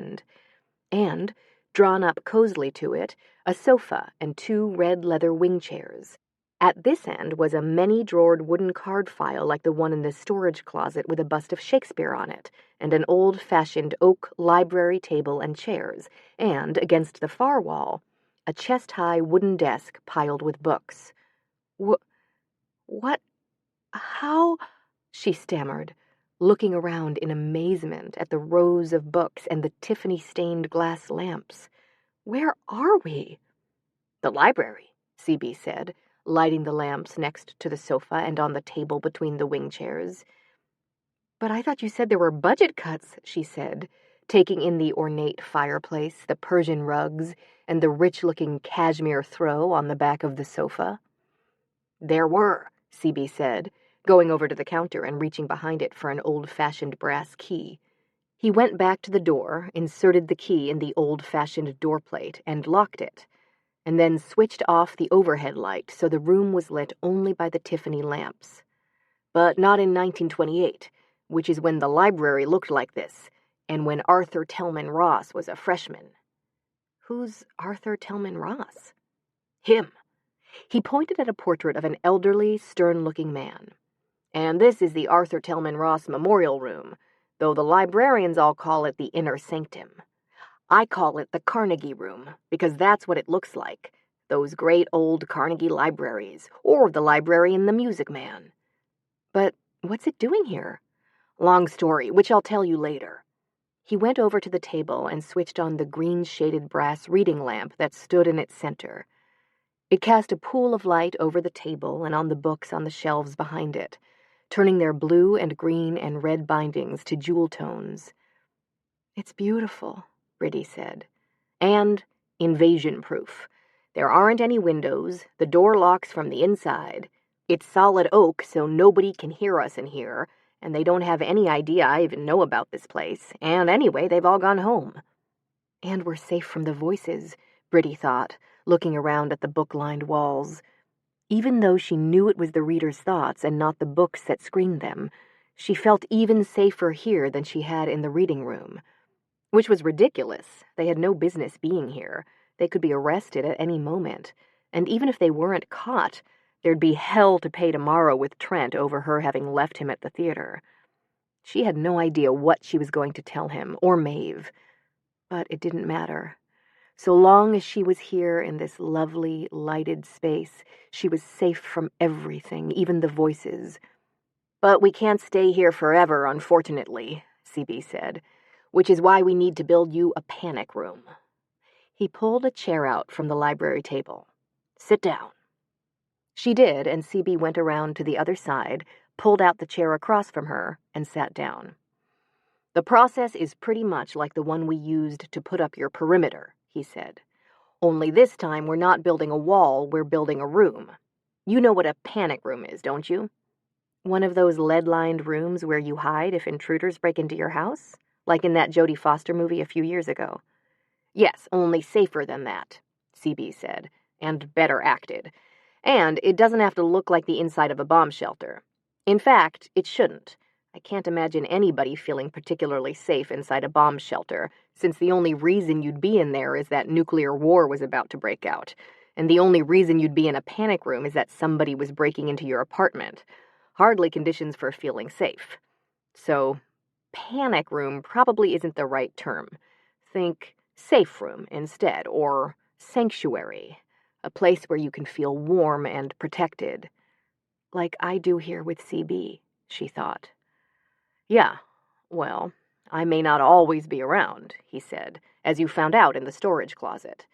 end. And, drawn up cozily to it, a sofa and 2 red leather wing chairs. At this end was a many-drawered wooden card file like the one in the storage closet with a bust of Shakespeare on it, and an old-fashioned oak library table and chairs, and, against the far wall, a chest-high wooden desk piled with books. What? How? She stammered, looking around in amazement at the rows of books and the Tiffany-stained glass lamps. Where are we? The library, C.B. said, lighting the lamps next to the sofa and on the table between the wing chairs. But I thought you said there were budget cuts, she said, taking in the ornate fireplace, the Persian rugs, and the rich-looking cashmere throw on the back of the sofa. There were, C.B. said, going over to the counter and reaching behind it for an old-fashioned brass key. He went back to the door, inserted the key in the old-fashioned doorplate, and locked it, and then switched off the overhead light so the room was lit only by the Tiffany lamps. But not in 1928, which is when the library looked like this, and when Arthur Tellman Ross was a freshman. Who's Arthur Tellman Ross? Him. He pointed at a portrait of an elderly, stern-looking man. And this is the Arthur Tellman Ross Memorial Room, though the librarians all call it the Inner Sanctum. I call it the Carnegie Room, because that's what it looks like, those great old Carnegie libraries, or the library in The Music Man. But what's it doing here? Long story, which I'll tell you later. He went over to the table and switched on the green-shaded brass reading lamp that stood in its center. It cast a pool of light over the table and on the books on the shelves behind it, turning their blue and green and red bindings to jewel tones. It's beautiful, Briddey said. And invasion-proof. There aren't any windows, the door locks from the inside. It's solid oak, so nobody can hear us in here, and they don't have any idea I even know about this place, and anyway, they've all gone home. And we're safe from the voices, Briddey thought, looking around at the book-lined walls. Even though she knew it was the reader's thoughts and not the books that screened them, she felt even safer here than she had in the reading room. Which was ridiculous. They had no business being here. They could be arrested at any moment. And even if they weren't caught, there'd be hell to pay tomorrow with Trent over her having left him at the theater. She had no idea what she was going to tell him, or Maeve. But it didn't matter. So long as she was here in this lovely, lighted space, she was safe from everything, even the voices. But we can't stay here forever, unfortunately, C.B. said, which is why we need to build you a panic room. He pulled a chair out from the library table. Sit down. She did, and C.B. went around to the other side, pulled out the chair across from her, and sat down. The process is pretty much like the one we used to put up your perimeter, he said. Only this time we're not building a wall, we're building a room. You know what a panic room is, don't you? One of those lead-lined rooms where you hide if intruders break into your house? Like in that Jodie Foster movie a few years ago. Yes, only safer than that, C.B. said, and better acted. And it doesn't have to look like the inside of a bomb shelter. In fact, it shouldn't. I can't imagine anybody feeling particularly safe inside a bomb shelter, since the only reason you'd be in there is that nuclear war was about to break out, and the only reason you'd be in a panic room is that somebody was breaking into your apartment. Hardly conditions for feeling safe. So, panic room probably isn't the right term. Think safe room instead, or sanctuary, a place where you can feel warm and protected. Like I do here with CB, she thought. Yeah, well, I may not always be around, he said, as you found out in the storage closet.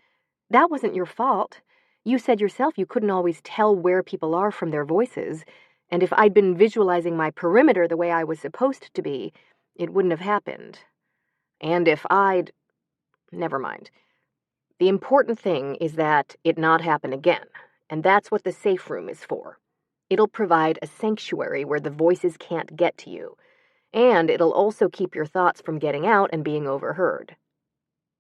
That wasn't your fault. You said yourself you couldn't always tell where people are from their voices, and if I'd been visualizing my perimeter the way I was supposed to be, it wouldn't have happened. And if I'd... Never mind. The important thing is that it not happen again, and that's what the safe room is for. It'll provide a sanctuary where the voices can't get to you, and it'll also keep your thoughts from getting out and being overheard.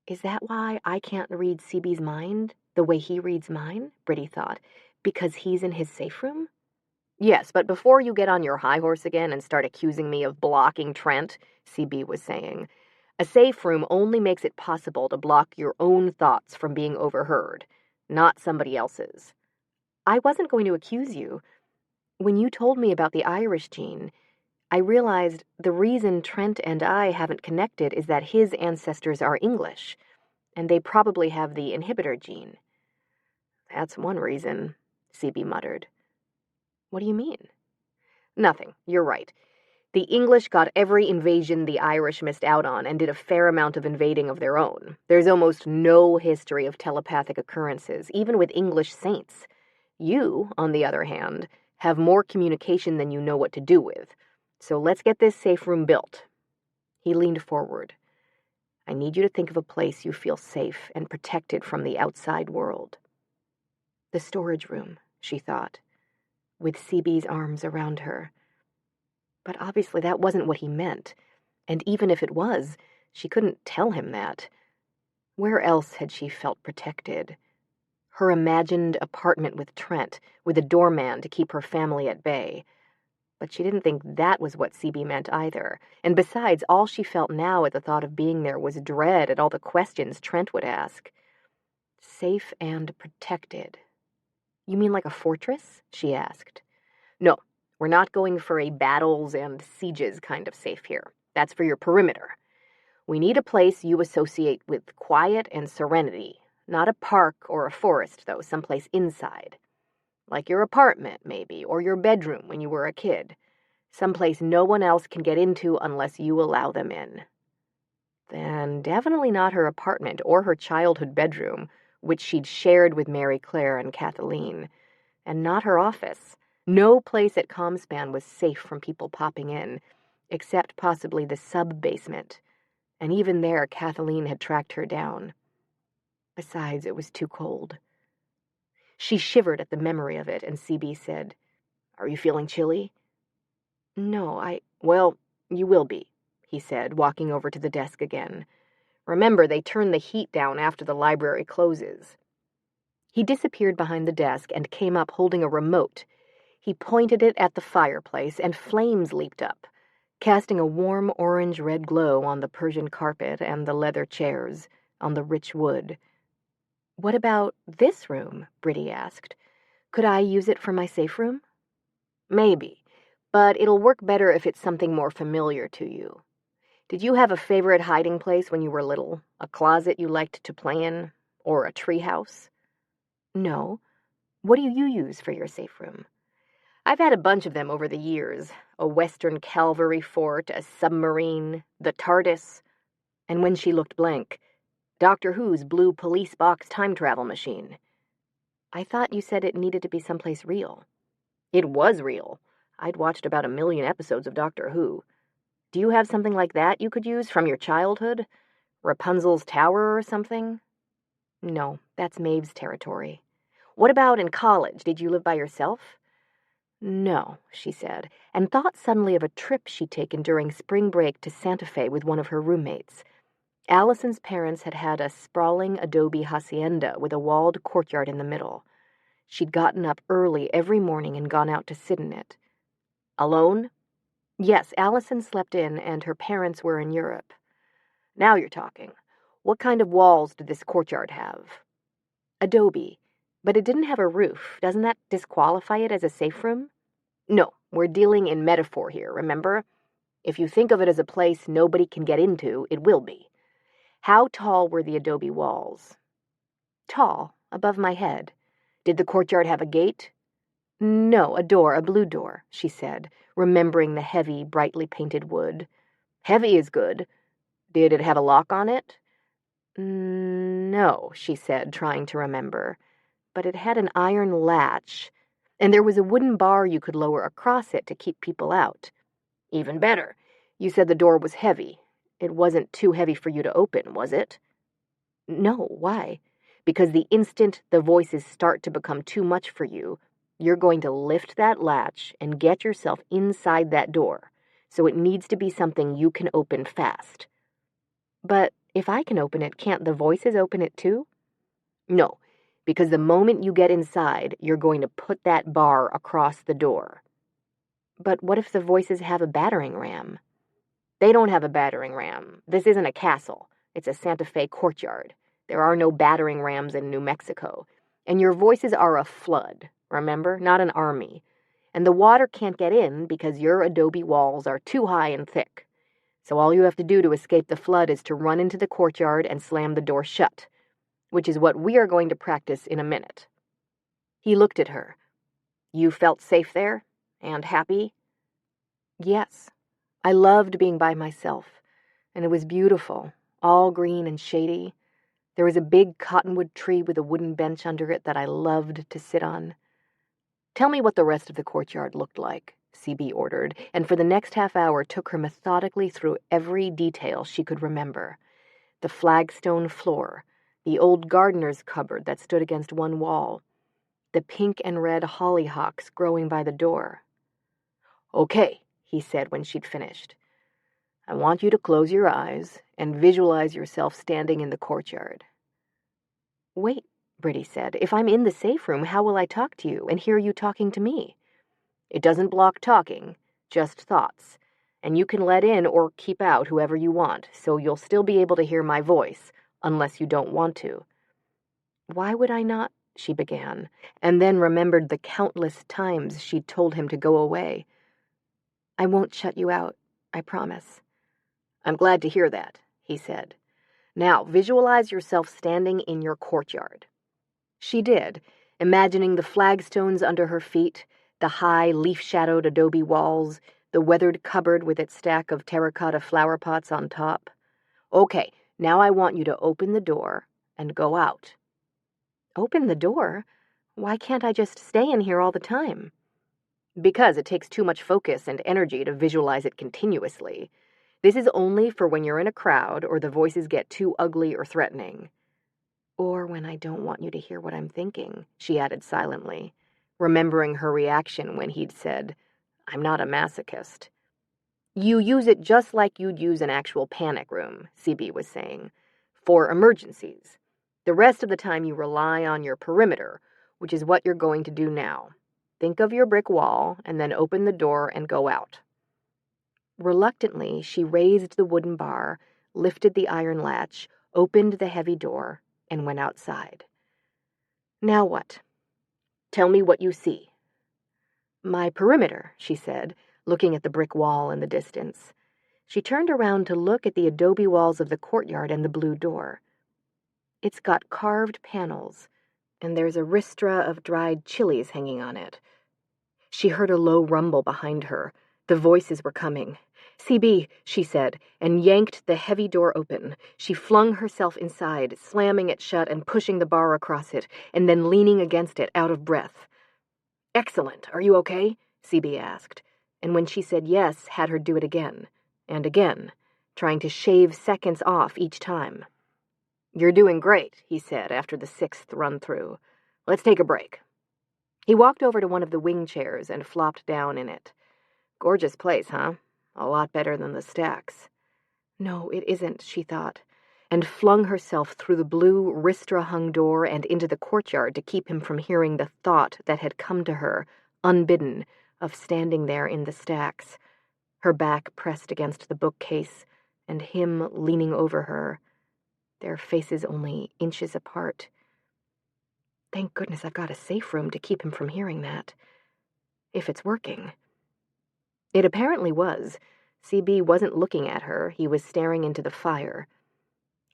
Is that why I can't read CB's mind the way he reads mine? Briddey thought. Because he's in his safe room? Yes, but before you get on your high horse again and start accusing me of blocking Trent, CB was saying, A safe room only makes it possible to block your own thoughts from being overheard, not somebody else's. I wasn't going to accuse you. When you told me about the Irish gene, I realized the reason Trent and I haven't connected is that his ancestors are English, and they probably have the inhibitor gene. That's one reason, CB muttered. What do you mean? Nothing. You're right. The English got every invasion the Irish missed out on and did a fair amount of invading of their own. There's almost no history of telepathic occurrences, even with English saints. You, on the other hand, have more communication than you know what to do with. So let's get this safe room built. He leaned forward. I need you to think of a place you feel safe and protected from the outside world. The storage room, she thought, with CB's arms around her. But obviously that wasn't what he meant, and even if it was, she couldn't tell him that. Where else had she felt protected? Her imagined apartment with Trent, with a doorman to keep her family at bay. But she didn't think that was what CB meant either, and besides, all she felt now at the thought of being there was dread at all the questions Trent would ask. Safe and protected. You mean like a fortress? She asked. No, we're not going for a battles and sieges kind of safe here. That's for your perimeter. We need a place you associate with quiet and serenity. Not a park or a forest, though, someplace inside. Like your apartment, maybe, or your bedroom when you were a kid. Someplace no one else can get into unless you allow them in. Then definitely not her apartment or her childhood bedroom, which she'd shared with Mary Claire and Kathleen. And not her office. No place at Comspan was safe from people popping in, except possibly the sub-basement. And even there, Kathleen had tracked her down. Besides, it was too cold. She shivered at the memory of it, and CB said, Are you feeling chilly? No, Well, you will be, he said, walking over to the desk again. Remember, they turn the heat down after the library closes. He disappeared behind the desk and came up holding a remote. He pointed it at the fireplace, and flames leaped up, casting a warm orange-red glow on the Persian carpet and the leather chairs, on the rich wood. What about this room? Briddey asked. Could I use it for my safe room? Maybe, but it'll work better if it's something more familiar to you. Did you have a favorite hiding place when you were little? A closet you liked to play in? Or a treehouse? No. What do you use for your safe room? I've had a bunch of them over the years. A Western cavalry fort, a submarine, the TARDIS. And when she looked blank, Doctor Who's blue police box time travel machine. I thought you said it needed to be someplace real. It was real. I'd watched about 1 million episodes of Doctor Who. Do you have something like that you could use from your childhood? Rapunzel's tower or something? No, that's Maeve's territory. What about in college? Did you live by yourself? No, she said, and thought suddenly of a trip she'd taken during spring break to Santa Fe with one of her roommates. Allison's parents had had a sprawling adobe hacienda with a walled courtyard in the middle. She'd gotten up early every morning and gone out to sit in it. Alone? Yes, Allison slept in, and her parents were in Europe. Now you're talking. What kind of walls did this courtyard have? Adobe. But it didn't have a roof. Doesn't that disqualify it as a safe room? No, we're dealing in metaphor here, remember? If you think of it as a place nobody can get into, it will be. How tall were the adobe walls? Tall, above my head. Did the courtyard have a gate? No, a door, a blue door, she said, remembering the heavy, brightly painted wood. Heavy is good. Did it have a lock on it? No, she said, trying to remember. But it had an iron latch, and there was a wooden bar you could lower across it to keep people out. Even better. You said the door was heavy. It wasn't too heavy for you to open, was it? No, why? Because the instant the voices start to become too much for you, you're going to lift that latch and get yourself inside that door, so it needs to be something you can open fast. But if I can open it, can't the voices open it too? No, because the moment you get inside, you're going to put that bar across the door. But what if the voices have a battering ram? They don't have a battering ram. This isn't a castle. It's a Santa Fe courtyard. There are no battering rams in New Mexico. And your voices are a flood, remember? Not an army. And the water can't get in because your adobe walls are too high and thick. So all you have to do to escape the flood is to run into the courtyard and slam the door shut, which is what we are going to practice in a minute. He looked at her. You felt safe there? And happy? Yes. I loved being by myself, and it was beautiful, all green and shady. There was a big cottonwood tree with a wooden bench under it that I loved to sit on. Tell me what the rest of the courtyard looked like, CB ordered, and for the next half hour took her methodically through every detail she could remember. The flagstone floor, the old gardener's cupboard that stood against one wall, the pink and red hollyhocks growing by the door. Okay, he said when she'd finished. I want you to close your eyes and visualize yourself standing in the courtyard. Wait, Briddey said. If I'm in the safe room, how will I talk to you and hear you talking to me? It doesn't block talking, just thoughts. And you can let in or keep out whoever you want, so you'll still be able to hear my voice, unless you don't want to. Why would I not? She began, and then remembered the countless times she'd told him to go away. I won't shut you out, I promise. I'm glad to hear that, he said. Now, visualize yourself standing in your courtyard. She did, imagining the flagstones under her feet, the high, leaf-shadowed adobe walls, the weathered cupboard with its stack of terracotta flower pots on top. Okay, now I want you to open the door and go out. Open the door? Why can't I just stay in here all the time? Because it takes too much focus and energy to visualize it continuously. This is only for when you're in a crowd or the voices get too ugly or threatening. Or when I don't want you to hear what I'm thinking, she added silently, remembering her reaction when he'd said, I'm not a masochist. You use it just like you'd use an actual panic room, CB was saying, for emergencies. The rest of the time you rely on your perimeter, which is what you're going to do now. Think of your brick wall and then open the door and go out. Reluctantly, she raised the wooden bar, lifted the iron latch, opened the heavy door, and went outside. Now what? Tell me what you see. My perimeter, she said, looking at the brick wall in the distance. She turned around to look at the adobe walls of the courtyard and the blue door. It's got carved panels, and there's a ristra of dried chilies hanging on it. She heard a low rumble behind her. The voices were coming. CB, she said, and yanked the heavy door open. She flung herself inside, slamming it shut and pushing the bar across it, and then leaning against it, out of breath. Excellent. Are you okay? CB asked, and when she said yes, had her do it again, and again, trying to shave seconds off each time. You're doing great, he said after the 6th run-through. Let's take a break. He walked over to one of the wing chairs and flopped down in it. Gorgeous place, huh? A lot better than the stacks. No, it isn't, she thought, and flung herself through the blue, ristra-hung door and into the courtyard to keep him from hearing the thought that had come to her, unbidden, of standing there in the stacks, her back pressed against the bookcase, and him leaning over her, their faces only inches apart. Thank goodness I've got a safe room to keep him from hearing that. If it's working. It apparently was. CB wasn't looking at her, he was staring into the fire.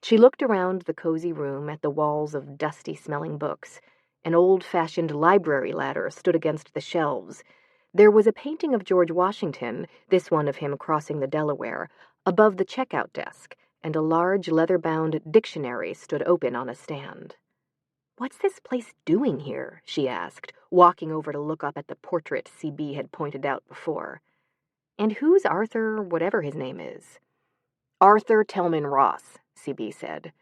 She looked around the cozy room at the walls of dusty-smelling books. An old-fashioned library ladder stood against the shelves. There was a painting of George Washington, this one of him crossing the Delaware, above the checkout desk, and a large leather-bound dictionary stood open on a stand. What's this place doing here? She asked, walking over to look up at the portrait CB had pointed out before. And who's Arthur, whatever his name is? Arthur Tillman Ross, CB said.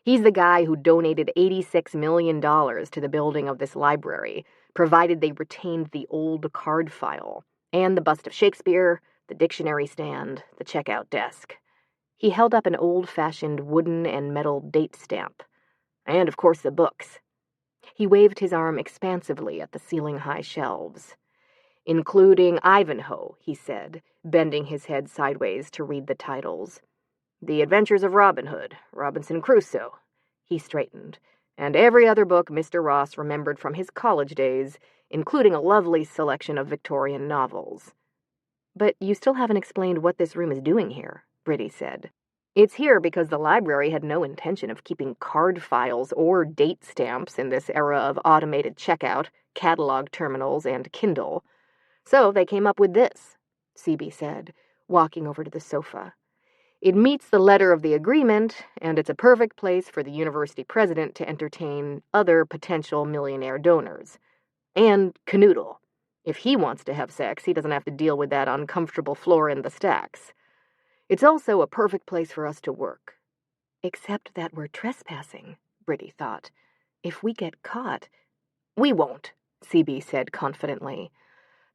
He's the guy who donated $86 million to the building of this library, provided they retained the old card file, and the bust of Shakespeare, the dictionary stand, the checkout desk. He held up an old-fashioned wooden and metal date stamp. And, of course, the books. He waved his arm expansively at the ceiling-high shelves. "Including Ivanhoe," he said, bending his head sideways to read the titles. "The Adventures of Robin Hood, Robinson Crusoe," he straightened, "and every other book Mr. Ross remembered from his college days, including a lovely selection of Victorian novels." "But you still haven't explained what this room is doing here," Briddey said. "It's here because the library had no intention of keeping card files or date stamps in this era of automated checkout, catalog terminals, and Kindle. So they came up with this," CB said, walking over to the sofa. "It meets the letter of the agreement, and it's a perfect place for the university president to entertain other potential millionaire donors. And Canoodle. If he wants to have sex, he doesn't have to deal with that uncomfortable floor in the stacks. It's also a perfect place for us to work." "Except that we're trespassing," Briddey thought. "If we get caught—" "We won't," CB said confidently.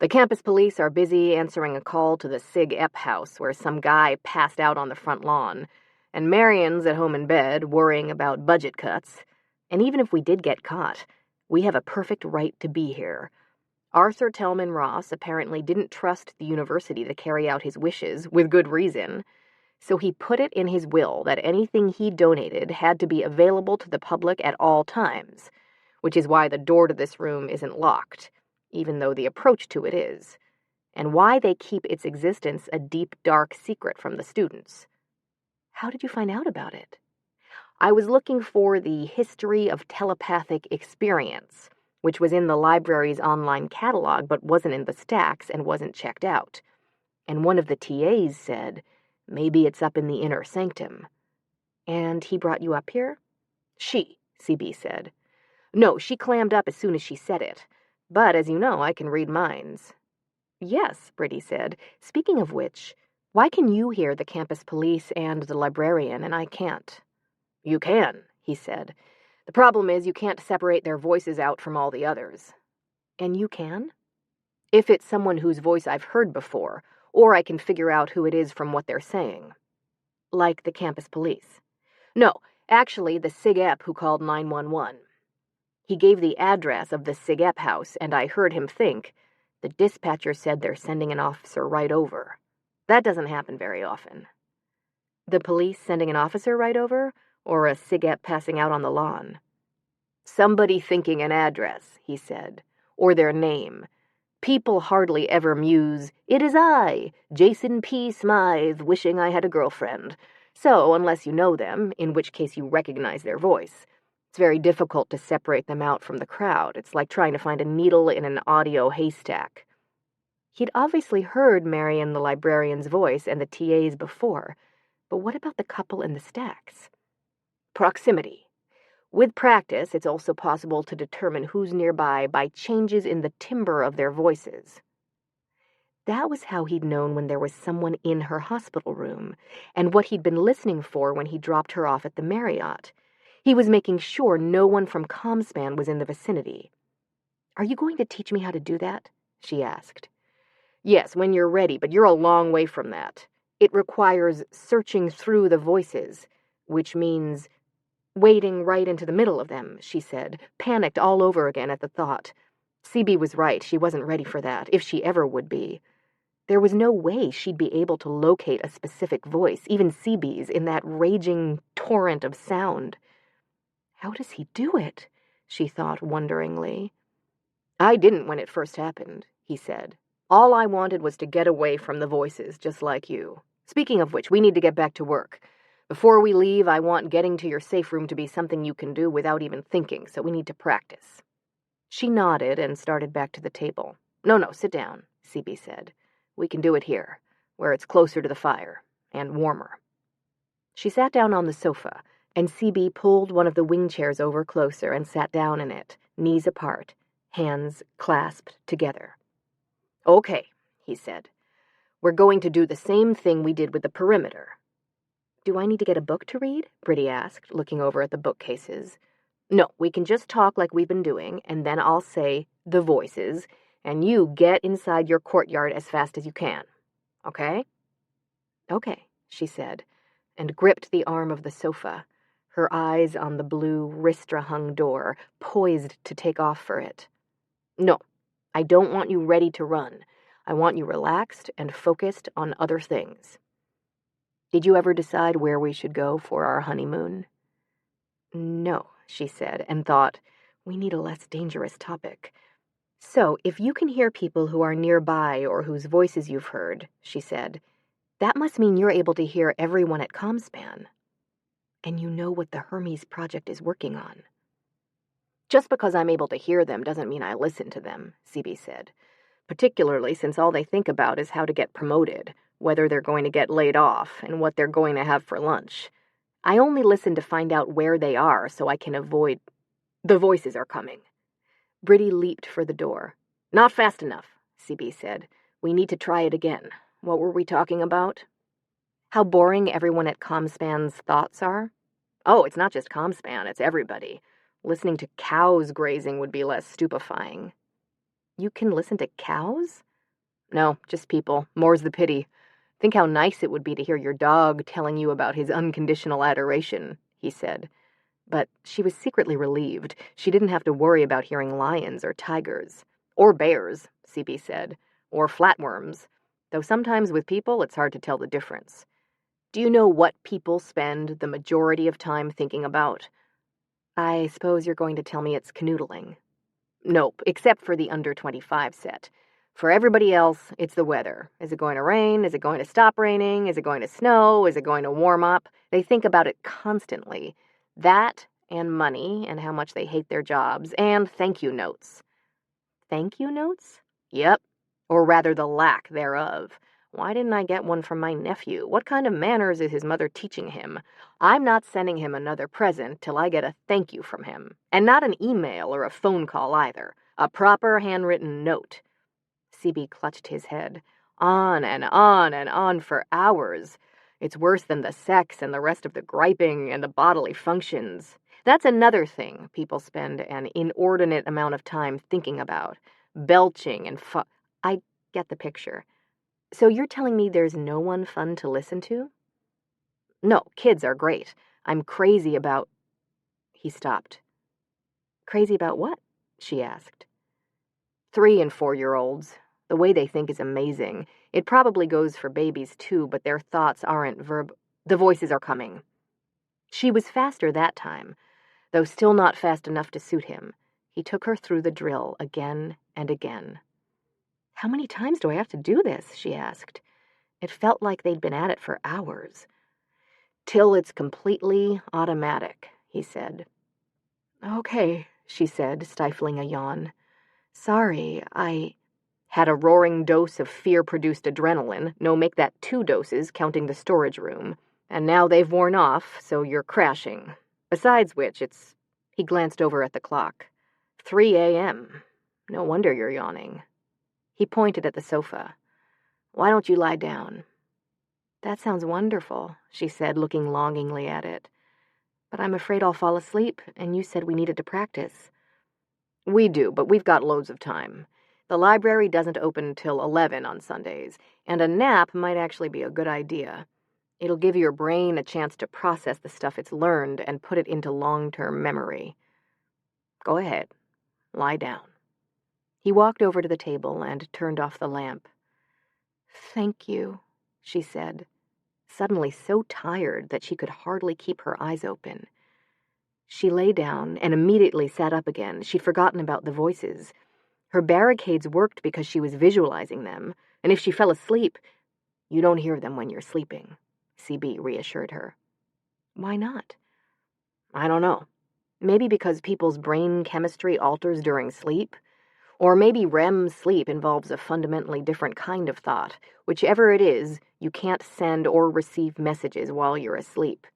"The campus police are busy answering a call to the Sig Ep house where some guy passed out on the front lawn, and Marion's at home in bed worrying about budget cuts. And even if we did get caught, we have a perfect right to be here. Arthur Tellman Ross apparently didn't trust the university to carry out his wishes, with good reason, so he put it in his will that anything he donated had to be available to the public at all times, which is why the door to this room isn't locked, even though the approach to it is, and why they keep its existence a deep, dark secret from the students." "How did you find out about it?" "I was looking for the History of Telepathic Experience, which was in the library's online catalog but wasn't in the stacks and wasn't checked out. And one of the TAs said, maybe it's up in the inner sanctum." "And he brought you up here?" "She," CB said. "No, she clammed up as soon as she said it. But, as you know, I can read minds." "Yes," Briddey said. "Speaking of which, why can you hear the campus police and the librarian and I can't?" "You can," he said. "The problem is you can't separate their voices out from all the others." "And you can?" "If it's someone whose voice I've heard before, or I can figure out who it is from what they're saying." "Like the campus police?" "No, actually the Sig Ep who called 911. He gave the address of the Sig Ep house, and I heard him think, the dispatcher said they're sending an officer right over. That doesn't happen very often." "The police sending an officer right over, or a Sig Ep passing out on the lawn?" "Somebody thinking an address," he said, "or their name. People hardly ever muse, 'It is I, Jason P. Smythe, wishing I had a girlfriend.' So, unless you know them, in which case you recognize their voice, it's very difficult to separate them out from the crowd. It's like trying to find a needle in an audio haystack." He'd obviously heard Marion the librarian's voice and the TA's before, but what about the couple in the stacks? "Proximity. With practice, it's also possible to determine who's nearby by changes in the timbre of their voices." That was how he'd known when there was someone in her hospital room, and what he'd been listening for when he dropped her off at the Marriott. He was making sure no one from ComSpan was in the vicinity. "Are you going to teach me how to do that?" she asked. "Yes, when you're ready, but you're a long way from that. It requires searching through the voices, which means wading right into the middle of them," she said, panicked all over again at the thought. CB was right, she wasn't ready for that, if she ever would be. There was no way she'd be able to locate a specific voice, even CB's, in that raging torrent of sound. How does he do it? She thought wonderingly. "I didn't when it first happened," he said. "All I wanted was to get away from the voices, just like you. Speaking of which, we need to get back to work. Before we leave, I want getting to your safe room to be something you can do without even thinking, so we need to practice." She nodded and started back to the table. No, sit down," CB said. "We can do it here, where it's closer to the fire, and warmer." She sat down on the sofa, and CB pulled one of the wing chairs over closer and sat down in it, knees apart, hands clasped together. "Okay," he said. "We're going to do the same thing we did with the perimeter." "Do I need to get a book to read?" Briddey asked, looking over at the bookcases. "No, we can just talk like we've been doing, and then I'll say, 'the voices,' and you get inside your courtyard as fast as you can. Okay?" "Okay," she said, and gripped the arm of the sofa, her eyes on the blue Ristra-hung door, poised to take off for it. "No, I don't want you ready to run. I want you relaxed and focused on other things. Did you ever decide where we should go for our honeymoon? No, she said, and thought, we need a less dangerous topic. So, if you can hear people who are nearby or whose voices you've heard, she said, that must mean you're able to hear everyone at ComSpan. And you know what the Hermes Project is working on. Just because I'm able to hear them doesn't mean I listen to them, CB said, particularly since all they think about is how to get promoted, whether they're going to get laid off, and what they're going to have for lunch. I only listen to find out where they are so I can avoid... The voices are coming. Briddey leaped for the door. Not fast enough, CB said. We need to try it again. What were we talking about? How boring everyone at ComSpan's thoughts are? Oh, it's not just ComSpan, it's everybody. Listening to cows grazing would be less stupefying. You can listen to cows? No, just people. More's the pity. Think how nice it would be to hear your dog telling you about his unconditional adoration, he said. But she was secretly relieved. She didn't have to worry about hearing lions or tigers. Or bears, CB said. Or flatworms. Though sometimes with people, it's hard to tell the difference. Do you know what people spend the majority of time thinking about? I suppose you're going to tell me it's canoodling. Nope, except for the under 25 set. For everybody else, it's the weather. Is it going to rain? Is it going to stop raining? Is it going to snow? Is it going to warm up? They think about it constantly. That and money and how much they hate their jobs and thank you notes. Thank you notes? Yep. Or rather the lack thereof. Why didn't I get one from my nephew? What kind of manners is his mother teaching him? I'm not sending him another present till I get a thank you from him. And not an email or a phone call either. A proper handwritten note. CB clutched his head. On and on and on for hours. It's worse than the sex and the rest of the griping and the bodily functions. That's another thing people spend an inordinate amount of time thinking about. Belching and I get the picture. So you're telling me there's no one fun to listen to? No, kids are great. I'm crazy about... He stopped. Crazy about what? She asked. 3- and 4-year-olds. The way they think is amazing. It probably goes for babies too, but their thoughts aren't The voices are coming. She was faster that time, though still not fast enough to suit him. He took her through the drill again and again. How many times do I have to do this? She asked. It felt like they'd been at it for hours. Till it's completely automatic, he said. Okay, she said, stifling a yawn. Sorry, I had a roaring dose of fear-produced adrenaline. No, make that 2 doses, counting the storage room. And now they've worn off, so you're crashing. Besides which, it's... He glanced over at the clock. 3 a.m. No wonder you're yawning. He pointed at the sofa. Why don't you lie down? That sounds wonderful, she said, looking longingly at it. But I'm afraid I'll fall asleep, and you said we needed to practice. We do, but we've got loads of time. The library doesn't open till 11 on Sundays, and a nap might actually be a good idea. It'll give your brain a chance to process the stuff it's learned and put it into long-term memory. Go ahead. Lie down. He walked over to the table and turned off the lamp. Thank you, she said, suddenly so tired that she could hardly keep her eyes open. She lay down and immediately sat up again. She'd forgotten about the voices. Her barricades worked because she was visualizing them, and if she fell asleep, you don't hear them when you're sleeping, CB reassured her. Why not? I don't know. Maybe because people's brain chemistry alters during sleep, or maybe REM sleep involves a fundamentally different kind of thought. Whichever it is, you can't send or receive messages while you're asleep.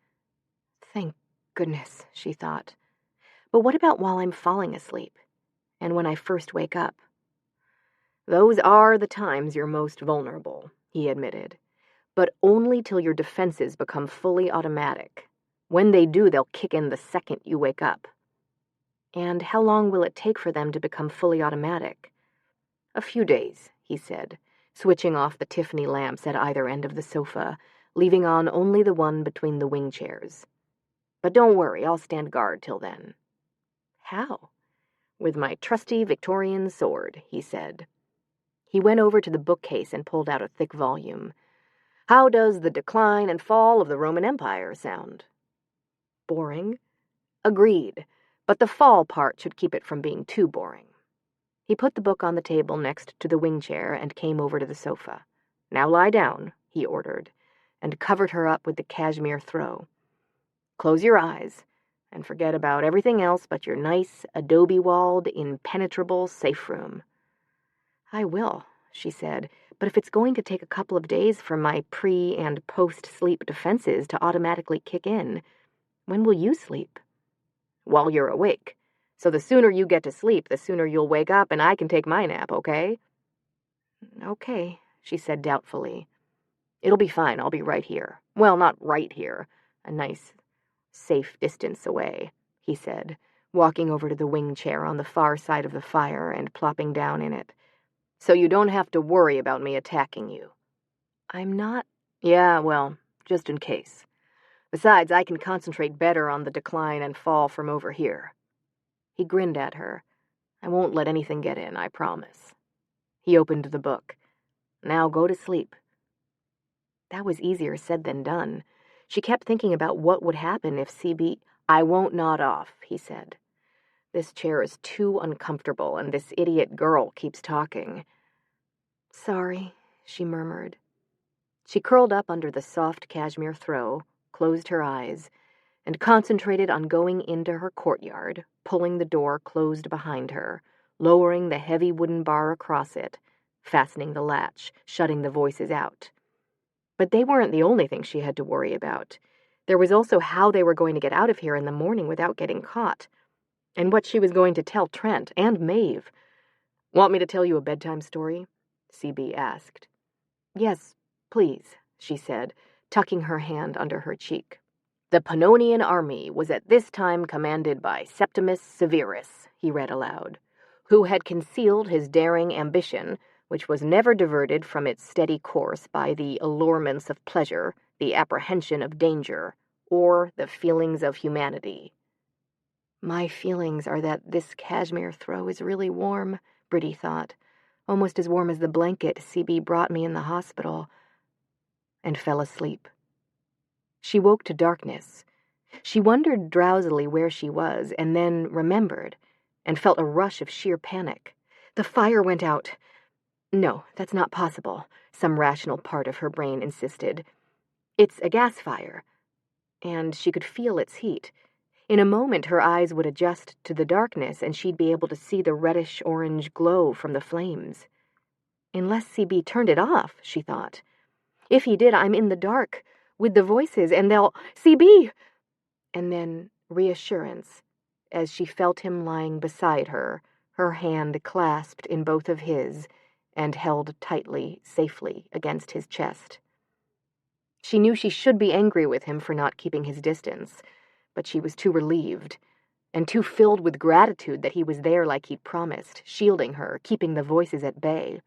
Thank goodness, she thought. But what about while I'm falling asleep? And when I first wake up? Those are the times you're most vulnerable, he admitted. But only till your defenses become fully automatic. When they do, they'll kick in the second you wake up. And how long will it take for them to become fully automatic? A few days, he said, switching off the Tiffany lamps at either end of the sofa, leaving on only the one between the wing chairs. But don't worry, I'll stand guard till then. How? "With my trusty Victorian sword," he said. He went over to the bookcase and pulled out a thick volume. "How does The Decline and Fall of the Roman Empire sound?" "Boring." "Agreed, but the fall part should keep it from being too boring." He put the book on the table next to the wing chair and came over to the sofa. "Now lie down," he ordered, and covered her up with the cashmere throw. "Close your eyes, and forget about everything else but your nice, adobe-walled, impenetrable safe room." "I will," she said, "but if it's going to take a couple of days for my pre- and post-sleep defenses to automatically kick in, when will you sleep?" "While you're awake. So the sooner you get to sleep, the sooner you'll wake up and I can take my nap, okay?" "Okay," she said doubtfully. "It'll be fine. I'll be right here. Well, not right here. A nice, safe distance away," he said, walking over to the wing chair on the far side of the fire and plopping down in it. "So you don't have to worry about me attacking you." "I'm not—" "Yeah, well, just in case. Besides, I can concentrate better on the decline and fall from over here." He grinned at her. "I won't let anything get in, I promise." He opened the book. "Now go to sleep." That was easier said than done. She kept thinking about what would happen if CB— "I won't nod off," he said. "This chair is too uncomfortable, and this idiot girl keeps talking." "Sorry," she murmured. She curled up under the soft cashmere throw, closed her eyes, and concentrated on going into her courtyard, pulling the door closed behind her, lowering the heavy wooden bar across it, fastening the latch, shutting the voices out. But they weren't the only thing she had to worry about. There was also how they were going to get out of here in the morning without getting caught, and what she was going to tell Trent and Maeve. "Want me to tell you a bedtime story?" CB asked. "Yes, please," she said, tucking her hand under her cheek. "The Pannonian army was at this time commanded by Septimus Severus," he read aloud, "who had concealed his daring ambition, which was never diverted from its steady course by the allurements of pleasure, the apprehension of danger, or the feelings of humanity." "My feelings are that this cashmere throw is really warm," Briddey thought, "almost as warm as the blanket CB brought me in the hospital," and fell asleep. She woke to darkness. She wondered drowsily where she was, and then remembered, and felt a rush of sheer panic. The fire went out. No, that's not possible, some rational part of her brain insisted. It's a gas fire. And she could feel its heat. In a moment her eyes would adjust to the darkness, and she'd be able to see the reddish-orange glow from the flames. Unless CB turned it off, she thought. If he did, I'm in the dark, with the voices, and they'll— CB! And then reassurance, as she felt him lying beside her hand clasped in both of his, and held tightly, safely against his chest. She knew she should be angry with him for not keeping his distance, but she was too relieved, and too filled with gratitude that he was there like he'd promised, shielding her, keeping the voices at bay.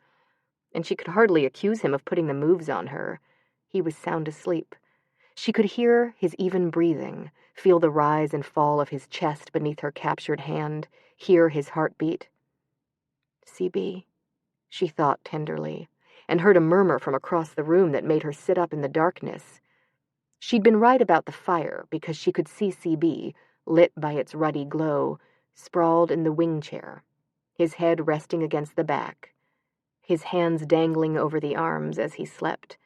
And she could hardly accuse him of putting the moves on her. He was sound asleep. She could hear his even breathing, feel the rise and fall of his chest beneath her captured hand, hear his heartbeat. CB, she thought tenderly, and heard a murmur from across the room that made her sit up in the darkness. She'd been right about the fire, because she could see CB, lit by its ruddy glow, sprawled in the wing chair, his head resting against the back, his hands dangling over the arms as he slept.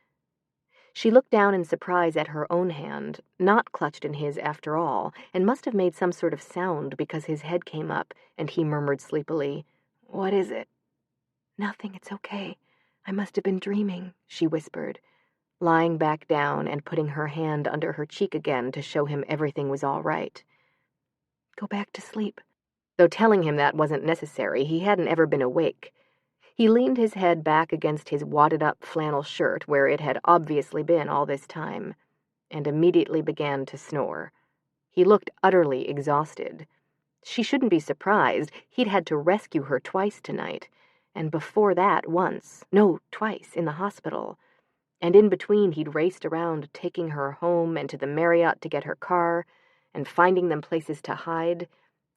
She looked down in surprise at her own hand, not clutched in his after all, and must have made some sort of sound because his head came up, and he murmured sleepily, "What is it?" "Nothing, it's okay. I must have been dreaming," she whispered, lying back down and putting her hand under her cheek again to show him everything was all right. "Go back to sleep." Though telling him that wasn't necessary, he hadn't ever been awake. He leaned his head back against his wadded-up flannel shirt where it had obviously been all this time, and immediately began to snore. He looked utterly exhausted. She shouldn't be surprised. He'd had to rescue her twice tonight, and before that twice, in the hospital. And in between he'd raced around taking her home and to the Marriott to get her car, and finding them places to hide,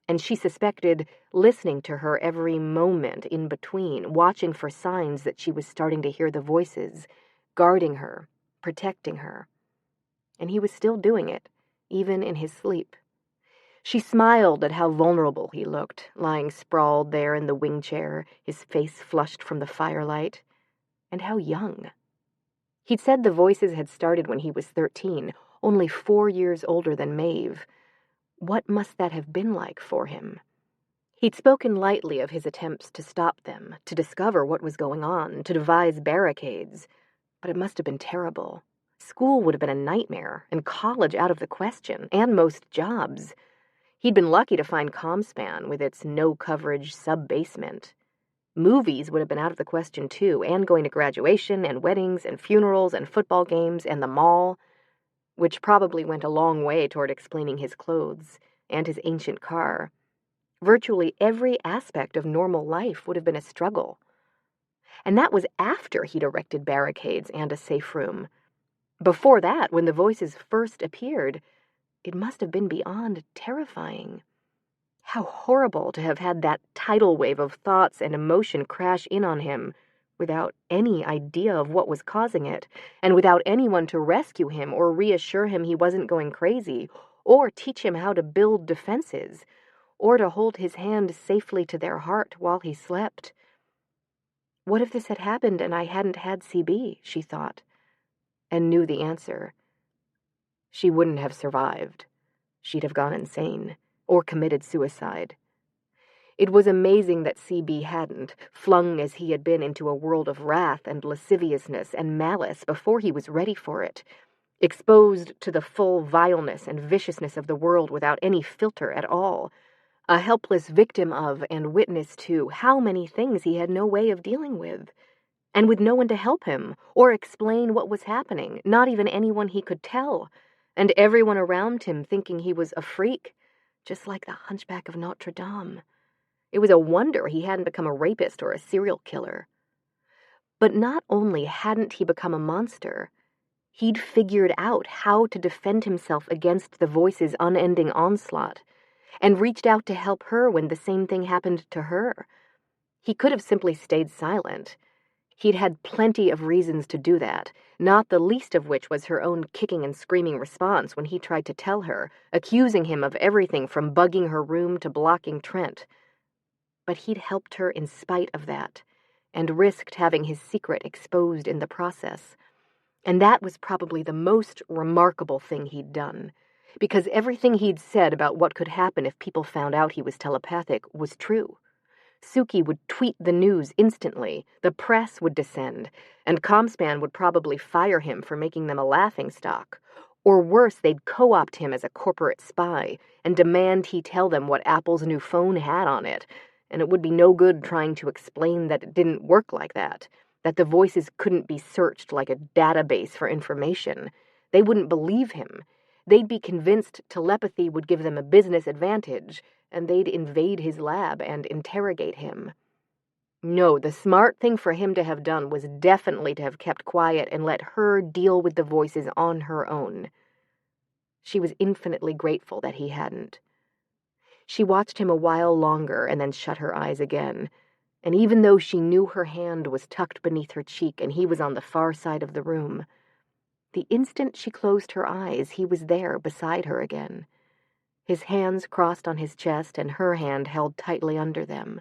and she suspected listening to her every moment in between, watching for signs that she was starting to hear the voices, guarding her, protecting her. And he was still doing it, even in his sleep. She smiled at how vulnerable he looked, lying sprawled there in the wing chair, his face flushed from the firelight. And how young. He'd said the voices had started when he was 13, only 4 years older than Maeve. What must that have been like for him? He'd spoken lightly of his attempts to stop them, to discover what was going on, to devise barricades. But it must have been terrible. School would have been a nightmare, and college out of the question, and most jobs. He'd been lucky to find ComSpan with its no-coverage sub-basement. Movies would have been out of the question, too, and going to graduation and weddings and funerals and football games and the mall, which probably went a long way toward explaining his clothes and his ancient car. Virtually every aspect of normal life would have been a struggle. And that was after he'd erected barricades and a safe room. Before that, when the voices first appeared, it must have been beyond terrifying. How horrible to have had that tidal wave of thoughts and emotion crash in on him without any idea of what was causing it, and without anyone to rescue him or reassure him he wasn't going crazy, or teach him how to build defenses, or to hold his hand safely to their heart while he slept. What if this had happened and I hadn't had CB, she thought, and knew the answer. She wouldn't have survived. She'd have gone insane, or committed suicide. It was amazing that CB hadn't, flung as he had been into a world of wrath and lasciviousness and malice before he was ready for it, exposed to the full vileness and viciousness of the world without any filter at all, a helpless victim of and witness to how many things he had no way of dealing with, and with no one to help him or explain what was happening, not even anyone he could tell, and everyone around him thinking he was a freak, just like the Hunchback of Notre Dame. It was a wonder he hadn't become a rapist or a serial killer. But not only hadn't he become a monster, he'd figured out how to defend himself against the voice's unending onslaught, and reached out to help her when the same thing happened to her. He could have simply stayed silent. He'd had plenty of reasons to do that, not the least of which was her own kicking and screaming response when he tried to tell her, accusing him of everything from bugging her room to blocking Trent. But he'd helped her in spite of that, and risked having his secret exposed in the process. And that was probably the most remarkable thing he'd done, because everything he'd said about what could happen if people found out he was telepathic was true. Suki would tweet the news instantly, the press would descend, and ComSpan would probably fire him for making them a laughingstock. Or worse, they'd co-opt him as a corporate spy and demand he tell them what Apple's new phone had on it, and it would be no good trying to explain that it didn't work like that the voices couldn't be searched like a database for information. They wouldn't believe him. They'd be convinced telepathy would give them a business advantage, and they'd invade his lab and interrogate him. No, the smart thing for him to have done was definitely to have kept quiet and let her deal with the voices on her own. She was infinitely grateful that he hadn't. She watched him a while longer and then shut her eyes again, and even though she knew her hand was tucked beneath her cheek and he was on the far side of the room, the instant she closed her eyes, he was there beside her again, his hands crossed on his chest and her hand held tightly under them,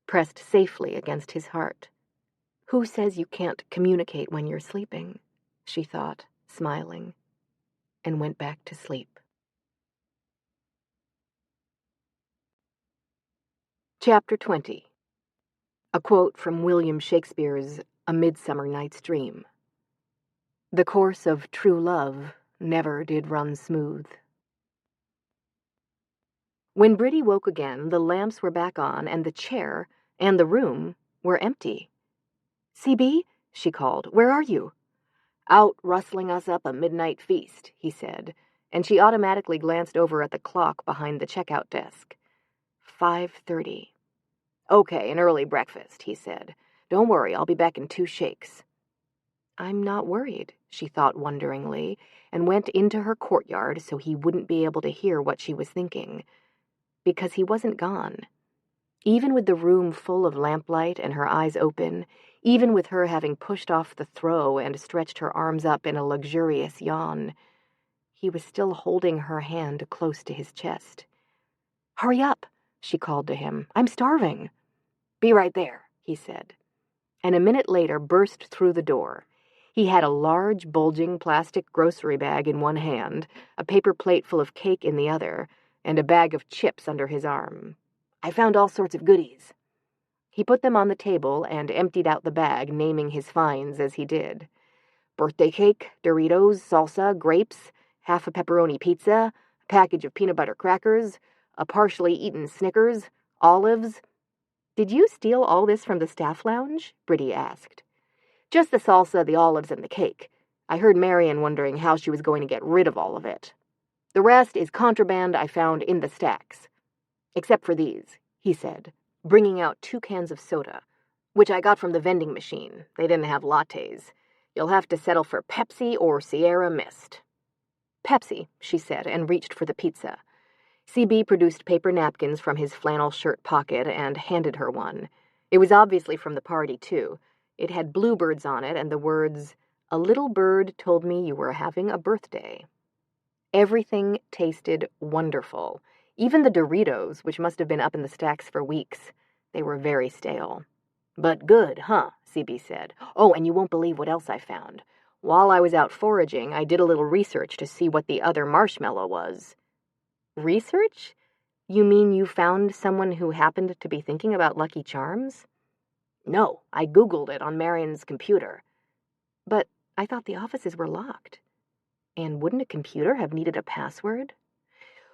pressed safely against his heart. Who says you can't communicate when you're sleeping? She thought, smiling, and went back to sleep. Chapter 20. A quote from William Shakespeare's A Midsummer Night's Dream. The course of true love never did run smooth. When Briddey woke again, the lamps were back on, and the chair and the room were empty. "CB," she called, "where are you?" "Out rustling us up a midnight feast," he said, and she automatically glanced over at the clock behind the checkout desk. 5:30. "Okay, an early breakfast," he said. "Don't worry, I'll be back in 2 shakes." I'm not worried, she thought wonderingly, and went into her courtyard so he wouldn't be able to hear what she was thinking. because he wasn't gone. Even with the room full of lamplight and her eyes open, even with her having pushed off the throw and stretched her arms up in a luxurious yawn, he was still holding her hand close to his chest. "Hurry up," she called to him. "I'm starving." "Be right there," he said, and a minute later burst through the door. He had a large, bulging plastic grocery bag in one hand, a paper plate full of cake in the other, and a bag of chips under his arm. "I found all sorts of goodies." He put them on the table and emptied out the bag, naming his finds as he did. Birthday cake, Doritos, salsa, grapes, half a pepperoni pizza, a package of peanut butter crackers, a partially eaten Snickers, olives. "Did you steal all this from the staff lounge?" Briddey asked. "Just the salsa, the olives, and the cake. I heard Marion wondering how she was going to get rid of all of it. The rest is contraband I found in the stacks. Except for these," he said, bringing out 2 cans of soda, "which I got from the vending machine. They didn't have lattes. You'll have to settle for Pepsi or Sierra Mist." "Pepsi," she said, and reached for the pizza. CB produced paper napkins from his flannel shirt pocket and handed her one. It was obviously from the party, too. It had bluebirds on it and the words, "A little bird told me you were having a birthday." Everything tasted wonderful. Even the Doritos, which must have been up in the stacks for weeks. They were very stale. "But good, huh?" CB said. "Oh, and you won't believe what else I found. While I was out foraging, I did a little research to see what the other marshmallow was." "Research? You mean you found someone who happened to be thinking about Lucky Charms?" "No, I Googled it on Marion's computer." "But I thought the offices were locked. And wouldn't a computer have needed a password?"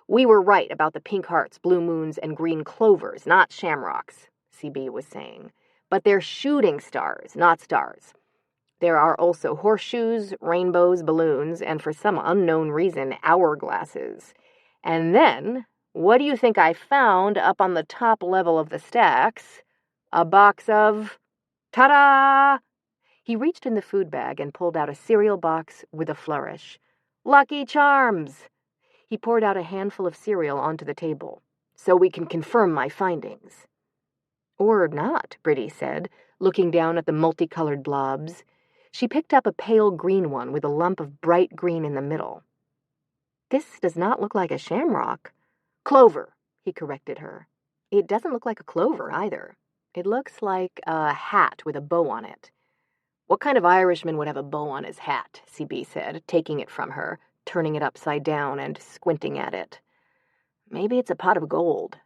"We were right about the pink hearts, blue moons, and green clovers, not shamrocks," CB was saying. "But they're shooting stars, not stars. There are also horseshoes, rainbows, balloons, and for some unknown reason, hourglasses. And then, what do you think I found up on the top level of the stacks? A box of... Ta-da!" He reached in the food bag and pulled out a cereal box with a flourish. "Lucky Charms!" He poured out a handful of cereal onto the table. "So we can confirm my findings." "Or not," Briddey said, looking down at the multicolored blobs. She picked up a pale green one with a lump of bright green in the middle. "This does not look like a shamrock." "Clover," he corrected her. "It doesn't look like a clover, either. It looks like a hat with a bow on it." "What kind of Irishman would have a bow on his hat?" CB said, taking it from her, turning it upside down and squinting at it. "Maybe it's a pot of gold."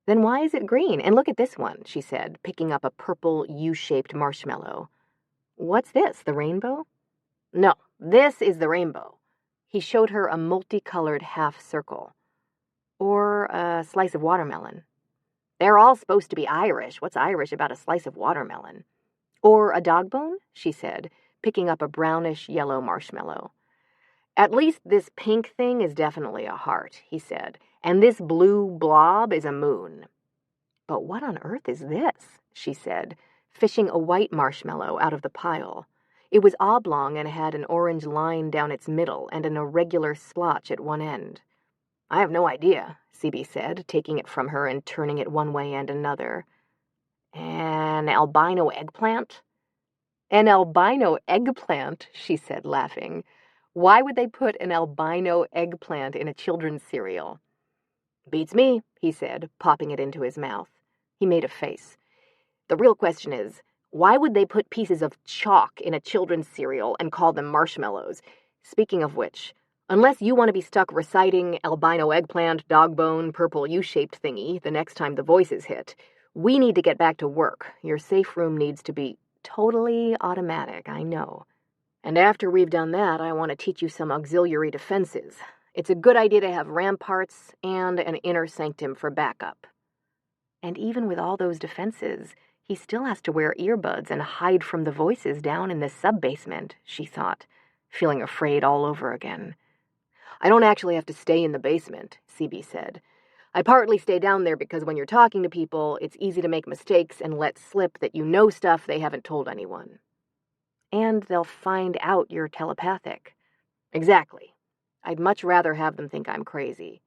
"Then why is it green? And look at this one," she said, picking up a purple U-shaped marshmallow. "What's this, the rainbow?" "No, this is the rainbow." He showed her a multicolored half circle. "Or a slice of watermelon." "They're all supposed to be Irish. What's Irish about a slice of watermelon?" "Or a dog bone," she said, picking up a brownish-yellow marshmallow. "At least this pink thing is definitely a heart," he said, "and this blue blob is a moon." "But what on earth is this?" she said, fishing a white marshmallow out of the pile. It was oblong and had an orange line down its middle and an irregular splotch at one end. "I have no idea," CB said, taking it from her and turning it one way and another. "An albino eggplant?" "An albino eggplant," she said, laughing. "Why would they put an albino eggplant in a children's cereal?" "Beats me," he said, popping it into his mouth. He made a face. "The real question is, why would they put pieces of chalk in a children's cereal and call them marshmallows? Speaking of which, unless you want to be stuck reciting albino eggplant, dog bone, purple U-shaped thingy the next time the voices hit, we need to get back to work. Your safe room needs to be totally automatic, I know. And after we've done that, I want to teach you some auxiliary defenses. It's a good idea to have ramparts and an inner sanctum for backup." And even with all those defenses, he still has to wear earbuds and hide from the voices down in the sub-basement, she thought, feeling afraid all over again. "I don't actually have to stay in the basement," CB said. "I partly stay down there because when you're talking to people, it's easy to make mistakes and let slip that you know stuff they haven't told anyone." "And they'll find out you're telepathic." "Exactly. I'd much rather have them think I'm crazy.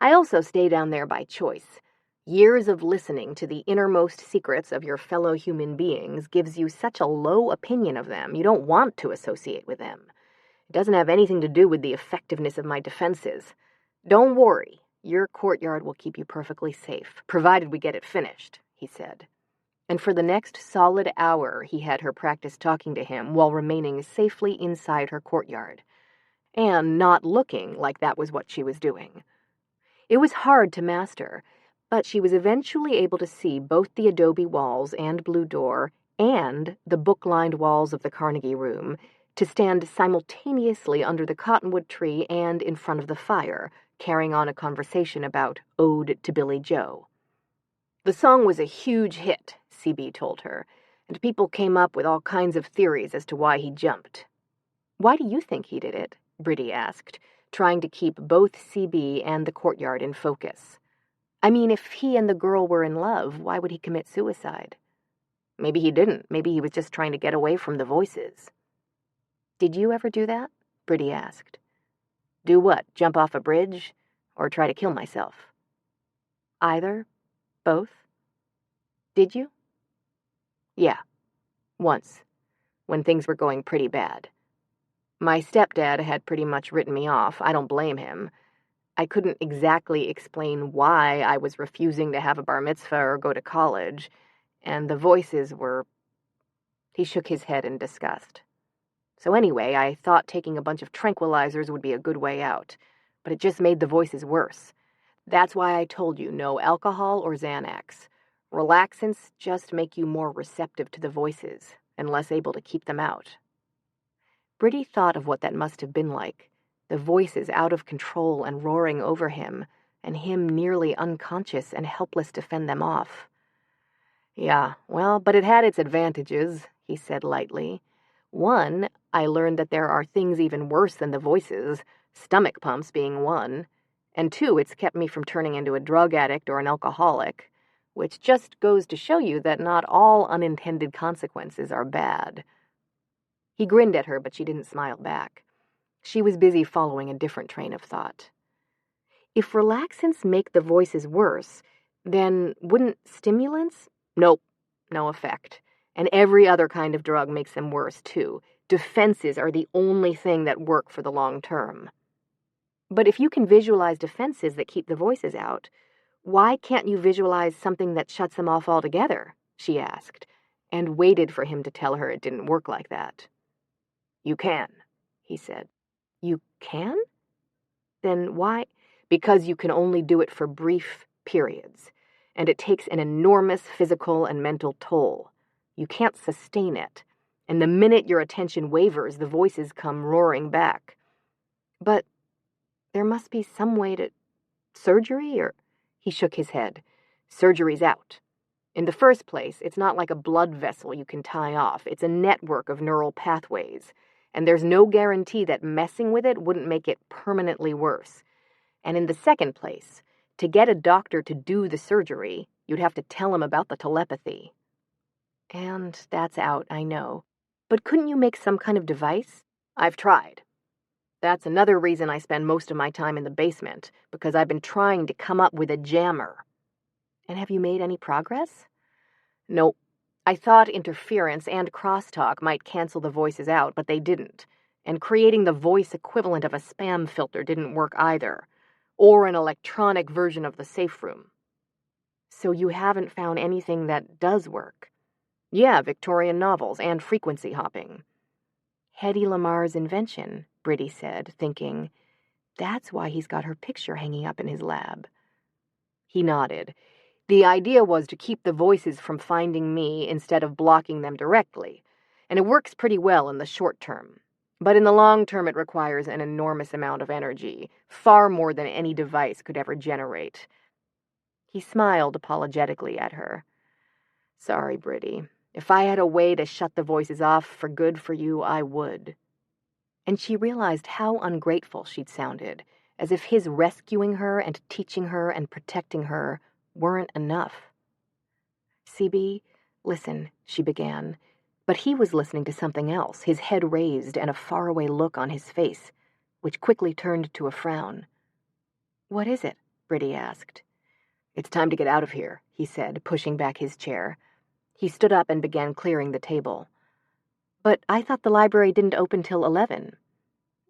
I also stay down there by choice. Years of listening to the innermost secrets of your fellow human beings gives you such a low opinion of them, you don't want to associate with them. It doesn't have anything to do with the effectiveness of my defenses. Don't worry, your courtyard will keep you perfectly safe, provided we get it finished, he said. And for the next solid hour, he had her practice talking to him while remaining safely inside her courtyard, and not looking like that was what she was doing. It was hard to master, but she was eventually able to see both the adobe walls and blue door and the book-lined walls of the Carnegie room to stand simultaneously under the cottonwood tree and in front of the fire, carrying on a conversation about Ode to Billy Joe. The song was a huge hit, CB told her, and people came up with all kinds of theories as to why he jumped. Why do you think he did it? Briddey asked, trying to keep both CB and the courtyard in focus. I mean, if he and the girl were in love, why would he commit suicide? Maybe he didn't. Maybe he was just trying to get away from the voices. Did you ever do that? Briddey asked. Do what? Jump off a bridge? Or try to kill myself? Either? Both? Did you? Yeah. Once. When things were going pretty bad. My stepdad had pretty much written me off. I don't blame him. I couldn't exactly explain why I was refusing to have a bar mitzvah or go to college, and the voices were... He shook his head in disgust. So anyway, I thought taking a bunch of tranquilizers would be a good way out, but it just made the voices worse. That's why I told you no alcohol or Xanax. Relaxants just make you more receptive to the voices and less able to keep them out. Briddey thought of what that must have been like, the voices out of control and roaring over him, and him nearly unconscious and helpless to fend them off. Yeah, well, but it had its advantages, he said lightly. One, I learned that there are things even worse than the voices, stomach pumps being one. And two, it's kept me from turning into a drug addict or an alcoholic, which just goes to show you that not all unintended consequences are bad. He grinned at her, but she didn't smile back. She was busy following a different train of thought. If relaxants make the voices worse, then wouldn't stimulants? Nope, no effect. And every other kind of drug makes them worse, too. Defenses are the only thing that work for the long term. But if you can visualize defenses that keep the voices out, why can't you visualize something that shuts them off altogether? She asked, and waited for him to tell her it didn't work like that. You can, he said. You can? Then why? Because you can only do it for brief periods, and it takes an enormous physical and mental toll. You can't sustain it, and the minute your attention wavers, the voices come roaring back. But there must be some way to... Surgery, or... He shook his head. Surgery's out. In the first place, it's not like a blood vessel you can tie off. It's a network of neural pathways, and there's no guarantee that messing with it wouldn't make it permanently worse. And in the second place, to get a doctor to do the surgery, you'd have to tell him about the telepathy. And that's out, I know. But couldn't you make some kind of device? I've tried. That's another reason I spend most of my time in the basement, because I've been trying to come up with a jammer. And have you made any progress? Nope. I thought interference and crosstalk might cancel the voices out, but they didn't. And creating the voice equivalent of a spam filter didn't work either. Or an electronic version of the safe room. So you haven't found anything that does work? Yeah, Victorian novels and frequency hopping. Hedy Lamar's invention, Briddey said, thinking, that's why he's got her picture hanging up in his lab. He nodded. The idea was to keep the voices from finding me instead of blocking them directly, and it works pretty well in the short term. But in the long term, it requires an enormous amount of energy, far more than any device could ever generate. He smiled apologetically at her. Sorry, Briddey. If I had a way to shut the voices off for good for you, I would. And she realized how ungrateful she'd sounded, as if his rescuing her and teaching her and protecting her weren't enough. CB, listen, she began, but he was listening to something else, his head raised and a faraway look on his face, which quickly turned to a frown. What is it? Briddey asked. "It's time to get out of here," he said, pushing back his chair. He stood up and began clearing the table. "But I thought the library didn't open till 11.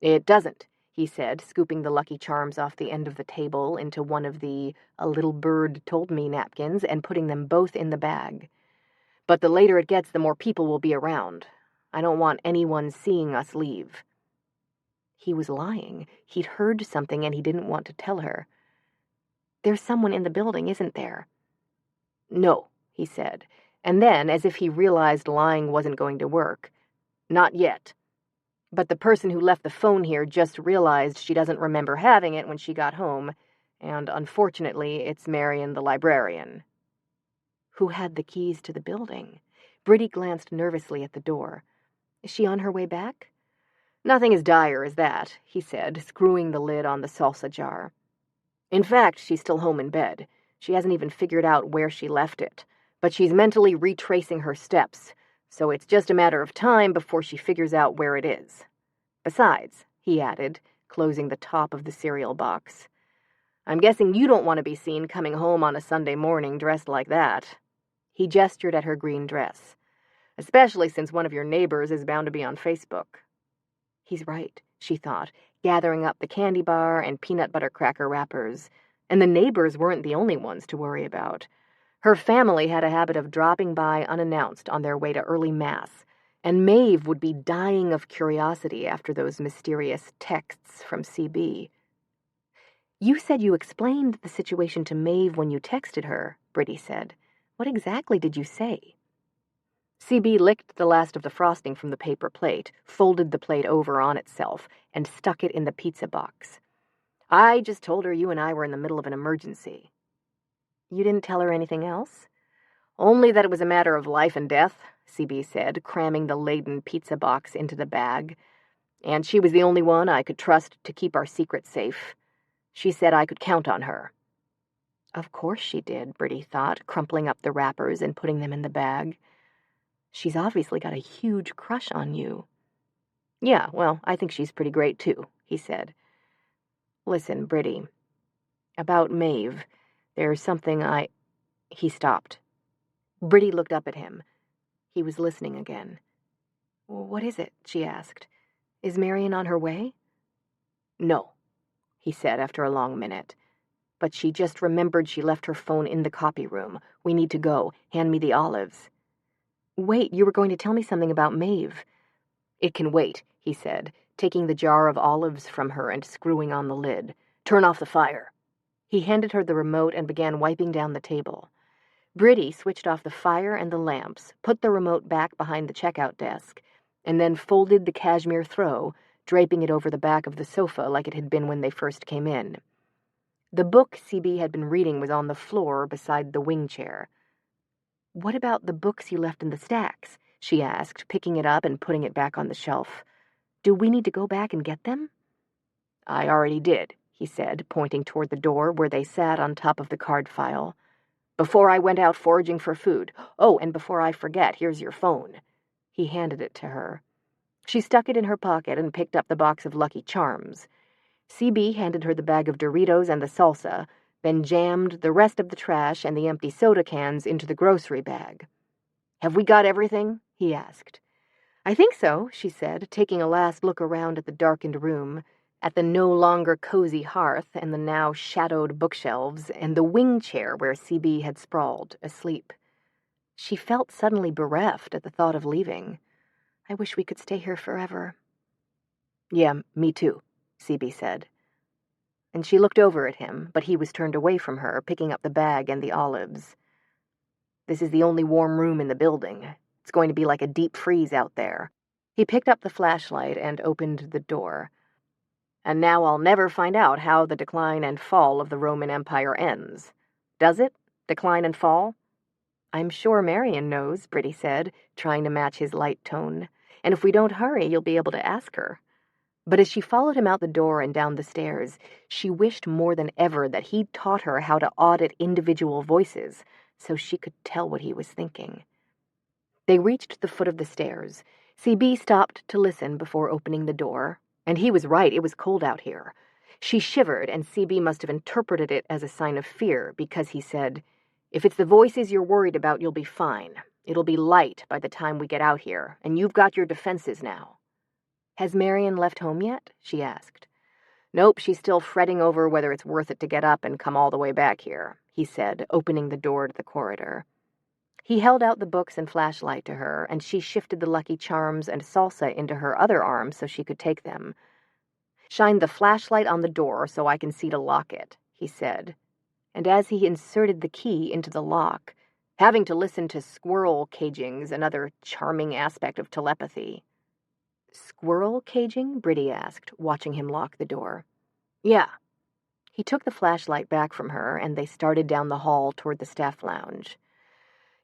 "It doesn't," he said, scooping the Lucky Charms off the end of the table into one of the "A Little Bird Told Me" napkins and putting them both in the bag. "But the later it gets, the more people will be around. I don't want anyone seeing us leave." He was lying. He'd heard something and he didn't want to tell her. "There's someone in the building, isn't there?" "No," he said, and then, as if he realized lying wasn't going to work, "Not yet. But the person who left the phone here just realized she doesn't remember having it when she got home, and unfortunately, it's Marion the librarian." Who had the keys to the building? Briddey glanced nervously at the door. "Is she on her way back?" "Nothing as dire as that," he said, screwing the lid on the salsa jar. "In fact, she's still home in bed. She hasn't even figured out where she left it, but she's mentally retracing her steps, so it's just a matter of time before she figures out where it is. Besides," he added, closing the top of the cereal box, "I'm guessing you don't want to be seen coming home on a Sunday morning dressed like that." He gestured at her green dress. "Especially since one of your neighbors is bound to be on Facebook." He's right, she thought, gathering up the candy bar and peanut butter cracker wrappers. And the neighbors weren't the only ones to worry about. Her family had a habit of dropping by unannounced on their way to early mass, and Maeve would be dying of curiosity after those mysterious texts from CB. "You said you explained the situation to Maeve when you texted her," Briddey said. "What exactly did you say?" CB licked the last of the frosting from the paper plate, folded the plate over on itself, and stuck it in the pizza box. "I just told her you and I were in the middle of an emergency." "You didn't tell her anything else?" "Only that it was a matter of life and death," CB said, cramming the laden pizza box into the bag. "And she was the only one I could trust to keep our secret safe. She said I could count on her." Of course she did, Briddey thought, crumpling up the wrappers and putting them in the bag. "She's obviously got a huge crush on you." "Yeah, well, I think she's pretty great, too," he said. "Listen, Briddey, about Maeve, there's something He stopped. Briddey looked up at him. He was listening again. "What is it?" she asked. "Is Marion on her way?" "No," he said after a long minute. "But she just remembered she left her phone in the copy room. We need to go. Hand me the olives." "Wait, you were going to tell me something about Maeve." "It can wait," he said, taking the jar of olives from her and screwing on the lid. "Turn off the fire." He handed her the remote and began wiping down the table. Briddey switched off the fire and the lamps, put the remote back behind the checkout desk, and then folded the cashmere throw, draping it over the back of the sofa like it had been when they first came in. The book CB had been reading was on the floor beside the wing chair. "What about the books you left in the stacks?" she asked, picking it up and putting it back on the shelf. "Do we need to go back and get them?" "I already did," he said, pointing toward the door where they sat on top of the card file. "Before I went out foraging for food. Oh, and before I forget, here's your phone." He handed it to her. She stuck it in her pocket and picked up the box of Lucky Charms. CB handed her the bag of Doritos and the salsa, then jammed the rest of the trash and the empty soda cans into the grocery bag. "Have we got everything?" he asked. "I think so," she said, taking a last look around at the darkened room, at the no longer cozy hearth and the now shadowed bookshelves and the wing chair where CB had sprawled, asleep. She felt suddenly bereft at the thought of leaving. "I wish we could stay here forever." "Yeah, me too," CB said. And she looked over at him, but he was turned away from her, picking up the bag and the olives. "This is the only warm room in the building. It's going to be like a deep freeze out there." He picked up the flashlight and opened the door. "And now I'll never find out how the decline and fall of the Roman Empire ends. Does it? Decline and fall?" "I'm sure Marion knows," Briddey said, trying to match his light tone. "And if we don't hurry, you'll be able to ask her." But as she followed him out the door and down the stairs, she wished more than ever that he'd taught her how to audit individual voices so she could tell what he was thinking. They reached the foot of the stairs. CB stopped to listen before opening the door. And he was right, it was cold out here. She shivered, and CB must have interpreted it as a sign of fear, because he said, "If it's the voices you're worried about, you'll be fine. It'll be light by the time we get out here, and you've got your defenses now." "Has Marion left home yet?" she asked. "Nope, she's still fretting over whether it's worth it to get up and come all the way back here," he said, opening the door to the corridor. He held out the books and flashlight to her, and she shifted the Lucky Charms and salsa into her other arm so she could take them. "Shine the flashlight on the door so I can see to lock it," he said. And as he inserted the key into the lock, having to listen to squirrel caging's another charming aspect of telepathy. "Squirrel caging?" Briddey asked, watching him lock the door. "Yeah." He took the flashlight back from her, and they started down the hall toward the staff lounge.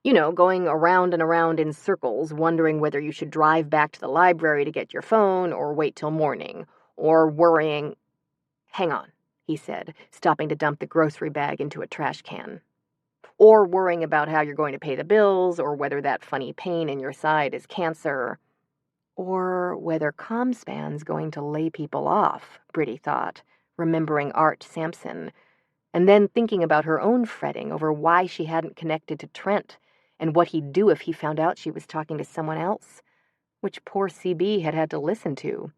"You know, going around and around in circles, wondering whether you should drive back to the library to get your phone or wait till morning, or worrying—" "Hang on," he said, stopping to dump the grocery bag into a trash can. "Or worrying about how you're going to pay the bills, or whether that funny pain in your side is cancer. Or whether ComSpan's going to lay people off," Briddey thought, remembering Art Sampson, and then thinking about her own fretting over why she hadn't connected to Trent, and what he'd do if he found out she was talking to someone else, which poor CB had to listen to.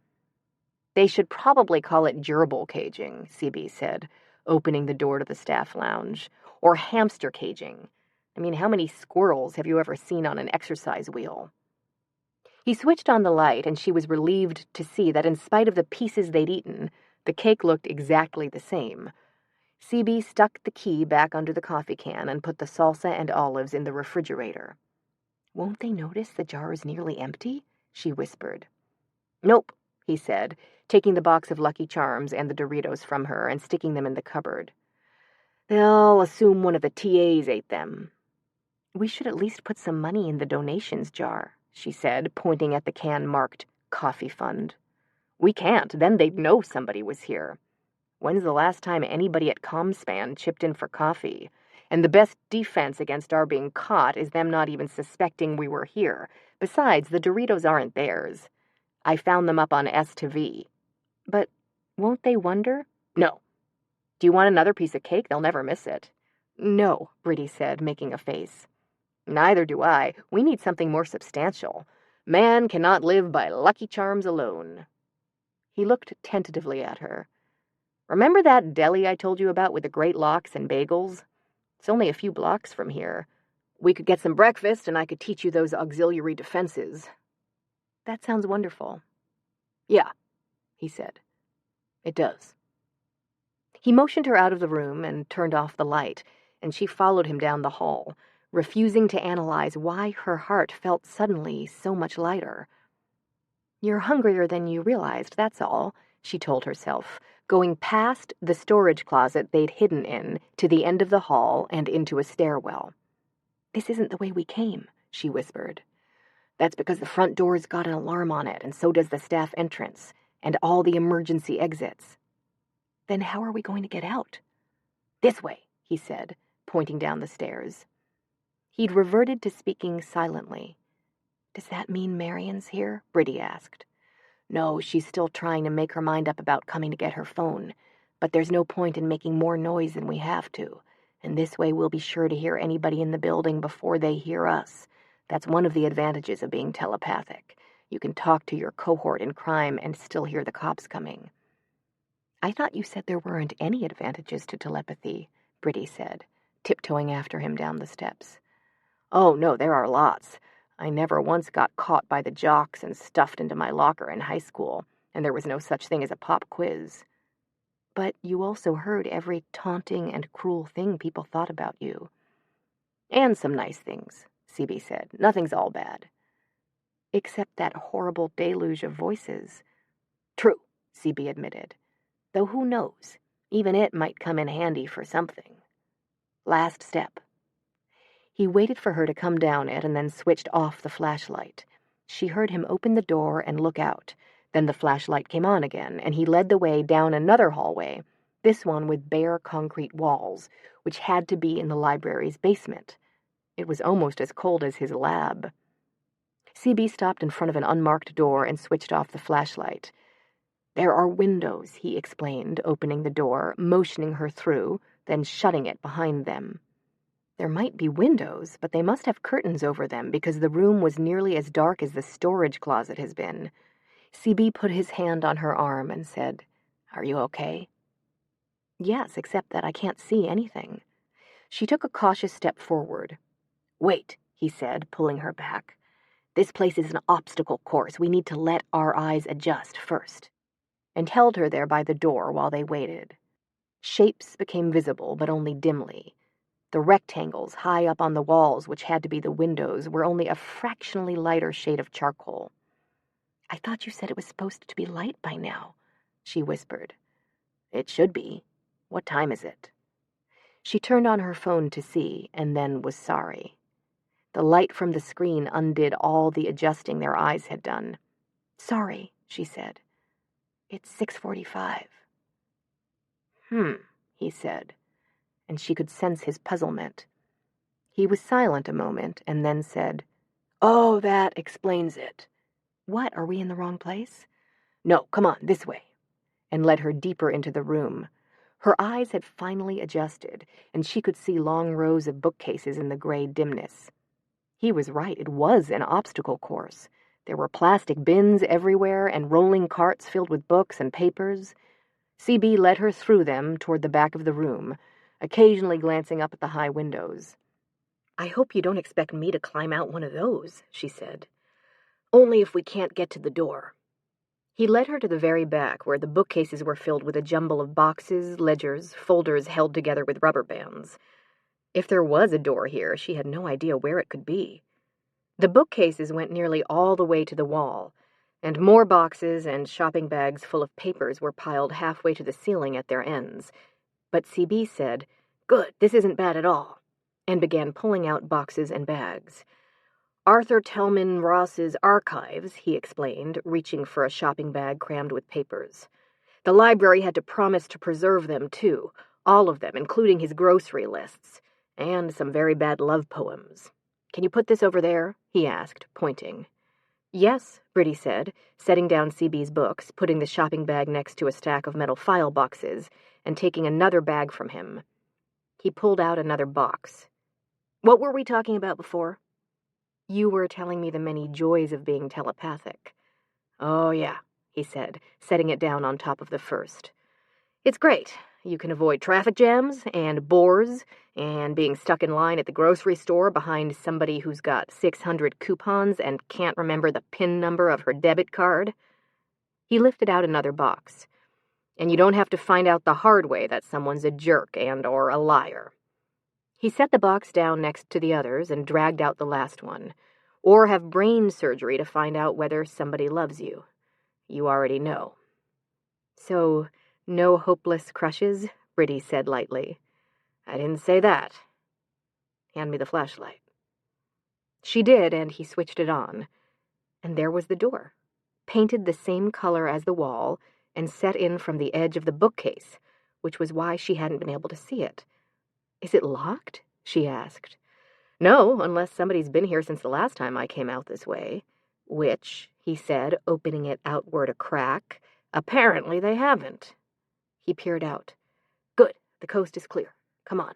"They should probably call it gerbil caging," CB said, opening the door to the staff lounge. "Or hamster caging. I mean, how many squirrels have you ever seen on an exercise wheel?" He switched on the light, and she was relieved to see that in spite of the pieces they'd eaten, the cake looked exactly the same. CB stuck the key back under the coffee can and put the salsa and olives in the refrigerator. "Won't they notice the jar is nearly empty?" she whispered. "Nope," he said, taking the box of Lucky Charms and the Doritos from her and sticking them in the cupboard. "They'll assume one of the TAs ate them." "We should at least put some money in the donations jar," she said, pointing at the can marked Coffee Fund. "We can't, then they'd know somebody was here. When's the last time anybody at ComSpan chipped in for coffee? And the best defense against our being caught is them not even suspecting we were here. Besides, the Doritos aren't theirs. I found them up on S2V. But won't they wonder?" "No." "Do you want another piece of cake? They'll never miss it." "No," Briddey said, making a face. "Neither do I. We need something more substantial. Man cannot live by Lucky Charms alone." He looked tentatively at her. "Remember that deli I told you about with the great lox and bagels? It's only a few blocks from here. We could get some breakfast, and I could teach you those auxiliary defenses." "That sounds wonderful." "Yeah," he said. "It does." He motioned her out of the room and turned off the light, and she followed him down the hall, refusing to analyze why her heart felt suddenly so much lighter. "You're hungrier than you realized, that's all," she told herself, going past the storage closet they'd hidden in to the end of the hall and into a stairwell. "This isn't the way we came," she whispered. "That's because the front door's got an alarm on it, and so does the staff entrance, and all the emergency exits." "Then how are we going to get out?" "This way," he said, pointing down the stairs. He'd reverted to speaking silently. "Does that mean Marion's here?" Briddey asked. "No, she's still trying to make her mind up about coming to get her phone. But there's no point in making more noise than we have to, and this way we'll be sure to hear anybody in the building before they hear us. That's one of the advantages of being telepathic. You can talk to your cohort in crime and still hear the cops coming." "I thought you said there weren't any advantages to telepathy," Briddey said, tiptoeing after him down the steps. "Oh, no, there are lots. I never once got caught by the jocks and stuffed into my locker in high school, and there was no such thing as a pop quiz." "But you also heard every taunting and cruel thing people thought about you." "And some nice things," CB said. "Nothing's all bad." "Except that horrible deluge of voices." "True," CB admitted. "Though who knows? Even it might come in handy for something. Last step." He waited for her to come down it and then switched off the flashlight. She heard him open the door and look out. Then the flashlight came on again, and he led the way down another hallway, this one with bare concrete walls, which had to be in the library's basement. It was almost as cold as his lab. CB stopped in front of an unmarked door and switched off the flashlight. There are windows, he explained, opening the door, motioning her through, then shutting it behind them. There might be windows, but they must have curtains over them because the room was nearly as dark as the storage closet has been. CB put his hand on her arm and said, "Are you okay?" "Yes, except that I can't see anything." She took a cautious step forward. "Wait," he said, pulling her back. "This place is an obstacle course. We need to let our eyes adjust first," and held her there by the door while they waited. Shapes became visible, but only dimly. The rectangles high up on the walls, which had to be the windows, were only a fractionally lighter shade of charcoal. "I thought you said it was supposed to be light by now," she whispered. "It should be. What time is it?" She turned on her phone to see, and then was sorry. The light from the screen undid all the adjusting their eyes had done. "Sorry," she said. "It's 6:45. He said, and she could sense his puzzlement. He was silent a moment, and then said, "Oh, that explains it." "What, are we in the wrong place?" "No, come on, this way," and led her deeper into the room. Her eyes had finally adjusted, and she could see long rows of bookcases in the gray dimness. He was right, it was an obstacle course. There were plastic bins everywhere and rolling carts filled with books and papers. CB led her through them toward the back of the room, occasionally glancing up at the high windows. "I hope you don't expect me to climb out one of those," she said. "Only if we can't get to the door." He led her to the very back, where the bookcases were filled with a jumble of boxes, ledgers, folders held together with rubber bands. If there was a door here, she had no idea where it could be. The bookcases went nearly all the way to the wall, and more boxes and shopping bags full of papers were piled halfway to the ceiling at their ends. But CB said, "Good, this isn't bad at all," and began pulling out boxes and bags. "Arthur Tellman Ross's archives," he explained, reaching for a shopping bag crammed with papers. "The library had to promise to preserve them, too, all of them, including his grocery lists, and some very bad love poems. Can you put this over there?" he asked, pointing. "Yes," Briddey said, setting down CB's books, putting the shopping bag next to a stack of metal file boxes, and taking another bag from him. He pulled out another box. "What were we talking about before?" "You were telling me the many joys of being telepathic." "Oh, yeah," he said, setting it down on top of the first. "It's great. You can avoid traffic jams and bores and being stuck in line at the grocery store behind somebody who's got 600 coupons and can't remember the PIN number of her debit card." He lifted out another box. "And you don't have to find out the hard way that someone's a jerk and or a liar." He set the box down next to the others and dragged out the last one. "Or have brain surgery to find out whether somebody loves you. You already know." "So, no hopeless crushes?" Briddey said lightly. "I didn't say that." "Hand me the flashlight." She did, and he switched it on. And there was the door, painted the same color as the wall and set in from the edge of the bookcase, which was why she hadn't been able to see it. "Is it locked?" she asked. "No, unless somebody's been here since the last time I came out this way. Which," he said, opening it outward a crack, "apparently they haven't." He peered out. "Good, the coast is clear. Come on."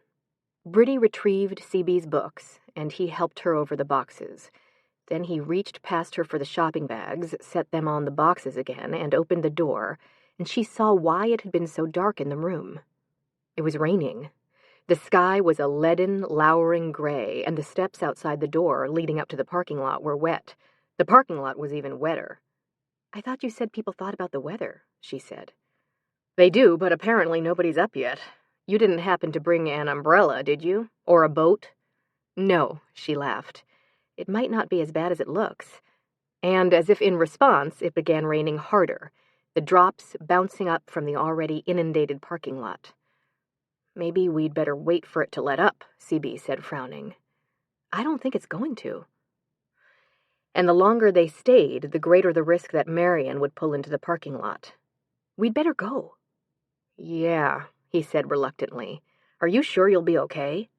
Briddey retrieved CB's books, and he helped her over the boxes. Then he reached past her for the shopping bags, set them on the boxes again, and opened the door, and she saw why it had been so dark in the room. It was raining. The sky was a leaden, lowering gray, and the steps outside the door leading up to the parking lot were wet. The parking lot was even wetter. "I thought you said people thought about the weather," she said. "They do, but apparently nobody's up yet. You didn't happen to bring an umbrella, did you? Or a boat?" "No," she laughed. "It might not be as bad as it looks." And as if in response, it began raining harder, the drops bouncing up from the already inundated parking lot. "Maybe we'd better wait for it to let up," CB said, frowning. "I don't think it's going to." And the longer they stayed, the greater the risk that Marion would pull into the parking lot. "We'd better go." "Yeah," he said reluctantly. "Are you sure you'll be okay?"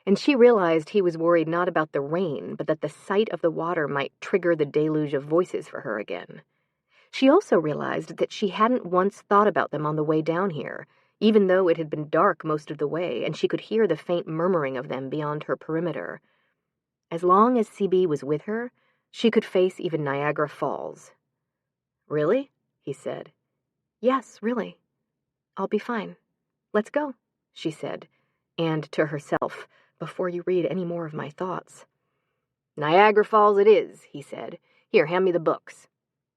And she realized he was worried not about the rain, but that the sight of the water might trigger the deluge of voices for her again. She also realized that she hadn't once thought about them on the way down here, even though it had been dark most of the way, and she could hear the faint murmuring of them beyond her perimeter. As long as CB was with her, she could face even Niagara Falls. "Really?" he said. "Yes, really. I'll be fine. Let's go," she said, and to herself, "before you read any more of my thoughts." "Niagara Falls it is," he said. "Here, hand me the books."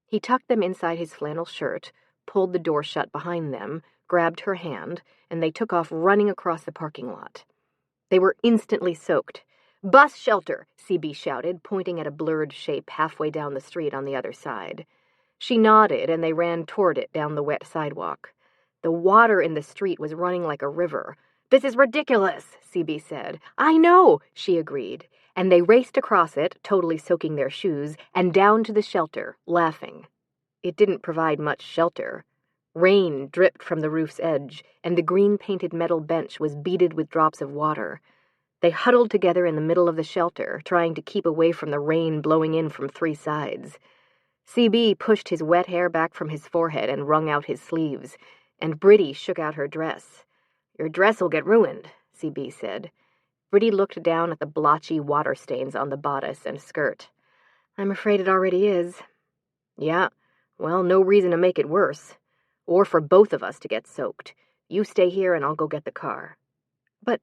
He tucked them inside his flannel shirt, pulled the door shut behind them, grabbed her hand, and they took off running across the parking lot. They were instantly soaked. "Bus shelter," CB shouted, pointing at a blurred shape halfway down the street on the other side. She nodded, and they ran toward it down the wet sidewalk. The water in the street was running like a river. "This is ridiculous," CB said. "I know," she agreed, and they raced across it, totally soaking their shoes, and down to the shelter, laughing. It didn't provide much shelter. Rain dripped from the roof's edge, and the green-painted metal bench was beaded with drops of water. They huddled together in the middle of the shelter, trying to keep away from the rain blowing in from three sides. CB pushed his wet hair back from his forehead and wrung out his sleeves, and Briddey shook out her dress. "Your dress will get ruined," CB said. Briddey looked down at the blotchy water stains on the bodice and skirt. "I'm afraid it already is." "Yeah, well, no reason to make it worse. Or for both of us to get soaked. You stay here and I'll go get the car." "But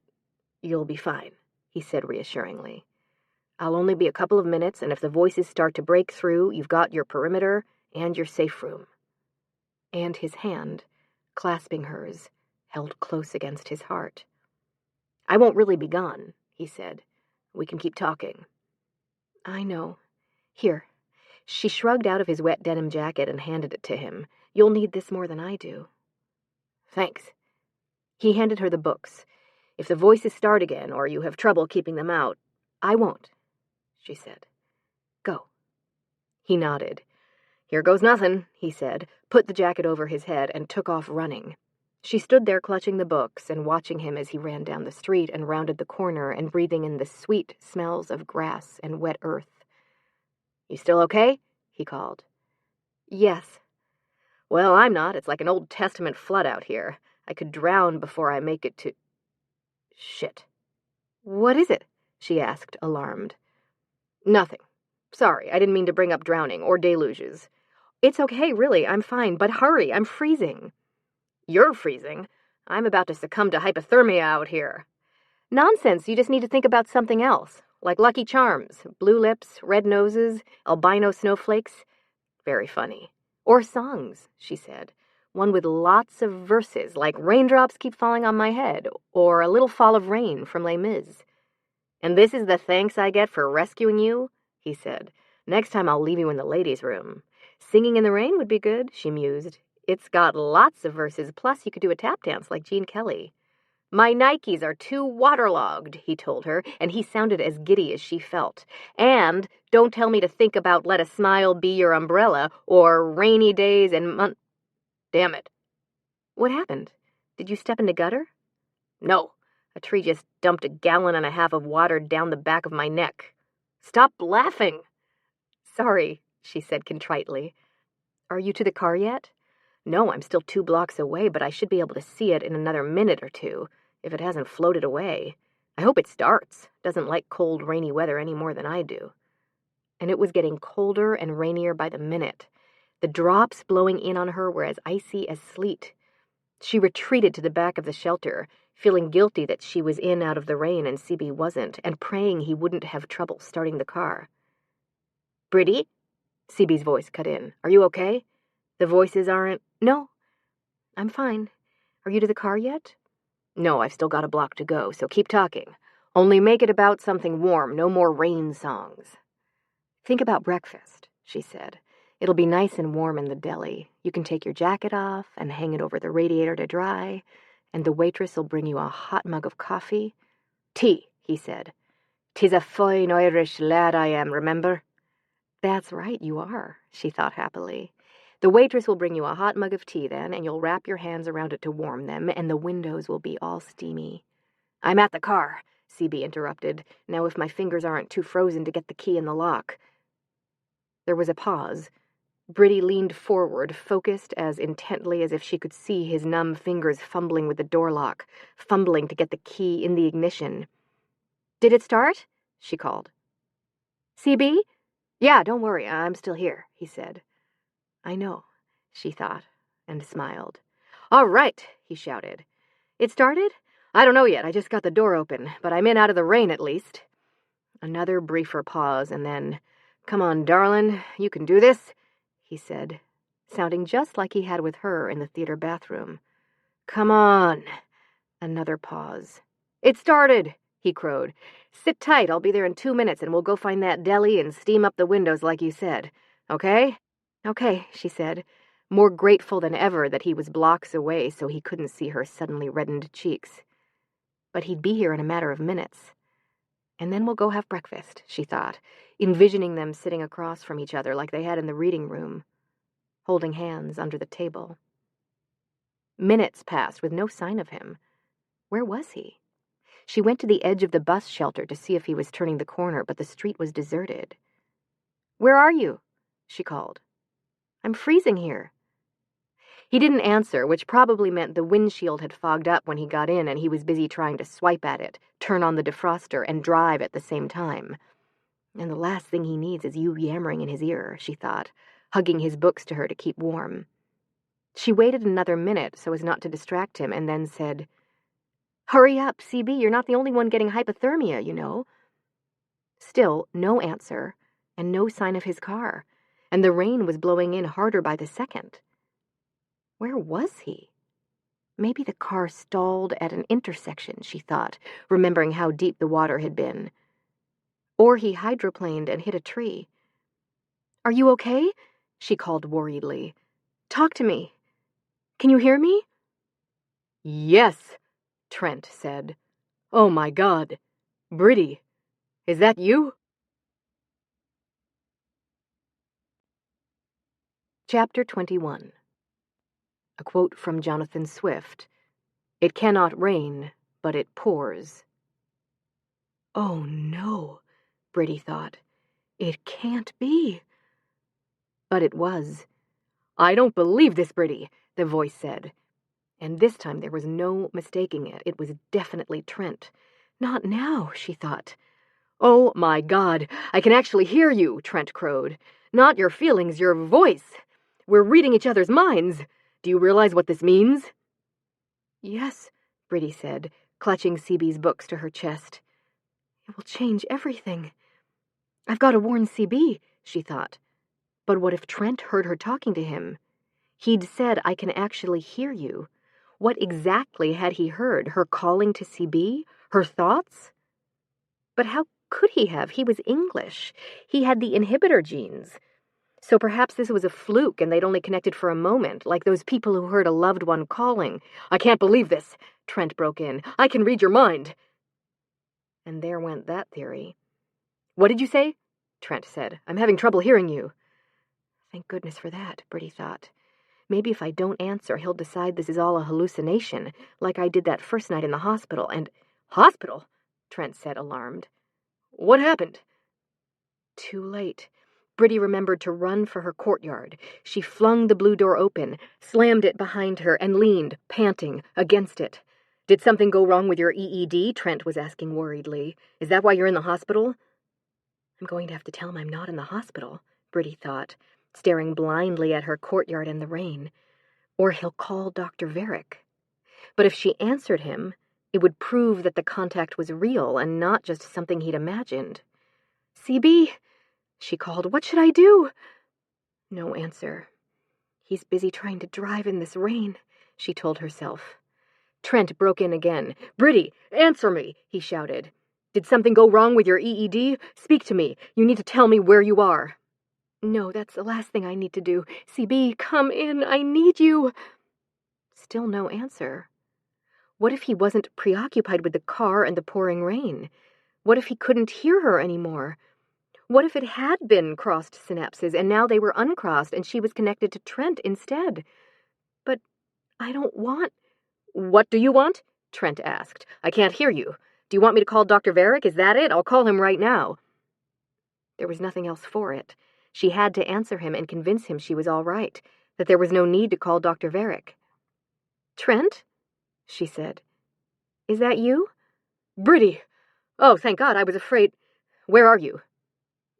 you'll be fine," he said reassuringly. "I'll only be a couple of minutes, and if the voices start to break through, you've got your perimeter and your safe room." And his hand, clasping hers, held close against his heart. "I won't really be gone," he said. "We can keep talking." "I know. Here." She shrugged out of his wet denim jacket and handed it to him. "You'll need this more than I do." "Thanks." He handed her the books. "If the voices start again, or you have trouble keeping them out—" "I won't," she said. "Go." He nodded. "Here goes nothing," he said, put the jacket over his head, and took off running. She stood there clutching the books and watching him as he ran down the street and rounded the corner and breathing in the sweet smells of grass and wet earth. "You still okay?" he called. "Yes." "Well, I'm not. It's like an Old Testament flood out here. I could drown before I make it to—" "Shit." "What is it?" she asked, alarmed. "Nothing. Sorry, I didn't mean to bring up drowning or deluges." "It's okay, really. I'm fine. But hurry, I'm freezing." "You're freezing? I'm about to succumb to hypothermia out here." "Nonsense. You just need to think about something else. Like Lucky Charms, blue lips, red noses, albino snowflakes." "Very funny." "Or songs," she said. "One with lots of verses, like Raindrops Keep Falling on My Head, or A Little Fall of Rain from Les Mis." "And this is the thanks I get for rescuing you?" he said. "Next time I'll leave you in the ladies' room." "Singing in the Rain would be good," she mused. "It's got lots of verses, plus you could do a tap dance like Gene Kelly." "My Nikes are too waterlogged," he told her, and he sounded as giddy as she felt. "And don't tell me to think about Let a Smile Be Your Umbrella or Rainy Days and Damn it." "What happened? Did you step in the gutter?" "No. A tree just dumped 1.5 gallons of water down the back of my neck." "Stop laughing." "Sorry," she said contritely. "Are you to the car yet?" "No, I'm still 2 blocks away, but I should be able to see it in another minute or two, if it hasn't floated away. I hope it starts. Doesn't like cold, rainy weather any more than I do." And it was getting colder and rainier by the minute. The drops blowing in on her were as icy as sleet. She retreated to the back of the shelter, feeling guilty that she was in out of the rain and CB wasn't, and praying he wouldn't have trouble starting the car. "Briddey?" CB's voice cut in. "Are you okay? The voices aren't—" "No, I'm fine. Are you to the car yet?" "No, I've still got a block to go, so keep talking. Only make it about something warm, no more rain songs." "Think about breakfast," she said. "It'll be nice and warm in the deli. You can take your jacket off and hang it over the radiator to dry, and the waitress will bring you a hot mug of coffee." "Tea," he said. "'Tis a fine Irish lad I am, remember?" "That's right, you are," she thought happily. "The waitress will bring you a hot mug of tea then, and you'll wrap your hands around it to warm them, and the windows will be all steamy." "I'm at the car," CB interrupted. "Now if my fingers aren't too frozen to get the key in the lock." There was a pause. Briddey leaned forward, focused as intently as if she could see his numb fingers fumbling with the door lock, fumbling to get the key in the ignition. "Did it start?" she called. "CB? Yeah, don't worry, I'm still here," he said. "I know," she thought, and smiled. "All right," he shouted. "It started? I don't know yet, I just got the door open, but I'm in out of the rain at least." Another briefer pause, and then, "Come on, darling, you can do this," he said, sounding just like he had with her in the theater bathroom. "Come on." Another pause. "It started," he crowed. "Sit tight, I'll be there in 2 minutes, and we'll go find that deli and steam up the windows like you said. Okay?" "Okay," she said, more grateful than ever that he was blocks away so he couldn't see her suddenly reddened cheeks. But he'd be here in a matter of minutes. "And then we'll go have breakfast," she thought, envisioning them sitting across from each other like they had in the reading room, holding hands under the table. Minutes passed with no sign of him. Where was he? She went to the edge of the bus shelter to see if he was turning the corner, but the street was deserted. "Where are you?" she called. "I'm freezing here." He didn't answer, which probably meant the windshield had fogged up when he got in and he was busy trying to swipe at it, turn on the defroster, and drive at the same time. And the last thing he needs is you yammering in his ear, she thought, hugging his books to her to keep warm. She waited another minute so as not to distract him, and then said, "Hurry up, CB, you're not the only one getting hypothermia, you know." Still, no answer, and no sign of his car, and the rain was blowing in harder by the second. Where was he? Maybe the car stalled at an intersection, she thought, remembering how deep the water had been. Or he hydroplaned and hit a tree. "Are you okay?" she called worriedly. "Talk to me. Can you hear me?" "Yes," Trent said. "Oh my God. Briddey, is that you?" Chapter 21. A quote from Jonathan Swift. "It cannot rain, but it pours." Oh no, Briddey thought. It can't be. But it was. "I don't believe this, Briddey," the voice said. And this time there was no mistaking it. It was definitely Trent. Not now, she thought. "Oh my God, I can actually hear you," Trent crowed. "Not your feelings, your voice. We're reading each other's minds. Do you realize what this means?" "Yes," Briddey said, clutching CB's books to her chest. "It will change everything. I've got to warn CB," she thought. But what if Trent heard her talking to him? He'd said, "I can actually hear you." What exactly had he heard? Her calling to CB? Her thoughts? But how could he have? He was English. He had the inhibitor genes. So perhaps this was a fluke and they'd only connected for a moment, like those people who heard a loved one calling. "I can't believe this," Trent broke in. "I can read your mind." And there went that theory. "What did you say?" Trent said. "I'm having trouble hearing you." Thank goodness for that, Briddey thought. Maybe if I don't answer, he'll decide this is all a hallucination, like I did that first night in the hospital, and... "Hospital?" Trent said, alarmed. "What happened?" Too late. Briddey remembered to run for her courtyard. She flung the blue door open, slammed it behind her, and leaned, panting, against it. "Did something go wrong with your EED?" Trent was asking worriedly. "Is that why you're in the hospital?" I'm going to have to tell him I'm not in the hospital, Briddey thought, staring blindly at her courtyard in the rain. Or he'll call Dr. Varick. But if she answered him, it would prove that the contact was real and not just something he'd imagined. "CB," she called, "what should I do?" No answer. He's busy trying to drive in this rain, she told herself. Trent broke in again. "Briddey, answer me," he shouted. "Did something go wrong with your EED? Speak to me. You need to tell me where you are." "No, that's the last thing I need to do. CB, come in. I need you." Still no answer. What if he wasn't preoccupied with the car and the pouring rain? What if he couldn't hear her anymore? What if it had been crossed synapses and now they were uncrossed and she was connected to Trent instead? But I don't want... "What do you want?" Trent asked. "I can't hear you. Do you want me to call Dr. Varick? Is that it? I'll call him right now." There was nothing else for it. She had to answer him and convince him she was all right, that there was no need to call Dr. Varick. "Trent?" she said. "Is that you?" "Briddey! Oh, thank God, I was afraid. Where are you?"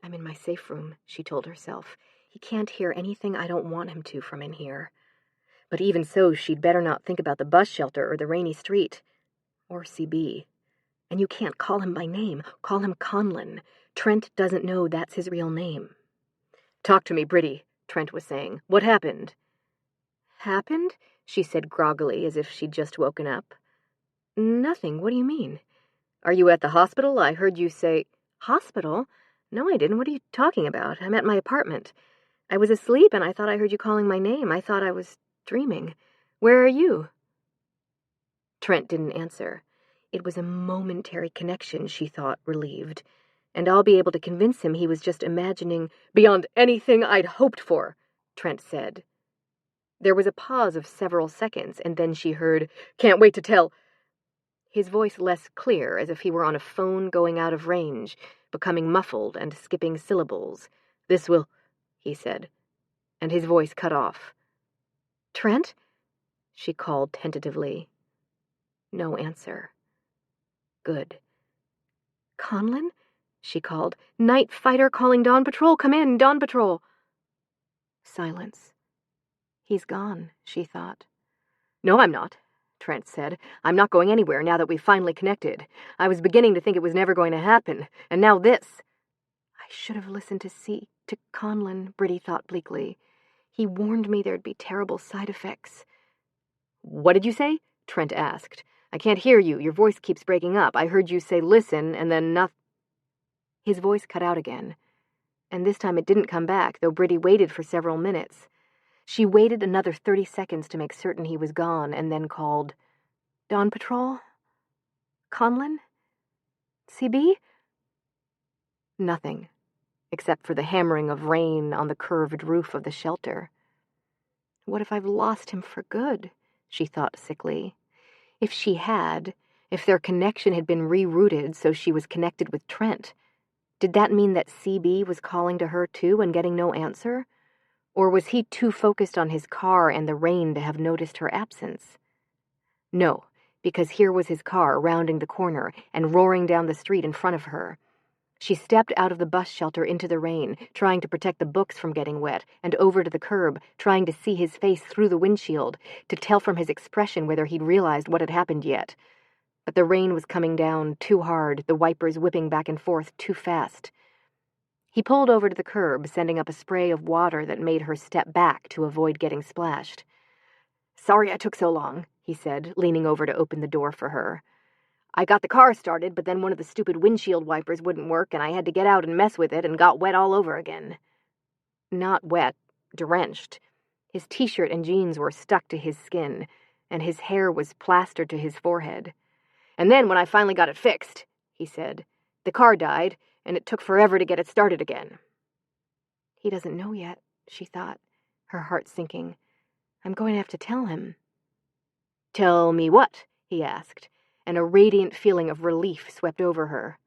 "I'm in my safe room," she told herself. "He can't hear anything I don't want him to from in here." But even so, she'd better not think about the bus shelter or the rainy street. Or CB. And you can't call him by name. Call him Conlon. Trent doesn't know that's his real name. "Talk to me, Briddey," Trent was saying. "What happened?" "Happened?" she said groggily, as if she'd just woken up. "Nothing. What do you mean?" "Are you at the hospital? I heard you say—" "Hospital? No, I didn't. What are you talking about? I'm at my apartment. I was asleep and I thought I heard you calling my name. I thought I was dreaming. Where are you?" Trent didn't answer. It was a momentary connection, she thought, relieved. And I'll be able to convince him he was just imagining— "Beyond anything I'd hoped for," Trent said. There was a pause of several seconds, and then she heard, "Can't wait to tell—" His voice less clear, as if he were on a phone going out of range, becoming muffled and skipping syllables. "This will—" he said, and his voice cut off. "Trent?" she called tentatively. No answer. Good. "Conlon?" she called. "Night fighter calling Dawn Patrol. Come in, Dawn Patrol." Silence. He's gone, she thought. "No, I'm not," Trent said. "I'm not going anywhere now that we've finally connected. I was beginning to think it was never going to happen, and now this." "I should have listened to Conlon," Briddey thought bleakly. "He warned me there'd be terrible side effects." "What did you say?" Trent asked. "I can't hear you. Your voice keeps breaking up. I heard you say listen, and then nothing." His voice cut out again, and this time it didn't come back, though Briddey waited for several minutes. She waited another 30 seconds to make certain he was gone, and then called, "Dawn Patrol? Conlon? CB?" Nothing, except for the hammering of rain on the curved roof of the shelter. What if I've lost him for good? She thought sickly. If she had, if their connection had been rerouted so she was connected with Trent, did that mean that CB was calling to her too and getting no answer? Or was he too focused on his car and the rain to have noticed her absence? No, because here was his car rounding the corner and roaring down the street in front of her. She stepped out of the bus shelter into the rain, trying to protect the books from getting wet, and over to the curb, trying to see his face through the windshield, to tell from his expression whether he'd realized what had happened yet. But the rain was coming down too hard, the wipers whipping back and forth too fast. He pulled over to the curb, sending up a spray of water that made her step back to avoid getting splashed. "Sorry I took so long," he said, leaning over to open the door for her. "I got the car started, but then one of the stupid windshield wipers wouldn't work, and I had to get out and mess with it and got wet all over again." Not wet, drenched. His t-shirt and jeans were stuck to his skin, and his hair was plastered to his forehead. "And then when I finally got it fixed," he said, "the car died, and it took forever to get it started again." He doesn't know yet, she thought, her heart sinking. I'm going to have to tell him. "Tell me what?" he asked, and a radiant feeling of relief swept over her.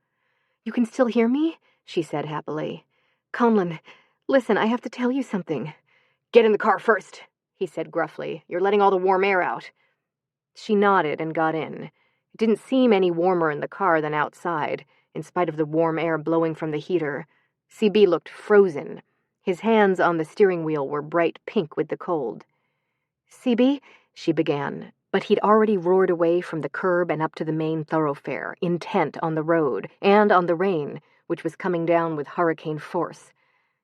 "You can still hear me?" she said happily. "Conlon, listen, I have to tell you something." "Get in the car first," he said gruffly. "You're letting all the warm air out." She nodded and got in. It didn't seem any warmer in the car than outside, in spite of the warm air blowing from the heater. CB looked frozen. His hands on the steering wheel were bright pink with the cold. "CB," she began, but he'd already roared away from the curb and up to the main thoroughfare, intent on the road and on the rain, which was coming down with hurricane force.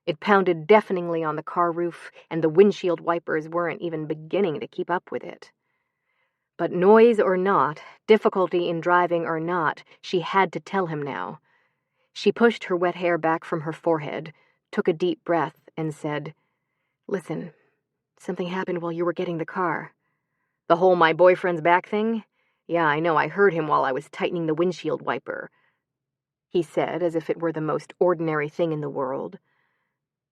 It pounded deafeningly on the car roof, and the windshield wipers weren't even beginning to keep up with it. But noise or not, difficulty in driving or not, she had to tell him now. She pushed her wet hair back from her forehead, took a deep breath, and said, "Listen, something happened while you were getting the car." "The whole my boyfriend's back thing? Yeah, I know, I heard him while I was tightening the windshield wiper," he said, as if it were the most ordinary thing in the world.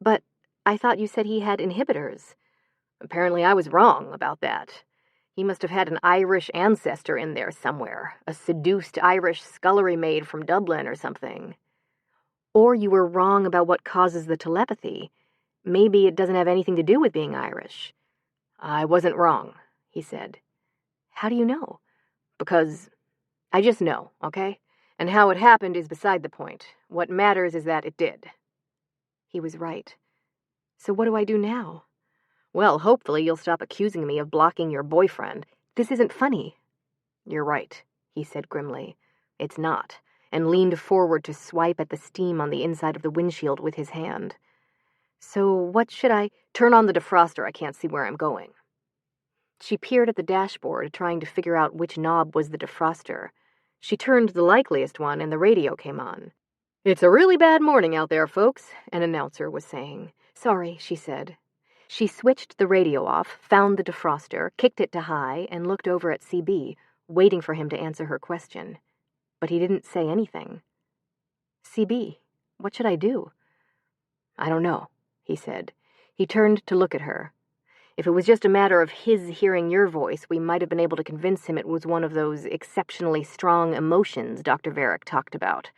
"But I thought you said he had inhibitors." "Apparently I was wrong about that. He must have had an Irish ancestor in there somewhere, a seduced Irish scullery maid from Dublin or something." "Or you were wrong about what causes the telepathy. maybe it doesn't have anything to do with being Irish." "I wasn't wrong," he said. "How do you know?" "Because I just know, okay? And how it happened is beside the point. What matters is that it did." He was right. So what do I do now? "Well, hopefully you'll stop accusing me of blocking your boyfriend. This isn't funny." "You're right," he said grimly. "It's not," and leaned forward to swipe at the steam on the inside of the windshield with his hand. "So what should I—" "Turn on the defroster. I can't see where I'm going." She peered at the dashboard, trying to figure out which knob was the defroster. She turned the likeliest one, and the radio came on. "It's a really bad morning out there, folks," an announcer was saying. "Sorry," she said. She switched the radio off, found the defroster, kicked it to high, and looked over at CB, waiting for him to answer her question. But he didn't say anything. "CB, what should I do?" "I don't know," he said. He turned to look at her. "If it was just a matter of his hearing your voice, we might have been able to convince him it was one of those exceptionally strong emotions Dr. Varick talked about,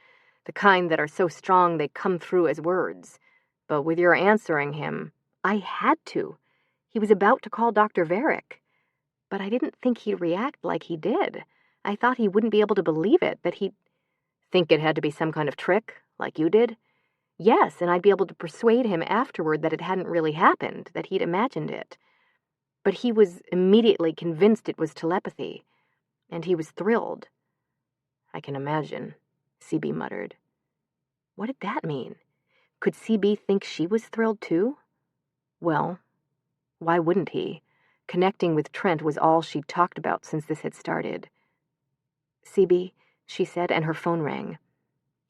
the kind that are so strong they come through as words. But with your answering him, I had to. He was about to call Dr. Varick. But I didn't think he'd react like he did. I thought he wouldn't be able to believe it, that he'd—" "Think it had to be some kind of trick, like you did?" "Yes, and I'd be able to persuade him afterward that it hadn't really happened, that he'd imagined it. But he was immediately convinced it was telepathy, and he was thrilled." "I can imagine," CB muttered. What did that mean? Could CB think she was thrilled too? Well, why wouldn't he? Connecting with Trent was all she'd talked about since this had started. "CB," she said, and her phone rang.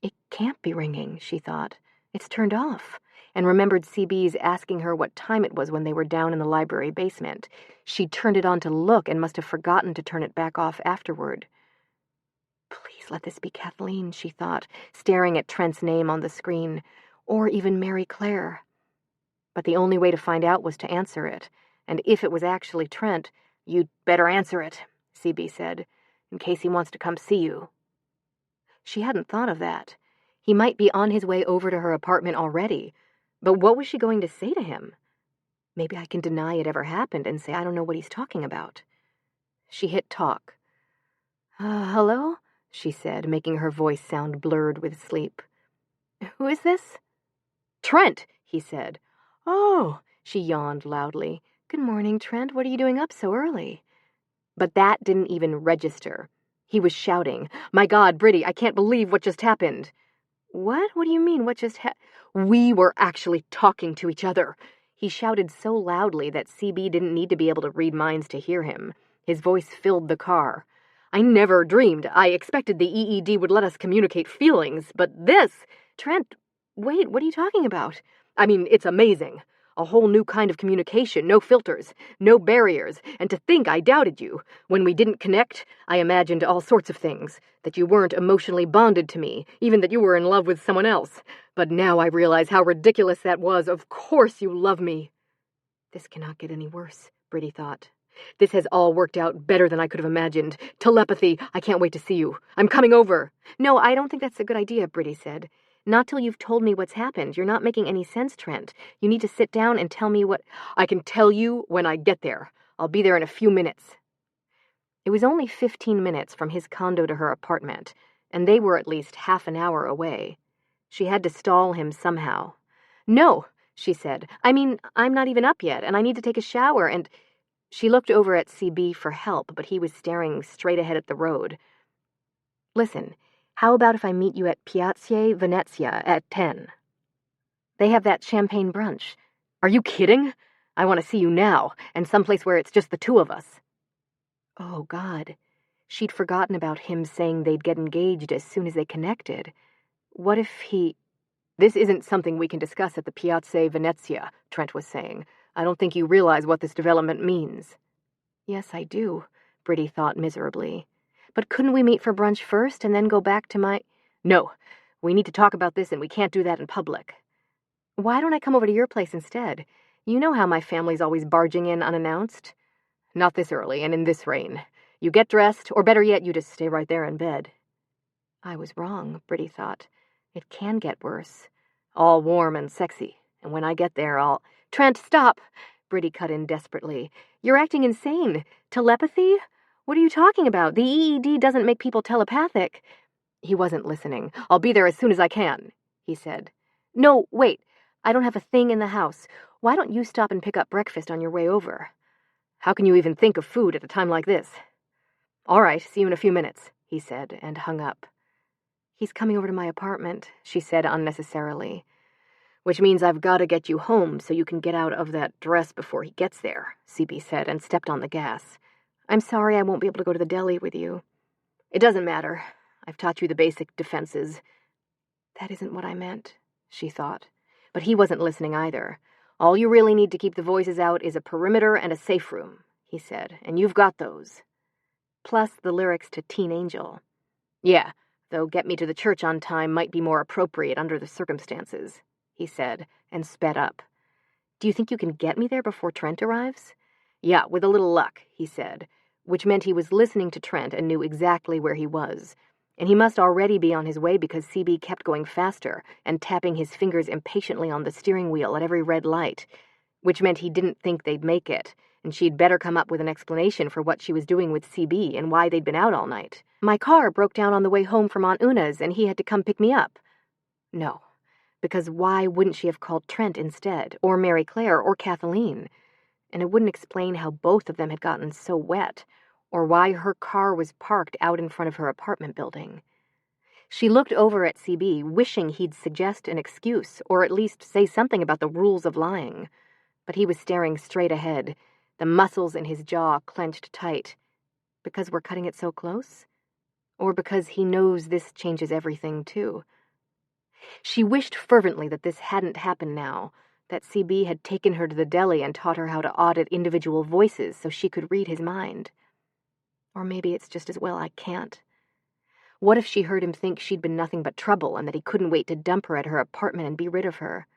It can't be ringing, she thought. It's turned off. And remembered CB's asking her what time it was when they were down in the library basement. She'd turned it on to look and must have forgotten to turn it back off afterward. Please let this be Kathleen, she thought, staring at Trent's name on the screen. Or even Mary Claire. But the only way to find out was to answer it. And if it was actually Trent, "You'd better answer it," CB said, "in case he wants to come see you." She hadn't thought of that. He might be on his way over to her apartment already. But what was she going to say to him? Maybe I can deny it ever happened and say I don't know what he's talking about. She hit talk. Hello?" she said, making her voice sound blurred with sleep. "Who is this?" "Trent," he said. "Oh," she yawned loudly. "Good morning, Trent. What are you doing up so early?" But that didn't even register. He was shouting, "My God, Briddey, I can't believe what just happened." What? What do you mean, what just We were actually talking to each other. He shouted so loudly that CB didn't need to be able to read minds to hear him. His voice filled the car. "I never dreamed. I expected the EED would let us communicate feelings, but this—" "Trent, wait, what are you talking about?" "I mean, it's amazing. A whole new kind of communication, no filters, no barriers, and to think I doubted you. When we didn't connect, I imagined all sorts of things, that you weren't emotionally bonded to me, even that you were in love with someone else. But now I realize how ridiculous that was. Of course you love me." This cannot get any worse, Briddey thought. This has all worked out better than I could have imagined. Telepathy, I can't wait to see you. I'm coming over. "No, I don't think that's a good idea," Briddey said. "Not till you've told me what's happened. You're not making any sense, Trent. You need to sit down and tell me what—" "I can tell you when I get there. I'll be there in a few minutes." It was only 15 minutes from his condo to her apartment, and they were at least half an hour away. She had to stall him somehow. "No," she said. "I mean, I'm not even up yet, and I need to take a shower, and—" She looked over at CB for help, but he was staring straight ahead at the road. "Listen, how about if I meet you at Piazza Venezia at 10? They have that champagne brunch." "Are you kidding? I want to see you now, and someplace where it's just the two of us." Oh, God. She'd forgotten about him saying they'd get engaged as soon as they connected. What if he— "This isn't something we can discuss at the Piazza Venezia," Trent was saying. "I don't think you realize what this development means." Yes, I do, Briddey thought miserably. But couldn't we meet for brunch first and then go back to my— "No, we need to talk about this and we can't do that in public." "Why don't I come over to your place instead? You know how my family's always barging in unannounced." "Not this early and in this rain. You get dressed, or better yet, you just stay right there in bed." I was wrong, Briddey thought. It can get worse. All warm and sexy. And when I get there, I'll... Trent, stop! Briddey cut in desperately. You're acting insane. Telepathy? What are you talking about? The EED doesn't make people telepathic. He wasn't listening. I'll be there as soon as I can, he said. No, wait. I don't have a thing in the house. Why don't you stop and pick up breakfast on your way over? How can you even think of food at a time like this? All right, see you in a few minutes, he said, and hung up. He's coming over to my apartment, she said unnecessarily. Which means I've got to get you home so you can get out of that dress before he gets there, CB said, and stepped on the gas. I'm sorry I won't be able to go to the deli with you. It doesn't matter. I've taught you the basic defenses. That isn't what I meant, she thought. But he wasn't listening either. All you really need to keep the voices out is a perimeter and a safe room, he said, and you've got those. Plus the lyrics to Teen Angel. Yeah, though get me to the church on time might be more appropriate under the circumstances, he said, and sped up. Do you think you can get me there before Trent arrives? Yeah, with a little luck, he said, which meant he was listening to Trent and knew exactly where he was. And he must already be on his way because CB kept going faster and tapping his fingers impatiently on the steering wheel at every red light, which meant he didn't think they'd make it, and she'd better come up with an explanation for what she was doing with CB and why they'd been out all night. My car broke down on the way home from Aunt Una's, and he had to come pick me up. No, because why wouldn't she have called Trent instead, or Mary Claire, or Kathleen? And it wouldn't explain how both of them had gotten so wet, or why her car was parked out in front of her apartment building. She looked over at CB, wishing he'd suggest an excuse, or at least say something about the rules of lying. But he was staring straight ahead, the muscles in his jaw clenched tight. Because we're cutting it so close? Or because he knows this changes everything, too? She wished fervently that this hadn't happened now, that CB had taken her to the deli and taught her how to audit individual voices so she could read his mind. Or maybe it's just as well I can't. What if she heard him think she'd been nothing but trouble and that he couldn't wait to dump her at her apartment and be rid of her?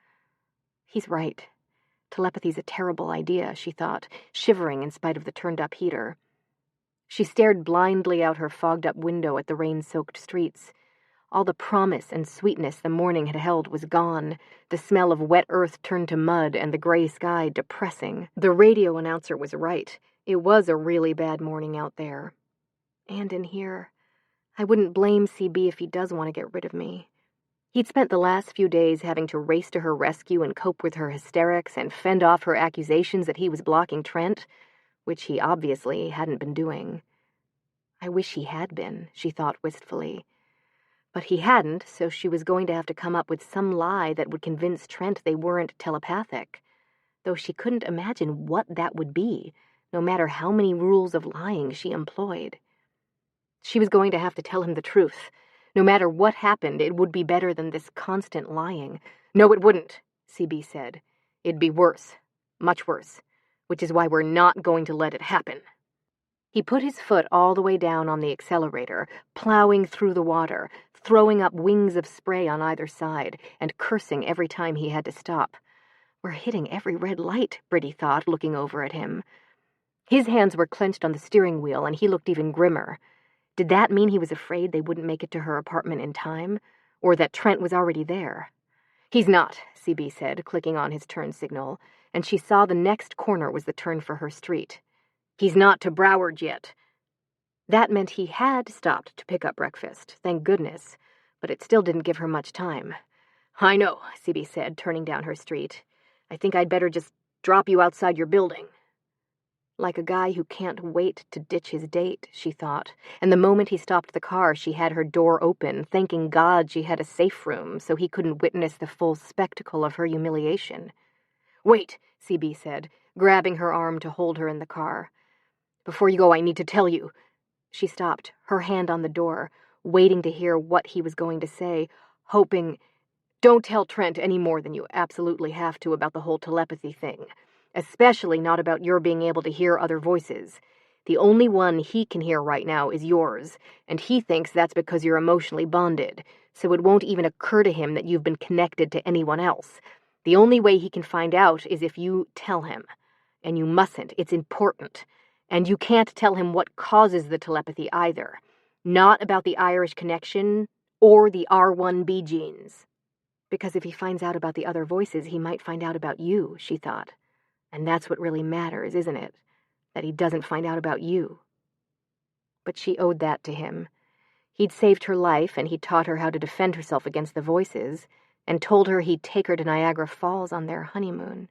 He's right. Telepathy's a terrible idea, she thought, shivering in spite of the turned-up heater. She stared blindly out her fogged-up window at the rain-soaked streets. All the promise and sweetness the morning had held was gone, the smell of wet earth turned to mud and the gray sky depressing. The radio announcer was right. It was a really bad morning out there. And in here. I wouldn't blame CB if he does want to get rid of me. He'd spent the last few days having to race to her rescue and cope with her hysterics and fend off her accusations that he was blocking Trent, which he obviously hadn't been doing. I wish he had been, she thought wistfully. But he hadn't, so she was going to have to come up with some lie that would convince Trent they weren't telepathic, though she couldn't imagine what that would be, no matter how many rules of lying she employed. She was going to have to tell him the truth. No matter what happened, it would be better than this constant lying. No, it wouldn't, CB said. It'd be worse. Much worse. Which is why we're not going to let it happen. He put his foot all the way down on the accelerator, plowing through the water, throwing up wings of spray on either side, and cursing every time he had to stop. We're hitting every red light, Briddey thought, looking over at him. His hands were clenched on the steering wheel, and he looked even grimmer. Did that mean he was afraid they wouldn't make it to her apartment in time? Or that Trent was already there? He's not, CB said, clicking on his turn signal, and she saw the next corner was the turn for her street. He's not to Broward yet. That meant he had stopped to pick up breakfast, thank goodness, but it still didn't give her much time. I know, CB said, turning down her street. I think I'd better just drop you outside your building. Like a guy who can't wait to ditch his date, she thought, and the moment he stopped the car, she had her door open, thanking God she had a safe room so he couldn't witness the full spectacle of her humiliation. Wait, CB said, grabbing her arm to hold her in the car. Before you go, I need to tell you. She stopped, her hand on the door, waiting to hear what he was going to say, hoping, don't tell Trent any more than you absolutely have to about the whole telepathy thing. Especially not about your being able to hear other voices. The only one he can hear right now is yours, and he thinks that's because you're emotionally bonded, so it won't even occur to him that you've been connected to anyone else. The only way he can find out is if you tell him. And you mustn't, it's important. And you can't tell him what causes the telepathy either. Not about the Irish connection or the R1B genes. Because if he finds out about the other voices, he might find out about you, she thought. And that's what really matters, isn't it? That he doesn't find out about you. But she owed that to him. He'd saved her life, and he'd taught her how to defend herself against the voices, and told her he'd take her to Niagara Falls on their honeymoon.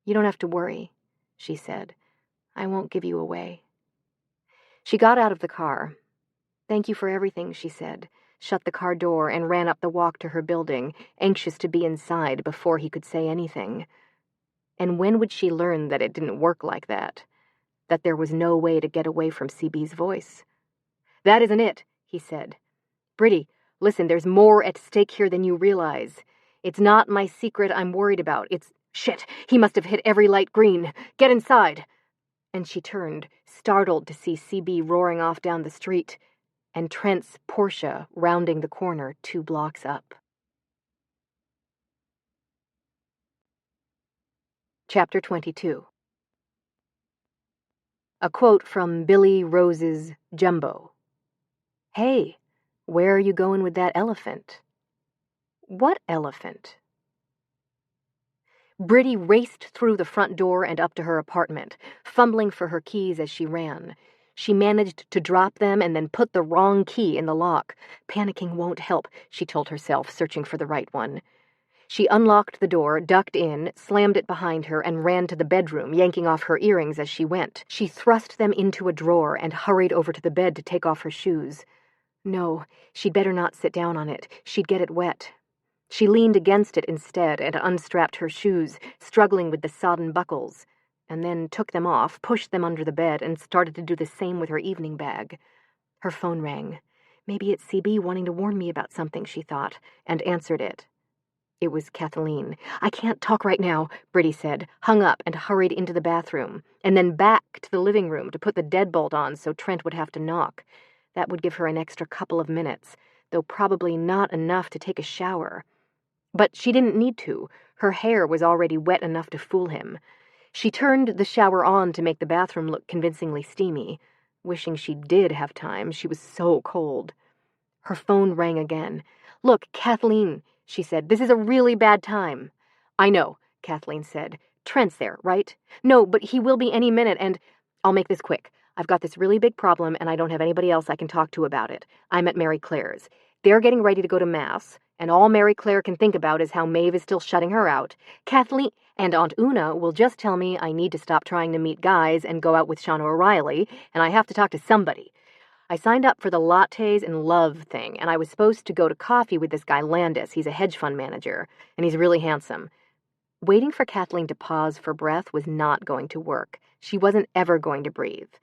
"You don't have to worry," she said. "I won't give you away." She got out of the car. "Thank you for everything," she said, shut the car door, and ran up the walk to her building, anxious to be inside before he could say anything. And when would she learn that it didn't work like that? That there was no way to get away from CB's voice? "That isn't it," he said. "Briddey, listen, there's more at stake here than you realize. It's not my secret I'm worried about. It's... Shit, he must have hit every light green. Get inside." And she turned, startled to see CB roaring off down the street, and Trent's Porsche rounding the corner 2 blocks up. Chapter 22. A quote from Billy Rose's Jumbo. "Hey, where are you going with that elephant?" "What elephant?" Briddey raced through the front door and up to her apartment, fumbling for her keys as she ran. She managed to drop them and then put the wrong key in the lock. Panicking won't help, she told herself, searching for the right one. She unlocked the door, ducked in, slammed it behind her, and ran to the bedroom, yanking off her earrings as she went. She thrust them into a drawer and hurried over to the bed to take off her shoes. No, she'd better not sit down on it. She'd get it wet. She leaned against it instead and unstrapped her shoes, struggling with the sodden buckles, and then took them off, pushed them under the bed, and started to do the same with her evening bag. Her phone rang. Maybe it's CB wanting to warn me about something, she thought, and answered it. It was Kathleen. "I can't talk right now," Briddey said, hung up and hurried into the bathroom, and then back to the living room to put the deadbolt on so Trent would have to knock. That would give her an extra couple of minutes, though probably not enough to take a shower. But she didn't need to. Her hair was already wet enough to fool him. She turned the shower on to make the bathroom look convincingly steamy, wishing she did have time. She was so cold. Her phone rang again. "Look, Kathleen," she said, "this is a really bad time." "I know," Kathleen said. "Trent's there, right?" "No, but he will be any minute, and I'll make this quick. I've got this really big problem, and I don't have anybody else I can talk to about it. I'm at Mary Claire's. They're getting ready to go to Mass, and all Mary Claire can think about is how Maeve is still shutting her out. Kathleen and Aunt Una will just tell me I need to stop trying to meet guys and go out with Shauna O'Reilly, and I have to talk to somebody. I signed up for the lattes and love thing, and I was supposed to go to coffee with this guy Landis. He's a hedge fund manager, and he's really handsome." Waiting for Kathleen to pause for breath was not going to work. She wasn't ever going to breathe.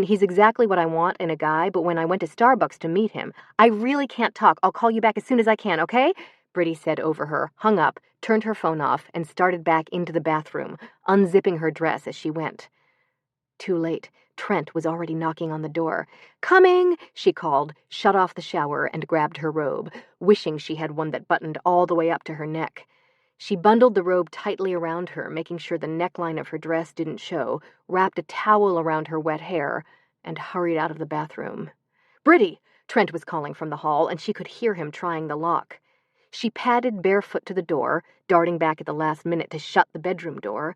He's exactly what I want in a guy, but when I went to Starbucks to meet him, "I really can't talk. I'll call you back as soon as I can, okay?" Briddey said over her, hung up, turned her phone off, and started back into the bathroom, unzipping her dress as she went. Too late. Trent was already knocking on the door. "Coming!" she called, shut off the shower, and grabbed her robe, wishing she had one that buttoned all the way up to her neck. She bundled the robe tightly around her, making sure the neckline of her dress didn't show, wrapped a towel around her wet hair, and hurried out of the bathroom. "Briddey!" Trent was calling from the hall, and she could hear him trying the lock. She padded barefoot to the door, darting back at the last minute to shut the bedroom door,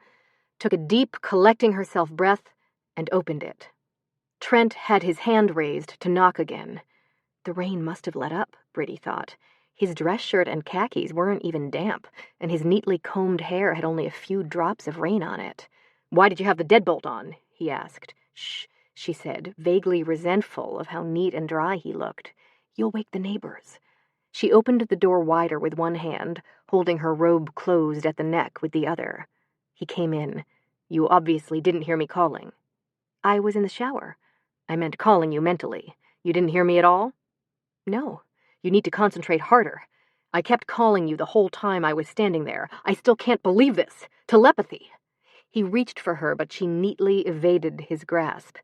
took a deep, collecting herself breath, and opened it. Trent had his hand raised to knock again. The rain must have let up, Briddey thought. His dress shirt and khakis weren't even damp, and his neatly combed hair had only a few drops of rain on it. "Why did you have the deadbolt on?" he asked. "Shh," she said, vaguely resentful of how neat and dry he looked. "You'll wake the neighbors." She opened the door wider with one hand, holding her robe closed at the neck with the other. He came in. "You obviously didn't hear me calling." "I was in the shower." "I meant calling you mentally. You didn't hear me at all?" "No." "You need to concentrate harder. I kept calling you the whole time I was standing there. I still can't believe this. Telepathy." He reached for her, but she neatly evaded his grasp.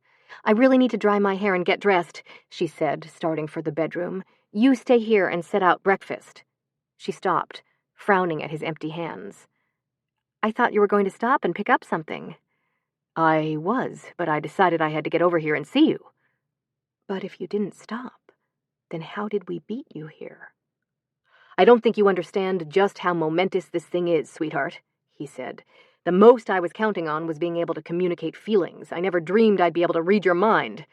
"I really need to dry my hair and get dressed," she said, starting for the bedroom. "You stay here and set out breakfast." She stopped, frowning at his empty hands. "I thought you were going to stop and pick up something." "I was, but I decided I had to get over here and see you." "But if you didn't stop, then how did we beat you here?" I don't think you understand just how momentous this thing is, sweetheart, he said. The most I was counting on was being able to communicate feelings. I never dreamed I'd be able to read your mind.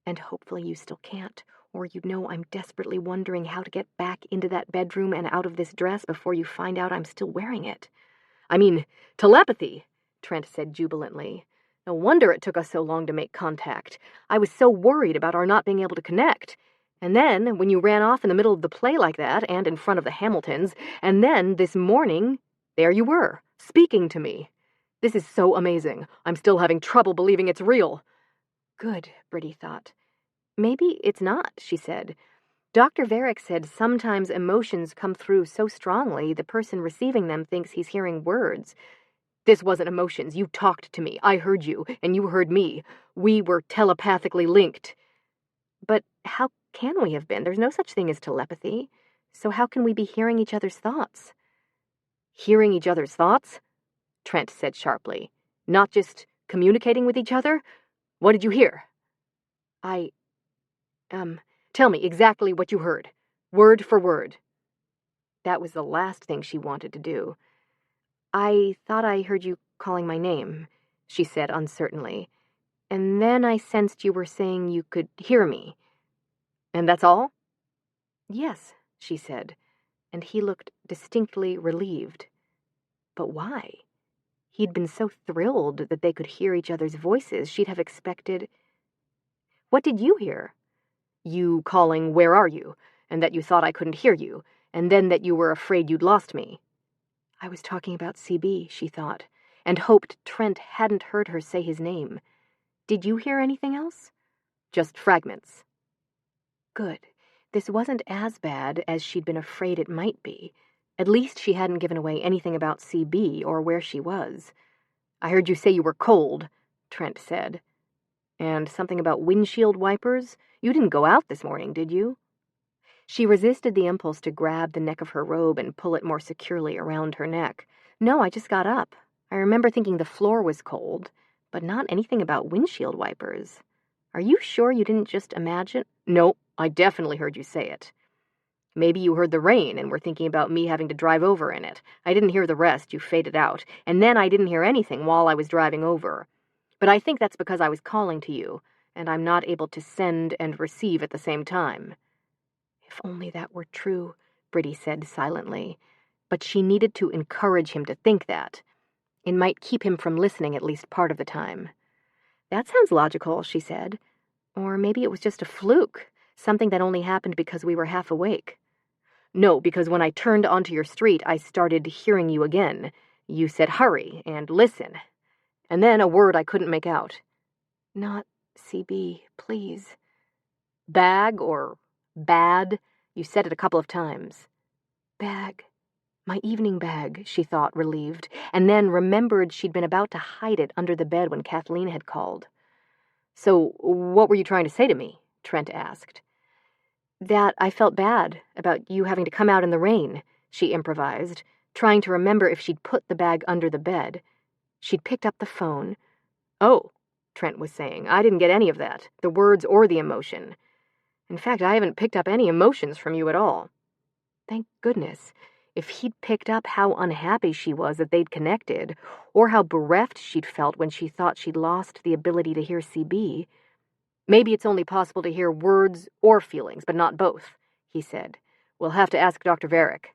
And hopefully you still can't, or you'd know I'm desperately wondering how to get back into that bedroom and out of this dress before you find out I'm still wearing it. I mean, telepathy, Trent said jubilantly. No wonder it took us so long to make contact. I was so worried about our not being able to connect. And then, when you ran off in the middle of the play like that, and in front of the Hamiltons, and then, this morning, there you were, speaking to me. This is so amazing. I'm still having trouble believing it's real. Good, Briddey thought. Maybe it's not, she said. Dr. Varick said sometimes emotions come through so strongly the person receiving them thinks he's hearing words. This wasn't emotions. You talked to me. I heard you, and you heard me. We were telepathically linked. But how can we have been? There's no such thing as telepathy. So how can we be hearing each other's thoughts? Hearing each other's thoughts? Trent said sharply. Not just communicating with each other? What did you hear? Tell me exactly what you heard. Word for word. That was the last thing she wanted to do. I thought I heard you calling my name, she said uncertainly. And then I sensed you were saying you could hear me. And that's all? Yes, she said, and he looked distinctly relieved. But why? He'd been so thrilled that they could hear each other's voices, she'd have expected... What did you hear? You calling, "Where are you?" and that you thought I couldn't hear you, and then that you were afraid you'd lost me. I was talking about CB, she thought, and hoped Trent hadn't heard her say his name. Did you hear anything else? Just fragments. Good. This wasn't as bad as she'd been afraid it might be. At least she hadn't given away anything about CB or where she was. I heard you say you were cold, Trent said. And something about windshield wipers? You didn't go out this morning, did you? She resisted the impulse to grab the neck of her robe and pull it more securely around her neck. No, I just got up. I remember thinking the floor was cold, but not anything about windshield wipers. Are you sure you didn't just imagine? No, I definitely heard you say it. Maybe you heard the rain and were thinking about me having to drive over in it. I didn't hear the rest, you faded out, and then I didn't hear anything while I was driving over. But I think that's because I was calling to you, and I'm not able to send and receive at the same time. If only that were true, Briddey said silently. But she needed to encourage him to think that. It might keep him from listening at least part of the time. That sounds logical, she said. Or maybe it was just a fluke, something that only happened because we were half awake. No, because when I turned onto your street, I started hearing you again. You said hurry and listen. And then a word I couldn't make out. Not CB, please. Bag or bad? You said it a couple of times. Bag. My evening bag, she thought, relieved, and then remembered she'd been about to hide it under the bed when Kathleen had called. So, what were you trying to say to me? Trent asked. That I felt bad about you having to come out in the rain, she improvised, trying to remember if she'd put the bag under the bed. She'd picked up the phone. Oh, Trent was saying, I didn't get any of that, the words or the emotion. In fact, I haven't picked up any emotions from you at all. Thank goodness. If he'd picked up how unhappy she was that they'd connected, or how bereft she'd felt when she thought she'd lost the ability to hear CB. Maybe it's only possible to hear words or feelings, but not both, he said. We'll have to ask Dr. Varick.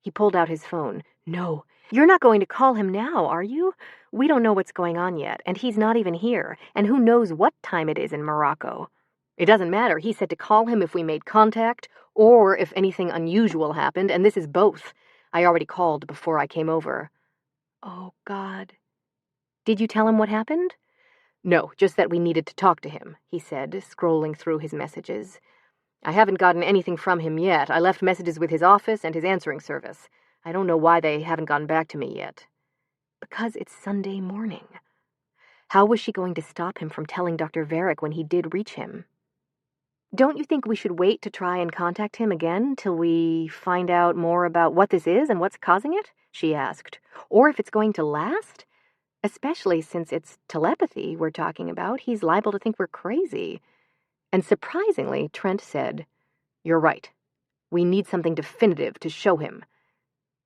He pulled out his phone. No, you're not going to call him now, are you? We don't know what's going on yet, and he's not even here, and who knows what time it is in Morocco. It doesn't matter. He said to call him if we made contact, or if anything unusual happened, and this is both. I already called before I came over. Oh, God. Did you tell him what happened? No, just that we needed to talk to him, he said, scrolling through his messages. I haven't gotten anything from him yet. I left messages with his office and his answering service. I don't know why they haven't gotten back to me yet. Because it's Sunday morning. How was she going to stop him from telling Dr. Varick when he did reach him? Don't you think we should wait to try and contact him again till we find out more about what this is and what's causing it? She asked. Or if it's going to last? Especially since it's telepathy we're talking about, he's liable to think we're crazy. And surprisingly, Trent said, You're right. We need something definitive to show him."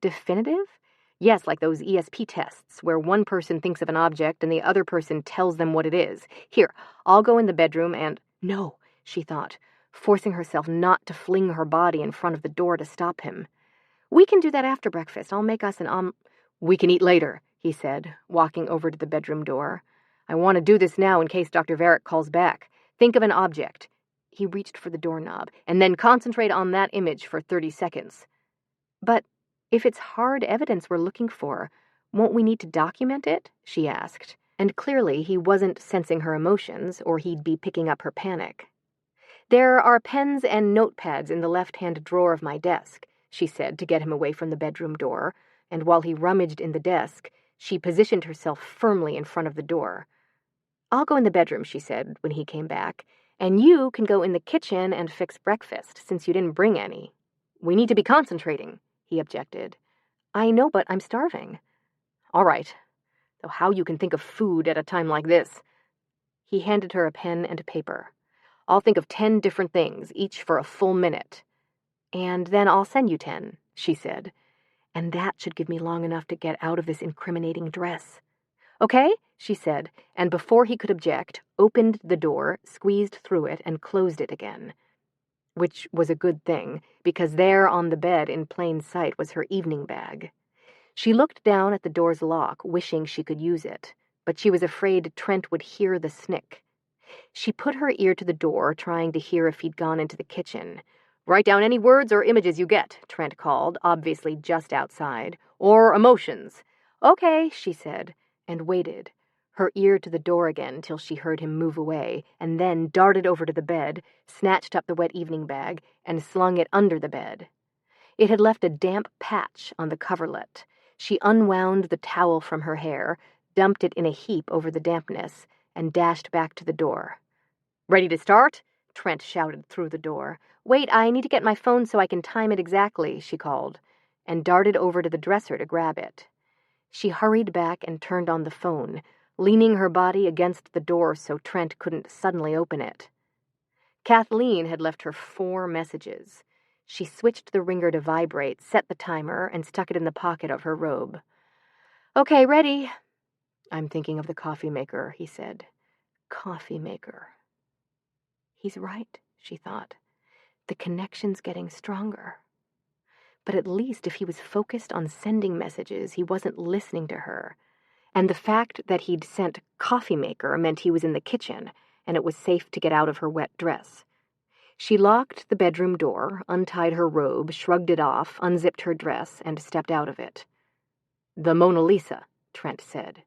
Definitive? Yes, like those ESP tests, where one person thinks of an object and the other person tells them what it is. Here, I'll go in the bedroom and— No, she thought, forcing herself not to fling her body in front of the door to stop him. "We can do that after breakfast. I'll make us an We can eat later," he said, walking over to the bedroom door. "I want to do this now in case Dr. Varick calls back. Think of an object." He reached for the doorknob, "and then concentrate on that image for 30 seconds. "But if it's hard evidence we're looking for, won't we need to document it?" she asked, and clearly he wasn't sensing her emotions, or he'd be picking up her panic. "There are pens and notepads in the left-hand drawer of my desk," she said to get him away from the bedroom door, and while he rummaged in the desk, she positioned herself firmly in front of the door. "I'll go in the bedroom," she said when he came back, "and you can go in the kitchen and fix breakfast, since you didn't bring any." "We need to be concentrating," he objected. "I know, but I'm starving." "All right. Though how you can think of food at a time like this." He handed her a pen and paper. "I'll think of 10 different things, each for a full minute." "And then I'll send you 10, she said. "And that should give me long enough to get out of this incriminating dress." "Okay," she said, and before he could object, opened the door, squeezed through it, and closed it again. Which was a good thing, because there on the bed in plain sight was her evening bag. She looked down at the door's lock, wishing she could use it, but she was afraid Trent would hear the snick. She put her ear to the door, trying to hear if he'd gone into the kitchen. "Write down any words or images you get," Trent called, obviously just outside. "Or emotions." "Okay," she said, and waited, her ear to the door again till she heard him move away, and then darted over to the bed, snatched up the wet evening bag, and slung it under the bed. It had left a damp patch on the coverlet. She unwound the towel from her hair, dumped it in a heap over the dampness, and dashed back to the door. "Ready to start?" Trent shouted through the door. "Wait, I need to get my phone so I can time it exactly," she called, and darted over to the dresser to grab it. She hurried back and turned on the phone, leaning her body against the door so Trent couldn't suddenly open it. Kathleen had left her 4 messages. She switched the ringer to vibrate, set the timer, and stuck it in the pocket of her robe. "Okay, ready." "I'm thinking of the coffee maker," he said. Coffee maker. He's right, she thought. The connection's getting stronger. But at least if he was focused on sending messages, he wasn't listening to her. And the fact that he'd sent coffee maker meant he was in the kitchen, and it was safe to get out of her wet dress. She locked the bedroom door, untied her robe, shrugged it off, unzipped her dress, and stepped out of it. "The Mona Lisa," Trent said.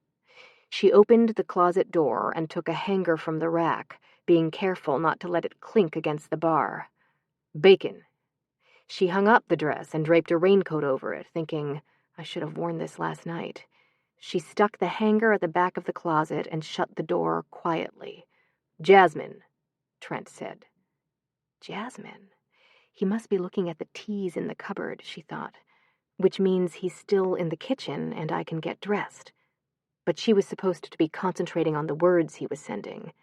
She opened the closet door and took a hanger from the rack, being careful not to let it clink against the bar. "Bacon." She hung up the dress and draped a raincoat over it, thinking, "I should have worn this last night." She stuck the hanger at the back of the closet and shut the door quietly. "Jasmine," Trent said. Jasmine? He must be looking at the teas in the cupboard, she thought, which means he's still in the kitchen and I can get dressed. But she was supposed to be concentrating on the words he was sending.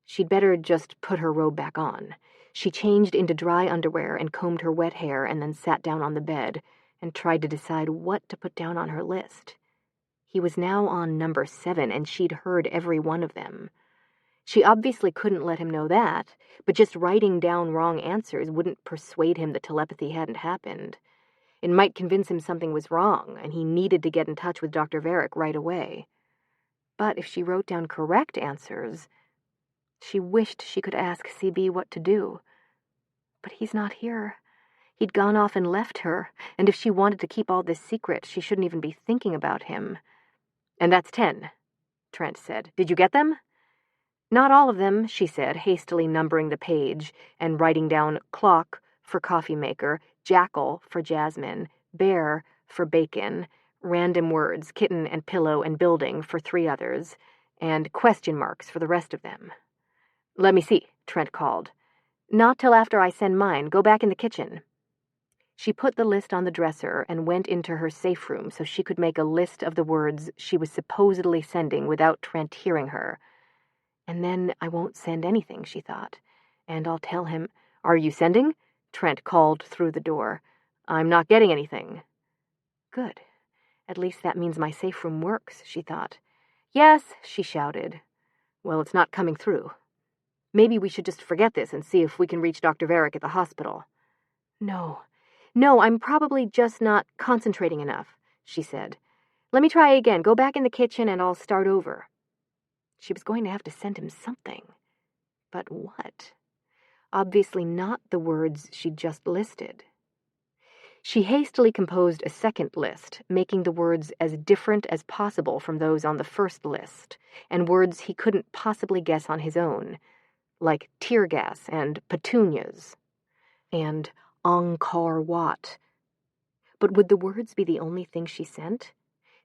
She'd better just put her robe back on. She changed into dry underwear and combed her wet hair and then sat down on the bed and tried to decide what to put down on her list. He was now on number 7 and she'd heard every one of them. She obviously couldn't let him know that, but just writing down wrong answers wouldn't persuade him that telepathy hadn't happened. It might convince him something was wrong and he needed to get in touch with Dr. Varick right away. But if she wrote down correct answers, she wished she could ask CB what to do. But he's not here. He'd gone off and left her, and if she wanted to keep all this secret, she shouldn't even be thinking about him. "And that's 10, Trent said. "Did you get them?" "Not all of them," she said, hastily numbering the page and writing down clock for coffee maker, jackal for Jasmine, bear for bacon, random words, kitten and pillow and building for 3 others, and question marks for the rest of them. "Let me see," Trent called. "Not till after I send mine. Go back in the kitchen." She put the list on the dresser and went into her safe room so she could make a list of the words she was supposedly sending without Trent hearing her. And then I won't send anything, she thought. And I'll tell him, "Are you sending?" Trent called through the door. "I'm not getting anything." Good. At least that means my safe room works, she thought. "Yes," she shouted. "Well, it's not coming through. Maybe we should just forget this and see if we can reach Dr. Varick at the hospital." No, I'm probably just not concentrating enough," she said. "Let me try again. Go back in the kitchen and I'll start over." She was going to have to send him something. But what? Obviously not the words she'd just listed. She hastily composed a second list, making the words as different as possible from those on the first list, and words he couldn't possibly guess on his own, like tear gas and petunias, and Angkor Wat. But would the words be the only thing she sent?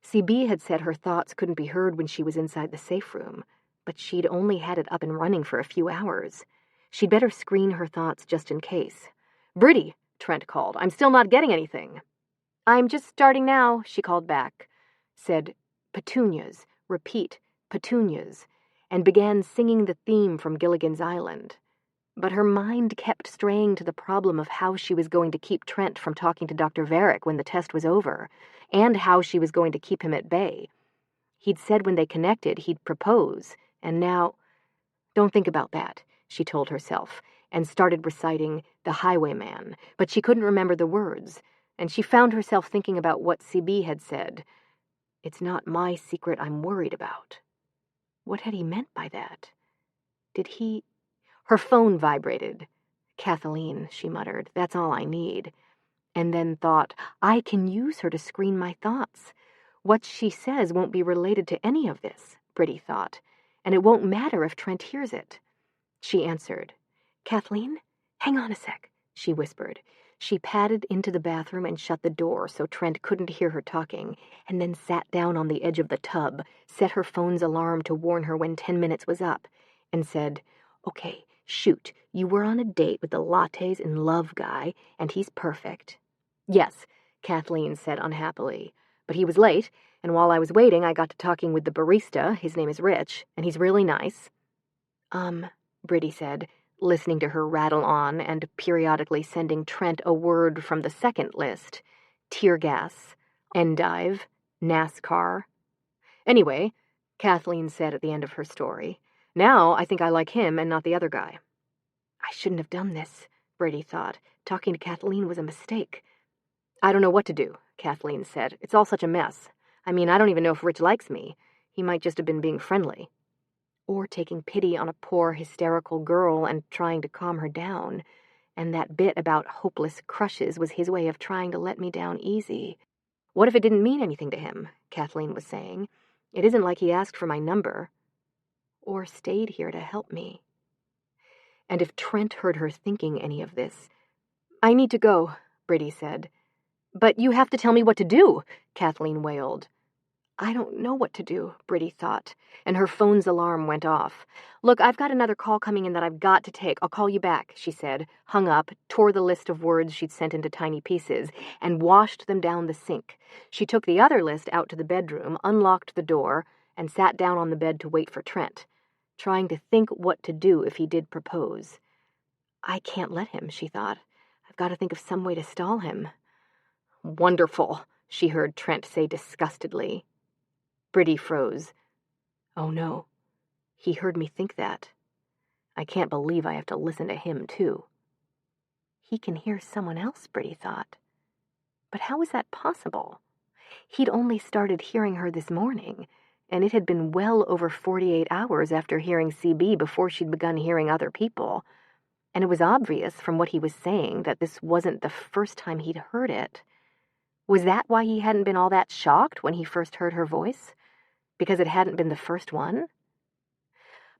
CB had said her thoughts couldn't be heard when she was inside the safe room, but she'd only had it up and running for a few hours. She'd better screen her thoughts just in case. "Briddey," Trent called. "I'm still not getting anything." "I'm just starting now," she called back, said petunias, repeat, petunias, and began singing the theme from Gilligan's Island. But her mind kept straying to the problem of how she was going to keep Trent from talking to Dr. Varick when the test was over, and how she was going to keep him at bay. He'd said when they connected he'd propose, and now... Don't think about that, she told herself, and started reciting The Highwayman, but she couldn't remember the words, and she found herself thinking about what CB had said. "It's not my secret I'm worried about." What had he meant by that? Did he... Her phone vibrated. "Kathleen," she muttered, "that's all I need." And then thought, I can use her to screen my thoughts. What she says won't be related to any of this, Briddey thought, and it won't matter if Trent hears it. She answered. "Kathleen, hang on a sec," she whispered. She padded into the bathroom and shut the door so Trent couldn't hear her talking, and then sat down on the edge of the tub, set her phone's alarm to warn her when 10 minutes was up, and said, "Okay, shoot, you were on a date with the lattes and love guy, and he's perfect." "Yes," Kathleen said unhappily, "but he was late, and while I was waiting I got to talking with the barista, his name is Rich, and he's really nice." Briddey said, listening to her rattle on and periodically sending Trent a word from the second list. Tear gas, endive, NASCAR. "Anyway," Kathleen said at the end of her story, "now I think I like him and not the other guy." I shouldn't have done this, Briddey thought. Talking to Kathleen was a mistake. "I don't know what to do," Kathleen said. "It's all such a mess. I mean, I don't even know if Rich likes me. He might just have been being friendly. Or taking pity on a poor, hysterical girl and trying to calm her down. And that bit about hopeless crushes was his way of trying to let me down easy. What if it didn't mean anything to him?" Kathleen was saying. "It isn't like he asked for my number. Or stayed here to help me." And if Trent heard her thinking any of this... "I need to go," Briddey said. "But you have to tell me what to do," Kathleen wailed. I don't know what to do, Briddey thought, and her phone's alarm went off. "Look, I've got another call coming in that I've got to take. I'll call you back," she said, hung up, tore the list of words she'd sent into tiny pieces, and washed them down the sink. She took the other list out to the bedroom, unlocked the door, and sat down on the bed to wait for Trent, trying to think what to do if he did propose. I can't let him, she thought. I've got to think of some way to stall him. "Wonderful," she heard Trent say disgustedly. Briddey froze. Oh no, he heard me think that. I can't believe I have to listen to him, too. He can hear someone else, Briddey thought. But how was that possible? He'd only started hearing her this morning, and it had been well over 48 hours after hearing CB before she'd begun hearing other people. And it was obvious from what he was saying that this wasn't the first time he'd heard it. Was that why he hadn't been all that shocked when he first heard her voice? Because it hadn't been the first one?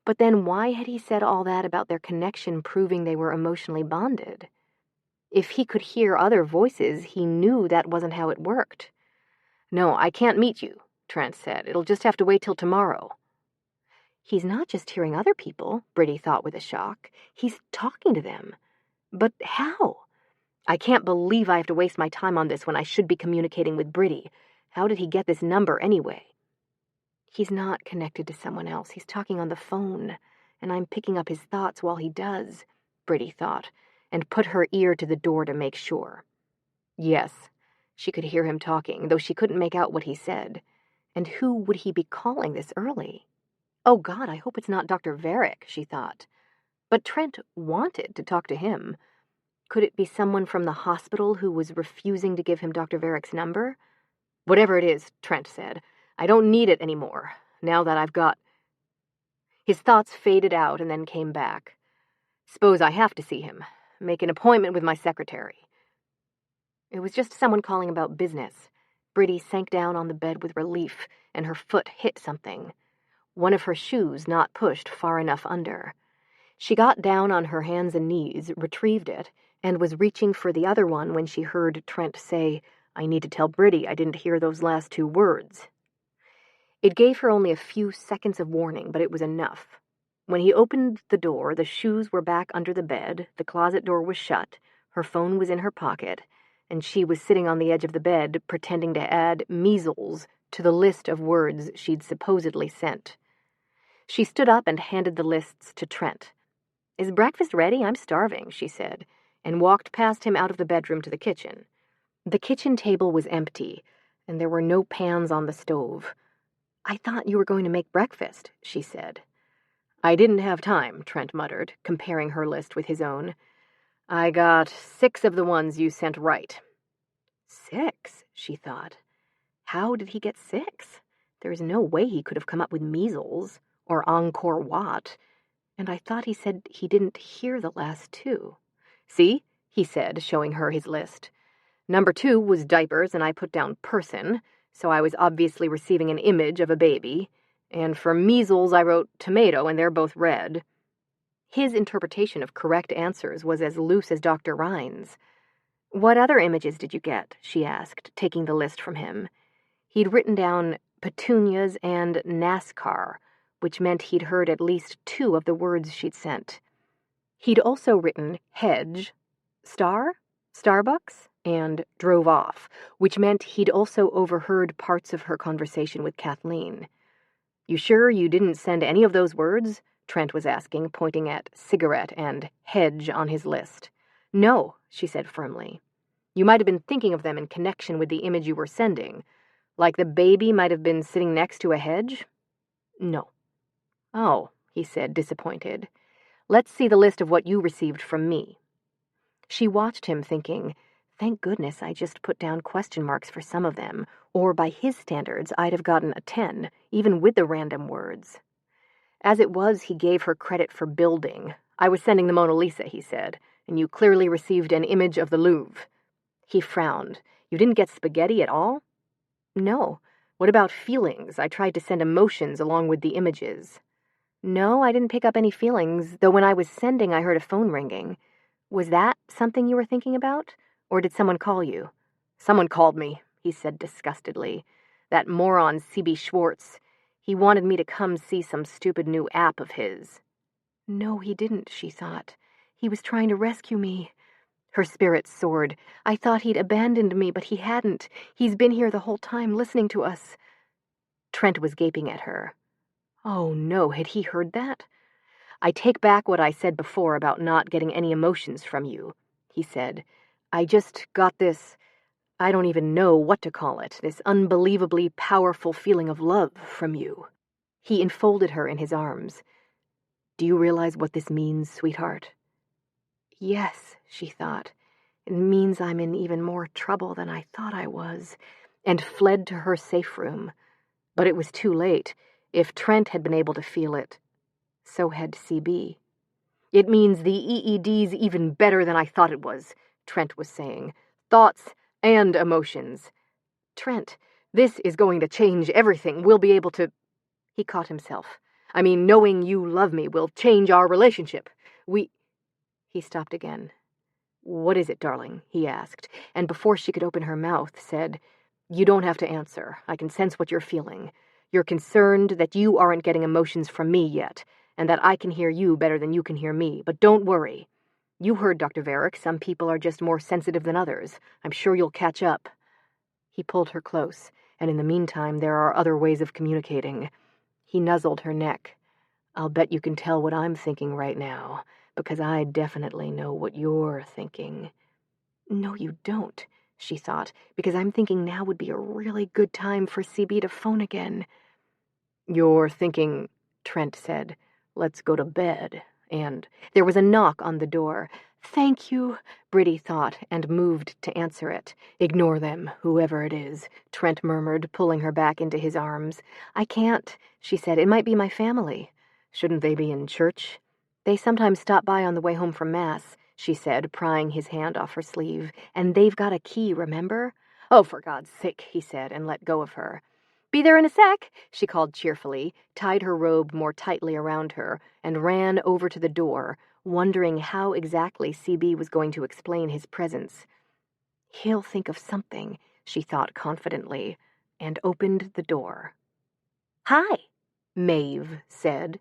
But then why had he said all that about their connection proving they were emotionally bonded? If he could hear other voices, he knew that wasn't how it worked. "No, I can't meet you," Trent said. "It'll just have to wait till tomorrow." He's not just hearing other people, Briddey thought with a shock. He's talking to them. But how? "I can't believe I have to waste my time on this when I should be communicating with Briddey. How did he get this number anyway?" He's not connected to someone else. He's talking on the phone, and I'm picking up his thoughts while he does, Briddey thought, and put her ear to the door to make sure. Yes, she could hear him talking, though she couldn't make out what he said. And who would he be calling this early? Oh, God, I hope it's not Dr. Varick, she thought. But Trent wanted to talk to him. Could it be someone from the hospital who was refusing to give him Dr. Varick's number? Whatever it is, Trent said, I don't need it anymore, now that I've got... His thoughts faded out and then came back. Suppose I have to see him. Make an appointment with my secretary. It was just someone calling about business. Briddey sank down on the bed with relief, and her foot hit something. One of her shoes not pushed far enough under. She got down on her hands and knees, retrieved it, and was reaching for the other one when she heard Trent say, I need to tell Briddey I didn't hear those last 2 words. It gave her only a few seconds of warning, but it was enough. When he opened the door, the shoes were back under the bed, the closet door was shut, her phone was in her pocket, and she was sitting on the edge of the bed, pretending to add measles to the list of words she'd supposedly sent. She stood up and handed the lists to Trent. Is breakfast ready? I'm starving, she said, and walked past him out of the bedroom to the kitchen. The kitchen table was empty, and there were no pans on the stove. I thought you were going to make breakfast, she said. I didn't have time, Trent muttered, comparing her list with his own. I got 6 of the ones you sent right. 6, she thought. How did he get 6? There is no way he could have come up with measles or Angkor Wat. And I thought he said he didn't hear the last 2. See, he said, showing her his list. Number 2 was diapers, and I put down person, so I was obviously receiving an image of a baby. And for measles, I wrote tomato, and they're both red. His interpretation of correct answers was as loose as Dr. Rhine's. What other images did you get? She asked, taking the list from him. He'd written down petunias and NASCAR, which meant he'd heard at least 2 of the words she'd sent. He'd also written hedge, star, Starbucks, and drove off, which meant he'd also overheard parts of her conversation with Kathleen. You sure you didn't send any of those words? Trent was asking, pointing at cigarette and hedge on his list. No, she said firmly. You might have been thinking of them in connection with the image you were sending. Like the baby might have been sitting next to a hedge? No. Oh, he said, disappointed. Let's see the list of what you received from me. She watched him, thinking, thank goodness I just put down question marks for some of them, or by his standards I'd have gotten a 10, even with the random words. As it was, he gave her credit for building. I was sending the Mona Lisa, he said, and you clearly received an image of the Louvre. He frowned. You didn't get spaghetti at all? No. What about feelings? I tried to send emotions along with the images. No, I didn't pick up any feelings, though when I was sending I heard a phone ringing. Was that something you were thinking about? Or did someone call you? Someone called me, he said disgustedly. That moron C.B. Schwartz. He wanted me to come see some stupid new app of his. No, he didn't, she thought. He was trying to rescue me. Her spirits soared. I thought he'd abandoned me, but he hadn't. He's been here the whole time, listening to us. Trent was gaping at her. Oh, no, had he heard that? I take back what I said before about not getting any emotions from you, he said. I just got this, I don't even know what to call it, this unbelievably powerful feeling of love from you. He enfolded her in his arms. Do you realize what this means, sweetheart? Yes, she thought. It means I'm in even more trouble than I thought I was, and fled to her safe room. But it was too late. If Trent had been able to feel it, so had CB. It means the EED's even better than I thought it was, Trent was saying. Thoughts and emotions. Trent, this is going to change everything. We'll be able to... He caught himself. I mean, knowing you love me will change our relationship. He stopped again. What is it, darling? He asked, and before she could open her mouth, said, You don't have to answer. I can sense what you're feeling. You're concerned that you aren't getting emotions from me yet, and that I can hear you better than you can hear me, but don't worry. You heard Dr. Varick. Some people are just more sensitive than others. I'm sure you'll catch up. He pulled her close, and in the meantime there are other ways of communicating. He nuzzled her neck. I'll bet you can tell what I'm thinking right now, because I definitely know what you're thinking." "No, you don't," she thought, "because I'm thinking now would be a really good time for CB to phone again." "You're thinking," Trent said, "let's go to bed," and there was a knock on the door. "Thank you," Briddey thought, and moved to answer it. "Ignore them, whoever it is," Trent murmured, pulling her back into his arms. "I can't," she said. "It might be my family." "Shouldn't they be in church?" "They sometimes stop by on the way home from Mass," she said, prying his hand off her sleeve. "And they've got a key, remember?" "Oh, for God's sake," he said, and let go of her. "Be there in a sec," she called cheerfully, tied her robe more tightly around her, and ran over to the door, wondering how exactly CB was going to explain his presence. "He'll think of something," she thought confidently, and opened the door. "Hi," Maeve said.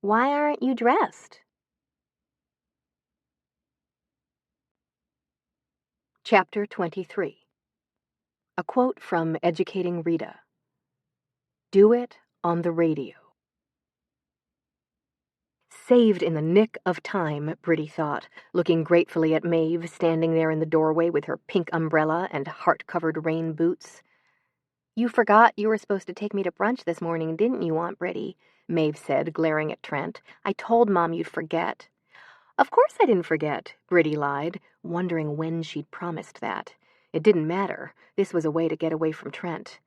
"Why aren't you dressed?" Chapter 23. A quote from Educating Rita. "Do it on the radio." Saved in the nick of time, Briddey thought, looking gratefully at Maeve standing there in the doorway with her pink umbrella and heart-covered rain boots. "You forgot you were supposed to take me to brunch this morning, didn't you, Aunt Briddey?" Maeve said, glaring at Trent. "I told Mom you'd forget." "Of course I didn't forget," Briddey lied, wondering when she'd promised that. It didn't matter. This was a way to get away from Trent.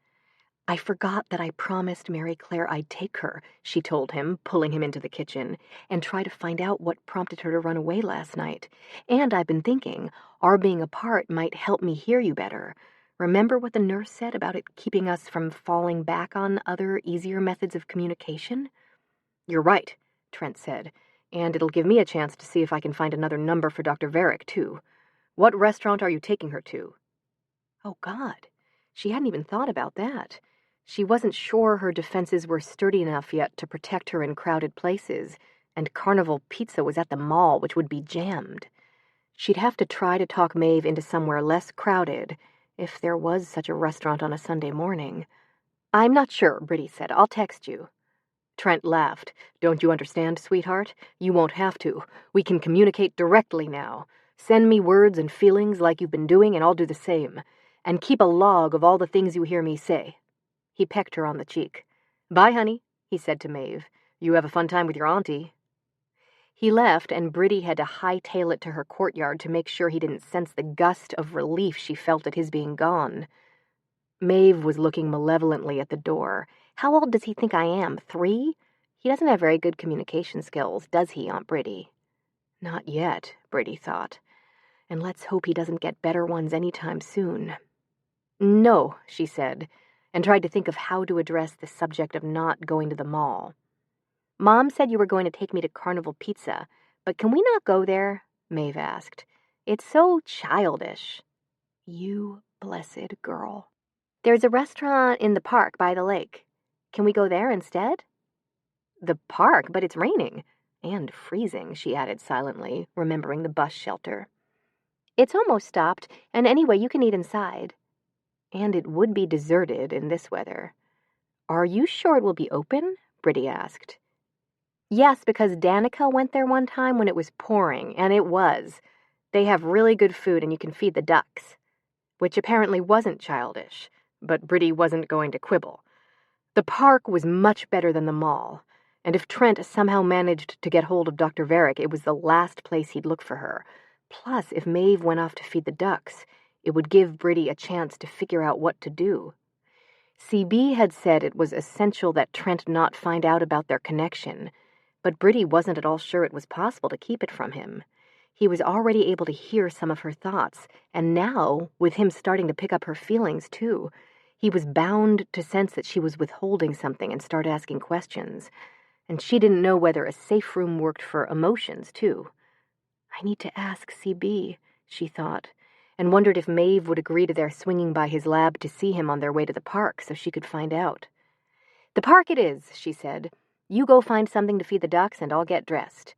"I forgot that I promised Mary Claire I'd take her," she told him, pulling him into the kitchen, "and try to find out what prompted her to run away last night. And I've been thinking, our being apart might help me hear you better. Remember what the nurse said about it keeping us from falling back on other, easier methods of communication?" "You're right," Trent said, "and it'll give me a chance to see if I can find another number for Dr. Varick, too. What restaurant are you taking her to?" Oh, God. She hadn't even thought about that. She wasn't sure her defenses were sturdy enough yet to protect her in crowded places, and Carnival Pizza was at the mall, which would be jammed. She'd have to try to talk Maeve into somewhere less crowded, if there was such a restaurant on a Sunday morning. "I'm not sure," Briddey said. "I'll text you." Trent laughed. "Don't you understand, sweetheart? You won't have to. We can communicate directly now. Send me words and feelings like you've been doing, and I'll do the same. And keep a log of all the things you hear me say." He pecked her on the cheek. "Bye, honey," he said to Maeve. "You have a fun time with your auntie." He left, and Briddey had to hightail it to her courtyard to make sure he didn't sense the gust of relief she felt at his being gone. Maeve was looking malevolently at the door. "How old does he think I am, 3? He doesn't have very good communication skills, does he, Aunt Briddey?" Not yet, Briddey thought. And let's hope he doesn't get better ones anytime soon. "No," she said, and tried to think of how to address the subject of not going to the mall. "Mom said you were going to take me to Carnival Pizza, but can we not go there?" Maeve asked. "It's so childish." You blessed girl. "There's a restaurant in the park by the lake. Can we go there instead?" "The park? But it's raining. And freezing," she added silently, remembering the bus shelter. "It's almost stopped, and anyway, you can eat inside." And it would be deserted in this weather. "Are you sure it will be open?" Briddey asked. "Yes, because Danica went there one time when it was pouring, and it was. They have really good food, and you can feed the ducks." Which apparently wasn't childish, but Briddey wasn't going to quibble. The park was much better than the mall, and if Trent somehow managed to get hold of Dr. Varick, it was the last place he'd look for her. Plus, if Maeve went off to feed the ducks, it would give Briddey a chance to figure out what to do. CB had said it was essential that Trent not find out about their connection, but Briddey wasn't at all sure it was possible to keep it from him. He was already able to hear some of her thoughts, and now, with him starting to pick up her feelings, too, he was bound to sense that she was withholding something and start asking questions. And she didn't know whether a safe room worked for emotions, too. "I need to ask CB," she thought, and wondered if Maeve would agree to their swinging by his lab to see him on their way to the park so she could find out. "The park it is," she said. "You go find something to feed the ducks, and I'll get dressed."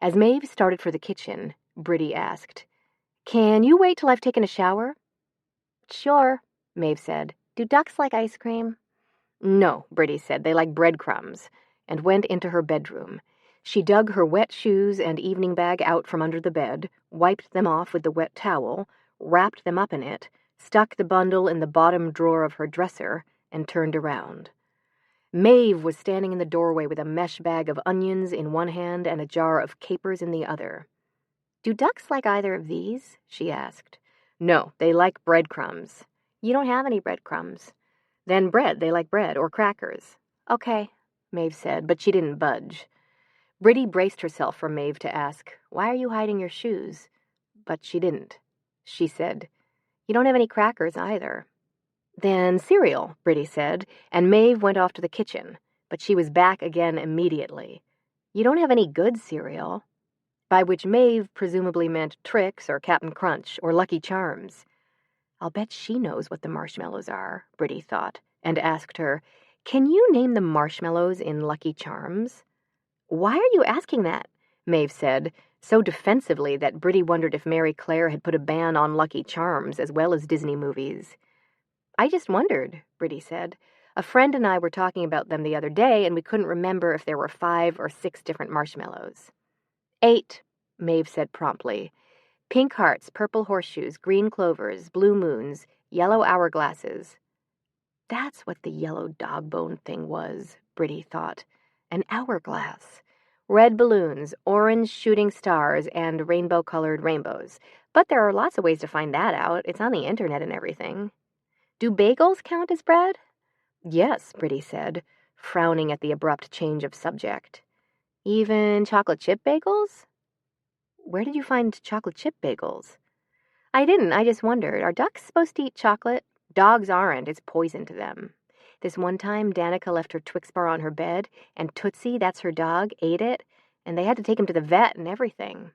As Maeve started for the kitchen, Briddey asked, "Can you wait till I've taken a shower?" "Sure," Maeve said. "Do ducks like ice cream?" "No," Briddey said. "They like breadcrumbs," and went into her bedroom. She dug her wet shoes and evening bag out from under the bed, wiped them off with the wet towel, wrapped them up in it, stuck the bundle in the bottom drawer of her dresser, and turned around. Maeve was standing in the doorway with a mesh bag of onions in one hand and a jar of capers in the other. "Do ducks like either of these?" she asked. "No, they like breadcrumbs." "You don't have any breadcrumbs." "Then bread, they like bread, or crackers." "Okay," Maeve said, but she didn't budge. Briddey braced herself for Maeve to ask, "Why are you hiding your shoes?" But she didn't. She said, "You don't have any crackers either." "Then cereal," Briddey said, and Maeve went off to the kitchen, but she was back again immediately. "You don't have any good cereal," by which Maeve presumably meant Trix or Cap'n Crunch or Lucky Charms. "I'll bet she knows what the marshmallows are," Briddey thought, and asked her, "Can you name the marshmallows in Lucky Charms?" "Why are you asking that?" Maeve said, so defensively that Briddey wondered if Mary Claire had put a ban on Lucky Charms as well as Disney movies. "I just wondered," Briddey said. "A friend and I were talking about them the other day, and we couldn't remember if there were 5 or 6 different marshmallows." 8, Maeve said promptly. "Pink hearts, purple horseshoes, green clovers, blue moons, yellow hourglasses." That's what the yellow dog bone thing was, Briddey thought. An hourglass. Red balloons, orange shooting stars, and rainbow-colored rainbows. But there are lots of ways to find that out. It's on the internet and everything. "Do bagels count as bread?" "Yes," Briddey said, frowning at the abrupt change of subject. "Even chocolate chip bagels?" "Where did you find chocolate chip bagels?" "I didn't. I just wondered. Are ducks supposed to eat chocolate?" "Dogs aren't. It's poison to them. This one time, Danica left her Twix bar on her bed, and Tootsie, that's her dog, ate it, and they had to take him to the vet and everything."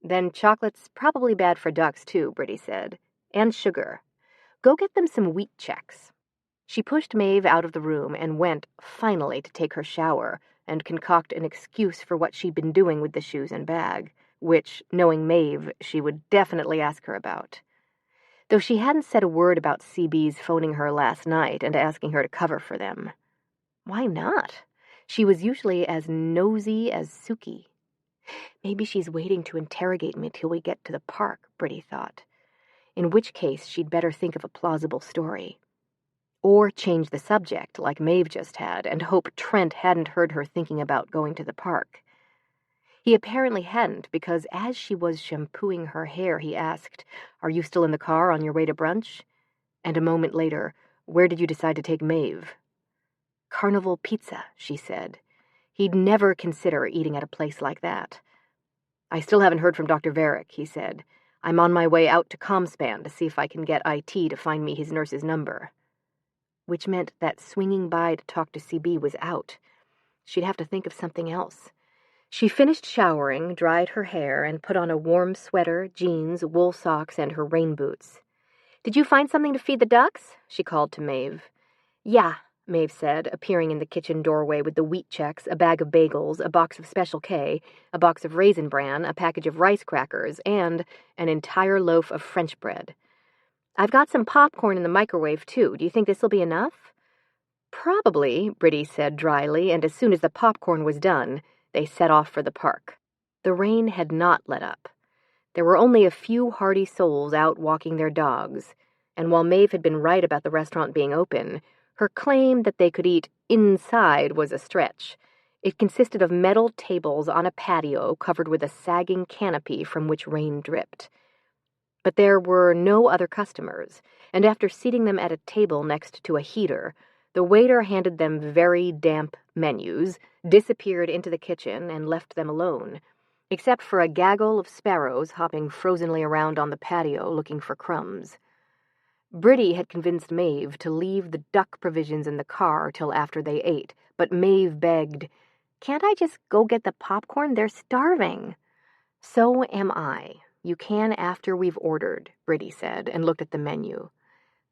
"Then chocolate's probably bad for ducks, too," Briddey said. "And sugar. Go get them some wheat checks." She pushed Maeve out of the room and went, finally, to take her shower and concoct an excuse for what she'd been doing with the shoes and bag, which, knowing Maeve, she would definitely ask her about. Though she hadn't said a word about CB's phoning her last night and asking her to cover for them. Why not? She was usually as nosy as Suki. Maybe she's waiting to interrogate me till we get to the park, Briddey thought. In which case, she'd better think of a plausible story. Or change the subject, like Maeve just had, and hope Trent hadn't heard her thinking about going to the park. He apparently hadn't, because as she was shampooing her hair, he asked, "Are you still in the car on your way to brunch?" And a moment later, "Where did you decide to take Maeve?" "Carnival Pizza," she said. He'd never consider eating at a place like that. "I still haven't heard from Dr. Varick," he said. "I'm on my way out to Comspan to see if I can get IT to find me his nurse's number." Which meant that swinging by to talk to CB was out. She'd have to think of something else. She finished showering, dried her hair, and put on a warm sweater, jeans, wool socks, and her rain boots. "Did you find something to feed the ducks?" she called to Maeve. "Yeah," Maeve said, appearing in the kitchen doorway with the wheat checks, a bag of bagels, a box of Special K, a box of Raisin Bran, a package of rice crackers, and an entire loaf of French bread. "I've got some popcorn in the microwave, too. Do you think this'll be enough?" "Probably," Briddey said dryly, and as soon as the popcorn was done, they set off for the park. The rain had not let up. There were only a few hardy souls out walking their dogs, and while Maeve had been right about the restaurant being open, her claim that they could eat inside was a stretch. It consisted of metal tables on a patio covered with a sagging canopy from which rain dripped. But there were no other customers, and after seating them at a table next to a heater, the waiter handed them very damp menus, disappeared into the kitchen, and left them alone, except for a gaggle of sparrows hopping frozenly around on the patio looking for crumbs. Briddey had convinced Maeve to leave the duck provisions in the car till after they ate, but Maeve begged, "Can't I just go get the popcorn? They're starving." "So am I. You can after we've ordered," Briddey said, and looked at the menu.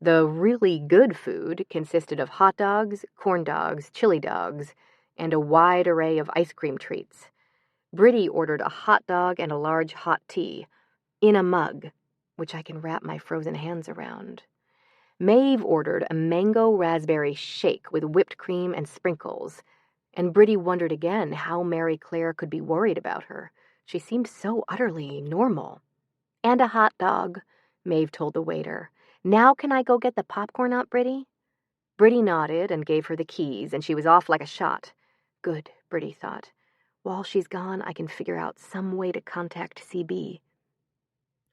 The really good food consisted of hot dogs, corn dogs, chili dogs, and a wide array of ice cream treats. Briddey ordered a hot dog and a large hot tea, in a mug, which I can wrap my frozen hands around. Maeve ordered a mango raspberry shake with whipped cream and sprinkles, And Briddey wondered again how Mary Claire could be worried about her. She seemed so utterly normal. "And a hot dog," Maeve told the waiter. "Now can I go get the popcorn, Aunt Briddey?" Briddey nodded and gave her the keys, and she was off like a shot. Good, Briddey thought. While she's gone, I can figure out some way to contact CB.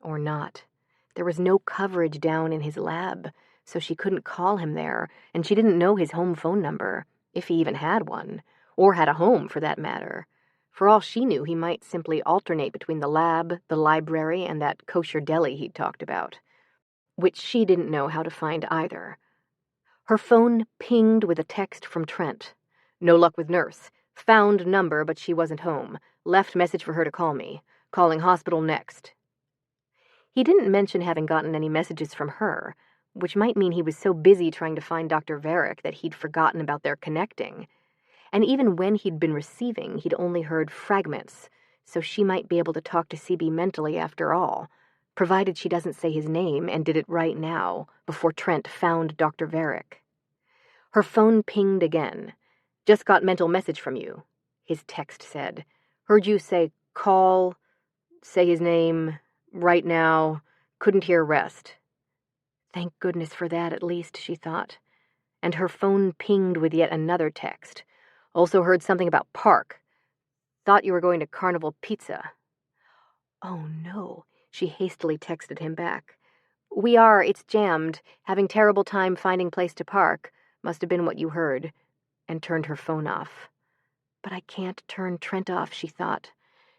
Or not. There was no coverage down in his lab, so she couldn't call him there, and she didn't know his home phone number, if he even had one, or had a home for that matter. For all she knew, he might simply alternate between the lab, the library, and that kosher deli he'd talked about, which she didn't know how to find either. Her phone pinged with a text from Trent. "No luck with nurse. Found number, but she wasn't home. Left message for her to call me. Calling hospital next." He didn't mention having gotten any messages from her, which might mean he was so busy trying to find Dr. Varick that he'd forgotten about their connecting. And even when he'd been receiving, he'd only heard fragments, so she might be able to talk to CB mentally after all, provided she doesn't say his name and did it right now, before Trent found Dr. Varick. Her phone pinged again. "Just got mental message from you," his text said. "Heard you say call, say his name, right now, couldn't hear rest." Thank goodness for that, at least, she thought. And her phone pinged with yet another text. "Also heard something about park. Thought you were going to Carnival Pizza." Oh no, she hastily texted him back. "We are, it's jammed. Having terrible time finding place to park. Must have been what you heard," and turned her phone off. But I can't turn Trent off, she thought.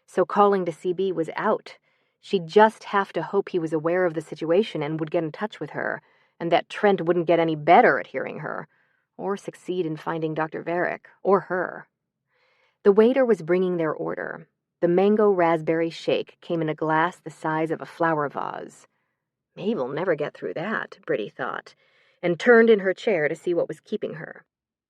So calling to CB was out. She'd just have to hope he was aware of the situation and would get in touch with her, and that Trent wouldn't get any better at hearing her, or succeed in finding Dr. Varick, or her. The waiter was bringing their order. The mango raspberry shake came in a glass the size of a flower vase. Mabel never get through that, Briddey thought, and turned in her chair to see what was keeping her.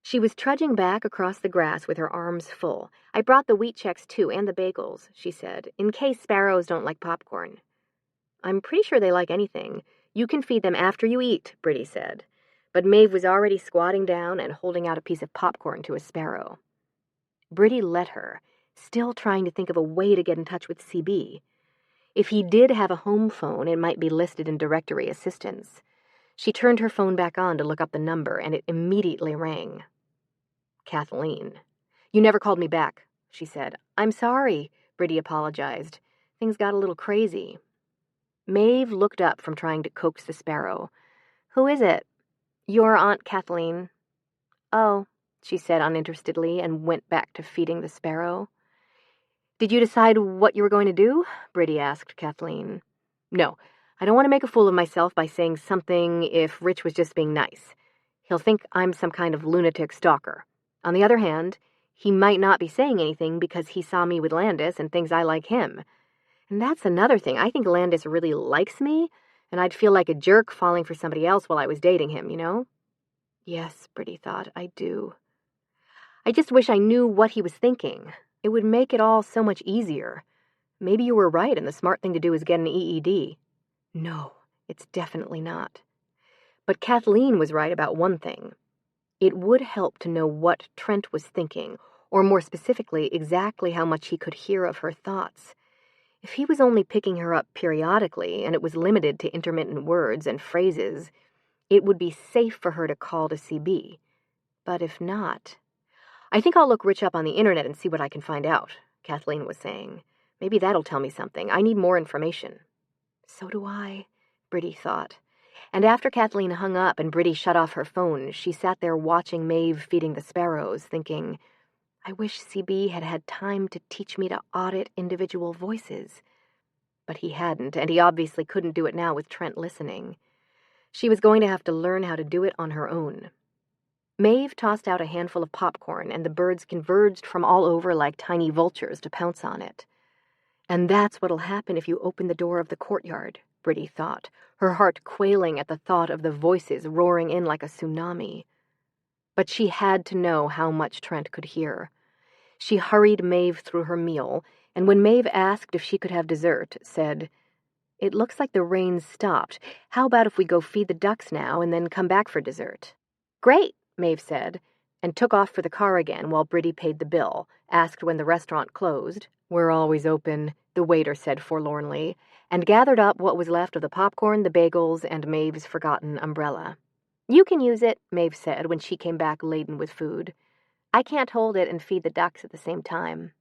She was trudging back across the grass with her arms full. "I brought the wheat checks, too, and the bagels," she said, "in case sparrows don't like popcorn." "I'm pretty sure they like anything. You can feed them after you eat," Briddey said. But Maeve was already squatting down and holding out a piece of popcorn to a sparrow. Briddey let her, still trying to think of a way to get in touch with CB. If he did have a home phone, it might be listed in directory assistance. She turned her phone back on to look up the number, and it immediately rang. Kathleen. "You never called me back," she said. "I'm sorry," Briddey apologized. "Things got a little crazy." Maeve looked up from trying to coax the sparrow. "Who is it?" "Your Aunt Kathleen." "Oh," she said uninterestedly, and went back to feeding the sparrow. "Did you decide what you were going to do?" Briddey asked Kathleen. "No, I don't want to make a fool of myself by saying something if Rich was just being nice. He'll think I'm some kind of lunatic stalker. On the other hand, he might not be saying anything because he saw me with Landis and thinks I like him. And that's another thing. I think Landis really likes me, and I'd feel like a jerk falling for somebody else while I was dating him, you know?" "Yes," Briddey thought, "I do. I just wish I knew what he was thinking. It would make it all so much easier. Maybe you were right, and the smart thing to do is get an EED." "No, it's definitely not." But Kathleen was right about one thing. It would help to know what Trent was thinking, or more specifically, exactly how much he could hear of her thoughts. If he was only picking her up periodically, and it was limited to intermittent words and phrases, it would be safe for her to call to CB. But if not... "I think I'll look Rich up on the internet and see what I can find out," Kathleen was saying. "Maybe that'll tell me something. I need more information." "So do I," Briddey thought. And after Kathleen hung up and Briddey shut off her phone, she sat there watching Maeve feeding the sparrows, thinking, I wish CB had had time to teach me to audit individual voices. But he hadn't, and he obviously couldn't do it now with Trent listening. She was going to have to learn how to do it on her own. Maeve tossed out a handful of popcorn, and the birds converged from all over like tiny vultures to pounce on it. "And that's what'll happen if you open the door of the courtyard," Briddey thought, her heart quailing at the thought of the voices roaring in like a tsunami. But she had to know how much Trent could hear. She hurried Maeve through her meal, and when Maeve asked if she could have dessert, said, "It looks like the rain's stopped. How about if we go feed the ducks now and then come back for dessert?" "Great," Maeve said, and took off for the car again while Briddey paid the bill, asked when the restaurant closed. "We're always open," the waiter said forlornly, and gathered up what was left of the popcorn, the bagels, and Maeve's forgotten umbrella. "You can use it," Maeve said when she came back laden with food. "I can't hold it and feed the ducks at the same time."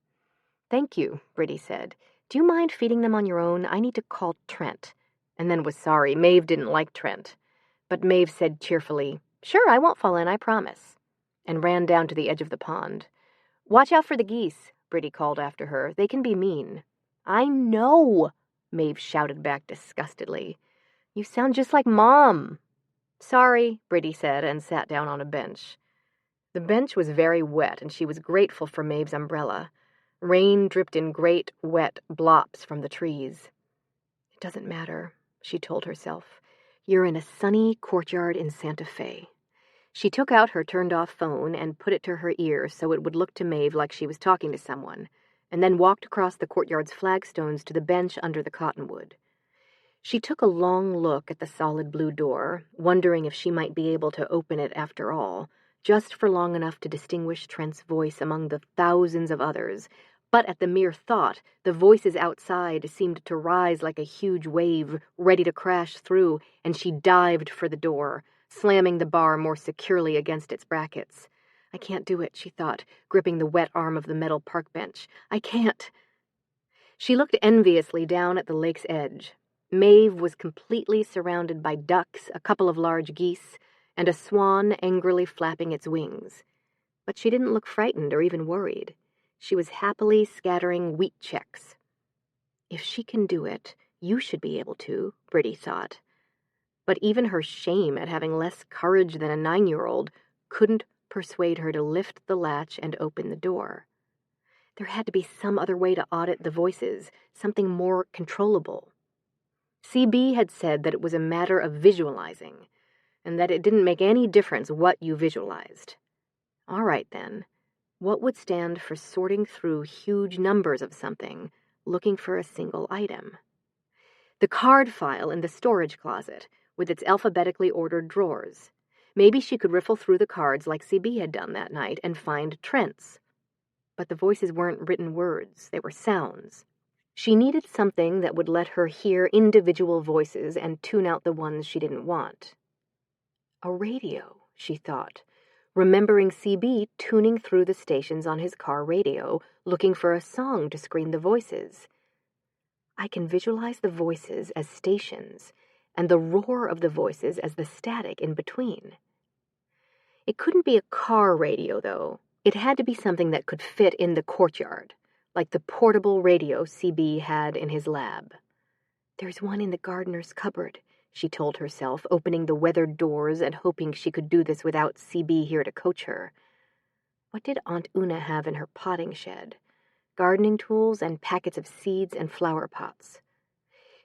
"Thank you," Briddey said. "Do you mind feeding them on your own? I need to call Trent." And then was sorry. Maeve didn't like Trent. But Maeve said cheerfully, "Sure, I won't fall in, I promise," and ran down to the edge of the pond. "Watch out for the geese," Briddey called after her. "They can be mean." "I know," Maeve shouted back disgustedly. "You sound just like Mom." "Sorry," Briddey said, and sat down on a bench. The bench was very wet, and she was grateful for Maeve's umbrella. Rain dripped in great, wet blops from the trees. "It doesn't matter," she told herself. "You're in a sunny courtyard in Santa Fe." She took out her turned-off phone and put it to her ear so it would look to Maeve like she was talking to someone, and then walked across the courtyard's flagstones to the bench under the cottonwood. She took a long look at the solid blue door, wondering if she might be able to open it after all, just for long enough to distinguish Trent's voice among the thousands of others. But at the mere thought, the voices outside seemed to rise like a huge wave, ready to crash through, and she dived for the door, slamming the bar more securely against its brackets. "I can't do it," she thought, gripping the wet arm of the metal park bench. "I can't." She looked enviously down at the lake's edge. Maeve was completely surrounded by ducks, a couple of large geese, and a swan angrily flapping its wings. But she didn't look frightened or even worried. She was happily scattering wheat checks. "If she can do it, you should be able to," Briddey thought. But even her shame at having less courage than a 9-year-old couldn't persuade her to lift the latch and open the door. There had to be some other way to audit the voices, something more controllable. CB had said that it was a matter of visualizing, and that it didn't make any difference what you visualized. All right, then. What would stand for sorting through huge numbers of something, looking for a single item? The card file in the storage closet, with its alphabetically ordered drawers. Maybe she could riffle through the cards like CB had done that night and find Trent's. But the voices weren't written words, they were sounds. She needed something that would let her hear individual voices and tune out the ones she didn't want. A radio, she thought, remembering CB tuning through the stations on his car radio, looking for a song to screen the voices. I can visualize the voices as stations, and the roar of the voices as the static in between. It couldn't be a car radio, though. It had to be something that could fit in the courtyard, like the portable radio CB had in his lab. "There's one in the gardener's cupboard," she told herself, opening the weathered doors and hoping she could do this without CB here to coach her. What did Aunt Una have in her potting shed? Gardening tools and packets of seeds and flower pots.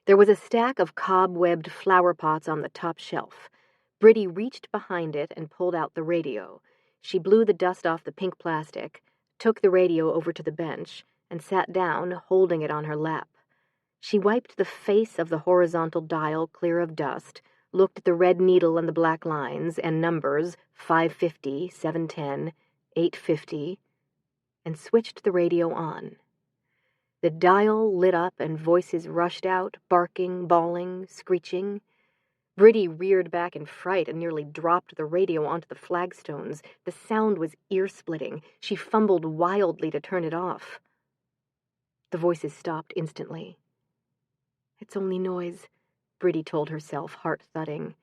There was a stack of cobwebbed flower pots on the top shelf. Briddey reached behind it and pulled out the radio. She blew the dust off the pink plastic, took the radio over to the bench, and sat down, holding it on her lap. She wiped the face of the horizontal dial clear of dust, looked at the red needle and the black lines and numbers 550, 710, 850, and switched the radio on. The dial lit up and voices rushed out, barking, bawling, screeching. Briddey reared back in fright and nearly dropped the radio onto the flagstones. The sound was ear-splitting. She fumbled wildly to turn it off. The voices stopped instantly. "It's only noise," Briddey told herself, heart-thudding.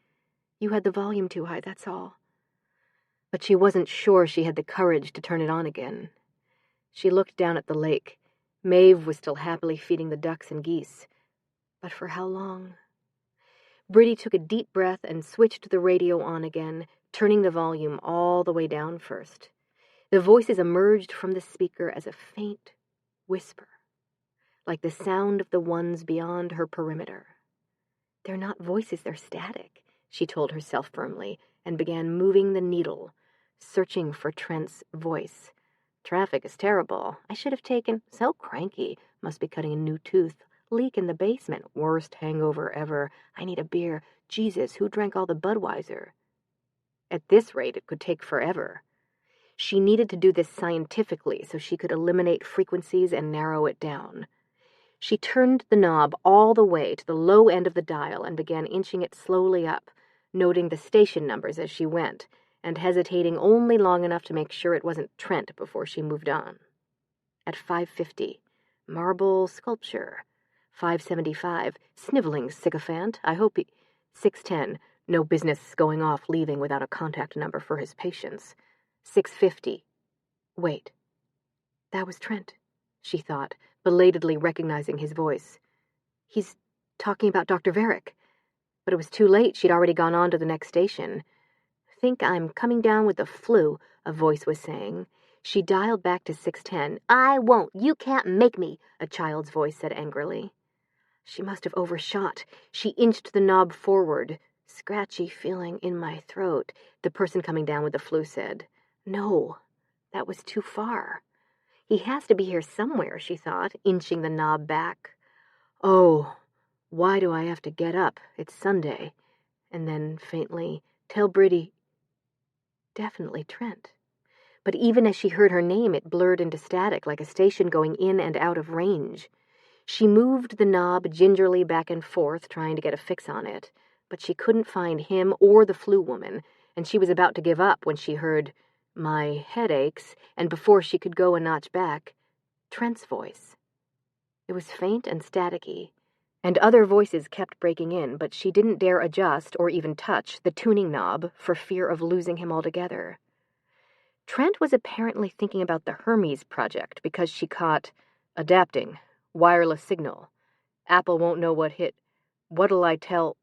"You had the volume too high, that's all." But she wasn't sure she had the courage to turn it on again. She looked down at the lake. Maeve was still happily feeding the ducks and geese. But for how long? Briddey took a deep breath and switched the radio on again, turning the volume all the way down first. The voices emerged from the speaker as a faint whisper, like the sound of the ones beyond her perimeter. "They're not voices, they're static," she told herself firmly, and began moving the needle, searching for Trent's voice. "Traffic is terrible. I should have taken... So cranky. Must be cutting a new tooth. Leak in the basement. Worst hangover ever. I need a beer. Jesus, who drank all the Budweiser?" At this rate, it could take forever. She needed to do this scientifically so she could eliminate frequencies and narrow it down. She turned the knob all the way to the low end of the dial and began inching it slowly up, noting the station numbers as she went, and hesitating only long enough to make sure it wasn't Trent before she moved on. At 5:50, marble sculpture. 5:75, sniveling sycophant. I hope he... 6:10, no business going off leaving without a contact number for his patients. 6:50. Wait. That was Trent, she thought, belatedly recognizing his voice. He's talking about Dr. Varick. But it was too late. She'd already gone on to the next station. Think I'm coming down with the flu, a voice was saying. She dialed back to 610. I won't. You can't make me, a child's voice said angrily. She must have overshot. She inched the knob forward. Scratchy feeling in my throat, the person coming down with the flu said. No, that was too far. He has to be here somewhere, she thought, inching the knob back. Oh, why do I have to get up? It's Sunday. And then, faintly, tell Briddey. Definitely Trent. But even as she heard her name, it blurred into static, like a station going in and out of range. She moved the knob gingerly back and forth, trying to get a fix on it, but she couldn't find him or the flu woman, and she was about to give up when she heard, my head aches, and before she could go a notch back, Trent's voice. It was faint and staticky, and other voices kept breaking in, but she didn't dare adjust or even touch the tuning knob for fear of losing him altogether. Trent was apparently thinking about the Hermes project because she caught adapting, wireless signal. Apple won't know what hit. What'll I tell?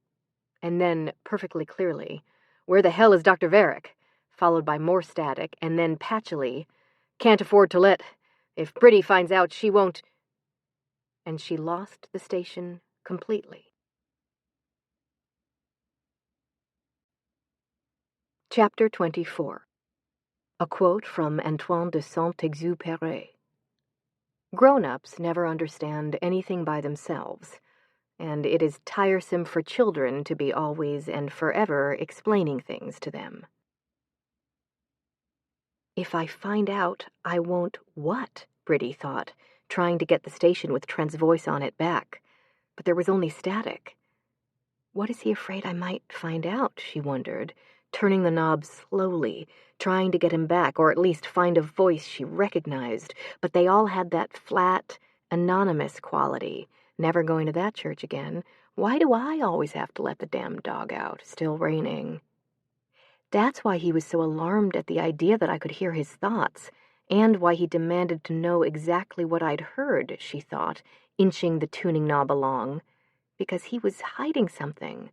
And then, perfectly clearly, where the hell is Dr. Varick? Followed by more static, and then patchily, can't afford to let. If Briddey finds out, she won't. And she lost the station completely. Chapter 24. A quote from Antoine de Saint-Exupéry. Grown-ups never understand anything by themselves, and it is tiresome for children to be always and forever explaining things to them. If I find out, I won't what? Briddey thought, trying to get the station with Trent's voice on it back. But there was only static. What is he afraid I might find out, she wondered, turning the knob slowly, trying to get him back, or at least find a voice she recognized, but they all had that flat, anonymous quality. Never going to that church again. Why do I always have to let the damn dog out? Still raining. That's why he was so alarmed at the idea that I could hear his thoughts, and why he demanded to know exactly what I'd heard, she thought, inching the tuning knob along. Because he was hiding something.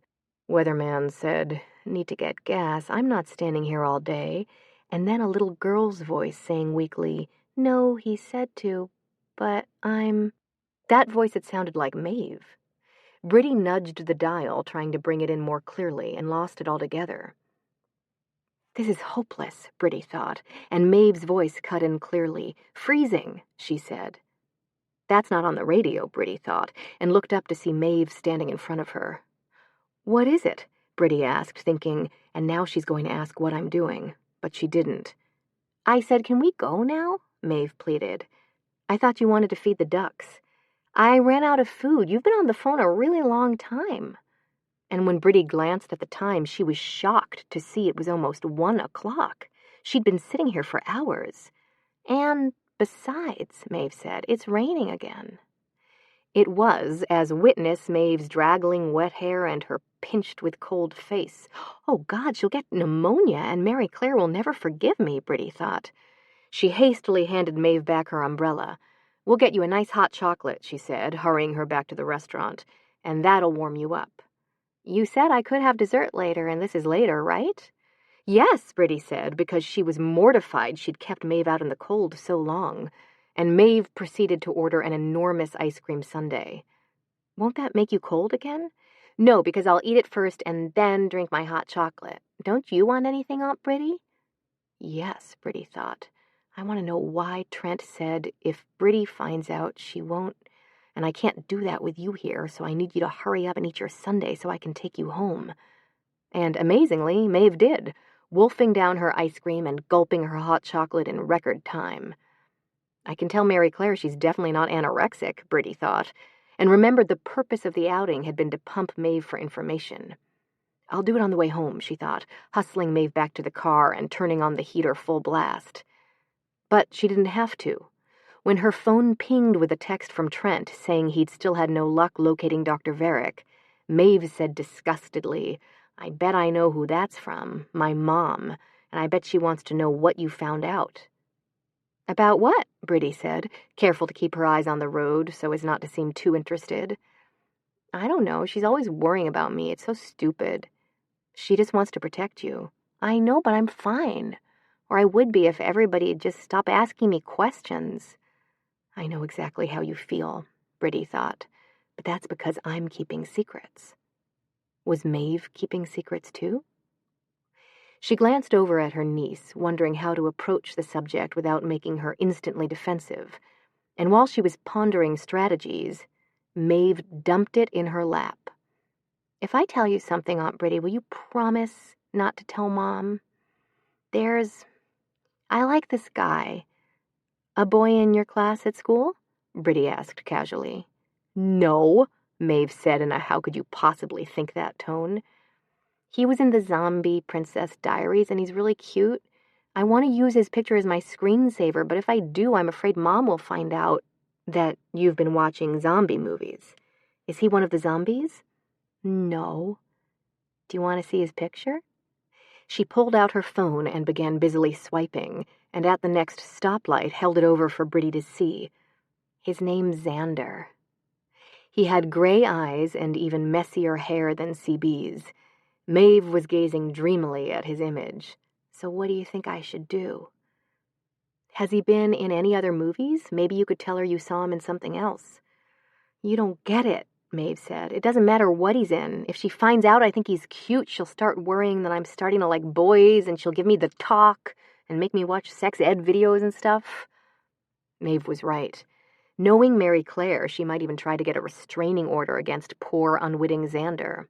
Weatherman said, need to get gas, I'm not standing here all day. And then a little girl's voice saying weakly, no, he said to, but I'm... That voice had sounded like Maeve. Briddey nudged the dial, trying to bring it in more clearly, and lost it altogether. This is hopeless, Briddey thought, and Maeve's voice cut in clearly. Freezing, she said. That's not on the radio, Briddey thought, and looked up to see Maeve standing in front of her. What is it? Briddey asked, thinking, and now she's going to ask what I'm doing. But she didn't. I said, can we go now? Maeve pleaded. I thought you wanted to feed the ducks. I ran out of food. You've been on the phone a really long time. And when Briddey glanced at the time, she was shocked to see it was almost 1 o'clock. She'd been sitting here for hours. And besides, Maeve said, it's raining again. It was, as witness Maeve's draggling wet hair and her pinched with cold face. Oh, God, she'll get pneumonia, and Mary Claire will never forgive me, Briddey thought. She hastily handed Maeve back her umbrella. We'll get you a nice hot chocolate, she said, hurrying her back to the restaurant, and that'll warm you up. You said I could have dessert later, and this is later, right? Yes, Briddey said, because she was mortified she'd kept Maeve out in the cold so long, and Maeve proceeded to order an enormous ice cream sundae. Won't that make you cold again? No, because I'll eat it first and then drink my hot chocolate. Don't you want anything, Aunt Briddey? Yes, Briddey thought. I want to know why Trent said, if Briddey finds out, she won't, and I can't do that with you here, so I need you to hurry up and eat your sundae so I can take you home. And amazingly, Maeve did. wolfing down her ice cream and gulping her hot chocolate in record time. I can tell Mary Claire she's definitely not anorexic, Briddey thought, and remembered the purpose of the outing had been to pump Maeve for information. I'll do it on the way home, she thought, hustling Maeve back to the car and turning on the heater full blast. But she didn't have to. When her phone pinged with a text from Trent saying he'd still had no luck locating Dr. Varick, Maeve said disgustedly, "I bet I know who that's from, my mom, and I bet she wants to know what you found out." "About what?" Briddey said, careful to keep her eyes on the road so as not to seem too interested. "I don't know. She's always worrying about me. It's so stupid." "She just wants to protect you." "I know, but I'm fine. Or I would be if everybody'd just stop asking me questions." "I know exactly how you feel," Briddey thought, "but that's because I'm keeping secrets." Was Maeve keeping secrets too? She glanced over at her niece, wondering how to approach the subject without making her instantly defensive, and while she was pondering strategies, Maeve dumped it in her lap. "If I tell you something, Aunt Briddey, will you promise not to tell Mom? I like this guy." "A boy in your class at school?" Briddey asked casually. "No," Maeve said in a how-could-you-possibly-think-that tone. "He was in the Zombie Princess Diaries, and he's really cute. I want to use his picture as my screensaver, but if I do, I'm afraid Mom will find out that you've been watching zombie movies. Is he one of the zombies?" "No." "Do you want to see his picture?" She pulled out her phone and began busily swiping, and at the next stoplight held it over for Briddey to see. "His name's Xander." He had gray eyes and even messier hair than CB's. Maeve was gazing dreamily at his image. "So what do you think I should do?" "Has he been in any other movies? Maybe you could tell her you saw him in something else." "You don't get it," Maeve said. "It doesn't matter what he's in. If she finds out I think he's cute, she'll start worrying that I'm starting to like boys, and she'll give me the talk and make me watch sex ed videos and stuff." Maeve was right. Knowing Mary Claire, she might even try to get a restraining order against poor, unwitting Xander.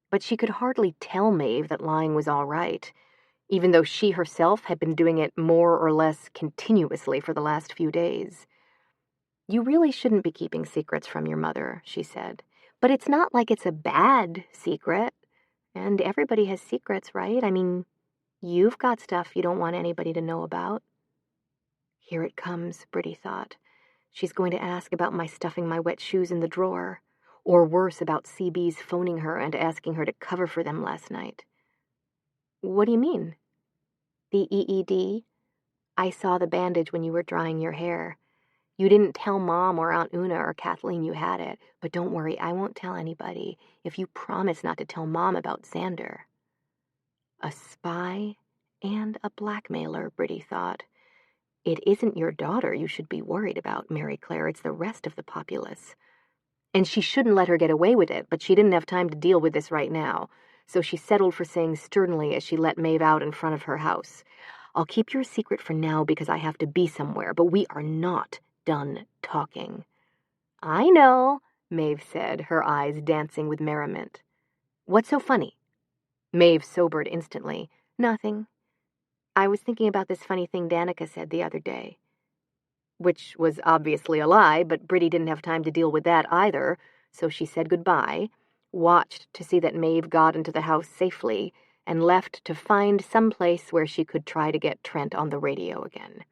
But she could hardly tell Maeve that lying was all right, even though she herself had been doing it more or less continuously for the last few days. "You really shouldn't be keeping secrets from your mother," she said. "But it's not like it's a bad secret. And everybody has secrets, right? I mean, you've got stuff you don't want anybody to know about." Here it comes, Briddey thought. She's going to ask about my stuffing my wet shoes in the drawer, or worse, about CB's phoning her and asking her to cover for them last night. "What do you mean?" "The EED. I saw the bandage when you were drying your hair. You didn't tell Mom or Aunt Una or Kathleen you had it, but don't worry, I won't tell anybody if you promise not to tell Mom about Xander." A spy and a blackmailer, Briddey thought. It isn't your daughter you should be worried about, Mary Claire. It's the rest of the populace. And she shouldn't let her get away with it, but she didn't have time to deal with this right now, so she settled for saying sternly as she let Maeve out in front of her house, "I'll keep your secret for now because I have to be somewhere, but we are not done talking." "I know," Maeve said, her eyes dancing with merriment. "What's so funny?" Maeve sobered instantly. "Nothing. I was thinking about this funny thing Danica said the other day." Which was obviously a lie, but Briddey didn't have time to deal with that either, so she said goodbye, watched to see that Maeve got into the house safely, and left to find some place where she could try to get Trent on the radio again.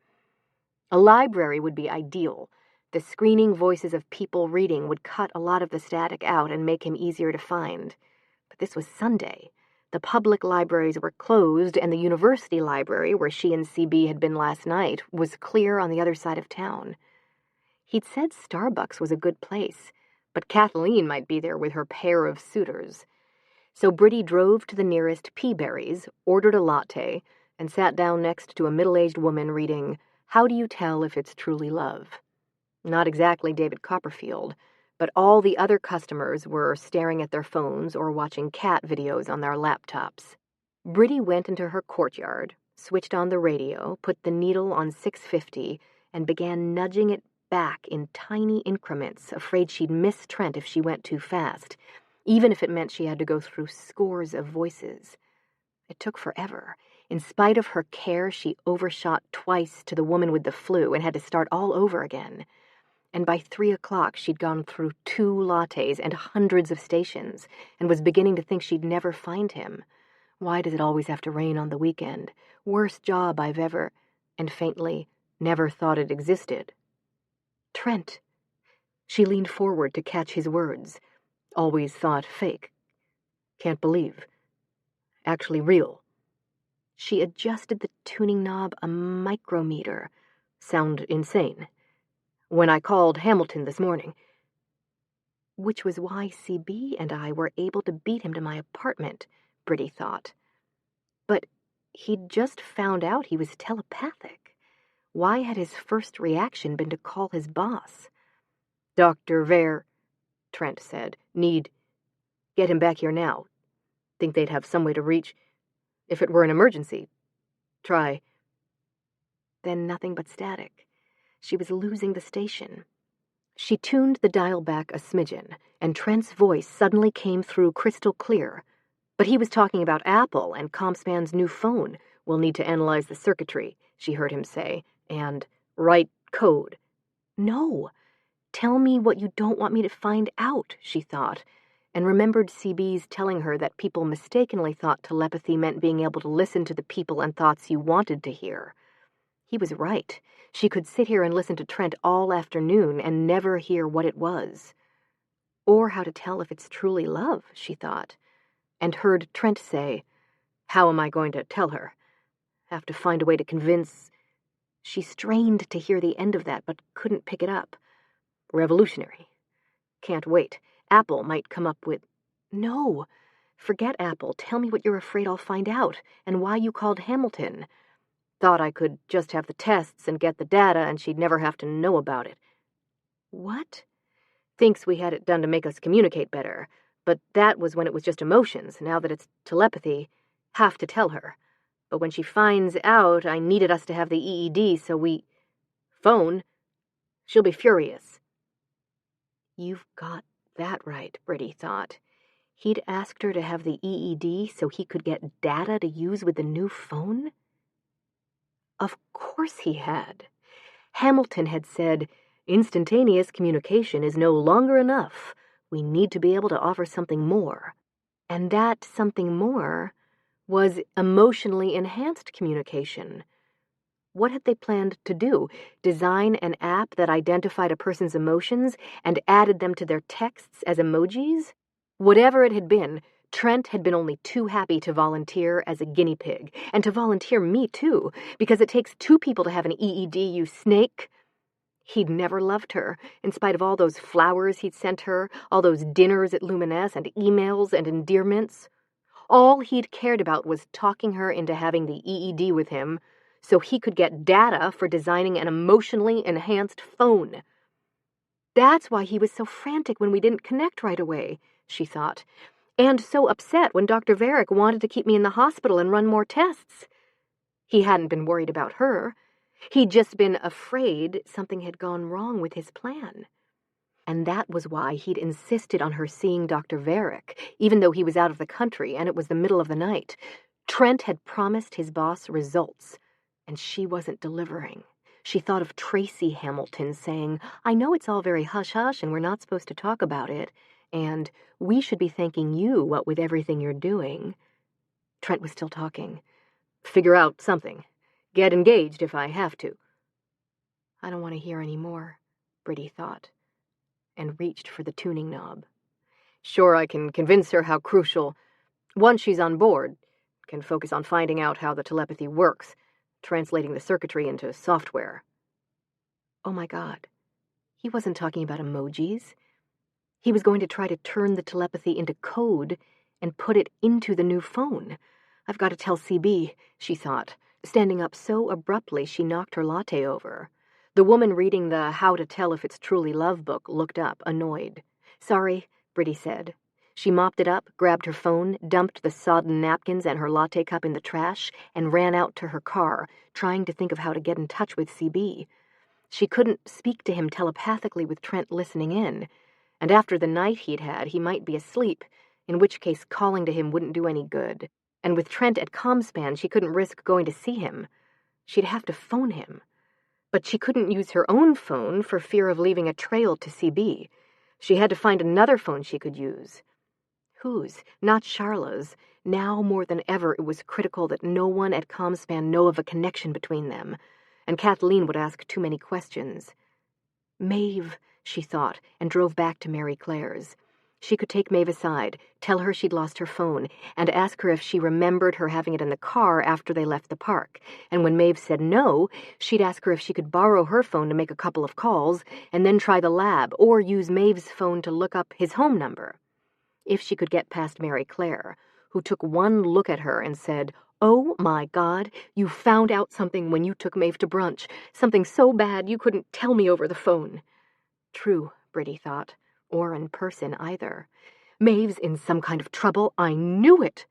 A library would be ideal. The screening voices of people reading would cut a lot of the static out and make him easier to find. But this was Sunday. The public libraries were closed, and the university library, where she and CB had been last night, was clear on the other side of town. He'd said Starbucks was a good place, but Kathleen might be there with her pair of suitors. So Briddey drove to the nearest Peaberry's, ordered a latte, and sat down next to a middle-aged woman reading How Do You Tell If It's Truly Love? Not exactly David Copperfield, but all the other customers were staring at their phones or watching cat videos on their laptops. Briddey went into her courtyard, switched on the radio, put the needle on 650, and began nudging it back in tiny increments, afraid she'd miss Trent if she went too fast, even if it meant she had to go through scores of voices. It took forever. In spite of her care, she overshot twice to the woman with the flu and had to start all over again. And by 3 o'clock, she'd gone through 2 lattes and hundreds of stations and was beginning to think she'd never find him. Why does it always have to rain on the weekend? Worst job I've ever... And faintly, never thought it existed. Trent. She leaned forward to catch his words. Always thought fake. Can't believe. Actually real. She adjusted the tuning knob a micrometer. Sound insane. When I called Hamilton this morning. Which was why CB and I were able to beat him to my apartment, Briddey thought. But he'd just found out he was telepathic. Why had his first reaction been to call his boss? Dr. Ver, Trent said. Get him back here now. Think they'd have some way to reach. If it were an emergency. Try. Then nothing but static. She was losing the station. She tuned the dial back a smidgen, and Trent's voice suddenly came through crystal clear. But he was talking about Apple and CompSpan's new phone. We'll need to analyze the circuitry, she heard him say, and write code. No, tell me what you don't want me to find out, she thought, and remembered CB's telling her that people mistakenly thought telepathy meant being able to listen to the people and thoughts you wanted to hear. He was right. She could sit here and listen to Trent all afternoon and never hear what it was. Or how to tell if it's truly love, she thought, and heard Trent say, How am I going to tell her? Have to find a way to convince... She strained to hear the end of that, but couldn't pick it up. Revolutionary. Can't wait. Apple might come up with... No, forget Apple. Tell me what you're afraid I'll find out, and why you called Hamilton. Thought I could just have the tests and get the data, and she'd never have to know about it. What? Thinks we had it done to make us communicate better, but that was when it was just emotions. Now that it's telepathy, have to tell her. But when she finds out I needed us to have the EED, so we... Phone. She'll be furious. You've got that right, Briddey thought. He'd asked her to have the EED so he could get data to use with the new phone? Of course he had. Hamilton had said, Instantaneous communication is no longer enough. We need to be able to offer something more. And that something more was emotionally enhanced communication. What had they planned to do? Design an app that identified a person's emotions and added them to their texts as emojis? Whatever it had been, Trent had been only too happy to volunteer as a guinea pig, and to volunteer me too, because it takes 2 people to have an EED, you snake. He'd never loved her, in spite of all those flowers he'd sent her, all those dinners at Luminess, and emails and endearments. All he'd cared about was talking her into having the EED with him, so he could get data for designing an emotionally enhanced phone. That's why he was so frantic when we didn't connect right away, she thought, and so upset when Dr. Varick wanted to keep me in the hospital and run more tests. He hadn't been worried about her. He'd just been afraid something had gone wrong with his plan. And that was why he'd insisted on her seeing Dr. Varick, even though he was out of the country and it was the middle of the night. Trent had promised his boss results, and she wasn't delivering. She thought of Tracy Hamilton saying, I know it's all very hush-hush and we're not supposed to talk about it, and we should be thanking you, what with everything you're doing. Trent was still talking. Figure out something. Get engaged if I have to. I don't want to hear any more, Briddey thought, and reached for the tuning knob. Sure, I can convince her how crucial. Once she's on board, can focus on finding out how the telepathy works, translating the circuitry into software. Oh my God. He wasn't talking about emojis. He was going to try to turn the telepathy into code and put it into the new phone. I've got to tell CB, she thought, standing up so abruptly she knocked her latte over. The woman reading the How to Tell If It's Truly Love book looked up, annoyed. Sorry, Briddey said. She mopped it up, grabbed her phone, dumped the sodden napkins and her latte cup in the trash, and ran out to her car, trying to think of how to get in touch with CB. She couldn't speak to him telepathically with Trent listening in, and after the night he'd had, he might be asleep, in which case calling to him wouldn't do any good. And with Trent at Comspan, she couldn't risk going to see him. She'd have to phone him. But she couldn't use her own phone for fear of leaving a trail to CB. She had to find another phone she could use. Whose? Not Charla's. Now more than ever it was critical that no one at Comspan know of a connection between them, and Kathleen would ask too many questions. Maeve, she thought, and drove back to Mary Claire's. She could take Maeve aside, tell her she'd lost her phone, and ask her if she remembered her having it in the car after they left the park. And when Maeve said no, she'd ask her if she could borrow her phone to make a couple of calls, and then try the lab, or use Maeve's phone to look up his home number. If she could get past Mary Claire, who took one look at her and said, "Oh, my God, you found out something when you took Maeve to brunch, something so bad you couldn't tell me over the phone." True, Briddey thought, or in person either. Maeve's in some kind of trouble. I knew it.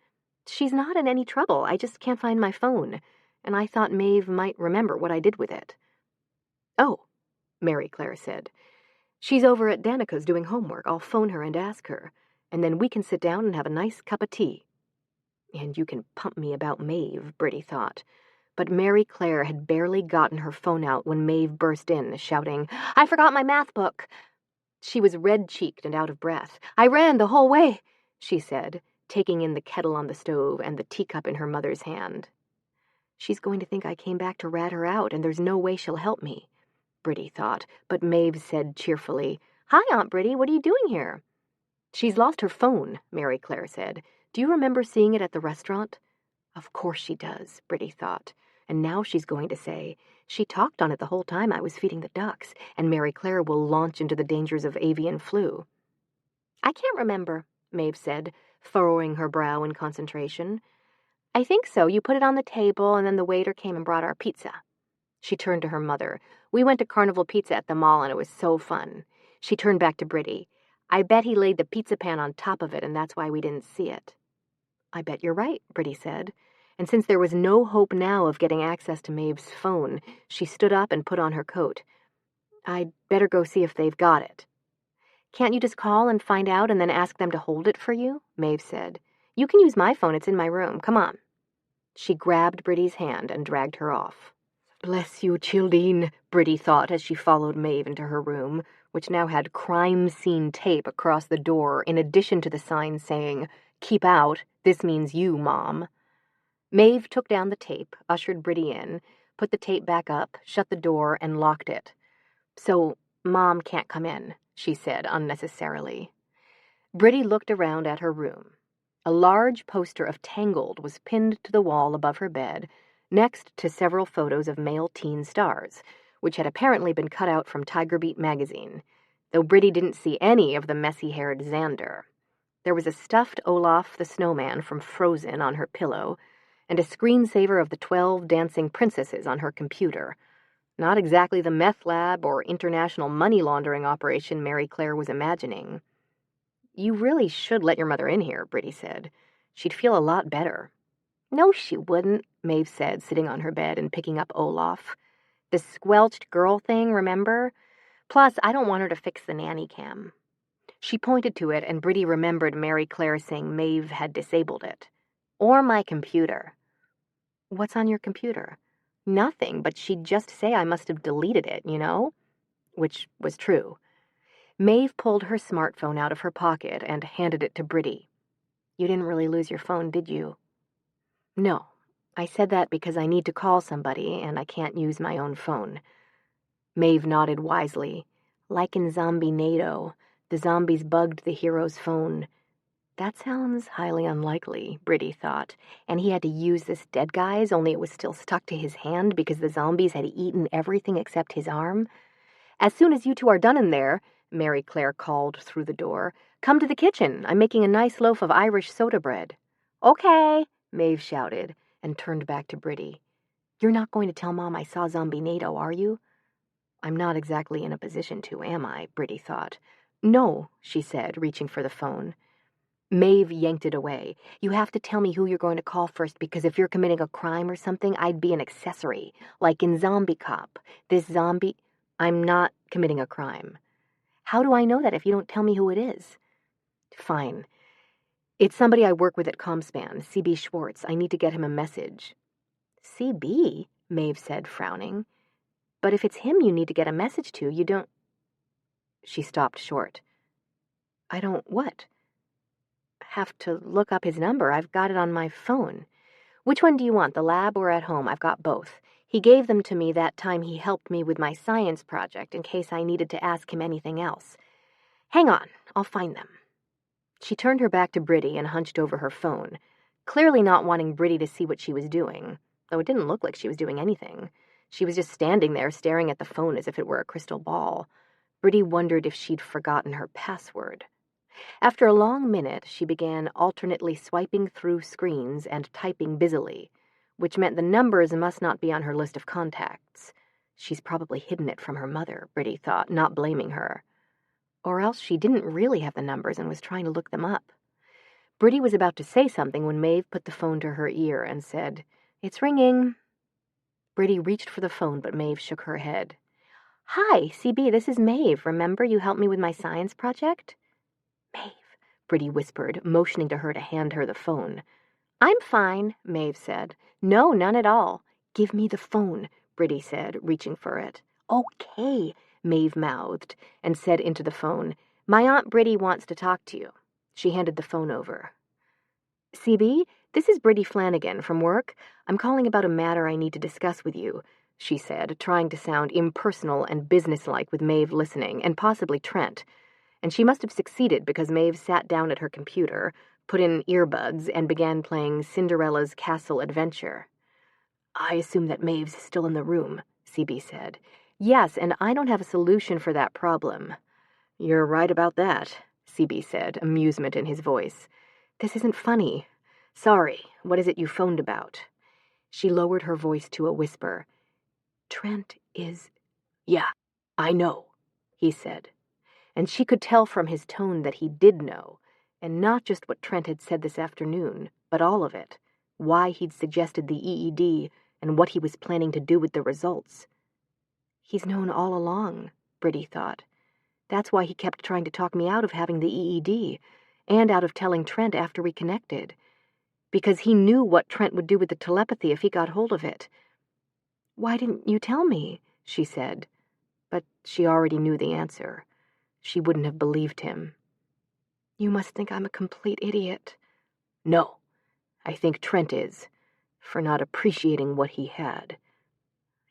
She's not in any trouble. I just can't find my phone, and I thought Maeve might remember what I did with it. Oh, Mary Claire said. She's over at Danica's doing homework. I'll phone her and ask her, and then we can sit down and have a nice cup of tea. And you can pump me about Maeve, Briddey thought. But Mary Claire had barely gotten her phone out when Maeve burst in, shouting, "I forgot my math book." She was red-cheeked and out of breath. "I ran the whole way," she said, taking in the kettle on the stove and the teacup in her mother's hand. She's going to think I came back to rat her out, and there's no way she'll help me, Briddey thought, but Maeve said cheerfully, "Hi, Aunt Briddey, what are you doing here?" "She's lost her phone," Mary Claire said. "Do you remember seeing it at the restaurant?" Of course she does, Briddey thought, and now she's going to say, "She talked on it the whole time I was feeding the ducks," and Mary Claire will launch into the dangers of avian flu. "I can't remember," Maeve said, furrowing her brow in concentration. "I think so. You put it on the table, and then the waiter came and brought our pizza." She turned to her mother. "We went to Carnival Pizza at the mall, and it was so fun." She turned back to Briddey. "I bet he laid the pizza pan on top of it, and that's why we didn't see it." "I bet you're right," Briddey said. And since there was no hope now of getting access to Maeve's phone, she stood up and put on her coat. "I'd better go see if they've got it." "Can't you just call and find out and then ask them to hold it for you?" Maeve said. "You can use my phone. It's in my room. Come on." She grabbed Briddey's hand and dragged her off. "Bless you, Childine," Briddey thought as she followed Maeve into her room, which now had crime scene tape across the door in addition to the sign saying, "Keep out. This means you, Mom." Maeve took down the tape, ushered Briddey in, put the tape back up, shut the door, and locked it. "So, Mom can't come in," she said unnecessarily. Briddey looked around at her room. A large poster of Tangled was pinned to the wall above her bed, next to several photos of male teen stars, which had apparently been cut out from Tiger Beat magazine, though Briddey didn't see any of the messy-haired Xander. There was a stuffed Olaf the Snowman from Frozen on her pillow, and a screensaver of the 12 dancing princesses on her computer. Not exactly the meth lab or international money laundering operation Mary Claire was imagining. "You really should let your mother in here," Briddey said. "She'd feel a lot better." "No, she wouldn't," Maeve said, sitting on her bed and picking up Olaf. "The squelched girl thing, remember? Plus, I don't want her to fix the nanny cam." She pointed to it, and Briddey remembered Mary Claire saying Maeve had disabled it. "Or my computer." "What's on your computer?" "Nothing, but she'd just say I must have deleted it, you know?" Which was true. Maeve pulled her smartphone out of her pocket and handed it to Briddey. "You didn't really lose your phone, did you?" "No. I said that because I need to call somebody, and I can't use my own phone." Maeve nodded wisely. "Like in Zombie NATO, the zombies bugged the hero's phone." That sounds highly unlikely, Briddey thought, and he had to use this dead guy's, only it was still stuck to his hand because the zombies had eaten everything except his arm. "As soon as you two are done in there," Mary Claire called through the door, "come to the kitchen. I'm making a nice loaf of Irish soda bread." "Okay," Maeve shouted, and turned back to Briddey. "You're not going to tell Mom I saw Zombie NATO, are you?" "I'm not exactly in a position to, am I?" Briddey thought. "No," she said, reaching for the phone. Maeve yanked it away. "You have to tell me who you're going to call first, because if you're committing a crime or something, I'd be an accessory, like in Zombie Cop. This zombie—" "I'm not committing a crime." "How do I know that if you don't tell me who it is?" "Fine. It's somebody I work with at Comspan, CB Schwartz. I need to get him a message. CB? Maeve said, frowning. But if it's him you need to get a message to, you don't... She stopped short. I don't what? Have to look up his number. I've got it on my phone. Which one do you want, the lab or at home? I've got both. He gave them to me that time he helped me with my science project in case I needed to ask him anything else. Hang on, I'll find them. She turned her back to Briddey and hunched over her phone, clearly not wanting Briddey to see what she was doing, though it didn't look like she was doing anything. She was just standing there staring at the phone as if it were a crystal ball. Briddey wondered if she'd forgotten her password. After a long minute, she began alternately swiping through screens and typing busily, which meant the numbers must not be on her list of contacts. She's probably hidden it from her mother, Briddey thought, not blaming her. Or else she didn't really have the numbers and was trying to look them up. Briddey was about to say something when Maeve put the phone to her ear and said, "It's ringing." Briddey reached for the phone, but Maeve shook her head. "Hi, CB, this is Maeve. Remember you helped me with my science project?" "Maeve," Briddey whispered, motioning to her to hand her the phone. "I'm fine," Maeve said. "No, none at all." "Give me the phone," Briddey said, reaching for it. "Okay," Maeve mouthed, and said into the phone, "My Aunt Briddey wants to talk to you." She handed the phone over. "CB, this is Briddey Flanagan from work. I'm calling about a matter I need to discuss with you," she said, trying to sound impersonal and businesslike with Maeve listening, and possibly Trent. And she must have succeeded because Maeve sat down at her computer, put in earbuds, and began playing Cinderella's Castle Adventure. "I assume that Maeve's still in the room," CB said. "Yes, and I don't have a solution for that problem." "You're right about that," CB said, amusement in his voice. "This isn't funny. Sorry, what is it you phoned about?" She lowered her voice to a whisper. "Trent is..." "Yeah, I know," he said. And she could tell from his tone that he did know, and not just what Trent had said this afternoon, but all of it, why he'd suggested the EED, and what he was planning to do with the results. He's known all along, Briddey thought. That's why he kept trying to talk me out of having the EED, and out of telling Trent after we connected. Because he knew what Trent would do with the telepathy if he got hold of it. "Why didn't you tell me?" she said. But she already knew the answer. She wouldn't have believed him. "You must think I'm a complete idiot." "No, I think Trent is, for not appreciating what he had.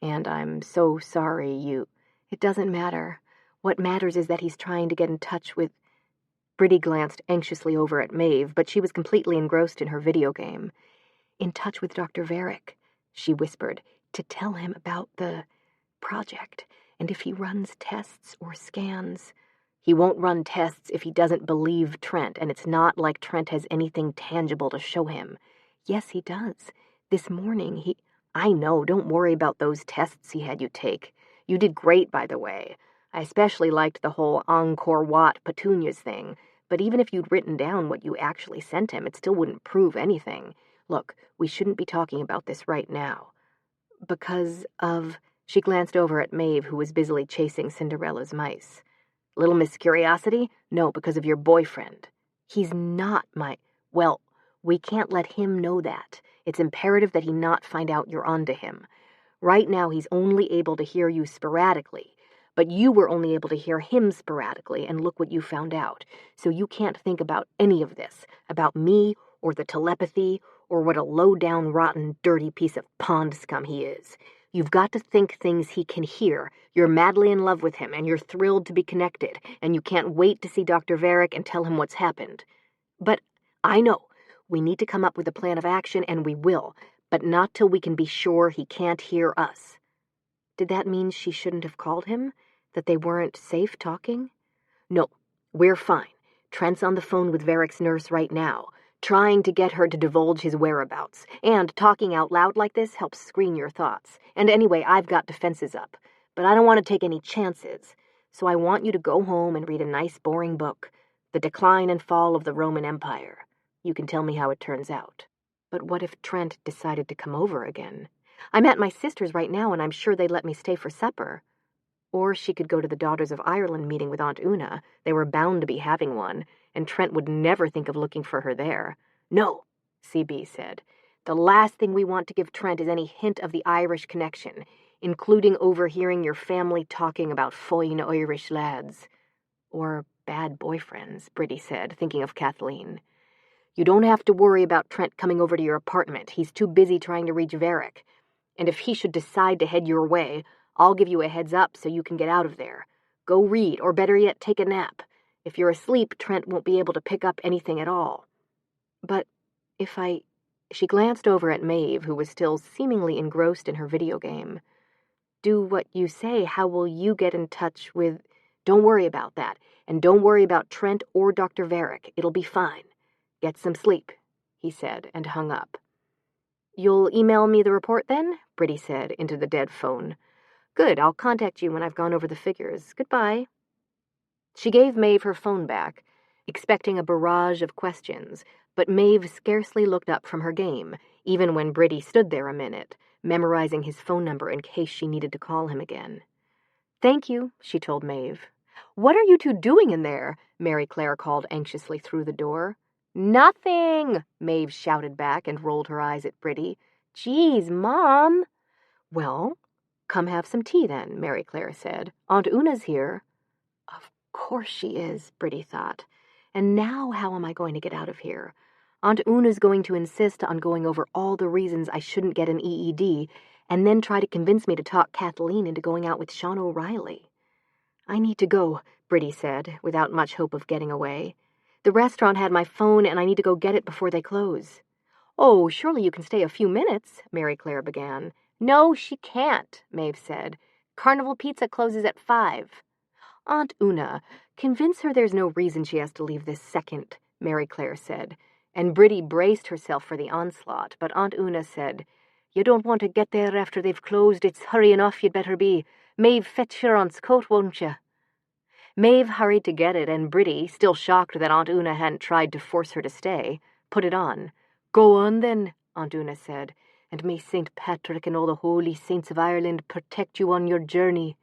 And I'm so sorry you..." "It doesn't matter. What matters is that he's trying to get in touch with..." Briddey glanced anxiously over at Maeve, but she was completely engrossed in her video game. "In touch with Dr. Varick," she whispered, "to tell him about the project, and if he runs tests or scans..." "He won't run tests if he doesn't believe Trent, and it's not like Trent has anything tangible to show him." "Yes, he does. This morning he..." "I know, don't worry about those tests he had you take. You did great, by the way. I especially liked the whole Angkor Wat petunias thing, but even if you'd written down what you actually sent him, it still wouldn't prove anything. Look, we shouldn't be talking about this right now." "Because of..." She glanced over at Maeve, who was busily chasing Cinderella's mice. "Little Miss Curiosity? No, because of your boyfriend." "He's not my..." "Well, we can't let him know that. It's imperative that he not find out you're onto him. Right now he's only able to hear you sporadically, but you were only able to hear him sporadically, and look what you found out. So you can't think about any of this, about me, or the telepathy, or what a low-down, rotten, dirty piece of pond scum he is. You've got to think things he can hear. You're madly in love with him, and you're thrilled to be connected, and you can't wait to see Dr. Varick and tell him what's happened. But I know, we need to come up with a plan of action, and we will, but not till we can be sure he can't hear us." Did that mean she shouldn't have called him? That they weren't safe talking? "No, we're fine. Trent's on the phone with Varick's nurse right now, trying to get her to divulge his whereabouts, and talking out loud like this helps screen your thoughts. And anyway, I've got defenses up, but I don't want to take any chances, so I want you to go home and read a nice boring book, The Decline and Fall of the Roman Empire. You can tell me how it turns out." But what if Trent decided to come over again? "I'm at my sister's right now, and I'm sure they'd let me stay for supper." Or she could go to the Daughters of Ireland meeting with Aunt Una. They were bound to be having one, and Trent would never think of looking for her there. "No," CB said. "The last thing we want to give Trent is any hint of the Irish connection, including overhearing your family talking about fine Irish lads." "Or bad boyfriends," Briddey said, thinking of Kathleen. "You don't have to worry about Trent coming over to your apartment. He's too busy trying to reach Varric. And if he should decide to head your way, I'll give you a heads up so you can get out of there. Go read, or better yet, take a nap. If you're asleep, Trent won't be able to pick up anything at all." "But if I—" She glanced over at Maeve, who was still seemingly engrossed in her video game. "Do what you say. How will you get in touch with—" "Don't worry about that. And don't worry about Trent or Dr. Varric. It'll be fine. Get some sleep," he said, and hung up. "You'll email me the report then?" Briddey said into the dead phone. "Good, I'll contact you when I've gone over the figures. Goodbye." She gave Maeve her phone back, expecting a barrage of questions, but Maeve scarcely looked up from her game, even when Briddey stood there a minute, memorizing his phone number in case she needed to call him again. "Thank you," she told Maeve. "What are you two doing in there?" Mary Claire called anxiously through the door. "Nothing," Maeve shouted back and rolled her eyes at Briddey. "Geez, Mom." "Well, come have some tea then," Mary Claire said. "Aunt Una's here." Of course she is, Briddey thought. And now how am I going to get out of here? Aunt Una's going to insist on going over all the reasons I shouldn't get an EED, and then try to convince me to talk Kathleen into going out with Sean O'Reilly. "I need to go," Briddey said, without much hope of getting away. "The restaurant had my phone, and I need to go get it before they close." "Oh, surely you can stay a few minutes," Mary Claire began. "No, she can't," Maeve said. "Carnival Pizza closes at 5. "Aunt Una, convince her there's no reason she has to leave this second," Mary Claire said, and Briddey braced herself for the onslaught, but Aunt Una said, "You don't want to get there after they've closed. It's hurrying off you'd better be. Maeve, fetch your aunt's coat, won't you?" Maeve hurried to get it, and Briddey, still shocked that Aunt Una hadn't tried to force her to stay, put it on. "Go on, then," Aunt Una said, "and may St. Patrick and all the holy saints of Ireland protect you on your journey."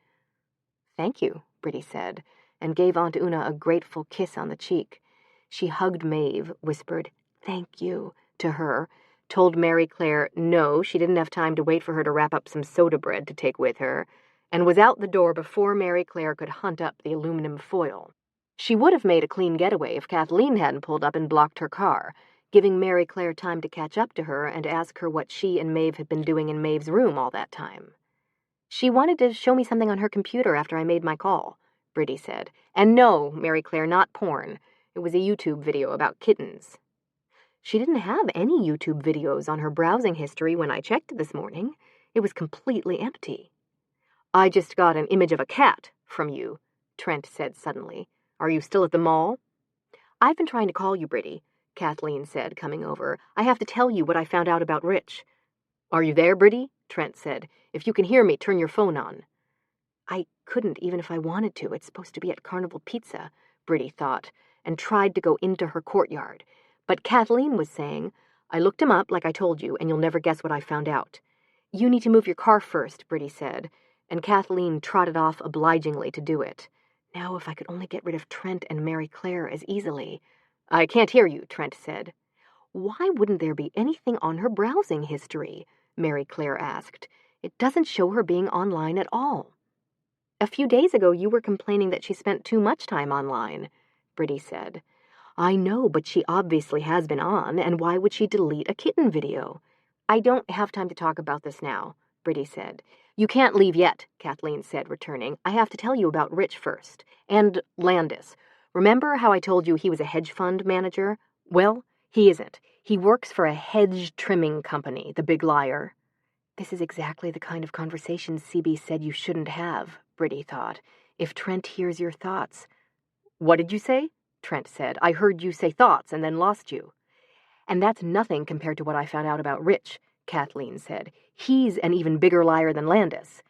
"Thank you," Briddey said, and gave Aunt Una a grateful kiss on the cheek. She hugged Maeve, whispered, "Thank you," to her, told Mary Claire no, she didn't have time to wait for her to wrap up some soda bread to take with her, and was out the door before Mary Claire could hunt up the aluminum foil. She would have made a clean getaway if Kathleen hadn't pulled up and blocked her car, giving Mary Claire time to catch up to her and ask her what she and Maeve had been doing in Maeve's room all that time. "She wanted to show me something on her computer after I made my call," Briddey said. "And no, Mary Claire, not porn. It was a YouTube video about kittens." She didn't have any YouTube videos on her browsing history when I checked this morning. It was completely empty. "I just got an image of a cat from you," Trent said suddenly. "Are you still at the mall?" "I've been trying to call you, Briddey," Kathleen said, coming over. "I have to tell you what I found out about Rich." "Are you there, Briddey?" Trent said. "If you can hear me, turn your phone on." I couldn't, even if I wanted to. It's supposed to be at Carnival Pizza, Briddey thought, and tried to go into her courtyard. But Kathleen was saying, "I looked him up, like I told you, and you'll never guess what I found out." "You need to move your car first," Briddey said, and Kathleen trotted off obligingly to do it. Now if I could only get rid of Trent and Mary Claire as easily. "I can't hear you," Trent said. "Why wouldn't there be anything on her browsing history?" Mary Claire asked. "It doesn't show her being online at all." "A few days ago you were complaining that she spent too much time online," Briddey said. "I know, but she obviously has been on, and why would she delete a kitten video?" "I don't have time to talk about this now," Briddey said. "You can't leave yet," Kathleen said, returning. "I have to tell you about Rich first. And Landis. Remember how I told you he was a hedge fund manager? Well, he isn't. He works for a hedge trimming company, the big liar." This is exactly the kind of conversation CB said you shouldn't have, Briddey thought. "If Trent hears your thoughts." "What did you say?" Trent said. "I heard you say thoughts and then lost you." "And that's nothing compared to what I found out about Rich," Kathleen said. "He's an even bigger liar than Landis."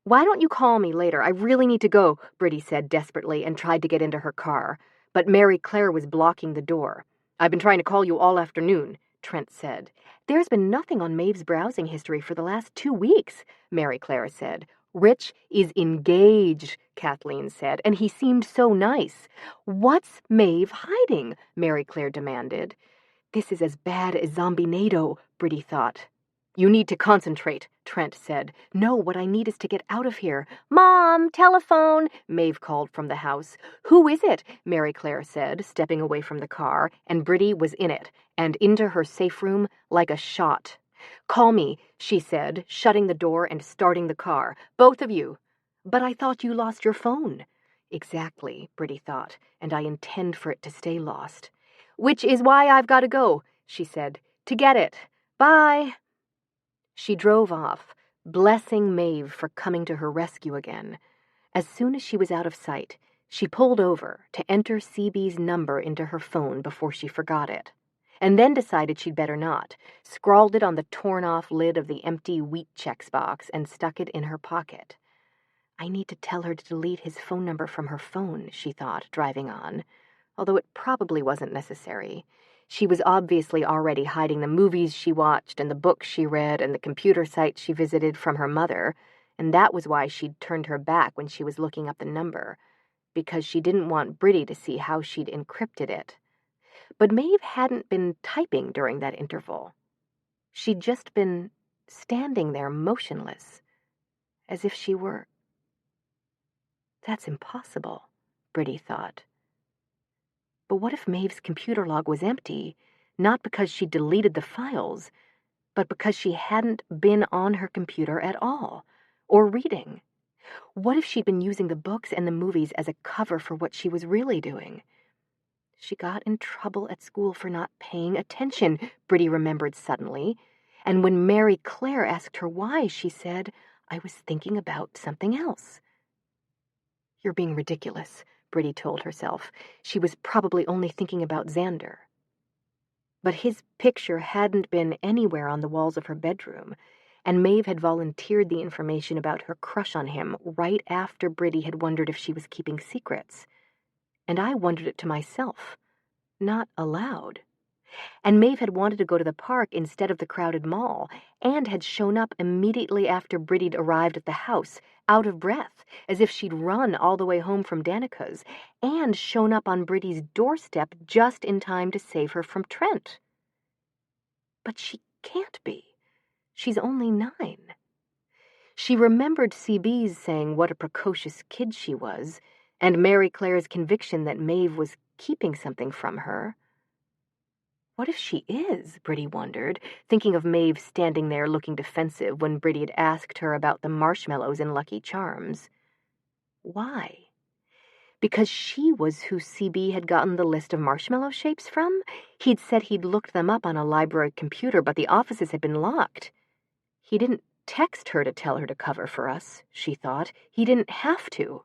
"Why don't you call me later? I really need to go," Briddey said desperately and tried to get into her car. But Mary Claire was blocking the door. "I've been trying to call you all afternoon," Trent said. "There's been nothing on Maeve's browsing history for the last 2 weeks," Mary Claire said. Rich is engaged, Kathleen said, and he seemed so nice. What's Maeve hiding? Mary Claire demanded. This is as bad as Zombie-nado, Briddey thought. You need to concentrate, Trent said. No, what I need is to get out of here. Mom, telephone, Maeve called from the house. Who is it? Mary Claire said, stepping away from the car, and Briddey was in it, and into her safe room like a shot. Call me, she said, shutting the door and starting the car. Both of you. But I thought you lost your phone. Exactly, Briddey thought, and I intend for it to stay lost. Which is why I've got to go, she said, to get it. Bye. She drove off, blessing Maeve for coming to her rescue again. As soon as she was out of sight, she pulled over to enter CB's number into her phone before she forgot it, and then decided she'd better not, scrawled it on the torn-off lid of the empty wheat checks box and stuck it in her pocket. I need to tell her to delete his phone number from her phone, she thought, driving on, although it probably wasn't necessary. She was obviously already hiding the movies she watched and the books she read and the computer sites she visited from her mother, and that was why she'd turned her back when she was looking up the number, because she didn't want Briddey to see how she'd encrypted it. But Maeve hadn't been typing during that interval. She'd just been standing there motionless, as if she were... That's impossible, Briddey thought. But what if Maeve's computer log was empty, not because she deleted the files, but because she hadn't been on her computer at all, or reading? What if she'd been using the books and the movies as a cover for what she was really doing? She got in trouble at school for not paying attention, Briddey remembered suddenly, and when Mary Claire asked her why, she said, I was thinking about something else. You're being ridiculous, Briddey told herself. She was probably only thinking about Xander. But his picture hadn't been anywhere on the walls of her bedroom, and Maeve had volunteered the information about her crush on him right after Briddey had wondered if she was keeping secrets. And I wondered it to myself, not aloud. And Maeve had wanted to go to the park instead of the crowded mall, and had shown up immediately after Briddey'd arrived at the house, out of breath, as if she'd run all the way home from Danica's, and shown up on Briddey's doorstep just in time to save her from Trent. But she can't be. She's only 9. She remembered CB's saying what a precocious kid she was, and Mary Claire's conviction that Maeve was keeping something from her. What if she is, Briddey wondered, thinking of Maeve standing there looking defensive when Briddey had asked her about the marshmallows in Lucky Charms. Why? Because she was who CB had gotten the list of marshmallow shapes from? He'd said he'd looked them up on a library computer, but the offices had been locked. He didn't text her to tell her to cover for us, she thought. He didn't have to.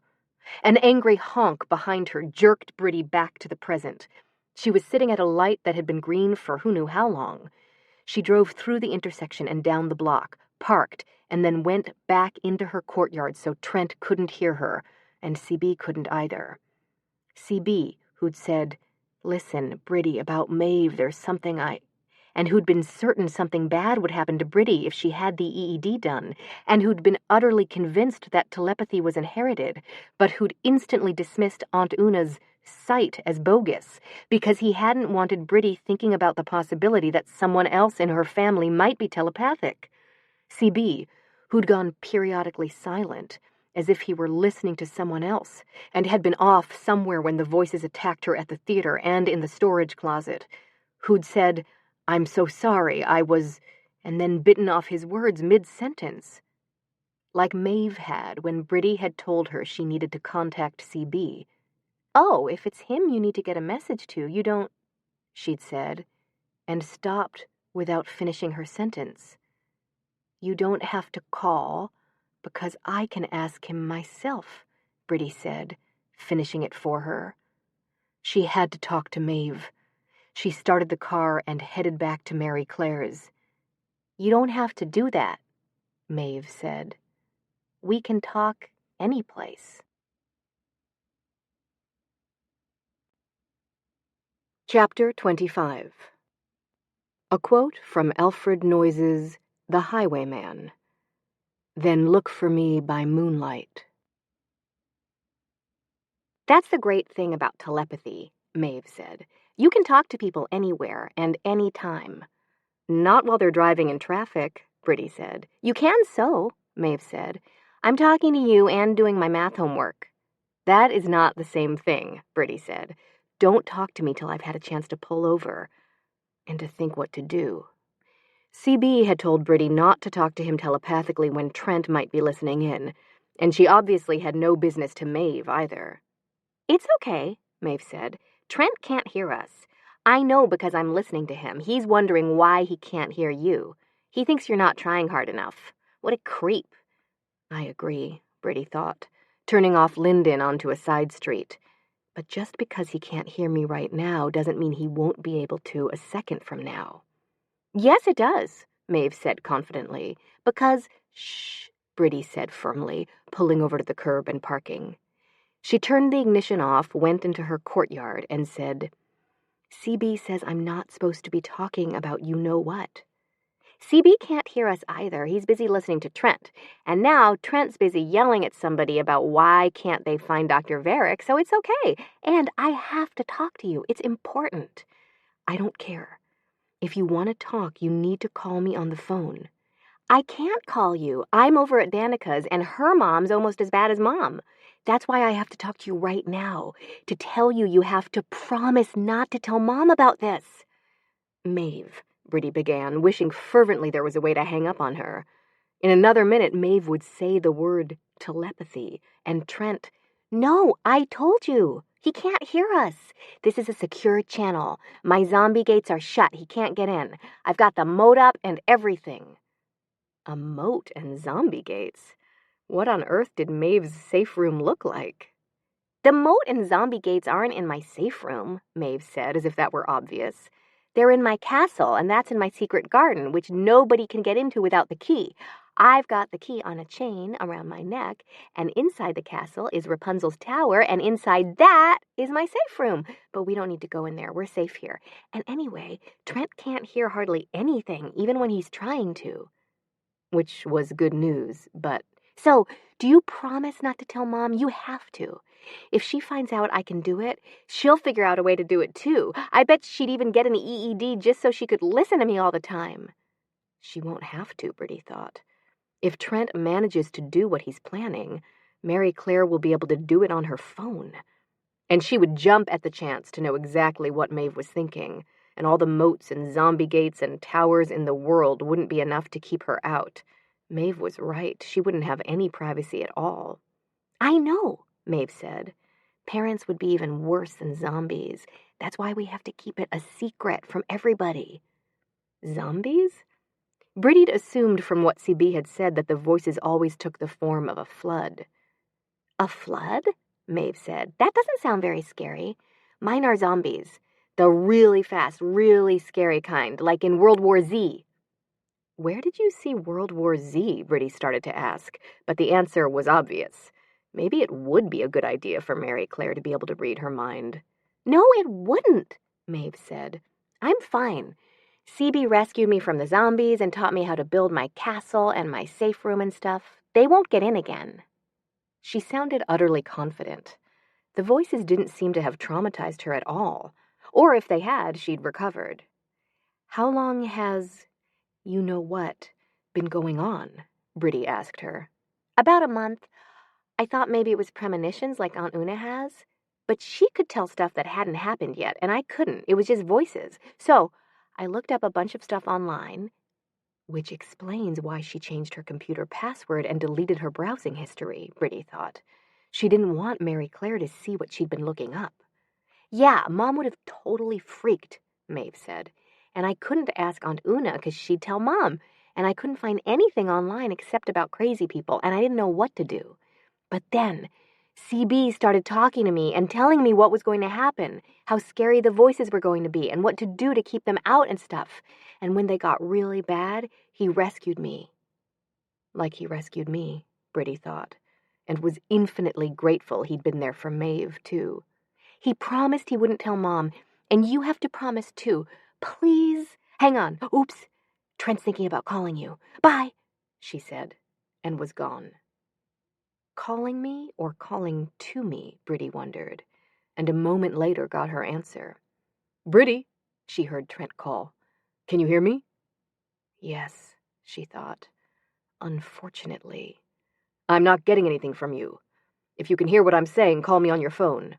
An angry honk behind her jerked Briddey back to the present. She was sitting at a light that had been green for who knew how long. She drove through the intersection and down the block, parked, and then went back into her courtyard so Trent couldn't hear her, and CB couldn't either. CB, who'd said, Listen, Briddey, about Maeve, there's something and who'd been certain something bad would happen to Briddey if she had the EED done, and who'd been utterly convinced that telepathy was inherited, but who'd instantly dismissed Aunt Una's sight as bogus, because he hadn't wanted Briddey thinking about the possibility that someone else in her family might be telepathic. CB, who'd gone periodically silent, as if he were listening to someone else, and had been off somewhere when the voices attacked her at the theater and in the storage closet, who'd said, I'm so sorry, I was, and then bitten off his words mid-sentence. Like Maeve had when Briddey had told her she needed to contact CB. Oh, if it's him you need to get a message to, you don't, she'd said, and stopped without finishing her sentence. You don't have to call, because I can ask him myself, Briddey said, finishing it for her. She had to talk to Maeve. She started the car and headed back to Mary Claire's. You don't have to do that, Maeve said. We can talk any place. Chapter 25. A quote from Alfred Noyes's The Highwayman. Then look for me by moonlight. That's the great thing about telepathy, Maeve said. You can talk to people anywhere and any time. Not while they're driving in traffic, Briddey said. You can so, Maeve said. I'm talking to you and doing my math homework. That is not the same thing, Briddey said. Don't talk to me till I've had a chance to pull over and to think what to do. CB had told Briddey not to talk to him telepathically when Trent might be listening in, and she obviously had no business to Maeve either. It's okay, Maeve said. Trent can't hear us. I know because I'm listening to him. He's wondering why he can't hear you. He thinks you're not trying hard enough. What a creep. I agree, Briddey thought, turning off Linden onto a side street. But just because he can't hear me right now doesn't mean he won't be able to a second from now. Yes, it does, Maeve said confidently. Because, shh, Briddey said firmly, pulling over to the curb and parking. She turned the ignition off, went into her courtyard, and said, CB says I'm not supposed to be talking about you-know-what. CB can't hear us either. He's busy listening to Trent. And now Trent's busy yelling at somebody about why can't they find Dr. Varick, so it's okay. And I have to talk to you. It's important. I don't care. If you want to talk, you need to call me on the phone. I can't call you. I'm over at Danica's, and her mom's almost as bad as Mom. That's why I have to talk to you right now, to tell you you have to promise not to tell Mom about this. Maeve, Briddey began, wishing fervently there was a way to hang up on her. In another minute, Maeve would say the word telepathy, and Trent, No, I told you. He can't hear us. This is a secure channel. My zombie gates are shut. He can't get in. I've got the moat up and everything. A moat and zombie gates? What on earth did Maeve's safe room look like? The moat and zombie gates aren't in my safe room, Maeve said, as if that were obvious. They're in my castle, and that's in my secret garden, which nobody can get into without the key. I've got the key on a chain around my neck, and inside the castle is Rapunzel's tower, and inside that is my safe room. But we don't need to go in there. We're safe here. And anyway, Trent can't hear hardly anything, even when he's trying to. Which was good news, but... So, do you promise not to tell Mom? You have to. If she finds out I can do it, she'll figure out a way to do it too. I bet she'd even get an EED just so she could listen to me all the time. She won't have to, Briddey thought. If Trent manages to do what he's planning, Mary Claire will be able to do it on her phone. And she would jump at the chance to know exactly what Maeve was thinking, and all the moats and zombie gates and towers in the world wouldn't be enough to keep her out. Maeve was right. She wouldn't have any privacy at all. I know, Maeve said. Parents would be even worse than zombies. That's why we have to keep it a secret from everybody. Zombies? Briddey assumed from what CB had said that the voices always took the form of a flood. A flood? Maeve said. That doesn't sound very scary. Mine are zombies. The really fast, really scary kind, like in World War Z. Where did you see World War Z? Briddey started to ask, but the answer was obvious. Maybe it would be a good idea for Mary Claire to be able to read her mind. No, it wouldn't, Maeve said. I'm fine. CB rescued me from the zombies and taught me how to build my castle and my safe room and stuff. They won't get in again. She sounded utterly confident. The voices didn't seem to have traumatized her at all, or if they had, she'd recovered. How long has... you-know-what been going on? Briddey asked her. About a month. I thought maybe it was premonitions like Aunt Una has. But she could tell stuff that hadn't happened yet, and I couldn't. It was just voices. So I looked up a bunch of stuff online, which explains why she changed her computer password and deleted her browsing history, Briddey thought. She didn't want Mary Claire to see what she'd been looking up. Yeah, Mom would have totally freaked, Maeve said. And I couldn't ask Aunt Una because she'd tell Mom. And I couldn't find anything online except about crazy people, and I didn't know what to do. But then CB started talking to me and telling me what was going to happen, how scary the voices were going to be, and what to do to keep them out and stuff. And when they got really bad, he rescued me. Like he rescued me, Briddey thought, and was infinitely grateful he'd been there for Maeve, too. He promised he wouldn't tell Mom, and you have to promise, too. Please? Hang on. Oops. Trent's thinking about calling you. Bye, she said. and was gone. Calling me or calling to me, Briddey wondered, and a moment later got her answer. "Briddey," she heard Trent call. "Can you hear me?" Yes, she thought. Unfortunately. "I'm not getting anything from you. If you can hear what I'm saying, call me on your phone."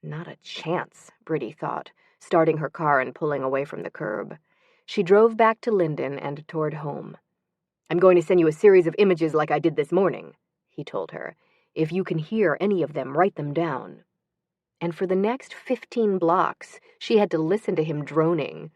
Not a chance, Briddey thought, starting her car and pulling away from the curb. She drove back to Linden and toward home. "I'm going to send you a series of images like I did this morning," he told her. "If you can hear any of them, write them down." And for the next 15 blocks, she had to listen to him droning.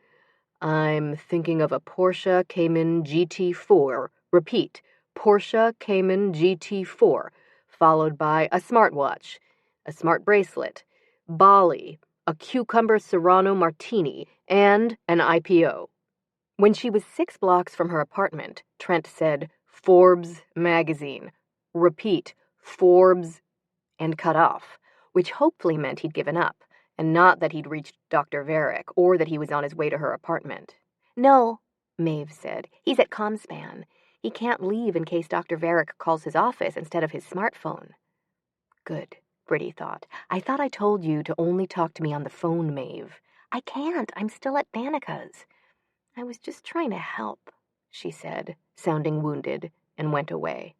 "I'm thinking of a Porsche Cayman GT4. Repeat, Porsche Cayman GT4, followed by a smartwatch, a smart bracelet, Bali, a cucumber Serrano martini, and an IPO." When she was 6 blocks from her apartment, Trent said, "Forbes magazine. Repeat, Forbes," and cut off, which hopefully meant he'd given up, and not that he'd reached Dr. Varick or that he was on his way to her apartment. "No," Maeve said. "He's at Comspan. He can't leave in case Dr. Varick calls his office instead of his smartphone." Good, Briddey thought. "I thought I told you to only talk to me on the phone, Maeve." "I can't. I'm still at Danica's." "I was just trying to help," she said, sounding wounded, and went away.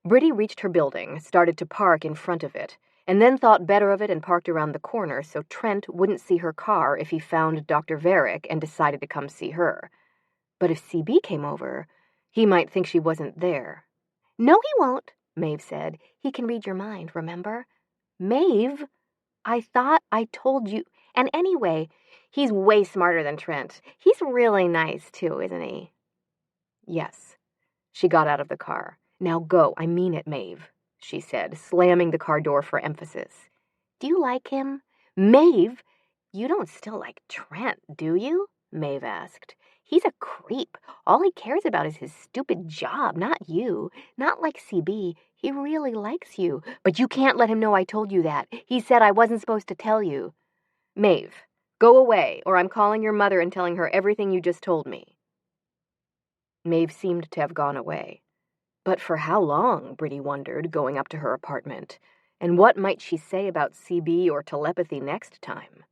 Briddey reached her building, started to park in front of it, and then thought better of it and parked around the corner so Trent wouldn't see her car if he found Dr. Varick and decided to come see her. But if CB came over, he might think she wasn't there. "No, he won't," Maeve said. "He can read your mind, remember?" "Maeve, I thought I told you. And anyway, he's way smarter than Trent. He's really nice, too, isn't he?" "Yes." She got out of the car. "Now go, I mean it, Maeve," she said, slamming the car door for emphasis. "Do you like him?" "Maeve, you don't still like Trent, do you?" Maeve asked. "He's a creep. All he cares about is his stupid job, not you. Not like CB. He really likes you. But you can't let him know I told you that. He said I wasn't supposed to tell you." "Maeve, go away, or I'm calling your mother and telling her everything you just told me." Maeve seemed to have gone away. But for how long, Briddey wondered, going up to her apartment. And what might she say about CB or telepathy next time?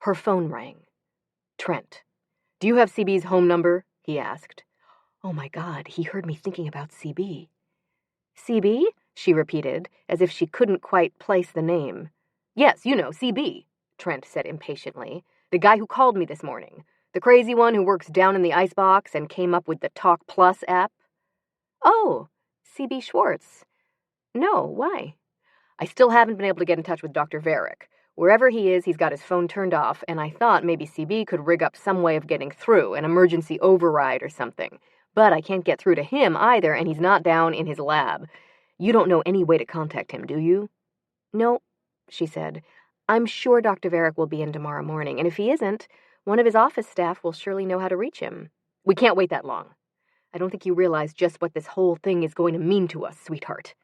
Her phone rang. Trent. "Do you have CB's home number?" he asked. Oh my God, he heard me thinking about CB. "CB?" she repeated, as if she couldn't quite place the name. "Yes, you know, CB," Trent said impatiently. "The guy who called me this morning. The crazy one who works down in the icebox and came up with the Talk Plus app." "Oh, CB Schwartz. No, why?" "I still haven't been able to get in touch with Dr. Varick. Wherever he is, he's got his phone turned off, and I thought maybe CB could rig up some way of getting through, an emergency override or something. But I can't get through to him either, and he's not down in his lab. You don't know any way to contact him, do you?" "No," she said. "I'm sure Dr. Varick will be in tomorrow morning, and if he isn't, one of his office staff will surely know how to reach him." "We can't wait that long. I don't think you realize just what this whole thing is going to mean to us, sweetheart."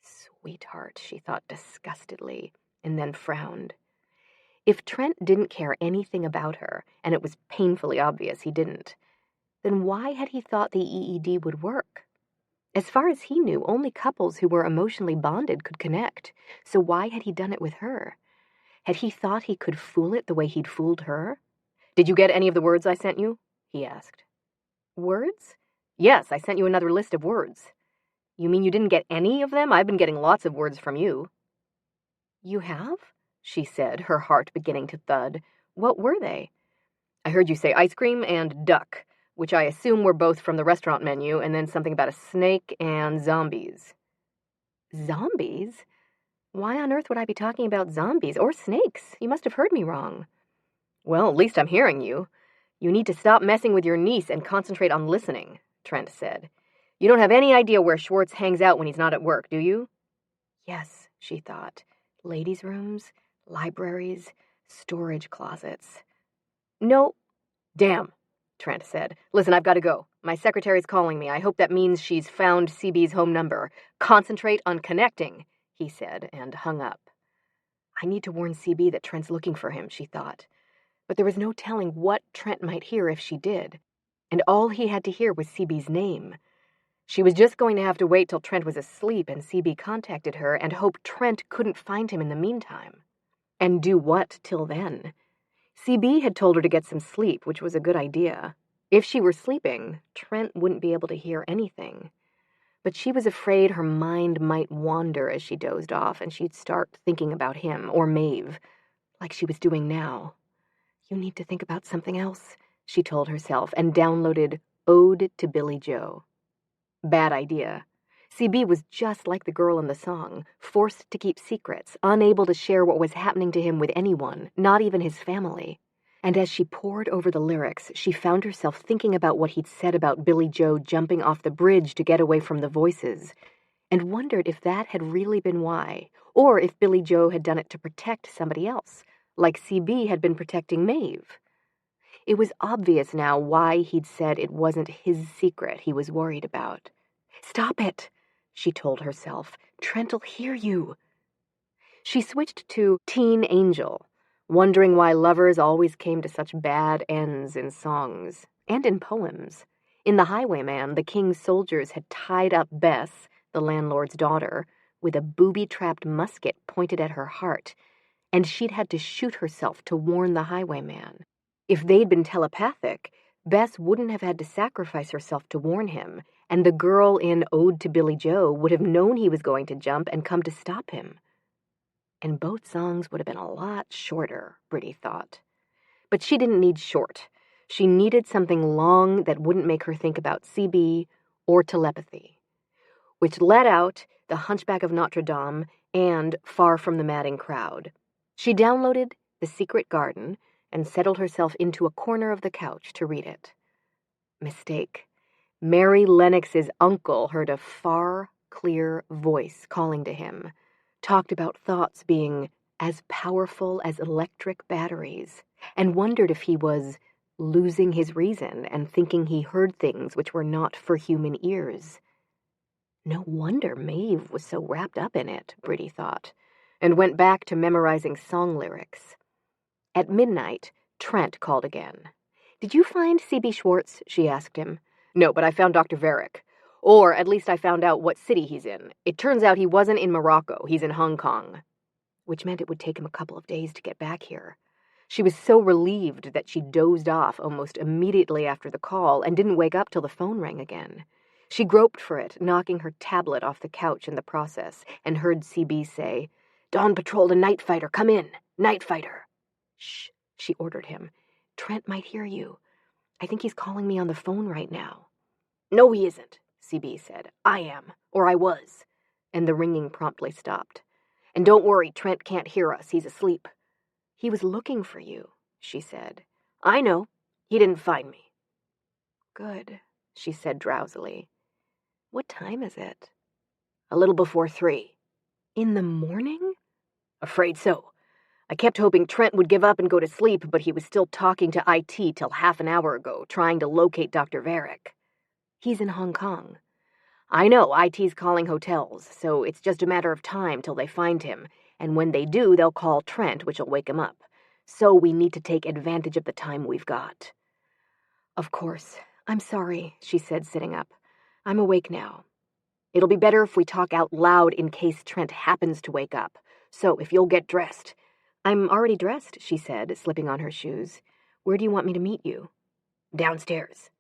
Sweetheart, she thought disgustedly, and then frowned. If Trent didn't care anything about her, and it was painfully obvious he didn't, then why had he thought the EED would work? As far as he knew, only couples who were emotionally bonded could connect, so why had he done it with her? Had he thought he could fool it the way he'd fooled her? "Did you get any of the words I sent you?" he asked. "Words?" "Yes, I sent you another list of words." "You mean you didn't get any of them? I've been getting lots of words from you." "You have?" she said, her heart beginning to thud. "What were they?" "I heard you say ice cream and duck, which I assume were both from the restaurant menu, and then something about a snake and zombies." "Zombies? Why on earth would I be talking about zombies or snakes? You must have heard me wrong." "Well, at least I'm hearing you. You need to stop messing with your niece and concentrate on listening," Trent said. "You don't have any idea where Schwartz hangs out when he's not at work, do you?" Yes, she thought. Ladies' rooms, libraries, storage closets. "No." "Damn," Trent said. "Listen, I've got to go. My secretary's calling me. I hope that means she's found CB's home number. Concentrate on connecting," he said, and hung up. I need to warn CB that Trent's looking for him, she thought. But there was no telling what Trent might hear if she did. And all he had to hear was CB's name. She was just going to have to wait till Trent was asleep and CB contacted her and hope Trent couldn't find him in the meantime. And do what till then? CB had told her to get some sleep, which was a good idea. If she were sleeping, Trent wouldn't be able to hear anything. But she was afraid her mind might wander as she dozed off and she'd start thinking about him or Maeve, like she was doing now. You need to think about something else, she told herself, and downloaded Ode to Billy Joe. Bad idea. CB was just like the girl in the song, forced to keep secrets, unable to share what was happening to him with anyone, not even his family. And as she pored over the lyrics, she found herself thinking about what he'd said about Billy Joe jumping off the bridge to get away from the voices, and wondered if that had really been why, or if Billy Joe had done it to protect somebody else, like CB had been protecting Maeve. It was obvious now why he'd said it wasn't his secret he was worried about. Stop it, she told herself. Trent'll hear you. She switched to Teen Angel, wondering why lovers always came to such bad ends in songs and in poems. In The Highwayman, the king's soldiers had tied up Bess, the landlord's daughter, with a booby-trapped musket pointed at her heart, and she'd had to shoot herself to warn the highwayman. If they'd been telepathic, Bess wouldn't have had to sacrifice herself to warn him, and the girl in Ode to Billy Joe would have known he was going to jump and come to stop him. And both songs would have been a lot shorter, Briddey thought. But she didn't need short. She needed something long that wouldn't make her think about CB or telepathy, which let out The Hunchback of Notre Dame and Far from the Madding Crowd. She downloaded The Secret Garden and settled herself into a corner of the couch to read it. Mistake. Mary Lennox's uncle heard a far, clear voice calling to him, talked about thoughts being as powerful as electric batteries, and wondered if he was losing his reason and thinking he heard things which were not for human ears. No wonder Maeve was so wrapped up in it, Briddey thought, and went back to memorizing song lyrics. At midnight, Trent called again. Did you find C.B. Schwartz? She asked him. No, but I found Dr. Varick. Or at least I found out what city he's in. It turns out he wasn't in Morocco, he's in Hong Kong. Which meant it would take him a couple of days to get back here. She was so relieved that she dozed off almost immediately after the call and didn't wake up till the phone rang again. She groped for it, knocking her tablet off the couch in the process, and heard C.B. say, Dawn Patrol to Night Fighter, come in, Night Fighter. Shh, she ordered him. Trent might hear you. I think he's calling me on the phone right now. No, he isn't, CB said. I am, or I was. And the ringing promptly stopped. And don't worry, Trent can't hear us. He's asleep. He was looking for you, she said. I know. He didn't find me. Good, she said drowsily. What time is it? A little before 3. In the morning? Afraid so. I kept hoping Trent would give up and go to sleep, but he was still talking to IT till half an hour ago, trying to locate Dr. Varick. He's in Hong Kong. I know, IT's calling hotels, so it's just a matter of time till they find him, and when they do, they'll call Trent, which'll wake him up. So we need to take advantage of the time we've got. Of course. I'm sorry, she said, sitting up. I'm awake now. It'll be better if we talk out loud in case Trent happens to wake up. So if you'll get dressed. I'm already dressed, she said, slipping on her shoes. Where do you want me to meet you? Downstairs.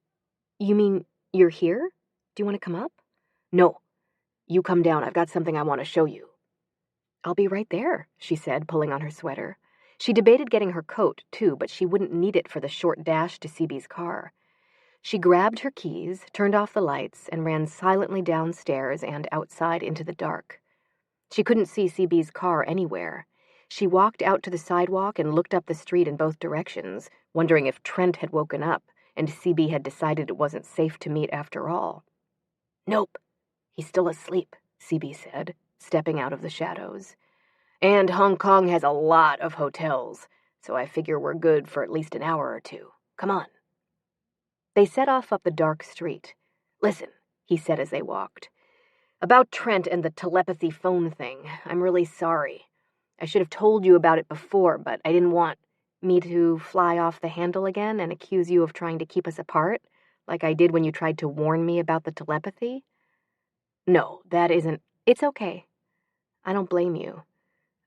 You mean you're here? Do you want to come up? No. You come down. I've got something I want to show you. I'll be right there, she said, pulling on her sweater. She debated getting her coat, too, but she wouldn't need it for the short dash to CB's car. She grabbed her keys, turned off the lights, and ran silently downstairs and outside into the dark. She couldn't see CB's car anywhere. She walked out to the sidewalk and looked up the street in both directions, wondering if Trent had woken up and CB had decided it wasn't safe to meet after all. Nope, he's still asleep, CB said, stepping out of the shadows. And Hong Kong has a lot of hotels, so I figure we're good for at least an hour or two. Come on. They set off up the dark street. Listen, he said as they walked. About Trent and the telepathy phone thing, I'm really sorry. I should have told you about it before, but I didn't want me to fly off the handle again and accuse you of trying to keep us apart, like I did when you tried to warn me about the telepathy. No, that isn't... It's okay. I don't blame you.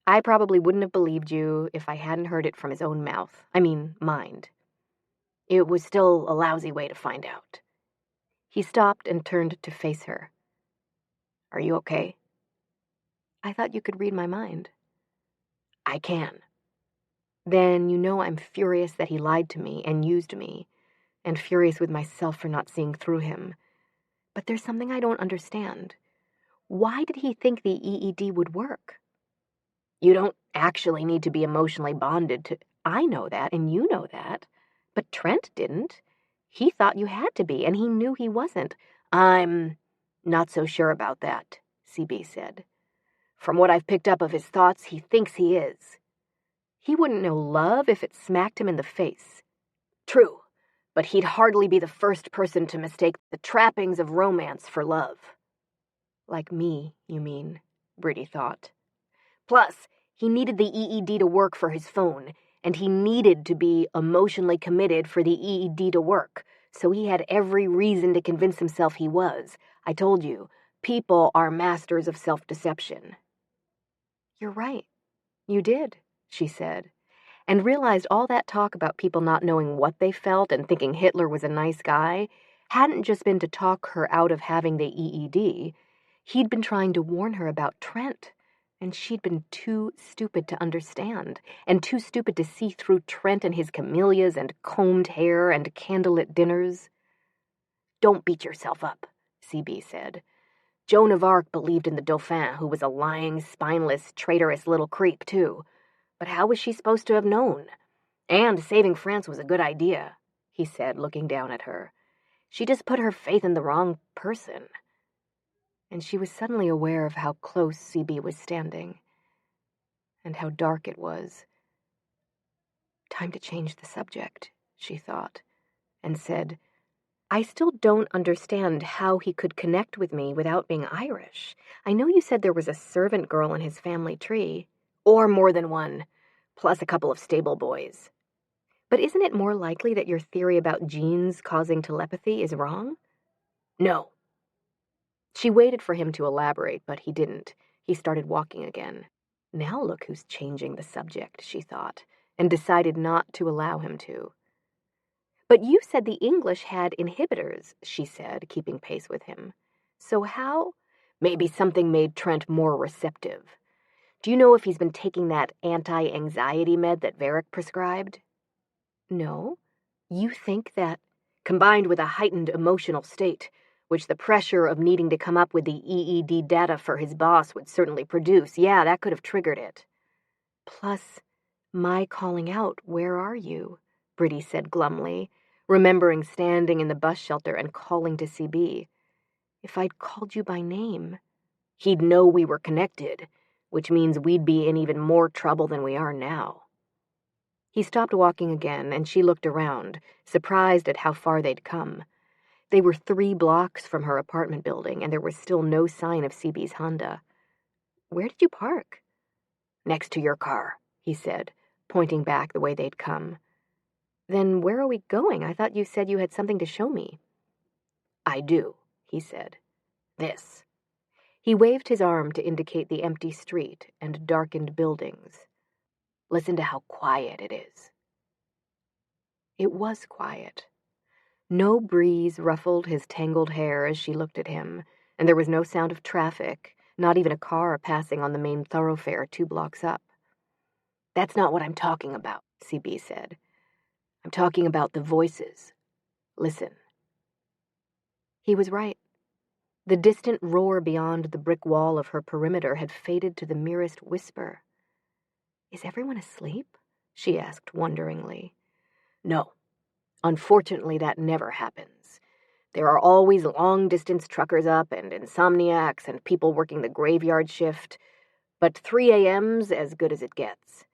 I probably wouldn't have believed you if I hadn't heard it from his own mouth. I mean, mind. It was still a lousy way to find out. He stopped and turned to face her. Are you okay? I thought you could read my mind. I can. Then you know I'm furious that he lied to me and used me, and furious with myself for not seeing through him. But there's something I don't understand. Why did he think the EED would work? You don't actually need to be emotionally bonded to... I know that, and you know that. But Trent didn't. He thought you had to be, and he knew he wasn't. I'm not so sure about that, CB said. From what I've picked up of his thoughts, he thinks he is. He wouldn't know love if it smacked him in the face. True, but he'd hardly be the first person to mistake the trappings of romance for love. Like me, you mean, Briddey thought. Plus, he needed the EED to work for his phone, and he needed to be emotionally committed for the EED to work, so he had every reason to convince himself he was. I told you, people are masters of self-deception. You're right. You did, she said, and realized all that talk about people not knowing what they felt and thinking Hitler was a nice guy hadn't just been to talk her out of having the EED. He'd been trying to warn her about Trent, and she'd been too stupid to understand, and too stupid to see through Trent and his camellias and combed hair and candlelit dinners. Don't beat yourself up, CB said. Joan of Arc believed in the Dauphin, who was a lying, spineless, traitorous little creep, too. But how was she supposed to have known? And saving France was a good idea, he said, looking down at her. She just put her faith in the wrong person. And she was suddenly aware of how close CB was standing, and how dark it was. Time to change the subject, she thought, and said, I still don't understand how he could connect with me without being Irish. I know you said there was a servant girl in his family tree. Or more than one, plus a couple of stable boys. But isn't it more likely that your theory about genes causing telepathy is wrong? No. She waited for him to elaborate, but he didn't. He started walking again. Now look who's changing the subject, she thought, and decided not to allow him to. But you said the English had inhibitors, she said, keeping pace with him. So how? Maybe something made Trent more receptive. Do you know if he's been taking that anti-anxiety med that Varick prescribed? No. You think that, combined with a heightened emotional state, which the pressure of needing to come up with the EED data for his boss would certainly produce, yeah, that could have triggered it. Plus, my calling out, where are you? Briddey said glumly, remembering standing in the bus shelter and calling to CB. If I'd called you by name, he'd know we were connected, which means we'd be in even more trouble than we are now. He stopped walking again, and she looked around, surprised at how far they'd come. They were 3 blocks from her apartment building, and there was still no sign of CB's Honda. Where did you park? Next to your car, he said, pointing back the way they'd come. Then where are we going? I thought you said you had something to show me. I do, he said. This. He waved his arm to indicate the empty street and darkened buildings. Listen to how quiet it is. It was quiet. No breeze ruffled his tangled hair as she looked at him, and there was no sound of traffic, not even a car passing on the main thoroughfare 2 blocks up. That's not what I'm talking about, CB said. I'm talking about the voices. Listen. He was right. The distant roar beyond the brick wall of her perimeter had faded to the merest whisper. Is everyone asleep? She asked wonderingly. No. Unfortunately, that never happens. There are always long-distance truckers up and insomniacs and people working the graveyard shift, but 3 a.m.'s as good as it gets.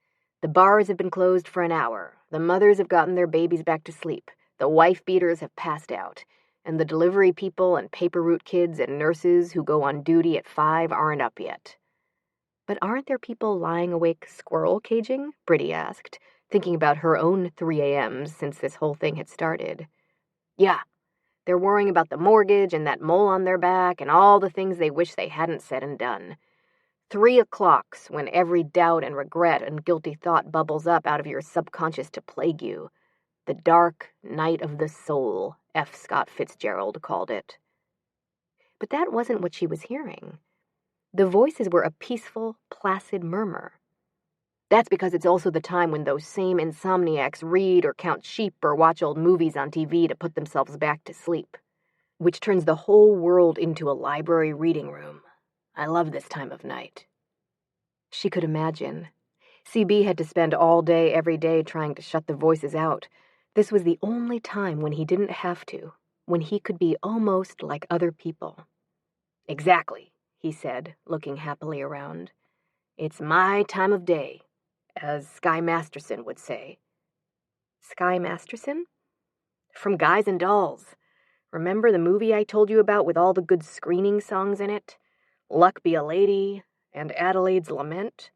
The bars have been closed for an hour, the mothers have gotten their babies back to sleep, the wife-beaters have passed out, and the delivery people and paper route kids and nurses who go on duty at 5 aren't up yet. But aren't there people lying awake squirrel caging? Briddey asked, thinking about her own 3 a.m.'s since this whole thing had started. Yeah, They're worrying about the mortgage and that mole on their back and all the things they wish they hadn't said and done. 3 o'clock's when every doubt and regret and guilty thought bubbles up out of your subconscious to plague you. The dark night of the soul, F. Scott Fitzgerald called it. But that wasn't what she was hearing. The voices were a peaceful, placid murmur. That's because it's also the time when those same insomniacs read or count sheep or watch old movies on TV to put themselves back to sleep, which turns the whole world into a library reading room. I love this time of night. She could imagine. CB had to spend all day, every day, trying to shut the voices out. This was the only time when he didn't have to, when he could be almost like other people. Exactly, he said, looking happily around. It's my time of day, as Sky Masterson would say. Sky Masterson? From Guys and Dolls. Remember the movie I told you about with all the good screening songs in it? Luck Be a Lady and Adelaide's Lament?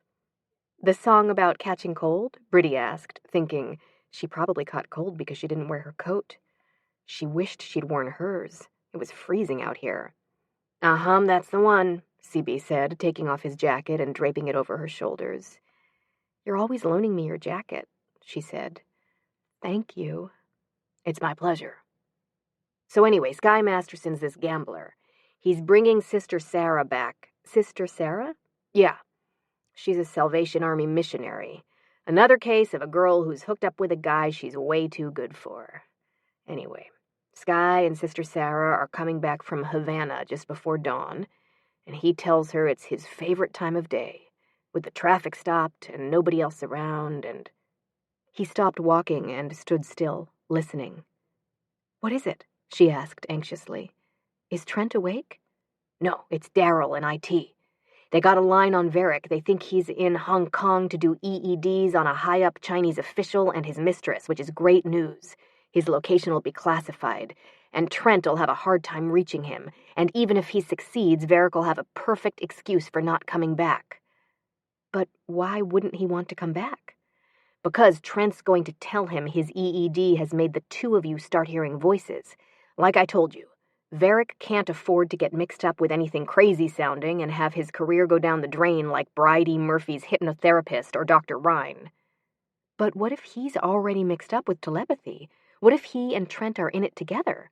The song about catching cold? Briddey asked, thinking she probably caught cold because she didn't wear her coat. She wished she'd worn hers. It was freezing out here. Uh-huh, that's the one, CB said, taking off his jacket and draping it over her shoulders. You're always loaning me your jacket, she said. Thank you. It's my pleasure. So anyway, Sky Masterson's this gambler. He's bringing Sister Sarah back. Sister Sarah? Yeah. She's a Salvation Army missionary. Another case of a girl who's hooked up with a guy she's way too good for. Anyway, Sky and Sister Sarah are coming back from Havana just before dawn, and he tells her it's his favorite time of day, with the traffic stopped and nobody else around, and... He stopped walking and stood still, listening. What is it? She asked anxiously. Is Trent awake? No, it's Daryl in IT. They got a line on Varric. They think he's in Hong Kong to do EEDs on a high-up Chinese official and his mistress, which is great news. His location will be classified, and Trent will have a hard time reaching him, and even if he succeeds, Varric will have a perfect excuse for not coming back. But why wouldn't he want to come back? Because Trent's going to tell him his EED has made the two of you start hearing voices. Like I told you, Varric can't afford to get mixed up with anything crazy-sounding and have his career go down the drain like Bridey Murphy's hypnotherapist or Dr. Rhine. But what if he's already mixed up with telepathy? What if he and Trent are in it together?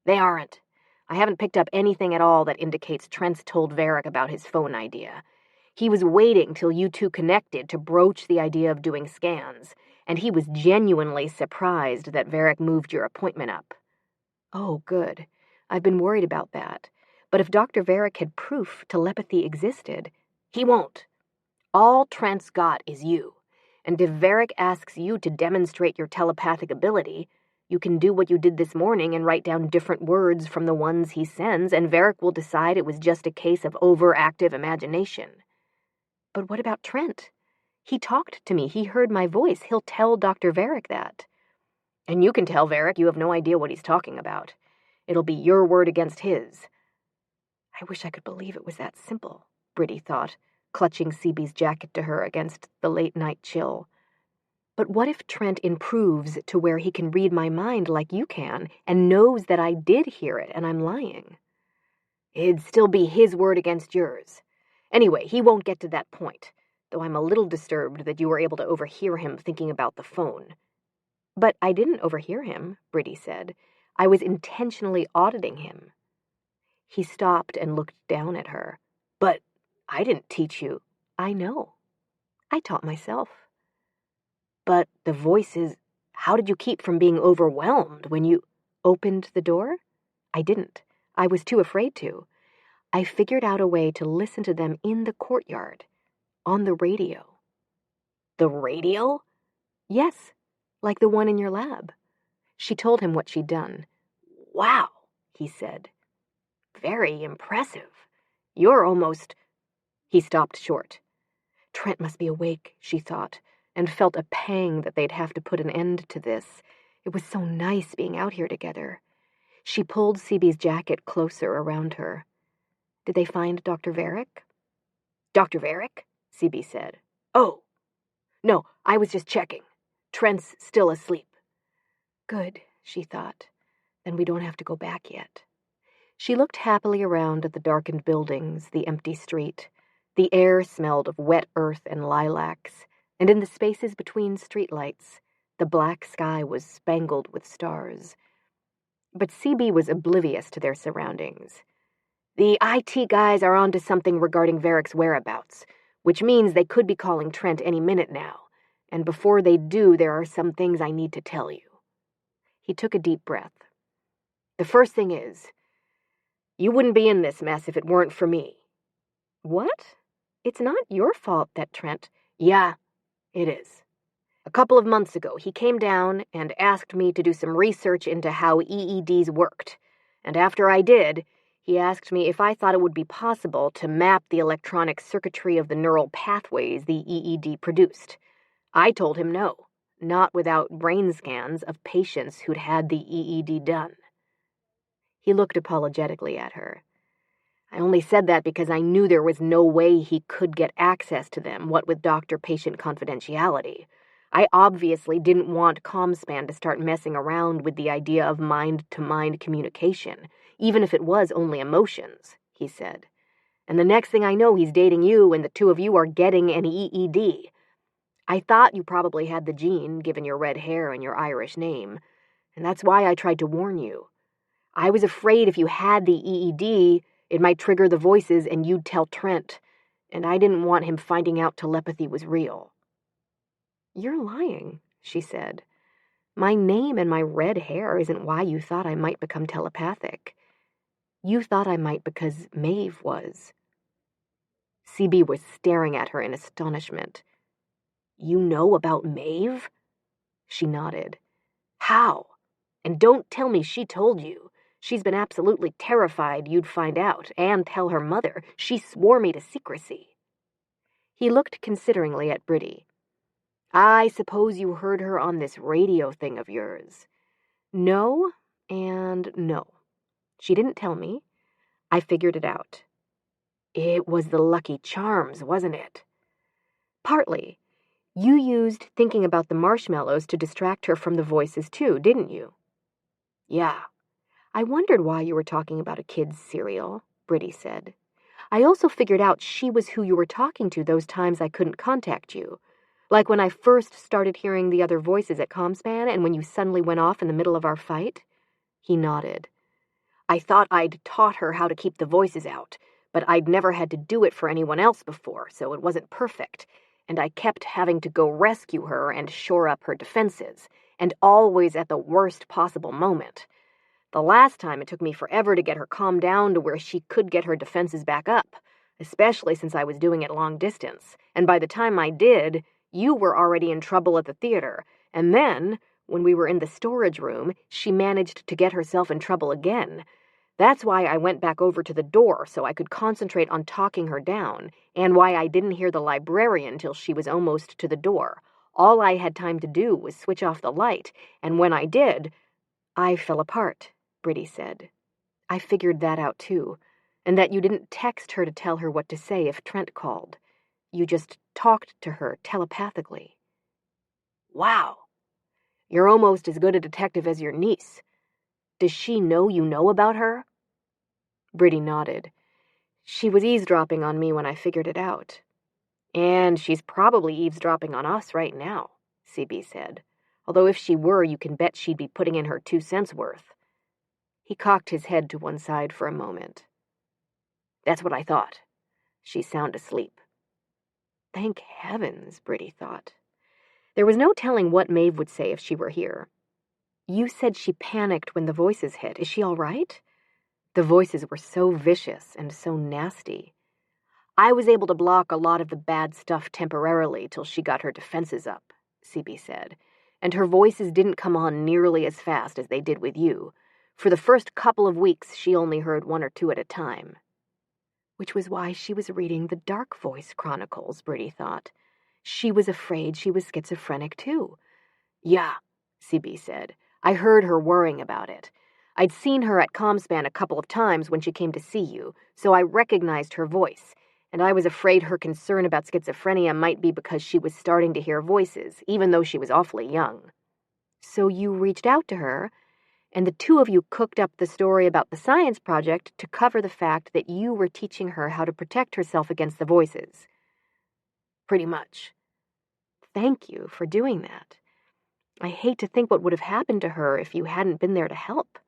They aren't. I haven't picked up anything at all that indicates Trent's told Varric about his phone idea. He was waiting till you two connected to broach the idea of doing scans, and he was genuinely surprised that Varric moved your appointment up. Oh, good. I've been worried about that. But if Dr. Varric had proof telepathy existed, he won't. All Trent's got is you. And if Varric asks you to demonstrate your telepathic ability, you can do what you did this morning and write down different words from the ones he sends, and Varric will decide it was just a case of overactive imagination. But what about Trent? He talked to me. He heard my voice. He'll tell Dr. Varric that. And you can tell Varric you have no idea what he's talking about. It'll be your word against his. I wish I could believe it was that simple, Briddey thought, clutching CB's jacket to her against the late-night chill. But what if Trent improves to where he can read my mind like you can and knows that I did hear it and I'm lying? It'd still be his word against yours. Anyway, he won't get to that point, though I'm a little disturbed that you were able to overhear him thinking about the phone. But I didn't overhear him, Briddey said. I was intentionally auditing him. He stopped and looked down at her. But I didn't teach you. I know. I taught myself. But the voices, how did you keep from being overwhelmed when you opened the door? I didn't. I was too afraid to. I figured out a way to listen to them in the courtyard, on the radio. The radio? Yes, like the one in your lab. She told him what she'd done. Wow, he said. Very impressive. You're almost... He stopped short. Trent must be awake, she thought, and felt a pang that they'd have to put an end to this. It was so nice being out here together. She pulled CB's jacket closer around her. Did they find Dr. Varric? Dr. Varric? CB said. Oh. No, I was just checking. Trent's still asleep. Good, she thought. Then we don't have to go back yet. She looked happily around at the darkened buildings, the empty street. The air smelled of wet earth and lilacs, and in the spaces between streetlights, the black sky was spangled with stars. But CB was oblivious to their surroundings. The IT guys are onto something regarding Varick's whereabouts, which means they could be calling Trent any minute now, and before they do, there are some things I need to tell you. He took a deep breath. The first thing is, you wouldn't be in this mess if it weren't for me. What? It's not your fault that Trent... Yeah, it is. A couple of months ago, he came down and asked me to do some research into how EEDs worked, and after I did, he asked me if I thought it would be possible to map the electronic circuitry of the neural pathways the EED produced. I told him no, not without brain scans of patients who'd had the EED done. He looked apologetically at her. I only said that because I knew there was no way he could get access to them, what with doctor-patient confidentiality. I obviously didn't want ComSpan to start messing around with the idea of mind-to-mind communication, even if it was only emotions, he said. And the next thing I know, he's dating you and the two of you are getting an EED. I thought you probably had the gene, given your red hair and your Irish name, and that's why I tried to warn you. I was afraid if you had the EED, it might trigger the voices and you'd tell Trent, and I didn't want him finding out telepathy was real. You're lying, she said. My name and my red hair isn't why you thought I might become telepathic. You thought I might because Maeve was. CB was staring at her in astonishment. You know about Maeve? She nodded. How? And don't tell me she told you. She's been absolutely terrified you'd find out, and tell her mother. She swore me to secrecy. He looked consideringly at Briddey. I suppose you heard her on this radio thing of yours. No, and no. She didn't tell me. I figured it out. It was the Lucky Charms, wasn't it? Partly. You used thinking about the marshmallows to distract her from the voices too, didn't you? Yeah. I wondered why you were talking about a kid's cereal, Briddey said. I also figured out she was who you were talking to those times I couldn't contact you. Like when I first started hearing the other voices at ComSpan and when you suddenly went off in the middle of our fight. He nodded. I thought I'd taught her how to keep the voices out, but I'd never had to do it for anyone else before, so it wasn't perfect, and I kept having to go rescue her and shore up her defenses, and always at the worst possible moment. The last time it took me forever to get her calmed down to where she could get her defenses back up, especially since I was doing it long distance, and by the time I did, you were already in trouble at the theater, and then, when we were in the storage room, she managed to get herself in trouble again. That's why I went back over to the door so I could concentrate on talking her down, and why I didn't hear the librarian till she was almost to the door. All I had time to do was switch off the light, and when I did, I fell apart, Briddey said. I figured that out too, and that you didn't text her to tell her what to say if Trent called. You just talked to her telepathically. Wow. You're almost as good a detective as your niece. Does she know you know about her? Briddey nodded. She was eavesdropping on me when I figured it out. And she's probably eavesdropping on us right now, CB said. Although if she were, you can bet she'd be putting in her 2 cents worth. He cocked his head to one side for a moment. That's what I thought. She's sound asleep. Thank heavens, Briddey thought. There was no telling what Maeve would say if she were here. You said she panicked when the voices hit. Is she all right? The voices were so vicious and so nasty. I was able to block a lot of the bad stuff temporarily till she got her defenses up, CB said, and her voices didn't come on nearly as fast as they did with you. For the first couple of weeks, she only heard 1 or 2 at a time. Which was why she was reading the Dark Voice Chronicles, Briddey thought. She was afraid she was schizophrenic, too. Yeah, CB said. I heard her worrying about it. I'd seen her at ComSpan a couple of times when she came to see you, so I recognized her voice, and I was afraid her concern about schizophrenia might be because she was starting to hear voices, even though she was awfully young. So you reached out to her, and the two of you cooked up the story about the science project to cover the fact that you were teaching her how to protect herself against the voices. Pretty much. Thank you for doing that. I hate to think what would have happened to her if you hadn't been there to help.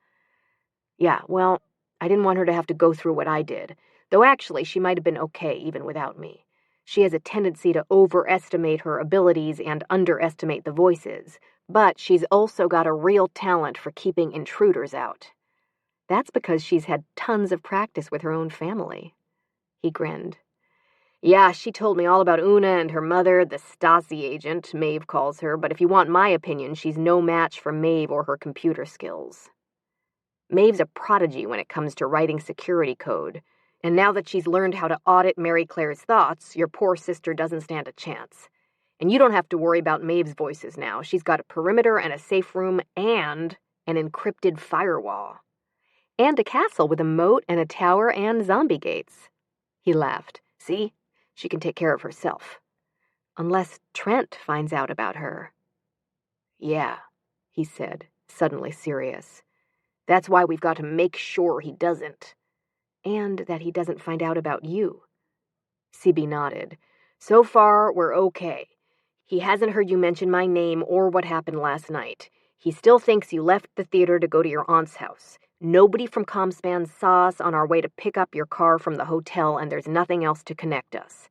Yeah, well, I didn't want her to have to go through what I did, though actually she might have been okay even without me. She has a tendency to overestimate her abilities and underestimate the voices, but she's also got a real talent for keeping intruders out. That's because she's had tons of practice with her own family. He grinned. Yeah, she told me all about Una and her mother, the Stasi agent, Maeve calls her, but if you want my opinion, she's no match for Maeve or her computer skills. Maeve's a prodigy when it comes to writing security code, and now that she's learned how to audit Mary Claire's thoughts, your poor sister doesn't stand a chance. And you don't have to worry about Maeve's voices now. She's got a perimeter and a safe room and an encrypted firewall. And a castle with a moat and a tower and zombie gates. He laughed. See? She can take care of herself. Unless Trent finds out about her. Yeah, he said, suddenly serious. That's why we've got to make sure he doesn't. And that he doesn't find out about you. CB nodded. So far, we're okay. He hasn't heard you mention my name or what happened last night. He still thinks you left the theater to go to your aunt's house. Nobody from Comspan saw us on our way to pick up your car from the hotel, and there's nothing else to connect us.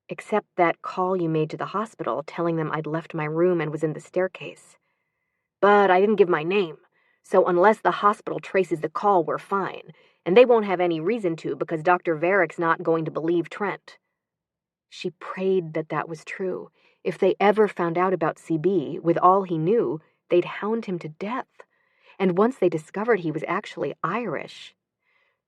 Except that call you made to the hospital telling them I'd left my room and was in the staircase. But I didn't give my name, so unless the hospital traces the call, we're fine, and they won't have any reason to because Dr. Varick's not going to believe Trent. She prayed that that was true. If they ever found out about CB, with all he knew, they'd hound him to death. And once they discovered he was actually Irish.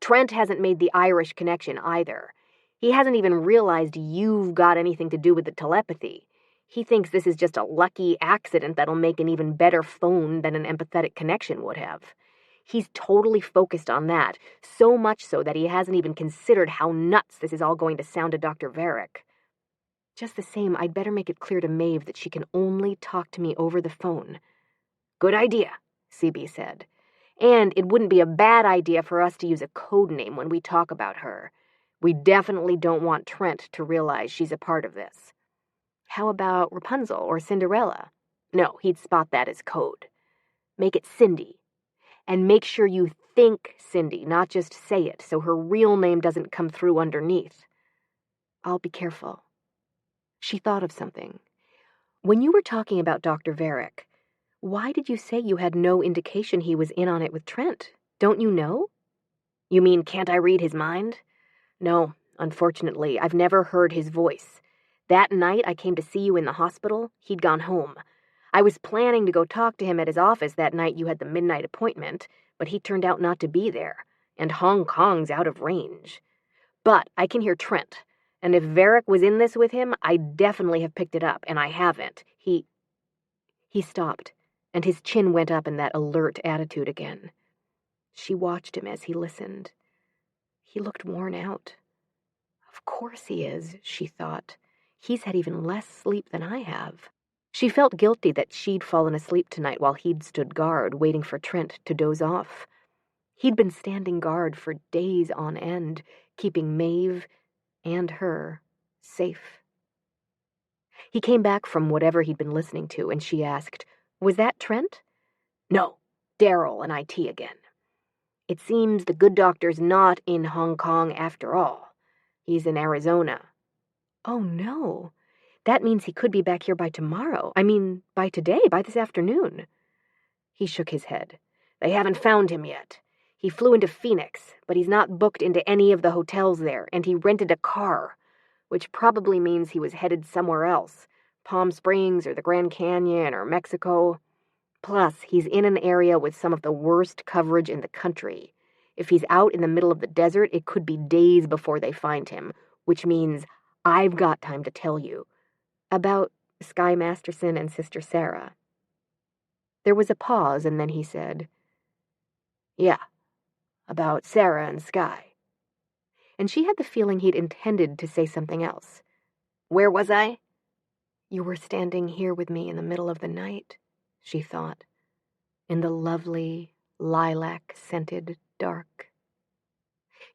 Trent hasn't made the Irish connection either. He hasn't even realized you've got anything to do with the telepathy. He thinks this is just a lucky accident that'll make an even better phone than an empathetic connection would have. He's totally focused on that, so much so that he hasn't even considered how nuts this is all going to sound to Dr. Varick. Just the same, I'd better make it clear to Maeve that she can only talk to me over the phone. Good idea, CB said. And it wouldn't be a bad idea for us to use a code name when we talk about her. We definitely don't want Trent to realize she's a part of this. How about Rapunzel or Cinderella? No, he'd spot that as code. Make it Cindy. And make sure you think Cindy, not just say it, so her real name doesn't come through underneath. I'll be careful. She thought of something. When you were talking about Dr. Varick, why did you say you had no indication he was in on it with Trent? Don't you know? You mean, can't I read his mind? No, unfortunately, I've never heard his voice. That night I came to see you in the hospital, he'd gone home. I was planning to go talk to him at his office that night you had the midnight appointment, but he turned out not to be there, and Hong Kong's out of range. But I can hear Trent, and if Varick was in this with him, I'd definitely have picked it up, and I haven't. He stopped, and his chin went up in that alert attitude again. She watched him as he listened. He looked worn out. Of course he is, she thought. He's had even less sleep than I have. She felt guilty that she'd fallen asleep tonight while he'd stood guard, waiting for Trent to doze off. He'd been standing guard for days on end, keeping Maeve and her safe. He came back from whatever he'd been listening to, and she asked, Was that Trent? No, Daryl and IT again. It seems the good doctor's not in Hong Kong after all. He's in Arizona. Oh, no. That means he could be back here by tomorrow. I mean, by today, by this afternoon. He shook his head. They haven't found him yet. He flew into Phoenix, but he's not booked into any of the hotels there, and he rented a car, which probably means he was headed somewhere else, Palm Springs or the Grand Canyon or Mexico. Plus, he's in an area with some of the worst coverage in the country. If he's out in the middle of the desert, it could be days before they find him, which means I've got time to tell you about Sky Masterson and Sister Sarah. There was a pause, and then he said, Yeah, about Sarah and Sky. And she had the feeling he'd intended to say something else. Where was I? You were standing here with me in the middle of the night, she thought, in the lovely, lilac-scented dark.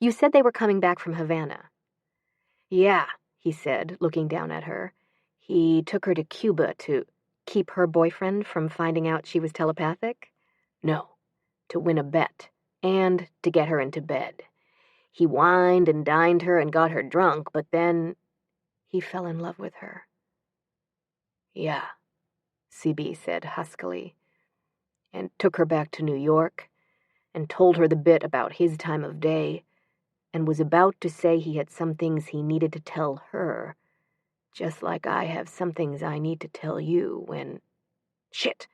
You said they were coming back from Havana. Yeah, he said, looking down at her. He took her to Cuba to keep her boyfriend from finding out she was telepathic? No, to win a bet, and to get her into bed. He wined and dined her and got her drunk, but then he fell in love with her. Yeah, CB said huskily, and took her back to New York, and told her the bit about his time of day, and was about to say he had some things he needed to tell her, just like I have some things I need to tell you when... Shit!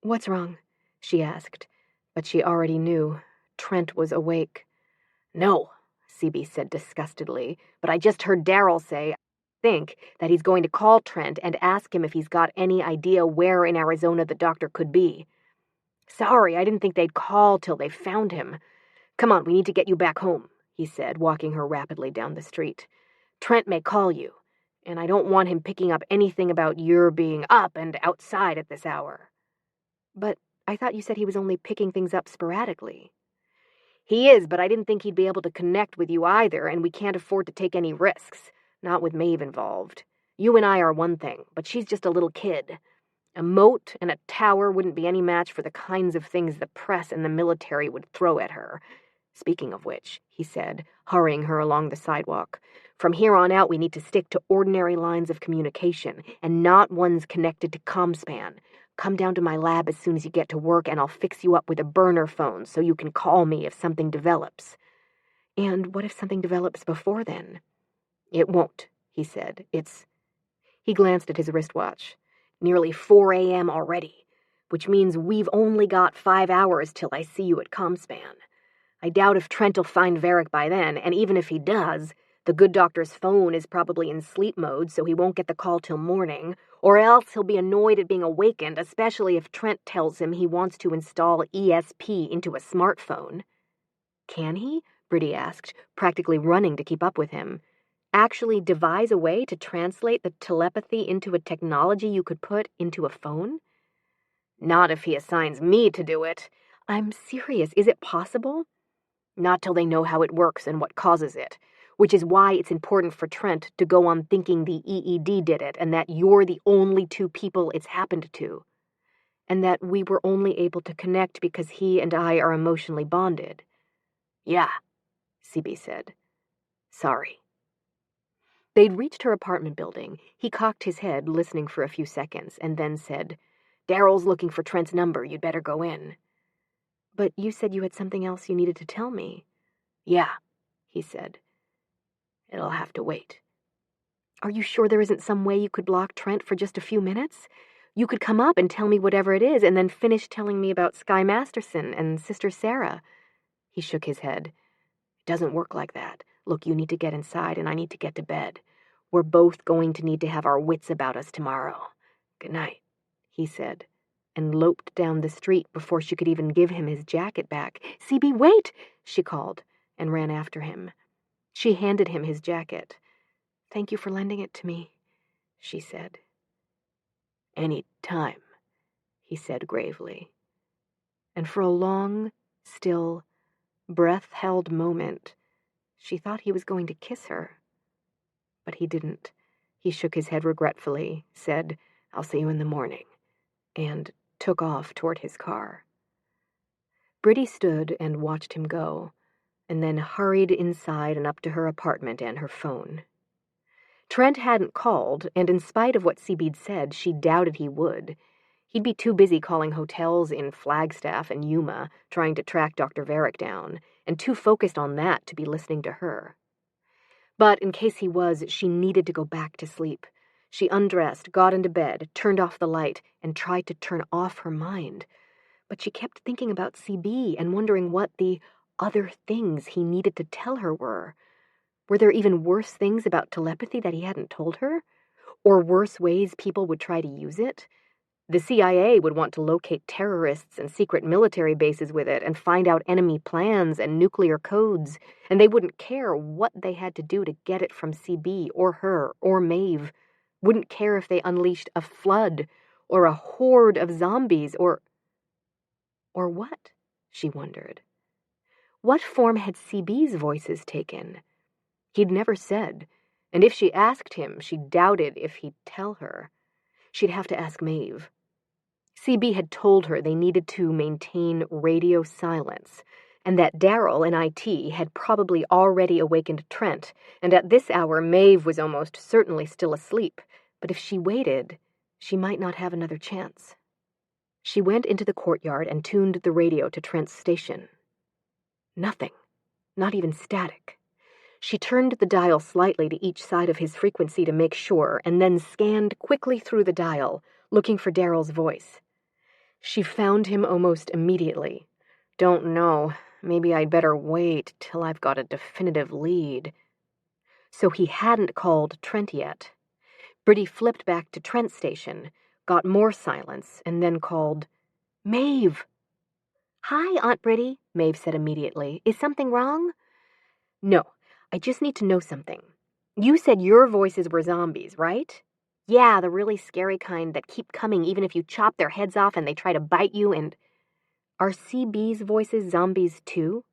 What's wrong? She asked, but she already knew. Trent was awake. No, CB said disgustedly, but I just heard Daryl say, I think, that he's going to call Trent and ask him if he's got any idea where in Arizona the doctor could be. Sorry, I didn't think they'd call till they found him. Come on, we need to get you back home, he said, walking her rapidly down the street. Trent may call you, and I don't want him picking up anything about your being up and outside at this hour. But I thought you said he was only picking things up sporadically. He is, but I didn't think he'd be able to connect with you either, and we can't afford to take any risks, not with Maeve involved. You and I are one thing, but she's just a little kid. A moat and a tower wouldn't be any match for the kinds of things the press and the military would throw at her. Speaking of which, he said, hurrying her along the sidewalk, from here on out we need to stick to ordinary lines of communication, and not ones connected to ComSpan. Come down to my lab as soon as you get to work, and I'll fix you up with a burner phone so you can call me if something develops. And what if something develops before then? It won't, he said. He glanced at his wristwatch. Nearly 4 a.m. already, which means we've only got 5 hours till I see you at ComSpan. I doubt if Trent'll find Varric by then, and even if he does, the good doctor's phone is probably in sleep mode, so he won't get the call till morning, or else he'll be annoyed at being awakened, especially if Trent tells him he wants to install ESP into a smartphone. Can he? Briddey asked, practically running to keep up with him. Actually devise a way to translate the telepathy into a technology you could put into a phone? Not if he assigns me to do it. I'm serious. Is it possible? Not till they know how it works and what causes it, which is why it's important for Trent to go on thinking the EED did it and that you're the only 2 people it's happened to, and that we were only able to connect because he and I are emotionally bonded. Yeah, CB said. Sorry. They'd reached her apartment building. He cocked his head, listening for a few seconds, and then said, Daryl's looking for Trent's number. You'd better go in. But you said you had something else you needed to tell me. Yeah, he said. It'll have to wait. Are you sure there isn't some way you could block Trent for just a few minutes? You could come up and tell me whatever it is, and then finish telling me about Skye Masterson and Sister Sarah. He shook his head. It doesn't work like that. Look, you need to get inside, and I need to get to bed. We're both going to need to have our wits about us tomorrow. Good night, he said, and loped down the street before she could even give him his jacket back. CB, wait, she called, and ran after him. She handed him his jacket. Thank you for lending it to me, she said. Any time, he said gravely. And for a long, still, breath-held moment, she thought he was going to kiss her. But he didn't. He shook his head regretfully, said, I'll see you in the morning, and took off toward his car. Briddey stood and watched him go, and then hurried inside and up to her apartment and her phone. Trent hadn't called, and in spite of what CB'd said, she doubted he would. He'd be too busy calling hotels in Flagstaff and Yuma, trying to track Dr. Varric down, and too focused on that to be listening to her. But in case he was, she needed to go back to sleep. She undressed, got into bed, turned off the light, and tried to turn off her mind. But she kept thinking about CB and wondering what the other things he needed to tell her were. Were there even worse things about telepathy that he hadn't told her? Or worse ways people would try to use it? The CIA would want to locate terrorists and secret military bases with it and find out enemy plans and nuclear codes, and they wouldn't care what they had to do to get it from CB or her or Maeve. Wouldn't care if they unleashed a flood or a horde of zombies or what? she wondered. What form had CB's voices taken? He'd never said, and if she asked him, she doubted if he'd tell her. She'd have to ask Maeve. CB had told her they needed to maintain radio silence, and that Daryl in IT had probably already awakened Trent, and at this hour Maeve was almost certainly still asleep, but if she waited, she might not have another chance. She went into the courtyard and tuned the radio to Trent's station. Nothing, not even static. She turned the dial slightly to each side of his frequency to make sure, and then scanned quickly through the dial, looking for Daryl's voice. She found him almost immediately. Don't know. Maybe I'd better wait till I've got a definitive lead. So he hadn't called Trent yet. Briddey flipped back to Trent's station, got more silence, and then called, Maeve! Hi, Aunt Briddey, Maeve said immediately. Is something wrong? No, I just need to know something. You said your voices were zombies, right? Yeah, the really scary kind that keep coming even if you chop their heads off and they try to bite you and... Are CB's voices zombies too?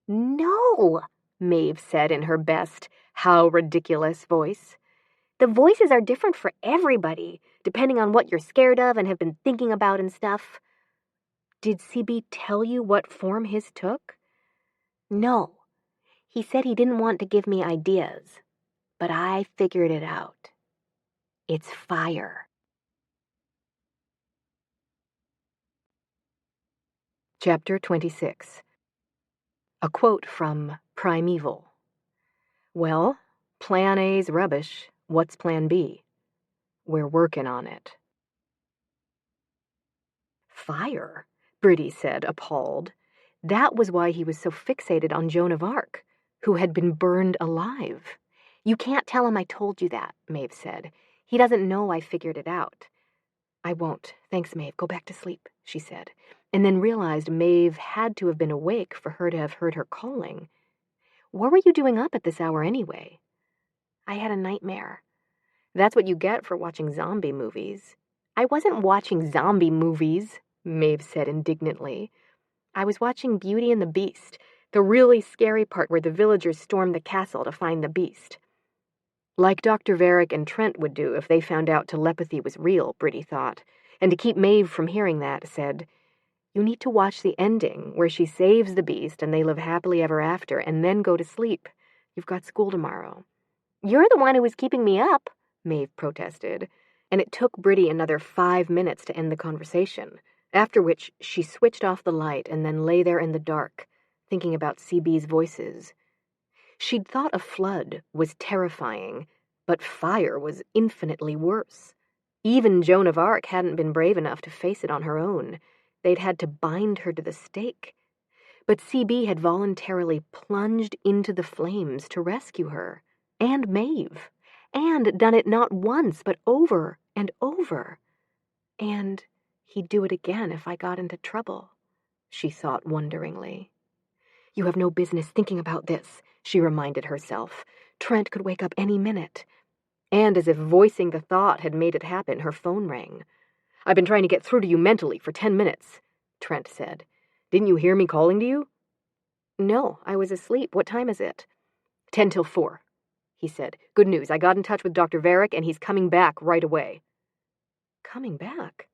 No, Maeve said in her best, how ridiculous voice. The voices are different for everybody, depending on what you're scared of and have been thinking about and stuff. Did CB tell you what form his took? No. He said he didn't want to give me ideas, but I figured it out. It's fire. Chapter 26. A quote from Primeval. Well, Plan A's rubbish. What's Plan B? We're working on it. Fire, Briddey said, appalled. That was why he was so fixated on Joan of Arc, who had been burned alive. You can't tell him I told you that, Maeve said. He doesn't know I figured it out. I won't. Thanks, Maeve. Go back to sleep, she said, and then realized Maeve had to have been awake for her to have heard her calling. What were you doing up at this hour anyway? I had a nightmare. That's what you get for watching zombie movies. I wasn't watching zombie movies, Maeve said indignantly. I was watching Beauty and the Beast, the really scary part where the villagers storm the castle to find the beast. Like Dr. Varick and Trent would do if they found out telepathy was real, Briddey thought, and to keep Maeve from hearing that, said, You need to watch the ending, where she saves the beast and they live happily ever after, and then go to sleep. You've got school tomorrow. You're the one who was keeping me up, Maeve protested, and it took Briddey another 5 minutes to end the conversation, after which she switched off the light and then lay there in the dark, thinking about CB's voices. She'd thought a flood was terrifying, but fire was infinitely worse. Even Joan of Arc hadn't been brave enough to face it on her own. They'd had to bind her to the stake. But CB had voluntarily plunged into the flames to rescue her, and Maeve, and done it not once, but over and over. And he'd do it again if I got into trouble, she thought wonderingly. You have no business thinking about this, she reminded herself. Trent could wake up any minute. And as if voicing the thought had made it happen, her phone rang. I've been trying to get through to you mentally for 10 minutes, Trent said. Didn't you hear me calling to you? No, I was asleep. What time is it? 10 till 4, he said. Good news, I got in touch with Dr. Varick and he's coming back right away. Coming back?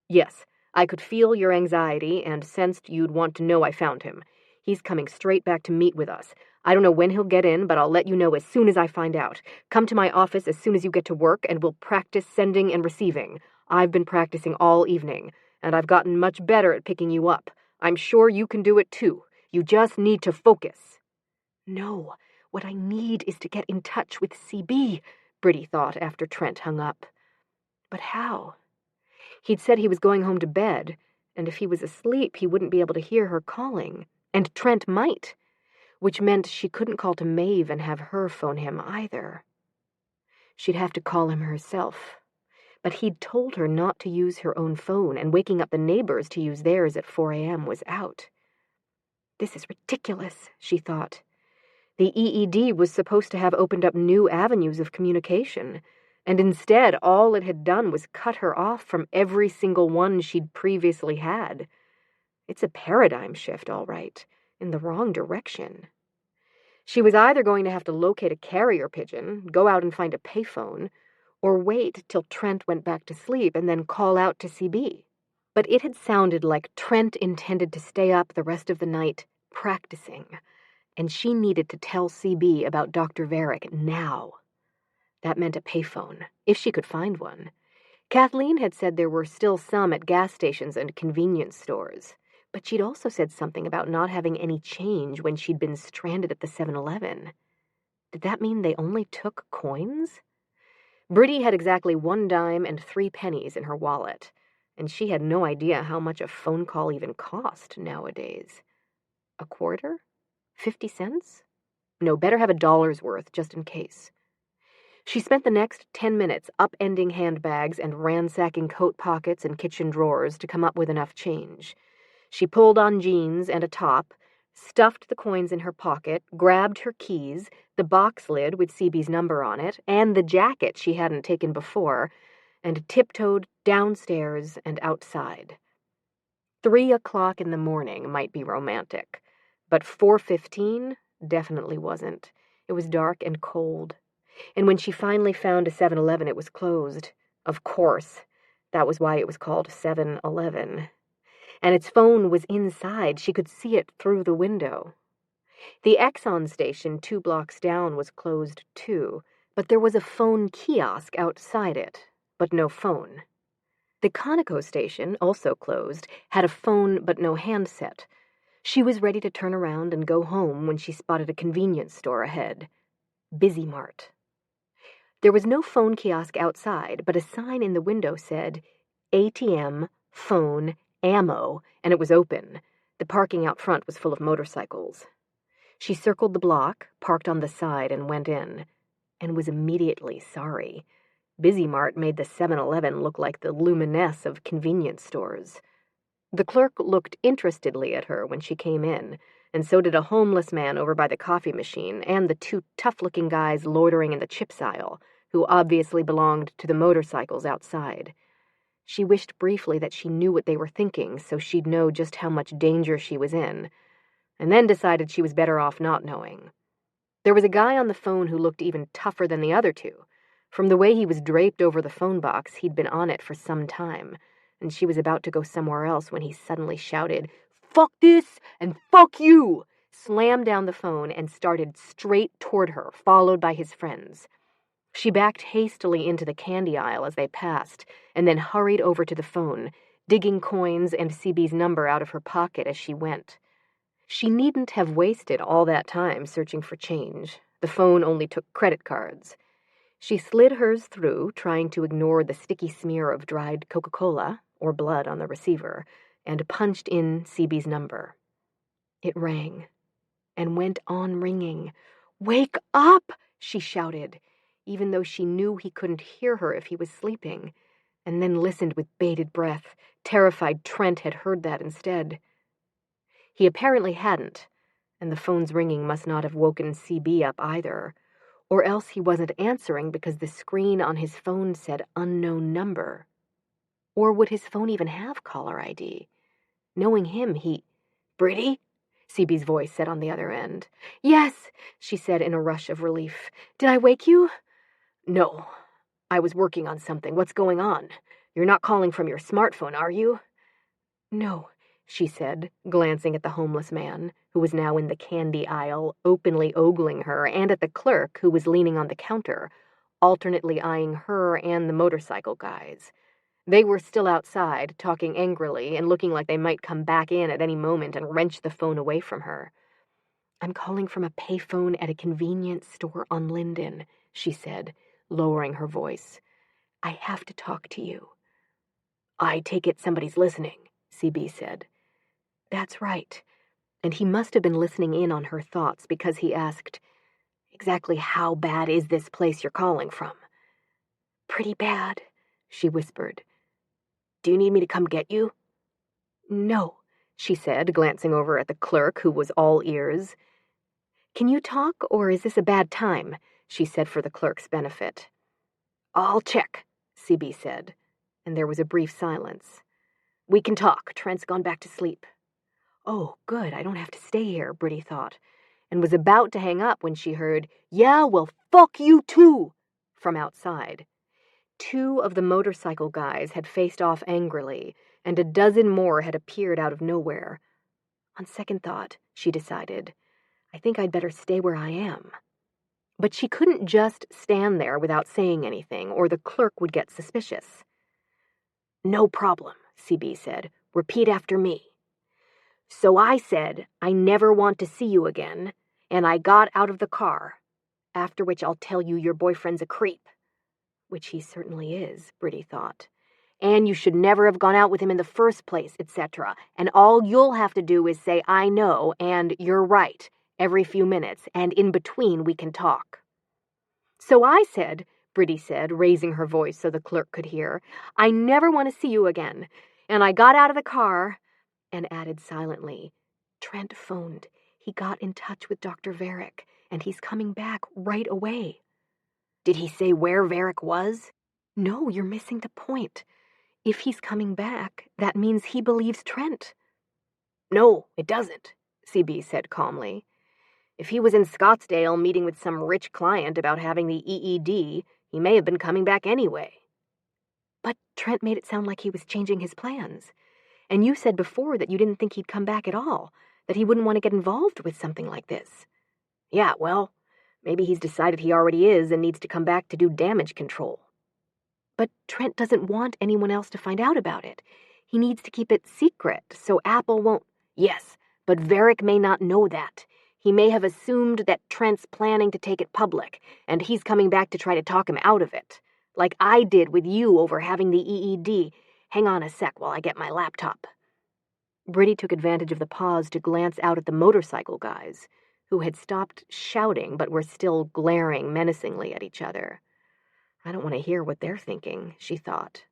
Yes, I could feel your anxiety and sensed you'd want to know I found him. He's coming straight back to meet with us. I don't know when he'll get in, but I'll let you know as soon as I find out. Come to my office as soon as you get to work, and we'll practice sending and receiving. I've been practicing all evening, and I've gotten much better at picking you up. I'm sure you can do it too. You just need to focus. No, what I need is to get in touch with CB, Briddey thought after Trent hung up. But how? He'd said he was going home to bed, and if he was asleep, he wouldn't be able to hear her calling. And Trent might, which meant she couldn't call to Maeve and have her phone him either. She'd have to call him herself. But he'd told her not to use her own phone, and waking up the neighbors to use theirs at 4 a.m. was out. This is ridiculous, she thought. The EED was supposed to have opened up new avenues of communication, and instead all it had done was cut her off from every single one she'd previously had. It's a paradigm shift, all right, in the wrong direction. She was either going to have to locate a carrier pigeon, go out and find a payphone, or wait till Trent went back to sleep and then call out to CB. But it had sounded like Trent intended to stay up the rest of the night practicing, and she needed to tell CB about Dr. Varick now. That meant a payphone, if she could find one. Kathleen had said there were still some at gas stations and convenience stores, but she'd also said something about not having any change when she'd been stranded at the 7-Eleven. Did that mean they only took coins? Briddey had exactly 1 dime and 3 pennies in her wallet, and she had no idea how much a phone call even cost nowadays. A quarter? 50 cents? No, better have $1's worth, just in case. She spent the next 10 minutes upending handbags and ransacking coat pockets and kitchen drawers to come up with enough change. She pulled on jeans and a top, stuffed the coins in her pocket, grabbed her keys, the box lid with CB's number on it, and the jacket she hadn't taken before, and tiptoed downstairs and outside. 3 o'clock in the morning might be romantic, but 4:15 definitely wasn't. It was dark and cold. And when she finally found a 7-Eleven, it was closed. Of course. That was why it was called 7-Eleven. And its phone was inside. She could see it through the window. The Exxon station 2 blocks down was closed too, but there was a phone kiosk outside it, but no phone. The Conoco station, also closed, had a phone but no handset. She was ready to turn around and go home when she spotted a convenience store ahead. Busy Mart. There was no phone kiosk outside, but a sign in the window said, ATM, phone, ammo, and it was open. The parking out front was full of motorcycles. She circled the block, parked on the side, and went in, and was immediately sorry. Busy Mart made the 7-Eleven look like the luminesse of convenience stores. The clerk looked interestedly at her when she came in, and so did a homeless man over by the coffee machine and the 2 tough-looking guys loitering in the chips aisle, who obviously belonged to the motorcycles outside. She wished briefly that she knew what they were thinking so she'd know just how much danger she was in, and then decided she was better off not knowing. There was a guy on the phone who looked even tougher than the other 2. From the way he was draped over the phone box, he'd been on it for some time, and she was about to go somewhere else when he suddenly shouted, "Fuck this and fuck you!" slammed down the phone and started straight toward her, followed by his friends. She backed hastily into the candy aisle as they passed, and then hurried over to the phone, digging coins and CB's number out of her pocket as she went. She needn't have wasted all that time searching for change. The phone only took credit cards. She slid hers through, trying to ignore the sticky smear of dried Coca-Cola, or blood on the receiver, and punched in CB's number. It rang, and went on ringing. "Wake up!" she shouted, even though she knew he couldn't hear her if he was sleeping, and then listened with bated breath, terrified Trent had heard that instead. He apparently hadn't, and the phone's ringing must not have woken CB up either, or else he wasn't answering because the screen on his phone said unknown number. Or would his phone even have caller ID? Knowing him, "Briddey?" CB's voice said on the other end. "Yes," she said in a rush of relief. "Did I wake you?" "No. I was working on something. What's going on? You're not calling from your smartphone, are you?" "No," she said, glancing at the homeless man, who was now in the candy aisle, openly ogling her, and at the clerk, who was leaning on the counter, alternately eyeing her and the motorcycle guys. They were still outside, talking angrily and looking like they might come back in at any moment and wrench the phone away from her. "I'm calling from a payphone at a convenience store on Linden," she said, lowering her voice. "I have to talk to you." "I take it somebody's listening," CB said. "That's right." And he must have been listening in on her thoughts because he asked, "Exactly how bad is this place you're calling from?" "Pretty bad," she whispered. "Do you need me to come get you?" "No," she said, glancing over at the clerk, who was all ears. "Can you talk, or is this a bad time?" she said for the clerk's benefit. "I'll check," CB said, and there was a brief silence. "We can talk. Trent's gone back to sleep." Oh, good, I don't have to stay here, Brittey thought, and was about to hang up when she heard, "Yeah, well, fuck you too," from outside. 2 of the motorcycle guys had faced off angrily, and a dozen more had appeared out of nowhere. On second thought, she decided, I think I'd better stay where I am. But she couldn't just stand there without saying anything, or the clerk would get suspicious. "No problem," CB said. "Repeat after me." "So I said, I never want to see you again, and I got out of the car, after which I'll tell you your boyfriend's a creep." Which he certainly is, Brittey thought. "And you should never have gone out with him in the first place, etc. And all you'll have to do is say, I know, and you're right, every few minutes, and in between we can talk." "So I said," Brittey said, raising her voice so the clerk could hear, "I never want to see you again. And I got out of the car," and added silently, "Trent phoned. He got in touch with Dr. Varick, and he's coming back right away." "Did he say where Varick was?" "No, you're missing the point. If he's coming back, that means he believes Trent." "No, it doesn't," CB said calmly. "If he was in Scottsdale meeting with some rich client about having the EED, he may have been coming back anyway." "But Trent made it sound like he was changing his plans. And you said before that you didn't think he'd come back at all, that he wouldn't want to get involved with something like this." "Yeah, well, maybe he's decided he already is and needs to come back to do damage control." "But Trent doesn't want anyone else to find out about it. He needs to keep it secret, so Apple won't—" "Yes, but Varick may not know that. He may have assumed that Trent's planning to take it public, and he's coming back to try to talk him out of it. Like I did with you over having the EED. Hang on a sec while I get my laptop." Brittey took advantage of the pause to glance out at the motorcycle guys, who had stopped shouting but were still glaring menacingly at each other. I don't want to hear what they're thinking, she thought.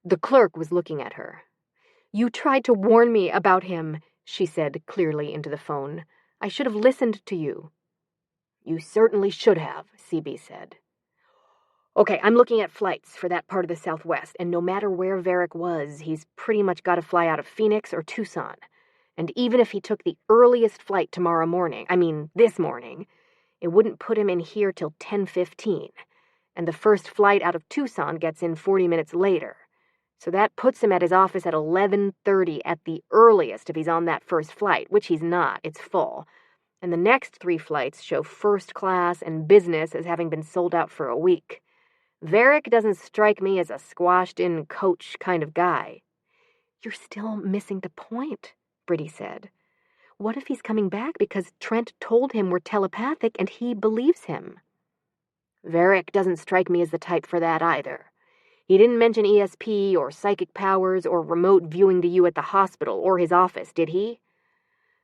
The clerk was looking at her. "You tried to warn me about him," she said clearly into the phone. "I should have listened to you." "You certainly should have," CB said. "Okay, I'm looking at flights for that part of the Southwest, and no matter where Varick was, he's pretty much got to fly out of Phoenix or Tucson. And even if he took the earliest flight tomorrow morning, this morning, it wouldn't put him in here till 10:15. And the first flight out of Tucson gets in 40 minutes later. So that puts him at his office at 11:30 at the earliest if he's on that first flight, which he's not, it's full. And the next 3 flights show first class and business as having been sold out for a week. Varick doesn't strike me as a squashed-in coach kind of guy." "You're still missing the point," Brittey said. "What if he's coming back because Trent told him we're telepathic and he believes him?" "Varick doesn't strike me as the type for that either. He didn't mention ESP or psychic powers or remote viewing to you at the hospital or his office, did he?"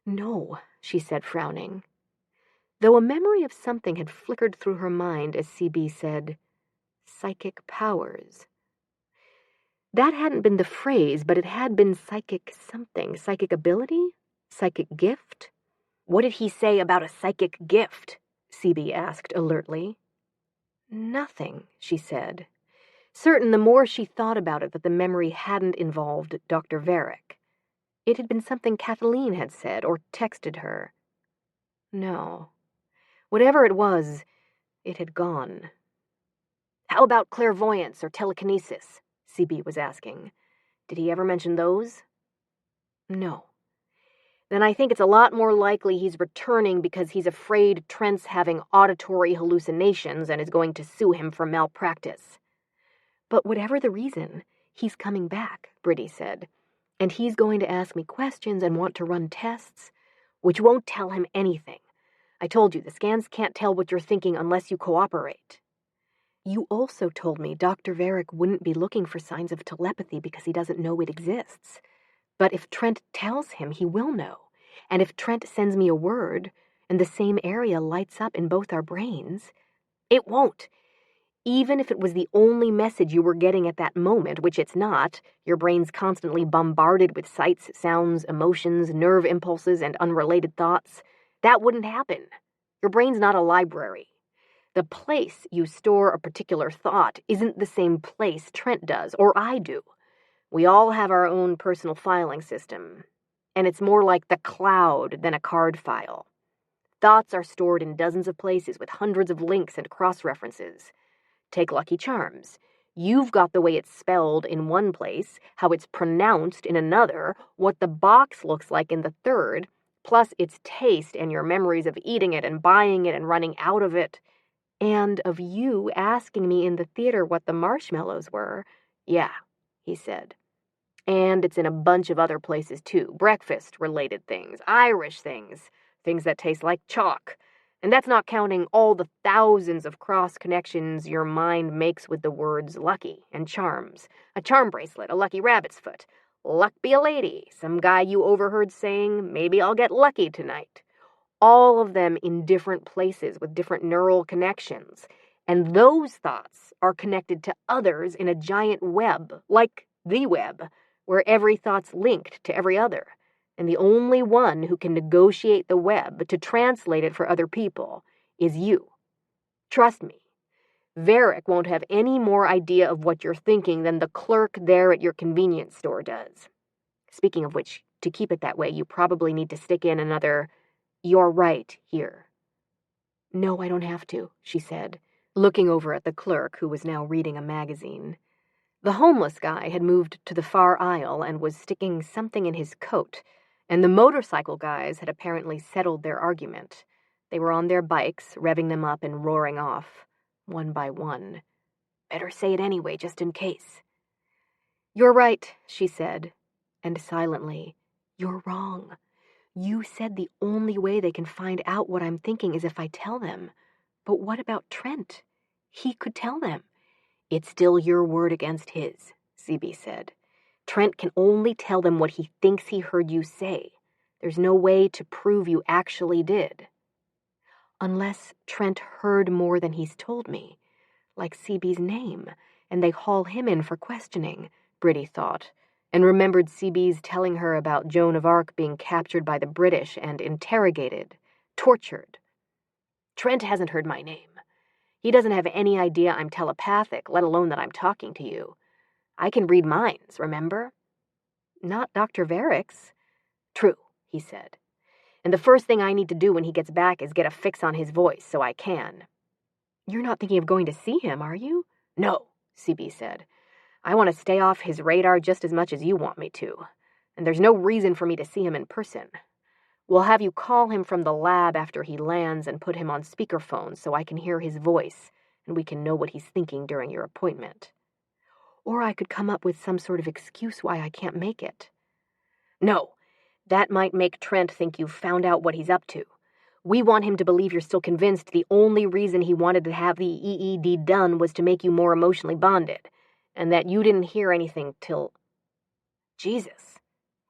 "No," she said, frowning. Though a memory of something had flickered through her mind as CB said, "Psychic powers." That hadn't been the phrase, but it had been psychic something. Psychic ability? Psychic gift? "What did he say about a psychic gift?" CB asked alertly. "Nothing," she said, certain the more she thought about it that the memory hadn't involved Dr. Varick. It had been something Kathleen had said or texted her. No. Whatever it was, it had gone. "How about clairvoyance or telekinesis?" CB was asking. "Did he ever mention those?" "No." "Then I think it's a lot more likely he's returning because he's afraid Trent's having auditory hallucinations and is going to sue him for malpractice." "But whatever the reason, he's coming back," Brittey said. "And he's going to ask me questions and want to run tests." "Which won't tell him anything. I told you, the scans can't tell what you're thinking unless you cooperate." "You also told me Dr. Varick wouldn't be looking for signs of telepathy because he doesn't know it exists. But if Trent tells him, he will know. And if Trent sends me a word, and the same area lights up in both our brains—" "It won't. Even if it was the only message you were getting at that moment, which it's not, your brain's constantly bombarded with sights, sounds, emotions, nerve impulses, and unrelated thoughts, that wouldn't happen. Your brain's not a library. The place you store a particular thought isn't the same place Trent does, or I do. We all have our own personal filing system. and it's more like the cloud than a card file. Thoughts are stored in dozens of places with hundreds of links and cross-references. Take Lucky Charms. You've got the way it's spelled in one place, how it's pronounced in another, what the box looks like in the third, plus its taste and your memories of eating it and buying it and running out of it, and of you asking me in the theater what the marshmallows were. Yeah, he said. And it's in a bunch of other places too. Breakfast-related things, Irish things, things that taste like chalk. And that's not counting all the thousands of cross-connections your mind makes with the words lucky and charms. A charm bracelet, a lucky rabbit's foot. Luck be a lady, some guy you overheard saying, maybe I'll get lucky tonight. All of them in different places with different neural connections. And those thoughts are connected to others in a giant web, like the web, where every thought's linked to every other. And the only one who can negotiate the web to translate it for other people is you. Trust me, Varick won't have any more idea of what you're thinking than the clerk there at your convenience store does. Speaking of which, to keep it that way, you probably need to stick in another, "You're right," here. No, I don't have to, she said, looking over at the clerk who was now reading a magazine. The homeless guy had moved to the far aisle and was sticking something in his coat, and the motorcycle guys had apparently settled their argument. They were on their bikes, revving them up and roaring off, one by one. Better say it anyway, just in case. You're right, she said, and silently, you're wrong. You said the only way they can find out what I'm thinking is if I tell them. But what about Trent? He could tell them. It's still your word against his, CB said. Trent can only tell them what he thinks he heard you say. There's no way to prove you actually did. Unless Trent heard more than he's told me, like CB's name, and they haul him in for questioning, Briddey thought, and remembered CB's telling her about Joan of Arc being captured by the British and interrogated, tortured. Trent hasn't heard my name. He doesn't have any idea I'm telepathic, let alone that I'm talking to you. I can read minds, remember? Not Dr. Varick's. True, he said. And the first thing I need to do when he gets back is get a fix on his voice so I can. You're not thinking of going to see him, are you? No, CB said. I want to stay off his radar just as much as you want me to. And there's no reason for me to see him in person. We'll have you call him from the lab after he lands and put him on speakerphone so I can hear his voice and we can know what he's thinking during your appointment. Or I could come up with some sort of excuse why I can't make it. No, that might make Trent think you've found out what he's up to. We want him to believe you're still convinced the only reason he wanted to have the EED done was to make you more emotionally bonded, and that you didn't hear anything till... Jesus,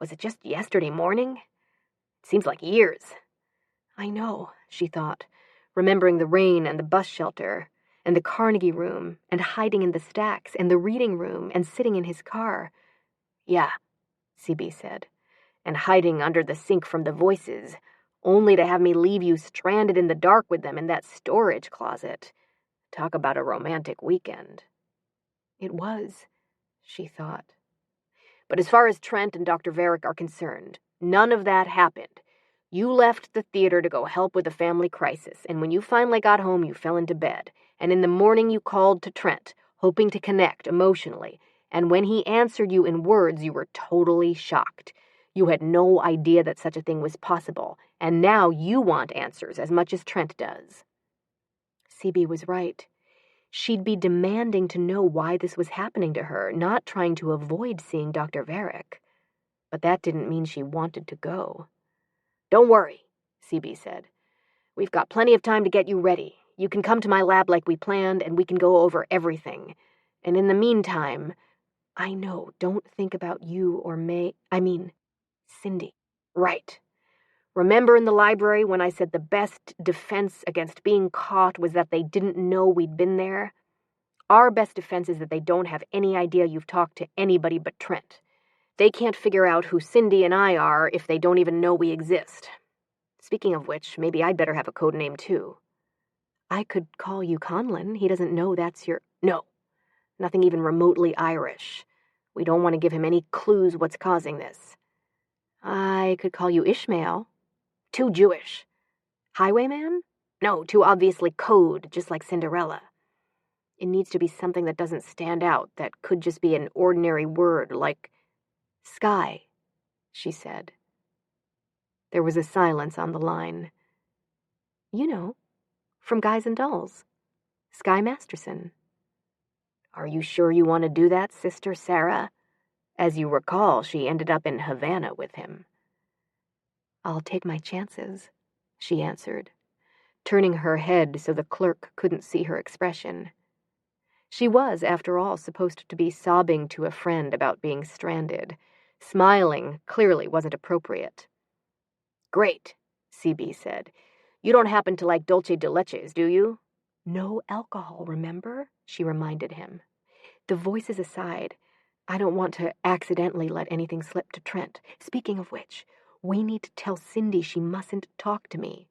was it just yesterday morning? It seems like years. I know, she thought, remembering the rain and the bus shelter, and the Carnegie room, and hiding in the stacks, and the reading room, and sitting in his car. Yeah, CB said, and hiding under the sink from the voices, only to have me leave you stranded in the dark with them in that storage closet. Talk about a romantic weekend. It was, she thought. But as far as Trent and Dr. Varick are concerned, none of that happened. You left the theater to go help with a family crisis, and when you finally got home, you fell into bed. And in the morning you called to Trent, hoping to connect emotionally, and when he answered you in words, you were totally shocked. You had no idea that such a thing was possible, and now you want answers as much as Trent does. CB was right. She'd be demanding to know why this was happening to her, not trying to avoid seeing Dr. Varick. But that didn't mean she wanted to go. Don't worry, CB said. We've got plenty of time to get you ready. You can come to my lab like we planned, and we can go over everything. And in the meantime, I know, don't think about you or Cindy. Right. Remember in the library when I said the best defense against being caught was that they didn't know we'd been there? Our best defense is that they don't have any idea you've talked to anybody but Trent. They can't figure out who Cindy and I are if they don't even know we exist. Speaking of which, maybe I'd better have a code name too. I could call you Conlon. He doesn't know that's your... No, nothing even remotely Irish. We don't want to give him any clues what's causing this. I could call you Ishmael. Too Jewish. Highwayman? No, too obviously code, just like Cinderella. It needs to be something that doesn't stand out, that could just be an ordinary word, like sky, she said. There was a silence on the line. You know, from Guys and Dolls. Sky Masterson. Are you sure you want to do that, Sister Sarah? As you recall, she ended up in Havana with him. I'll take my chances, she answered, turning her head so the clerk couldn't see her expression. She was, after all, supposed to be sobbing to a friend about being stranded. Smiling clearly wasn't appropriate. Great, CB said. You don't happen to like dulce de leches, do you? No alcohol, remember? She reminded him. The voices aside, I don't want to accidentally let anything slip to Trent. Speaking of which, we need to tell Cindy she mustn't talk to me.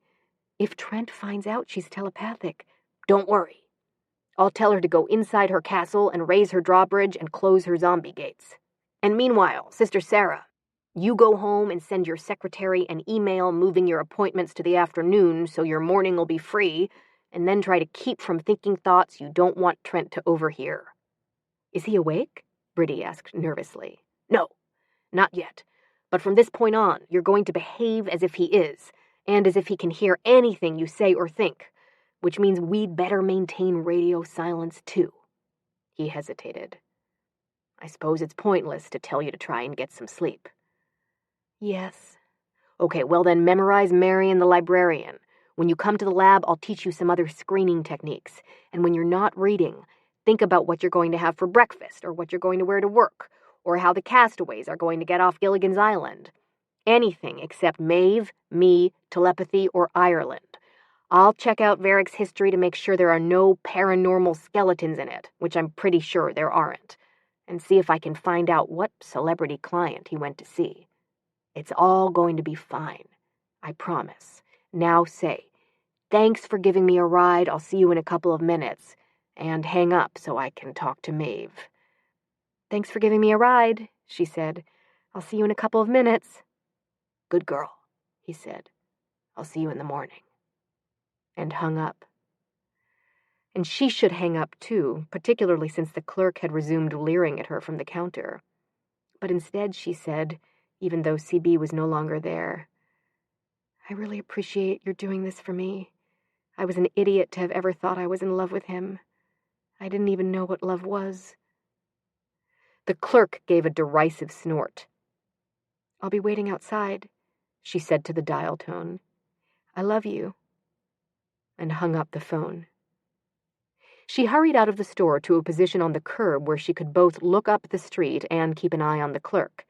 If Trent finds out she's telepathic, don't worry. I'll tell her to go inside her castle and raise her drawbridge and close her zombie gates. And meanwhile, Sister Sarah, you go home and send your secretary an email moving your appointments to the afternoon so your morning will be free, and then try to keep from thinking thoughts you don't want Trent to overhear. Is he awake? Briddey asked nervously. No, not yet. But from this point on, you're going to behave as if he is, and as if he can hear anything you say or think, which means we'd better maintain radio silence too. He hesitated. I suppose it's pointless to tell you to try and get some sleep. Yes. Okay, well then memorize Marion the librarian. When you come to the lab, I'll teach you some other screening techniques. And when you're not reading, think about what you're going to have for breakfast, or what you're going to wear to work, or how the castaways are going to get off Gilligan's Island. Anything except Maeve, me, telepathy, or Ireland. I'll check out Varric's history to make sure there are no paranormal skeletons in it, which I'm pretty sure there aren't, and see if I can find out what celebrity client he went to see. It's all going to be fine. I promise. Now say, thanks for giving me a ride, I'll see you in a couple of minutes, and hang up so I can talk to Maeve. Thanks for giving me a ride, she said. I'll see you in a couple of minutes. Good girl, he said. I'll see you in the morning. And hung up. And she should hang up too, particularly since the clerk had resumed leering at her from the counter. But instead she said, even though CB was no longer there, I really appreciate your doing this for me. I was an idiot to have ever thought I was in love with him. I didn't even know what love was. The clerk gave a derisive snort. I'll be waiting outside, she said to the dial tone. I love you. And hung up the phone. She hurried out of the store to a position on the curb where she could both look up the street and keep an eye on the clerk,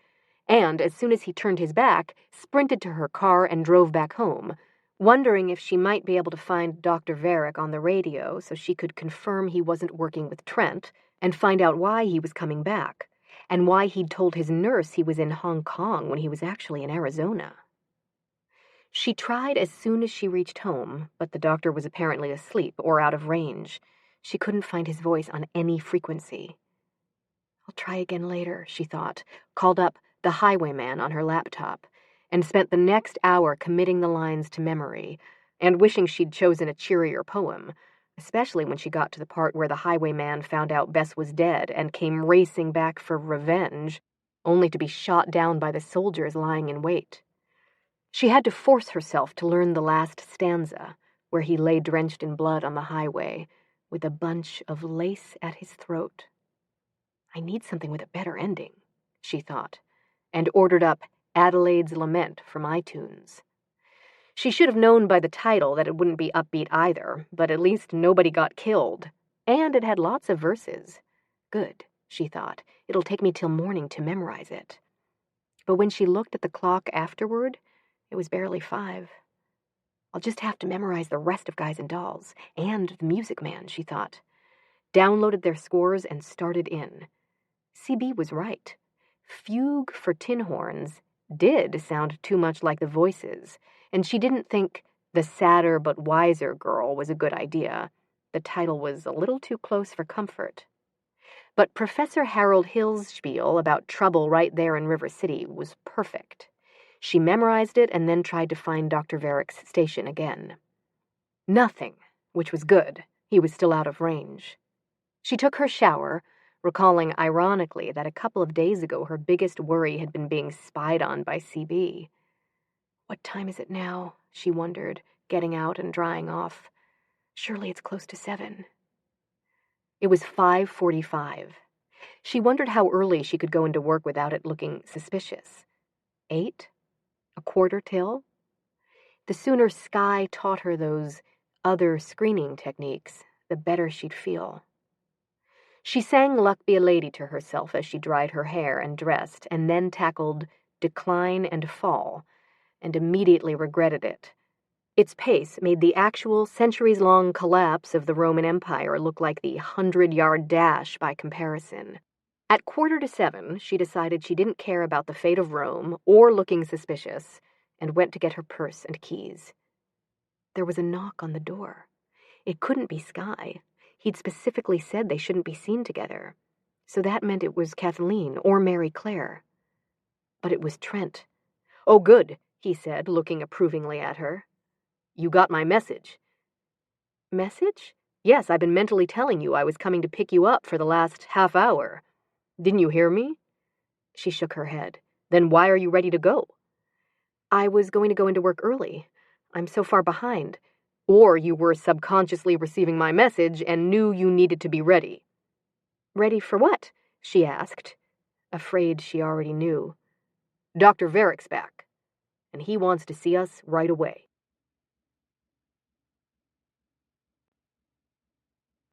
and as soon as he turned his back, sprinted to her car and drove back home, wondering if she might be able to find Dr. Varric on the radio so she could confirm he wasn't working with Trent and find out why he was coming back, and why he'd told his nurse he was in Hong Kong when he was actually in Arizona. She tried as soon as she reached home, but the doctor was apparently asleep or out of range. She couldn't find his voice on any frequency. I'll try again later, she thought, called up the highwayman on her laptop, and spent the next hour committing the lines to memory, and wishing she'd chosen a cheerier poem, especially when she got to the part where the highwayman found out Bess was dead and came racing back for revenge, only to be shot down by the soldiers lying in wait. She had to force herself to learn the last stanza, where he lay drenched in blood on the highway, with a bunch of lace at his throat. I need something with a better ending, she thought, and ordered up Adelaide's Lament from iTunes. She should have known by the title that it wouldn't be upbeat either, but at least nobody got killed, and it had lots of verses. Good, she thought, it'll take me till morning to memorize it. But when she looked at the clock afterward, it was barely 5. I'll just have to memorize the rest of Guys and Dolls, and The Music Man, she thought. Downloaded their scores and started in. CB was right. Fugue for Tin Horns did sound too much like the voices, and she didn't think The Sadder but Wiser Girl was a good idea. The title was a little too close for comfort. But Professor Harold Hill's spiel about trouble right there in River City was perfect. She memorized it and then tried to find Dr. Varick's station again. Nothing, which was good. He was still out of range. She took her shower, recalling ironically that a couple of days ago her biggest worry had been being spied on by CB. What time is it now? She wondered, getting out and drying off. Surely it's close to 7. It was 5:45. She wondered how early she could go into work without it looking suspicious. 8? A quarter till? The sooner Sky taught her those other screening techniques, the better she'd feel. She sang Luck Be a Lady to herself as she dried her hair and dressed, and then tackled Decline and Fall, and immediately regretted it. Its pace made the actual centuries-long collapse of the Roman Empire look like the 100-yard dash by comparison. At 6:45, she decided she didn't care about the fate of Rome or looking suspicious, and went to get her purse and keys. There was a knock on the door. It couldn't be Sky. He'd specifically said they shouldn't be seen together. So that meant it was Kathleen or Mary Claire. But it was Trent. "Oh, good," he said, looking approvingly at her. "You got my message." "Message?" "Yes, I've been mentally telling you I was coming to pick you up for the last half hour. Didn't you hear me?" She shook her head. "Then why are you ready to go?" "I was going to go into work early. I'm so far behind." "Or you were subconsciously receiving my message and knew you needed to be ready." "Ready for what?" she asked, afraid she already knew. "Dr. Varick's back, and he wants to see us right away."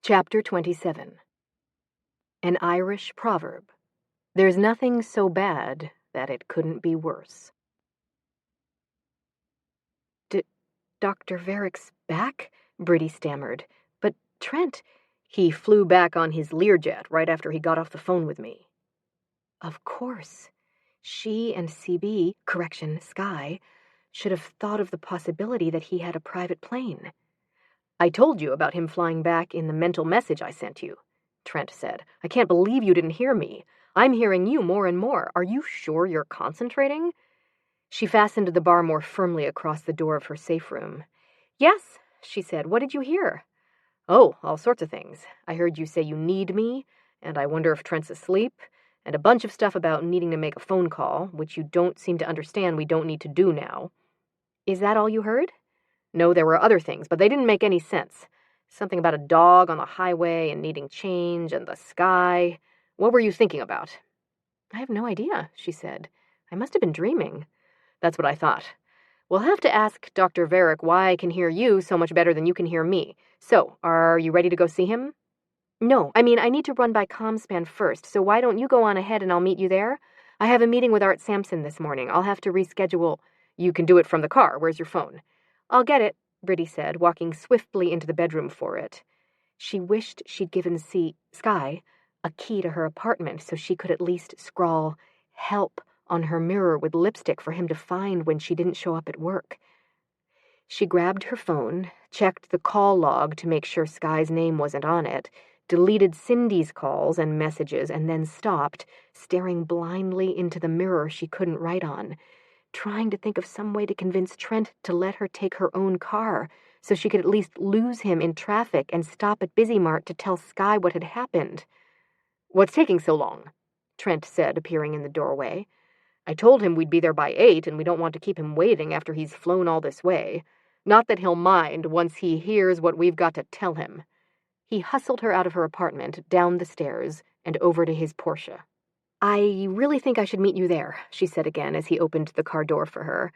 Chapter 27. An Irish Proverb. There's nothing so bad that it couldn't be worse. Dr. Varick's back? Briddey stammered. "But Trent..." "He flew back on his Learjet right after he got off the phone with me." Of course. She and CB, Sky, should have thought of the possibility that he had a private plane. "I told you about him flying back in the mental message I sent you," Trent said. "I can't believe you didn't hear me. I'm hearing you more and more. Are you sure you're concentrating?" She fastened the bar more firmly across the door of her safe room. "Yes," she said. "What did you hear?" "Oh, all sorts of things. I heard you say you need me, and I wonder if Trent's asleep, and a bunch of stuff about needing to make a phone call, which you don't seem to understand we don't need to do now." "Is that all you heard?" "No, there were other things, but they didn't make any sense. Something about a dog on the highway and needing change and the sky. What were you thinking about?" "I have no idea," she said. "I must have been dreaming." "That's what I thought. We'll have to ask Dr. Varick why I can hear you so much better than you can hear me. So, are you ready to go see him?" "No, I need to run by Comspan first, so why don't you go on ahead and I'll meet you there? I have a meeting with Art Sampson this morning. I'll have to reschedule." "You can do it from the car. Where's your phone?" "I'll get it," Briddey said, walking swiftly into the bedroom for it. She wished she'd given Sky a key to her apartment so she could at least scrawl "help" on her mirror with lipstick for him to find when she didn't show up at work. She grabbed her phone, checked the call log to make sure Sky's name wasn't on it, deleted Cindy's calls and messages, and then stopped, staring blindly into the mirror she couldn't write on, trying to think of some way to convince Trent to let her take her own car so she could at least lose him in traffic and stop at Busy Mart to tell Sky what had happened. "What's taking so long?" Trent said, appearing in the doorway. "I told him we'd be there by 8, and we don't want to keep him waiting after he's flown all this way. Not that he'll mind once he hears what we've got to tell him." He hustled her out of her apartment, down the stairs, and over to his Porsche. "I really think I should meet you there," she said again as he opened the car door for her.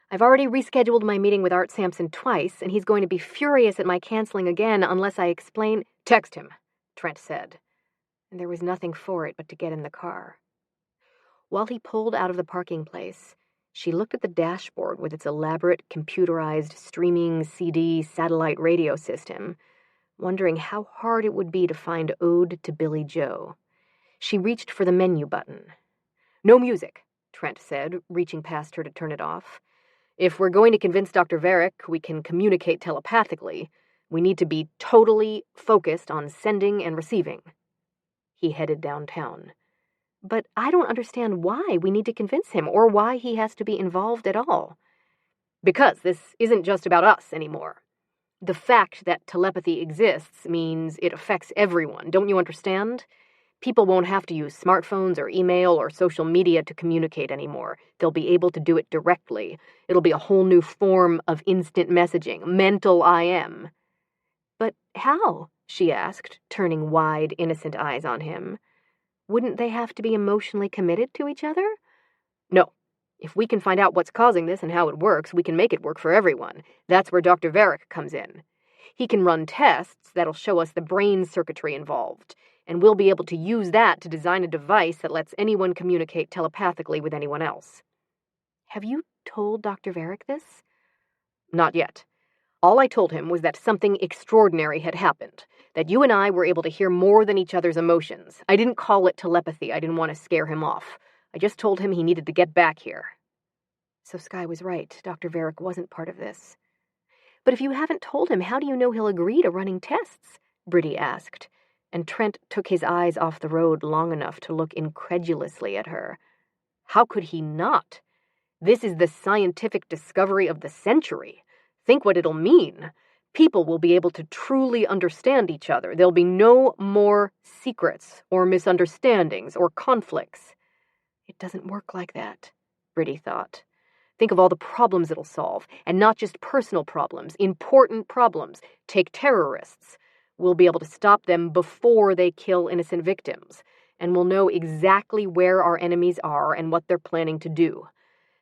"I've already rescheduled my meeting with Art Sampson twice, and he's going to be furious at my canceling again unless I explain—" "Text him," Trent said. And there was nothing for it but to get in the car. While he pulled out of the parking place, she looked at the dashboard with its elaborate computerized streaming CD satellite radio system, wondering how hard it would be to find Ode to Billy Joe. She reached for the menu button. "No music," Trent said, reaching past her to turn it off. "If we're going to convince Dr. Varick we can communicate telepathically, we need to be totally focused on sending and receiving." He headed downtown. But I don't understand why we need to convince him, or why he has to be involved at all. Because this isn't just about us anymore. The fact that telepathy exists means it affects everyone, don't you understand? People won't have to use smartphones or email or social media to communicate anymore. They'll be able to do it directly. It'll be a whole new form of instant messaging, mental IM. But how? She asked, turning wide, innocent eyes on him. Wouldn't they have to be emotionally committed to each other? No. If we can find out what's causing this and how it works, we can make it work for everyone. That's where Dr. Varick comes in. He can run tests that'll show us the brain circuitry involved, and we'll be able to use that to design a device that lets anyone communicate telepathically with anyone else. Have you told Dr. Varick this? Not yet. All I told him was that something extraordinary had happened, that you and I were able to hear more than each other's emotions. I didn't call it telepathy. I didn't want to scare him off. I just told him he needed to get back here. So Skye was right. Dr. Varick wasn't part of this. But if you haven't told him, how do you know he'll agree to running tests? Briddey asked, and Trent took his eyes off the road long enough to look incredulously at her. How could he not? This is the scientific discovery of the century. Think what it'll mean. People will be able to truly understand each other. There'll be no more secrets or misunderstandings or conflicts. It doesn't work like that, Briddey thought. Think of all the problems it'll solve, and not just personal problems, important problems. Take terrorists. We'll be able to stop them before they kill innocent victims, and we'll know exactly where our enemies are and what they're planning to do.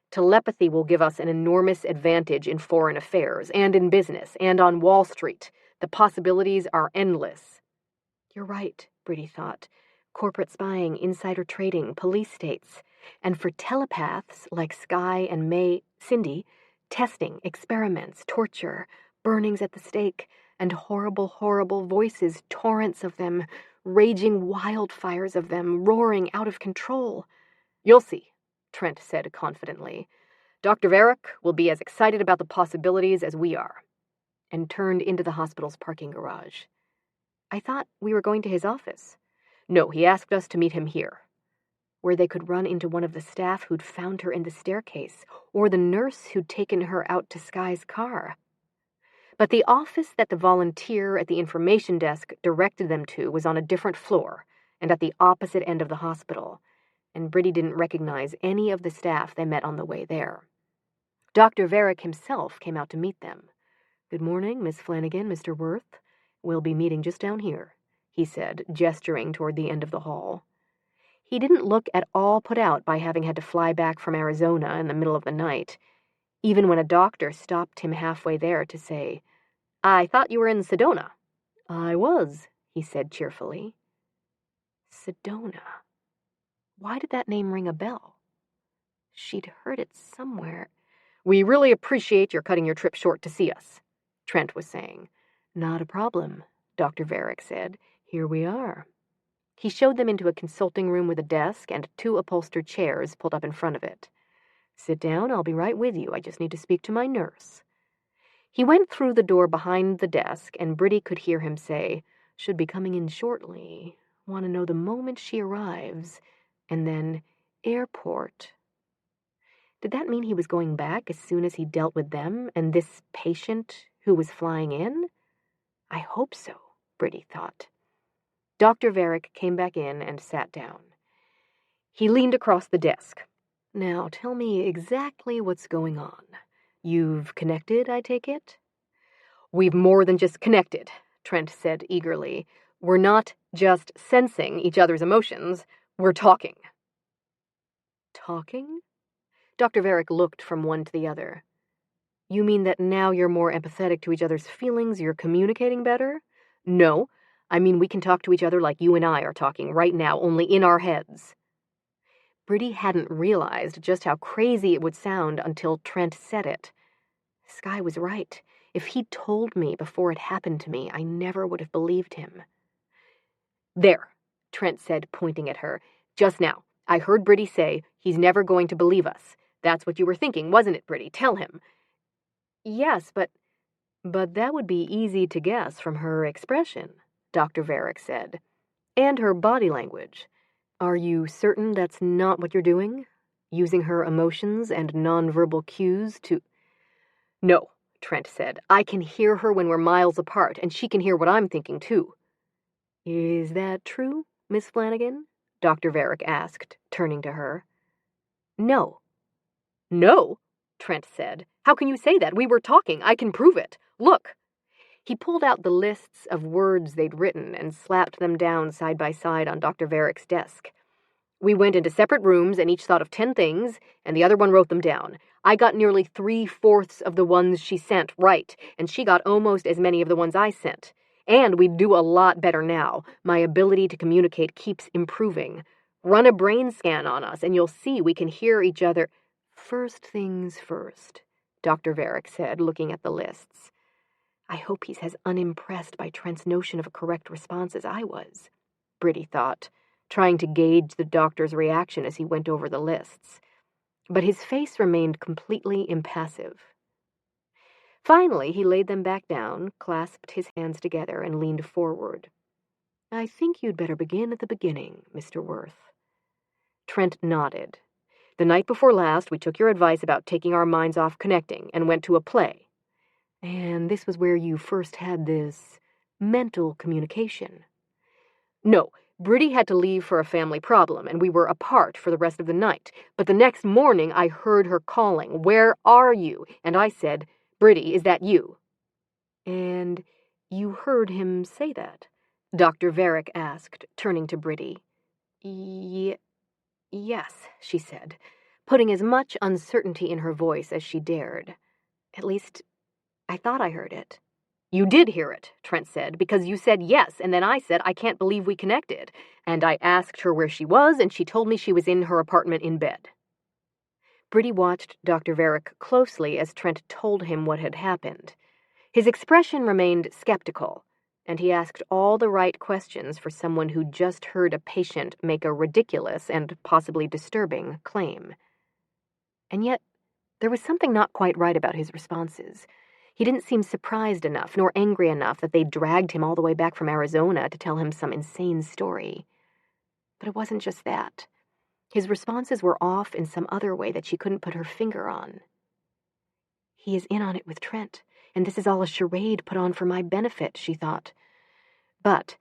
Telepathy will give us an enormous advantage in foreign affairs, and in business, and on Wall Street. The possibilities are endless. You're right, Briddey thought. Corporate spying, insider trading, police states. And for telepaths like Skye and Cindy, testing, experiments, torture, burnings at the stake, and horrible, horrible voices, torrents of them, raging wildfires of them, roaring out of control. You'll see, Trent said confidently. Dr. Varick will be as excited about the possibilities as we are, and turned into the hospital's parking garage. I thought we were going to his office. No, he asked us to meet him here, where they could run into one of the staff who'd found her in the staircase, or the nurse who'd taken her out to Skye's car. But the office that the volunteer at the information desk directed them to was on a different floor, and at the opposite end of the hospital, and Briddey didn't recognize any of the staff they met on the way there. Dr. Varick himself came out to meet them. Good morning, Miss Flanagan, Mr. Worth. We'll be meeting just down here, he said, gesturing toward the end of the hall. He didn't look at all put out by having had to fly back from Arizona in the middle of the night, even when a doctor stopped him halfway there to say, I thought you were in Sedona. I was, he said cheerfully. Sedona. Why did that name ring a bell? She'd heard it somewhere. We really appreciate your cutting your trip short to see us, Trent was saying. Not a problem, Dr. Varick said. Here we are. He showed them into a consulting room with a desk and 2 upholstered chairs pulled up in front of it. Sit down, I'll be right with you. I just need to speak to my nurse. He went through the door behind the desk, and Briddey could hear him say, should be coming in shortly. Want to know the moment she arrives. And then, airport. Did that mean he was going back as soon as he dealt with them and this patient who was flying in? I hope so, Briddey thought. Dr. Varick came back in and sat down. He leaned across the desk. Now, tell me exactly what's going on. You've connected, I take it? We've more than just connected, Trent said eagerly. We're not just sensing each other's emotions, we're talking. Talking? Dr. Varick looked from one to the other. You mean that now you're more empathetic to each other's feelings, you're communicating better? No, I mean we can talk to each other like you and I are talking right now, only in our heads. Briddey hadn't realized just how crazy it would sound until Trent said it. Skye was right. If he'd told me before it happened to me, I never would have believed him. There, Trent said, pointing at her. Just now, I heard Briddey say he's never going to believe us. That's what you were thinking, wasn't it, Briddey? Tell him. Yes, but that would be easy to guess from her expression, Dr. Varick said. And her body language. Are you certain that's not what you're doing? Using her emotions and nonverbal cues to... No, Trent said. I can hear her when we're miles apart, and she can hear what I'm thinking, too. Is that true, Miss Flanagan? Dr. Varick asked, turning to her. No. No? Trent said. How can you say that? We were talking. I can prove it. Look. He pulled out the lists of words they'd written and slapped them down side by side on Dr. Varick's desk. We went into separate rooms and each thought of 10 things, and the other one wrote them down. I got nearly 3/4 of the ones she sent right, and she got almost as many of the ones I sent. And we do a lot better now. My ability to communicate keeps improving. Run a brain scan on us, and you'll see we can hear each other. First things first, Dr. Varick said, looking at the lists. I hope he's as unimpressed by Trent's notion of a correct response as I was, Briddey thought, trying to gauge the doctor's reaction as he went over the lists. But his face remained completely impassive. Finally, he laid them back down, clasped his hands together, and leaned forward. I think you'd better begin at the beginning, Mr. Worth. Trent nodded. The night before last, we took your advice about taking our minds off connecting and went to a play. And this was where you first had this mental communication. No, Briddey had to leave for a family problem, and we were apart for the rest of the night. But the next morning, I heard her calling, Where are you? And I said, Briddey, is that you? And you heard him say that? Dr. Varick asked, turning to Briddey. Yes, she said, putting as much uncertainty in her voice as she dared. At least, I thought I heard it. You did hear it, Trent said, because you said yes, and then I said, I can't believe we connected. And I asked her where she was, and she told me she was in her apartment in bed. Briddey watched Dr. Varick closely as Trent told him what had happened. His expression remained skeptical, and he asked all the right questions for someone who just heard a patient make a ridiculous and possibly disturbing claim. And yet, there was something not quite right about his responses. He didn't seem surprised enough, nor angry enough that they dragged him all the way back from Arizona to tell him some insane story. But it wasn't just that. His responses were off in some other way that she couldn't put her finger on. He is in on it with Trent, and this is all a charade put on for my benefit, she thought. But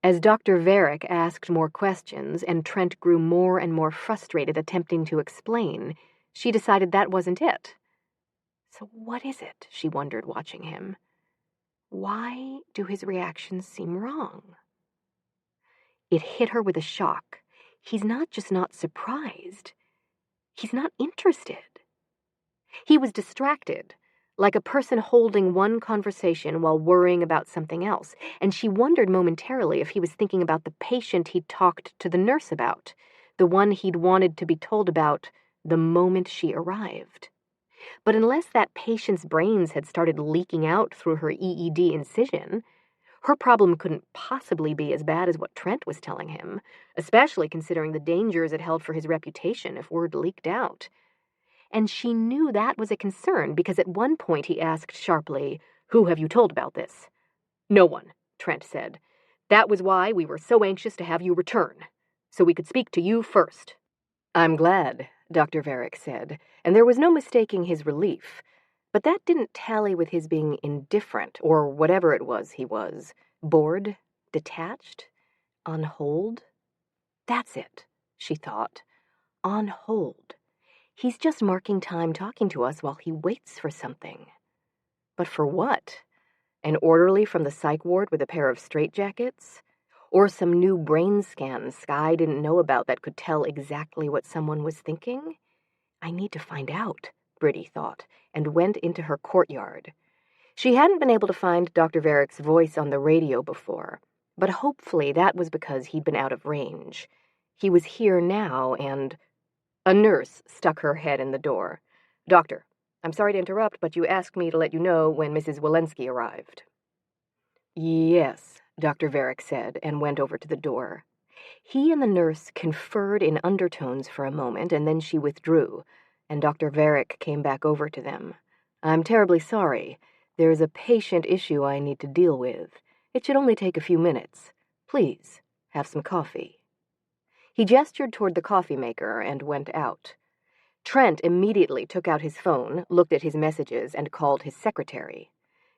as Dr. Varick asked more questions and Trent grew more and more frustrated attempting to explain, she decided that wasn't it. So what is it, she wondered, watching him? Why do his reactions seem wrong? It hit her with a shock. He's not just not surprised. He's not interested. He was distracted, like a person holding one conversation while worrying about something else, and she wondered momentarily if he was thinking about the patient he'd talked to the nurse about, the one he'd wanted to be told about the moment she arrived. But unless that patient's brains had started leaking out through her EED incision, her problem couldn't possibly be as bad as what Trent was telling him, especially considering the dangers it held for his reputation if word leaked out. And she knew that was a concern because at one point he asked sharply, Who have you told about this? No one, Trent said. That was why we were so anxious to have you return, so we could speak to you first. I'm glad, Dr. Varick said, and there was no mistaking his relief. But that didn't tally with his being indifferent, or whatever it was he was. Bored? Detached? On hold? That's it, she thought. On hold. He's just marking time talking to us while he waits for something. But for what? An orderly from the psych ward with a pair of straitjackets? Or some new brain scan Skye didn't know about that could tell exactly what someone was thinking? I need to find out, Briddey thought, and went into her courtyard. She hadn't been able to find Dr. Varick's voice on the radio before, but hopefully that was because he'd been out of range. He was here now, and... A nurse stuck her head in the door. Doctor, I'm sorry to interrupt, but you asked me to let you know when Mrs. Walensky arrived. Yes, Dr. Varick said, and went over to the door. He and the nurse conferred in undertones for a moment, and then she withdrew, and Dr. Varick came back over to them. I'm terribly sorry. There's a patient issue I need to deal with. It should only take a few minutes. Please, have some coffee. He gestured toward the coffee maker and went out. Trent immediately took out his phone, looked at his messages, and called his secretary.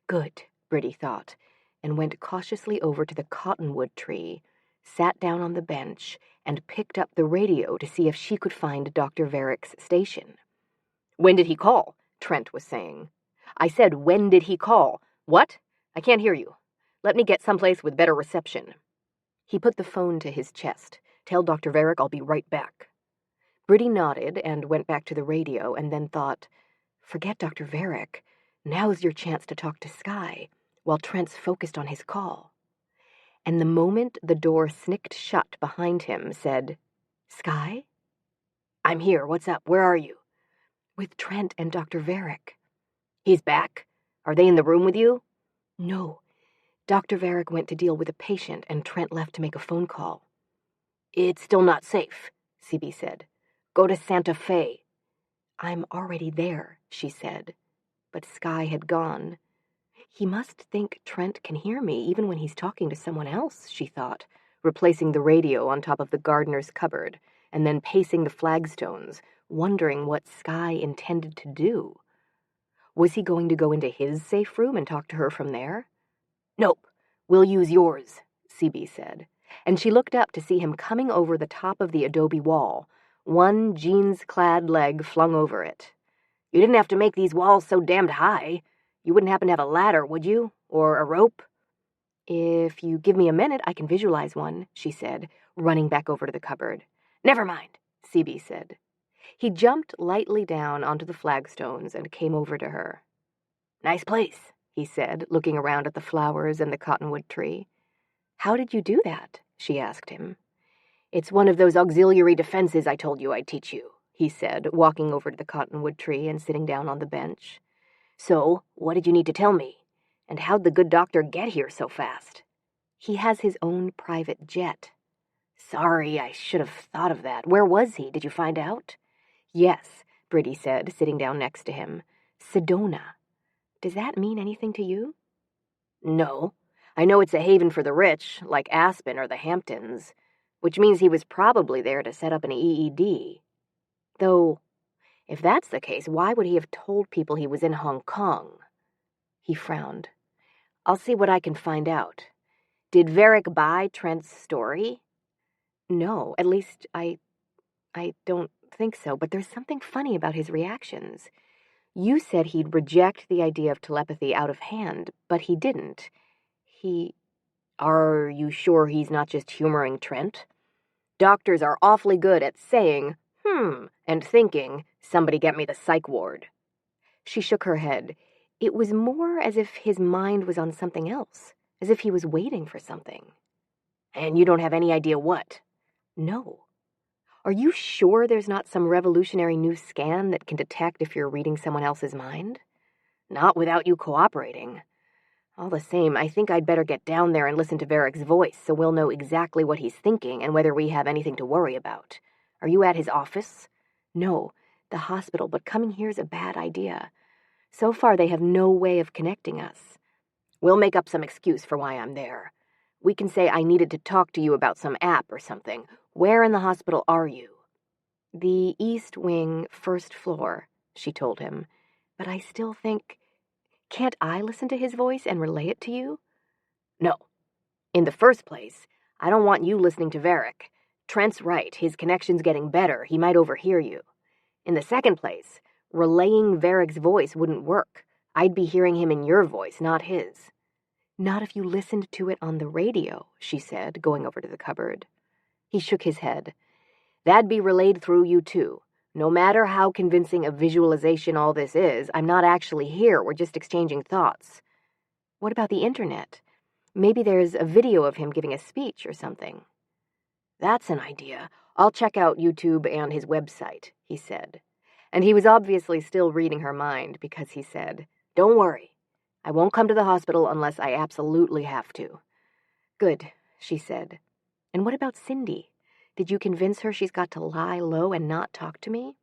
Good, Briddey thought, and went cautiously over to the cottonwood tree, sat down on the bench, and picked up the radio to see if she could find Dr. Varick's station. "When did he call?" Trent was saying. "I said, when did he call? What? I can't hear you. Let me get someplace with better reception." He put the phone to his chest. "Tell Dr. Varick I'll be right back." Briddey nodded and went back to the radio and then thought, forget Dr. Varick. Now's your chance to talk to Sky, while Trent's focused on his call. And the moment the door snicked shut behind him, said, "Sky?" "I'm here. What's up? Where are you?" "With Trent and Dr. Varick." "He's back? Are they in the room with you?" "No. Dr. Varick went to deal with a patient, and Trent left to make a phone call." "It's still not safe," CB said. "Go to Santa Fe." "I'm already there," she said. But Sky had gone. He must think Trent can hear me even when he's talking to someone else, she thought, replacing the radio on top of the gardener's cupboard, and then pacing the flagstones, wondering what Sky intended to do. Was he going to go into his safe room and talk to her from there? "Nope, we'll use yours," CB said, and she looked up to see him coming over the top of the adobe wall, one jeans-clad leg flung over it. "You didn't have to make these walls so damned high. You wouldn't happen to have a ladder, would you? Or a rope?" "If you give me a minute, I can visualize one," she said, running back over to the cupboard. "Never mind," CB said. He jumped lightly down onto the flagstones and came over to her. "Nice place," he said, looking around at the flowers and the cottonwood tree. "How did you do that?" she asked him. "It's one of those auxiliary defenses I told you I'd teach you," he said, walking over to the cottonwood tree and sitting down on the bench. "So, what did you need to tell me? And how'd the good doctor get here so fast?" "He has his own private jet." "Sorry, I should have thought of that. Where was he? Did you find out?" "Yes," Briddey said, sitting down next to him. "Sedona. Does that mean anything to you?" "No. I know it's a haven for the rich, like Aspen or the Hamptons, which means he was probably there to set up an EED. Though, if that's the case, why would he have told people he was in Hong Kong?" He frowned. "I'll see what I can find out. Did Varick buy Trent's story?" "No, at least I don't think so, but there's something funny about his reactions. You said he'd reject the idea of telepathy out of hand, but he didn't. Are you sure he's not just humoring Trent? Doctors are awfully good at saying, and thinking, somebody get me the psych ward." She shook her head. It was more as if his mind was on something else, as if he was waiting for something. "And you don't have any idea what?" "No." "Are you sure there's not some revolutionary new scan that can detect if you're reading someone else's mind?" "Not without you cooperating. All the same, I think I'd better get down there and listen to Varick's voice so we'll know exactly what he's thinking and whether we have anything to worry about. Are you at his office?" "No, the hospital, but coming here's a bad idea. So far they have no way of connecting us." "We'll make up some excuse for why I'm there. We can say I needed to talk to you about some app or something. Where in the hospital are you?" "The East Wing, first floor," she told him. "But I still think... Can't I listen to his voice and relay it to you?" "No. In the first place, I don't want you listening to Varick. Trent's right, his connection's getting better, he might overhear you. In the second place, relaying Varick's voice wouldn't work. I'd be hearing him in your voice, not his." "Not if you listened to it on the radio," she said, going over to the cupboard. He shook his head. "That'd be relayed through you too. No matter how convincing a visualization all this is, I'm not actually here, we're just exchanging thoughts." "What about the internet? Maybe there's a video of him giving a speech or something." "That's an idea. I'll check out YouTube and his website," he said. And he was obviously still reading her mind because he said, "Don't worry. I won't come to the hospital unless I absolutely have to." "Good," she said. "And what about Cindy? Did you convince her she's got to lie low and not talk to me?"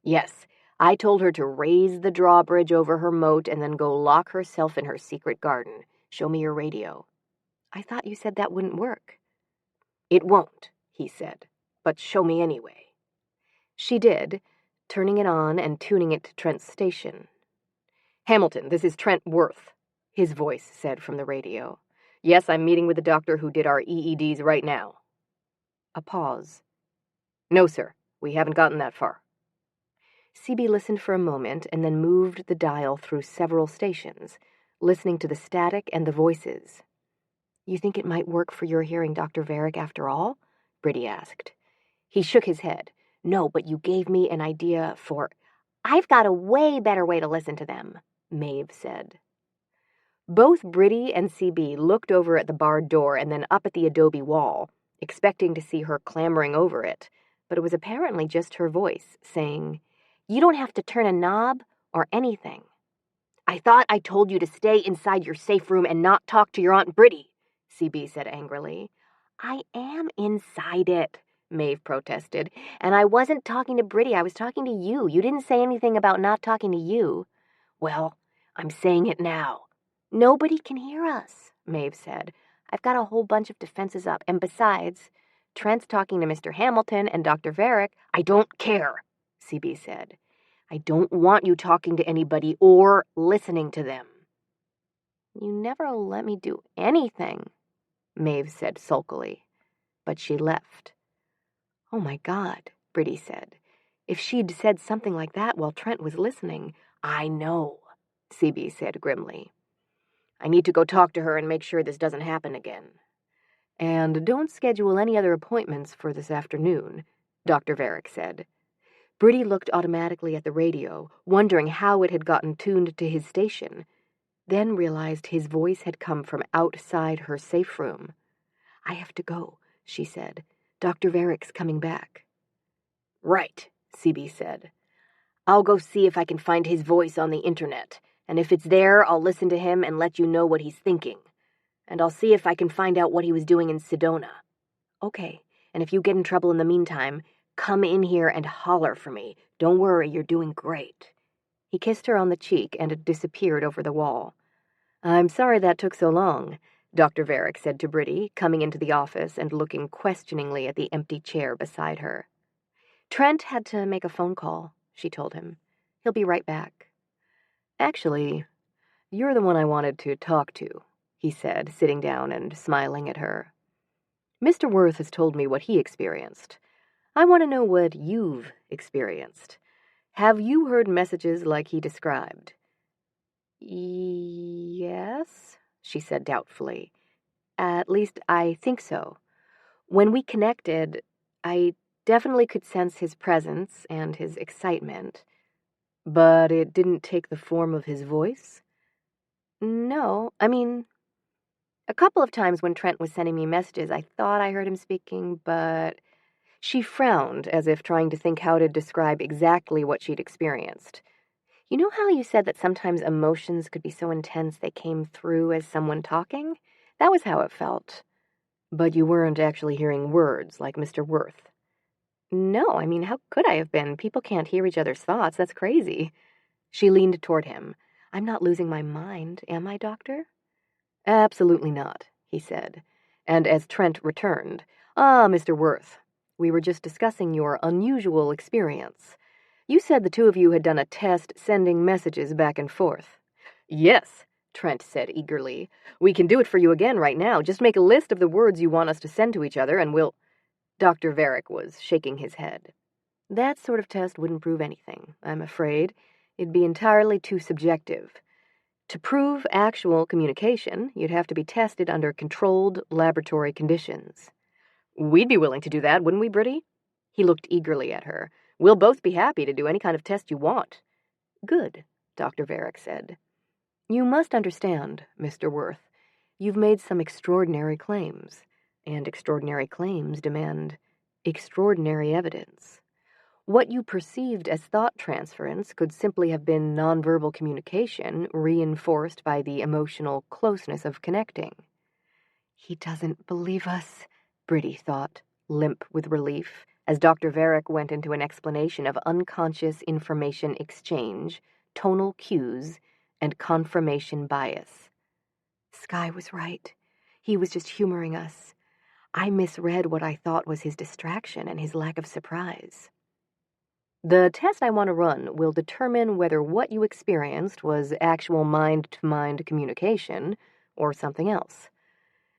"Yes, I told her to raise the drawbridge over her moat and then go lock herself in her secret garden. Show me your radio." "I thought you said that wouldn't work." "It won't," he said. but show me anyway." She did, turning it on and tuning it to Trent's station. "Hamilton, this is Trent Worth," his voice said from the radio. "Yes, I'm meeting with the doctor who did our EEDs right now." A pause. "No, sir, we haven't gotten that far." CB listened for a moment and then moved the dial through several stations, listening to the static and the voices. "You think it might work for your hearing, Dr. Varick, after all?" Briddey asked. He shook his head. "No, but you gave me an idea for—" "I've got a way better way to listen to them," Maeve said. Both Briddey and CB looked over at the barred door and then up at the adobe wall, expecting to see her clambering over it, but it was apparently just her voice, saying, "You don't have to turn a knob or anything." "I thought I told you to stay inside your safe room and not talk to your Aunt Briddey," CB said angrily. "I am inside it," Maeve protested, "and I wasn't talking to Briddey, I was talking to you. You didn't say anything about not talking to you." "Well, I'm saying it now." "Nobody can hear us," Maeve said. "I've got a whole bunch of defenses up, and besides, Trent's talking to Mr. Hamilton and Dr. Varick." "I don't care," CB said. "I don't want you talking to anybody or listening to them." "You never let me do anything," Maeve said sulkily. But she left. "Oh my God," Briddey said. "If she'd said something like that while Trent was listening—" "I know," CB said grimly. "I need to go talk to her and make sure this doesn't happen again." "And don't schedule any other appointments for this afternoon," Dr. Varick said. Briddey looked automatically at the radio, wondering how it had gotten tuned to his station, then realized his voice had come from outside her safe room. "I have to go," she said. "Dr. Varick's coming back." "Right," CB said. "I'll go see if I can find his voice on the internet, and if it's there, I'll listen to him and let you know what he's thinking. And I'll see if I can find out what he was doing in Sedona." "Okay, and if you get in trouble in the meantime, come in here and holler for me. Don't worry, you're doing great." He kissed her on the cheek and disappeared over the wall. "I'm sorry that took so long," Dr. Varick said to Briddey, coming into the office and looking questioningly at the empty chair beside her. "Trent had to make a phone call," she told him. "He'll be right back." "Actually, you're the one I wanted to talk to," he said, sitting down and smiling at her. "Mr. Worth has told me what he experienced. I want to know what you've experienced. Have you heard messages like he described?" "Yes," she said doubtfully. "At least I think so. When we connected, I definitely could sense his presence and his excitement." "But it didn't take the form of his voice?" "No, I mean, a couple of times when Trent was sending me messages, I thought I heard him speaking, but—" She frowned, as if trying to think how to describe exactly what she'd experienced. "You know how you said that sometimes emotions could be so intense they came through as someone talking? That was how it felt." "But you weren't actually hearing words, like Mr. Worth." "No, I mean, how could I have been? People can't hear each other's thoughts. That's crazy." She leaned toward him. "I'm not losing my mind, am I, Doctor?" "Absolutely not," he said. And as Trent returned, Mr. Worth, we were just discussing your unusual experience. You said the two of you had done a test sending messages back and forth." "Yes," Trent said eagerly. "We can do it for you again right now. Just make a list of the words you want us to send to each other, and we'll—" Dr. Varick was shaking his head. "That sort of test wouldn't prove anything, I'm afraid. It'd be entirely too subjective. To prove actual communication, you'd have to be tested under controlled laboratory conditions." "We'd be willing to do that, wouldn't we, Briddey?" He looked eagerly at her. "We'll both be happy to do any kind of test you want." "Good," Dr. Varick said. "You must understand, Mr. Worth, you've made some extraordinary claims, and extraordinary claims demand extraordinary evidence. What you perceived as thought transference could simply have been nonverbal communication reinforced by the emotional closeness of connecting." "He doesn't believe us," Briddey thought, limp with relief, as Dr. Varick went into an explanation of unconscious information exchange, tonal cues, and confirmation bias. Skye was right. He was just humoring us. I misread what I thought was his distraction and his lack of surprise. The test I want to run will determine whether what you experienced was actual mind-to-mind communication or something else.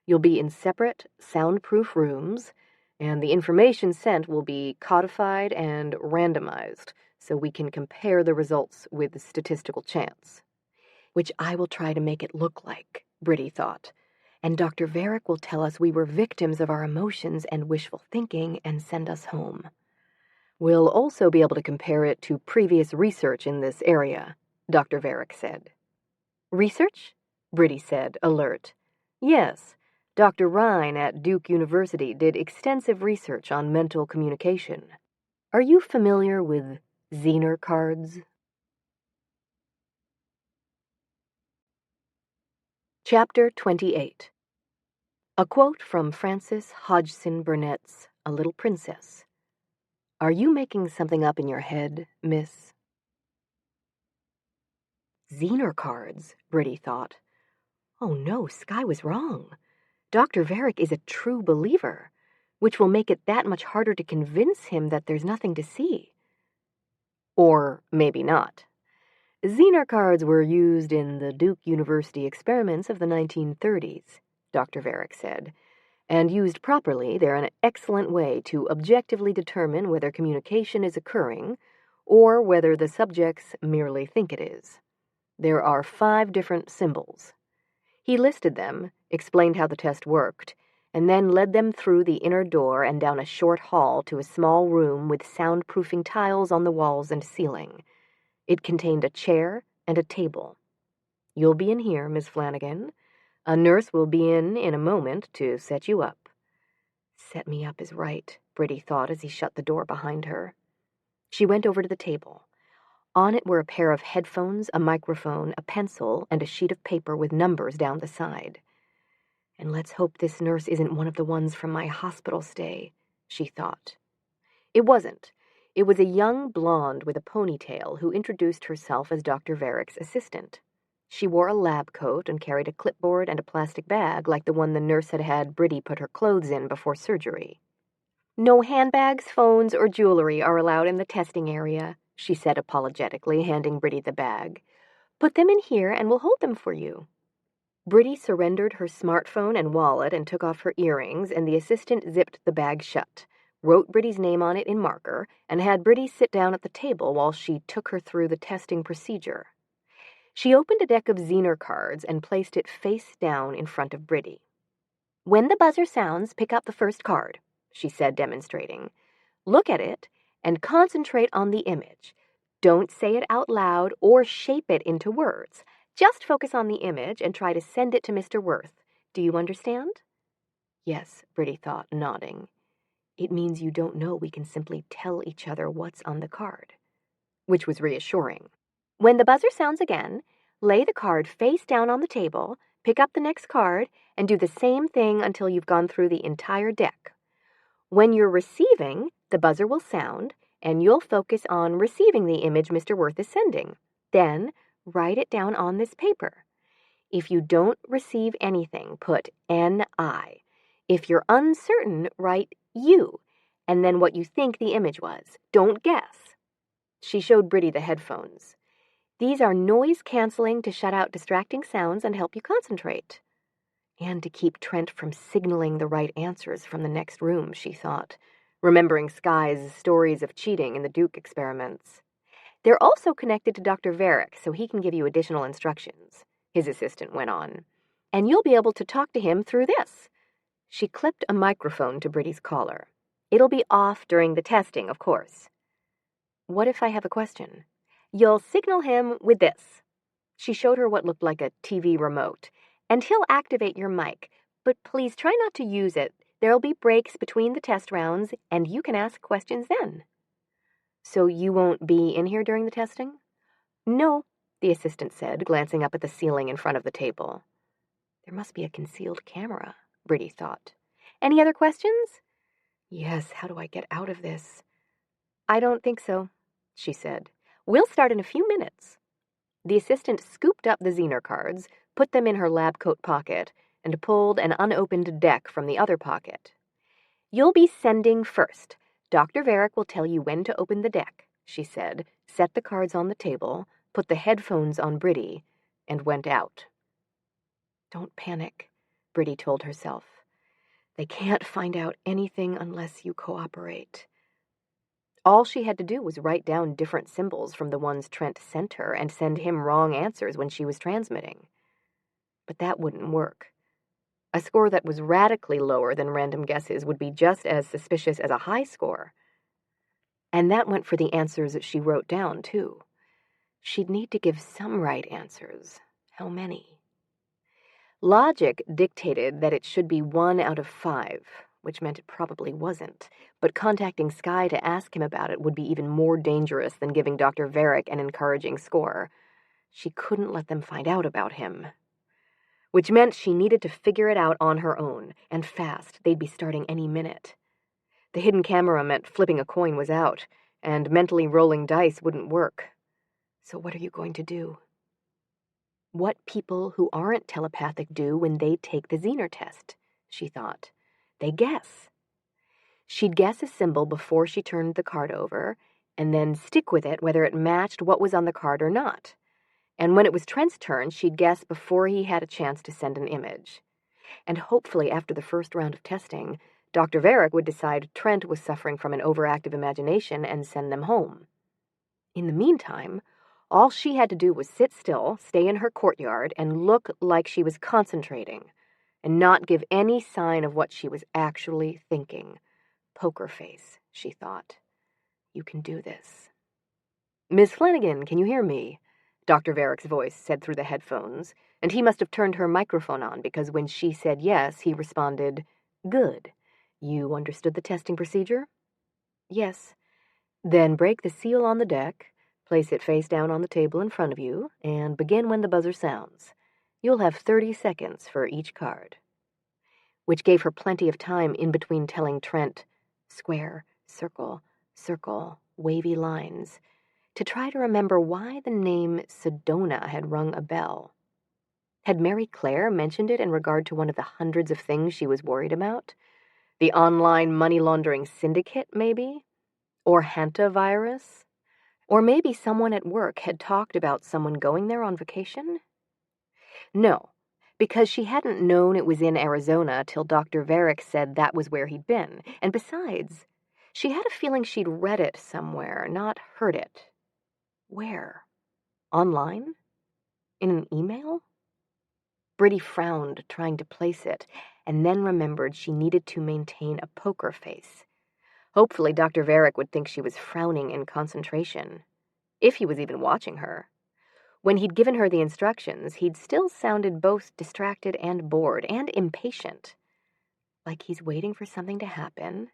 You'll be in separate, soundproof rooms, and the information sent will be codified and randomized so we can compare the results with statistical chance. Which I will try to make it look like, Briddey thought. And Dr. Varick will tell us we were victims of our emotions and wishful thinking and send us home. We'll also be able to compare it to previous research in this area, Dr. Varick said. Research? Briddey said, alert. Yes, Dr. Rhine at Duke University did extensive research on mental communication. Are you familiar with Zener cards? Chapter 28. A quote from Frances Hodgson Burnett's A Little Princess. Are you making something up in your head, miss? Zener cards, Briddey thought. Oh no, Skye was wrong. Dr. Varick is a true believer, which will make it that much harder to convince him that there's nothing to see. Or maybe not. Zener cards were used in the Duke University experiments of the 1930s, Dr. Varick said. And used properly, they're an excellent way to objectively determine whether communication is occurring or whether the subjects merely think it is. There are 5 different symbols. He listed them, explained how the test worked, and then led them through the inner door and down a short hall to a small room with soundproofing tiles on the walls and ceiling. It contained a chair and a table. You'll be in here, Miss Flanagan. A nurse will be in a moment to set you up. Set me up is right, Briddey thought as he shut the door behind her. She went over to the table. On it were a pair of headphones, a microphone, a pencil, and a sheet of paper with numbers down the side. And let's hope this nurse isn't one of the ones from my hospital stay, she thought. It wasn't. It was a young blonde with a ponytail who introduced herself as Dr. Varick's assistant. She wore a lab coat and carried a clipboard and a plastic bag like the one the nurse had had Briddey put her clothes in before surgery. No handbags, phones, or jewelry are allowed in the testing area, she said apologetically, handing Briddey the bag. Put them in here and we'll hold them for you. Briddey surrendered her smartphone and wallet and took off her earrings, and the assistant zipped the bag shut, wrote Briddey's name on it in marker, and had Briddey sit down at the table while she took her through the testing procedure. She opened a deck of Zener cards and placed it face down in front of Briddey. When the buzzer sounds, pick up the first card, she said, demonstrating. Look at it and concentrate on the image. Don't say it out loud or shape it into words. Just focus on the image and try to send it to Mr. Worth. Do you understand? Yes, Briddey thought, nodding. It means you don't know we can simply tell each other what's on the card. Which was reassuring. When the buzzer sounds again, lay the card face down on the table, pick up the next card, and do the same thing until you've gone through the entire deck. When you're receiving, the buzzer will sound, and you'll focus on receiving the image Mr. Worth is sending. Then, write it down on this paper. If you don't receive anything, put N-I. If you're uncertain, write U, and then what you think the image was. Don't guess. She showed Briddey the headphones. These are noise-canceling to shut out distracting sounds and help you concentrate. And to keep Trent from signaling the right answers from the next room, she thought, remembering Skye's stories of cheating in the Duke experiments. They're also connected to Dr. Varick, so he can give you additional instructions, his assistant went on. And you'll be able to talk to him through this. She clipped a microphone to Brittey's collar. It'll be off during the testing, of course. What if I have a question? You'll signal him with this. She showed her what looked like a TV remote. And he'll activate your mic, but please try not to use it. There'll be breaks between the test rounds, and you can ask questions then. So you won't be in here during the testing? No, the assistant said, glancing up at the ceiling in front of the table. There must be a concealed camera, Briddey thought. Any other questions? Yes, how do I get out of this? I don't think so, she said. We'll start in a few minutes. The assistant scooped up the Zener cards, put them in her lab coat pocket, and pulled an unopened deck from the other pocket. "You'll be sending first. Dr. Varick will tell you when to open the deck," she said, set the cards on the table, put the headphones on Briddey, and went out. "Don't panic," Briddey told herself. "They can't find out anything unless you cooperate." All she had to do was write down different symbols from the ones Trent sent her and send him wrong answers when she was transmitting. But that wouldn't work. A score that was radically lower than random guesses would be just as suspicious as a high score. And that went for the answers that she wrote down, too. She'd need to give some right answers. How many? Logic dictated that it should be 1 out of 5, which meant it probably wasn't, but contacting Sky to ask him about it would be even more dangerous than giving Dr. Varick an encouraging score. She couldn't let them find out about him. Which meant she needed to figure it out on her own, and fast. They'd be starting any minute. The hidden camera meant flipping a coin was out, and mentally rolling dice wouldn't work. So what are you going to do? What people who aren't telepathic do when they take the Zener test, she thought. They guess. She'd guess a symbol before she turned the card over, and then stick with it whether it matched what was on the card or not. And when it was Trent's turn, she'd guess before he had a chance to send an image. And hopefully after the first round of testing, Dr. Varick would decide Trent was suffering from an overactive imagination and send them home. In the meantime, all she had to do was sit still, stay in her courtyard, and look like she was concentrating, and not give any sign of what she was actually thinking. Poker face, she thought. You can do this. "Miss Flanagan, can you hear me?" Dr. Varick's voice said through the headphones, and he must have turned her microphone on because when she said yes, he responded, "Good. You understood the testing procedure?" "Yes." "Then break the seal on the deck, place it face down on the table in front of you, and begin when the buzzer sounds. You'll have 30 seconds for each card." Which gave her plenty of time in between telling Trent, square, circle, circle, wavy lines, to try to remember why the name Sedona had rung a bell. Had Mary Claire mentioned it in regard to one of the hundreds of things she was worried about? The online money laundering syndicate, maybe? Or hantavirus? Or maybe someone at work had talked about someone going there on vacation? No, because she hadn't known it was in Arizona till Dr. Varick said that was where he'd been. And besides, she had a feeling she'd read it somewhere, not heard it. Where? Online? In an email? Briddey frowned, trying to place it, and then remembered she needed to maintain a poker face. Hopefully Dr. Varick would think she was frowning in concentration, if he was even watching her. When he'd given her the instructions, he'd still sounded both distracted and bored and impatient. Like he's waiting for something to happen,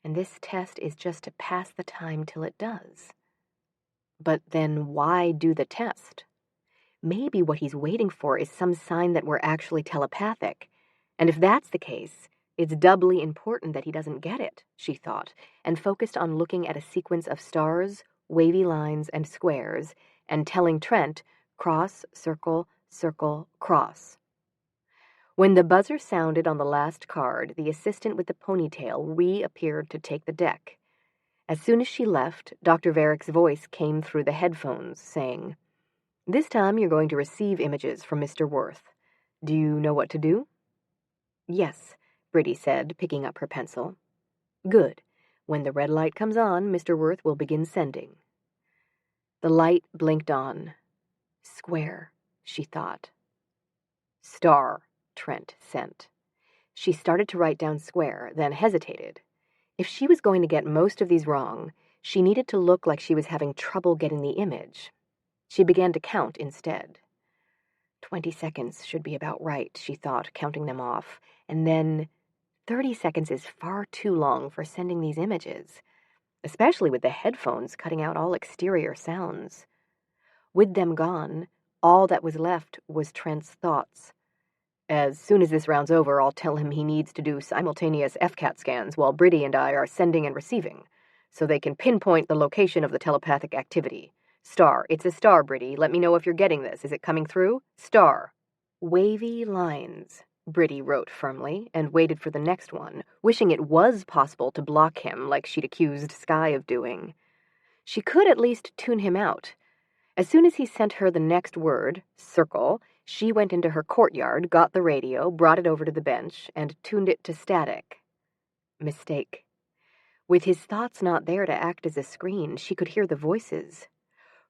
and this test is just to pass the time till it does. But then why do the test? Maybe what he's waiting for is some sign that we're actually telepathic. And if that's the case, it's doubly important that he doesn't get it, she thought, and focused on looking at a sequence of stars, wavy lines, and squares, and telling Trent, cross, circle, circle, cross. When the buzzer sounded on the last card, the assistant with the ponytail reappeared to take the deck. As soon as she left, Dr. Varick's voice came through the headphones, saying, "This time you're going to receive images from Mr. Worth. Do you know what to do?" "Yes," Briddey said, picking up her pencil. "Good. When the red light comes on, Mr. Worth will begin sending." The light blinked on. Square, she thought. Star, Trent sent. She started to write down square, then hesitated. If she was going to get most of these wrong, she needed to look like she was having trouble getting the image. She began to count instead. 20 seconds should be about right, she thought, counting them off. And then 30 seconds is far too long for sending these images, especially with the headphones cutting out all exterior sounds. With them gone, all that was left was Trent's thoughts. As soon as this round's over, I'll tell him he needs to do simultaneous FCAT scans while Briddey and I are sending and receiving, so they can pinpoint the location of the telepathic activity. Star, it's a star, Briddey. Let me know if you're getting this. Is it coming through? Star. Wavy lines, Briddey wrote firmly, and waited for the next one, wishing it was possible to block him like she'd accused Sky of doing. She could at least tune him out. As soon as he sent her the next word, circle, she went into her courtyard, got the radio, brought it over to the bench, and tuned it to static. Mistake. With his thoughts not there to act as a screen, she could hear the voices.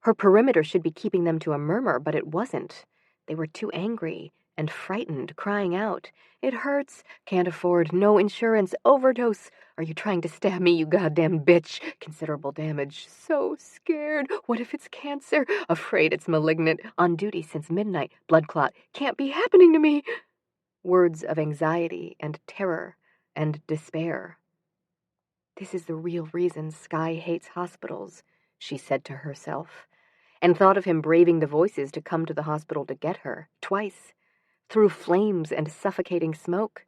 Her perimeter should be keeping them to a murmur, but it wasn't. They were too angry and frightened, crying out, "It hurts, can't afford, no insurance, overdose. Are you trying to stab me, you goddamn bitch? Considerable damage, so scared. What if it's cancer? Afraid it's malignant. On duty since midnight, blood clot, can't be happening to me." Words of anxiety and terror and despair. This is the real reason Sky hates hospitals, she said to herself, and thought of him braving the voices to come to the hospital to get her, twice, through flames and suffocating smoke.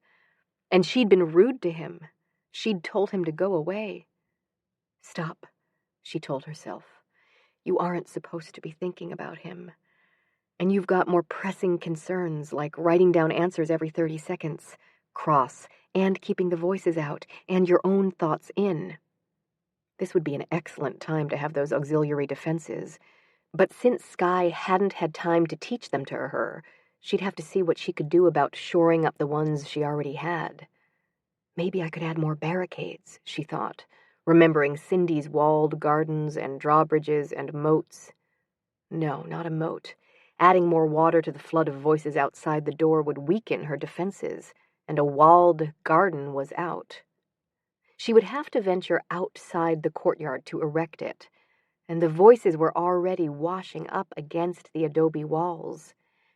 And she'd been rude to him. She'd told him to go away. Stop, she told herself. You aren't supposed to be thinking about him. And you've got more pressing concerns, like writing down answers every 30 seconds, cross, and keeping the voices out, and your own thoughts in. This would be an excellent time to have those auxiliary defenses. But since Sky hadn't had time to teach them to her, she'd have to see what she could do about shoring up the ones she already had. Maybe I could add more barricades, she thought, remembering Cindy's walled gardens and drawbridges and moats. No, not a moat. Adding more water to the flood of voices outside the door would weaken her defenses, and a walled garden was out. She would have to venture outside the courtyard to erect it, and the voices were already washing up against the adobe walls.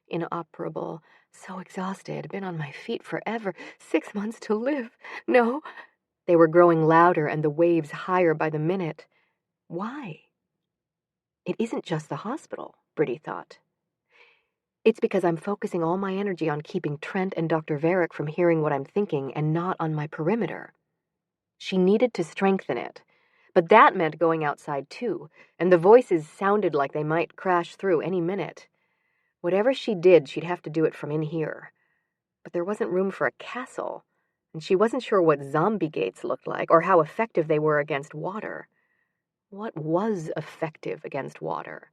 Inoperable, so exhausted, been on my feet forever, 6 months to live. No, they were growing louder and the waves higher by the minute. Why? It isn't just the hospital, Briddey thought. It's because I'm focusing all my energy on keeping Trent and Dr. Varick from hearing what I'm thinking and not on my perimeter. She needed to strengthen it, but that meant going outside too, and the voices sounded like they might crash through any minute. Whatever she did, she'd have to do it from in here. But there wasn't room for a castle, and she wasn't sure what zombie gates looked like or how effective they were against water. What was effective against water?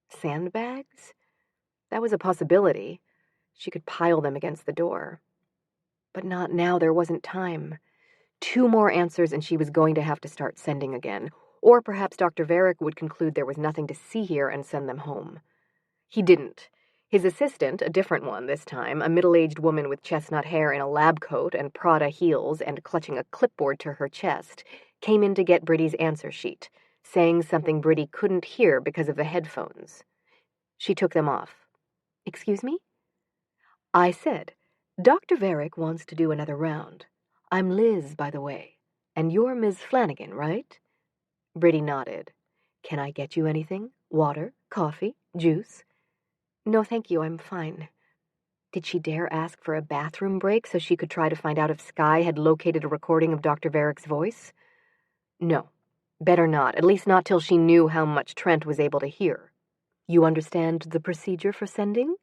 Sandbags? That was a possibility. She could pile them against the door. But not now, there wasn't time. 2 more answers and she was going to have to start sending again. Or perhaps Dr. Varick would conclude there was nothing to see here and send them home. He didn't. His assistant, a different one this time, a middle-aged woman with chestnut hair in a lab coat and Prada heels and clutching a clipboard to her chest, came in to get Briddey's answer sheet, saying something Briddey couldn't hear because of the headphones. She took them off. Excuse me? I said, Dr. Varick wants to do another round. I'm Liz, by the way. And you're Ms. Flanagan, right? Briddey nodded. Can I get you anything? Water? Coffee? Juice? No, thank you, I'm fine. Did she dare ask for a bathroom break so she could try to find out if Sky had located a recording of Dr. Varick's voice? No, better not, at least not till she knew how much Trent was able to hear. You understand the procedure for sending?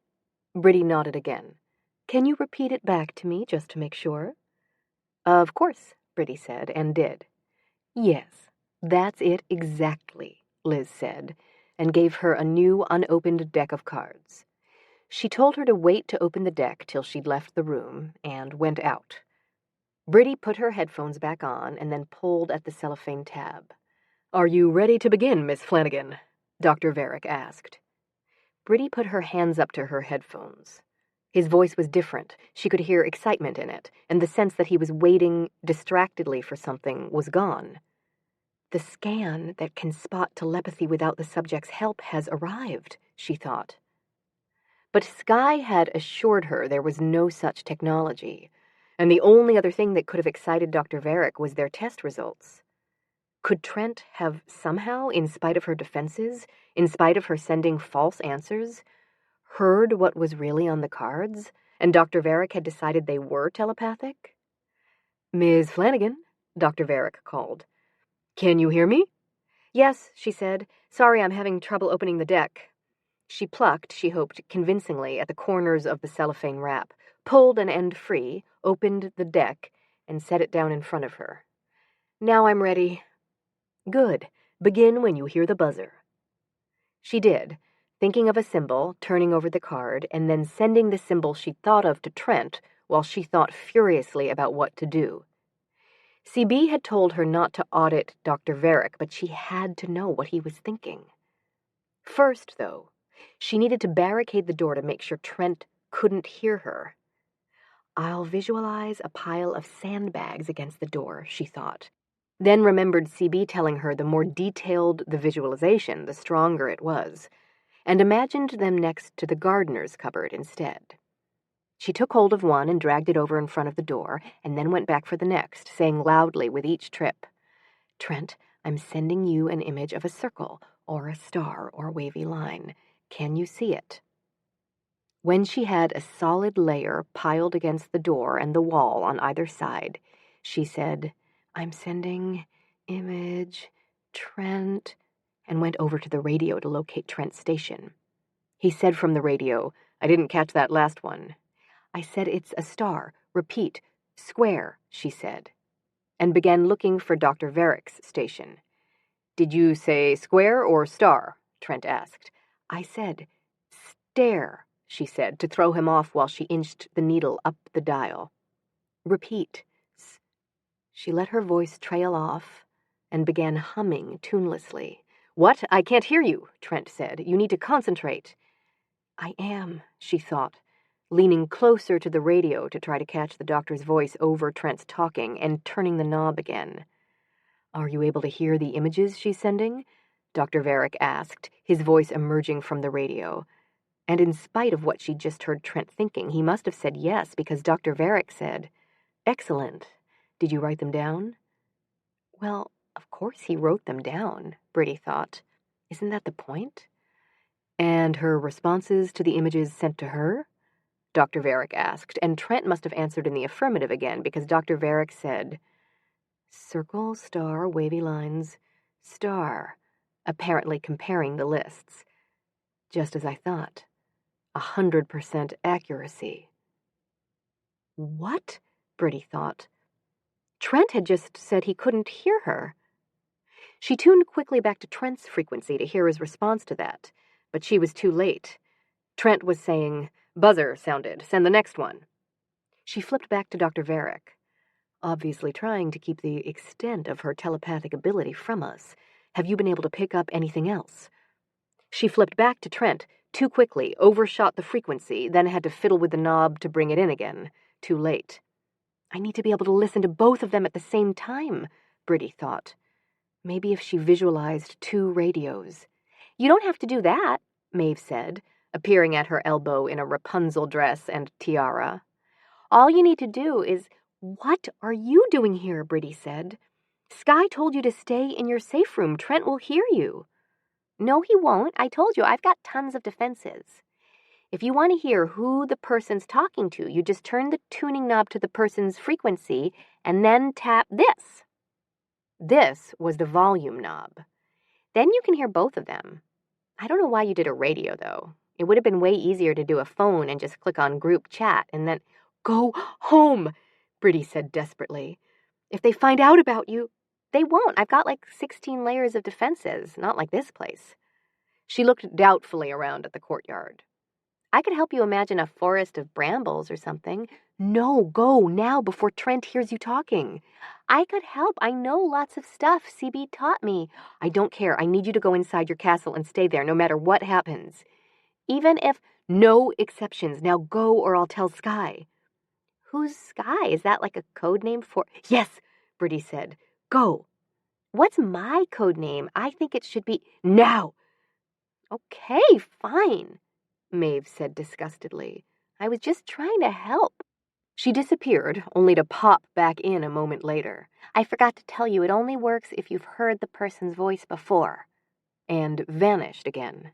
Briddey nodded again. Can you repeat it back to me, just to make sure? Of course, Briddey said, and did. Yes, that's it exactly, Liz said, and gave her a new, unopened deck of cards. She told her to wait to open the deck till she'd left the room, and went out. Briddey put her headphones back on and then pulled at the cellophane tab. Are you ready to begin, Miss Flanagan? Dr. Varick asked. Briddey put her hands up to her headphones. His voice was different. She could hear excitement in it, and the sense that he was waiting distractedly for something was gone. The scan that can spot telepathy without the subject's help has arrived, she thought. But Sky had assured her there was no such technology, and the only other thing that could have excited Dr. Varick was their test results. Could Trent have somehow, in spite of her defenses, in spite of her sending false answers, heard what was really on the cards, and Dr. Varick had decided they were telepathic? Ms. Flanagan, Dr. Varick called. Can you hear me? Yes, she said. Sorry, I'm having trouble opening the deck. She plucked, she hoped, convincingly at the corners of the cellophane wrap, pulled an end free, opened the deck, and set it down in front of her. "Now I'm ready." "Good. Begin when you hear the buzzer." She did, thinking of a symbol, turning over the card, and then sending the symbol she'd thought of to Trent while she thought furiously about what to do. CB had told her not to audit Dr. Varick, but she had to know what he was thinking. First, though, she needed to barricade the door to make sure Trent couldn't hear her. "I'll visualize a pile of sandbags against the door," she thought. Then remembered CB telling her the more detailed the visualization, the stronger it was, and imagined them next to the gardener's cupboard instead. She took hold of one and dragged it over in front of the door, and then went back for the next, saying loudly with each trip, "Trent, I'm sending you an image of a circle, or a star, or wavy line. Can you see it?" When she had a solid layer piled against the door and the wall on either side, she said, "I'm sending image Trent," and went over to the radio to locate Trent's station. He said from the radio, "I didn't catch that last one." "I said it's a star. Repeat, square," she said, and began looking for Dr. Varick's station. "Did you say square or star?" Trent asked. "I said stare," she said, to throw him off while she inched the needle up the dial. "Repeat." She let her voice trail off and began humming tunelessly. "What? I can't hear you," Trent said. "You need to concentrate." "I am," she thought, leaning closer to the radio to try to catch the doctor's voice over Trent's talking and turning the knob again. "Are you able to hear the images she's sending?" Dr. Varick asked, his voice emerging from the radio. And in spite of what she'd just heard Trent thinking, he must have said yes, because Dr. Varick said, "Excellent. Did you write them down?" Well, of course he wrote them down, Briddey thought. Isn't that the point? "And her responses to the images sent to her?" Dr. Varick asked, and Trent must have answered in the affirmative again, because Dr. Varick said, "Circle, star, wavy lines, star," apparently comparing the lists. "Just as I thought. 100% accuracy." What? Briddey thought. Trent had just said he couldn't hear her. She tuned quickly back to Trent's frequency to hear his response to that, but she was too late. Trent was saying, "Buzzer sounded. Send the next one." She flipped back to Dr. Varick. "Obviously trying to keep the extent of her telepathic ability from us. Have you been able to pick up anything else?" She flipped back to Trent, too quickly, overshot the frequency, then had to fiddle with the knob to bring it in again. Too late. I need to be able to listen to both of them at the same time, Briddey thought. Maybe if she visualized 2 radios. "You don't have to do that," Maeve said, appearing at her elbow in a Rapunzel dress and tiara. "All you need to do is—" "What are you doing here?" Briddey said. "Sky told you to stay in your safe room. Trent will hear you." "No, he won't. I told you, I've got tons of defenses. If you want to hear who the person's talking to, you just turn the tuning knob to the person's frequency and then tap this." This was the volume knob. "Then you can hear both of them. I don't know why you did a radio, though. It would have been way easier to do a phone and just click on group chat and then—" "Go home," Briddey said desperately. "If they find out about you—" "They won't. I've got like 16 layers of defenses, not like this place." She looked doubtfully around at the courtyard. "I could help you imagine a forest of brambles or something." "No, go now before Trent hears you talking." "I could help. I know lots of stuff. CB taught me." "I don't care. I need you to go inside your castle and stay there no matter what happens. Even if—" "No exceptions. Now go or I'll tell Sky." "Who's Sky? Is that like a code name for—" "Yes," Briddey said. "Go." "What's my code name? I think it should be—" "Now!" "Okay, fine," Maeve said disgustedly. "I was just trying to help." She disappeared, only to pop back in a moment later. "I forgot to tell you, it only works if you've heard the person's voice before." And vanished again.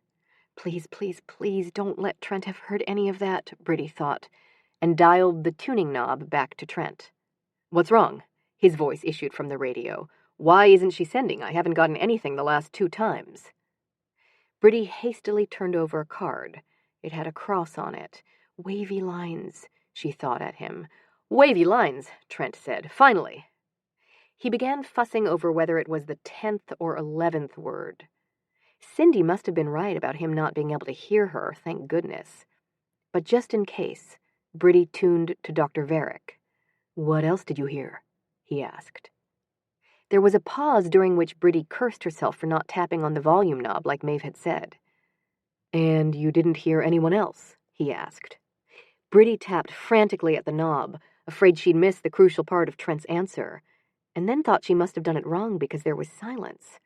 Please, please, please don't let Trent have heard any of that, Briddey thought, and dialed the tuning knob back to Trent. "What's wrong?" His voice issued from the radio. "Why isn't she sending? I haven't gotten anything the last 2 times." Briddey hastily turned over a card. It had a cross on it. "Wavy lines," she thought at him. Wavy lines, Trent said. Finally. He began fussing over whether it was the 10th or 11th word. Cindy must have been right about him not being able to hear her, thank goodness. But just in case, Briddey tuned to Dr. Varick. What else did you hear? He asked. There was a pause during which Briddey cursed herself for not tapping on the volume knob like Maeve had said. And you didn't hear anyone else? He asked. Briddey tapped frantically at the knob, afraid she'd missed the crucial part of Trent's answer, and then thought she must have done it wrong because there was silence.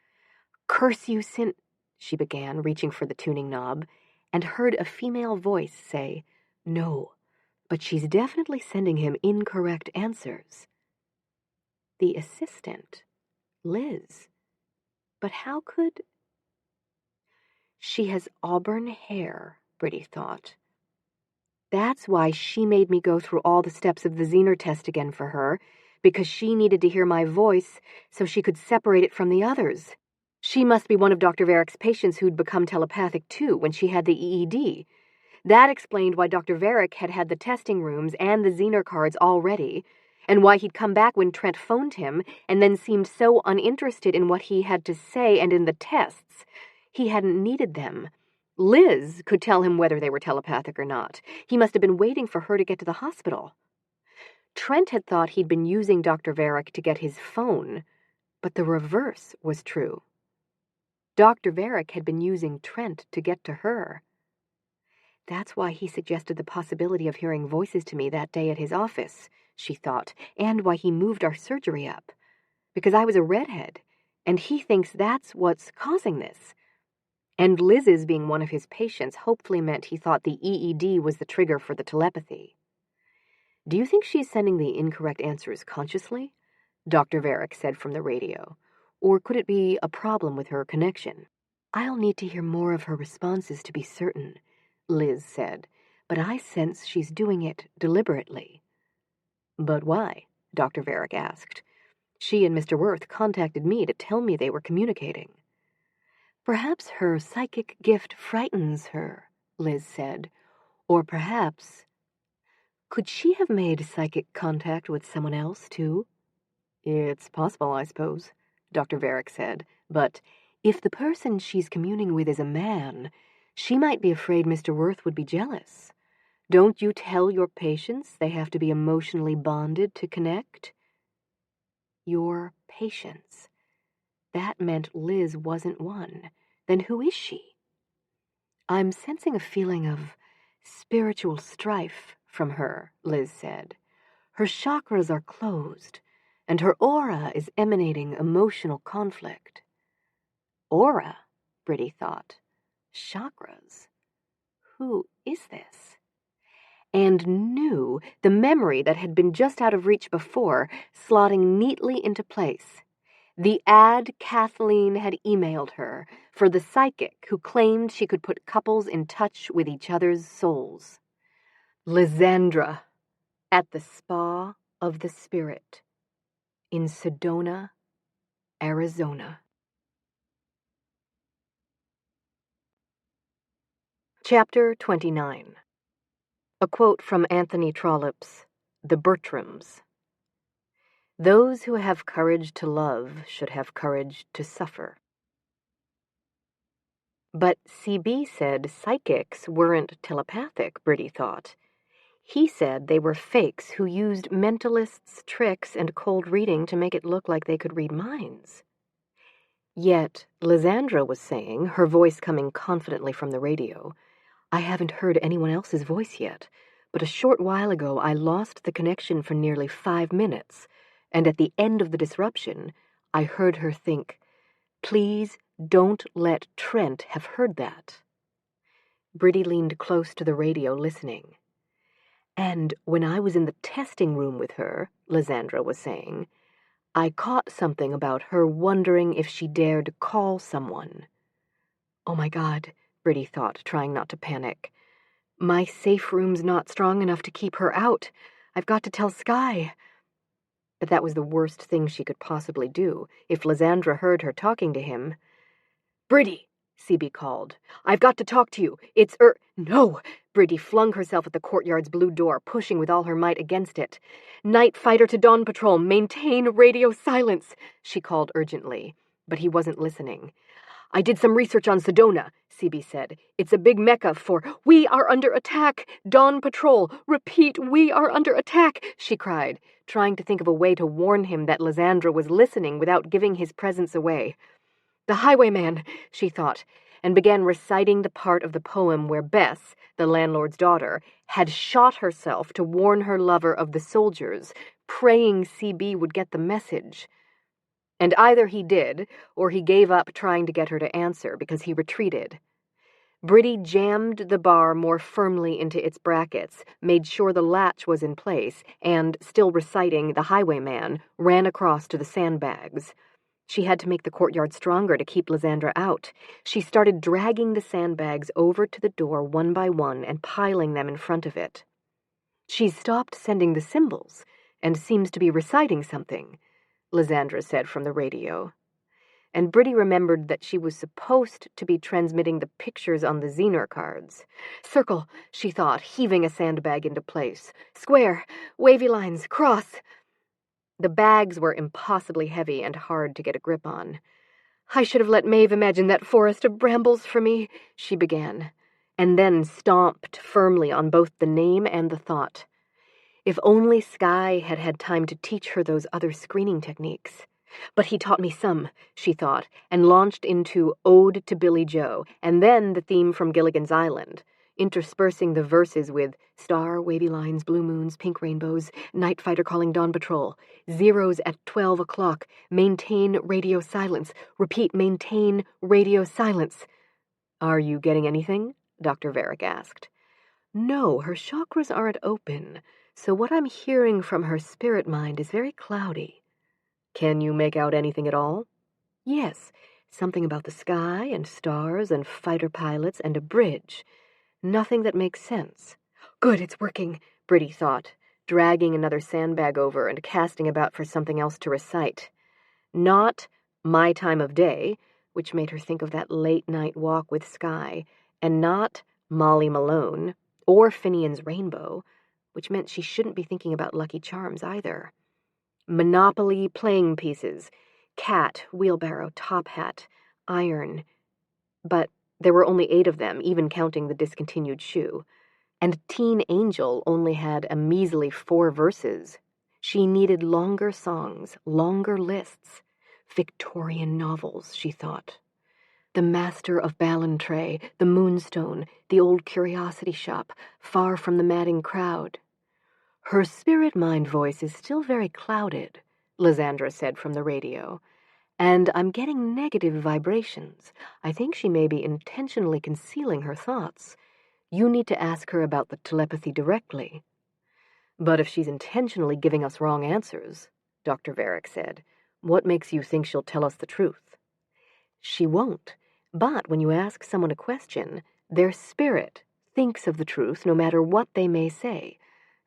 Curse you, she began, reaching for the tuning knob, and heard a female voice say, No, but she's definitely sending him incorrect answers. The assistant, Liz. But how could... She has auburn hair, Briddey thought. That's why she made me go through all the steps of the Zener test again for her, because she needed to hear my voice so she could separate it from the others. She must be one of Dr. Varick's patients who'd become telepathic too when she had the EED. That explained why Dr. Varick had had the testing rooms and the Zener cards all ready, and why he'd come back when Trent phoned him and then seemed so uninterested in what he had to say and in the tests. He hadn't needed them. Liz could tell him whether they were telepathic or not. He must have been waiting for her to get to the hospital. Trent had thought he'd been using Dr. Varick to get his phone, but the reverse was true. Dr. Varick had been using Trent to get to her. That's why he suggested the possibility of hearing voices to me that day at his office, she thought, and why he moved our surgery up. Because I was a redhead, and he thinks that's what's causing this. And Liz's being one of his patients hopefully meant he thought the EED was the trigger for the telepathy. Do you think she's sending the incorrect answers consciously? Dr. Varick said from the radio. Or could it be a problem with her connection? I'll need to hear more of her responses to be certain, Liz said, but I sense she's doing it deliberately. But why? Dr. Varick asked. She and Mr. Worth contacted me to tell me they were communicating. Perhaps her psychic gift frightens her, Liz said. Or perhaps... Could she have made psychic contact with someone else, too? It's possible, I suppose, Dr. Varick said. But if the person she's communing with is a man, she might be afraid Mr. Worth would be jealous. Don't you tell your patients they have to be emotionally bonded to connect? Your patients. That meant Liz wasn't one. Then who is she? I'm sensing a feeling of spiritual strife from her, Liz said. Her chakras are closed, and her aura is emanating emotional conflict. Aura, Briddey thought. Chakras. Who is this? And knew the memory that had been just out of reach before, slotting neatly into place. The ad Kathleen had emailed her for the psychic who claimed she could put couples in touch with each other's souls. Lysandra, at the Spa of the Spirit, in Sedona, Arizona. Chapter 29. A quote from Anthony Trollope's The Bertrams. Those who have courage to love should have courage to suffer. But CB said psychics weren't telepathic, Briddey thought. He said they were fakes who used mentalists' tricks and cold reading to make it look like they could read minds. Yet, Lysandra was saying, her voice coming confidently from the radio, I haven't heard anyone else's voice yet, but a short while ago I lost the connection for nearly 5 minutes, and at the end of the disruption, I heard her think, Please don't let Trent have heard that. Briddey leaned close to the radio listening. And when I was in the testing room with her, Lysandra was saying, I caught something about her wondering if she dared call someone. Oh my God, Briddey thought, trying not to panic. My safe room's not strong enough to keep her out. I've got to tell Skye. But that was the worst thing she could possibly do, if Lysandra heard her talking to him. Briddey, CB called. "I've got to talk to you. It's No! Briddey flung herself at the courtyard's blue door, pushing with all her might against it. "Night fighter to dawn patrol, maintain radio silence," she called urgently. But he wasn't listening. "I did some research on Sedona," CB said. "It's a big mecca for—" "We are under attack! Dawn patrol! Repeat, we are under attack!" she cried, trying to think of a way to warn him that Lysandra was listening without giving his presence away. "The highwayman," she thought, and began reciting the part of the poem where Bess, the landlord's daughter, had shot herself to warn her lover of the soldiers, praying CB would get the message. And either he did, or he gave up trying to get her to answer because he retreated. Briddey jammed the bar more firmly into its brackets, made sure the latch was in place, and, still reciting The Highwayman, ran across to the sandbags. She had to make the courtyard stronger to keep Lysandra out. She started dragging the sandbags over to the door one by one and piling them in front of it. "She's stopped sending the symbols and seems to be reciting something," Lysandra said from the radio. And Briddey remembered that she was supposed to be transmitting the pictures on the Xener cards. "Circle," she thought, heaving a sandbag into place. "Square, wavy lines, cross." The bags were impossibly heavy and hard to get a grip on. "I should have let Maeve imagine that forest of brambles for me," she began, and then stomped firmly on both the name and the thought. If only Skye had had time to teach her those other screening techniques. But he taught me some, she thought, and launched into Ode to Billy Joe, and then the theme from Gilligan's Island, interspersing the verses with star, wavy lines, blue moons, pink rainbows, night fighter calling dawn patrol, zeros at 12 o'clock, maintain radio silence, repeat, maintain radio silence. "Are you getting anything?" Dr. Varick asked. "No, her chakras aren't open, so what I'm hearing from her spirit mind is very cloudy." "Can you make out anything at all?" "Yes, something about the sky and stars and fighter pilots and a bridge. Nothing that makes sense." "Good, it's working," Briddey thought, dragging another sandbag over and casting about for something else to recite. Not My Time of Day, which made her think of that late-night walk with Skye, and not Molly Malone, or Finian's Rainbow, which meant she shouldn't be thinking about Lucky Charms either. Monopoly playing pieces, cat, wheelbarrow, top hat, iron. But there were only 8 of them, even counting the discontinued shoe. And Teen Angel only had a measly 4 verses. She needed longer songs, longer lists. Victorian novels, she thought. The Master of Ballantrae, the Moonstone, the Old Curiosity Shop, Far from the Madding Crowd. "Her spirit-mind voice is still very clouded," Lysandra said from the radio. "And I'm getting negative vibrations. I think she may be intentionally concealing her thoughts. You need to ask her about the telepathy directly." "But if she's intentionally giving us wrong answers," Dr. Varick said, "what makes you think she'll tell us the truth?" "She won't. But when you ask someone a question, their spirit thinks of the truth no matter what they may say,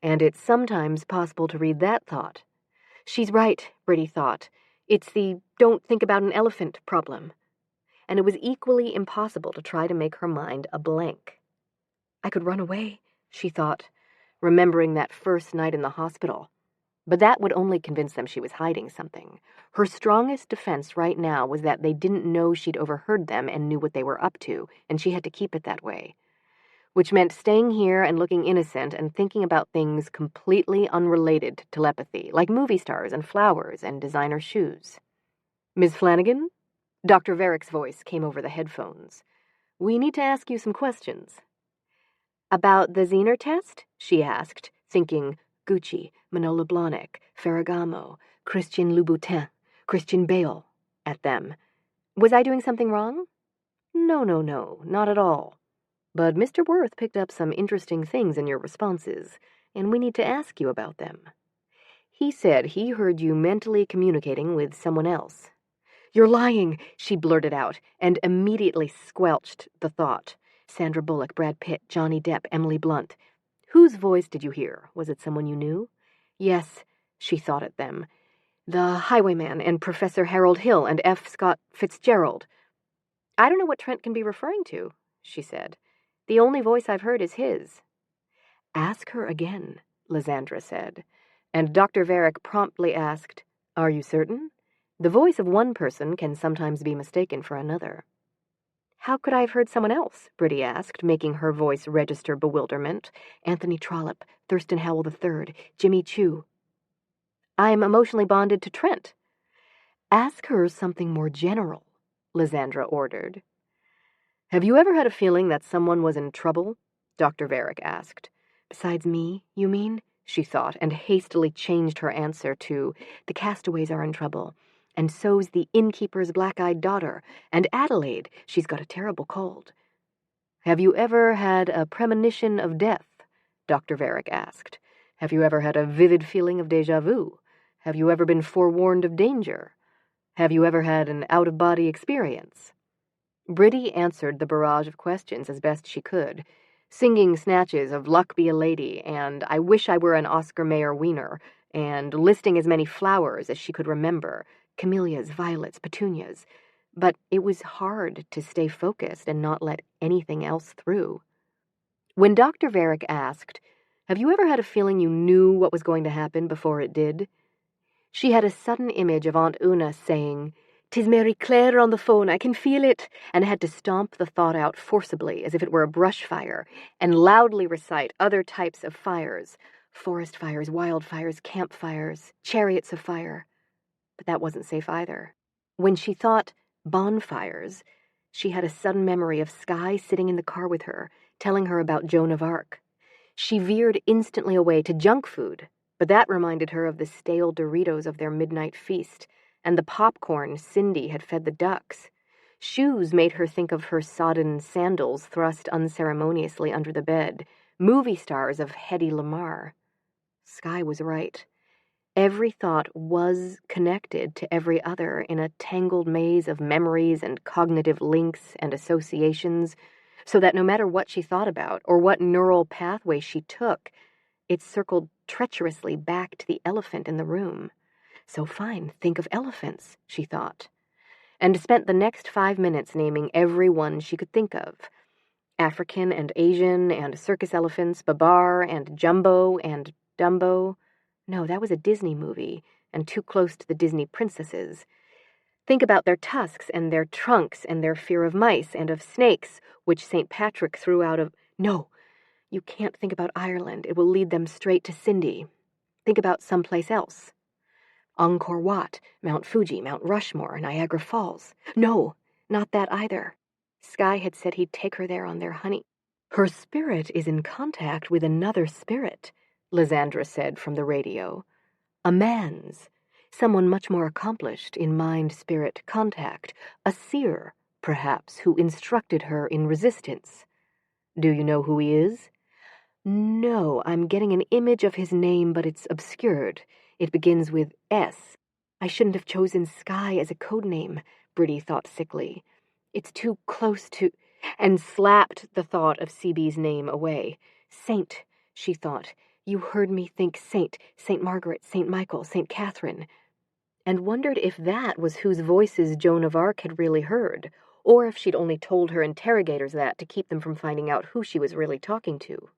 and it's sometimes possible to read that thought." She's right, Briddey thought. It's the don't think about an elephant problem. And it was equally impossible to try to make her mind a blank. I could run away, she thought, remembering that first night in the hospital. But that would only convince them she was hiding something. Her strongest defense right now was that they didn't know she'd overheard them and knew what they were up to, and she had to keep it that way. Which meant staying here and looking innocent and thinking about things completely unrelated to telepathy, like movie stars and flowers and designer shoes. "Ms. Flanagan?" Dr. Varick's voice came over the headphones. "We need to ask you some questions." "About the Xener test?" she asked, thinking Gucci, Manola Blahnik, Ferragamo, Christian Louboutin, Christian Bale at them. "Was I doing something wrong?" No, not at all. But Mr. Worth picked up some interesting things in your responses, and we need to ask you about them. He said he heard you mentally communicating with someone else." "You're lying," she blurted out, and immediately squelched the thought. Sandra Bullock, Brad Pitt, Johnny Depp, Emily Blunt. Whose voice did you hear? Was it someone you knew? Yes, she thought at them. The Highwayman and Professor Harold Hill and F. Scott Fitzgerald. I don't know what Trent can be referring to, she said. The only voice I've heard is his. Ask her again, Lysandra said, and Dr. Varick promptly asked, Are you certain? The voice of one person can sometimes be mistaken for another. How could I have heard someone else? Briddey asked, making her voice register bewilderment. Anthony Trollope, Thurston Howell III, Jimmy Chu. I'm emotionally bonded to Trent. Ask her something more general, Lysandra ordered. Have you ever had a feeling that someone was in trouble? Dr. Varick asked. Besides me, you mean? She thought, and hastily changed her answer to, The castaways are in trouble, and so's the innkeeper's black-eyed daughter, and Adelaide, she's got a terrible cold. Have you ever had a premonition of death? Dr. Varick asked. Have you ever had a vivid feeling of déjà vu? Have you ever been forewarned of danger? Have you ever had an out-of-body experience? Briddey answered the barrage of questions as best she could, singing snatches of Luck Be a Lady and I Wish I Were an Oscar Mayer Wiener, and listing as many flowers as she could remember, camellias, violets, petunias. But it was hard to stay focused and not let anything else through. When Dr. Varick asked, Have you ever had a feeling you knew what was going to happen before it did? She had a sudden image of Aunt Una saying, "'Tis Mary Clare on the phone, I can feel it," and had to stomp the thought out forcibly as if it were a brush fire, and loudly recite other types of fires, forest fires, wildfires, campfires, chariots of fire. But that wasn't safe either. When she thought bonfires, she had a sudden memory of Skye sitting in the car with her, telling her about Joan of Arc. She veered instantly away to junk food, but that reminded her of the stale Doritos of their midnight feast, and the popcorn Cindy had fed the ducks. Shoes made her think of her sodden sandals thrust unceremoniously under the bed, movie stars of Hedy Lamarr. Skye was right. Every thought was connected to every other in a tangled maze of memories and cognitive links and associations, so that no matter what she thought about or what neural pathway she took, it circled treacherously back to the elephant in the room. So fine, think of elephants, she thought, and spent the next 5 minutes naming every one she could think of. African and Asian and circus elephants, Babar and Jumbo and Dumbo. No, that was a Disney movie, and too close to the Disney princesses. Think about their tusks and their trunks and their fear of mice and of snakes, which St. Patrick threw out of... No, you can't think about Ireland. It will lead them straight to Cindy. Think about someplace else. Angkor Wat, Mount Fuji, Mount Rushmore, Niagara Falls. No, not that either. Skye had said he'd take her there on their honey. Her spirit is in contact with another spirit, Lysandra said from the radio. A man's. Someone much more accomplished in mind-spirit contact. A seer, perhaps, who instructed her in resistance. Do you know who he is? No, I'm getting an image of his name, but it's obscured. It begins with S. I shouldn't have chosen Skye as a code name, Briddey thought sickly. It's too close to... and slapped the thought of CB's name away. Saint, she thought. You heard me think Saint, St. Margaret, St. Michael, St. Catherine, and wondered if that was whose voices Joan of Arc had really heard, or if she'd only told her interrogators that to keep them from finding out who she was really talking to.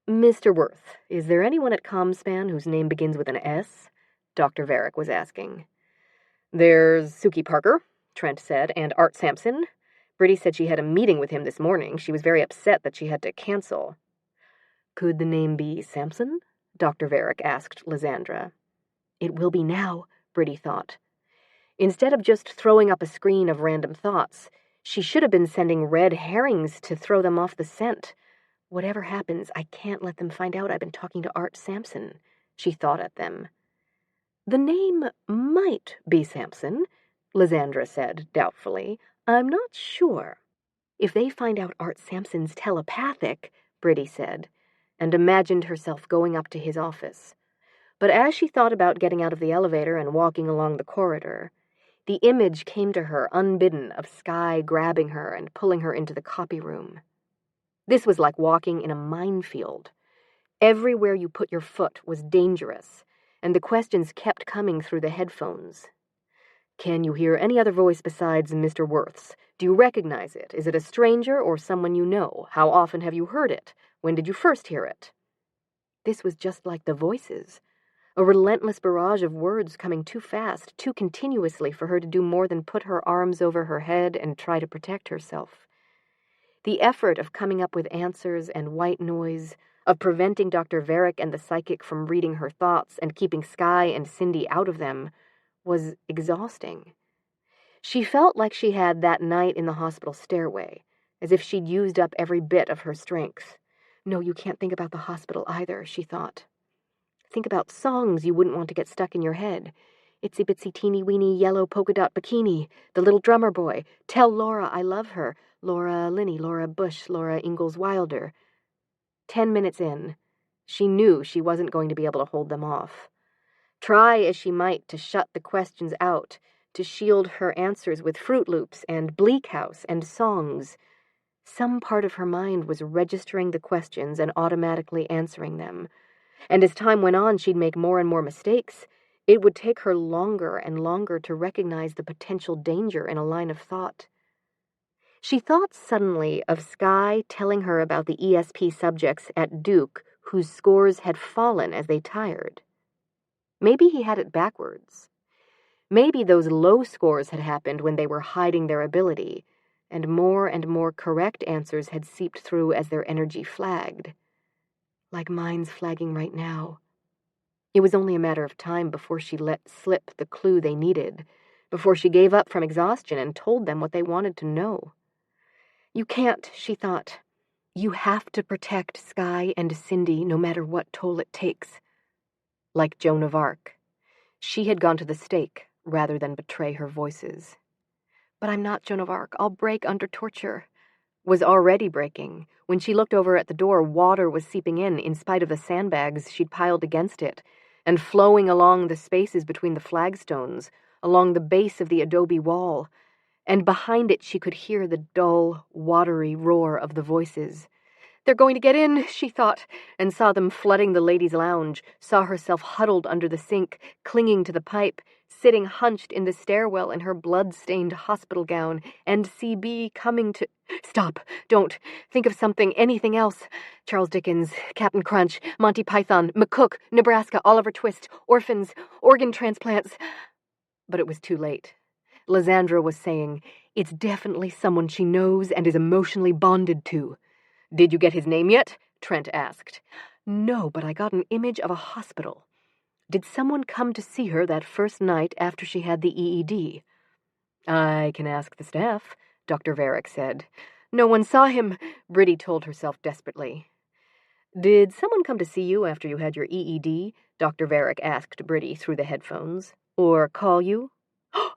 Mr. Worth, is there anyone at Comspan whose name begins with an S? Dr. Varick was asking. There's Suki Parker, Trent said, and Art Sampson. Briddey said she had a meeting with him this morning. She was very upset that she had to cancel. Could the name be Sampson? Dr. Varick asked Lysandra. It will be now, Briddey thought. Instead of just throwing up a screen of random thoughts, she should have been sending red herrings to throw them off the scent. Whatever happens, I can't let them find out I've been talking to Art Sampson, she thought at them. The name might be Sampson, Lysandra said doubtfully. I'm not sure. If they find out Art Sampson's telepathic, Briddey said, and imagined herself going up to his office. But as she thought about getting out of the elevator and walking along the corridor, the image came to her unbidden of Skye grabbing her and pulling her into the copy room. This was like walking in a minefield. Everywhere you put your foot was dangerous, and the questions kept coming through the headphones. Can you hear any other voice besides Mr. Worth's? Do you recognize it? Is it a stranger or someone you know? How often have you heard it? When did you first hear it? This was just like the voices. A relentless barrage of words coming too fast, too continuously for her to do more than put her arms over her head and try to protect herself. The effort of coming up with answers and white noise, of preventing Dr. Varick and the psychic from reading her thoughts and keeping Sky and Cindy out of them, was exhausting. She felt like she had that night in the hospital stairway, as if she'd used up every bit of her strength. No, you can't think about the hospital either, she thought. Think about songs you wouldn't want to get stuck in your head. Itsy bitsy teeny weeny yellow polka dot bikini, The Little Drummer Boy, Tell Laura I Love Her, Laura Linney, Laura Bush, Laura Ingalls Wilder. 10 minutes in, she knew she wasn't going to be able to hold them off. Try as she might to shut the questions out, to shield her answers with Fruit Loops and Bleak House and songs. Some part of her mind was registering the questions and automatically answering them. And as time went on, she'd make more and more mistakes. It would take her longer and longer to recognize the potential danger in a line of thought. She thought suddenly of Sky telling her about the ESP subjects at Duke whose scores had fallen as they tired. Maybe he had it backwards. Maybe those low scores had happened when they were hiding their ability, and more correct answers had seeped through as their energy flagged. Like mine's flagging right now. It was only a matter of time before she let slip the clue they needed, before she gave up from exhaustion and told them what they wanted to know. You can't, she thought. You have to protect Sky and Cindy no matter what toll it takes. Like Joan of Arc. She had gone to the stake rather than betray her voices. But I'm not Joan of Arc. I'll break under torture. Was already breaking. When she looked over at the door, water was seeping in spite of the sandbags she'd piled against it, and flowing along the spaces between the flagstones, along the base of the adobe wall, and behind it she could hear the dull, watery roar of the voices. They're going to get in, she thought, and saw them flooding the ladies' lounge, saw herself huddled under the sink, clinging to the pipe, sitting hunched in the stairwell in her blood-stained hospital gown, and CB coming to... Stop, don't. Think of something, anything else. Charles Dickens, Captain Crunch, Monty Python, McCook, Nebraska, Oliver Twist, orphans, organ transplants. But it was too late. Lysandra was saying, it's definitely someone she knows and is emotionally bonded to. Did you get his name yet? Trent asked. No, but I got an image of a hospital. Did someone come to see her that first night after she had the EED? I can ask the staff, Dr. Varick said. No one saw him, Briddey told herself desperately. Did someone come to see you after you had your EED? Dr. Varick asked Briddey through the headphones. Or call you?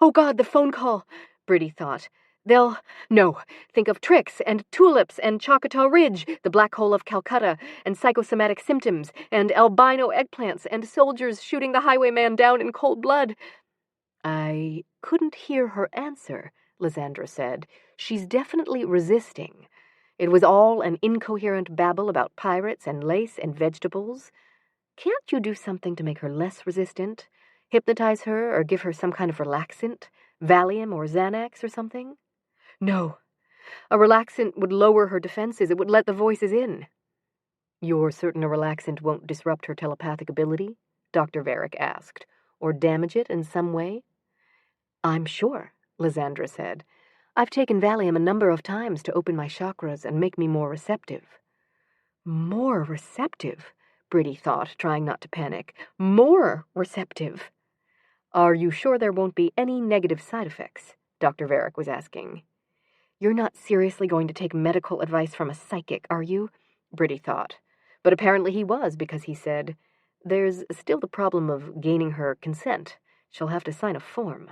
Oh, God, the phone call, Briddey thought. No, think of tricks and tulips and Choctaw Ridge, the black hole of Calcutta, and psychosomatic symptoms, and albino eggplants, and soldiers shooting the highwayman down in cold blood. I couldn't hear her answer, Lysandra said. She's definitely resisting. It was all an incoherent babble about pirates and lace and vegetables. Can't you do something to make her less resistant? Hypnotize her or give her some kind of relaxant? Valium or Xanax or something? No. A relaxant would lower her defenses. It would let the voices in. You're certain a relaxant won't disrupt her telepathic ability? Dr. Varick asked. Or damage it in some way? I'm sure, Lysandra said. I've taken Valium a number of times to open my chakras and make me more receptive. More receptive? Briddey thought, trying not to panic. More receptive. Are you sure there won't be any negative side effects? Dr. Varick was asking. You're not seriously going to take medical advice from a psychic, are you? Briddey thought. But apparently he was, because he said, There's still the problem of gaining her consent. She'll have to sign a form.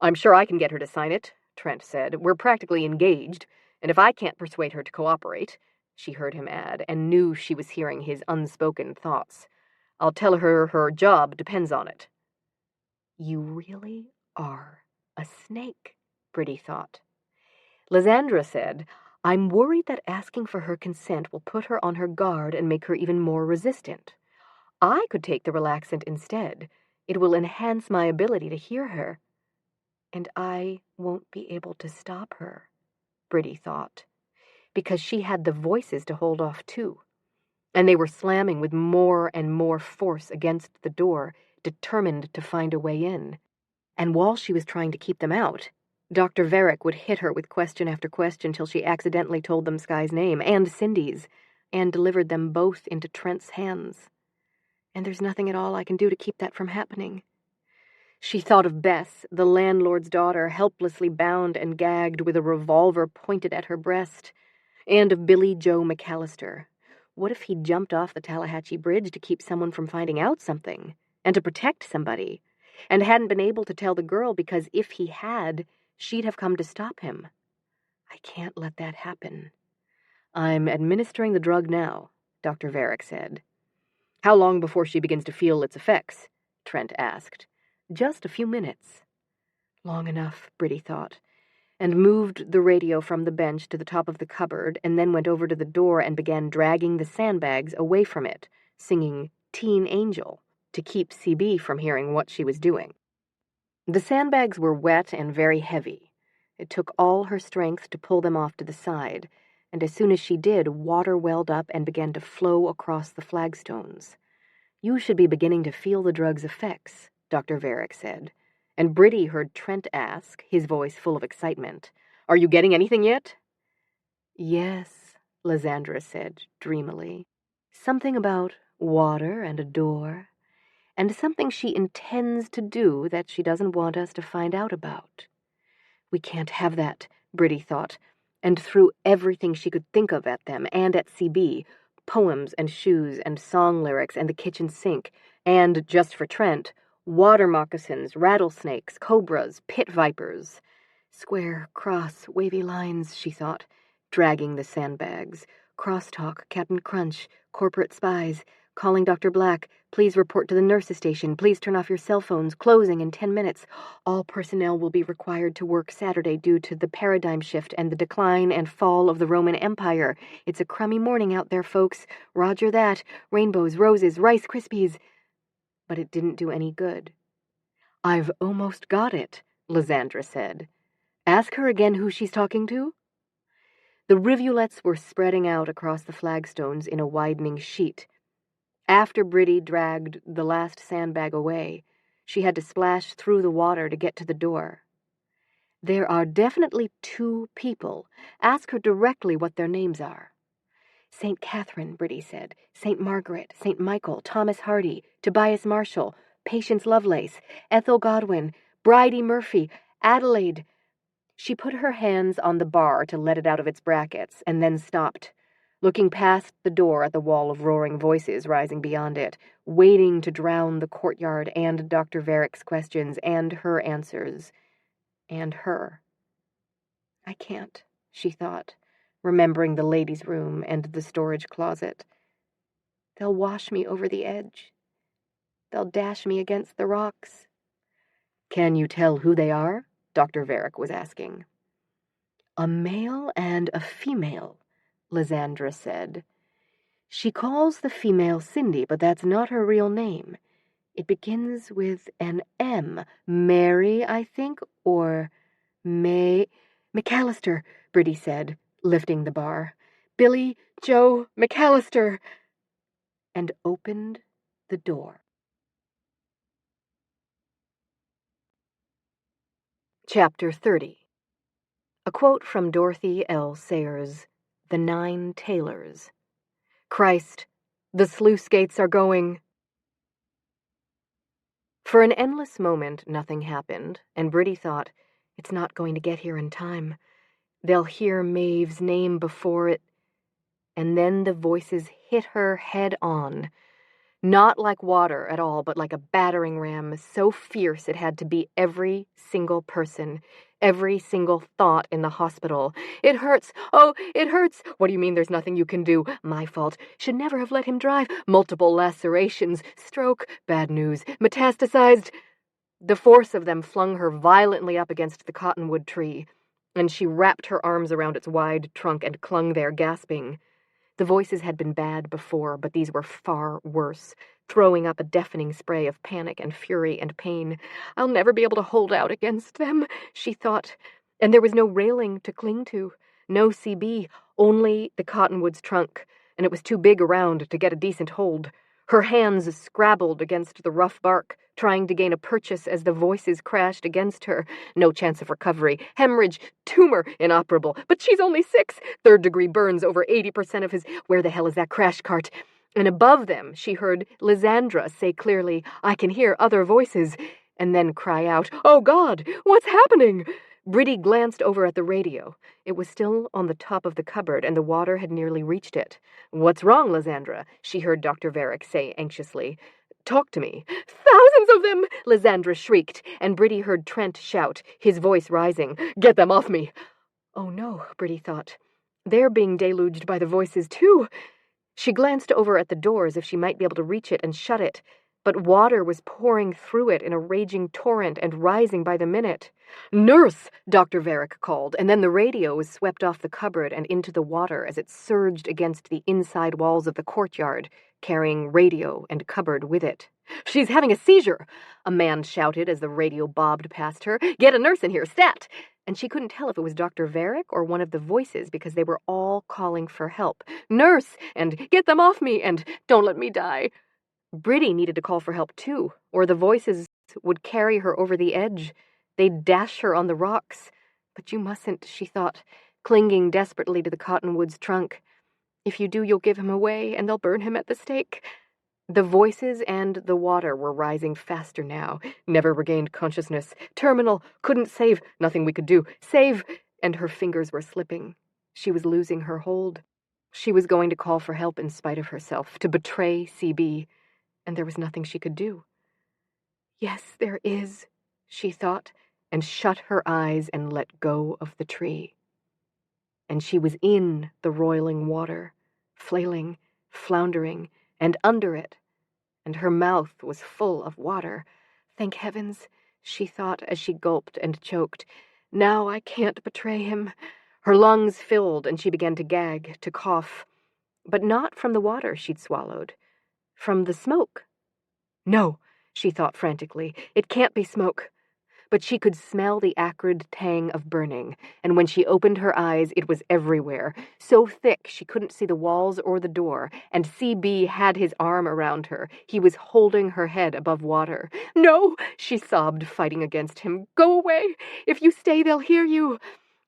I'm sure I can get her to sign it, Trent said. We're practically engaged, and if I can't persuade her to cooperate, she heard him add, and knew she was hearing his unspoken thoughts. I'll tell her her job depends on it. You really are a snake, Briddey thought. Lysandra said, I'm worried that asking for her consent will put her on her guard and make her even more resistant. I could take the relaxant instead. It will enhance my ability to hear her. And I won't be able to stop her, Briddey thought, because she had the voices to hold off too, and they were slamming with more and more force against the door, determined to find a way in. And while she was trying to keep them out, Dr. Varick would hit her with question after question till she accidentally told them Sky's name, and Cindy's, and delivered them both into Trent's hands. And there's nothing at all I can do to keep that from happening. She thought of Bess, the landlord's daughter, helplessly bound and gagged with a revolver pointed at her breast, and of Billy Joe McAllister. What if he jumped off the Tallahatchie Bridge to keep someone from finding out something, and to protect somebody, and hadn't been able to tell the girl because if he had, she'd have come to stop him? I can't let that happen. I'm administering the drug now, Dr. Varick said. How long before she begins to feel its effects? Trent asked. Just a few minutes. Long enough, Briddey thought, and moved the radio from the bench to the top of the cupboard, and then went over to the door and began dragging the sandbags away from it, singing Teen Angel to keep CB from hearing what she was doing. The sandbags were wet and very heavy. It took all her strength to pull them off to the side, and as soon as she did, water welled up and began to flow across the flagstones. You should be beginning to feel the drug's effects, Dr. Varick said, and Briddey heard Trent ask, his voice full of excitement, Are you getting anything yet? Yes, Lysandra said dreamily. Something about water and a door, and something she intends to do that she doesn't want us to find out about. We can't have that, Briddey thought, and threw everything she could think of at them and at CB, poems and shoes and song lyrics and the kitchen sink, and, just for Trent, water moccasins, rattlesnakes, cobras, pit vipers. Square, cross, wavy lines, she thought, dragging the sandbags. Crosstalk, Captain Crunch, corporate spies, calling Dr. Black, please report to the nurses' station, please turn off your cell phones, closing in 10 minutes. All personnel will be required to work Saturday due to the paradigm shift and the decline and fall of the Roman Empire. It's a crummy morning out there, folks. Roger that. Rainbows, roses, Rice Krispies. But it didn't do any good. I've almost got it, Lysandra said. Ask her again who she's talking to. The rivulets were spreading out across the flagstones in a widening sheet. After Briddey dragged the last sandbag away, she had to splash through the water to get to the door. There are definitely 2 people. Ask her directly what their names are. St. Catherine, Briddey said. St. Margaret, St. Michael, Thomas Hardy, Tobias Marshall, Patience Lovelace, Ethel Godwin, Bridey Murphy, Adelaide. She put her hands on the bar to let it out of its brackets, and then stopped, looking past the door at the wall of roaring voices rising beyond it, waiting to drown the courtyard and Dr. Varick's questions and her answers. And her. I can't, she thought, remembering the ladies' room and the storage closet. They'll wash me over the edge. They'll dash me against the rocks. Can you tell who they are? Dr. Varick was asking. A male and a female, Lysandra said. She calls the female Cindy, but that's not her real name. It begins with an M. Mary, I think, or May... McAllister, Briddey said, lifting the bar. Billy Joe McAllister, and opened the door. Chapter 30. A quote from Dorothy L. Sayers' The 9 Tailors. Christ, the sluice gates are going. For an endless moment, nothing happened, and Briddey thought, it's not going to get here in time. They'll hear Maeve's name before it. And then the voices hit her head on. Not like water at all, but like a battering ram, so fierce it had to be every single person, every single thought in the hospital. It hurts. Oh, it hurts. What do you mean there's nothing you can do? My fault. Should never have let him drive. Multiple lacerations. Stroke. Bad news. Metastasized. The force of them flung her violently up against the cottonwood tree, and she wrapped her arms around its wide trunk and clung there, gasping. The voices had been bad before, but these were far worse, throwing up a deafening spray of panic and fury and pain. I'll never be able to hold out against them, she thought. And there was no railing to cling to, no CB, only the cottonwood's trunk, and it was too big around to get a decent hold. Her hands scrabbled against the rough bark, trying to gain a purchase as the voices crashed against her. No chance of recovery. Hemorrhage. Tumor. Inoperable. But she's only 6. Third-degree burns over 80% of his... Where the hell is that crash cart? And above them, she heard Lysandra say clearly, I can hear other voices, and then cry out, Oh, God, what's happening? Briddey glanced over at the radio. It was still on the top of the cupboard, and the water had nearly reached it. What's wrong, Lysandra? She heard Dr. Varick say anxiously. Talk to me. Thousands of them! Lysandra shrieked, and Briddey heard Trent shout, his voice rising. Get them off me! Oh no, Briddey thought. They're being deluged by the voices, too. She glanced over at the door as if she might be able to reach it and shut it, but water was pouring through it in a raging torrent and rising by the minute. Nurse! Dr. Varick called, and then the radio was swept off the cupboard and into the water as it surged against the inside walls of the courtyard, carrying radio and cupboard with it. She's having a seizure! A man shouted as the radio bobbed past her. Get a nurse in here, stat! And she couldn't tell if it was Dr. Varick or one of the voices because they were all calling for help. Nurse! And get them off me! And don't let me die! Briddey needed to call for help, too, or the voices would carry her over the edge. They'd dash her on the rocks. But you mustn't, she thought, clinging desperately to the cottonwood's trunk. If you do, you'll give him away, and they'll burn him at the stake. The voices and the water were rising faster now. Never regained consciousness. Terminal. Couldn't save. Nothing we could do. Save. And her fingers were slipping. She was losing her hold. She was going to call for help in spite of herself, to betray CB. And there was nothing she could do. Yes, there is, she thought, and shut her eyes and let go of the tree. And she was in the roiling water, flailing, floundering, and under it, and her mouth was full of water. Thank heavens, she thought as she gulped and choked. Now I can't betray him. Her lungs filled, and she began to gag, to cough. But not from the water she'd swallowed. From the smoke. No, she thought frantically, it can't be smoke. But she could smell the acrid tang of burning, and when she opened her eyes, it was everywhere, so thick she couldn't see the walls or the door, and CB had his arm around her. He was holding her head above water. No, she sobbed, fighting against him. Go away. If you stay, they'll hear you.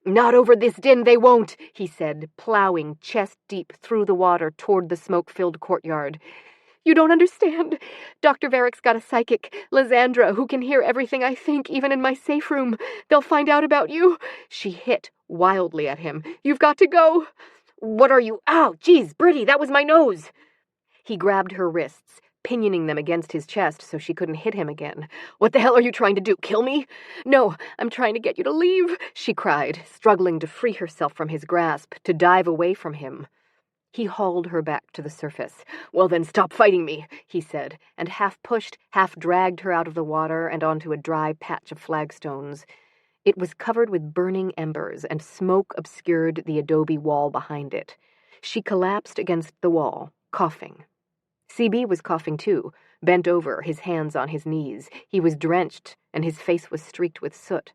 Not over this din, they won't, he said, plowing chest deep through the water toward the smoke-filled courtyard. You don't understand. Dr. Varick's got a psychic, Lysandra, who can hear everything I think, even in my safe room. They'll find out about you. She hit wildly at him. You've got to go. What are you? Ow, geez, Briddey, that was my nose. He grabbed her wrists, pinioning them against his chest so she couldn't hit him again. What the hell are you trying to do, kill me? No, I'm trying to get you to leave, she cried, struggling to free herself from his grasp, to dive away from him. He hauled her back to the surface. Well then, stop fighting me, he said, and half pushed, half dragged her out of the water and onto a dry patch of flagstones. It was covered with burning embers, and smoke obscured the adobe wall behind it. She collapsed against the wall, coughing. CB was coughing too, bent over, his hands on his knees. He was drenched, and his face was streaked with soot.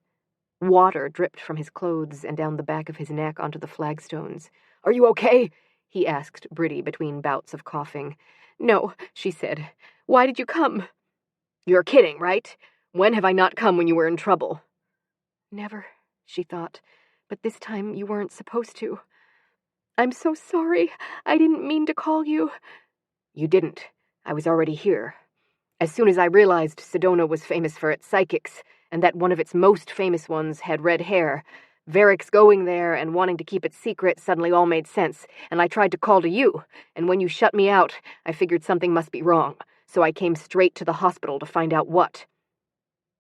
Water dripped from his clothes and down the back of his neck onto the flagstones. Are you okay? He asked Briddey between bouts of coughing. No, she said. Why did you come? You're kidding, right? When have I not come when you were in trouble? Never, she thought, but this time you weren't supposed to. I'm so sorry. I didn't mean to call you. You didn't. I was already here. As soon as I realized Sedona was famous for its psychics, and that one of its most famous ones had red hair, Varick's going there and wanting to keep it secret suddenly all made sense, and I tried to call to you, and when you shut me out, I figured something must be wrong, so I came straight to the hospital to find out what.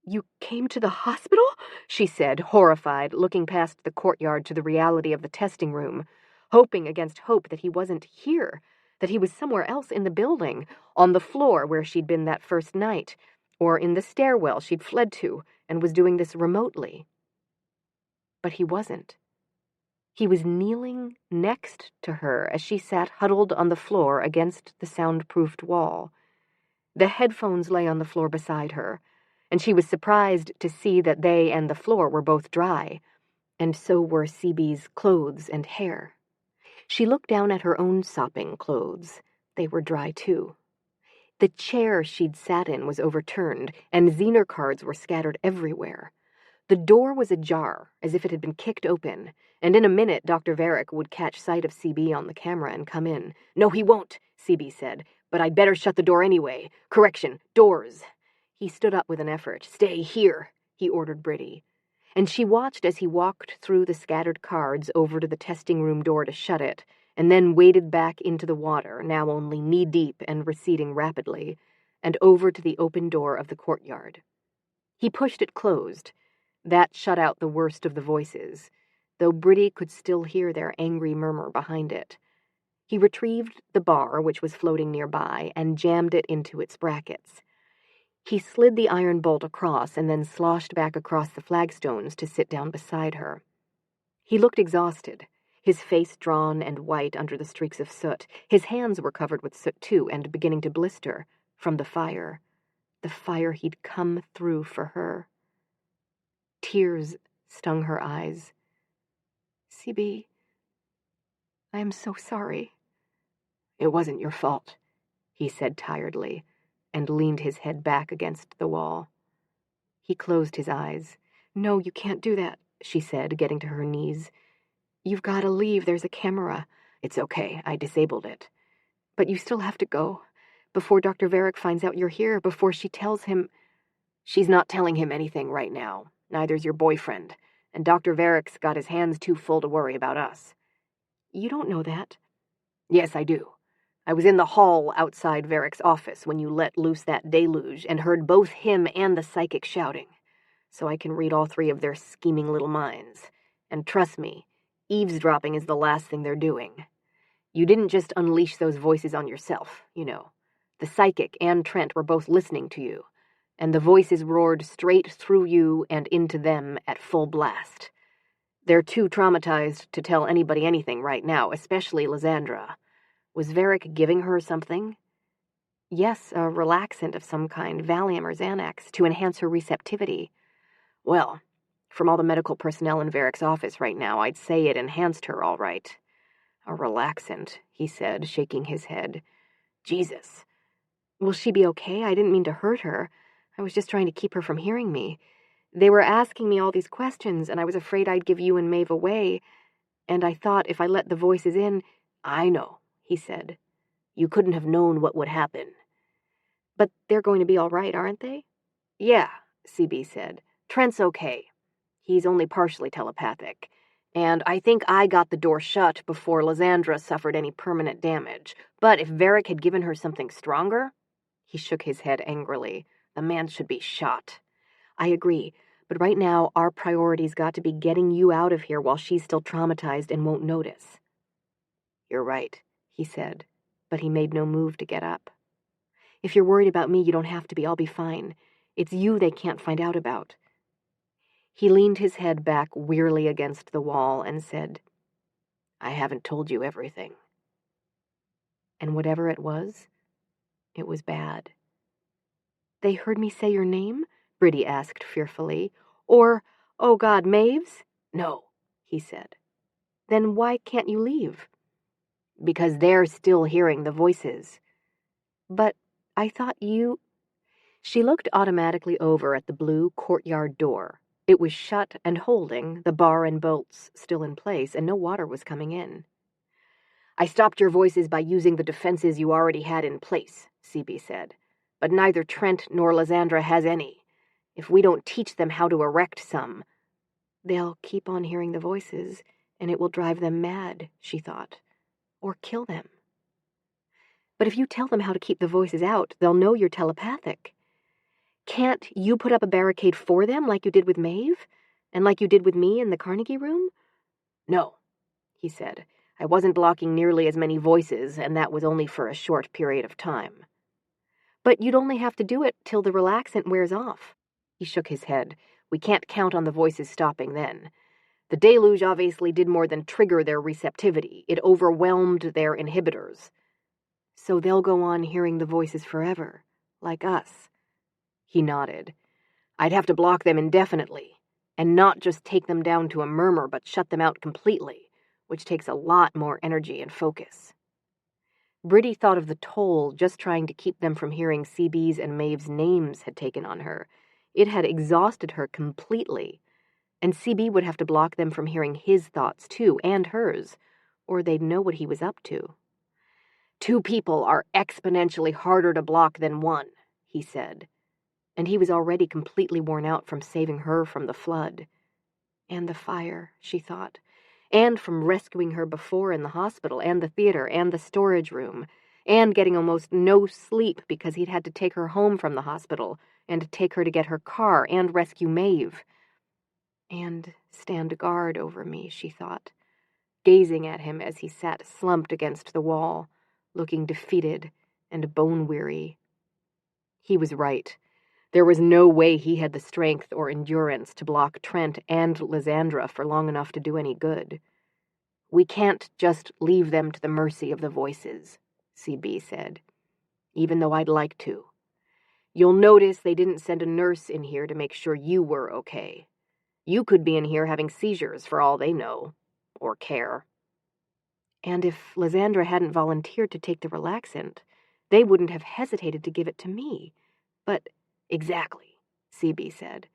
You came to the hospital? She said, horrified, looking past the courtyard to the reality of the testing room, hoping against hope that he wasn't here, that he was somewhere else in the building, on the floor where she'd been that first night, or in the stairwell she'd fled to, and was doing this remotely. But he wasn't. He was kneeling next to her as she sat huddled on the floor against the soundproofed wall. The headphones lay on the floor beside her, and she was surprised to see that they and the floor were both dry, and so were CB's clothes and hair. She looked down at her own sopping clothes. They were dry, too. The chair she'd sat in was overturned, and Zener cards were scattered everywhere. The door was ajar, as if it had been kicked open, and in a minute Dr. Varick would catch sight of CB on the camera and come in. "No, he won't," CB said, "but I'd better shut the door anyway. Correction, doors." He stood up with an effort. "Stay here," he ordered Briddey. And she watched as he walked through the scattered cards over to the testing room door to shut it, and then waded back into the water, now only knee-deep and receding rapidly, and over to the open door of the courtyard. He pushed it closed. That shut out the worst of the voices, though Briddey could still hear their angry murmur behind it. He retrieved the bar, which was floating nearby, and jammed it into its brackets. He slid the iron bolt across and then sloshed back across the flagstones to sit down beside her. He looked exhausted, his face drawn and white under the streaks of soot. His hands were covered with soot, too, and beginning to blister from the fire he'd come through for her. Tears stung her eyes. "CB, I am so sorry." "It wasn't your fault," he said tiredly, and leaned his head back against the wall. He closed his eyes. "No, you can't do that," she said, getting to her knees. "You've got to leave. There's a camera." "It's okay. I disabled it." "But you still have to go. Before Dr. Varick finds out you're here, before she tells him—" "She's not telling him anything right now. Neither's your boyfriend. And Dr. Varick's got his hands too full to worry about us." "You don't know that." "Yes, I do. I was in the hall outside Varick's office when you let loose that deluge and heard both him and the psychic shouting. So I can read all three of their scheming little minds. And trust me, eavesdropping is the last thing they're doing. You didn't just unleash those voices on yourself, you know. The psychic and Trent were both listening to you, and the voices roared straight through you and into them at full blast. They're too traumatized to tell anybody anything right now, especially Lysandra. Was Varick giving her something?" "Yes, a relaxant of some kind, Valium or Xanax, to enhance her receptivity." "Well, from all the medical personnel in Varick's office right now, I'd say it enhanced her all right." "A relaxant," he said, shaking his head. "Jesus." "Will she be okay? I didn't mean to hurt her. I was just trying to keep her from hearing me. They were asking me all these questions, and I was afraid I'd give you and Maeve away, and I thought if I let the voices in—" "I know," he said. "You couldn't have known what would happen." "But they're going to be all right, aren't they?" "Yeah," CB said. "Trent's okay. He's only partially telepathic. And I think I got the door shut before Lysandra suffered any permanent damage. But if Varick had given her something stronger—" He shook his head angrily. "The man should be shot." "I agree, but right now our priority's got to be getting you out of here while she's still traumatized and won't notice." "You're right," he said, but he made no move to get up. "If you're worried about me, you don't have to be. I'll be fine. It's you they can't find out about." He leaned his head back wearily against the wall and said, "I haven't told you everything." And whatever it was bad. "They heard me say your name?" Briddey asked fearfully. "Or, oh God, Maeve's?" "No," he said. "Then why can't you leave?" "Because they're still hearing the voices." "But I thought you—" She looked automatically over at the blue courtyard door. It was shut and holding, the bar and bolts still in place, and no water was coming in. "I stopped your voices by using the defenses you already had in place," CB said. "But neither Trent nor Lysandra has any. If we don't teach them how to erect some—" "They'll keep on hearing the voices, and it will drive them mad," she thought. "Or kill them." "But if you tell them how to keep the voices out, they'll know you're telepathic. Can't you put up a barricade for them like you did with Maeve? And like you did with me in the Carnegie room?" "No," he said. "I wasn't blocking nearly as many voices, and that was only for a short period of time." "But you'd only have to do it till the relaxant wears off." He shook his head. "We can't count on the voices stopping then. The deluge obviously did more than trigger their receptivity. It overwhelmed their inhibitors." "So they'll go on hearing the voices forever?" like us. He nodded. I'd have to block them indefinitely, and not just take them down to a murmur, but shut them out completely, which takes a lot more energy and focus. Briddey thought of the toll just trying to keep them from hearing CB's and Maeve's names had taken on her. It had exhausted her completely, and CB would have to block them from hearing his thoughts, too, and hers, or they'd know what he was up to. 2 people are exponentially harder to block than 1, he said, and he was already completely worn out from saving her from the flood. And the fire, she thought, and from rescuing her before in the hospital and the theater and the storage room, and getting almost no sleep because he'd had to take her home from the hospital and to take her to get her car and rescue Maeve. And stand guard over me, she thought, gazing at him as he sat slumped against the wall, looking defeated and bone-weary. He was right. There was no way he had the strength or endurance to block Trent and Lysandra for long enough to do any good. We can't just leave them to the mercy of the voices, CB said, even though I'd like to. You'll notice they didn't send a nurse in here to make sure you were okay. You could be in here having seizures for all they know, or care. And if Lysandra hadn't volunteered to take the relaxant, they wouldn't have hesitated to give it to me. But exactly, CB said.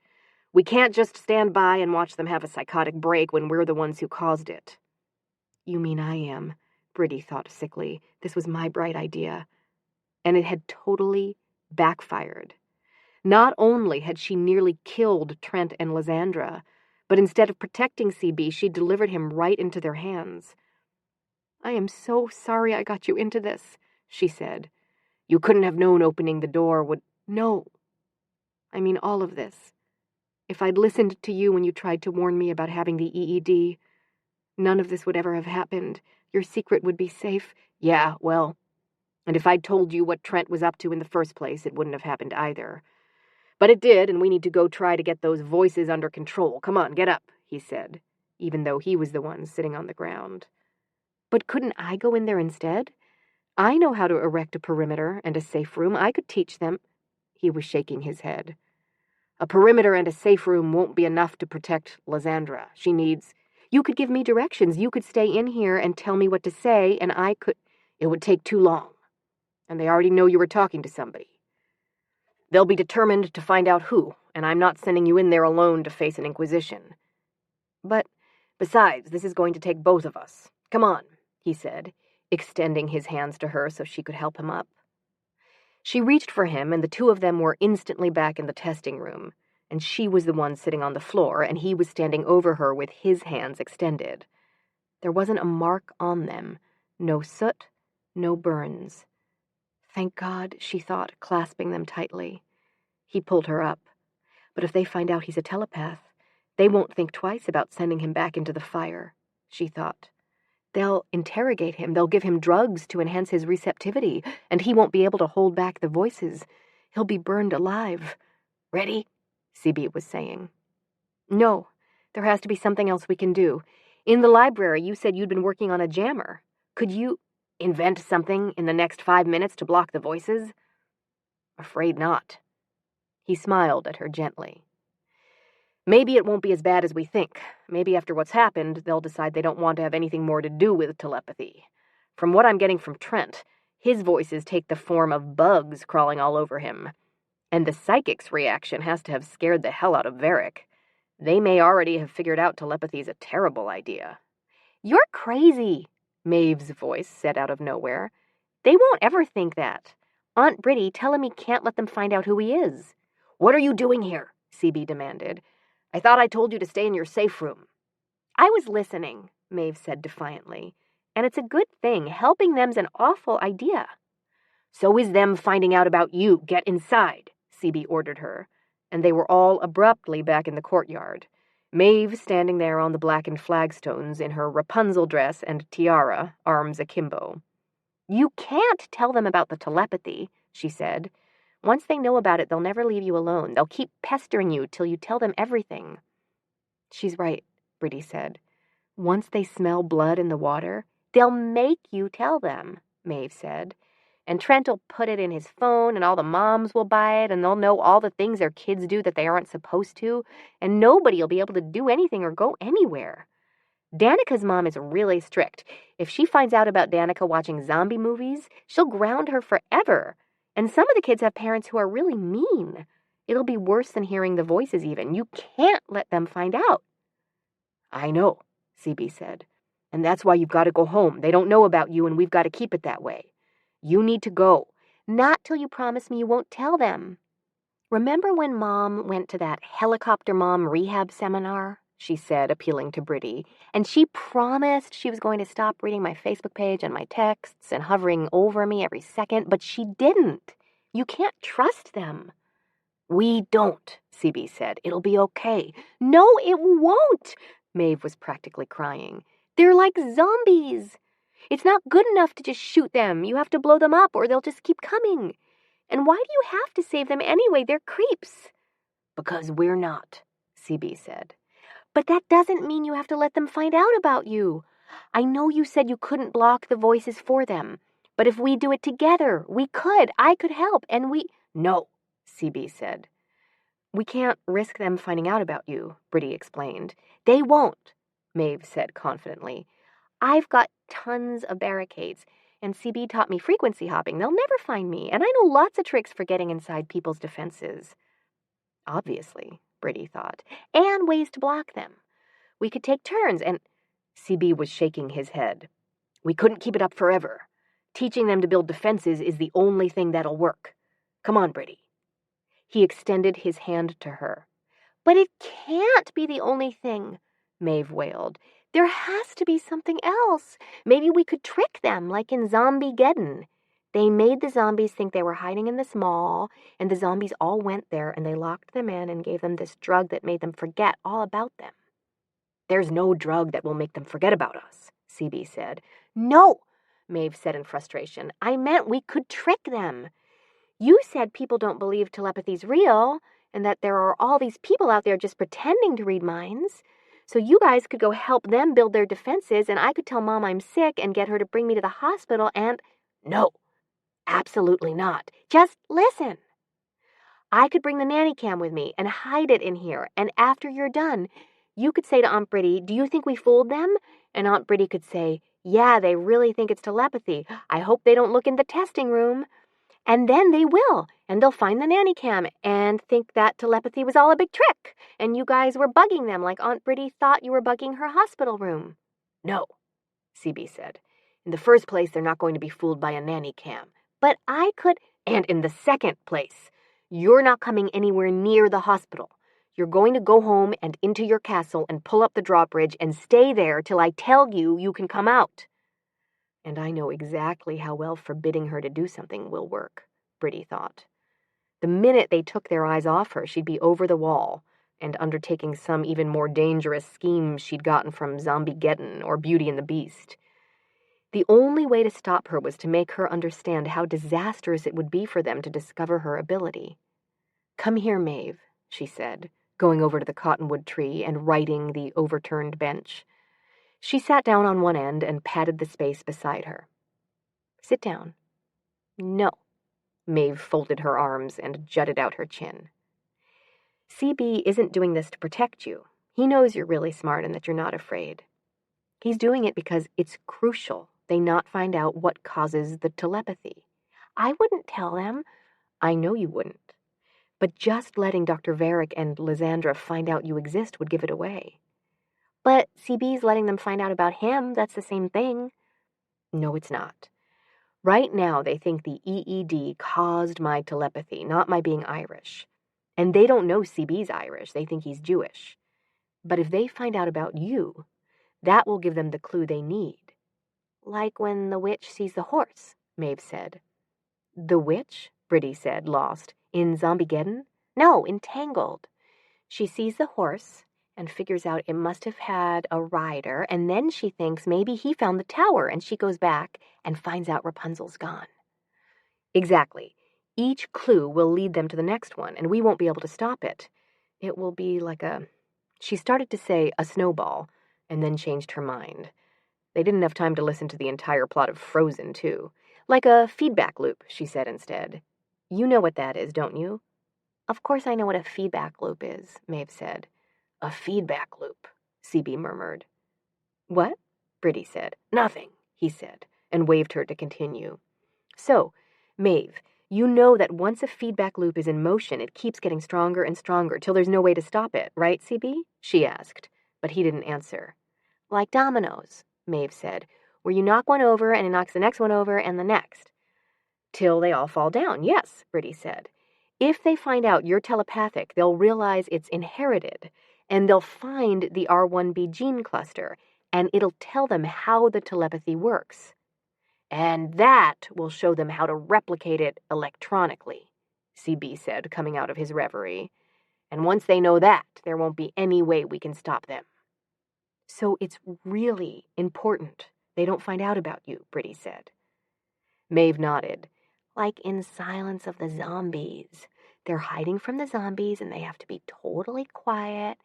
We can't just stand by and watch them have a psychotic break when we're the ones who caused it. You mean I am, Briddey thought sickly. This was my bright idea. And it had totally backfired. Not only had she nearly killed Trent and Lysandra, but instead of protecting CB, she delivered him right into their hands. I am so sorry I got you into this, she said. You couldn't have known opening the door would... No. I mean all of this. If I'd listened to you when you tried to warn me about having the EED, none of this would ever have happened. Your secret would be safe. Yeah, well, and if I'd told you what Trent was up to in the first place, it wouldn't have happened either. But it did, and we need to go try to get those voices under control. Come on, get up, he said, even though he was the one sitting on the ground. But couldn't I go in there instead? I know how to erect a perimeter and a safe room. I could teach them. He was shaking his head. A perimeter and a safe room won't be enough to protect Lysandra. She needs... You could give me directions. You could stay in here and tell me what to say, and I could... It would take too long. And they already know you were talking to somebody. They'll be determined to find out who, and I'm not sending you in there alone to face an inquisition. But, besides, this is going to take both of us. Come on, he said, extending his hands to her so she could help him up. She reached for him, and the 2 of them were instantly back in the testing room, and she was the one sitting on the floor, and he was standing over her with his hands extended. There wasn't a mark on them, no soot, no burns. Thank God, she thought, clasping them tightly. He pulled her up. But if they find out he's a telepath, they won't think twice about sending him back into the fire, she thought. They'll interrogate him, they'll give him drugs to enhance his receptivity, and he won't be able to hold back the voices. He'll be burned alive. Ready? CB was saying. No, there has to be something else we can do. In the library, you said you'd been working on a jammer. Could you invent something in the next 5 minutes to block the voices? Afraid not. He smiled at her gently. Maybe it won't be as bad as we think. Maybe after what's happened, they'll decide they don't want to have anything more to do with telepathy. From what I'm getting from Trent, his voices take the form of bugs crawling all over him. And the psychic's reaction has to have scared the hell out of Varric. They may already have figured out telepathy's a terrible idea. You're crazy, Maeve's voice said out of nowhere. They won't ever think that. Aunt Briddey, tell him he can't let them find out who he is. What are you doing here? CB demanded. I thought I told you to stay in your safe room. I was listening, Maeve said defiantly. And it's a good thing. Helping them's an awful idea. So is them finding out about you. Get inside, CB ordered her. And they were all abruptly back in the courtyard. Maeve standing there on the blackened flagstones in her Rapunzel dress and tiara, arms akimbo. You can't tell them about the telepathy, she said. Once they know about it, they'll never leave you alone. They'll keep pestering you till you tell them everything. She's right, Briddey said. Once they smell blood in the water, they'll make you tell them, Maeve said. And Trent will put it in his phone, and all the moms will buy it, and they'll know all the things their kids do that they aren't supposed to, and nobody will be able to do anything or go anywhere. Danica's mom is really strict. If she finds out about Danica watching zombie movies, she'll ground her forever. And some of the kids have parents who are really mean. It'll be worse than hearing the voices even. You can't let them find out. I know, CB said. And that's why you've got to go home. They don't know about you, and we've got to keep it that way. You need to go. Not till you promise me you won't tell them. Remember when Mom went to that helicopter mom rehab seminar? She said, appealing to Briddey, and she promised she was going to stop reading my Facebook page and my texts and hovering over me every second, but she didn't. You can't trust them. We don't, CB said. It'll be okay. No, it won't, Maeve was practically crying. They're like zombies. It's not good enough to just shoot them. You have to blow them up or they'll just keep coming. And why do you have to save them anyway? They're creeps. Because we're not, CB said. But that doesn't mean you have to let them find out about you. I know you said you couldn't block the voices for them, but if we do it together, we could. I could help, and we... No, CB said. We can't risk them finding out about you, Briddey explained. They won't, Maeve said confidently. I've got tons of barricades, and CB taught me frequency hopping. They'll never find me, and I know lots of tricks for getting inside people's defenses. Obviously, Briddey thought, and ways to block them. We could take turns, and CB was shaking his head. We couldn't keep it up forever. Teaching them to build defenses is the only thing that'll work. Come on, Briddey. He extended his hand to her. But it can't be the only thing, Maeve wailed. There has to be something else. Maybe we could trick them, like in Zombie-geddon. They made the zombies think they were hiding in this mall, and the zombies all went there, and they locked them in and gave them this drug that made them forget all about them. There's no drug that will make them forget about us, CB said. No, Maeve said in frustration. I meant we could trick them. You said people don't believe telepathy's real, and that there are all these people out there just pretending to read minds. So you guys could go help them build their defenses, and I could tell Mom I'm sick and get her to bring me to the hospital and... No. Absolutely not. Just listen. I could bring the nanny cam with me and hide it in here, and after you're done, you could say to Aunt Briddey, do you think we fooled them? And Aunt Briddey could say, yeah, they really think it's telepathy. I hope they don't look in the testing room. And then they will, and they'll find the nanny cam and think that telepathy was all a big trick, and you guys were bugging them like Aunt Briddey thought you were bugging her hospital room. No, CB said. In the first place, they're not going to be fooled by a nanny cam. But I could... And in the second place, you're not coming anywhere near the hospital. You're going to go home and into your castle and pull up the drawbridge and stay there till I tell you you can come out. And I know exactly how well forbidding her to do something will work, Briddey thought. The minute they took their eyes off her, she'd be over the wall and undertaking some even more dangerous scheme she'd gotten from Zombie-geddon or Beauty and the Beast. The only way to stop her was to make her understand how disastrous it would be for them to discover her ability. Come here, Maeve, she said, going over to the cottonwood tree and righting the overturned bench. She sat down on one end and patted the space beside her. Sit down. No. Maeve folded her arms and jutted out her chin. CB isn't doing this to protect you. He knows you're really smart and that you're not afraid. He's doing it because it's crucial they not find out what causes the telepathy. I wouldn't tell them. I know you wouldn't. But just letting Dr. Varick and Lysandra find out you exist would give it away. But CB's letting them find out about him. That's the same thing. No, it's not. Right now, they think the EED caused my telepathy, not my being Irish. And they don't know CB's Irish. They think he's Jewish. But if they find out about you, that will give them the clue they need. Like when the witch sees the horse, Maeve said. The witch? Briddey said, lost. In Zombie-geddon? No, in Tangled. She sees the horse and figures out it must have had a rider, and then she thinks maybe he found the tower, and she goes back and finds out Rapunzel's gone. Exactly. Each clue will lead them to the next one, and we won't be able to stop it. It will be like a... She started to say a snowball, and then changed her mind. They didn't have time to listen to the entire plot of Frozen, too. Like a feedback loop, she said instead. You know what that is, don't you? Of course I know what a feedback loop is, Maeve said. A feedback loop, CB murmured. What? Briddey said. Nothing, he said, and waved her to continue. So, Maeve, you know that once a feedback loop is in motion, it keeps getting stronger and stronger till there's no way to stop it, right, CB? She asked, but he didn't answer. Like dominoes, Maeve said, where you knock one over and it knocks the next one over and the next. Till they all fall down, yes, Briddey said. If they find out you're telepathic, they'll realize it's inherited, and they'll find the R1b gene cluster, and it'll tell them how the telepathy works. And that will show them how to replicate it electronically, CB said, coming out of his reverie. And once they know that, there won't be any way we can stop them. So it's really important they don't find out about you, Briddey said. Maeve nodded. Like in Silence of the Zombies. They're hiding from the zombies and they have to be totally quiet.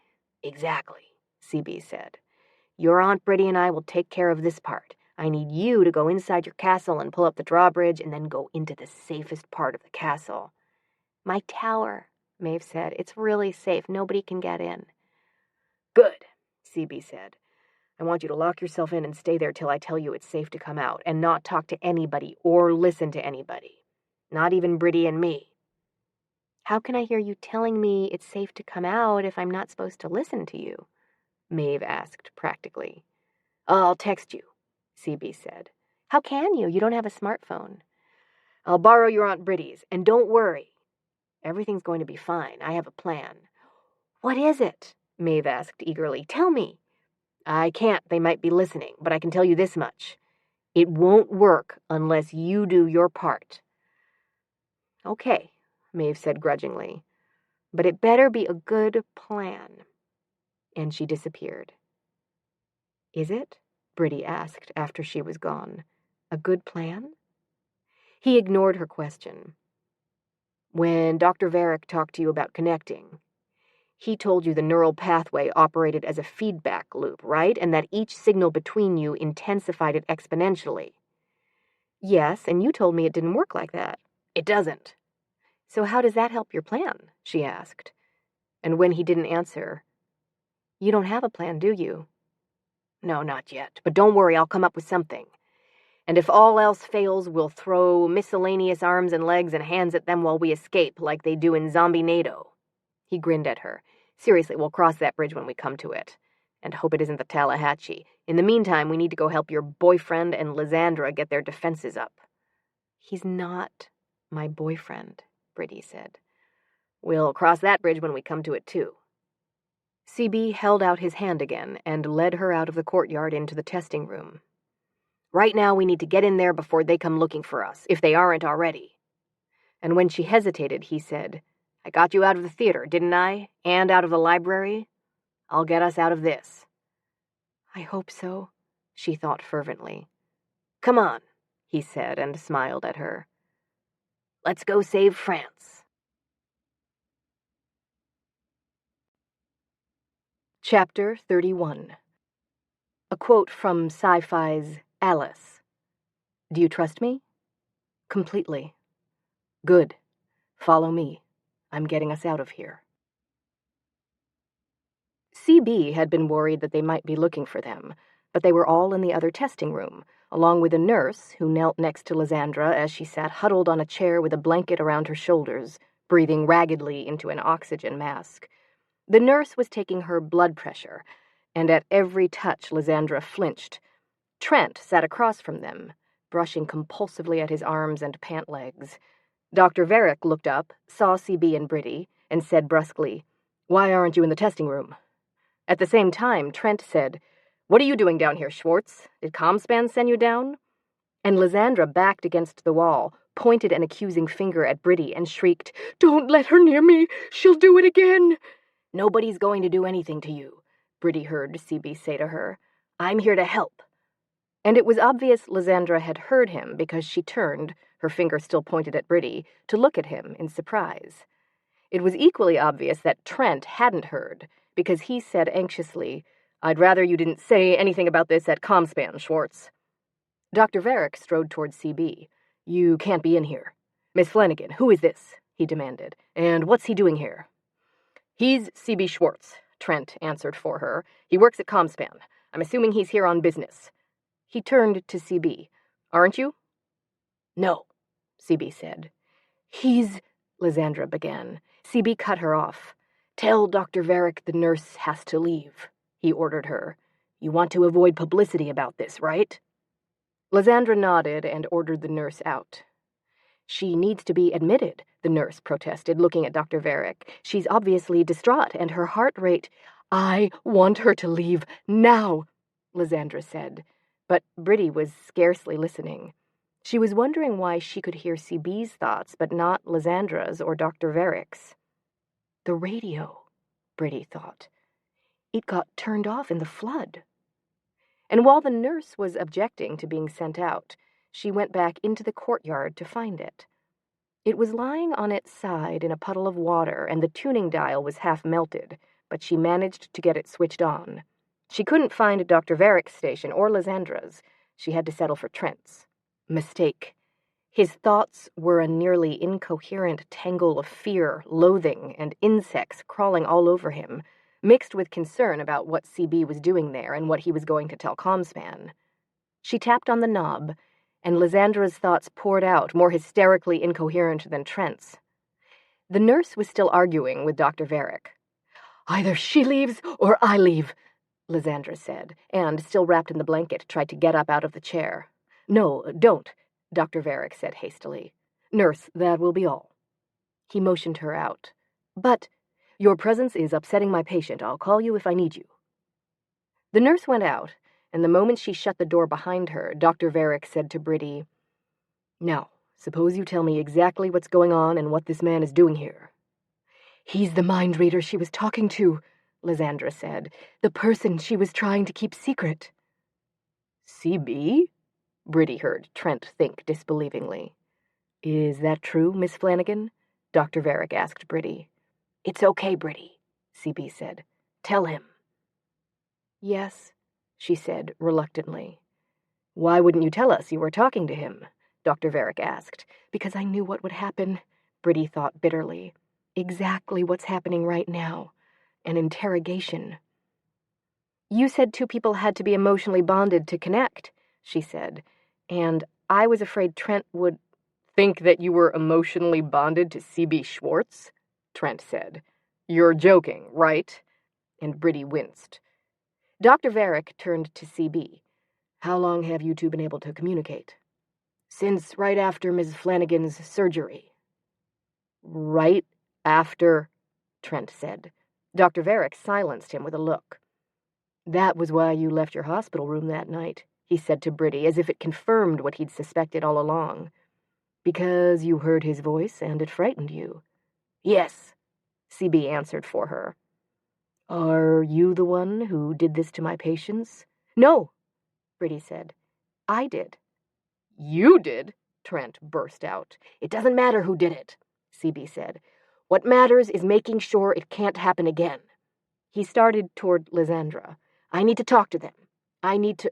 Exactly, CB said. Your Aunt Briddey and I will take care of this part. I need you to go inside your castle and pull up the drawbridge and then go into the safest part of the castle. My tower, Maeve said. It's really safe. Nobody can get in. Good, CB said. I want you to lock yourself in and stay there till I tell you it's safe to come out, and not talk to anybody or listen to anybody. Not even Briddey and me. How can I hear you telling me it's safe to come out if I'm not supposed to listen to you? Maeve asked practically. I'll text you, CB said. How can you? You don't have a smartphone. I'll borrow your Aunt Briddey's, and don't worry. Everything's going to be fine. I have a plan. What is it? Maeve asked eagerly. Tell me. I can't. They might be listening, but I can tell you this much. It won't work unless you do your part. Okay, Maeve said grudgingly. But it better be a good plan. And she disappeared. Is it? Briddey asked after she was gone. A good plan? He ignored her question. When Dr. Varick talked to you about connecting, he told you the neural pathway operated as a feedback loop, right? And that each signal between you intensified it exponentially. Yes, and you told me it didn't work like that. It doesn't. So how does that help your plan? She asked. And when he didn't answer, you don't have a plan, do you? No, not yet. But don't worry, I'll come up with something. And if all else fails, we'll throw miscellaneous arms and legs and hands at them while we escape, like they do in Zombie NATO. He grinned at her. Seriously, we'll cross that bridge when we come to it. And hope it isn't the Tallahatchie. In the meantime, we need to go help your boyfriend and Lysandra get their defenses up. He's not my boyfriend, Briddey said. We'll cross that bridge when we come to it, too. CB held out his hand again and led her out of the courtyard into the testing room. Right now, we need to get in there before they come looking for us, if they aren't already. And when she hesitated, he said, I got you out of the theater, didn't I? And out of the library? I'll get us out of this. I hope so, she thought fervently. Come on, he said and smiled at her. Let's go save France. Chapter 31. A quote from Sci-Fi's Alice. Do you trust me? Completely. Good. Follow me. I'm getting us out of here. CB had been worried that they might be looking for them, but they were all in the other testing room, along with a nurse who knelt next to Lysandra as she sat huddled on a chair with a blanket around her shoulders, breathing raggedly into an oxygen mask. The nurse was taking her blood pressure, and at every touch Lysandra flinched. Trent sat across from them, brushing compulsively at his arms and pant legs. Dr. Varick looked up, saw CB and Briddey, and said brusquely, Why aren't you in the testing room? At the same time, Trent said, What are you doing down here, Schwartz? Did Comspan send you down? And Lysandra backed against the wall, pointed an accusing finger at Briddey, and shrieked, Don't let her near me! She'll do it again! Nobody's going to do anything to you, Briddey heard CB say to her. I'm here to help. And it was obvious Lysandra had heard him because she turned, her finger still pointed at Briddey, to look at him in surprise. It was equally obvious that Trent hadn't heard, because he said anxiously, I'd rather you didn't say anything about this at Comspan, Schwartz. Dr. Varick strode toward CB. You can't be in here. Miss Flanagan, who is this? He demanded. And what's he doing here? He's C.B. Schwartz, Trent answered for her. He works at Comspan. I'm assuming he's here on business. He turned to C.B. Aren't you? No, C.B. said. He's... Lysandra began. C.B. cut her off. Tell Dr. Varick the nurse has to leave, he ordered her. You want to avoid publicity about this, right? Lysandra nodded and ordered the nurse out. She needs to be admitted, the nurse protested, looking at Dr. Varick. She's obviously distraught, and her heart rate... I want her to leave now, Lysandra said. But Briddey was scarcely listening. She was wondering why she could hear C.B.'s thoughts, but not Lysandra's or Dr. Varick's. The radio, Briddey thought. It got turned off in the flood. And while the nurse was objecting to being sent out, she went back into the courtyard to find it. It was lying on its side in a puddle of water, and the tuning dial was half melted, but she managed to get it switched on. She couldn't find Dr. Varick's station or Lysandra's. She had to settle for Trent's. Mistake. His thoughts were a nearly incoherent tangle of fear, loathing, and insects crawling all over him, mixed with concern about what C.B. was doing there and what he was going to tell Comspan. She tapped on the knob, and Lysandra's thoughts poured out, more hysterically incoherent than Trent's. The nurse was still arguing with Dr. Varick. Either she leaves or I leave, Lysandra said, and, still wrapped in the blanket, tried to get up out of the chair. No, don't, Dr. Varick said hastily. Nurse, that will be all. He motioned her out. But your presence is upsetting my patient. I'll call you if I need you. The nurse went out, and the moment she shut the door behind her, Dr. Varick said to Briddey, Now, suppose you tell me exactly what's going on and what this man is doing here. He's the mind reader she was talking to, Lysandra said. The person she was trying to keep secret. C.B.? Briddey heard Trent think disbelievingly. Is that true, Miss Flanagan? Dr. Varick asked Briddey. It's okay, Briddey, C.B. said. Tell him. Yes, she said reluctantly. Why wouldn't you tell us you were talking to him? Dr. Varick asked. Because I knew what would happen, Briddey thought bitterly. Exactly what's happening right now. An interrogation. You said two people had to be emotionally bonded to connect, she said, and I was afraid Trent would... Think that you were emotionally bonded to C.B. Schwartz? Trent said. You're joking, right? And Briddey winced. Dr. Varick turned to C.B. How long have you two been able to communicate? Since right after Ms. Flanagan's surgery. Right after, Trent said. Dr. Varick silenced him with a look. That was why you left your hospital room that night, he said to Briddey, as if it confirmed what he'd suspected all along. Because you heard his voice and it frightened you. Yes, C.B. answered for her. Are you the one who did this to my patients? No, Briddey said. I did. You did? Trent burst out. It doesn't matter who did it, C.B. said. What matters is making sure it can't happen again. He started toward Lysandra. I need to talk to them. I need to...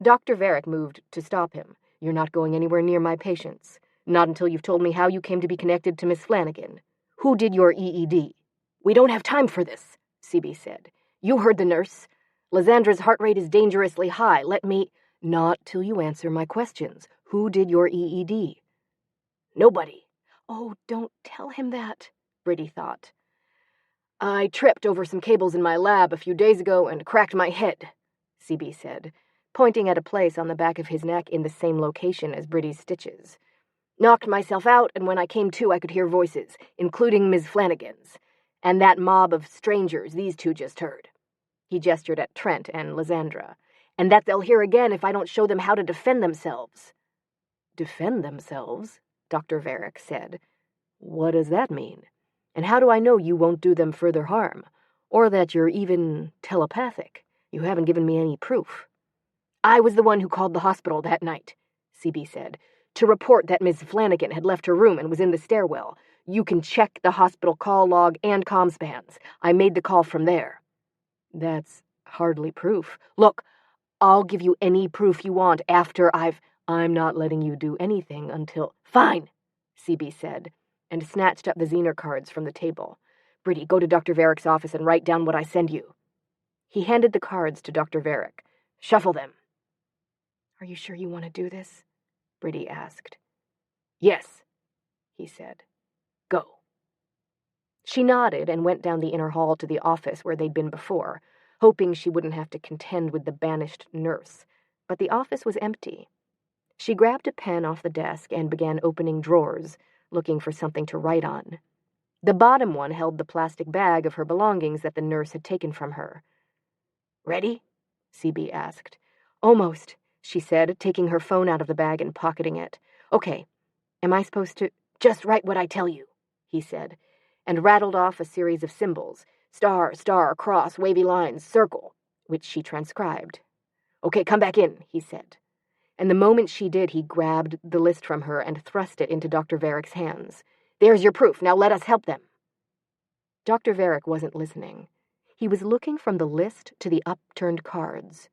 Dr. Varick moved to stop him. You're not going anywhere near my patients. Not until you've told me how you came to be connected to Miss Flanagan. Who did your EED? We don't have time for this, C.B. said. You heard the nurse. Lysandra's heart rate is dangerously high. Let me... Not till you answer my questions. Who did your EED? Nobody. Oh, don't tell him that, Briddey thought. I tripped over some cables in my lab a few days ago and cracked my head, C.B. said, pointing at a place on the back of his neck in the same location as Briddey's stitches. Knocked myself out, and when I came to, I could hear voices, including Ms. Flanagan's, and that mob of strangers these two just heard. He gestured at Trent and Lysandra. And that they'll hear again if I don't show them how to defend themselves. Defend themselves? Dr. Varick said. What does that mean? And how do I know you won't do them further harm? Or that you're even telepathic? You haven't given me any proof. I was the one who called the hospital that night, C.B. said, to report that Ms. Flanagan had left her room and was in the stairwell. You can check the hospital call log and comspans. I made the call from there. That's hardly proof. Look, I'll give you any proof you want after I've... I'm not letting you do anything until— Fine, CB said, and snatched up the Zener cards from the table. Briddey, go to Dr. Varick's office and write down what I send you. He handed the cards to Dr. Varick. Shuffle them. Are you sure you want to do this? Briddey asked. Yes, he said. Go. She nodded and went down the inner hall to the office where they'd been before, hoping she wouldn't have to contend with the banished nurse. But the office was empty. She grabbed a pen off the desk and began opening drawers, looking for something to write on. The bottom one held the plastic bag of her belongings that the nurse had taken from her. Ready? CB asked. Almost, she said, taking her phone out of the bag and pocketing it. Okay, am I supposed to— Just write what I tell you, he said, and rattled off a series of symbols, star, star, cross, wavy lines, circle, which she transcribed. Okay, come back in, he said. And the moment she did, he grabbed the list from her and thrust it into Dr. Varick's hands. There's your proof. Now let us help them. Dr. Varick wasn't listening. He was looking from the list to the upturned cards.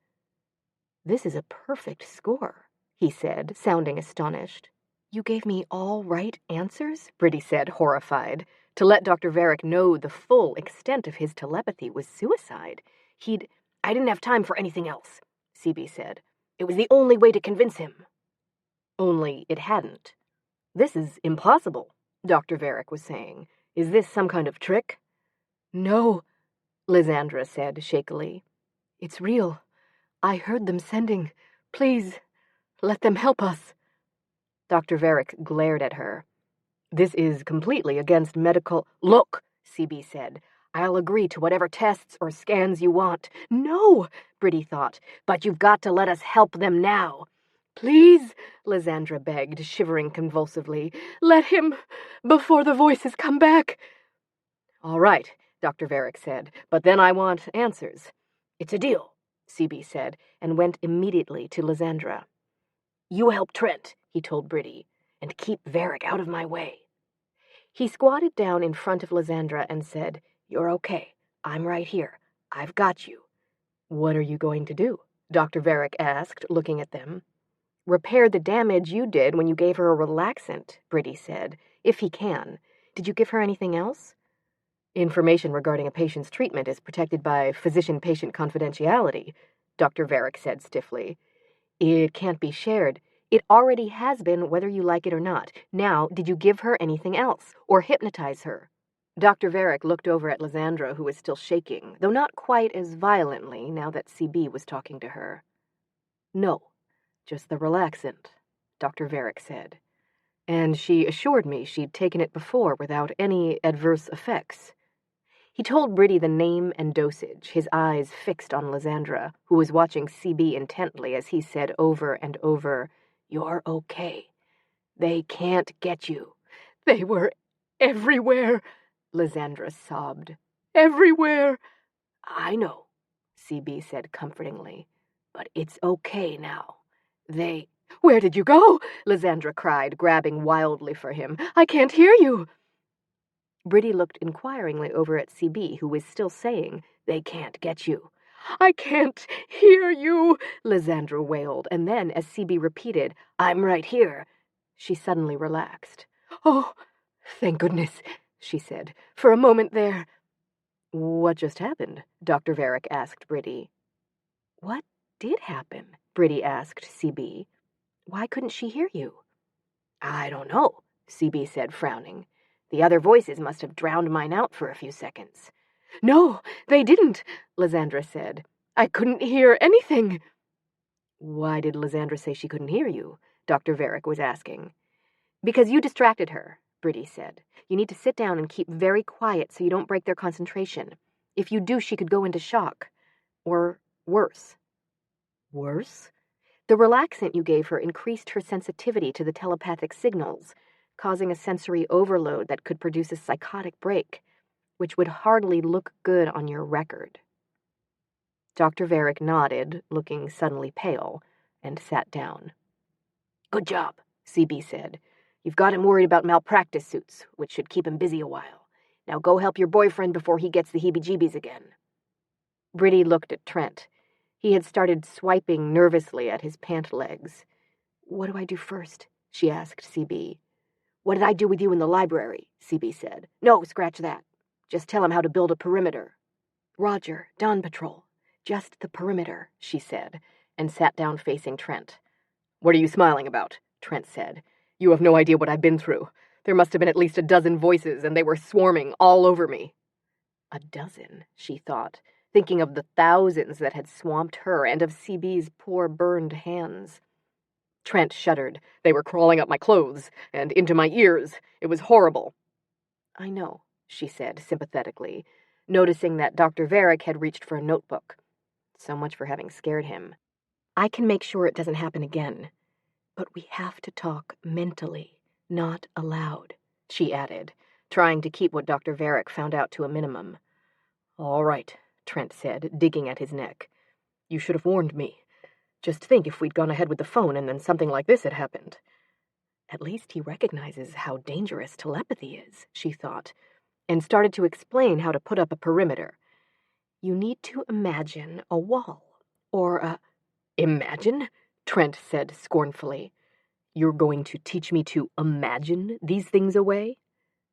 This is a perfect score, he said, sounding astonished. You gave me all right answers? Briddey said, horrified. To let Dr. Varick know the full extent of his telepathy was suicide. I didn't have time for anything else, CB said. It was the only way to convince him. Only it hadn't. This is impossible, Dr. Varick was saying. Is this some kind of trick? No, Lysandra said shakily. It's real. I heard them sending. Please, let them help us. Dr. Varick glared at her. This is completely against medical— Look, CB said. I'll agree to whatever tests or scans you want. No, Briddey thought, but you've got to let us help them now. Please, Lysandra begged, shivering convulsively. Let him, before the voices come back. All right, Dr. Varick said, but then I want answers. It's a deal, CB said, and went immediately to Lysandra. You help Trent, he told Briddey, and keep Varick out of my way. He squatted down in front of Lysandra and said, You're okay. I'm right here. I've got you. What are you going to do? Dr. Varick asked, looking at them. Repair the damage you did when you gave her a relaxant, Briddey said, if he can. Did you give her anything else? Information regarding a patient's treatment is protected by physician-patient confidentiality, Dr. Varick said stiffly. It can't be shared. It already has been, whether you like it or not. Now, did you give her anything else, or hypnotize her? Dr. Varick looked over at Lysandra, who was still shaking, though not quite as violently now that CB was talking to her. No, just the relaxant, Dr. Varick said. And she assured me she'd taken it before without any adverse effects. He told Briddey the name and dosage, his eyes fixed on Lysandra, who was watching CB intently as he said over and over, You're okay. They can't get you. They were everywhere, Lysandra sobbed. Everywhere. I know, CB said comfortingly, but it's okay now. Where did you go? Lysandra cried, grabbing wildly for him. I can't hear you. Briddey looked inquiringly over at CB, who was still saying, They can't get you. I can't hear you, Lysandra wailed, and then, as CB repeated, I'm right here, she suddenly relaxed. Oh, thank goodness, she said. For a moment there. What just happened? Dr. Varick asked Briddey. What did happen? Briddey asked CB. Why couldn't she hear you? I don't know, CB said, frowning. The other voices must have drowned mine out for a few seconds. No, they didn't, Lysandra said. I couldn't hear anything. Why did Lysandra say she couldn't hear you? Dr. Varick was asking. Because you distracted her, Briddey said. You need to sit down and keep very quiet so you don't break their concentration. If you do, she could go into shock. Or worse. Worse? The relaxant you gave her increased her sensitivity to the telepathic signals, causing a sensory overload that could produce a psychotic break, which would hardly look good on your record. Dr. Varick nodded, looking suddenly pale, and sat down. Good job, CB said. You've got him worried about malpractice suits, which should keep him busy a while. Now go help your boyfriend before he gets the heebie-jeebies again. Briddey looked at Trent. He had started swiping nervously at his pant legs. What do I do first? She asked CB. What did I do with you in the library? CB said. No, scratch that. Just tell him how to build a perimeter. Roger, Dawn Patrol. Just the perimeter, she said, and sat down facing Trent. What are you smiling about? Trent said. You have no idea what I've been through. There must have been at least a dozen voices, and they were swarming all over me. A dozen, she thought, thinking of the thousands that had swamped her and of CB's poor burned hands. Trent shuddered. They were crawling up my clothes and into my ears. It was horrible. I know, she said sympathetically, noticing that Dr. Varick had reached for a notebook. So much for having scared him. I can make sure it doesn't happen again. But we have to talk mentally, not aloud, she added, trying to keep what Dr. Varick found out to a minimum. All right, Trent said, digging at his neck. You should have warned me. Just think if we'd gone ahead with the phone and then something like this had happened. At least he recognizes how dangerous telepathy is, she thought, and started to explain how to put up a perimeter. You need to imagine a wall, or a... Imagine? Trent said scornfully. You're going to teach me to imagine these things away?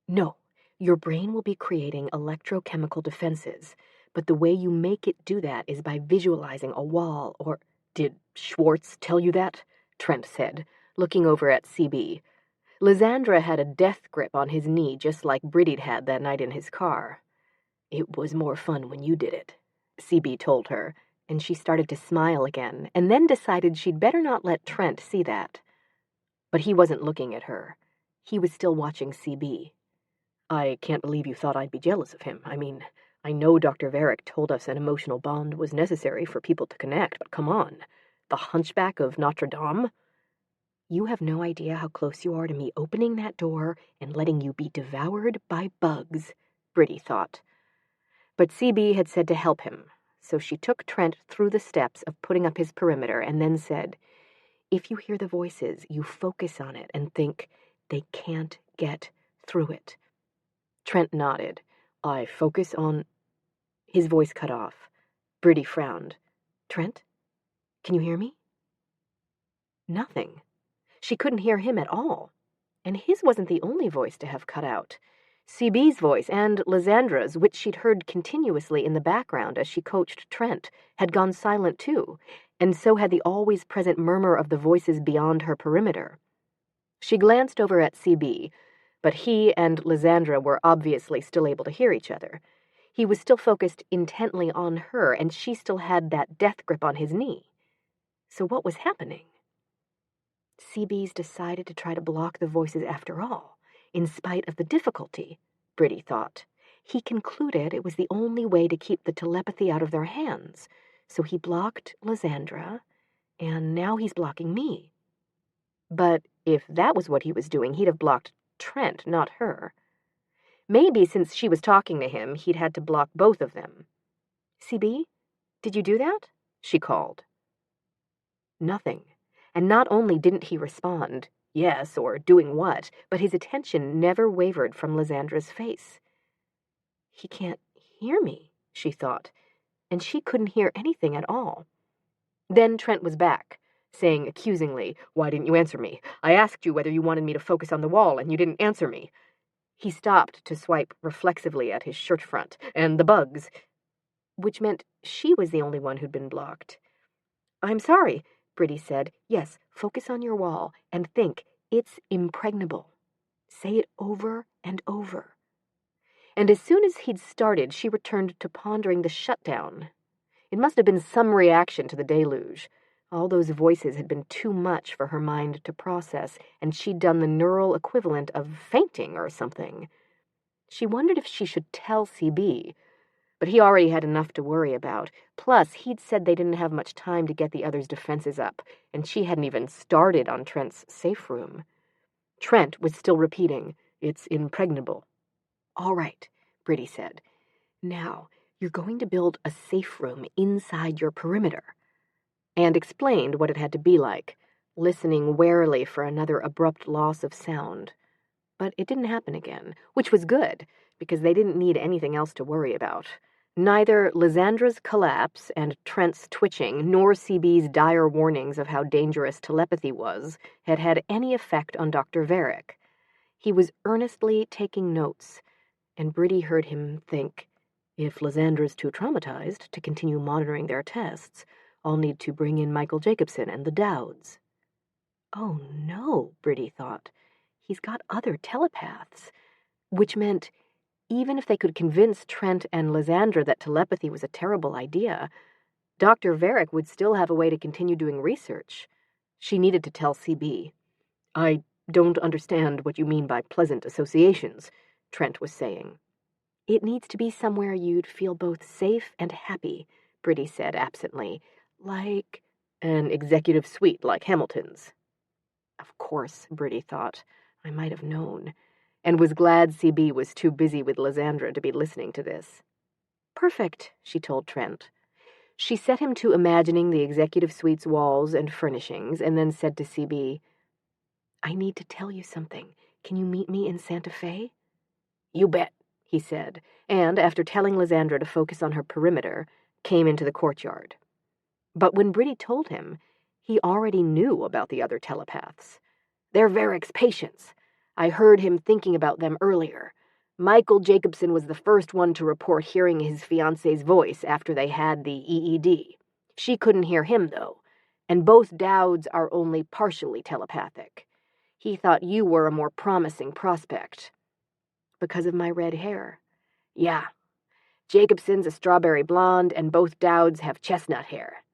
No, your brain will be creating electrochemical defenses, but the way you make it do that is by visualizing a wall, or... Did Schwartz tell you that? Trent said, looking over at CB. Lysandra had a death grip on his knee just like Briddey had that night in his car. It was more fun when you did it, CB told her, and she started to smile again, and then decided she'd better not let Trent see that. But he wasn't looking at her. He was still watching CB. I can't believe you thought I'd be jealous of him. I mean, I know Dr. Varick told us an emotional bond was necessary for people to connect, but come on. The Hunchback of Notre Dame? You have no idea how close you are to me opening that door and letting you be devoured by bugs, Briddey thought. But CB had said to help him, so she took Trent through the steps of putting up his perimeter and then said, if you hear the voices, you focus on it and think, they can't get through it. Trent nodded. I focus on... His voice cut off. Briddey frowned. Trent? Can you hear me? Nothing. She couldn't hear him at all. And his wasn't the only voice to have cut out. CB's voice and Lysandra's, which she'd heard continuously in the background as she coached Trent, had gone silent too, and so had the always-present murmur of the voices beyond her perimeter. She glanced over at CB, but he and Lysandra were obviously still able to hear each other. He was still focused intently on her, and she still had that death grip on his knee. So what was happening? CB's decided to try to block the voices after all, in spite of the difficulty, Briddey thought. He concluded it was the only way to keep the telepathy out of their hands, so he blocked Lysandra, and now he's blocking me. But if that was what he was doing, he'd have blocked Trent, not her. Maybe since she was talking to him, he'd had to block both of them. CB, did you do that? She called. Nothing. And not only didn't he respond, yes, or doing what, but his attention never wavered from Lysandra's face. He can't hear me, she thought, and she couldn't hear anything at all. Then Trent was back, saying accusingly, Why didn't you answer me? I asked you whether you wanted me to focus on the wall, and you didn't answer me. He stopped to swipe reflexively at his shirt front, and the bugs, which meant she was the only one who'd been blocked. I'm sorry, Briddey said. Yes, focus on your wall, and think, it's impregnable. Say it over and over. And as soon as he'd started, she returned to pondering the shutdown. It must have been some reaction to the deluge. All those voices had been too much for her mind to process, and she'd done the neural equivalent of fainting or something. She wondered if she should tell CB, but he already had enough to worry about. Plus, he'd said they didn't have much time to get the others' defenses up, and she hadn't even started on Trent's safe room. Trent was still repeating, It's impregnable. All right, Briddey said. Now, you're going to build a safe room inside your perimeter, and explained what it had to be like, listening warily for another abrupt loss of sound. But it didn't happen again, which was good, because they didn't need anything else to worry about. Neither Lysandra's collapse and Trent's twitching, nor CB's dire warnings of how dangerous telepathy was, had had any effect on Dr. Varick. He was earnestly taking notes, and Briddey heard him think, if Lysandra's too traumatized to continue monitoring their tests, I'll need to bring in Michael Jacobson and the Dowds. Oh no, Briddey thought. He's got other telepaths, which meant even if they could convince Trent and Lysandra that telepathy was a terrible idea, Dr. Varick would still have a way to continue doing research. She needed to tell CB. I don't understand what you mean by pleasant associations, Trent was saying. It needs to be somewhere you'd feel both safe and happy, Briddey said absently. Like an executive suite like Hamilton's. Of course, Briddey thought. I might have known, and was glad CB was too busy with Lysandra to be listening to this. Perfect, she told Trent. She set him to imagining the executive suite's walls and furnishings, and then said to CB, I need to tell you something. Can you meet me in Santa Fe? You bet, he said, and, after telling Lysandra to focus on her perimeter, came into the courtyard. But when Briddey told him, he already knew about the other telepaths. They're Varick's patients. I heard him thinking about them earlier. Michael Jacobson was the first one to report hearing his fiancée's voice after they had the EED. She couldn't hear him, though, and both Dowds are only partially telepathic. He thought you were a more promising prospect. Because of my red hair? Yeah. Jacobson's a strawberry blonde, and both Dowds have chestnut hair.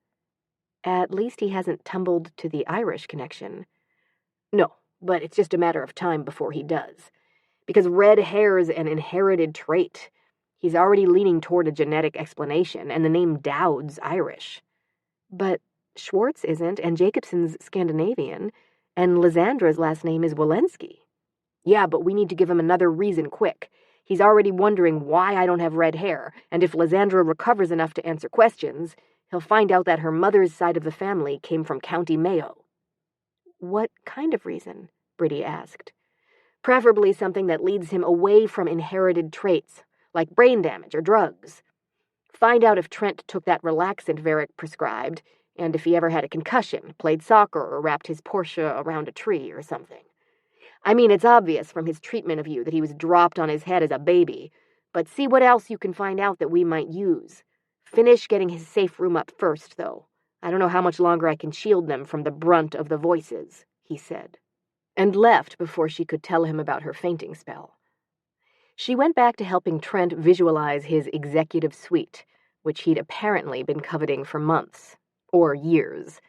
At least he hasn't tumbled to the Irish connection. No, but it's just a matter of time before he does. Because red hair's an inherited trait. He's already leaning toward a genetic explanation, and the name Dowd's Irish. But Schwartz isn't, and Jacobson's Scandinavian, and Lysandra's last name is Walensky. Yeah, but we need to give him another reason quick. He's already wondering why I don't have red hair, and if Lysandra recovers enough to answer questions, he'll find out that her mother's side of the family came from County Mayo. What kind of reason? Briddey asked. Preferably something that leads him away from inherited traits, like brain damage or drugs. Find out if Trent took that relaxant Varick prescribed, and if he ever had a concussion, played soccer, or wrapped his Porsche around a tree or something. I mean, it's obvious from his treatment of you that he was dropped on his head as a baby, but see what else you can find out that we might use. Finish getting his safe room up first, though. I don't know how much longer I can shield them from the brunt of the voices, he said, and left before she could tell him about her fainting spell. She went back to helping Trent visualize his executive suite, which he'd apparently been coveting for months, or years.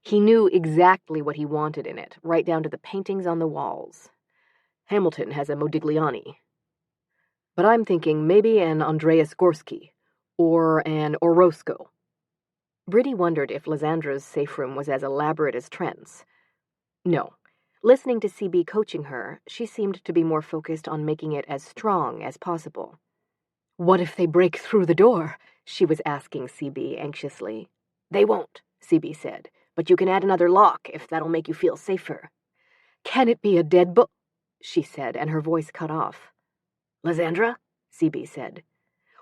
He knew exactly what he wanted in it, right down to the paintings on the walls. Hamilton has a Modigliani. But I'm thinking maybe an Andreas Gorski, or an Orozco. Briddey wondered if Lysandra's safe room was as elaborate as Trent's. No. Listening to CB coaching her, she seemed to be more focused on making it as strong as possible. What if they break through the door? She was asking CB anxiously. They won't, CB said, but you can add another lock if that'll make you feel safer. Can it be a dead book? She said, and her voice cut off. Lysandra? CB said.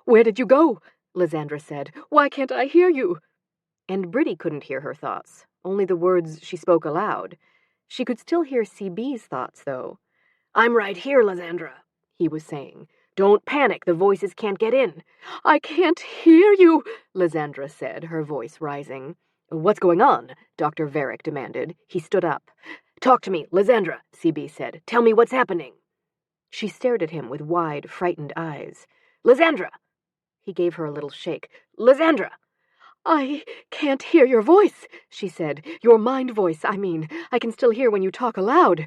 Where did you go? Lysandra said. Why can't I hear you? And Briddey couldn't hear her thoughts, only the words she spoke aloud. She could still hear CB's thoughts, though. I'm right here, Lysandra, he was saying. Don't panic, the voices can't get in. I can't hear you, Lysandra said, her voice rising. What's going on? Dr. Varick demanded. He stood up. Talk to me, Lysandra, CB said. Tell me what's happening. She stared at him with wide, frightened eyes. Lysandra! He gave her a little shake. Lysandra! I can't hear your voice, she said. Your mind voice, I mean. I can still hear when you talk aloud.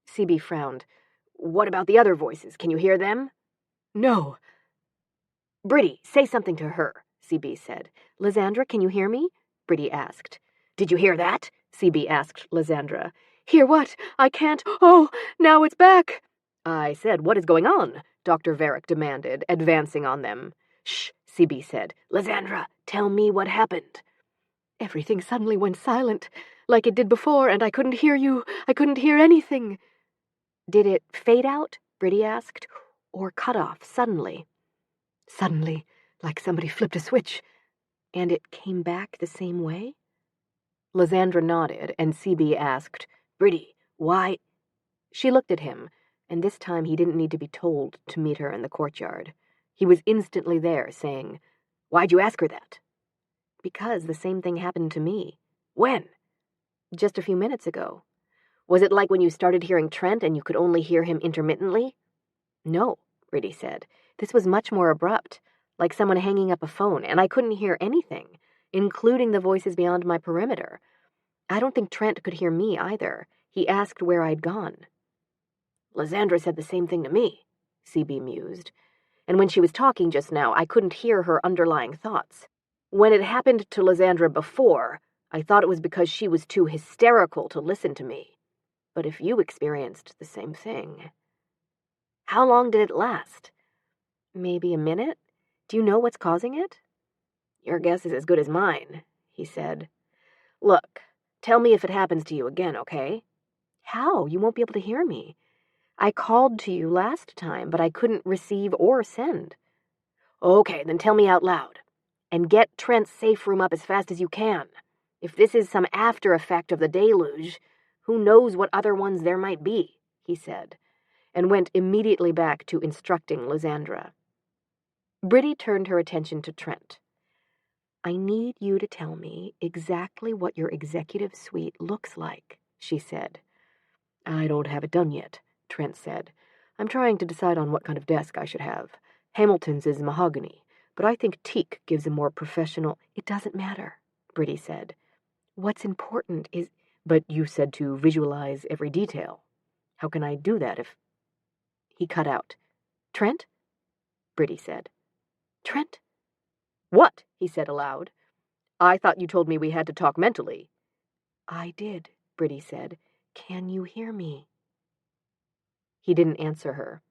CB frowned. What about the other voices? Can you hear them? No. Briddey, say something to her, CB said. Lysandra, can you hear me? Briddey asked. Did you hear that? CB asked Lysandra. Hear what? I can't. Oh, now it's back. I said, what is going on? Dr. Varick demanded, advancing on them. Shh, CB said. Lysandra, tell me what happened. Everything suddenly went silent, like it did before, and I couldn't hear you. I couldn't hear anything. Did it fade out? Briddey asked. Or cut off suddenly? Suddenly. Like somebody flipped a switch, and it came back the same way? Lysandra nodded, and CB asked, "Briddey, why?" She looked at him, and this time he didn't need to be told to meet her in the courtyard. He was instantly there, saying, "Why'd you ask her that?" "Because the same thing happened to me." "When?" "Just a few minutes ago." "Was it like when you started hearing Trent and you could only hear him intermittently?" "No," Briddey said. "This was much more abrupt, like someone hanging up a phone, and I couldn't hear anything, including the voices beyond my perimeter. I don't think Trent could hear me either. He asked where I'd gone." "Lysandra said the same thing to me," CB mused. "And when she was talking just now, I couldn't hear her underlying thoughts. When it happened to Lysandra before, I thought it was because she was too hysterical to listen to me. But if you experienced the same thing..." "How long did it last?" "Maybe a minute. Do you know what's causing it?" "Your guess is as good as mine," he said. "Look, tell me if it happens to you again, okay?" "How? You won't be able to hear me. I called to you last time, but I couldn't receive or send." "Okay, then tell me out loud. And get Trent's safe room up as fast as you can. If this is some after effect of the deluge, who knows what other ones there might be," he said, and went immediately back to instructing Lysandra. Briddey turned her attention to Trent. "I need you to tell me exactly what your executive suite looks like," she said. "I don't have it done yet," Trent said. "I'm trying to decide on what kind of desk I should have. Hamilton's is mahogany, but I think teak gives a more professional..." "It doesn't matter," Briddey said. "What's important is..." "But you said to visualize every detail. How can I do that if..." He cut out. "Trent?" Briddey said. "Trent?" "What?" he said aloud. "I thought you told me we had to talk mentally." "I did," Briddey said. "Can you hear me?" He didn't answer her.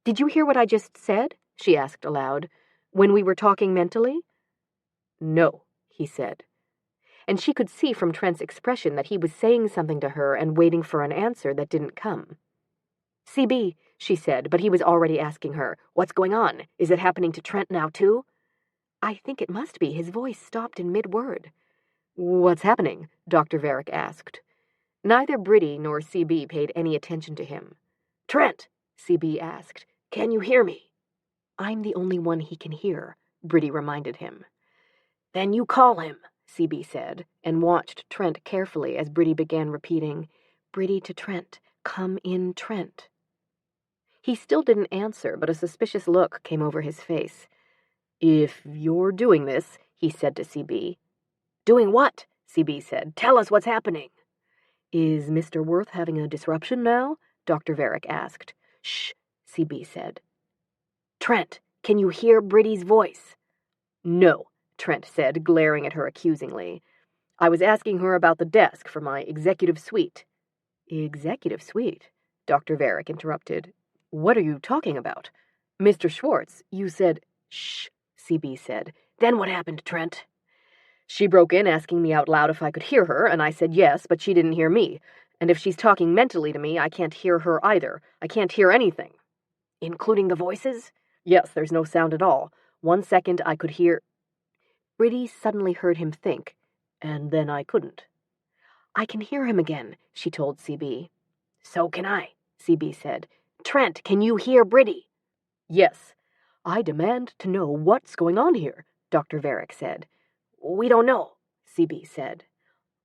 "Did you hear what I just said?" she asked aloud. "When we were talking mentally?" "No," he said. And she could see from Trent's expression that he was saying something to her and waiting for an answer that didn't come. "CB," she said, but he was already asking her, "What's going on? Is it happening to Trent now, too?" "I think it must be." His voice stopped in mid-word. "What's happening?" Dr. Varick asked. Neither Briddey nor CB paid any attention to him. "Trent," CB asked, "can you hear me?" "I'm the only one he can hear," Briddey reminded him. "Then you call him," CB said, and watched Trent carefully as Briddey began repeating, "Briddey to Trent. Come in, Trent." He still didn't answer, but a suspicious look came over his face. "If you're doing this," he said to CB. "Doing what?" CB said. "Tell us what's happening." "Is Mr. Worth having a disruption now?" Dr. Varick asked. "Shh," CB said. "Trent, can you hear Briddey's voice?" "No," Trent said, glaring at her accusingly. "I was asking her about the desk for my executive suite." "Executive suite?" Dr. Varick interrupted. "What are you talking about? Mr. Schwartz, you said..." "Shh," CB said. "Then what happened, Trent?" "She broke in asking me out loud if I could hear her, and I said yes, but she didn't hear me. And if she's talking mentally to me, I can't hear her either. I can't hear anything." "Including the voices?" "Yes, there's no sound at all. 1 second I could hear..." Briddey suddenly heard him think, and then I couldn't. "I can hear him again," she told CB. "So can I," CB said. "Trent, can you hear Briddey?" "Yes." "I demand to know what's going on here," Dr. Varick said. "We don't know," CB said.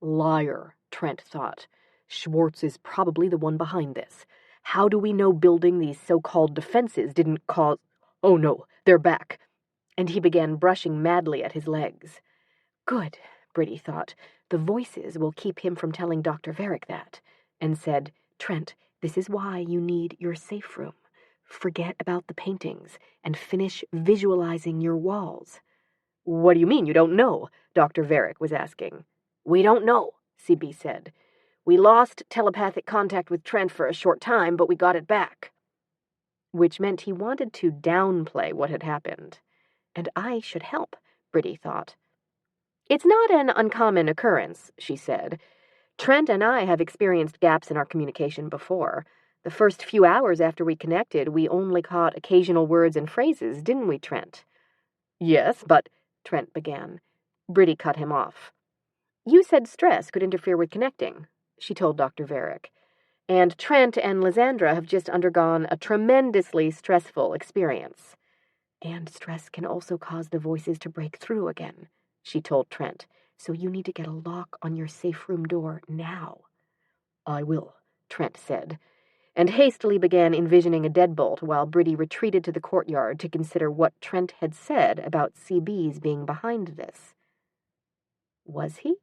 Liar, Trent thought. Schwartz is probably the one behind this. How do we know building these so-called defenses didn't cause... Oh no, they're back. And he began brushing madly at his legs. Good, Briddey thought. The voices will keep him from telling Dr. Varick that. And said, "Trent, this is why you need your safe room. Forget about the paintings and finish visualizing your walls." "What do you mean you don't know?" Dr. Varick was asking. "We don't know," CB said. "We lost telepathic contact with Trent for a short time, but we got it back." Which meant he wanted to downplay what had happened. And I should help, Briddey thought. "It's not an uncommon occurrence," she said. "Trent and I have experienced gaps in our communication before. The first few hours after we connected, we only caught occasional words and phrases, didn't we, Trent?" Yes, but, Trent began. Briddey cut him off. You said stress could interfere with connecting, she told Dr. Varick. And Trent and Lysandra have just undergone a tremendously stressful experience. And stress can also cause the voices to break through again, she told Trent. So you need to get a lock on your safe room door now. I will, Trent said, and hastily began envisioning a deadbolt while Briddey retreated to the courtyard to consider what Trent had said about CB's being behind this. Was he?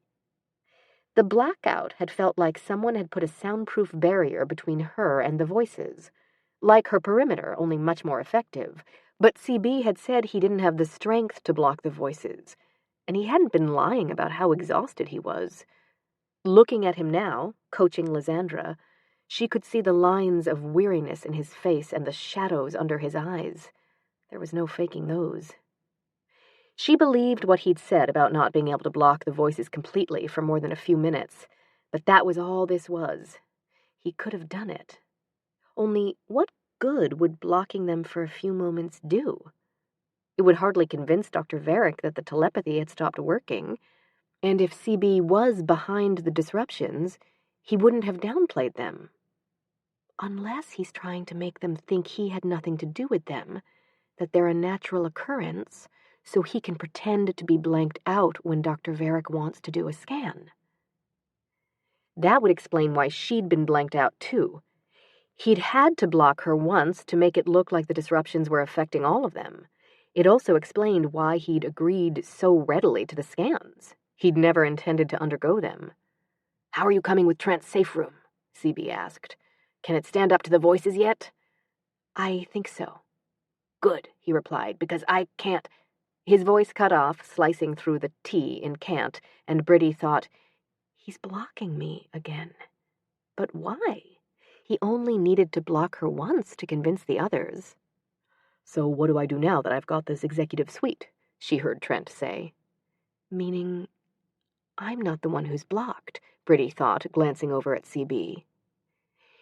The blackout had felt like someone had put a soundproof barrier between her and the voices, like her perimeter, only much more effective. But CB had said he didn't have the strength to block the voices, and he hadn't been lying about how exhausted he was. Looking at him now, coaching Lysandra, she could see the lines of weariness in his face and the shadows under his eyes. There was no faking those. She believed what he'd said about not being able to block the voices completely for more than a few minutes, but that was all this was. He could have done it. Only what good would blocking them for a few moments do? It would hardly convince Dr. Varick that the telepathy had stopped working, and if CB was behind the disruptions, he wouldn't have downplayed them. Unless he's trying to make them think he had nothing to do with them, that they're a natural occurrence, so he can pretend to be blanked out when Dr. Varick wants to do a scan. That would explain why she'd been blanked out, too. He'd had to block her once to make it look like the disruptions were affecting all of them. It also explained why he'd agreed so readily to the scans. He'd never intended to undergo them. How are you coming with Trent's safe room? CB asked. Can it stand up to the voices yet? I think so. Good, he replied, because I can't. His voice cut off, slicing through the T in can't, and Briddey thought, he's blocking me again. But why? He only needed to block her once to convince the others. So what do I do now that I've got this executive suite? She heard Trent say. Meaning, I'm not the one who's blocked, Briddey thought, glancing over at CB.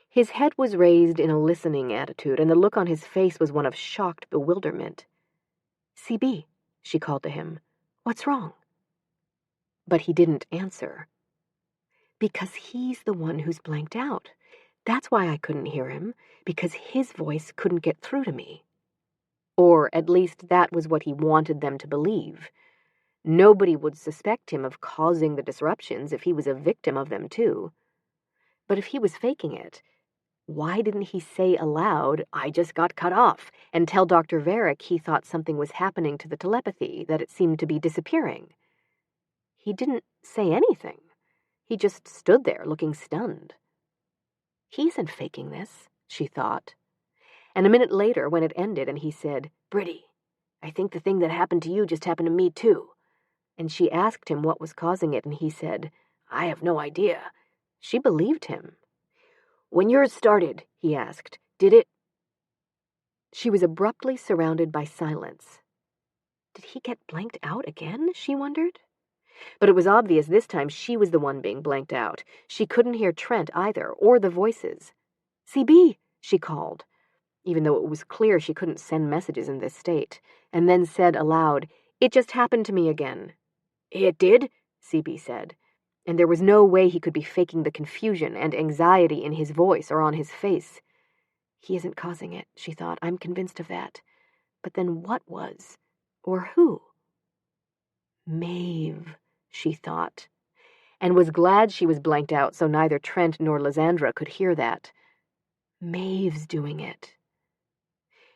His head was raised in a listening attitude, and the look on his face was one of shocked bewilderment. CB, she called to him. What's wrong? But he didn't answer. Because he's the one who's blanked out. That's why I couldn't hear him, because his voice couldn't get through to me. Or at least that was what he wanted them to believe. Nobody would suspect him of causing the disruptions if he was a victim of them, too. But if he was faking it, why didn't he say aloud, I just got cut off, and tell Dr. Varick he thought something was happening to the telepathy, that it seemed to be disappearing? He didn't say anything. He just stood there looking stunned. He isn't faking this, she thought. And a minute later, when it ended and he said, Briddey, I think the thing that happened to you just happened to me too. And she asked him what was causing it, and he said, I have no idea. She believed him. When yours started, he asked, did it? She was abruptly surrounded by silence. Did he get blanked out again, she wondered? But it was obvious this time she was the one being blanked out. She couldn't hear Trent either, or the voices. CB, she called, even though it was clear she couldn't send messages in this state, and then said aloud, It just happened to me again. It did? CB said, and there was no way he could be faking the confusion and anxiety in his voice or on his face. He isn't causing it, she thought. I'm convinced of that. But then what was? Or who? Maeve, she thought, and was glad she was blanked out so neither Trent nor Lysandra could hear that. Maeve's doing it.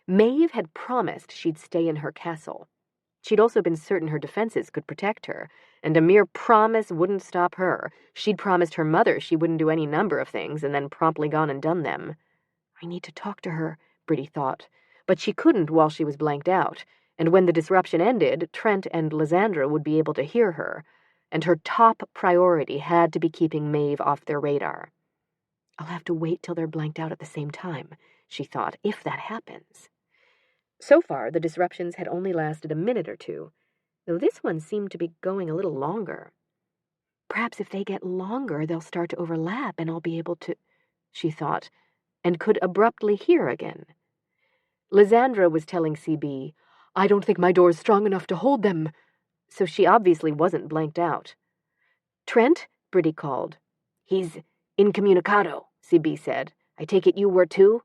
Maeve had promised she'd stay in her castle. She'd also been certain her defenses could protect her, and a mere promise wouldn't stop her. She'd promised her mother she wouldn't do any number of things and then promptly gone and done them. I need to talk to her, Briddey thought, but she couldn't while she was blanked out, and when the disruption ended, Trent and Lysandra would be able to hear her, and her top priority had to be keeping Maeve off their radar. I'll have to wait till they're blanked out at the same time, she thought, if that happens. So far, the disruptions had only lasted a minute or two, though this one seemed to be going a little longer. Perhaps if they get longer, they'll start to overlap and I'll be able to, she thought, and could abruptly hear again. Lysandra was telling CB, I don't think my door's strong enough to hold them. So she obviously wasn't blanked out. Trent, Briddey called. He's incommunicado, CB said. I take it you were too?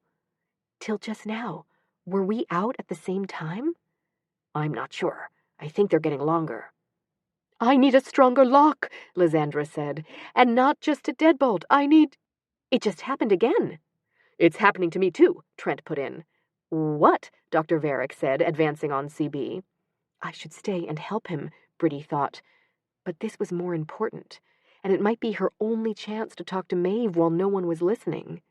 Till just now. Were we out at the same time? I'm not sure. I think they're getting longer. I need a stronger lock, Lysandra said. And not just a deadbolt. I need... It just happened again. It's happening to me too, Trent put in. What? Dr. Varick said, advancing on CB. I should stay and help him, Briddey thought. But this was more important, and it might be her only chance to talk to Maeve while no one was listening.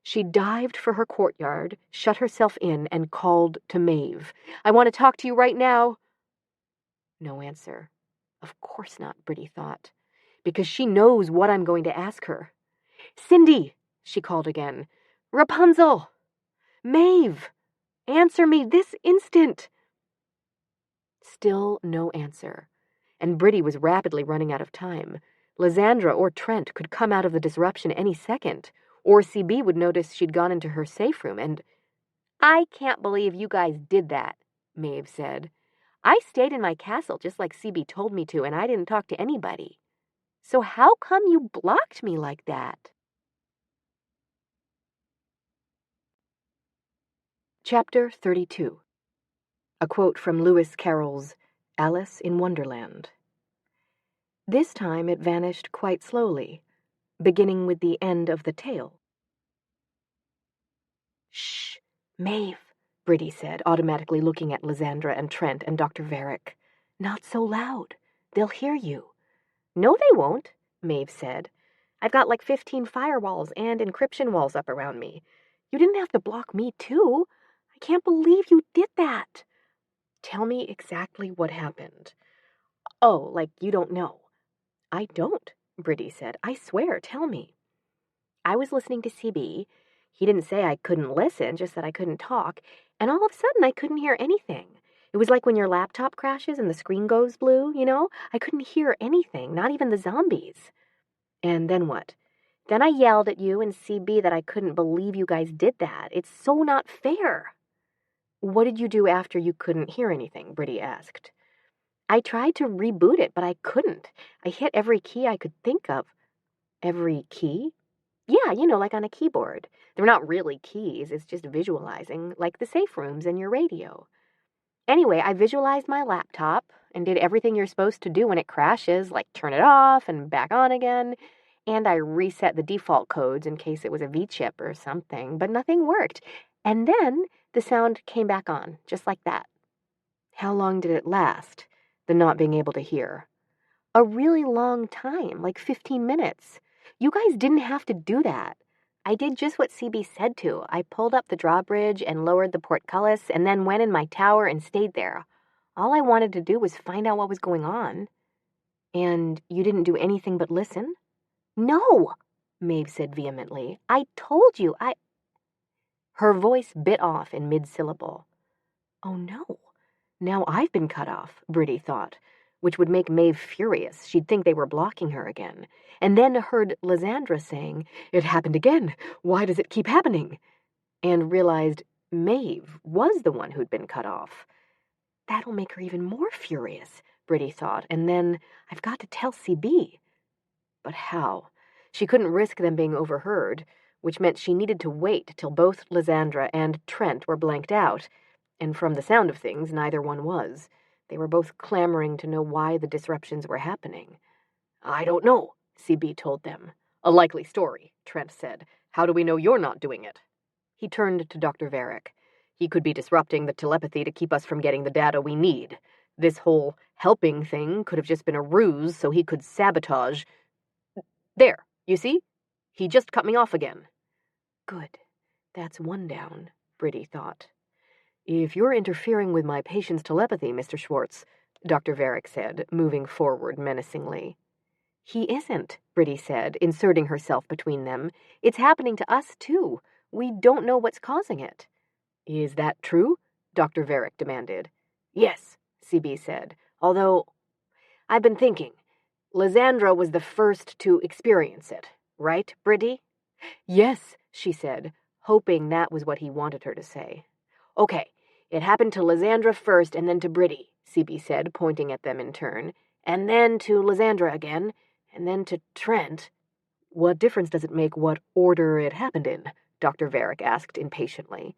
She dived for her courtyard, shut herself in, and called to Maeve. I want to talk to you right now. No answer. Of course not, Briddey thought, because she knows what I'm going to ask her. Cindy, she called again. Rapunzel! Maeve! Answer me this instant! Still no answer, and Briddey was rapidly running out of time. Lysandra or Trent could come out of the disruption any second, or CB would notice she'd gone into her safe room and... I can't believe you guys did that, Maeve said. I stayed in my castle just like CB told me to, and I didn't talk to anybody. So how come you blocked me like that? Chapter 32. A quote from Lewis Carroll's Alice in Wonderland. This time it vanished quite slowly, beginning with the end of the tail. Shh, Maeve, Briddey said, automatically looking at Lysandra and Trent and Dr. Varick. Not so loud. They'll hear you. No, they won't, Maeve said. I've got like 15 firewalls and encryption walls up around me. You didn't have to block me, too. I can't believe you did that. Tell me exactly what happened. Oh, like you don't know. I don't, Briddey said. I swear, tell me. I was listening to CB. He didn't say I couldn't listen, just that I couldn't talk, and all of a sudden I couldn't hear anything. It was like when your laptop crashes and the screen goes blue, you know? I couldn't hear anything, not even the zombies. And then what? Then I yelled at you and CB that I couldn't believe you guys did that. It's so not fair. What did you do after you couldn't hear anything? Briddey asked. I tried to reboot it, but I couldn't. I hit every key I could think of. Every key? Yeah, you know, like on a keyboard. They're not really keys, it's just visualizing, like the safe rooms and your radio. Anyway, I visualized my laptop and did everything you're supposed to do when it crashes, like turn it off and back on again, and I reset the default codes in case it was a V-chip or something, but nothing worked. And then the sound came back on, just like that. How long did it last, the not being able to hear? A really long time, like 15 minutes. You guys didn't have to do that. I did just what CB said to. I pulled up the drawbridge and lowered the portcullis and then went in my tower and stayed there. All I wanted to do was find out what was going on. And you didn't do anything but listen? No, Maeve said vehemently. I told you, Her voice bit off in mid-syllable. Oh no, now I've been cut off, Briddey thought, which would make Maeve furious. She'd think they were blocking her again. And then heard Lysandra saying, It happened again. Why does it keep happening? And realized Maeve was the one who'd been cut off. That'll make her even more furious, Briddey thought, and then I've got to tell CB. But how? She couldn't risk them being overheard, which meant she needed to wait till both Lysandra and Trent were blanked out, and from the sound of things, neither one was. They were both clamoring to know why the disruptions were happening. I don't know, CB told them. A likely story, Trent said. How do we know you're not doing it? He turned to Dr. Varick. He could be disrupting the telepathy to keep us from getting the data we need. This whole helping thing could have just been a ruse so he could sabotage. There, you see? He just cut me off again. Good. That's one down, Briddey thought. If you're interfering with my patient's telepathy, Mr. Schwartz, Dr. Varick said, moving forward menacingly. He isn't, Briddey said, inserting herself between them. It's happening to us, too. We don't know what's causing it. Is that true? Dr. Varick demanded. Yes, CB said, although I've been thinking. Lysandra was the first to experience it, right, Briddey? Yes, she said, hoping that was what he wanted her to say. Okay, It happened to Lysandra first and then to Briddey, CB said, pointing at them in turn, and then to Lysandra again, and then to Trent. What difference does it make what order it happened in? Dr. Varick asked impatiently.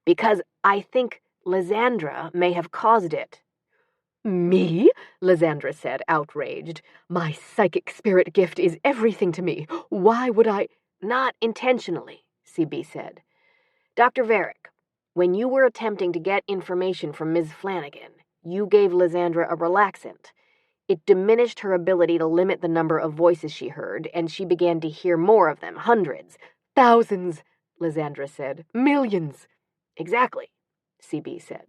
Because I think Lysandra may have caused it. Me? Lysandra said, outraged. My psychic spirit gift is everything to me. Why would I? Not intentionally, CB said. Dr. Varick, when you were attempting to get information from Ms. Flanagan, you gave Lysandra a relaxant. It diminished her ability to limit the number of voices she heard, and she began to hear more of them, hundreds. Thousands, Lysandra said. Millions. Exactly, CB said.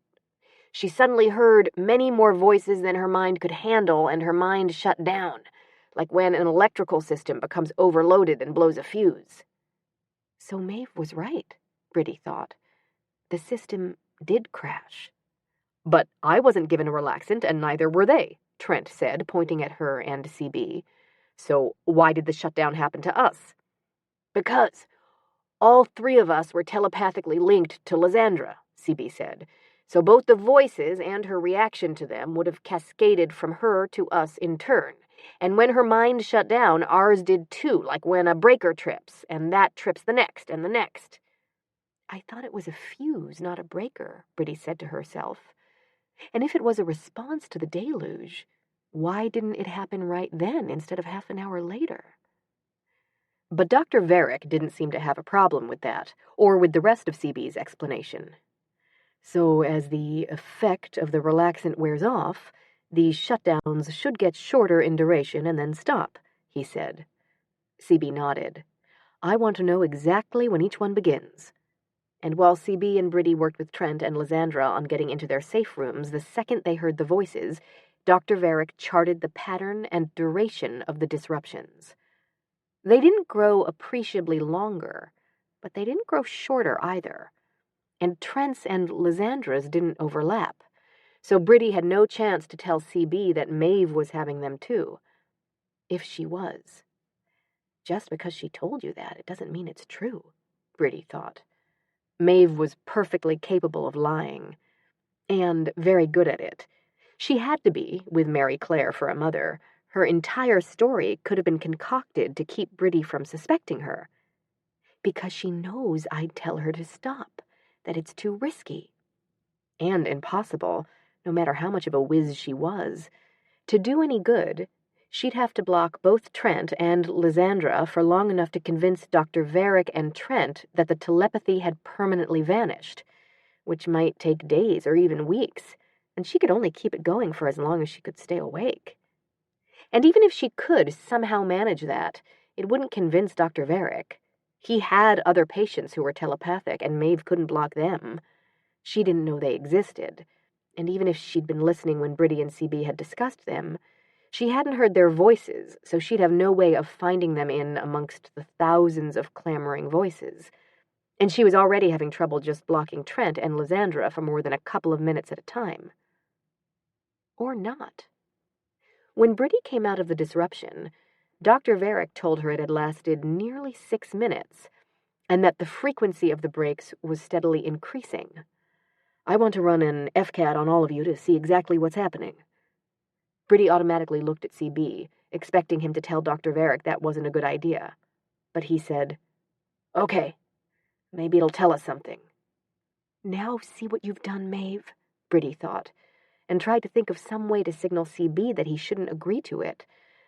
She suddenly heard many more voices than her mind could handle, and her mind shut down, like when an electrical system becomes overloaded and blows a fuse. So Maeve was right, Briddey thought. The system did crash. But I wasn't given a relaxant, and neither were they, Trent said, pointing at her and CB. So why did the shutdown happen to us? Because all three of us were telepathically linked to Lysandra, CB said. So both the voices and her reaction to them would have cascaded from her to us in turn. And when her mind shut down, ours did too, like when a breaker trips, and that trips the next and the next. I thought it was a fuse, not a breaker, Briddey said to herself. And if it was a response to the deluge, why didn't it happen right then instead of half an hour later? But Dr. Varick didn't seem to have a problem with that, or with the rest of CB's explanation. So as the effect of the relaxant wears off, these shutdowns should get shorter in duration and then stop, he said. CB nodded. I want to know exactly when each one begins. And while CB and Briddey worked with Trent and Lysandra on getting into their safe rooms, the second they heard the voices, Dr. Varick charted the pattern and duration of the disruptions. They didn't grow appreciably longer, but they didn't grow shorter either. And Trent's and Lysandra's didn't overlap, so Briddey had no chance to tell CB that Maeve was having them too. If she was. Just because she told you that, it doesn't mean it's true, Briddey thought. Maeve was perfectly capable of lying, and very good at it. She had to be, with Mary Claire for a mother. Her entire story could have been concocted to keep Briddey from suspecting her. Because she knows I'd tell her to stop, that it's too risky. And impossible, no matter how much of a whiz she was. To do any good, she'd have to block both Trent and Lysandra for long enough to convince Dr. Varick and Trent that the telepathy had permanently vanished, which might take days or even weeks, and she could only keep it going for as long as she could stay awake. And even if she could somehow manage that, it wouldn't convince Dr. Varick. He had other patients who were telepathic, and Maeve couldn't block them. She didn't know they existed, and even if she'd been listening when Briddey and CB had discussed them, she hadn't heard their voices, so she'd have no way of finding them in amongst the thousands of clamoring voices. And she was already having trouble just blocking Trent and Lysandra for more than a couple of minutes at a time. Or not. When Briddey came out of the disruption, Dr. Varick told her it had lasted nearly 6 minutes, and that the frequency of the breaks was steadily increasing. I want to run an FCAT on all of you to see exactly what's happening. Briddey automatically looked at CB, expecting him to tell Dr. Varick that wasn't a good idea. But he said, Okay, maybe it'll tell us something. Now see what you've done, Maeve, Briddey thought, and tried to think of some way to signal CB that he shouldn't agree to it.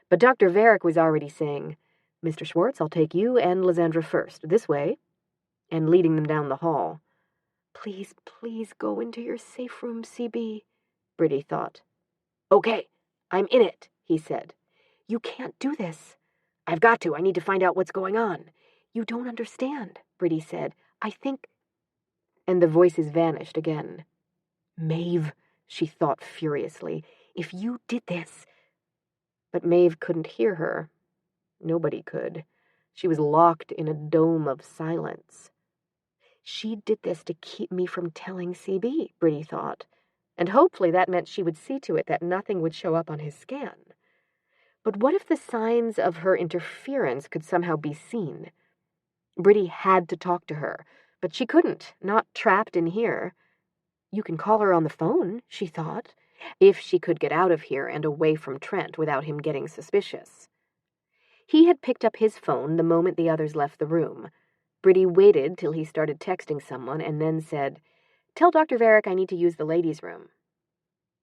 But Dr. Varick was already saying, Mr. Schwartz, I'll take you and Lysandra first, this way, and leading them down the hall. Please, please go into your safe room, CB, Briddey thought. Okay, I'm in it, he said. You can't do this. I've got to. I need to find out what's going on. You don't understand, Briddey said. I think... And the voices vanished again. Maeve, she thought furiously, if you did this... But Maeve couldn't hear her. Nobody could. She was locked in a dome of silence. She did this to keep me from telling CB, Briddey thought, and hopefully that meant she would see to it that nothing would show up on his scan. But what if the signs of her interference could somehow be seen? Briddey had to talk to her, but she couldn't, not trapped in here. You can call her on the phone, she thought, if she could get out of here and away from Trent without him getting suspicious. He had picked up his phone the moment the others left the room. Briddey waited till he started texting someone and then said, "Tell Dr. Varick I need to use the ladies' room."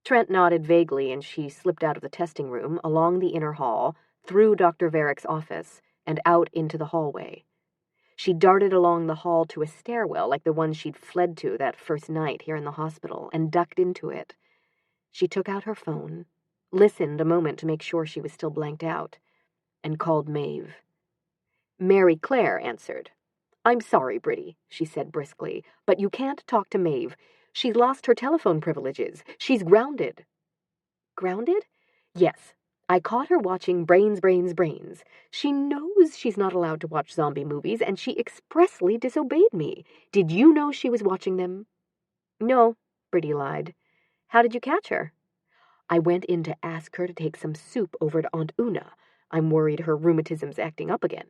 Trent nodded vaguely, and she slipped out of the testing room, along the inner hall, through Dr. Varick's office, and out into the hallway. She darted along the hall to a stairwell like the one she'd fled to that first night here in the hospital, and ducked into it. She took out her phone, listened a moment to make sure she was still blanked out, and called Maeve. Mary Claire answered. "I'm sorry, Briddey," she said briskly, "but you can't talk to Maeve. She's lost her telephone privileges. She's grounded." Grounded? Yes. I caught her watching Brains, Brains, Brains. She knows she's not allowed to watch zombie movies, and she expressly disobeyed me. Did you know she was watching them? No, Briddey lied. How did you catch her? I went in to ask her to take some soup over to Aunt Una. I'm worried her rheumatism's acting up again.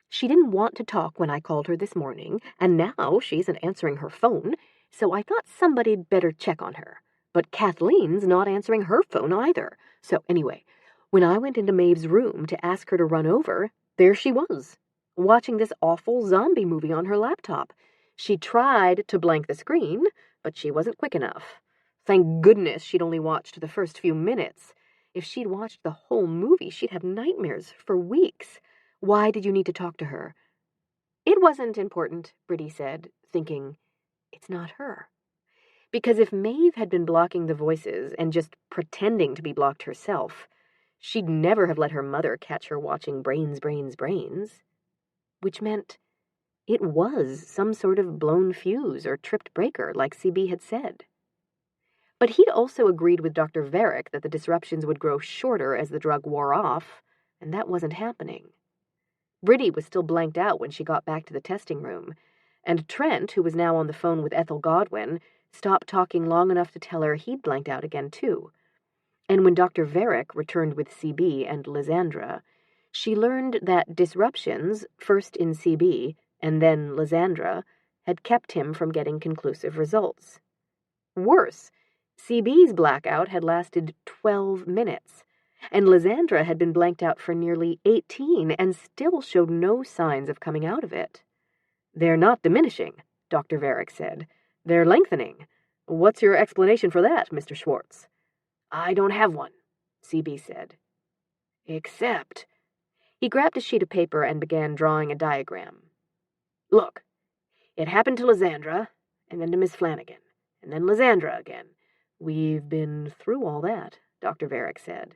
She didn't want to talk when I called her this morning, and now she isn't answering her phone, so I thought somebody'd better check on her. But Kathleen's not answering her phone either. So anyway, when I went into Maeve's room to ask her to run over, there she was, watching this awful zombie movie on her laptop. She tried to blank the screen, but she wasn't quick enough. Thank goodness she'd only watched the first few minutes. If she'd watched the whole movie, she'd have nightmares for weeks. Why did you need to talk to her? It wasn't important, Briddey said, thinking, it's not her. Because if Maeve had been blocking the voices and just pretending to be blocked herself, she'd never have let her mother catch her watching Brains, Brains, Brains. Which meant it was some sort of blown fuse or tripped breaker, like CB had said. But he'd also agreed with Dr. Varick that the disruptions would grow shorter as the drug wore off, and that wasn't happening. Briddey was still blanked out when she got back to the testing room, and Trent, who was now on the phone with Ethel Godwin, stopped talking long enough to tell her he'd blanked out again, too. And when Dr. Varick returned with CB and Lysandra, she learned that disruptions, first in CB and then Lysandra, had kept him from getting conclusive results. Worse, CB's blackout had lasted 12 minutes, and Lysandra had been blanked out for nearly 18 and still showed no signs of coming out of it. "They're not diminishing," Dr. Varick said. "They're lengthening. What's your explanation for that, Mr. Schwartz?" "I don't have one," CB said. "Except..." He grabbed a sheet of paper and began drawing a diagram. "Look, it happened to Lysandra, and then to Miss Flanagan, and then Lysandra again." "We've been through all that," Dr. Varick said.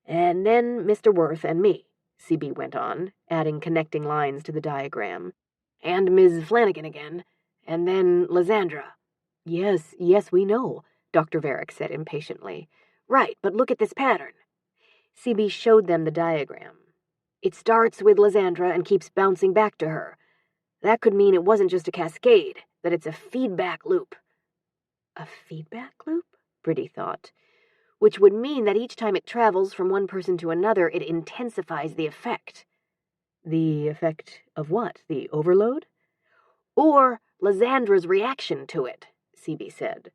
"And then Mr. Worth and me," CB went on, adding connecting lines to the diagram. "And Ms. Flanagan again, and then Lysandra." Yes, we know," Dr. Varick said impatiently. "Right, but look at this pattern." CB showed them the diagram. "It starts with Lysandra and keeps bouncing back to her. That could mean it wasn't just a cascade, that it's a feedback loop." A feedback loop? Briddey thought. Which would mean that each time it travels from one person to another, it intensifies the effect. The effect of what? The overload? "Or Lysandra's reaction to it," CB said.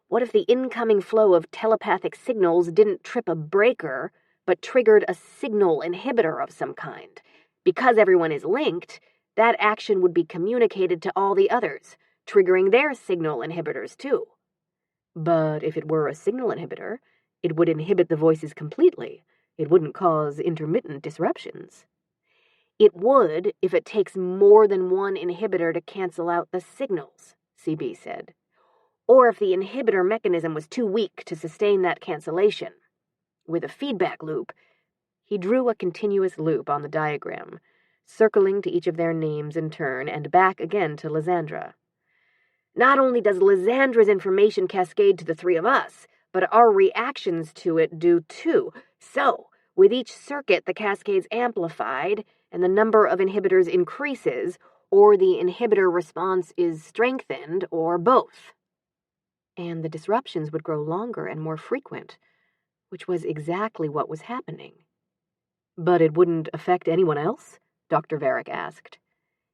"What if the incoming flow of telepathic signals didn't trip a breaker, but triggered a signal inhibitor of some kind? Because everyone is linked, that action would be communicated to all the others, triggering their signal inhibitors too." But if it were a signal inhibitor, it would inhibit the voices completely. It wouldn't cause intermittent disruptions. "It would if it takes more than one inhibitor to cancel out the signals," CB said. "Or if the inhibitor mechanism was too weak to sustain that cancellation. With a feedback loop..." He drew a continuous loop on the diagram, circling to each of their names in turn and back again to Lysandra. "Not only does Lysandra's information cascade to the three of us, but our reactions to it do too. So, with each circuit the cascade's amplified, and the number of inhibitors increases, or the inhibitor response is strengthened, or both." And the disruptions would grow longer and more frequent, which was exactly what was happening. "But it wouldn't affect anyone else?" Dr. Varick asked.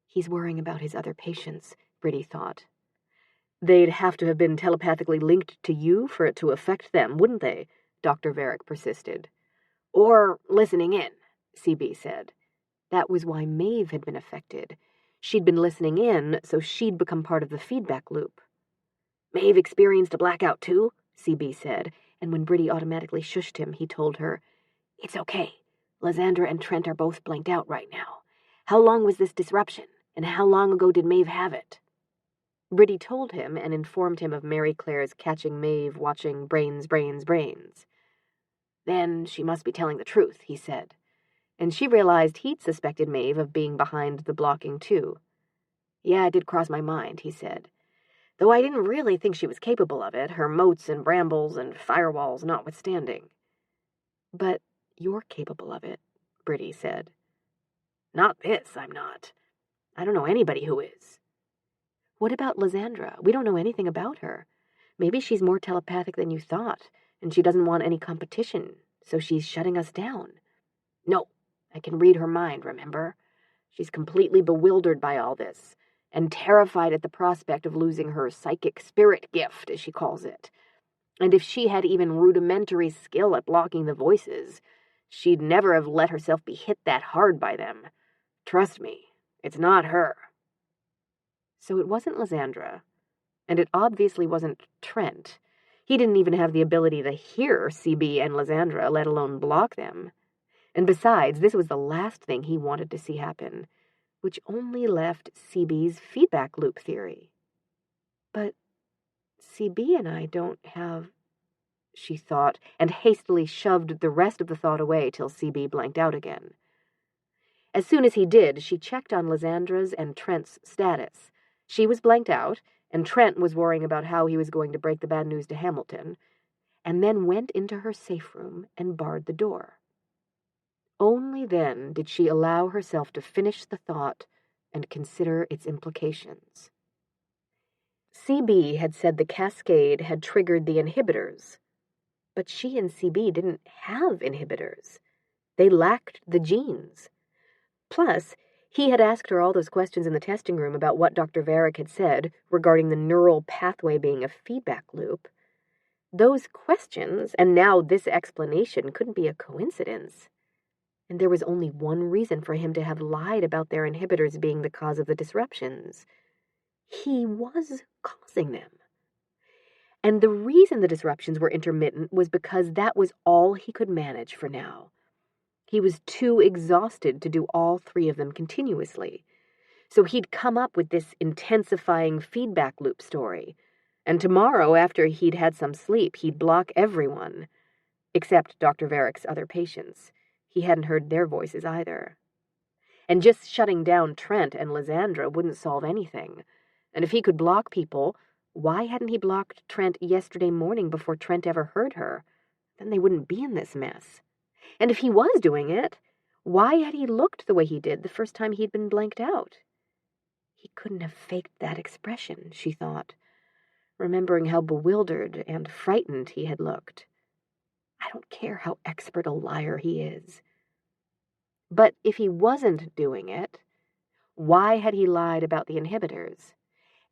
He's worrying about his other patients, Briddey thought. They'd have to have been telepathically linked to you for it to affect them, wouldn't they? Dr. Varick persisted. Or listening in, CB said. That was why Maeve had been affected. She'd been listening in, so she'd become part of the feedback loop. Maeve experienced a blackout too, CB said, and when Briddey automatically shushed him, he told her, It's okay. Lysandra and Trent are both blanked out right now. How long was this disruption, and how long ago did Maeve have it? Briddey told him and informed him of Mary Claire's catching Maeve watching Brains, Brains, Brains. Then she must be telling the truth, he said. And she realized he'd suspected Maeve of being behind the blocking too. Yeah, it did cross my mind, he said. Though I didn't really think she was capable of it, her moats and brambles and firewalls notwithstanding. But you're capable of it, Briddey said. Not this, I'm not. I don't know anybody who is. What about Lysandra? We don't know anything about her. Maybe she's more telepathic than you thought, and she doesn't want any competition, so she's shutting us down. No, I can read her mind, remember? She's completely bewildered by all this, and terrified at the prospect of losing her psychic spirit gift, as she calls it. And if she had even rudimentary skill at blocking the voices, she'd never have let herself be hit that hard by them. Trust me, it's not her. So it wasn't Lysandra, and it obviously wasn't Trent. He didn't even have the ability to hear CB and Lysandra, let alone block them. And besides, this was the last thing he wanted to see happen, which only left CB's feedback loop theory. But CB and I don't have, she thought, and hastily shoved the rest of the thought away till CB blanked out again. As soon as he did, she checked on Lysandra's and Trent's status. She was blanked out, and Trent was worrying about how he was going to break the bad news to Hamilton, and then went into her safe room and barred the door. Only then did she allow herself to finish the thought and consider its implications. CB had said the cascade had triggered the inhibitors, but she and CB didn't have inhibitors. They lacked the genes. Plus, he had asked her all those questions in the testing room about what Dr. Varick had said regarding the neural pathway being a feedback loop. Those questions, and now this explanation, couldn't be a coincidence. And there was only one reason for him to have lied about their inhibitors being the cause of the disruptions. He was causing them. And the reason the disruptions were intermittent was because that was all he could manage for now. He was too exhausted to do all three of them continuously. So he'd come up with this intensifying feedback loop story. And tomorrow, after he'd had some sleep, he'd block everyone. Except Dr. Varick's other patients. He hadn't heard their voices either. And just shutting down Trent and Lysandra wouldn't solve anything. And if he could block people, why hadn't he blocked Trent yesterday morning before Trent ever heard her? Then they wouldn't be in this mess. And if he was doing it, why had he looked the way he did the first time he'd been blanked out? He couldn't have faked that expression, she thought, remembering how bewildered and frightened he had looked. I don't care how expert a liar he is. But if he wasn't doing it, why had he lied about the inhibitors?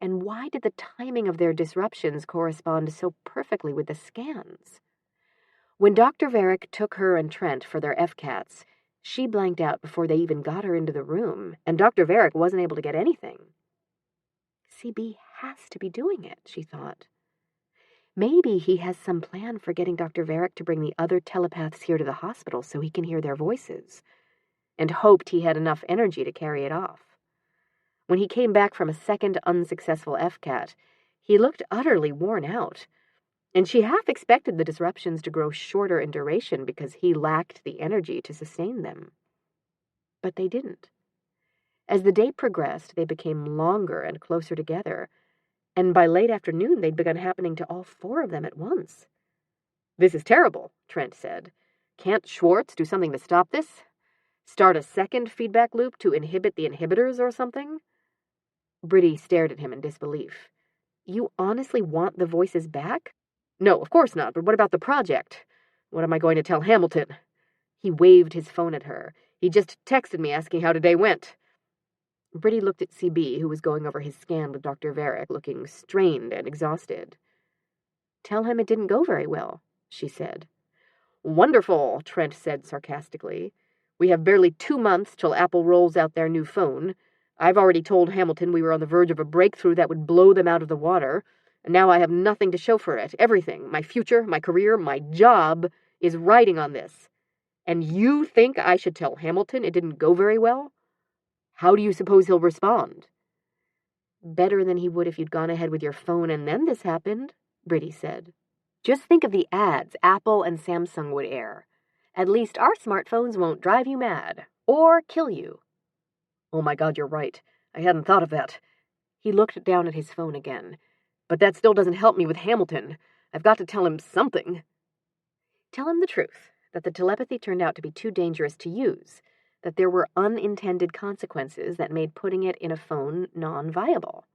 And why did the timing of their disruptions correspond so perfectly with the scans? When Dr. Varick took her and Trent for their FCATs, she blanked out before they even got her into the room, and Dr. Varick wasn't able to get anything. CB has to be doing it, she thought. Maybe he has some plan for getting Dr. Varick to bring the other telepaths here to the hospital so he can hear their voices, and hoped he had enough energy to carry it off. When he came back from a second unsuccessful FCAT, he looked utterly worn out, and she half expected the disruptions to grow shorter in duration because he lacked the energy to sustain them. But they didn't. As the day progressed, they became longer and closer together, and by late afternoon they'd begun happening to all four of them at once. "This is terrible," Trent said. "Can't Schwartz do something to stop this? Start a second feedback loop to inhibit the inhibitors or something?" Briddey stared at him in disbelief. "You honestly want the voices back?" "No, of course not, but what about the project? What am I going to tell Hamilton?" He waved his phone at her. "He just texted me asking how today went." Briddey looked at CB, who was going over his scan with Dr. Varick, looking strained and exhausted. "Tell him it didn't go very well," she said. "Wonderful," Trent said sarcastically. "We have barely 2 months till Apple rolls out their new phone. I've already told Hamilton we were on the verge of a breakthrough that would blow them out of the water, and now I have nothing to show for it. Everything, my future, my career, my job, is riding on this. And you think I should tell Hamilton it didn't go very well? How do you suppose he'll respond?" "Better than he would if you'd gone ahead with your phone and then this happened," Briddey said. "Just think of the ads Apple and Samsung would air. At least our smartphones won't drive you mad, or kill you." "Oh my God, you're right. I hadn't thought of that." He looked down at his phone again. "But that still doesn't help me with Hamilton. I've got to tell him something." "Tell him the truth, that the telepathy turned out to be too dangerous to use, that there were unintended consequences that made putting it in a phone non-viable."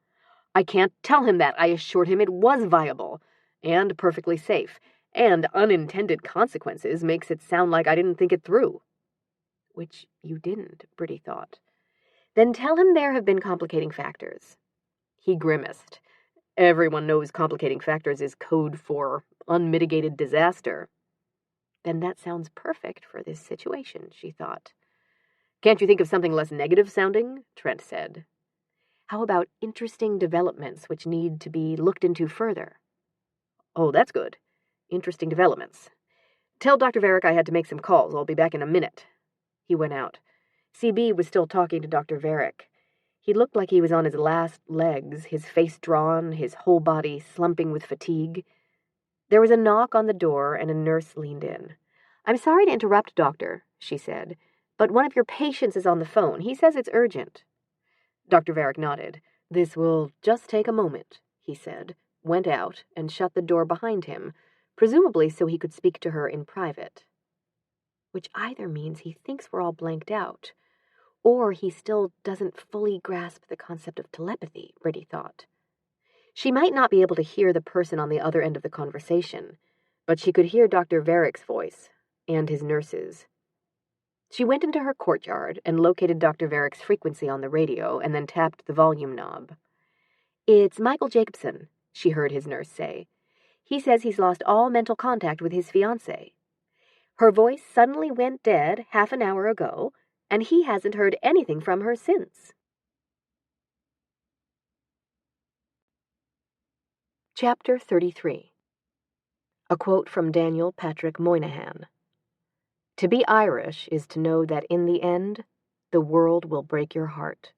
"I can't tell him that. I assured him it was viable and perfectly safe, and unintended consequences makes it sound like I didn't think it through." Which you didn't, Briddey thought. "Then tell him there have been complicating factors." He grimaced. Everyone knows complicating factors is code for unmitigated disaster. Then that sounds perfect for this situation, she thought. "Can't you think of something less negative sounding?" Trent said. "How about interesting developments which need to be looked into further?" "Oh, that's good. Interesting developments. Tell Dr. Varick I had to make some calls. I'll be back in a minute." He went out. CB was still talking to Dr. Varick. He looked like he was on his last legs, his face drawn, his whole body slumping with fatigue. There was a knock on the door, and a nurse leaned in. "I'm sorry to interrupt, doctor," she said, "but one of your patients is on the phone. He says it's urgent." Dr. Varick nodded. "This will just take a moment," he said, went out, and shut the door behind him, presumably so he could speak to her in private. Which either means he thinks we're all blanked out, or he still doesn't fully grasp the concept of telepathy, Briddey thought. She might not be able to hear the person on the other end of the conversation, but she could hear Dr. Varick's voice, and his nurse's. She went into her courtyard and located Dr. Varick's frequency on the radio and then tapped the volume knob. "It's Michael Jacobson," she heard his nurse say. "He says he's lost all mental contact with his fiancée. Her voice suddenly went dead half an hour ago, and he hasn't heard anything from her since." Chapter 33. A quote from Daniel Patrick Moynihan. "To be Irish is to know that in the end, the world will break your heart."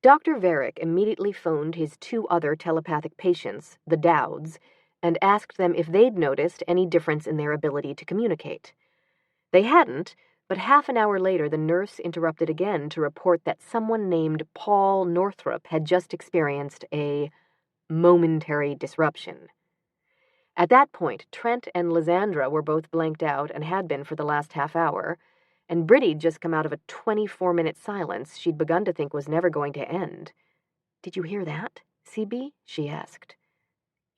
Dr. Varick immediately phoned his 2 other telepathic patients, the Dowds, and asked them if they'd noticed any difference in their ability to communicate. They hadn't, but half an hour later the nurse interrupted again to report that someone named Paul Northrop had just experienced a momentary disruption. At that point, Trent and Lysandra were both blanked out and had been for the last half hour, and Briddey'd just come out of a 24-minute silence she'd begun to think was never going to end. "Did you hear that, CB?" she asked.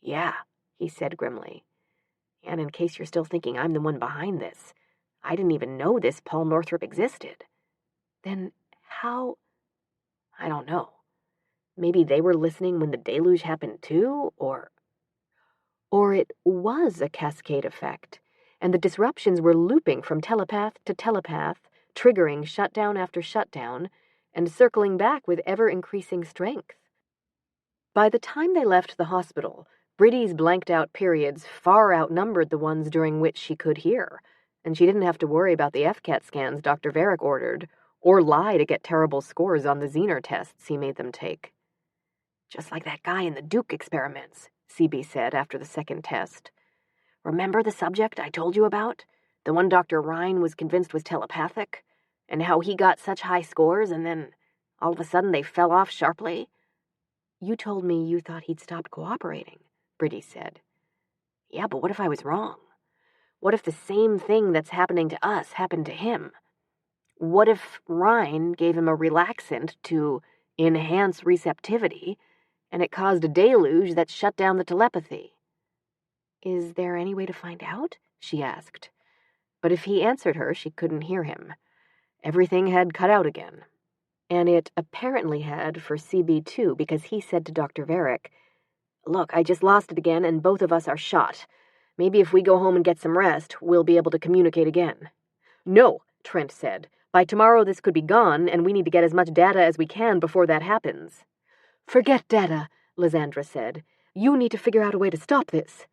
"Yeah," he said grimly. "And in case you're still thinking I'm the one behind this, I didn't even know this Paul Northrop existed." "Then how—" "I don't know. Maybe they were listening when the deluge happened too, or it was a cascade effect, and the disruptions were looping from telepath to telepath, triggering shutdown after shutdown, and circling back with ever-increasing strength." By the time they left the hospital, Briddey's blanked-out periods far outnumbered the ones during which she could hear, and she didn't have to worry about the FCAT scans Dr. Varick ordered, or lie to get terrible scores on the Zener tests he made them take. "Just like that guy in the Duke experiments," CB said after the second test. "Remember the subject I told you about? The one Dr. Rhine was convinced was telepathic? And how he got such high scores and then, all of a sudden, they fell off sharply?" "You told me you thought he'd stopped cooperating," Briddey said. "Yeah, but what if I was wrong? What if the same thing that's happening to us happened to him? What if Rhine gave him a relaxant to enhance receptivity, and it caused a deluge that shut down the telepathy?" "Is there any way to find out?" she asked. But if he answered her, she couldn't hear him. Everything had cut out again. And it apparently had for CB too, because he said to Dr. Varick, "Look, I just lost it again, and both of us are shot. Maybe if we go home and get some rest, we'll be able to communicate again." "No," Trent said. "By tomorrow this could be gone, and we need to get as much data as we can before that happens." "Forget data," Lysandra said. "You need to figure out a way to stop this."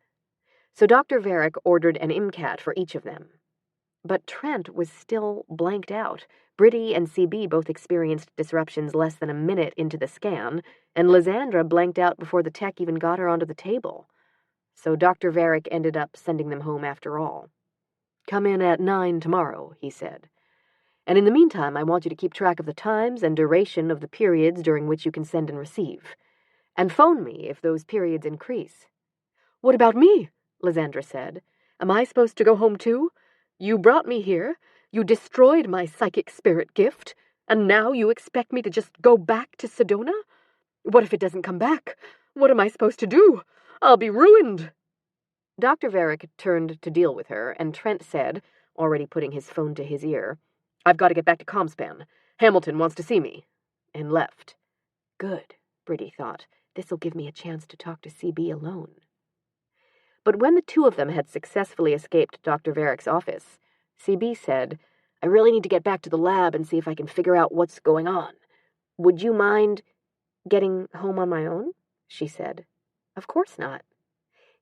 So Dr. Varick ordered an MCAT for each of them. But Trent was still blanked out. Briddey and CB both experienced disruptions less than a minute into the scan, and Lysandra blanked out before the tech even got her onto the table. So Dr. Varick ended up sending them home after all. "Come in at 9 tomorrow," he said. "And in the meantime, I want you to keep track of the times and duration of the periods during which you can send and receive. And phone me if those periods increase." "What about me?" Lysandra said. "Am I supposed to go home too? You brought me here, you destroyed my psychic spirit gift, and now you expect me to just go back to Sedona? What if it doesn't come back? What am I supposed to do? I'll be ruined." Dr. Varick turned to deal with her, and Trent said, already putting his phone to his ear, "I've got to get back to Comspan. Hamilton wants to see me," and left. Good, Briddey thought. This'll give me a chance to talk to CB alone. But when the two of them had successfully escaped Dr. Varick's office, CB said, "I really need to get back to the lab and see if I can figure out what's going on. Would you mind getting home on my own?" she said. "Of course not.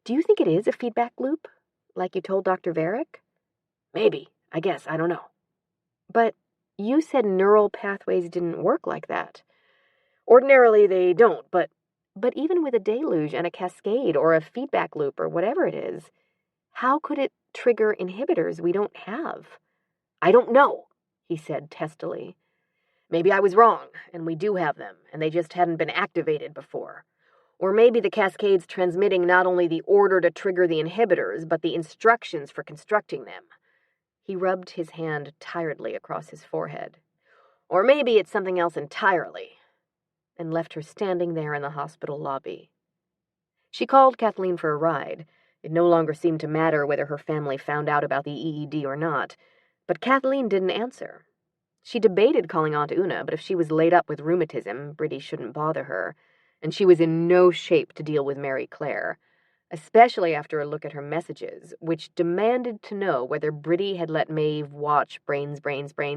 Do you think it is a feedback loop, like you told Dr. Varick?" "Maybe, I guess, I don't know." "But you said neural pathways didn't work like that." "Ordinarily they don't, but even with a deluge and a cascade or a feedback loop or whatever it is, how could it trigger inhibitors we don't have?" "I don't know," he said testily. "Maybe I was wrong, and we do have them, and they just hadn't been activated before. Or maybe the cascade's transmitting not only the order to trigger the inhibitors, but the instructions for constructing them." He rubbed his hand tiredly across his forehead. "Or maybe it's something else entirely," and left her standing there in the hospital lobby. She called Kathleen for a ride. It no longer seemed to matter whether her family found out about the EED or not, but Kathleen didn't answer. She debated calling Aunt Una, but if she was laid up with rheumatism, Briddey shouldn't bother her, and she was in no shape to deal with Mary Claire, especially after a look at her messages, which demanded to know whether Briddey had let Maeve watch Brains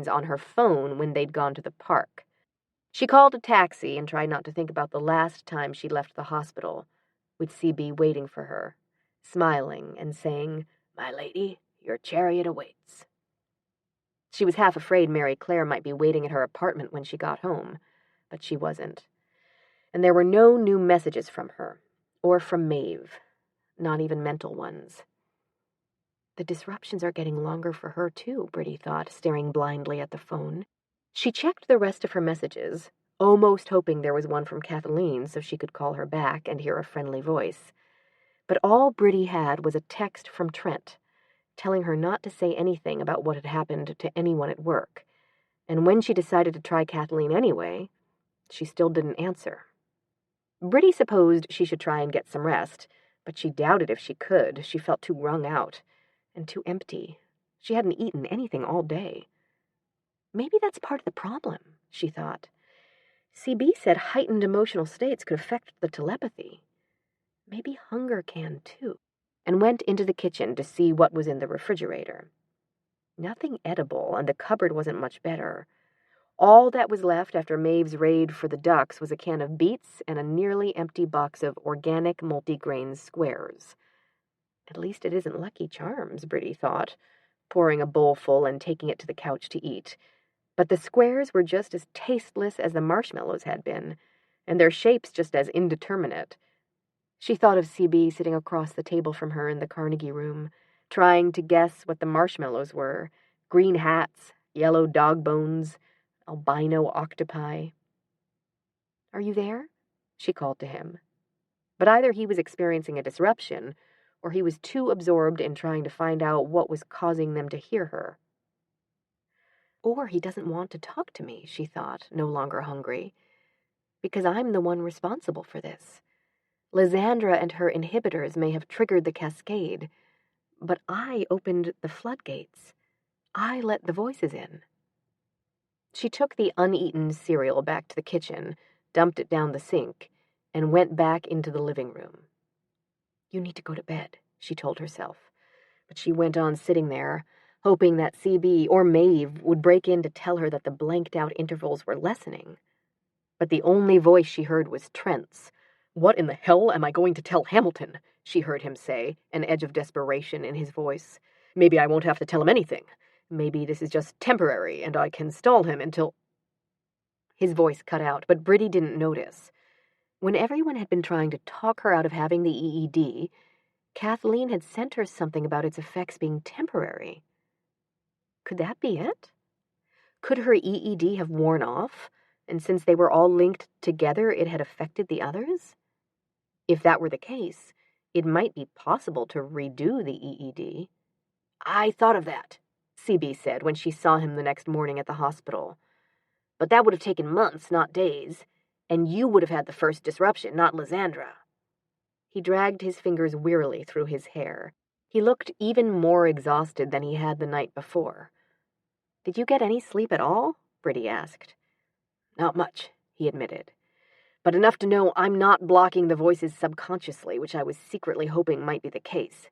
on her phone when they'd gone to the park. She called a taxi and tried not to think about the last time she left the hospital, with CB waiting for her, smiling and saying, "My lady, your chariot awaits." She was half afraid Mary Claire might be waiting at her apartment when she got home, but she wasn't. And there were no new messages from her, or from Maeve, not even mental ones. The disruptions are getting longer for her, too, Briddey thought, staring blindly at the phone. She checked the rest of her messages, almost hoping there was one from Kathleen so she could call her back and hear a friendly voice. But all Briddey had was a text from Trent, telling her not to say anything about what had happened to anyone at work. And when she decided to try Kathleen anyway, she still didn't answer. Briddey supposed she should try and get some rest, but she doubted if she could. She felt too wrung out and too empty. She hadn't eaten anything all day. Maybe that's part of the problem, she thought. CB said heightened emotional states could affect the telepathy. Maybe hunger can, too, and went into the kitchen to see what was in the refrigerator. Nothing edible, and the cupboard wasn't much better. All that was left after Maeve's raid for the ducks was a can of beets and a nearly empty box of organic multigrain squares. At least it isn't Lucky Charms, Briddey thought, pouring a bowl full and taking it to the couch to eat. But the squares were just as tasteless as the marshmallows had been, and their shapes just as indeterminate. She thought of CB sitting across the table from her in the Carnegie room, trying to guess what the marshmallows were. Green hats, yellow dog bones, albino octopi. "Are you there?" she called to him. But either he was experiencing a disruption, or he was too absorbed in trying to find out what was causing them to hear her. Or he doesn't want to talk to me, she thought, no longer hungry, because I'm the one responsible for this. Lysandra and her inhibitors may have triggered the cascade, but I opened the floodgates. I let the voices in. She took the uneaten cereal back to the kitchen, dumped it down the sink, and went back into the living room. "You need to go to bed," she told herself. But she went on sitting there, hoping that CB or Maeve would break in to tell her that the blanked-out intervals were lessening. But the only voice she heard was Trent's. "What in the hell am I going to tell Hamilton?" she heard him say, an edge of desperation in his voice. "Maybe I won't have to tell him anything. Maybe this is just temporary, and I can stall him until—" His voice cut out, but Briddey didn't notice. When everyone had been trying to talk her out of having the EED, Kathleen had sent her something about its effects being temporary. Could that be it? Could her EED have worn off, and since they were all linked together, it had affected the others? If that were the case, it might be possible to redo the EED. "I thought of that," CB said when she saw him the next morning at the hospital. "But that would have taken months, not days, and you would have had the first disruption, not Lysandra." He dragged his fingers wearily through his hair. He looked even more exhausted than he had the night before. "Did you get any sleep at all?" Briddey asked. "Not much," he admitted, "but enough to know I'm not blocking the voices subconsciously, which I was secretly hoping might be the case.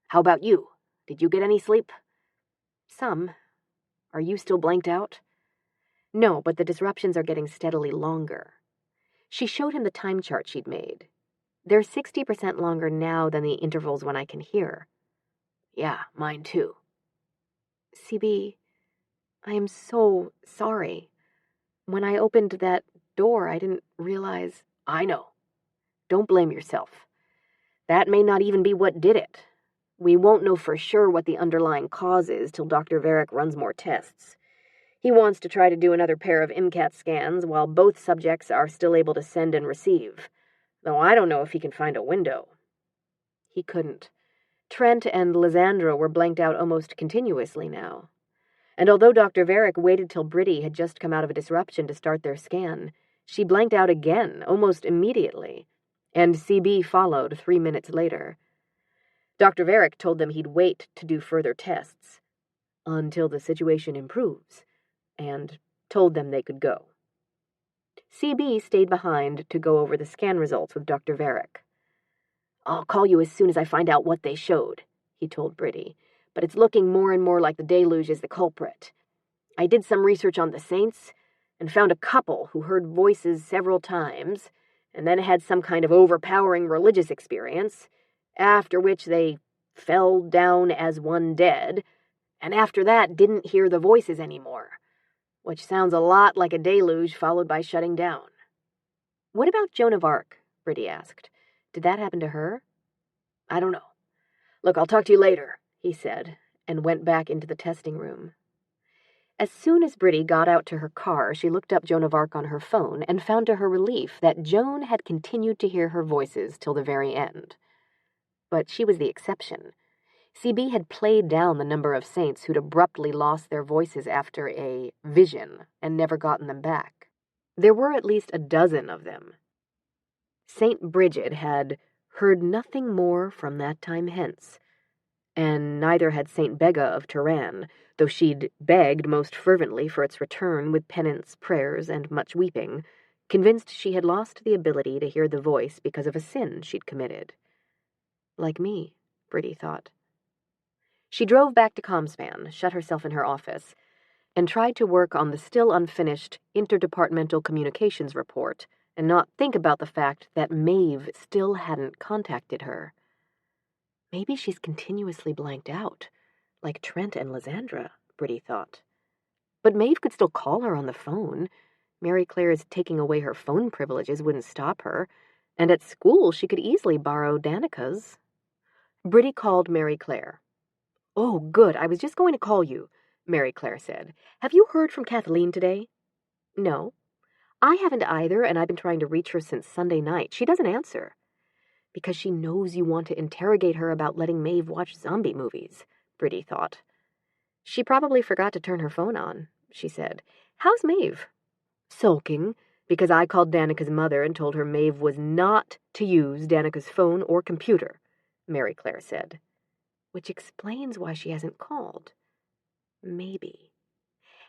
How about you? Did you get any sleep?" "Some. Are you still blanked out?" "No, but the disruptions are getting steadily longer." She showed him the time chart she'd made. "They're 60% longer now than the intervals when I can hear." "Yeah, mine too." "CB, I am so sorry. When I opened that door, I didn't realize—" "I know. Don't blame yourself. That may not even be what did it. We won't know for sure what the underlying cause is till Dr. Varick runs more tests. He wants to try to do another pair of MCAT scans while both subjects are still able to send and receive, though I don't know if he can find a window." He couldn't. Trent and Lysandra were blanked out almost continuously now. And although Dr. Varick waited till Briddey had just come out of a disruption to start their scan, she blanked out again almost immediately, and CB followed 3 minutes later. Dr. Varick told them he'd wait to do further tests until the situation improves, and told them they could go. CB stayed behind to go over the scan results with Dr. Varick. "I'll call you as soon as I find out what they showed," he told Briddey, "but it's looking more and more like the deluge is the culprit. I did some research on the saints and found a couple who heard voices several times and then had some kind of overpowering religious experience, after which they fell down as one dead, and after that didn't hear the voices anymore, which sounds a lot like a deluge followed by shutting down." "What about Joan of Arc?" Briddey asked. "Did that happen to her?" "I don't know. Look, I'll talk to you later," he said, and went back into the testing room. As soon as Briddey got out to her car, she looked up Joan of Arc on her phone and found to her relief that Joan had continued to hear her voices till the very end. But she was the exception. CB had played down the number of saints who'd abruptly lost their voices after a vision and never gotten them back. There were at least a dozen of them. Saint Bridget had heard nothing more from that time hence, and neither had Saint Begga of Turan, though she'd begged most fervently for its return with penance, prayers, and much weeping, convinced she had lost the ability to hear the voice because of a sin she'd committed. Like me, Briddey thought. She drove back to Comspan, shut herself in her office, and tried to work on the still unfinished interdepartmental communications report and not think about the fact that Maeve still hadn't contacted her. Maybe she's continuously blanked out, like Trent and Lysandra, Briddey thought. But Maeve could still call her on the phone. Mary Claire's taking away her phone privileges wouldn't stop her, and at school she could easily borrow Danica's. Briddey called Mary Claire. "Oh, good, I was just going to call you," Mary Claire said. "Have you heard from Kathleen today?" "No. I haven't either, and I've been trying to reach her since Sunday night. She doesn't answer." "Because she knows you want to interrogate her about letting Maeve watch zombie movies," Briddey thought. "She probably forgot to turn her phone on," she said. "How's Maeve?" "Sulking, because I called Danica's mother and told her Maeve was not to use Danica's phone or computer," Mary Claire said. Which explains why she hasn't called. Maybe.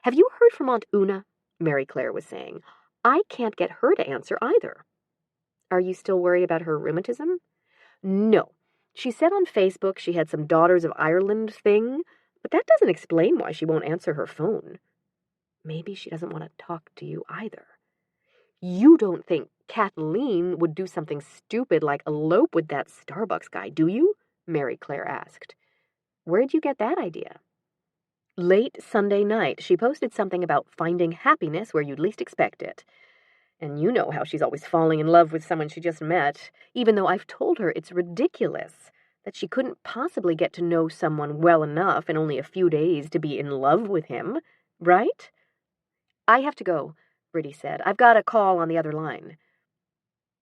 Have you heard from Aunt Una? Mary Claire was saying. I can't get her to answer either. Are you still worried about her rheumatism? No. She said on Facebook she had some Daughters of Ireland thing, but that doesn't explain why she won't answer her phone. Maybe she doesn't want to talk to you either. You don't think Kathleen would do something stupid like elope with that Starbucks guy, do you? Mary Claire asked. Where'd you get that idea? Late Sunday night, she posted something about finding happiness where you'd least expect it. And you know how she's always falling in love with someone she just met, even though I've told her it's ridiculous, that she couldn't possibly get to know someone well enough in only a few days to be in love with him, right? I have to go, Briddey said. I've got a call on the other line.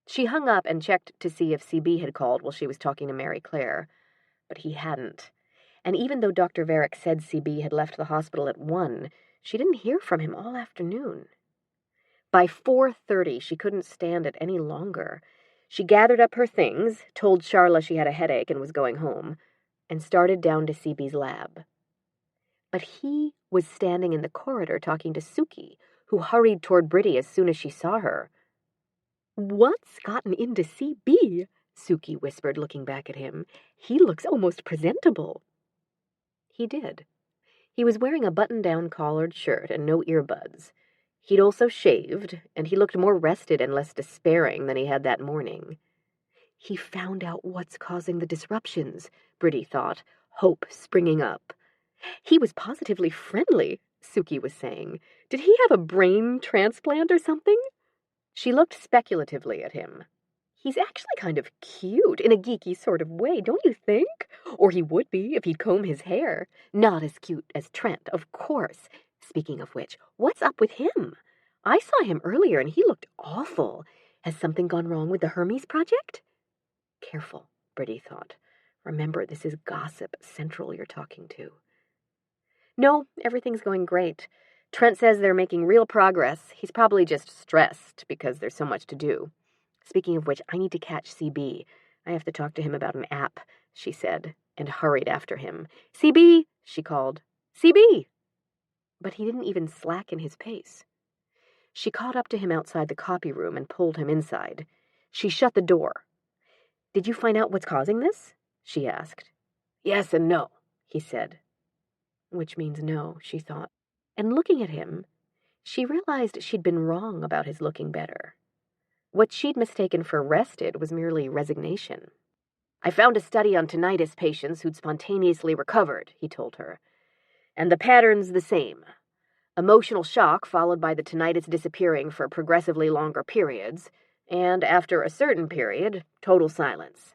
She hung up and checked to see if CB had called while she was talking to Mary Claire, but he hadn't. And even though Dr. Varick said CB had left the hospital at 1, she didn't hear from him all afternoon. By 4:30, she couldn't stand it any longer. She gathered up her things, told Charla she had a headache and was going home, and started down to CB's lab. But he was standing in the corridor talking to Suki, who hurried toward Briddey as soon as she saw her. What's gotten into CB? Suki whispered, looking back at him. He looks almost presentable. He did. He was wearing a button-down collared shirt and no earbuds. He'd also shaved, and he looked more rested and less despairing than he had that morning. He found out what's causing the disruptions, Briddey thought, hope springing up. He was positively friendly, Suki was saying. Did he have a brain transplant or something? She looked speculatively at him. He's actually kind of cute, in a geeky sort of way, don't you think? Or he would be if he'd comb his hair. Not as cute as Trent, of course. Speaking of which, what's up with him? I saw him earlier and he looked awful. Has something gone wrong with the Hermes project? Careful, Briddey thought. Remember, this is Gossip Central you're talking to. No, everything's going great. Trent says they're making real progress. He's probably just stressed because there's so much to do. Speaking of which, I need to catch CB. I have to talk to him about an app, she said, and hurried after him. CB, she called. CB! But he didn't even slacken his pace. She caught up to him outside the copy room and pulled him inside. She shut the door. Did you find out what's causing this? She asked. Yes and no, he said. Which means no, she thought. And looking at him, she realized she'd been wrong about his looking better. What she'd mistaken for rested was merely resignation. I found a study on tinnitus patients who'd spontaneously recovered, he told her. And the pattern's the same. Emotional shock followed by the tinnitus disappearing for progressively longer periods, and after a certain period, total silence.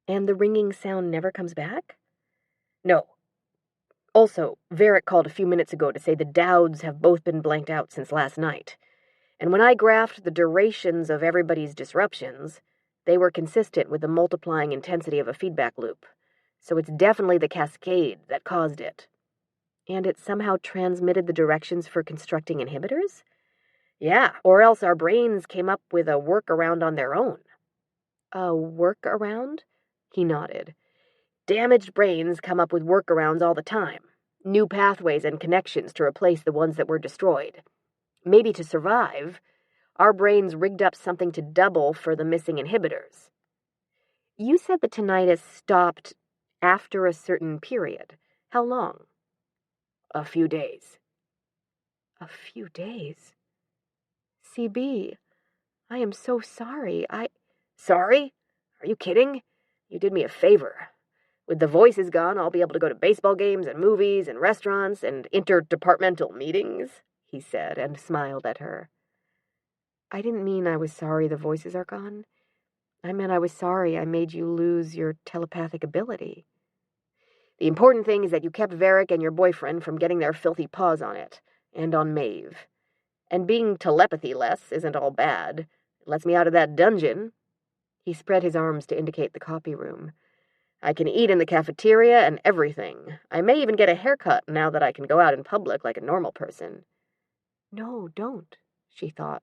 And the ringing sound never comes back? No. Also, Varick called a few minutes ago to say the Dowds have both been blanked out since last night. And when I graphed the durations of everybody's disruptions, they were consistent with the multiplying intensity of a feedback loop. So it's definitely the cascade that caused it. And it somehow transmitted the directions for constructing inhibitors? Yeah, or else our brains came up with a workaround on their own. A workaround? He nodded. Damaged brains come up with workarounds all the time. New pathways and connections to replace the ones that were destroyed. Maybe to survive, our brains rigged up something to double for the missing inhibitors. You said the tinnitus stopped after a certain period. How long? A few days. A few days? CB, I am so sorry. Sorry? Are you kidding? You did me a favor. With the voices gone, I'll be able to go to baseball games and movies and restaurants and interdepartmental meetings, he said, and smiled at her. I didn't mean I was sorry the voices are gone. I meant I was sorry I made you lose your telepathic ability. The important thing is that you kept Varick and your boyfriend from getting their filthy paws on it, and on Maeve. And being telepathy-less isn't all bad. It lets me out of that dungeon. He spread his arms to indicate the copy room. I can eat in the cafeteria and everything. I may even get a haircut now that I can go out in public like a normal person. No, don't, she thought.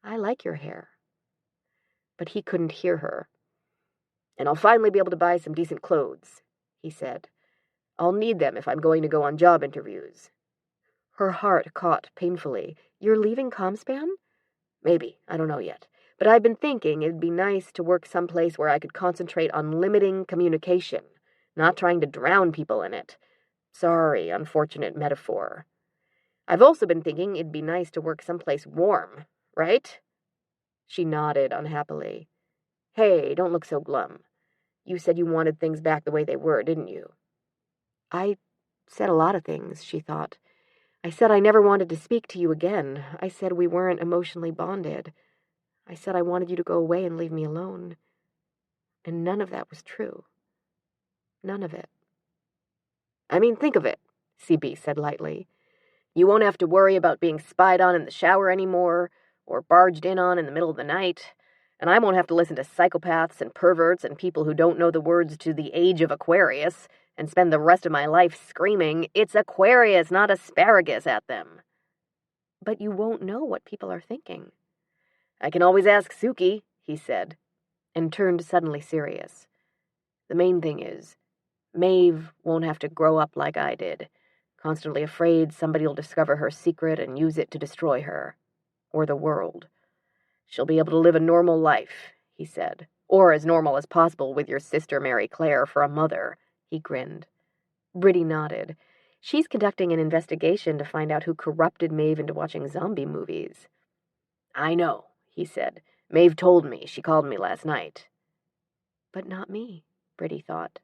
I like your hair. But he couldn't hear her. And I'll finally be able to buy some decent clothes, he said. I'll need them if I'm going to go on job interviews. Her heart caught painfully. You're leaving Comspan? Maybe, I don't know yet. But I've been thinking it'd be nice to work someplace where I could concentrate on limiting communication, not trying to drown people in it. Sorry, unfortunate metaphor. I've also been thinking it'd be nice to work someplace warm, right? She nodded unhappily. Hey, don't look so glum. You said you wanted things back the way they were, didn't you? I said a lot of things, she thought. I said I never wanted to speak to you again. I said we weren't emotionally bonded. I said I wanted you to go away and leave me alone. And none of that was true. None of it. I mean, think of it, CB said lightly. You won't have to worry about being spied on in the shower anymore, or barged in on in the middle of the night, and I won't have to listen to psychopaths and perverts and people who don't know the words to The Age of Aquarius and spend the rest of my life screaming, "It's Aquarius, not asparagus," at them. But you won't know what people are thinking. I can always ask Suki, he said, and turned suddenly serious. The main thing is, Maeve won't have to grow up like I did, constantly afraid somebody'll discover her secret and use it to destroy her. Or the world. She'll be able to live a normal life, he said. Or as normal as possible with your sister Mary Claire for a mother, he grinned. Briddey nodded. She's conducting an investigation to find out who corrupted Maeve into watching zombie movies. I know, he said. Maeve told me. She called me last night. But not me, Briddey thought.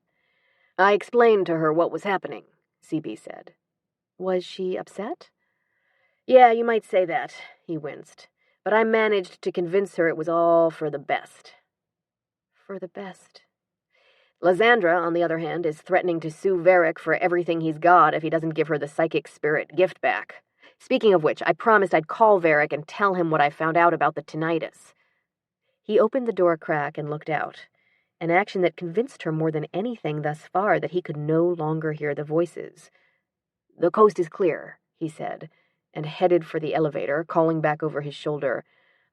I explained to her what was happening, CB said. Was she upset? Yeah, you might say that, he winced. But I managed to convince her it was all for the best. For the best. Lysandra, on the other hand, is threatening to sue Varric for everything he's got if he doesn't give her the psychic spirit gift back. Speaking of which, I promised I'd call Varric and tell him what I found out about the tinnitus. He opened the door crack and looked out, an action that convinced her more than anything thus far that he could no longer hear the voices. The coast is clear, he said, and headed for the elevator, calling back over his shoulder,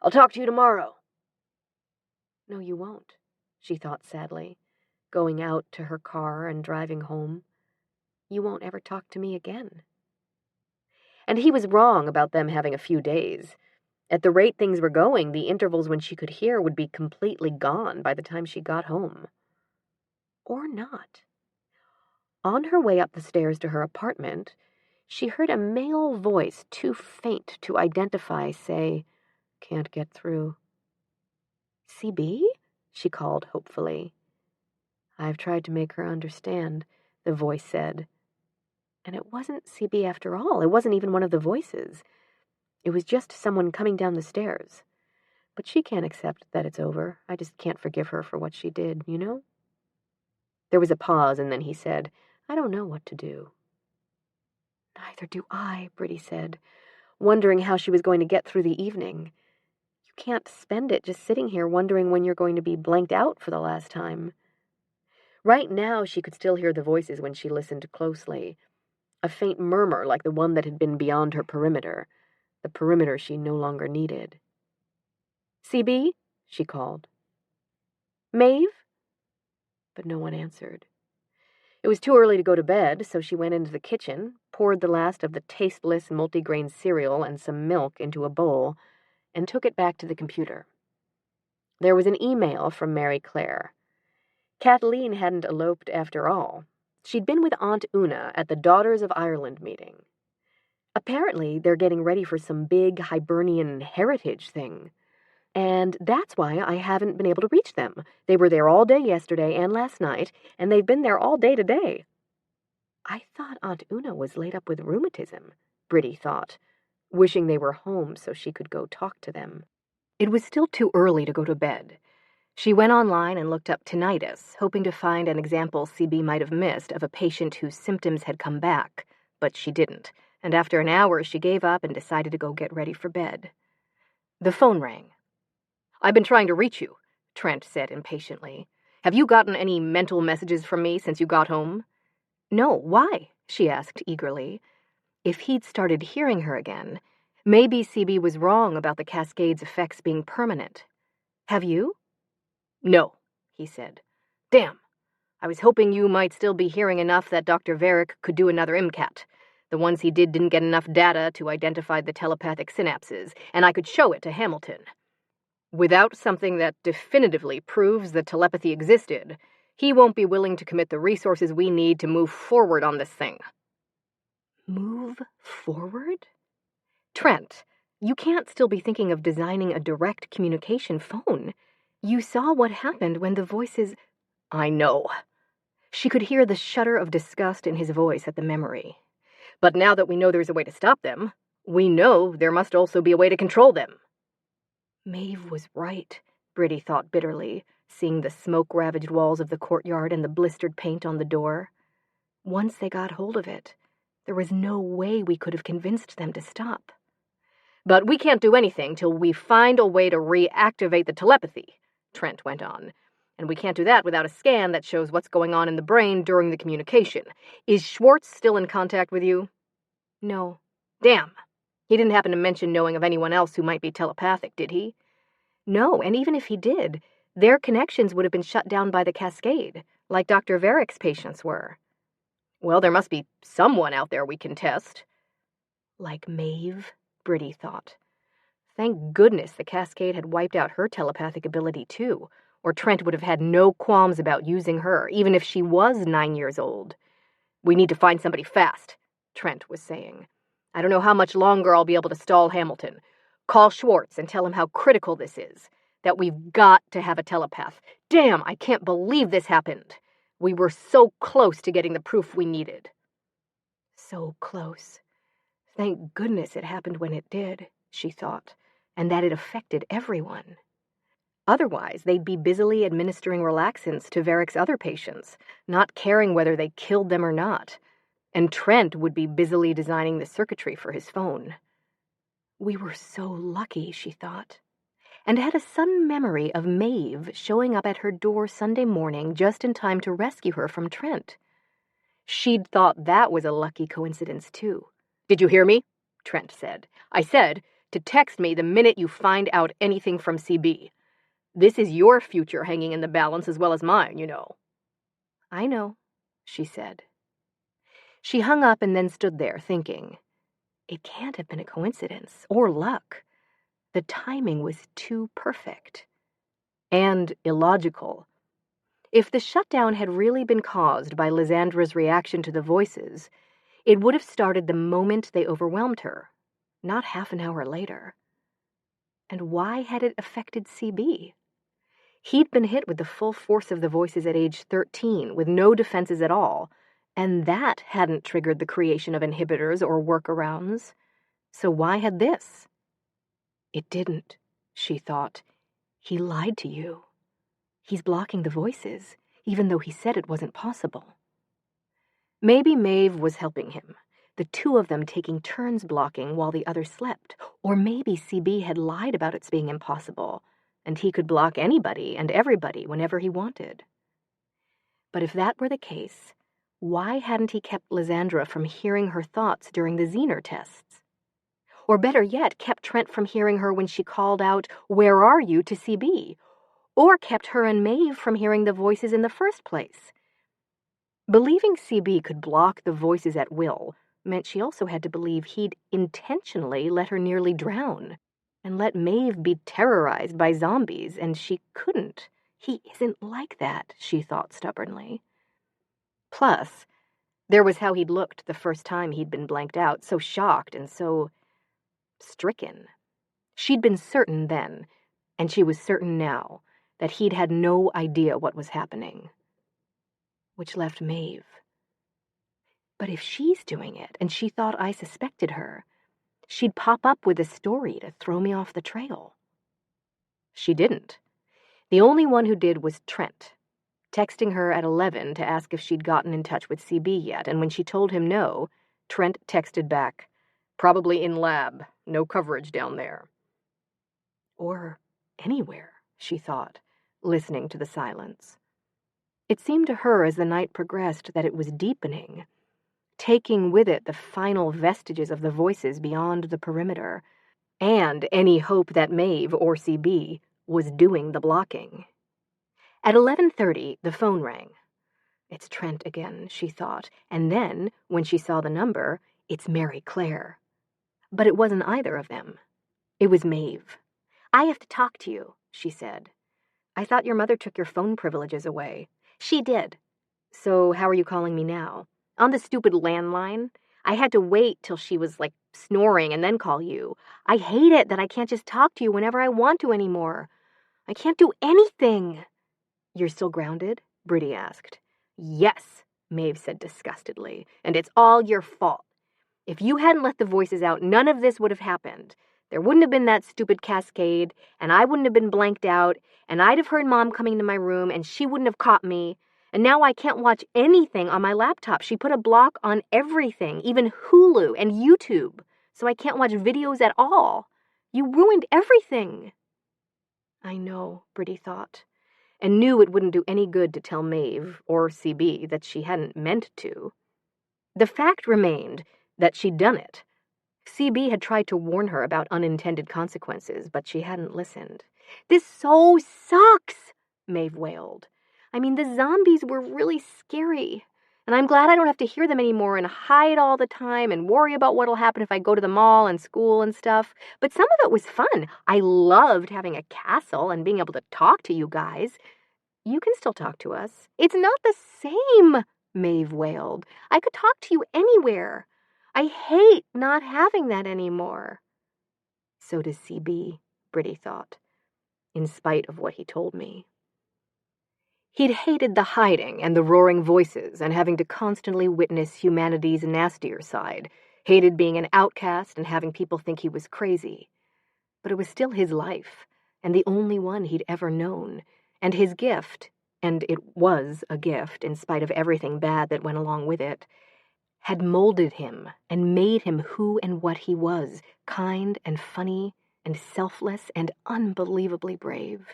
I'll talk to you tomorrow. No, you won't, she thought sadly, going out to her car and driving home. You won't ever talk to me again. And he was wrong about them having a few days. At the rate things were going, the intervals when she could hear would be completely gone by the time she got home. Or not. On her way up the stairs to her apartment, she heard a male voice too faint to identify say, Can't get through. CB? She called hopefully. I've tried to make her understand, the voice said. And it wasn't CB after all. It wasn't even one of the voices. It was just someone coming down the stairs. But she can't accept that it's over. I just can't forgive her for what she did, you know? There was a pause, and then he said, I don't know what to do. Neither do I, Briddey said, wondering how she was going to get through the evening. You can't spend it just sitting here wondering when you're going to be blanked out for the last time. Right now she could still hear the voices when she listened closely. A faint murmur like the one that had been beyond her perimeter, the perimeter she no longer needed. CB? She called. Maeve? But no one answered. It was too early to go to bed, so she went into the kitchen, poured the last of the tasteless multigrain cereal and some milk into a bowl, and took it back to the computer. There was an email from Mary Claire. Kathleen hadn't eloped after all. She'd been with Aunt Una at the Daughters of Ireland meeting. Apparently, they're getting ready for some big Hibernian heritage thing. And that's why I haven't been able to reach them. They were there all day yesterday and last night, and they've been there all day today. I thought Aunt Una was laid up with rheumatism, Briddey thought, wishing they were home so she could go talk to them. It was still too early to go to bed. She went online and looked up tinnitus, hoping to find an example CB might have missed of a patient whose symptoms had come back, but she didn't, and after an hour she gave up and decided to go get ready for bed. The phone rang. I've been trying to reach you, Trent said impatiently. Have you gotten any mental messages from me since you got home? No, why? She asked eagerly. If he'd started hearing her again, maybe CB was wrong about the Cascade's effects being permanent. Have you? No, he said. Damn. I was hoping you might still be hearing enough that Dr. Varric could do another MCAT. The ones he didn't get enough data to identify the telepathic synapses, and I could show it to Hamilton. Without something that definitively proves that telepathy existed, he won't be willing to commit the resources we need to move forward on this thing. Move forward? Trent, you can't still be thinking of designing a direct communication phone. You saw what happened when the voices... I know. She could hear the shudder of disgust in his voice at the memory. But now that we know there's a way to stop them, we know there must also be a way to control them. Maeve was right, Briddey thought bitterly, seeing the smoke-ravaged walls of the courtyard and the blistered paint on the door. Once they got hold of it, there was no way we could have convinced them to stop. But we can't do anything till we find a way to reactivate the telepathy, Trent went on. And we can't do that without a scan that shows what's going on in the brain during the communication. Is Schwartz still in contact with you? No. Damn. He didn't happen to mention knowing of anyone else who might be telepathic, did he? No, and even if he did, their connections would have been shut down by the cascade, like Dr. Varick's patients were. Well, there must be someone out there we can test. Like Maeve, Briddey thought. Thank goodness the cascade had wiped out her telepathic ability too, or Trent would have had no qualms about using her, even if she was 9 years old. We need to find somebody fast, Trent was saying. I don't know how much longer I'll be able to stall Hamilton. Call Schwartz and tell him how critical this is, that we've got to have a telepath. Damn, I can't believe this happened. We were so close to getting the proof we needed. So close. Thank goodness it happened when it did, she thought, and that it affected everyone. Otherwise, they'd be busily administering relaxants to Varick's other patients, not caring whether they killed them or not. And Trent would be busily designing the circuitry for his phone. We were so lucky, she thought, and had a sudden memory of Maeve showing up at her door Sunday morning just in time to rescue her from Trent. She'd thought that was a lucky coincidence, too. Did you hear me? Trent said. I said to text me the minute you find out anything from CB. This is your future hanging in the balance as well as mine, you know. I know, she said. She hung up and then stood there, thinking. It can't have been a coincidence, or luck. The timing was too perfect. And illogical. If the shutdown had really been caused by Lysandra's reaction to the voices, it would have started the moment they overwhelmed her, not half an hour later. And why had it affected CB? He'd been hit with the full force of the voices at age 13, with no defenses at all, and that hadn't triggered the creation of inhibitors or workarounds. So why had this? It didn't, she thought. He lied to you. He's blocking the voices, even though he said it wasn't possible. Maybe Maeve was helping him, the two of them taking turns blocking while the other slept, or maybe CB had lied about its being impossible, and he could block anybody and everybody whenever he wanted. But if that were the case, why hadn't he kept Lysandra from hearing her thoughts during the Zener tests? Or better yet, kept Trent from hearing her when she called out, "Where are you?" to CB? Or kept her and Maeve from hearing the voices in the first place? Believing CB could block the voices at will meant she also had to believe he'd intentionally let her nearly drown, and let Maeve be terrorized by zombies, and she couldn't. He isn't like that, she thought stubbornly. Plus, there was how he'd looked the first time he'd been blanked out, so shocked and so stricken. She'd been certain then, and she was certain now, that he'd had no idea what was happening. Which left Maeve. But if she's doing it, and she thought I suspected her, she'd pop up with a story to throw me off the trail. She didn't. The only one who did was Trent, texting her at 11 to ask if she'd gotten in touch with CB yet, and when she told him no, Trent texted back, "Probably in lab, no coverage down there." Or anywhere, she thought, listening to the silence. It seemed to her as the night progressed that it was deepening, taking with it the final vestiges of the voices beyond the perimeter, and any hope that Maeve or CB was doing the blocking. At 11:30, the phone rang. It's Trent again, she thought, and then, when she saw the number, It's Mary Claire. But it wasn't either of them. It was Maeve. I have to talk to you, she said. I thought your mother took your phone privileges away. She did. So how are you calling me now? On the stupid landline? I had to wait till she was, snoring and then call you. I hate it that I can't just talk to you whenever I want to anymore. I can't do anything. You're still grounded? Briddey asked. Yes, Maeve said disgustedly, and it's all your fault. If you hadn't let the voices out, none of this would have happened. There wouldn't have been that stupid cascade, and I wouldn't have been blanked out, and I'd have heard Mom coming to my room, and she wouldn't have caught me. And now I can't watch anything on my laptop. She put a block on everything, even Hulu and YouTube, so I can't watch videos at all. You ruined everything. I know, Briddey thought, and knew it wouldn't do any good to tell Maeve, or CB, that she hadn't meant to. The fact remained that she'd done it. CB had tried to warn her about unintended consequences, but she hadn't listened. This so sucks, Maeve wailed. I mean, the zombies were really scary, and I'm glad I don't have to hear them anymore and hide all the time and worry about what'll happen if I go to the mall and school and stuff. But some of it was fun. I loved having a castle and being able to talk to you guys. You can still talk to us. It's not the same, Maeve wailed. I could talk to you anywhere. I hate not having that anymore. So does CB, Briddey thought, in spite of what he told me. He'd hated the hiding and the roaring voices and having to constantly witness humanity's nastier side, hated being an outcast and having people think he was crazy. But it was still his life, and the only one he'd ever known, and his gift, and it was a gift in spite of everything bad that went along with it, had molded him and made him who and what he was, kind and funny and selfless and unbelievably brave.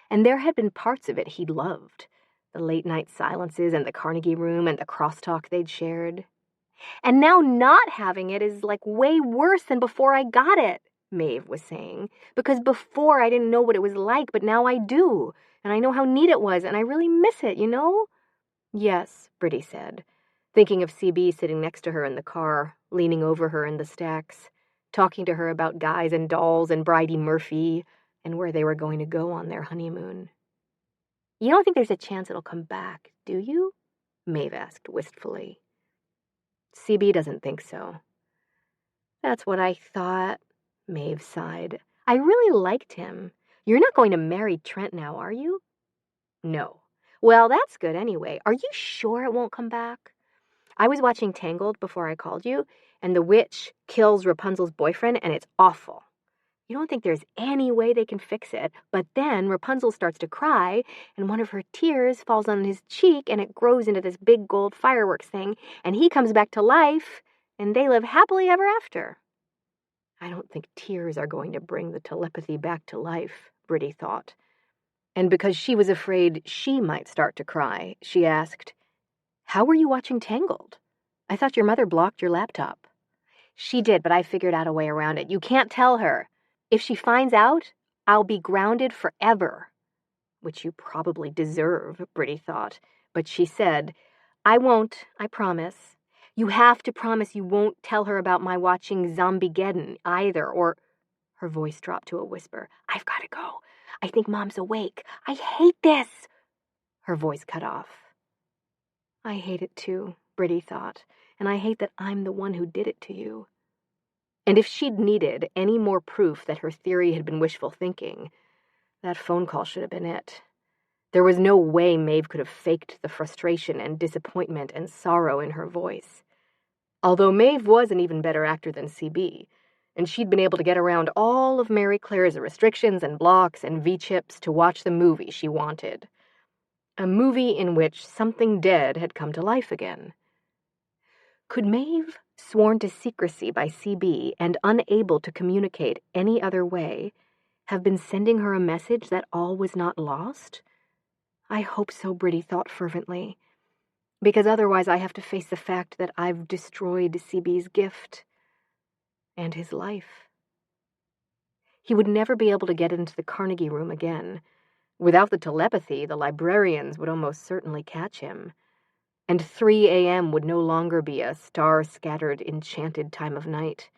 And there had been parts of it he'd loved, the late-night silences and the Carnegie Room and the crosstalk they'd shared. And now not having it is way worse than before I got it, Maeve was saying, because before I didn't know what it was like, but now I do, and I know how neat it was, and I really miss it, you know? Yes, Briddey said, thinking of CB sitting next to her in the car, leaning over her in the stacks, talking to her about guys and dolls and Bridey Murphy and where they were going to go on their honeymoon. You don't think there's a chance it'll come back, do you? Maeve asked wistfully. CB doesn't think so. That's what I thought, Maeve sighed. I really liked him. You're not going to marry Trent now, are you? No. Well, that's good anyway. Are you sure it won't come back? I was watching Tangled before I called you, and the witch kills Rapunzel's boyfriend, and it's awful. You don't think there's any way they can fix it, but then Rapunzel starts to cry, and one of her tears falls on his cheek, and it grows into this big gold fireworks thing, and he comes back to life, and they live happily ever after. I don't think tears are going to bring the telepathy back to life, Briddey thought. And because she was afraid she might start to cry, she asked, How were you watching Tangled? I thought your mother blocked your laptop. She did, but I figured out a way around it. You can't tell her. If she finds out, I'll be grounded forever. Which you probably deserve, Briddey thought. But she said, I won't, I promise. You have to promise you won't tell her about my watching Zombiegeddon either, or... Her voice dropped to a whisper. I've got to go. I think Mom's awake. I hate this. Her voice cut off. I hate it too, Briddey thought, and I hate that I'm the one who did it to you. And if she'd needed any more proof that her theory had been wishful thinking, that phone call should have been it. There was no way Maeve could have faked the frustration and disappointment and sorrow in her voice. Although Maeve was an even better actor than CB, and she'd been able to get around all of Mary Claire's restrictions and blocks and V-chips to watch the movie she wanted. A movie in which something dead had come to life again. Could Maeve, sworn to secrecy by CB and unable to communicate any other way, have been sending her a message that all was not lost? I hope so, Briddey thought fervently, because otherwise I have to face the fact that I've destroyed CB's gift and his life. He would never be able to get into the Carnegie Room again. Without the telepathy, the librarians would almost certainly catch him. and 3 a.m. would no longer be a star-scattered, enchanted time of night.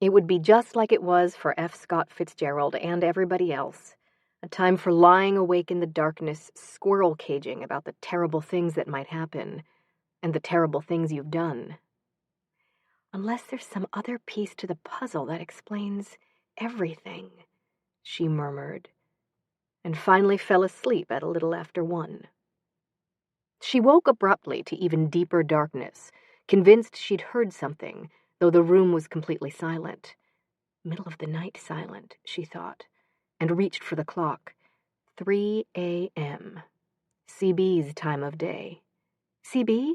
It would be just like it was for F. Scott Fitzgerald and everybody else, a time for lying awake in the darkness, squirrel caging about the terrible things that might happen, and the terrible things you've done. Unless there's some other piece to the puzzle that explains everything, she murmured, and finally fell asleep at a little after 1. She woke abruptly to even deeper darkness, convinced she'd heard something, though the room was completely silent. Middle of the night silent, she thought, and reached for the clock. 3 a.m. CB's time of day. CB?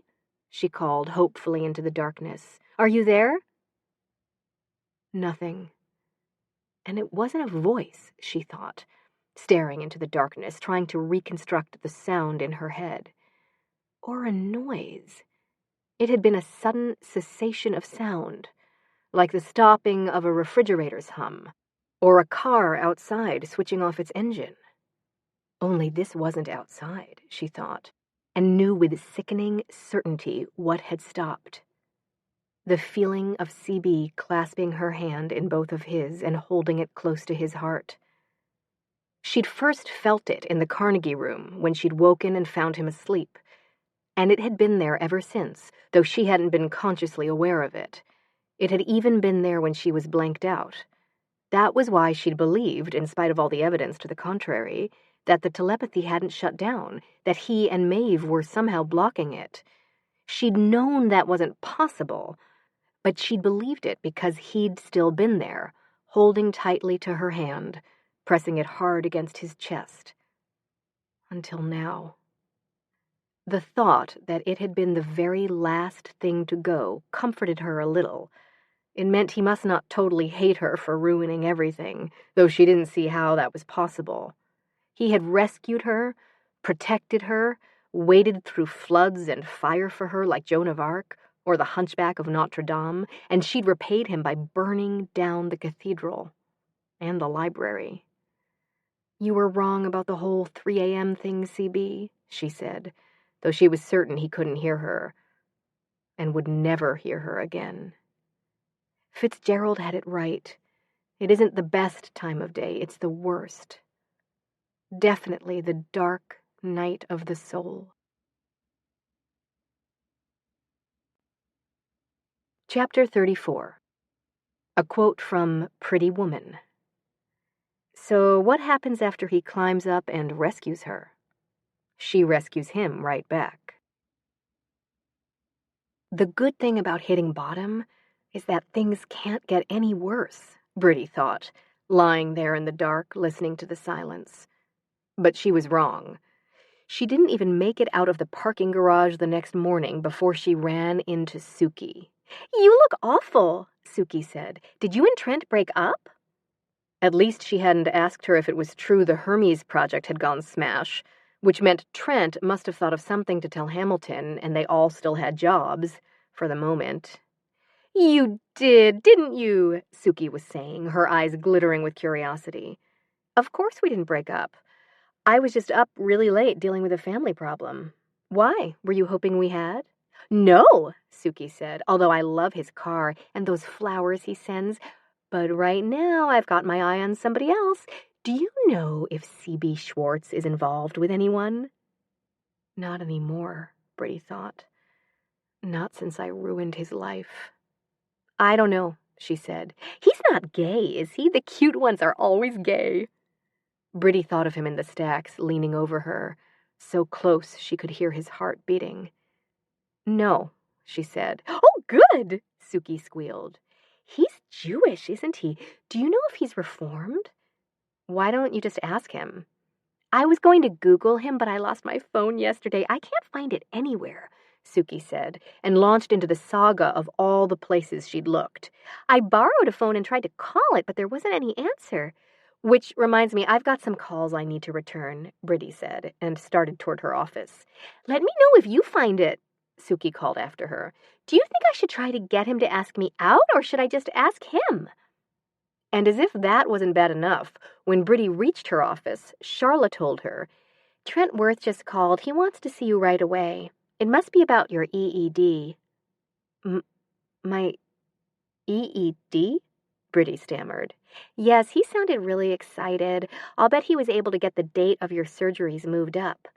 She called hopefully into the darkness. Are you there? Nothing. And it wasn't a voice, she thought, staring into the darkness, trying to reconstruct the sound in her head. Or a noise. It had been a sudden cessation of sound, like the stopping of a refrigerator's hum, or a car outside switching off its engine. Only this wasn't outside, she thought, and knew with sickening certainty what had stopped. The feeling of CB clasping her hand in both of his and holding it close to his heart. She'd first felt it in the Carnegie room when she'd woken and found him asleep, and it had been there ever since, though she hadn't been consciously aware of it. It had even been there when she was blanked out. That was why she'd believed, in spite of all the evidence to the contrary, that the telepathy hadn't shut down, that he and Maeve were somehow blocking it. She'd known that wasn't possible, but she'd believed it because he'd still been there, holding tightly to her hand, pressing it hard against his chest. Until now. The thought that it had been the very last thing to go comforted her a little. It meant he must not totally hate her for ruining everything, though she didn't see how that was possible. He had rescued her, protected her, waded through floods and fire for her like Joan of Arc, or the Hunchback of Notre Dame, and she'd repaid him by burning down the cathedral and the library. You were wrong about the whole 3 a.m. thing, CB, she said, though she was certain he couldn't hear her, and would never hear her again. Fitzgerald had it right. It isn't the best time of day, it's the worst. Definitely the dark night of the soul. Chapter 34. A quote from Pretty Woman. So what happens after he climbs up and rescues her? She rescues him right back. The good thing about hitting bottom is that things can't get any worse, Briddey thought, lying there in the dark, listening to the silence. But she was wrong. She didn't even make it out of the parking garage the next morning before she ran into Suki. You look awful, Suki said. Did you and Trent break up? At least she hadn't asked her if it was true the Hermes project had gone smash, which meant Trent must have thought of something to tell Hamilton, and they all still had jobs, for the moment. You did, didn't you? Suki was saying, her eyes glittering with curiosity. Of course we didn't break up. I was just up really late dealing with a family problem. Why? Were you hoping we had? No, Suki said, although I love his car and those flowers he sends. But right now I've got my eye on somebody else. Do you know if C.B. Schwartz is involved with anyone? Not anymore, Briddey thought. Not since I ruined his life. I don't know, she said. He's not gay, is he? The cute ones are always gay. Briddey thought of him in the stacks, leaning over her, so close she could hear his heart beating. No, she said. Oh, good, Suki squealed. He's Jewish, isn't he? Do you know if he's reformed? Why don't you just ask him? I was going to Google him, but I lost my phone yesterday. I can't find it anywhere, Suki said, and launched into the saga of all the places she'd looked. I borrowed a phone and tried to call it, but there wasn't any answer. Which reminds me, I've got some calls I need to return, Briddey said, and started toward her office. Let me know if you find it, Suki called after her. Do you think I should try to get him to ask me out, or should I just ask him? And as if that wasn't bad enough, when Briddey reached her office, Charlotte told her, Trent Worth just called. He wants to see you right away. It must be about your EED. My EED? Briddey stammered. Yes, he sounded really excited. I'll bet he was able to get the date of your surgeries moved up.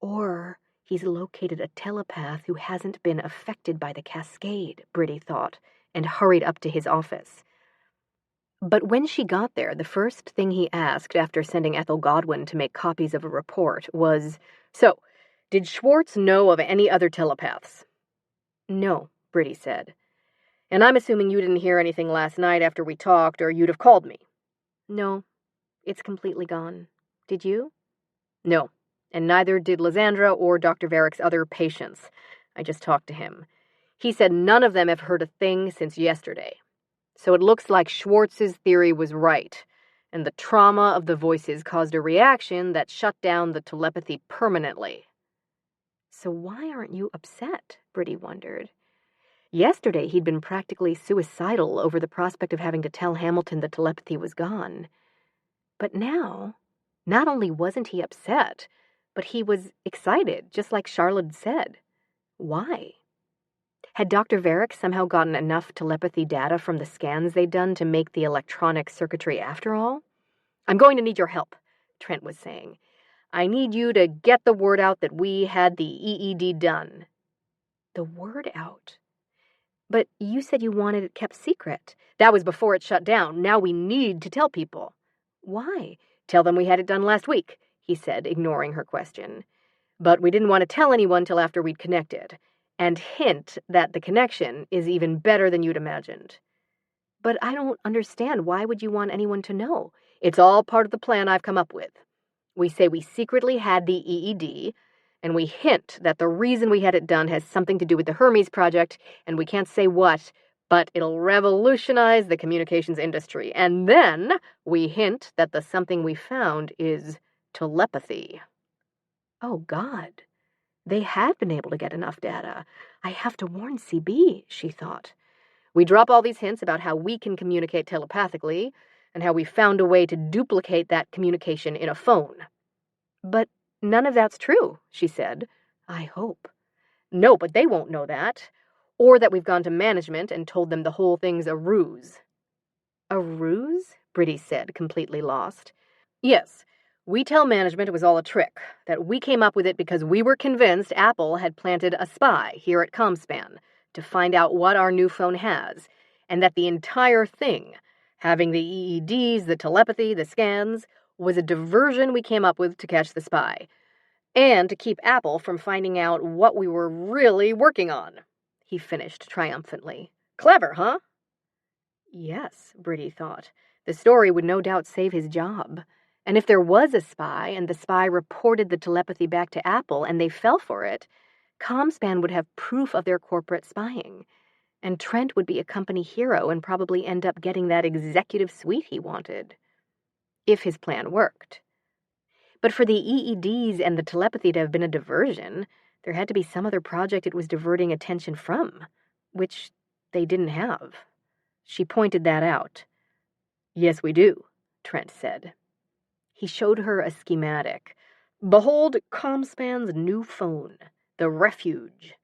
Or he's located a telepath who hasn't been affected by the cascade, Briddey thought, and hurried up to his office. But when she got there, the first thing he asked after sending Ethel Godwin to make copies of a report was, "So, did Schwartz know of any other telepaths?" "No," Briddey said. "And I'm assuming you didn't hear anything last night after we talked, or you'd have called me." "No, it's completely gone. Did you?" "No, and neither did Lysandra or Dr. Varick's other patients. I just talked to him. He said none of them have heard a thing since yesterday. So it looks like Schwartz's theory was right, and the trauma of the voices caused a reaction that shut down the telepathy permanently." "So why aren't you upset?" Briddey wondered. Yesterday he'd been practically suicidal over the prospect of having to tell Hamilton the telepathy was gone. But now, not only wasn't he upset, but he was excited, just like Charlotte said. Why? Had Dr. Varick somehow gotten enough telepathy data from the scans they'd done to make the electronic circuitry after all? "I'm going to need your help," Trent was saying. "I need you to get the word out that we had the EED done." The word out? But you said you wanted it kept secret. That was before it shut down. Now we need to tell people. Why? "Tell them we had it done last week," he said, ignoring her question. "But we didn't want to tell anyone till after we'd connected. And hint that the connection is even better than you'd imagined." "But I don't understand. Why would you want anyone to know?" "It's all part of the plan I've come up with. We say we secretly had the EED, and we hint that the reason we had it done has something to do with the Hermes project, and we can't say what, but it'll revolutionize the communications industry. And then we hint that the something we found is telepathy." Oh, God. They had been able to get enough data. I have to warn CB, she thought. We drop all these hints about how we can communicate telepathically, and how we found a way to duplicate that communication in a phone. "But none of that's true," she said. "I hope." "No, but they won't know that. Or that we've gone to management and told them the whole thing's a ruse." "A ruse?" Briddey said, completely lost. "Yes. We tell management it was all a trick, that we came up with it because we were convinced Apple had planted a spy here at ComSpan to find out what our new phone has, and that the entire thing, having the EEDs, the telepathy, the scans, was a diversion we came up with to catch the spy, and to keep Apple from finding out what we were really working on," he finished triumphantly. "Clever, huh?" Yes, Briddey thought. The story would no doubt save his job. And if there was a spy, and the spy reported the telepathy back to Apple, and they fell for it, ComSpan would have proof of their corporate spying. And Trent would be a company hero and probably end up getting that executive suite he wanted. If his plan worked. But for the EEDs and the telepathy to have been a diversion, there had to be some other project it was diverting attention from, which they didn't have. She pointed that out. "Yes, we do," Trent said. He showed her a schematic. "Behold ComSpan's new phone, the Refuge,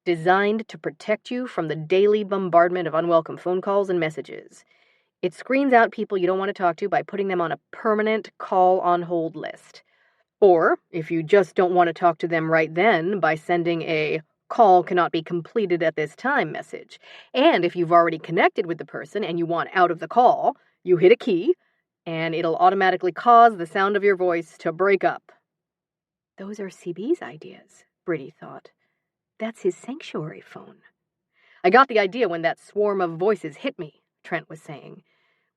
designed to protect you from the daily bombardment of unwelcome phone calls and messages. It screens out people you don't want to talk to by putting them on a permanent call-on-hold list. Or, if you just don't want to talk to them right then, by sending a 'call cannot be completed at this time' message. And if you've already connected with the person and you want out of the call, you hit a key, and it'll automatically cause the sound of your voice to break up." Those are CB's ideas, Briddey thought. That's his sanctuary phone. "I got the idea when that swarm of voices hit me," Trent was saying.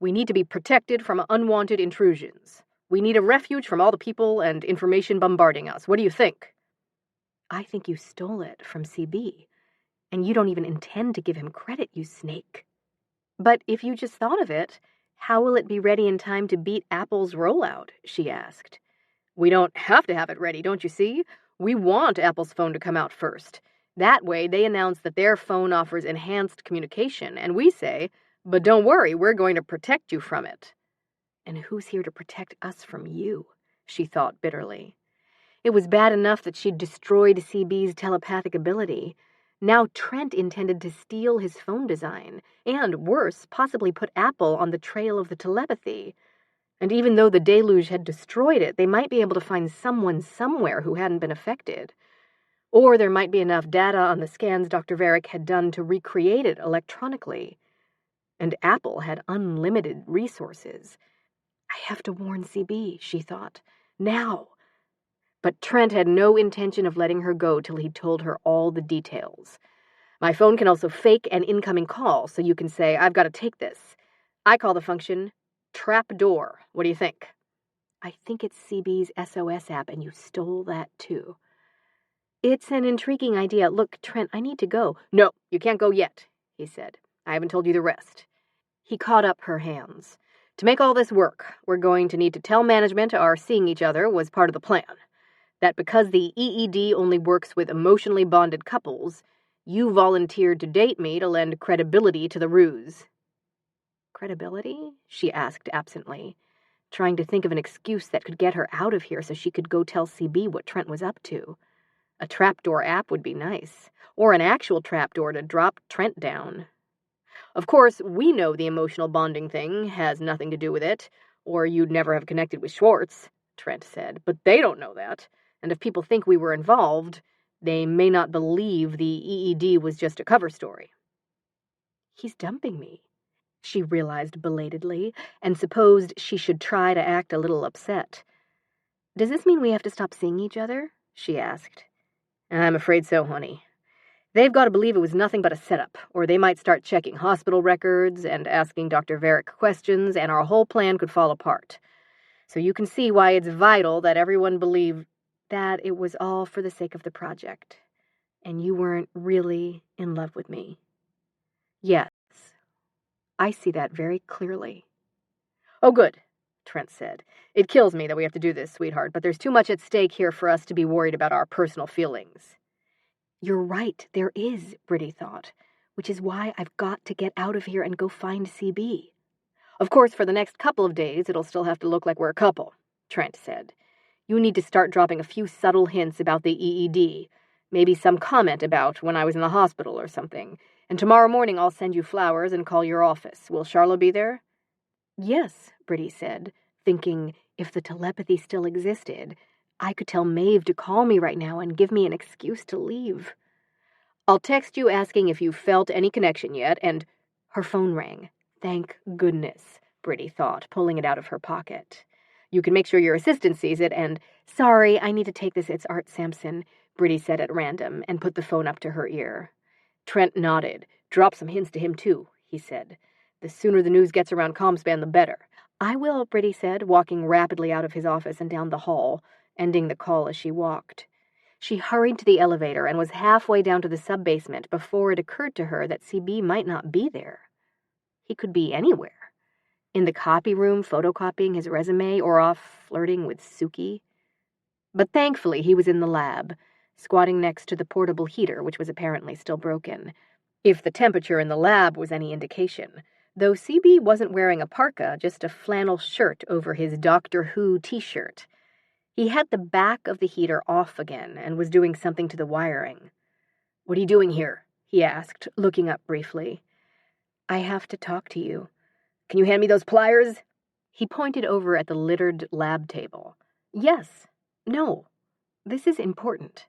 "We need to be protected from unwanted intrusions. We need a refuge from all the people and information bombarding us. What do you think?" "I think you stole it from CB, and you don't even intend to give him credit, you snake." "But if you just thought of it, how will it be ready in time to beat Apple's rollout?" she asked. "We don't have to have it ready, don't you see? We want Apple's phone to come out first. That way they announce that their phone offers enhanced communication, and we say, 'But don't worry, we're going to protect you from it.'" And who's here to protect us from you? She thought bitterly. It was bad enough that she'd destroyed CB's telepathic ability. Now Trent intended to steal his phone design, and, worse, possibly put Apple on the trail of the telepathy. And even though the deluge had destroyed it, they might be able to find someone somewhere who hadn't been affected. Or there might be enough data on the scans Dr. Varick had done to recreate it electronically. And Apple had unlimited resources. I have to warn CB, she thought. Now. But Trent had no intention of letting her go till he'd told her all the details. My phone can also fake an incoming call, so you can say, I've got to take this. I call the function trapdoor. What do you think? I think it's CB's SOS app, and you stole that too. It's an intriguing idea. Look, Trent, I need to go. No, you can't go yet, he said. I haven't told you the rest. He caught up her hands. To make all this work, we're going to need to tell management our seeing each other was part of the plan. That because the EED only works with emotionally bonded couples, you volunteered to date me to lend credibility to the ruse. Credibility? She asked absently, trying to think of an excuse that could get her out of here so she could go tell CB what Trent was up to. A trapdoor app would be nice, or an actual trapdoor to drop Trent down. Of course, we know the emotional bonding thing has nothing to do with it, or you'd never have connected with Schwartz, Trent said, but they don't know that, and if people think we were involved, they may not believe the EED was just a cover story. He's dumping me, she realized belatedly, and supposed she should try to act a little upset. Does this mean we have to stop seeing each other? She asked. I'm afraid so, honey. They've got to believe it was nothing but a setup, or they might start checking hospital records and asking Dr. Varick questions, and our whole plan could fall apart. So you can see why it's vital that everyone believe that it was all for the sake of the project, and you weren't really in love with me. Yes, I see that very clearly. Oh, good, Trent said. It kills me that we have to do this, sweetheart, but there's too much at stake here for us to be worried about our personal feelings. You're right, there is, Briddey thought, which is why I've got to get out of here and go find CB. Of course, for the next couple of days, it'll still have to look like we're a couple, Trent said. You need to start dropping a few subtle hints about the EED, maybe some comment about when I was in the hospital or something, and tomorrow morning I'll send you flowers and call your office. Will Charlotte be there? Yes, Briddey said, thinking if the telepathy still existed, I could tell Maeve to call me right now and give me an excuse to leave. I'll text you asking if you've felt any connection yet, and her phone rang. Thank goodness, Briddey thought, pulling it out of her pocket. You can make sure your assistant sees it, and, sorry, I need to take this, it's Art Sampson, Briddey said at random, and put the phone up to her ear. Trent nodded. Drop some hints to him, too, he said. The sooner the news gets around Comspan, the better. I will, Briddey said, walking rapidly out of his office and down the hall, ending the call as she walked. She hurried to the elevator and was halfway down to the sub-basement before it occurred to her that CB might not be there. He could be anywhere. In the copy room, photocopying his resume, or off flirting with Suki. But thankfully he was in the lab, squatting next to the portable heater, which was apparently still broken. If the temperature in the lab was any indication, though CB wasn't wearing a parka, just a flannel shirt over his Doctor Who t-shirt. He had the back of the heater off again and was doing something to the wiring. What are you doing here? He asked, looking up briefly. I have to talk to you. Can you hand me those pliers? He pointed over at the littered lab table. Yes. No. This is important.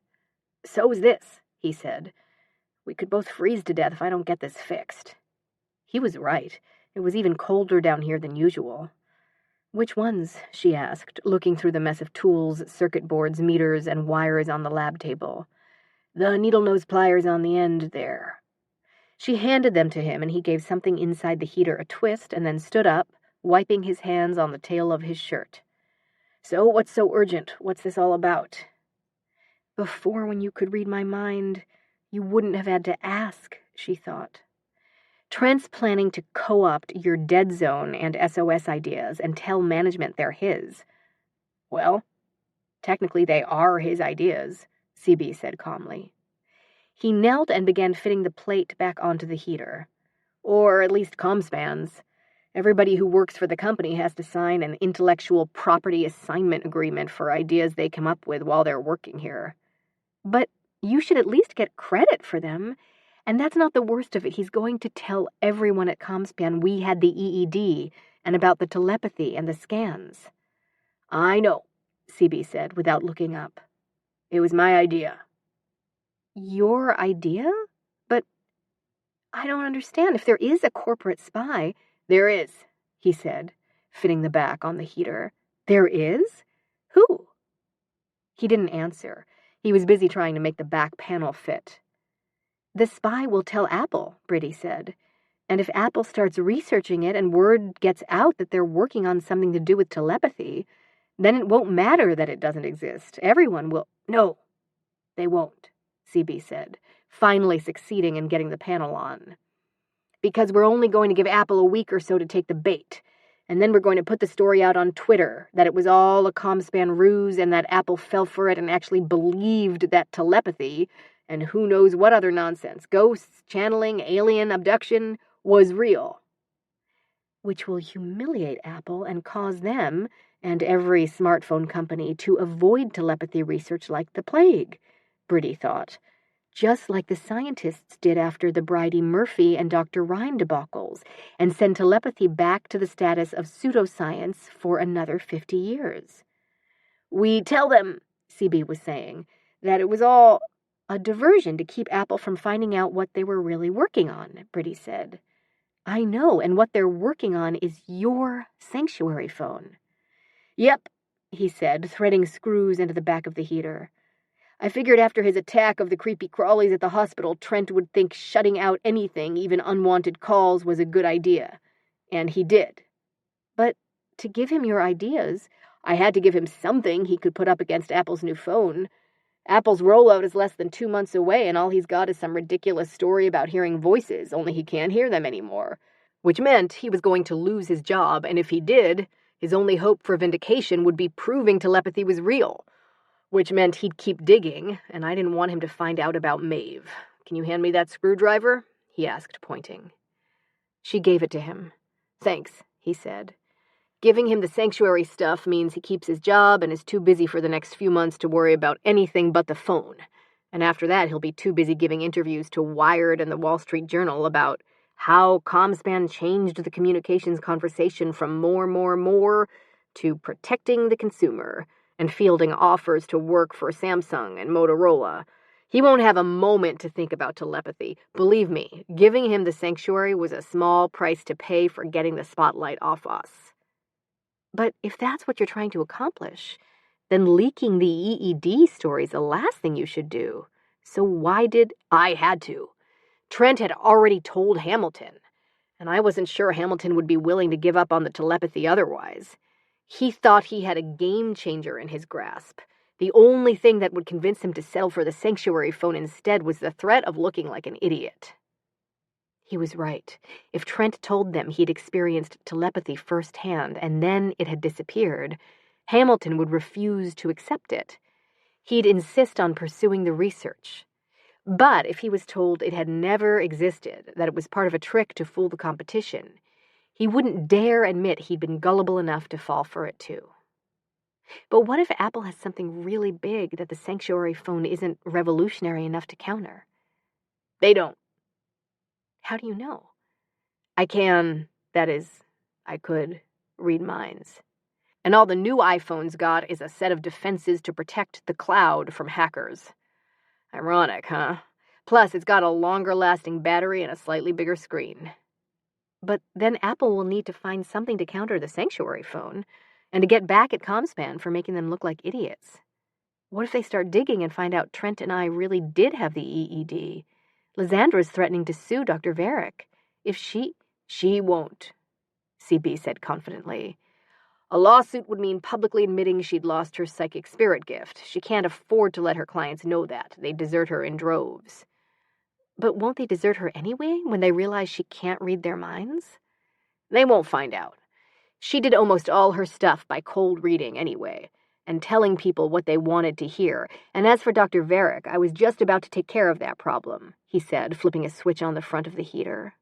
So is this, he said. We could both freeze to death if I don't get this fixed. He was right. It was even colder down here than usual. Which ones? She asked, looking through the mess of tools, circuit boards, meters, and wires on the lab table. The needle-nose pliers on the end there. She handed them to him, and he gave something inside the heater a twist and then stood up, wiping his hands on the tail of his shirt. So what's so urgent? What's this all about? Before, when you could read my mind, you wouldn't have had to ask, she thought. Trent's planning to co-opt your dead zone and SOS ideas and tell management they're his. Well, technically they are his ideas, CB said calmly. He knelt and began fitting the plate back onto the heater. Or at least Comspan's. Everybody who works for the company has to sign an intellectual property assignment agreement for ideas they come up with while they're working here. But you should at least get credit for them. And that's not the worst of it. He's going to tell everyone at Comspan we had the EED and about the telepathy and the scans. I know, CB said without looking up. It was my idea. Your idea? But I don't understand. If there is a corporate spy... There is, he said, fitting the back on the heater. There is? Who? He didn't answer. He was busy trying to make the back panel fit. The spy will tell Apple, Briddey said. And if Apple starts researching it and word gets out that they're working on something to do with telepathy, then it won't matter that it doesn't exist. Everyone will... No, they won't, CB said, finally succeeding in getting the panel on. Because we're only going to give Apple a week or so to take the bait. And then we're going to put the story out on Twitter that it was all a Comspan ruse and that Apple fell for it and actually believed that telepathy, and who knows what other nonsense, ghosts, channeling, alien abduction, was real. Which will humiliate Apple and cause them, and every smartphone company, to avoid telepathy research like the plague, Briddey thought. Just like the scientists did after the Bridey-Murphy and Dr. Rhyme debacles, and send telepathy back to the status of pseudoscience for another 50 years. We tell them, CB was saying, that it was all a diversion to keep Apple from finding out what they were really working on, Briddey said. I know, and what they're working on is your sanctuary phone. Yep, he said, threading screws into the back of the heater. I figured after his attack of the creepy crawlies at the hospital, Trent would think shutting out anything, even unwanted calls, was a good idea. And he did. But to give him your ideas, I had to give him something he could put up against Apple's new phone. Apple's rollout is less than 2 months away, and all he's got is some ridiculous story about hearing voices, only he can't hear them anymore. Which meant he was going to lose his job, and if he did, his only hope for vindication would be proving telepathy was real. Which meant he'd keep digging, and I didn't want him to find out about Maeve. Can you hand me that screwdriver? He asked, pointing. She gave it to him. Thanks, he said. Giving him the sanctuary stuff means he keeps his job and is too busy for the next few months to worry about anything but the phone. And after that, he'll be too busy giving interviews to Wired and the Wall Street Journal about how Comspan changed the communications conversation from more to protecting the consumer and fielding offers to work for Samsung and Motorola. He won't have a moment to think about telepathy. Believe me, giving him the sanctuary was a small price to pay for getting the spotlight off us. But if that's what you're trying to accomplish, then leaking the EED story is the last thing you should do. So why did... I had to. Trent had already told Hamilton, and I wasn't sure Hamilton would be willing to give up on the telepathy otherwise. He thought he had a game changer in his grasp. The only thing that would convince him to settle for the sanctuary phone instead was the threat of looking like an idiot. He was right. If Trent told them he'd experienced telepathy firsthand and then it had disappeared, Hamilton would refuse to accept it. He'd insist on pursuing the research. But if he was told it had never existed, that it was part of a trick to fool the competition, he wouldn't dare admit he'd been gullible enough to fall for it too. But what if Apple has something really big that the sanctuary phone isn't revolutionary enough to counter? They don't. How do you know? I could read minds. And all the new iPhones got is a set of defenses to protect the cloud from hackers. Ironic, huh? Plus, it's got a longer-lasting battery and a slightly bigger screen. But then Apple will need to find something to counter the sanctuary phone, and to get back at Comspan for making them look like idiots. What if they start digging and find out Trent and I really did have the EED? Lysandra's threatening to sue Dr. Varick. If she won't, CB said confidently. A lawsuit would mean publicly admitting she'd lost her psychic spirit gift. She can't afford to let her clients know that. They'd desert her in droves. But won't they desert her anyway when they realize she can't read their minds? They won't find out. She did almost all her stuff by cold reading anyway, and telling people what they wanted to hear. And as for Dr. Varick, I was just about to take care of that problem, he said, flipping a switch on the front of the heater.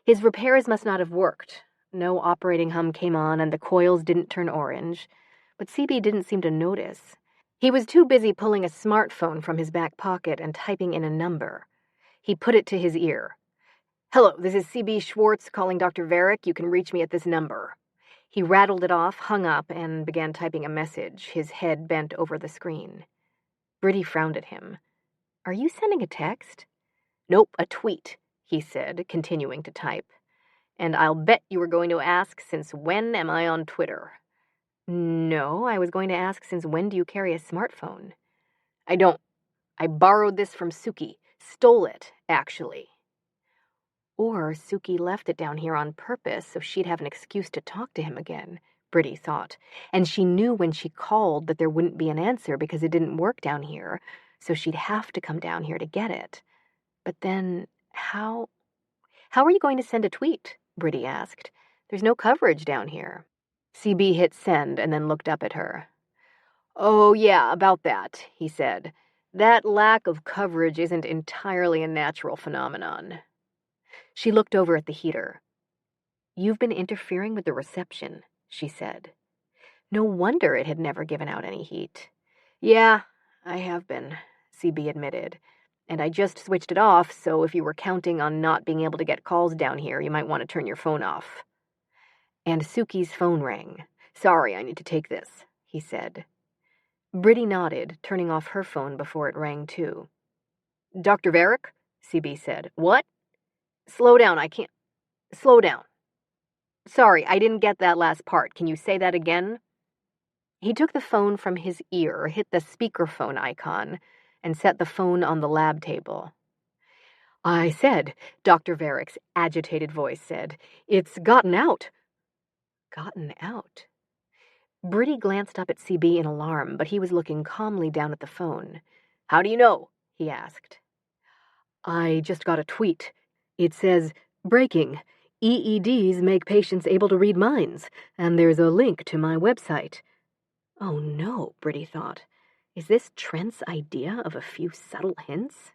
His repairs must not have worked. No operating hum came on, and the coils didn't turn orange, but CB didn't seem to notice. He was too busy pulling a smartphone from his back pocket and typing in a number. He put it to his ear. "Hello, this is CB Schwartz calling Dr. Varick. You can reach me at this number." He rattled it off, hung up, and began typing a message, his head bent over the screen. Briddey frowned at him. "Are you sending a text?" "Nope, a tweet," he said, continuing to type. "And I'll bet you were going to ask, since when am I on Twitter?" "No, I was going to ask, since when do you carry a smartphone?" "I don't. I borrowed this from Suki. Stole it, actually." Or Suki left it down here on purpose so she'd have an excuse to talk to him again, Briddey thought. And she knew when she called that there wouldn't be an answer because it didn't work down here, so she'd have to come down here to get it. But then, how are you going to send a tweet? Briddey asked. There's no coverage down here. CB hit send and then looked up at her. "Oh, yeah, about that," he said. "That lack of coverage isn't entirely a natural phenomenon." She looked over at the heater. "You've been interfering with the reception," she said. No wonder it had never given out any heat. "Yeah, I have been," CB admitted. "And I just switched it off, so if you were counting on not being able to get calls down here, you might want to turn your phone off." And Suki's phone rang. "Sorry, I need to take this," he said. Briddey nodded, turning off her phone before it rang too. "Dr. Varick?" CB said. "What?" "Slow down, I can't. Slow down. Sorry, I didn't get that last part. Can you say that again?" He took the phone from his ear, hit the speakerphone icon, and set the phone on the lab table. "I said," Dr. Varick's agitated voice said, "it's gotten out." Gotten out? Briddey glanced up at CB in alarm, but he was looking calmly down at the phone. "How do you know?" he asked. "I just got a tweet. It says, 'Breaking. EEDs make patients able to read minds,' and there's a link to my website." Oh no, Briddey thought. Is this Trent's idea of a few subtle hints?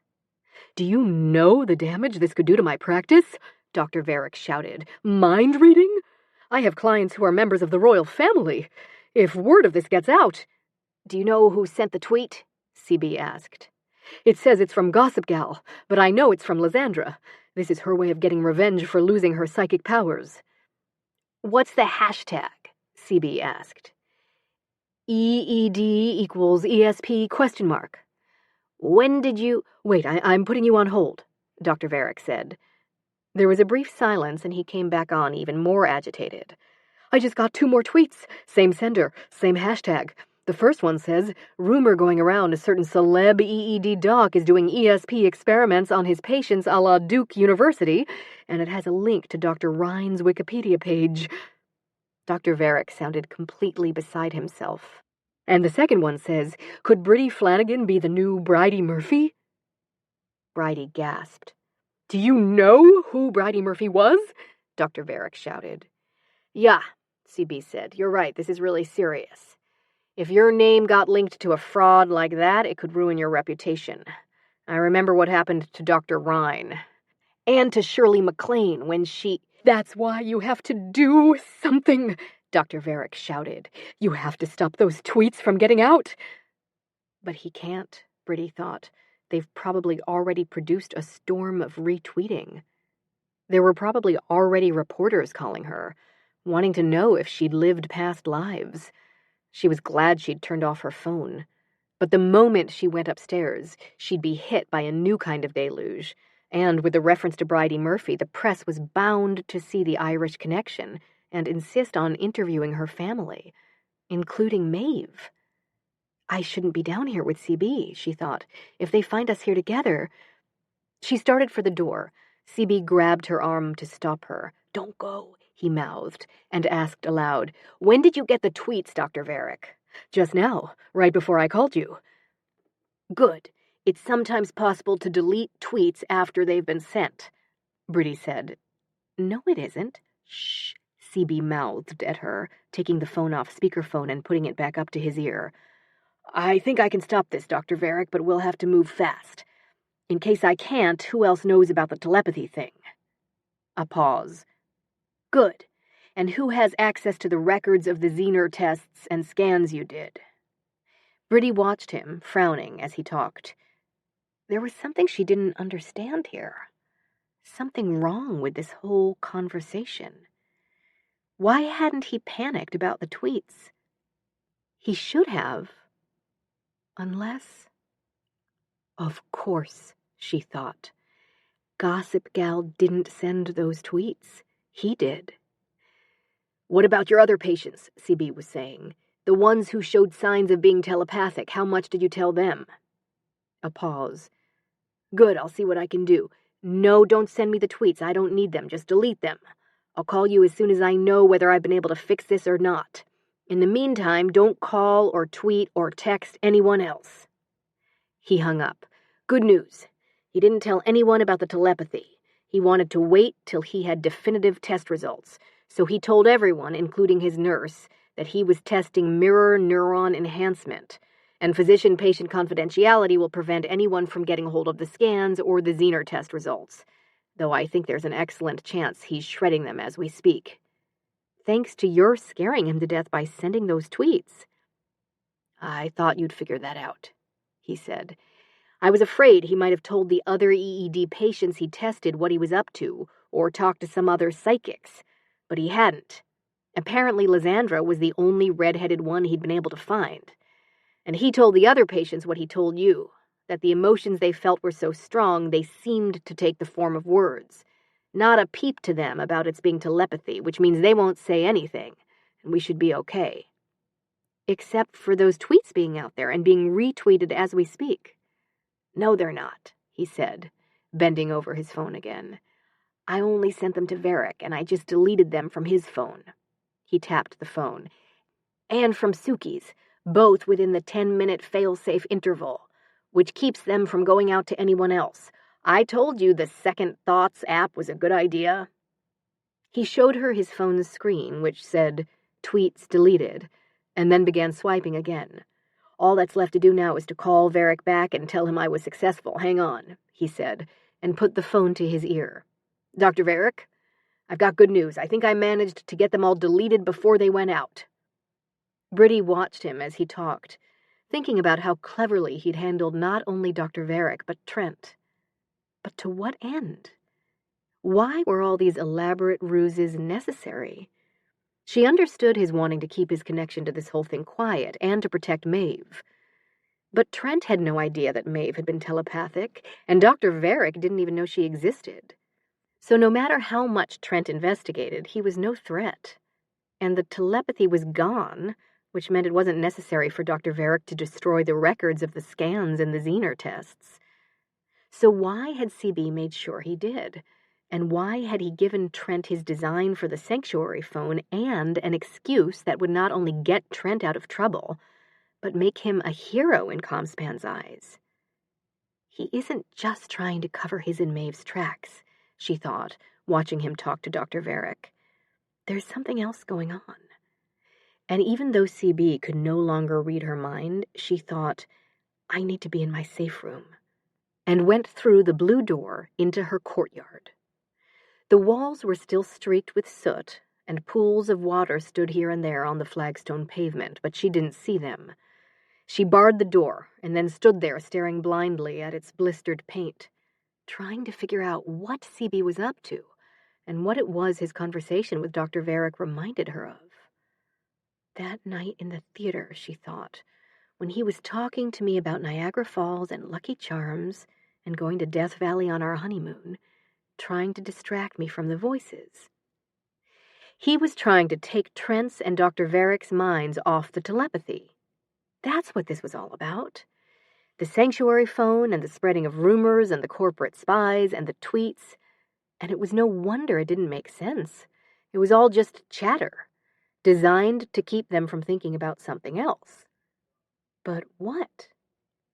"Do you know the damage this could do to my practice?" Dr. Varick shouted. "Mind reading? I have clients who are members of the royal family. If word of this gets out—" "Do you know who sent the tweet?" CB asked. "It says it's from Gossip Gal, but I know it's from Lysandra. This is her way of getting revenge for losing her psychic powers." "What's the hashtag?" CB asked. EED equals ESP question mark. "When did you—" "Wait, I'm putting you on hold," Dr. Varick said. There was a brief silence, and he came back on, even more agitated. "I just got 2 more tweets. Same sender, same hashtag. The first one says, 'Rumor going around a certain celeb EED doc is doing ESP experiments on his patients a la Duke University,' and it has a link to Dr. Rhine's Wikipedia page." Dr. Varick sounded completely beside himself. "And the second one says, 'Could Brittany Flanagan be the new Bridey Murphy?'" Bridey gasped. "Do you know who Bridey Murphy was?" Dr. Varick shouted. "Yeah," CB said. "You're right, this is really serious. If your name got linked to a fraud like that, it could ruin your reputation. I remember what happened to Dr. Rhine. And to Shirley MacLaine when she—" "That's why you have to do something," Dr. Varick shouted. "You have to stop those tweets from getting out." But he can't, Brittany thought. They've probably already produced a storm of retweeting. There were probably already reporters calling her, wanting to know if she'd lived past lives. She was glad she'd turned off her phone. But the moment she went upstairs, she'd be hit by a new kind of deluge. And with the reference to Bridey Murphy, the press was bound to see the Irish connection and insist on interviewing her family, including Maeve. I shouldn't be down here with CB, she thought. If they find us here together... She started for the door. CB grabbed her arm to stop her. "Don't go," he mouthed, and asked aloud, "When did you get the tweets, Dr. Varick?" "Just now, right before I called you." "Good. It's sometimes possible to delete tweets after they've been sent," Brittany said. "No, it isn't." "Shh," CB mouthed at her, taking the phone off speakerphone and putting it back up to his ear. "I think I can stop this, Dr. Varick, but we'll have to move fast. In case I can't, who else knows about the telepathy thing?" A pause. "Good. And who has access to the records of the Zener tests and scans you did? Briddey watched him, frowning as he talked. There was something she didn't understand here. Something wrong with this whole conversation. Why hadn't he panicked about the tweets? He should have. Unless... Of course, she thought. Gossip Gal didn't send those tweets. He did. What about your other patients, CB was saying. The ones who showed signs of being telepathic, how much did you tell them? A pause. Good, I'll see what I can do. No, don't send me the tweets. I don't need them. Just delete them. I'll call you as soon as I know whether I've been able to fix this or not. In the meantime, don't call or tweet or text anyone else. He hung up. Good news. He didn't tell anyone about the telepathy. He wanted to wait till he had definitive test results, so he told everyone, including his nurse, that he was testing mirror neuron enhancement, and physician-patient confidentiality will prevent anyone from getting hold of the scans or the Zener test results, though I think there's an excellent chance he's shredding them as we speak. Thanks to your scaring him to death by sending those tweets. I thought you'd figure that out, he said. I was afraid he might have told the other EED patients he tested what he was up to, or talked to some other psychics, but he hadn't. Apparently Lysandra was the only red-headed one he'd been able to find. And he told the other patients what he told you, that the emotions they felt were so strong they seemed to take the form of words. Not a peep to them about its being telepathy, which means they won't say anything, and we should be okay. Except for those tweets being out there and being retweeted as we speak. No, they're not, he said, bending over his phone again. I only sent them to Varric, and I just deleted them from his phone. He tapped the phone. And from Suki's, both within the 10-minute fail-safe interval, which keeps them from going out to anyone else. I told you the Second Thoughts app was a good idea. He showed her his phone's screen, which said, tweets deleted, and then began swiping again. All that's left to do now is to call Varric back and tell him I was successful. Hang on, he said, and put the phone to his ear. Dr. Varric, I've got good news. I think I managed to get them all deleted before they went out. Briddey watched him as he talked, thinking about how cleverly he'd handled not only Dr. Varric, but Trent. But to what end? Why were all these elaborate ruses necessary? She understood his wanting to keep his connection to this whole thing quiet and to protect Maeve. But Trent had no idea that Maeve had been telepathic, and Dr. Varric didn't even know she existed. So no matter how much Trent investigated, he was no threat. And the telepathy was gone, which meant it wasn't necessary for Dr. Varric to destroy the records of the scans and the Zener tests. So why had CB made sure he did? And why had he given Trent his design for the sanctuary phone and an excuse that would not only get Trent out of trouble, but make him a hero in Comspan's eyes? He isn't just trying to cover his and Maeve's tracks, she thought, watching him talk to Dr. Varric. There's something else going on. And even though CB could no longer read her mind, she thought, I need to be in my safe room, and went through the blue door into her courtyard. The walls were still streaked with soot, and pools of water stood here and there on the flagstone pavement, but she didn't see them. She barred the door, and then stood there staring blindly at its blistered paint, trying to figure out what CB was up to, and what it was his conversation with Dr. Varric reminded her of. That night in the theater, she thought, when he was talking to me about Niagara Falls and Lucky Charms and going to Death Valley on our honeymoon, trying to distract me from the voices. He was trying to take Trent's and Dr. Varric's minds off the telepathy. That's what this was all about. The sanctuary phone and the spreading of rumors and the corporate spies and the tweets. And it was no wonder it didn't make sense. It was all just chatter, designed to keep them from thinking about something else. But what?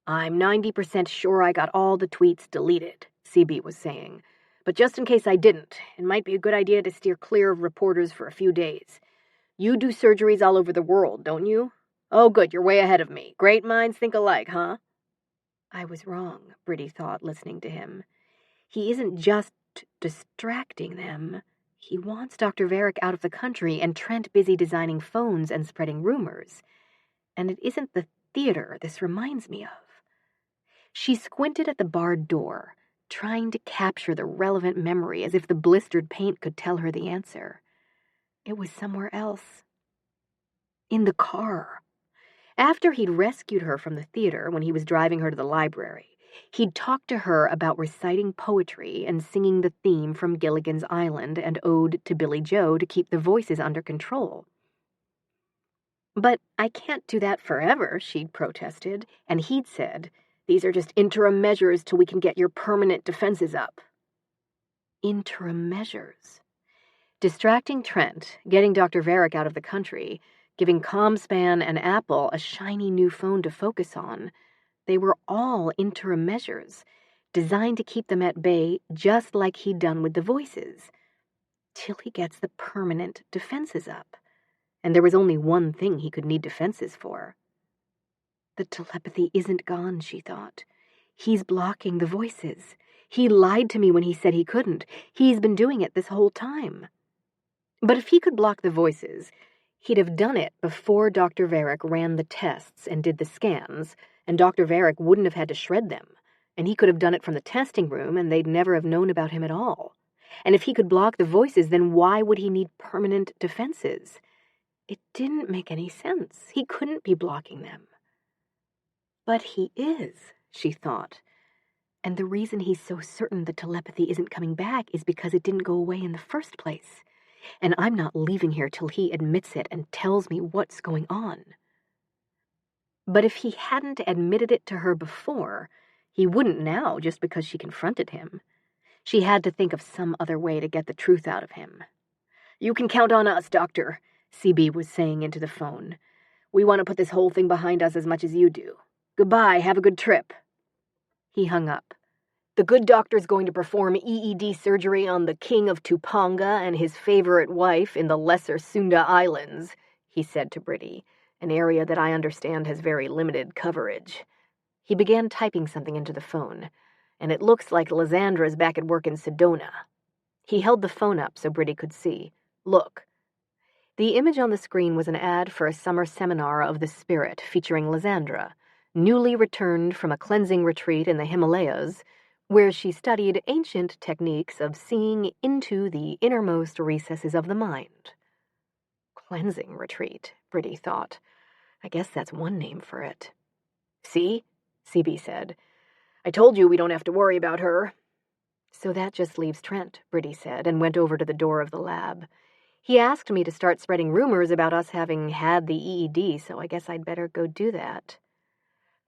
I'm 90% sure I got all the tweets deleted, CB was saying. But just in case I didn't, it might be a good idea to steer clear of reporters for a few days. You do surgeries all over the world, don't you? Oh, good, you're way ahead of me. Great minds think alike, huh? I was wrong, Briddey thought, listening to him. He isn't just distracting them. He wants Dr. Varick out of the country and Trent busy designing phones and spreading rumors. And it isn't the theater this reminds me of. She squinted at the barred door, trying to capture the relevant memory as if the blistered paint could tell her the answer. It was somewhere else. In the car. After he'd rescued her from the theater when he was driving her to the library, he'd talked to her about reciting poetry and singing the theme from Gilligan's Island and Ode to Billy Joe to keep the voices under control. But I can't do that forever, she'd protested, and he'd said, these are just interim measures till we can get your permanent defenses up. Interim measures. Distracting Trent, getting Dr. Varick out of the country, giving ComSpan and Apple a shiny new phone to focus on. They were all interim measures, designed to keep them at bay just like he'd done with the voices, till he gets the permanent defenses up. And there was only one thing he could need defenses for. The telepathy isn't gone, she thought. He's blocking the voices. He lied to me when he said he couldn't. He's been doing it this whole time. But if he could block the voices, he'd have done it before Dr. Varick ran the tests and did the scans, and Dr. Varick wouldn't have had to shred them, and he could have done it from the testing room, and they'd never have known about him at all. And if he could block the voices, then why would he need permanent defenses? It didn't make any sense. He couldn't be blocking them. But he is, she thought. And the reason he's so certain the telepathy isn't coming back is because it didn't go away in the first place. And I'm not leaving here till he admits it and tells me what's going on. But if he hadn't admitted it to her before, he wouldn't now just because she confronted him. She had to think of some other way to get the truth out of him. You can count on us, Doctor, CB was saying into the phone. We want to put this whole thing behind us as much as you do. Goodbye, have a good trip. He hung up. The good doctor's going to perform EED surgery on the king of Tupanga and his favorite wife in the Lesser Sunda Islands, he said to Briddey, an area that I understand has very limited coverage. He began typing something into the phone, and it looks like Lysandra's back at work in Sedona. He held the phone up so Briddey could see. Look. The image on the screen was an ad for a summer seminar of the spirit featuring Lysandra, newly returned from a cleansing retreat in the Himalayas, where she studied ancient techniques of seeing into the innermost recesses of the mind. Cleansing retreat, Briddey thought. I guess that's one name for it. See? CB said. I told you we don't have to worry about her. So that just leaves Trent, Briddey said, and went over to the door of the lab. He asked me to start spreading rumors about us having had the EED, so I guess I'd better go do that.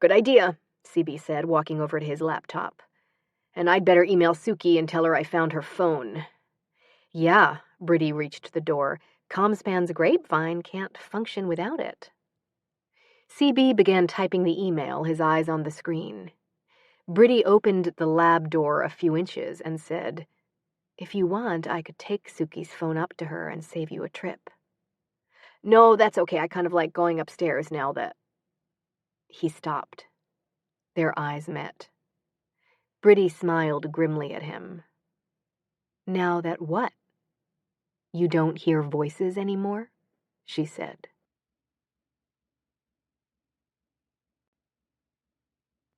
Good idea, CB said, walking over to his laptop. And I'd better email Suki and tell her I found her phone. Yeah, Briddey reached the door. ComSpan's grapevine can't function without it. CB began typing the email, his eyes on the screen. Briddey opened the lab door a few inches and said, If you want, I could take Suki's phone up to her and save you a trip. No, that's okay. I kind of like going upstairs now that... He stopped. Their eyes met. Briddey smiled grimly at him. Now that what? You don't hear voices anymore? She said.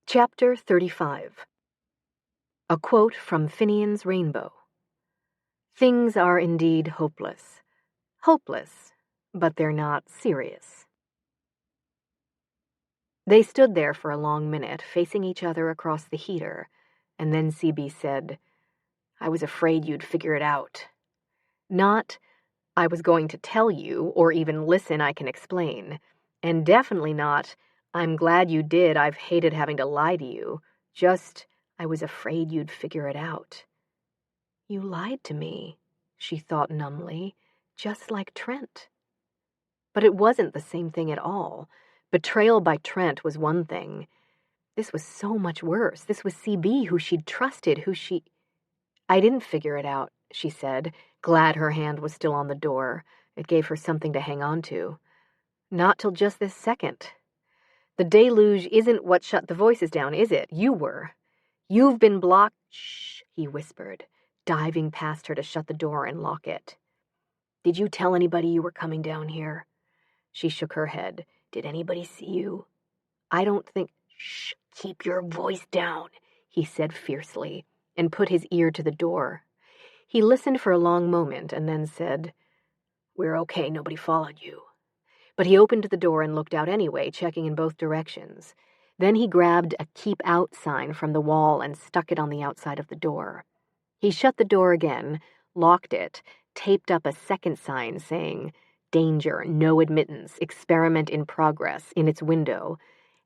Chapter 35. A quote from Finian's Rainbow. Things are indeed hopeless. Hopeless, but they're not serious. They stood there for a long minute, facing each other across the heater, and then CB said, I was afraid you'd figure it out. Not, I was going to tell you, or even listen, I can explain. And definitely not, I'm glad you did, I've hated having to lie to you. Just, I was afraid you'd figure it out. You lied to me, she thought numbly, just like Trent. But it wasn't the same thing at all. Betrayal by Trent was one thing. This was so much worse. This was CB, who she'd trusted, I didn't figure it out, she said, glad her hand was still on the door. It gave her something to hang on to. Not till just this second. The deluge isn't what shut the voices down, is it? You were. You've been blocked. Shh, he whispered. diving past her to shut the door and lock it. "Did you tell anybody you were coming down here?" She shook her head. "Did anybody see you?" "I don't think—" "Shh, keep your voice down," he said fiercely, and put his ear to the door. He listened for a long moment and then said, "We're okay, nobody followed you." But he opened the door and looked out anyway, checking in both directions. Then he grabbed a "Keep Out" sign from the wall and stuck it on the outside of the door. He shut the door again, locked it, taped up a second sign saying, "Danger, no admittance, experiment in progress," in its window,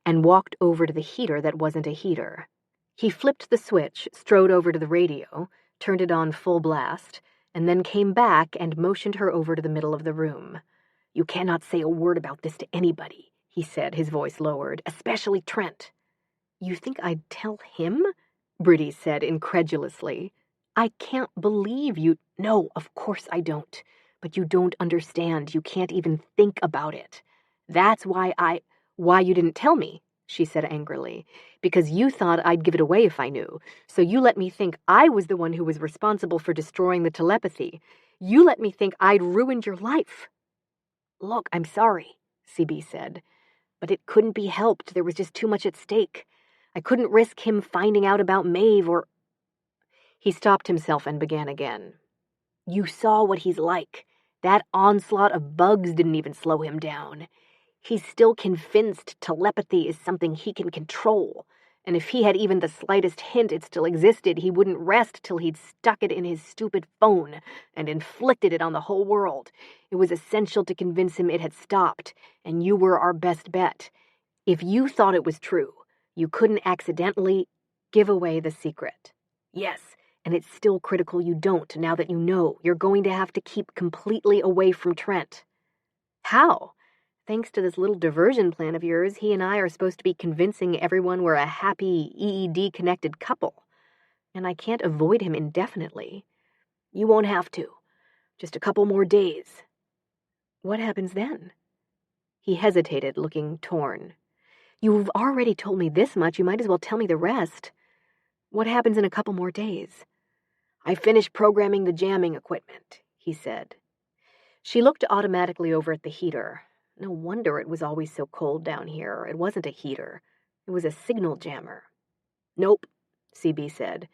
and walked over to the heater that wasn't a heater. He flipped the switch, strode over to the radio, turned it on full blast, and then came back and motioned her over to the middle of the room. "You cannot say a word about this to anybody," he said, his voice lowered, "especially Trent." "You think I'd tell him?" Briddey said incredulously. "I can't believe you—" "No, of course I don't. But you don't understand. You can't even think about it. That's why Why you didn't tell me," she said angrily. "Because you thought I'd give it away if I knew. So you let me think I was the one who was responsible for destroying the telepathy. You let me think I'd ruined your life." "Look, I'm sorry," CB said. "But it couldn't be helped. There was just too much at stake. I couldn't risk him finding out about Maeve or—" He stopped himself and began again. "You saw what he's like. That onslaught of bugs didn't even slow him down. He's still convinced telepathy is something he can control, and if he had even the slightest hint it still existed, he wouldn't rest till he'd stuck it in his stupid phone and inflicted it on the whole world. It was essential to convince him it had stopped, and you were our best bet. If you thought it was true, you couldn't accidentally give away the secret. Yes, and it's still critical you don't, now that you know. You're going to have to keep completely away from Trent." "How? Thanks to this little diversion plan of yours, he and I are supposed to be convincing everyone we're a happy, EED-connected couple. And I can't avoid him indefinitely." "You won't have to. Just a couple more days." "What happens then?" He hesitated, looking torn. "You've already told me this much. You might as well tell me the rest. What happens in a couple more days?" "I finished programming the jamming equipment," he said. She looked automatically over at the heater. No wonder it was always so cold down here. It wasn't a heater. It was a signal jammer. "Nope," CB said.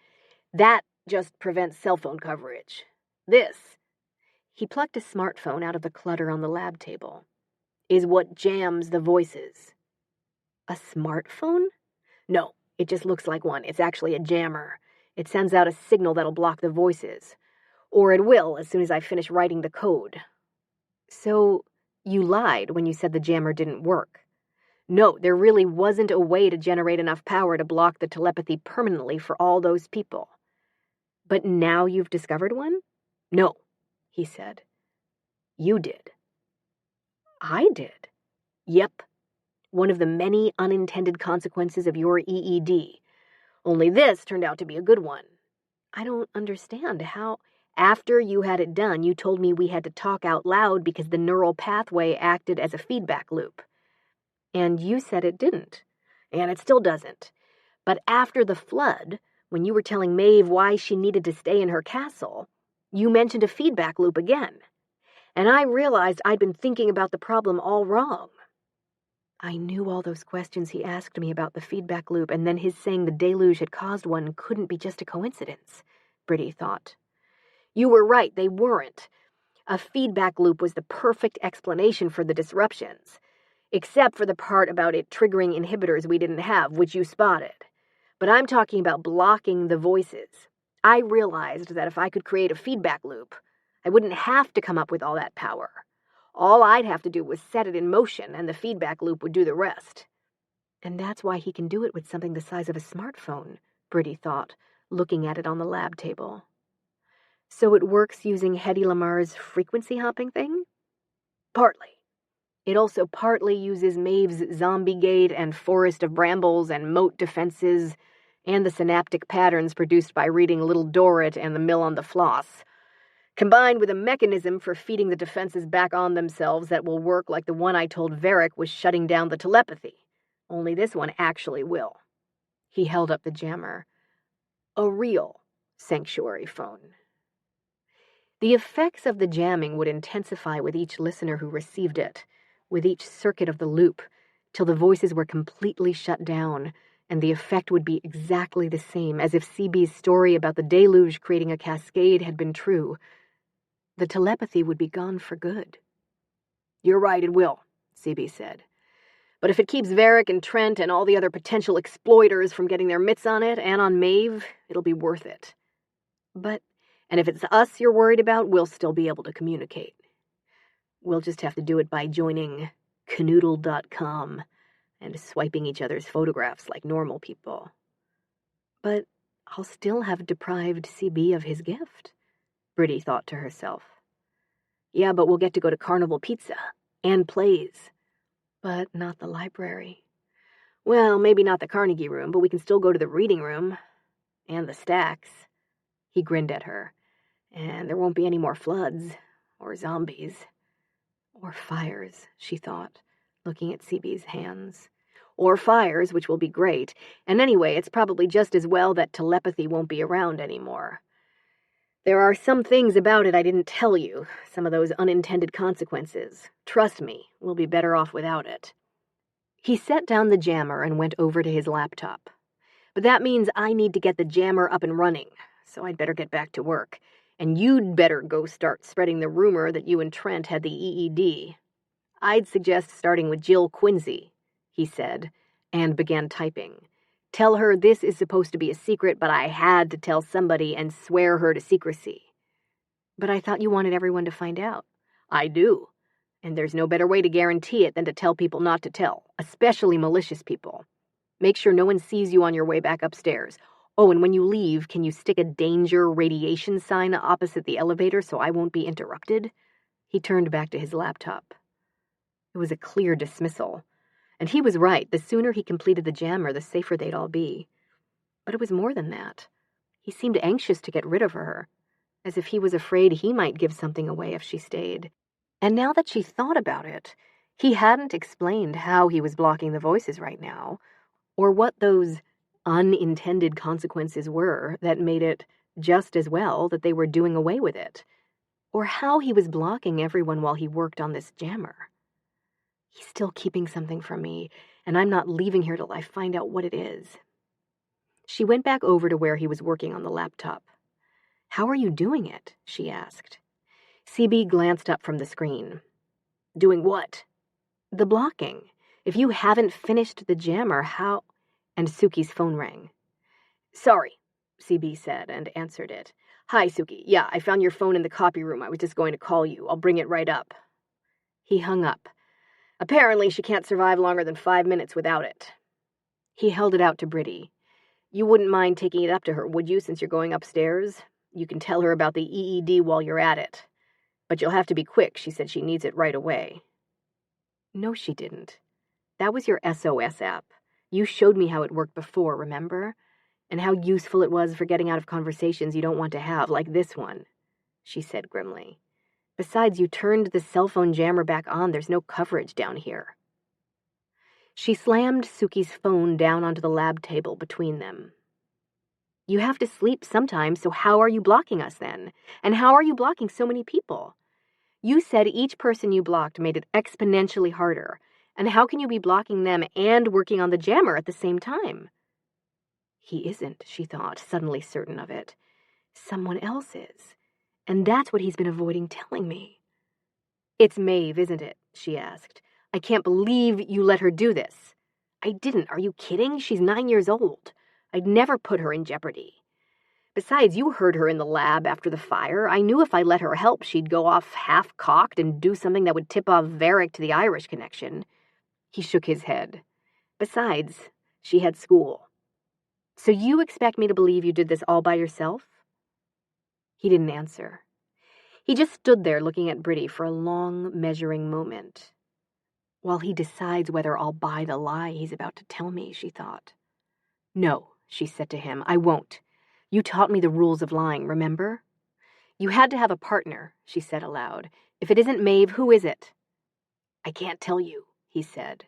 "That just prevents cell phone coverage. This," he plucked a smartphone out of the clutter on the lab table, "is what jams the voices." "A smartphone?" "No, it just looks like one. It's actually a jammer. It sends out a signal that'll block the voices. Or it will as soon as I finish writing the code." "So you lied when you said the jammer didn't work." "No, there really wasn't a way to generate enough power to block the telepathy permanently for all those people." "But now you've discovered one?" "No," he said. "You did." "I did?" "Yep. One of the many unintended consequences of your EED. Only this turned out to be a good one." "I don't understand how—" "After you had it done, you told me we had to talk out loud because the neural pathway acted as a feedback loop. And you said it didn't. And it still doesn't. But after the flood, when you were telling Maeve why she needed to stay in her castle, you mentioned a feedback loop again. And I realized I'd been thinking about the problem all wrong." I knew all those questions he asked me about the feedback loop, and then his saying the deluge had caused one couldn't be just a coincidence, Briddey thought. "You were right, they weren't. A feedback loop was the perfect explanation for the disruptions, except for the part about it triggering inhibitors we didn't have, which you spotted. But I'm talking about blocking the voices. I realized that if I could create a feedback loop, I wouldn't have to come up with all that power. All I'd have to do was set it in motion, and the feedback loop would do the rest." "And that's why he can do it with something the size of a smartphone," Briddey thought, looking at it on the lab table. "So it works using Hedy Lamar's frequency hopping thing?" "Partly. It also partly uses Maeve's zombie gate and forest of brambles and moat defenses and the synaptic patterns produced by reading Little Dorrit and the Mill on the Floss, combined with a mechanism for feeding the defenses back on themselves that will work like the one I told Varric was shutting down the telepathy. Only this one actually will." He held up the jammer. "A real Sanctuary phone. The effects of the jamming would intensify with each listener who received it, with each circuit of the loop, till the voices were completely shut down, and the effect would be exactly the same as if CB's story about the deluge creating a cascade had been true. The telepathy would be gone for good. "You're right, it will," CB said. "But if it keeps Varric and Trent and all the other potential exploiters from getting their mitts on it and on Maeve, it'll be worth it. And if it's us you're worried about, we'll still be able to communicate. We'll just have to do it by joining canoodle.com and swiping each other's photographs like normal people. But I'll still have deprived CB of his gift," Briddey thought to herself. "Yeah, but we'll get to go to Carnival Pizza and plays. But not the library. Well, maybe not the Carnegie Room, but we can still go to the reading room. And the stacks." He grinned at her. "And there won't be any more floods, or zombies. Or fires," she thought, looking at CB's hands. "Or fires, which will be great. And anyway, it's probably just as well that telepathy won't be around anymore. There are some things about it I didn't tell you, some of those unintended consequences. Trust me, we'll be better off without it." He set down the jammer and went over to his laptop. "But that means I need to get the jammer up and running, so I'd better get back to work. And you'd better go start spreading the rumor that you and Trent had the EED. I'd suggest starting with Jill Quincy," he said, and began typing. "Tell her this is supposed to be a secret, but I had to tell somebody and swear her to secrecy." "But I thought you wanted everyone to find out." "I do. And there's no better way to guarantee it than to tell people not to tell, especially malicious people. Make sure no one sees you on your way back upstairs. Oh, and when you leave, can you stick a danger radiation sign opposite the elevator so I won't be interrupted?" He turned back to his laptop. It was a clear dismissal. And he was right. The sooner he completed the jammer, the safer they'd all be. But it was more than that. He seemed anxious to get rid of her, as if he was afraid he might give something away if she stayed. And now that she thought about it, he hadn't explained how he was blocking the voices right now, or what those unintended consequences were that made it just as well that they were doing away with it, or how he was blocking everyone while he worked on this jammer. "He's still keeping something from me, and I'm not leaving here till I find out what it is." She went back over to where he was working on the laptop. "How are you doing it?" she asked. CB glanced up from the screen. "Doing what?" "The blocking. If you haven't finished the jammer, how—" And Suki's phone rang. "Sorry," CB said, and answered it. "Hi, Suki. Yeah, I found your phone in the copy room. I was just going to call you. I'll bring it right up." He hung up. "Apparently she can't survive longer than 5 minutes without it." He held it out to Briddey. "You wouldn't mind taking it up to her, would you, since you're going upstairs? You can tell her about the EED while you're at it. But you'll have to be quick. She said she needs it right away." "No, she didn't. That was your SOS app. You showed me how it worked before, remember? And how useful it was for getting out of conversations you don't want to have, like this one," she said grimly. "Besides, you turned the cell phone jammer back on. There's no coverage down here." She slammed Suki's phone down onto the lab table between them. "You have to sleep sometimes, so how are you blocking us then? And how are you blocking so many people? You said each person you blocked made it exponentially harder. And how can you be blocking them and working on the jammer at the same time?" He isn't, she thought, suddenly certain of it. Someone else is. And that's what he's been avoiding telling me. "It's Maeve, isn't it?" she asked. "I can't believe you let her do this." "I didn't. Are you kidding? She's 9 years old. I'd never put her in jeopardy. Besides, you heard her in the lab after the fire. I knew if I let her help, she'd go off half-cocked and do something that would tip off Varric to the Irish connection." He shook his head. "Besides, she had school." "So you expect me to believe you did this all by yourself?" He didn't answer. He just stood there looking at Briddey for a long, measuring moment. "While he decides whether I'll buy the lie he's about to tell me," she thought. "No," she said to him, "I won't. You taught me the rules of lying, remember?" "You had to have a partner," she said aloud. "If it isn't Maeve, who is it?" "I can't tell you," he said.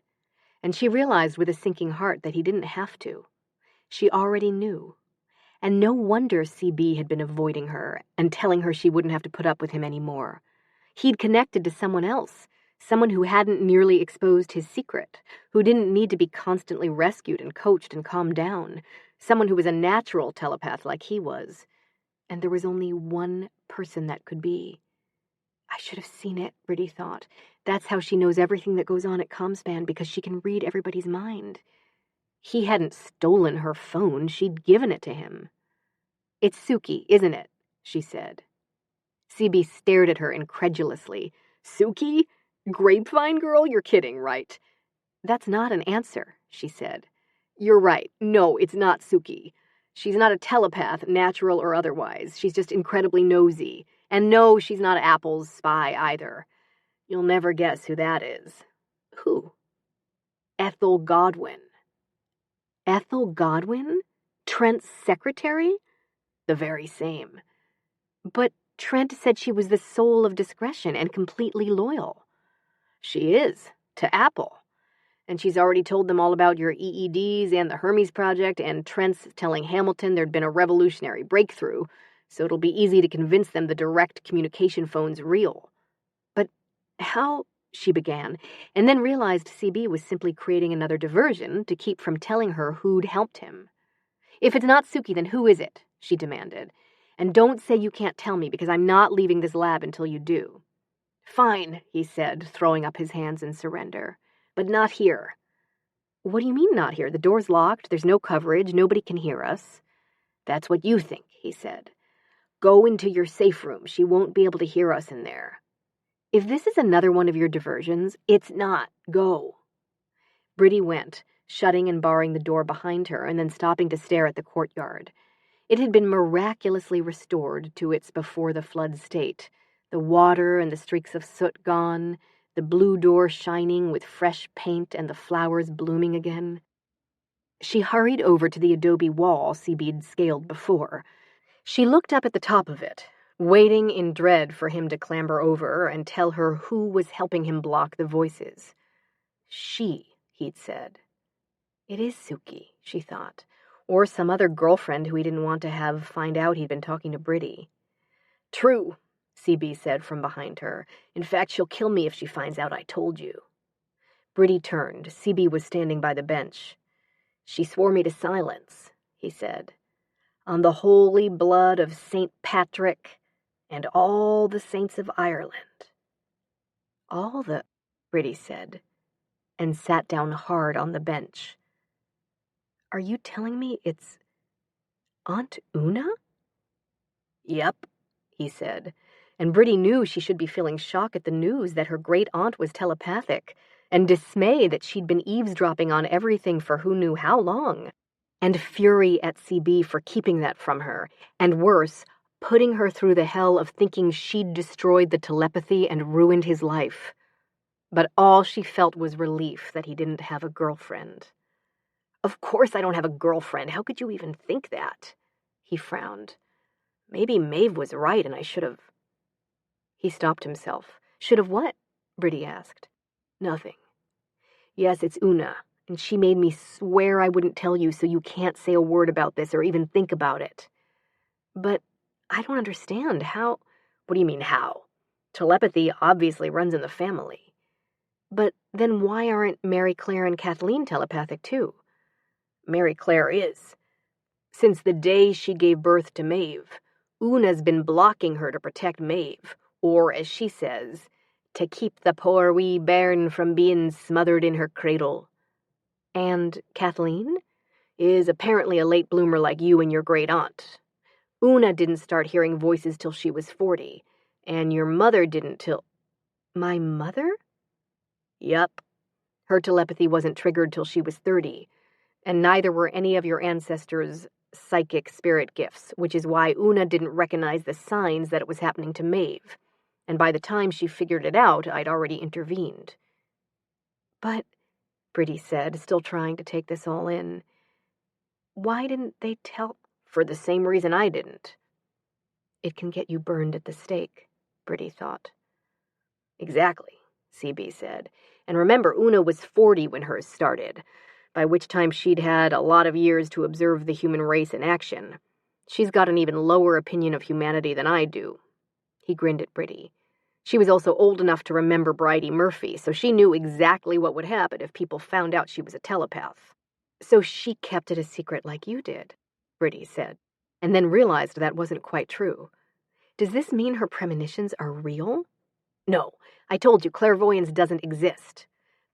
And she realized with a sinking heart that he didn't have to. She already knew. And no wonder CB had been avoiding her and telling her she wouldn't have to put up with him anymore. He'd connected to someone else, someone who hadn't nearly exposed his secret, who didn't need to be constantly rescued and coached and calmed down, someone who was a natural telepath like he was. And there was only one person that could be. I should have seen it, Briddey thought. That's how she knows everything that goes on at Comspan, because she can read everybody's mind. He hadn't stolen her phone, she'd given it to him. "It's Suki, isn't it?" she said. CB stared at her incredulously. "Suki? Grapevine girl? You're kidding, right?" "That's not an answer," she said. "You're right. No, it's not Suki. She's not a telepath, natural or otherwise. She's just incredibly nosy. And no, she's not Apple's spy either. You'll never guess who that is." "Who?" "Ethel Godwin." "Ethel Godwin? Trent's secretary?" "The very same." "But Trent said she was the soul of discretion and completely loyal." "She is, to Apple. And she's already told them all about your EEDs and the Hermes Project, and Trent's telling Hamilton there'd been a revolutionary breakthrough, so it'll be easy to convince them the direct communication phone's real." "But how—" she began, and then realized CB was simply creating another diversion to keep from telling her who'd helped him. "If it's not Suki, then who is it?" she demanded. "And don't say you can't tell me, because I'm not leaving this lab until you do." "Fine," he said, throwing up his hands in surrender. "But not here." "What do you mean not here? The door's locked, there's no coverage, nobody can hear us." "That's what you think," he said. "Go into your safe room. She won't be able to hear us in there." "If this is another one of your diversions—" "It's not. Go." Briddey went, shutting and barring the door behind her and then stopping to stare at the courtyard. It had been miraculously restored to its before-the-flood state, the water and the streaks of soot gone, the blue door shining with fresh paint and the flowers blooming again. She hurried over to the adobe wall CB'd scaled before. She looked up at the top of it, waiting in dread for him to clamber over and tell her who was helping him block the voices. "She," he'd said. "It is Suki," she thought, or some other girlfriend who he didn't want to have find out he'd been talking to Briddey. "True," CB said from behind her. "In fact, she'll kill me if she finds out I told you." Briddey turned. CB was standing by the bench. "She swore me to silence," he said. "On the holy blood of St. Patrick and all the saints of Ireland." "All the—" Briddey said, and sat down hard on the bench. "Are you telling me it's Aunt Una?" "Yep," he said, and Briddey knew she should be feeling shock at the news that her great-aunt was telepathic, and dismay that she'd been eavesdropping on everything for who knew how long, and fury at CB for keeping that from her, and worse, putting her through the hell of thinking she'd destroyed the telepathy and ruined his life. But all she felt was relief that he didn't have a girlfriend. "Of course I don't have a girlfriend. How could you even think that?" He frowned. "Maybe Maeve was right and I should have—" He stopped himself. "Should have what?" Briddey asked. "Nothing. Yes, it's Una, and she made me swear I wouldn't tell you, so you can't say a word about this or even think about it." "But I don't understand. How—" "What do you mean, how? Telepathy obviously runs in the family." "But then why aren't Mary Claire and Kathleen telepathic too?" "Mary Claire is. Since the day she gave birth to Maeve, Una's been blocking her to protect Maeve, or, as she says, to keep the poor wee bairn from being smothered in her cradle." "And Kathleen?" "Is apparently a late bloomer like you and your great-aunt. Una didn't start hearing voices till she was 40, and your mother didn't till—" "My mother?" "Yup. Her telepathy wasn't triggered till she was 30, and neither were any of your ancestors' psychic spirit gifts, which is why Una didn't recognize the signs that it was happening to Maeve, and by the time she figured it out, I'd already intervened." "But," Briddey said, still trying to take this all in, "why didn't they tell—" "For the same reason I didn't." "It can get you burned at the stake," Briddey thought. "Exactly," CB said. "And remember, Una was 40 when hers started, by which time she'd had a lot of years to observe the human race in action. She's got an even lower opinion of humanity than I do." He grinned at Briddey. She was also old enough to remember Bridie Murphy, so she knew exactly what would happen if people found out she was a telepath. "So she kept it a secret like you did," Briddey said, and then realized that wasn't quite true. "Does this mean her premonitions are real?" "No, I told you clairvoyance doesn't exist.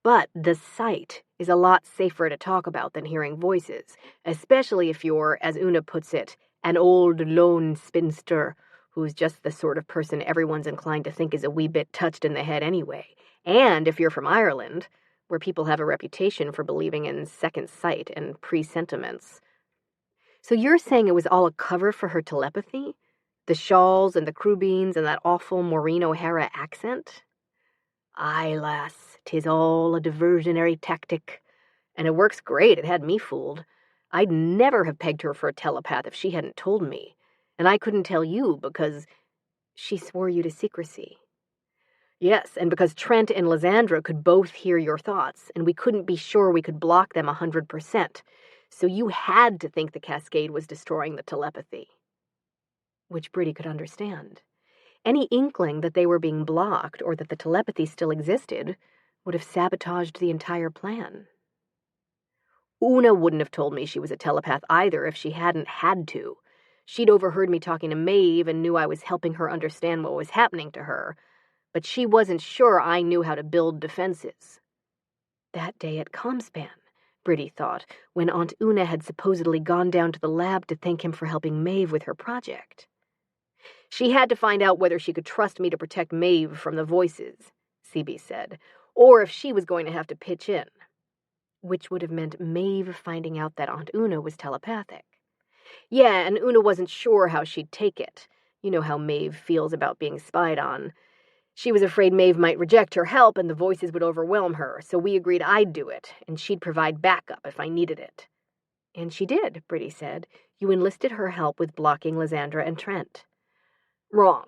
But the sight is a lot safer to talk about than hearing voices, especially if you're, as Una puts it, an old lone spinster who's just the sort of person everyone's inclined to think is a wee bit touched in the head anyway. And if you're from Ireland, where people have a reputation for believing in second sight and presentiments." "So you're saying it was all a cover for her telepathy? The shawls and the crubines and that awful Maureen O'Hara accent?" "Aye, lass, 'tis all a diversionary tactic. And it works great, it had me fooled. I'd never have pegged her for a telepath if she hadn't told me. And I couldn't tell you because she swore you to secrecy." "Yes, and because Trent and Lysandra could both hear your thoughts, and we couldn't be sure we could block them 100%. So you had to think the cascade was destroying the telepathy." Which Briddey could understand. Any inkling that they were being blocked or that the telepathy still existed would have sabotaged the entire plan. "Una wouldn't have told me she was a telepath either if she hadn't had to. She'd overheard me talking to Maeve and knew I was helping her understand what was happening to her, but she wasn't sure I knew how to build defenses." That day at Comspan, Briddey thought, when Aunt Una had supposedly gone down to the lab to thank him for helping Maeve with her project. "She had to find out whether she could trust me to protect Maeve from the voices," CB said, "or if she was going to have to pitch in." Which would have meant Maeve finding out that Aunt Una was telepathic. Yeah, and Una wasn't sure how she'd take it. You know how Maeve feels about being spied on. She was afraid Maeve might reject her help and the voices would overwhelm her, so we agreed I'd do it, and she'd provide backup if I needed it. "And she did," Briddey said. "You enlisted her help with blocking Lysandra and Trent." "Wrong.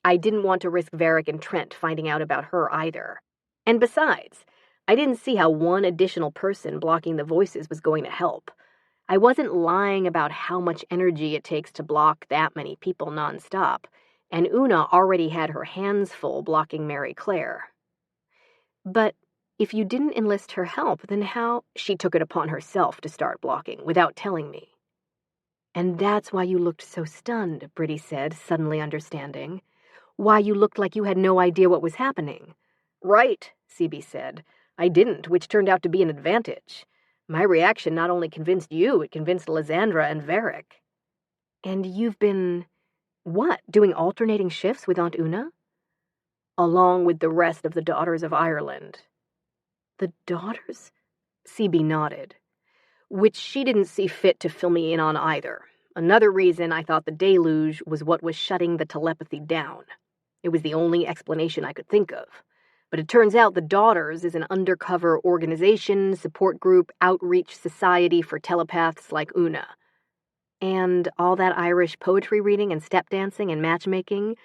I didn't want to risk Varric and Trent finding out about her either. And besides, I didn't see how one additional person blocking the voices was going to help. I wasn't lying about how much energy it takes to block that many people nonstop, and Una already had her hands full blocking Mary Claire." "But if you didn't enlist her help, then how—" "She took it upon herself to start blocking, without telling me." "And that's why you looked so stunned," Briddey said, suddenly understanding. "Why you looked like you had no idea what was happening." "Right," CB said. "I didn't, which turned out to be an advantage. My reaction not only convinced you, it convinced Lysandra and Varric." "And you've been, what, doing alternating shifts with Aunt Una?" "Along with the rest of the Daughters of Ireland." "The Daughters?" CB nodded. "Which she didn't see fit to fill me in on either. Another reason I thought the deluge was what was shutting the telepathy down. It was the only explanation I could think of. But it turns out the Daughters is an undercover organization, support group, outreach society for telepaths like Una." "And all that Irish poetry reading and step dancing and matchmaking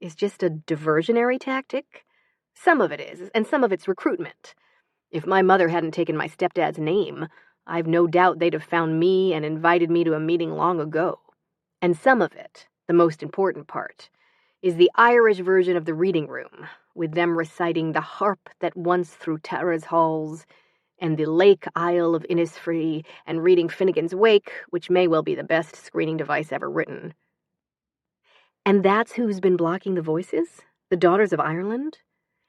is just a diversionary tactic?" "Some of it is, and some of it's recruitment. If my mother hadn't taken my stepdad's name, I've no doubt they'd have found me and invited me to a meeting long ago. And some of it, the most important part, is the Irish version of the reading room, with them reciting the harp that once through Tara's halls, and the Lake Isle of Innisfree, and reading Finnegan's Wake, which may well be the best screening device ever written." "And that's who's been blocking the voices? The Daughters of Ireland?"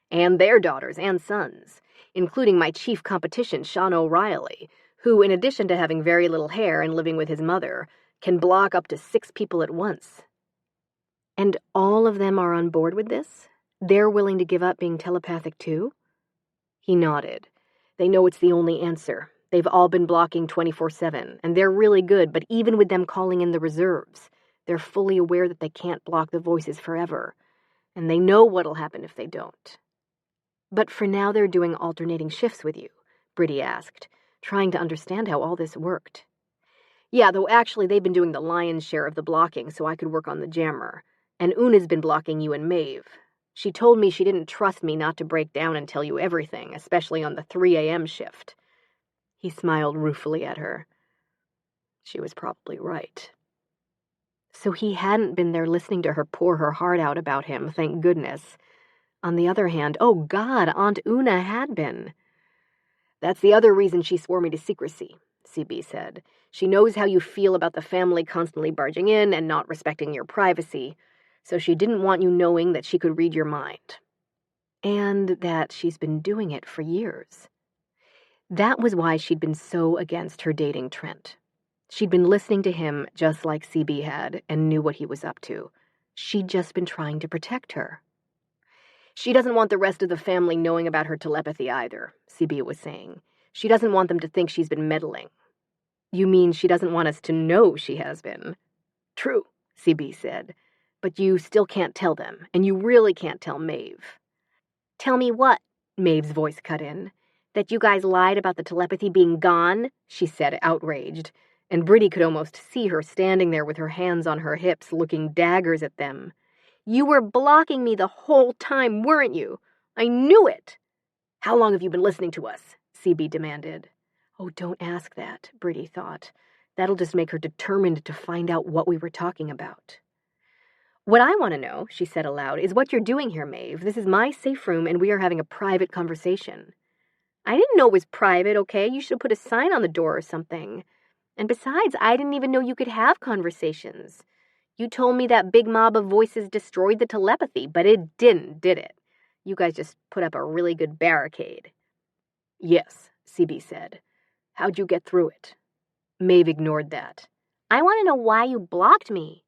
"And their daughters and sons, including my chief competition, Sean O'Reilly, who, in addition to having very little hair and living with his mother, can block up to 6 people at once." "And all of them are on board with this? They're willing to give up being telepathic too?" He nodded. "They know it's the only answer. They've all been blocking 24/7, and they're really good, but even with them calling in the reserves, they're fully aware that they can't block the voices forever, and they know what'll happen if they don't." "But for now they're doing alternating shifts with you?" Briddey asked, trying to understand how all this worked. "Yeah, though actually they've been doing the lion's share of the blocking so I could work on the jammer. And Una's been blocking you and Maeve. She told me she didn't trust me not to break down and tell you everything, especially on the 3 a.m. shift." He smiled ruefully at her. "She was probably right." So he hadn't been there listening to her pour her heart out about him, thank goodness. On the other hand, oh God, Aunt Una had been. That's the other reason she swore me to secrecy, CB said. She knows how you feel about the family constantly barging in and not respecting your privacy, so she didn't want you knowing that she could read your mind. And that she's been doing it for years. That was why she'd been so against her dating Trent. She'd been listening to him just like CB had and knew what he was up to. She'd just been trying to protect her. She doesn't want the rest of the family knowing about her telepathy either, CB was saying. She doesn't want them to think she's been meddling. You mean she doesn't want us to know she has been? True, CB said. But you still can't tell them, and you really can't tell Maeve. Tell me what? Maeve's voice cut in. That you guys lied about the telepathy being gone? She said, outraged. And Briddey could almost see her standing there with her hands on her hips, looking daggers at them. You were blocking me the whole time, weren't you? I knew it. How long have you been listening to us? CB demanded. Oh, don't ask that, Briddey thought. That'll just make her determined to find out what we were talking about. What I want to know, she said aloud, is what you're doing here, Maeve. This is my safe room, and we are having a private conversation. I didn't know it was private, okay? You should have put a sign on the door or something. And besides, I didn't even know you could have conversations. You told me that big mob of voices destroyed the telepathy, but it didn't, did it? You guys just put up a really good barricade. Yes, CB said. How'd you get through it? Maeve ignored that. I want to know why you blocked me.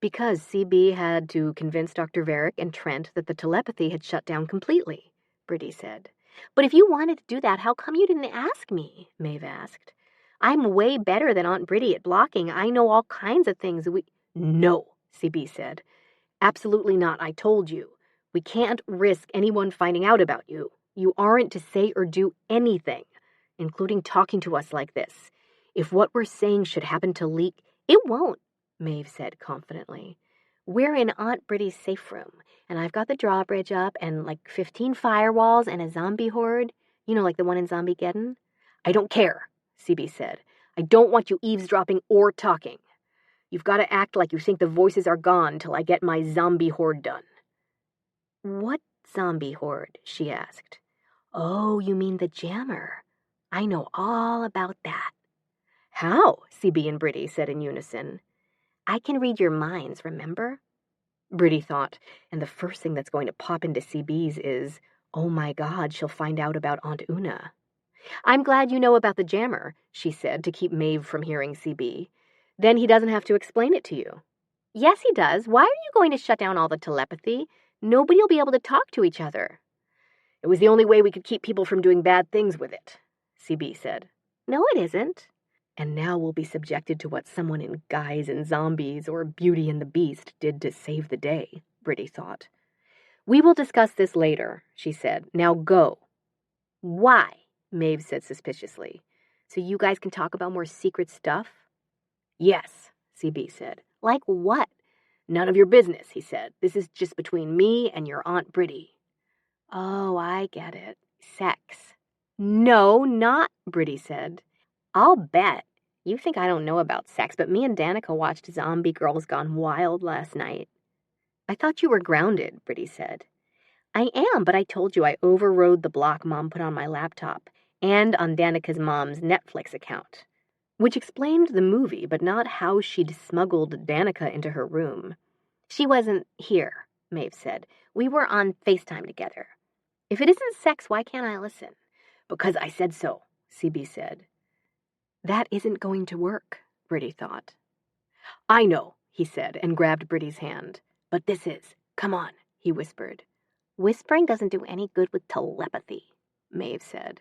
Because CB had to convince Dr. Varick and Trent that the telepathy had shut down completely, Briddey said. But if you wanted to do that, how come you didn't ask me? Maeve asked. I'm way better than Aunt Briddey at blocking. I know all kinds of things. No, CB said. Absolutely not, I told you. We can't risk anyone finding out about you. You aren't to say or do anything, including talking to us like this. If what we're saying should happen to leak, it won't, Maeve said confidently. We're in Aunt Briddey's safe room, and I've got the drawbridge up and like 15 firewalls and a zombie horde. You know, like the one in Zombiegeddon? I don't care, CB said. I don't want you eavesdropping or talking. You've got to act like you think the voices are gone till I get my zombie horde done. What zombie horde? She asked. Oh, you mean the jammer. I know all about that. How? CB and Briddey said in unison. I can read your minds, remember? Briddey thought, and the first thing that's going to pop into CB's is, oh my God, she'll find out about Aunt Una. I'm glad you know about the jammer, she said to keep Maeve from hearing CB. Then he doesn't have to explain it to you. Yes, he does. Why are you going to shut down all the telepathy? Nobody will be able to talk to each other. It was the only way we could keep people from doing bad things with it, CB said. No, it isn't. And now we'll be subjected to what someone in Guys and Zombies or Beauty and the Beast did to save the day, Briddey thought. We will discuss this later, she said. Now go. Why? Maeve said suspiciously. So you guys can talk about more secret stuff? Yes, CB said. Like what? None of your business, he said. This is just between me and your Aunt Briddey. Oh, I get it. Sex. No, not, Briddey said. I'll bet. You think I don't know about sex, but me and Danica watched Zombie Girls Gone Wild last night. I thought you were grounded, Briddey said. I am, but I told you I overrode the block Mom put on my laptop and on Danica's mom's Netflix account, which explained the movie, but not how she'd smuggled Danica into her room. She wasn't here, Maeve said. We were on FaceTime together. If it isn't sex, why can't I listen? Because I said so, CB said. That isn't going to work, Briddey thought. I know, he said, and grabbed Brittey's hand. But this is. Come on, he whispered. Whispering doesn't do any good with telepathy, Maeve said.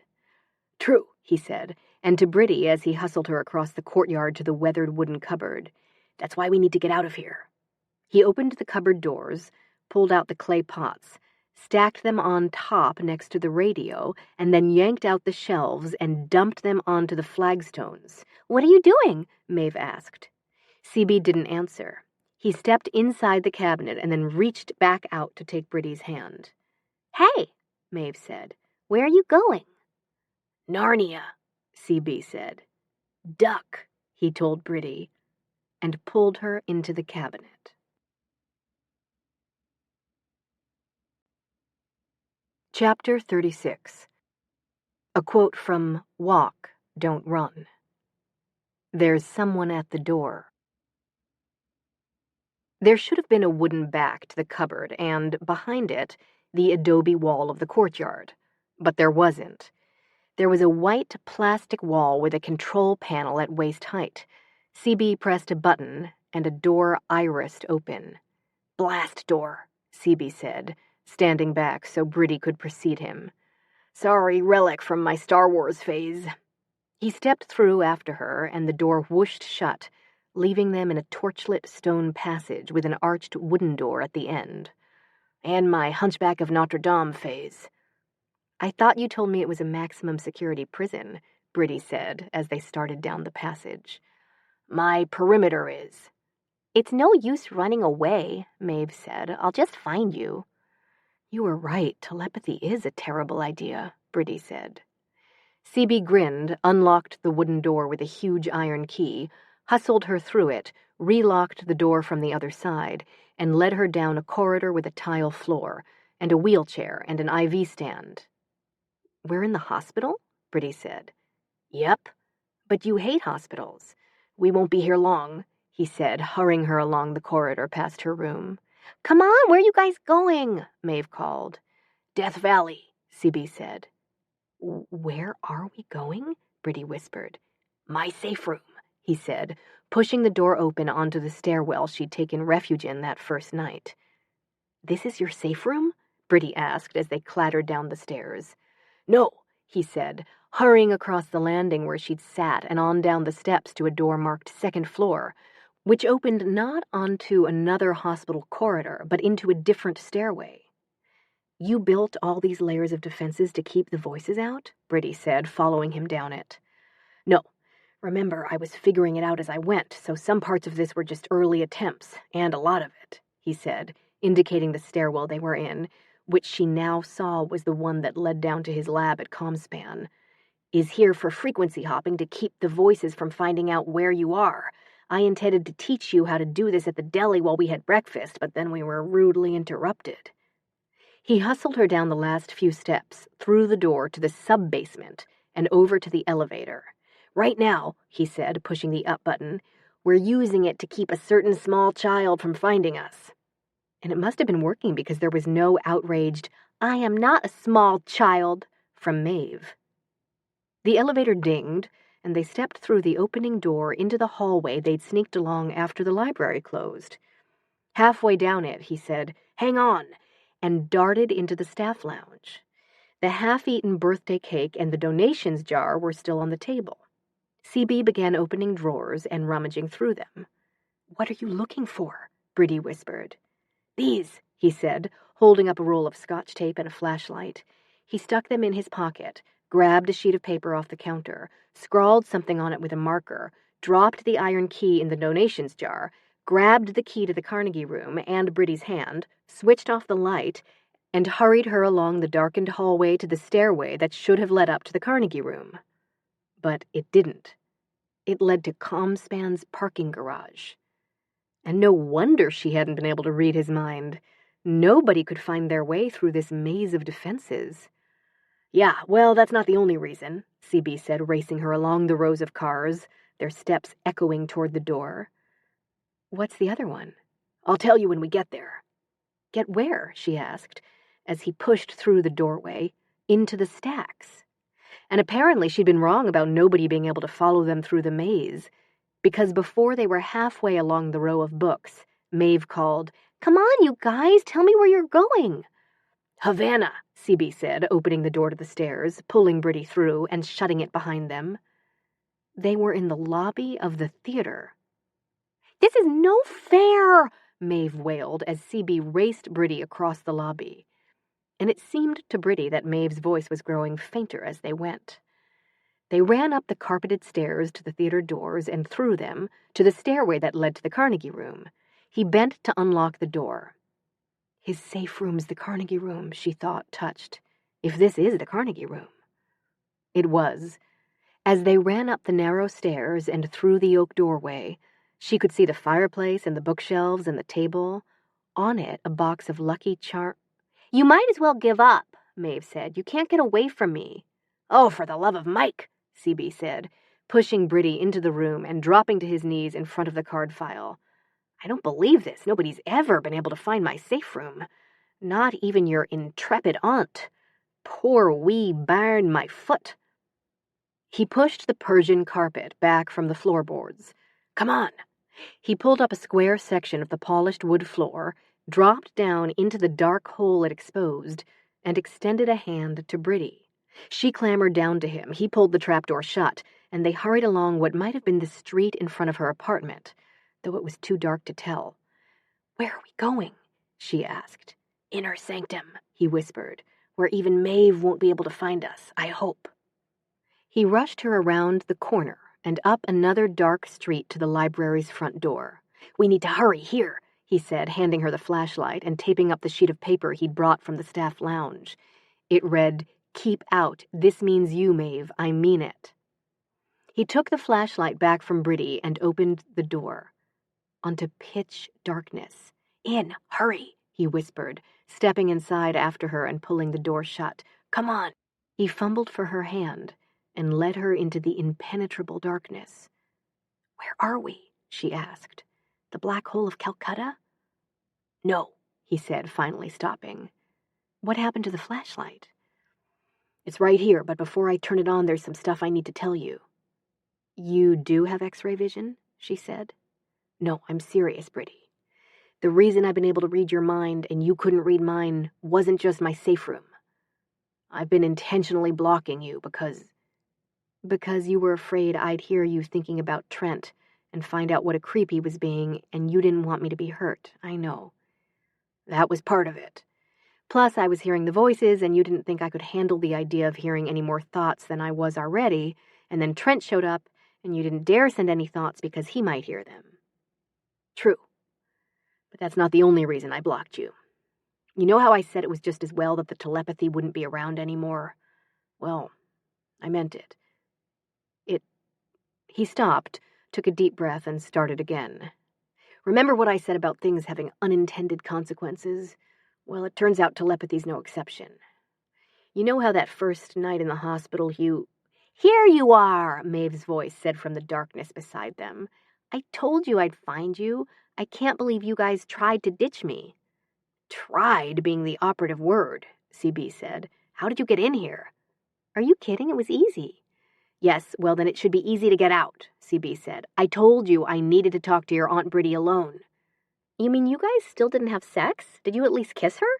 True, he said, and to Briddey as he hustled her across the courtyard to the weathered wooden cupboard. That's why we need to get out of here. He opened the cupboard doors, pulled out the clay pots, stacked them on top next to the radio, and then yanked out the shelves and dumped them onto the flagstones. What are you doing? Maeve asked. CB didn't answer. He stepped inside the cabinet and then reached back out to take Brittey's hand. Hey, Maeve said. Where are you going? Narnia, CB said. Duck, he told Brittey. and pulled her into the cabinet. Chapter 36. A quote from Walk, Don't Run. There's someone at the door. There should have been a wooden back to the cupboard and, behind it, the adobe wall of the courtyard. But there wasn't. There was a white plastic wall with a control panel at waist height. CB pressed a button, and a door irised open. "Blast door," CB said, standing back so Briddey could precede him. "Sorry, relic from my Star Wars phase." He stepped through after her, and the door whooshed shut, leaving them in a torchlit stone passage with an arched wooden door at the end. "And my Hunchback of Notre Dame phase." "I thought you told me it was a maximum security prison," Briddey said as they started down the passage. "My perimeter is." "It's no use running away," Maeve said. "I'll just find you." "You were right. Telepathy is a terrible idea," Briddey said. CB grinned, unlocked the wooden door with a huge iron key, hustled her through it, relocked the door from the other side, and led her down a corridor with a tile floor, and a wheelchair and an IV stand. "We're in the hospital?" Briddey said. "Yep. But you hate hospitals. We won't be here long," he said, hurrying her along the corridor past her room. "Come on, where are you guys going?" Maeve called. "Death Valley," CB said. "Where are we going?" Briddey whispered. "My safe room," he said, pushing the door open onto the stairwell she'd taken refuge in that first night. "This is your safe room?" Briddey asked as they clattered down the stairs. "No," he said, hurrying across the landing where she'd sat and on down the steps to a door marked second floor, which opened not onto another hospital corridor, but into a different stairway. "You built all these layers of defenses to keep the voices out?" Briddey said, following him down it. "No. Remember, I was figuring it out as I went, so some parts of this were just early attempts, and a lot of it," he said, indicating the stairwell they were in, which she now saw was the one that led down to his lab at Comspan, "is here for frequency hopping to keep the voices from finding out where you are. I intended to teach you how to do this at the deli while we had breakfast, but then we were rudely interrupted." He hustled her down the last few steps, through the door to the sub-basement, and over to the elevator. "Right now," he said, pushing the up button, "we're using it to keep a certain small child from finding us." And it must have been working because there was no outraged, "I am not a small child," from Maeve. The elevator dinged, and they stepped through the opening door into the hallway they'd sneaked along after the library closed. Halfway down it, he said, "Hang on," and darted into the staff lounge. The half-eaten birthday cake and the donations jar were still on the table. CB began opening drawers and rummaging through them. "What are you looking for?" Briddey whispered. "These," he said, holding up a roll of Scotch tape and a flashlight. He stuck them in his pocket, grabbed a sheet of paper off the counter, scrawled something on it with a marker, dropped the iron key in the donations jar, grabbed the key to the Carnegie room and Brittey's hand, switched off the light, and hurried her along the darkened hallway to the stairway that should have led up to the Carnegie room. But it didn't. It led to Comspan's parking garage. And no wonder she hadn't been able to read his mind. Nobody could find their way through this maze of defenses. "Yeah, well, that's not the only reason," CB said, racing her along the rows of cars, their steps echoing toward the door. "What's the other one?" "I'll tell you when we get there." "Get where?" she asked, as he pushed through the doorway, into the stacks. And apparently she'd been wrong about nobody being able to follow them through the maze, because before they were halfway along the row of books, Maeve called, "Come on, you guys, tell me where you're going." "Havana," CB said, opening the door to the stairs, pulling Brittey through, and shutting it behind them. They were in the lobby of the theater. "This is no fair," Maeve wailed as CB raced Brittey across the lobby. And it seemed to Brittey that Maeve's voice was growing fainter as they went. They ran up the carpeted stairs to the theater doors and through them to the stairway that led to the Carnegie room. He bent to unlock the door. His safe room's the Carnegie room, she thought, touched. If this is the Carnegie room. It was. As they ran up the narrow stairs and through the oak doorway, She could see the fireplace and the bookshelves and the table. On it, a box of Lucky Charms. "You might as well give up," Maeve said. "You can't get away from me." "Oh, for the love of Mike," CB said, pushing Briddey into the room and dropping to his knees in front of the card file. "I don't believe this. Nobody's ever been able to find my safe room. Not even your intrepid aunt. Poor wee bairn my foot." He pushed the Persian carpet back from the floorboards. "Come on." He pulled up a square section of the polished wood floor, dropped down into the dark hole it exposed, and extended a hand to Briddey. She clambered down to him. He pulled the trapdoor shut, and they hurried along what might have been the street in front of her apartment, though it was too dark to tell. "Where are we going?" she asked. "Inner sanctum," he whispered, "where even Maeve won't be able to find us, I hope." He rushed her around the corner and up another dark street to the library's front door. "We need to hurry here," he said, handing her the flashlight and taping up the sheet of paper he'd brought from the staff lounge. It read, "Keep out. This means you, Maeve. I mean it." He took the flashlight back from Briddey and opened the door. Onto pitch darkness. "In, hurry," he whispered, stepping inside after her and pulling the door shut. "Come on." He fumbled for her hand and led her into the impenetrable darkness. "Where are we?" she asked. "The black hole of Calcutta?" "No," he said, finally stopping. "What happened to the flashlight?" "It's right here, but before I turn it on, there's some stuff I need to tell you." "You do have X-ray vision?" she said. "No, I'm serious, Briddey. The reason I've been able to read your mind and you couldn't read mine wasn't just my safe room. I've been intentionally blocking you because you were afraid I'd hear you thinking about Trent and find out what a creep he was being, and you didn't want me to be hurt. I know. That was part of it. Plus, I was hearing the voices, and you didn't think I could handle the idea of hearing any more thoughts than I was already, and then Trent showed up, and you didn't dare send any thoughts because he might hear them. True. But that's not the only reason I blocked you. You know how I said it was just as well that the telepathy wouldn't be around anymore? Well, I meant it. He stopped, took a deep breath, and started again. Remember what I said about things having unintended consequences? Well, it turns out telepathy's no exception. You know how that first night in the hospital you... "Here you are," Maeve's voice said from the darkness beside them. "I told you I'd find you. I can't believe you guys tried to ditch me." "Tried" being the operative word, CB said. "How did you get in here?" "Are you kidding? It was easy." "Yes, well then it should be easy to get out," CB said. "I told you I needed to talk to your Aunt Briddey alone." "You mean you guys still didn't have sex? Did you at least kiss her?"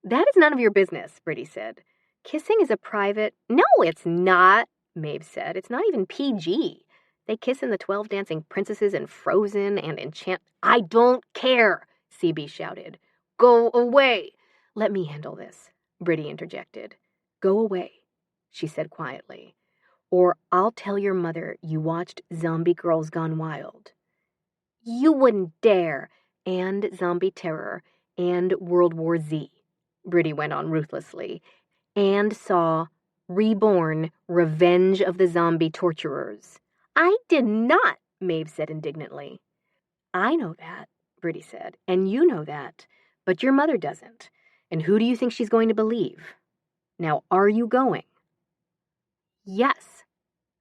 "That is none of your business," Briddey said. "Kissing is a private..." "No, it's not," Maeve said. "It's not even PG. They kiss in the 12 Dancing Princesses and Frozen and Enchant..." "I don't care," CB shouted. "Go away." "Let me handle this," Briddey interjected. "Go away," she said quietly. "Or I'll tell your mother you watched Zombie Girls Gone Wild." "You wouldn't dare." "And Zombie Terror, and World War Z," Briddey went on ruthlessly, "and saw Reborn, Revenge of the Zombie Torturers." "I did not," Maeve said indignantly. "I know that," Briddey said, "and you know that, but your mother doesn't. And who do you think she's going to believe? Now, are you going?" "Yes,"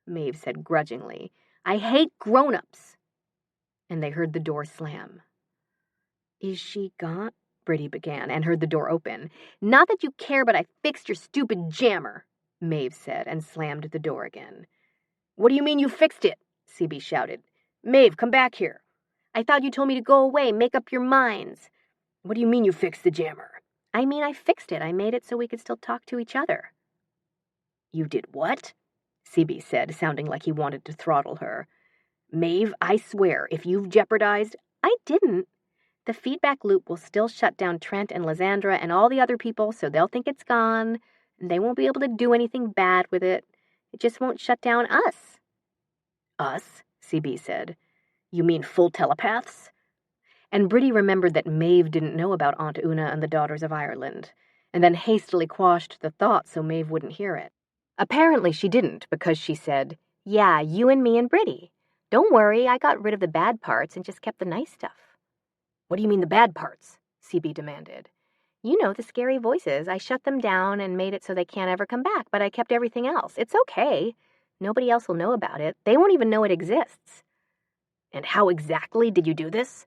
Maeve said grudgingly. "I hate grown-ups." And they heard the door slam. "Is she gone?" Briddey began, and heard the door open. "Not that you care, but I fixed your stupid jammer," Maeve said, and slammed the door again. "What do you mean you fixed it?" CB shouted. "Maeve, come back here." "I thought you told me to go away, make up your minds." "What do you mean you fixed the jammer?" "I mean I fixed it. I made it so we could still talk to each other." "You did what?" CB said, sounding like he wanted to throttle her. "Maeve, I swear, if you've jeopardized..." "I didn't. The feedback loop will still shut down Trent and Lysandra and all the other people, so they'll think it's gone, and they won't be able to do anything bad with it. It just won't shut down us." "Us?" CB said. "You mean full telepaths?" And Briddey remembered that Maeve didn't know about Aunt Una and the Daughters of Ireland, and then hastily quashed the thought so Maeve wouldn't hear it. Apparently she didn't, because she said, "Yeah, you and me and Briddey." Don't worry, I got rid of the bad parts and just kept the nice stuff. What do you mean the bad parts? CB demanded. You know, the scary voices. I shut them down and made it so they can't ever come back, but I kept everything else. It's okay. Nobody else will know about it. They won't even know it exists. And how exactly did you do this?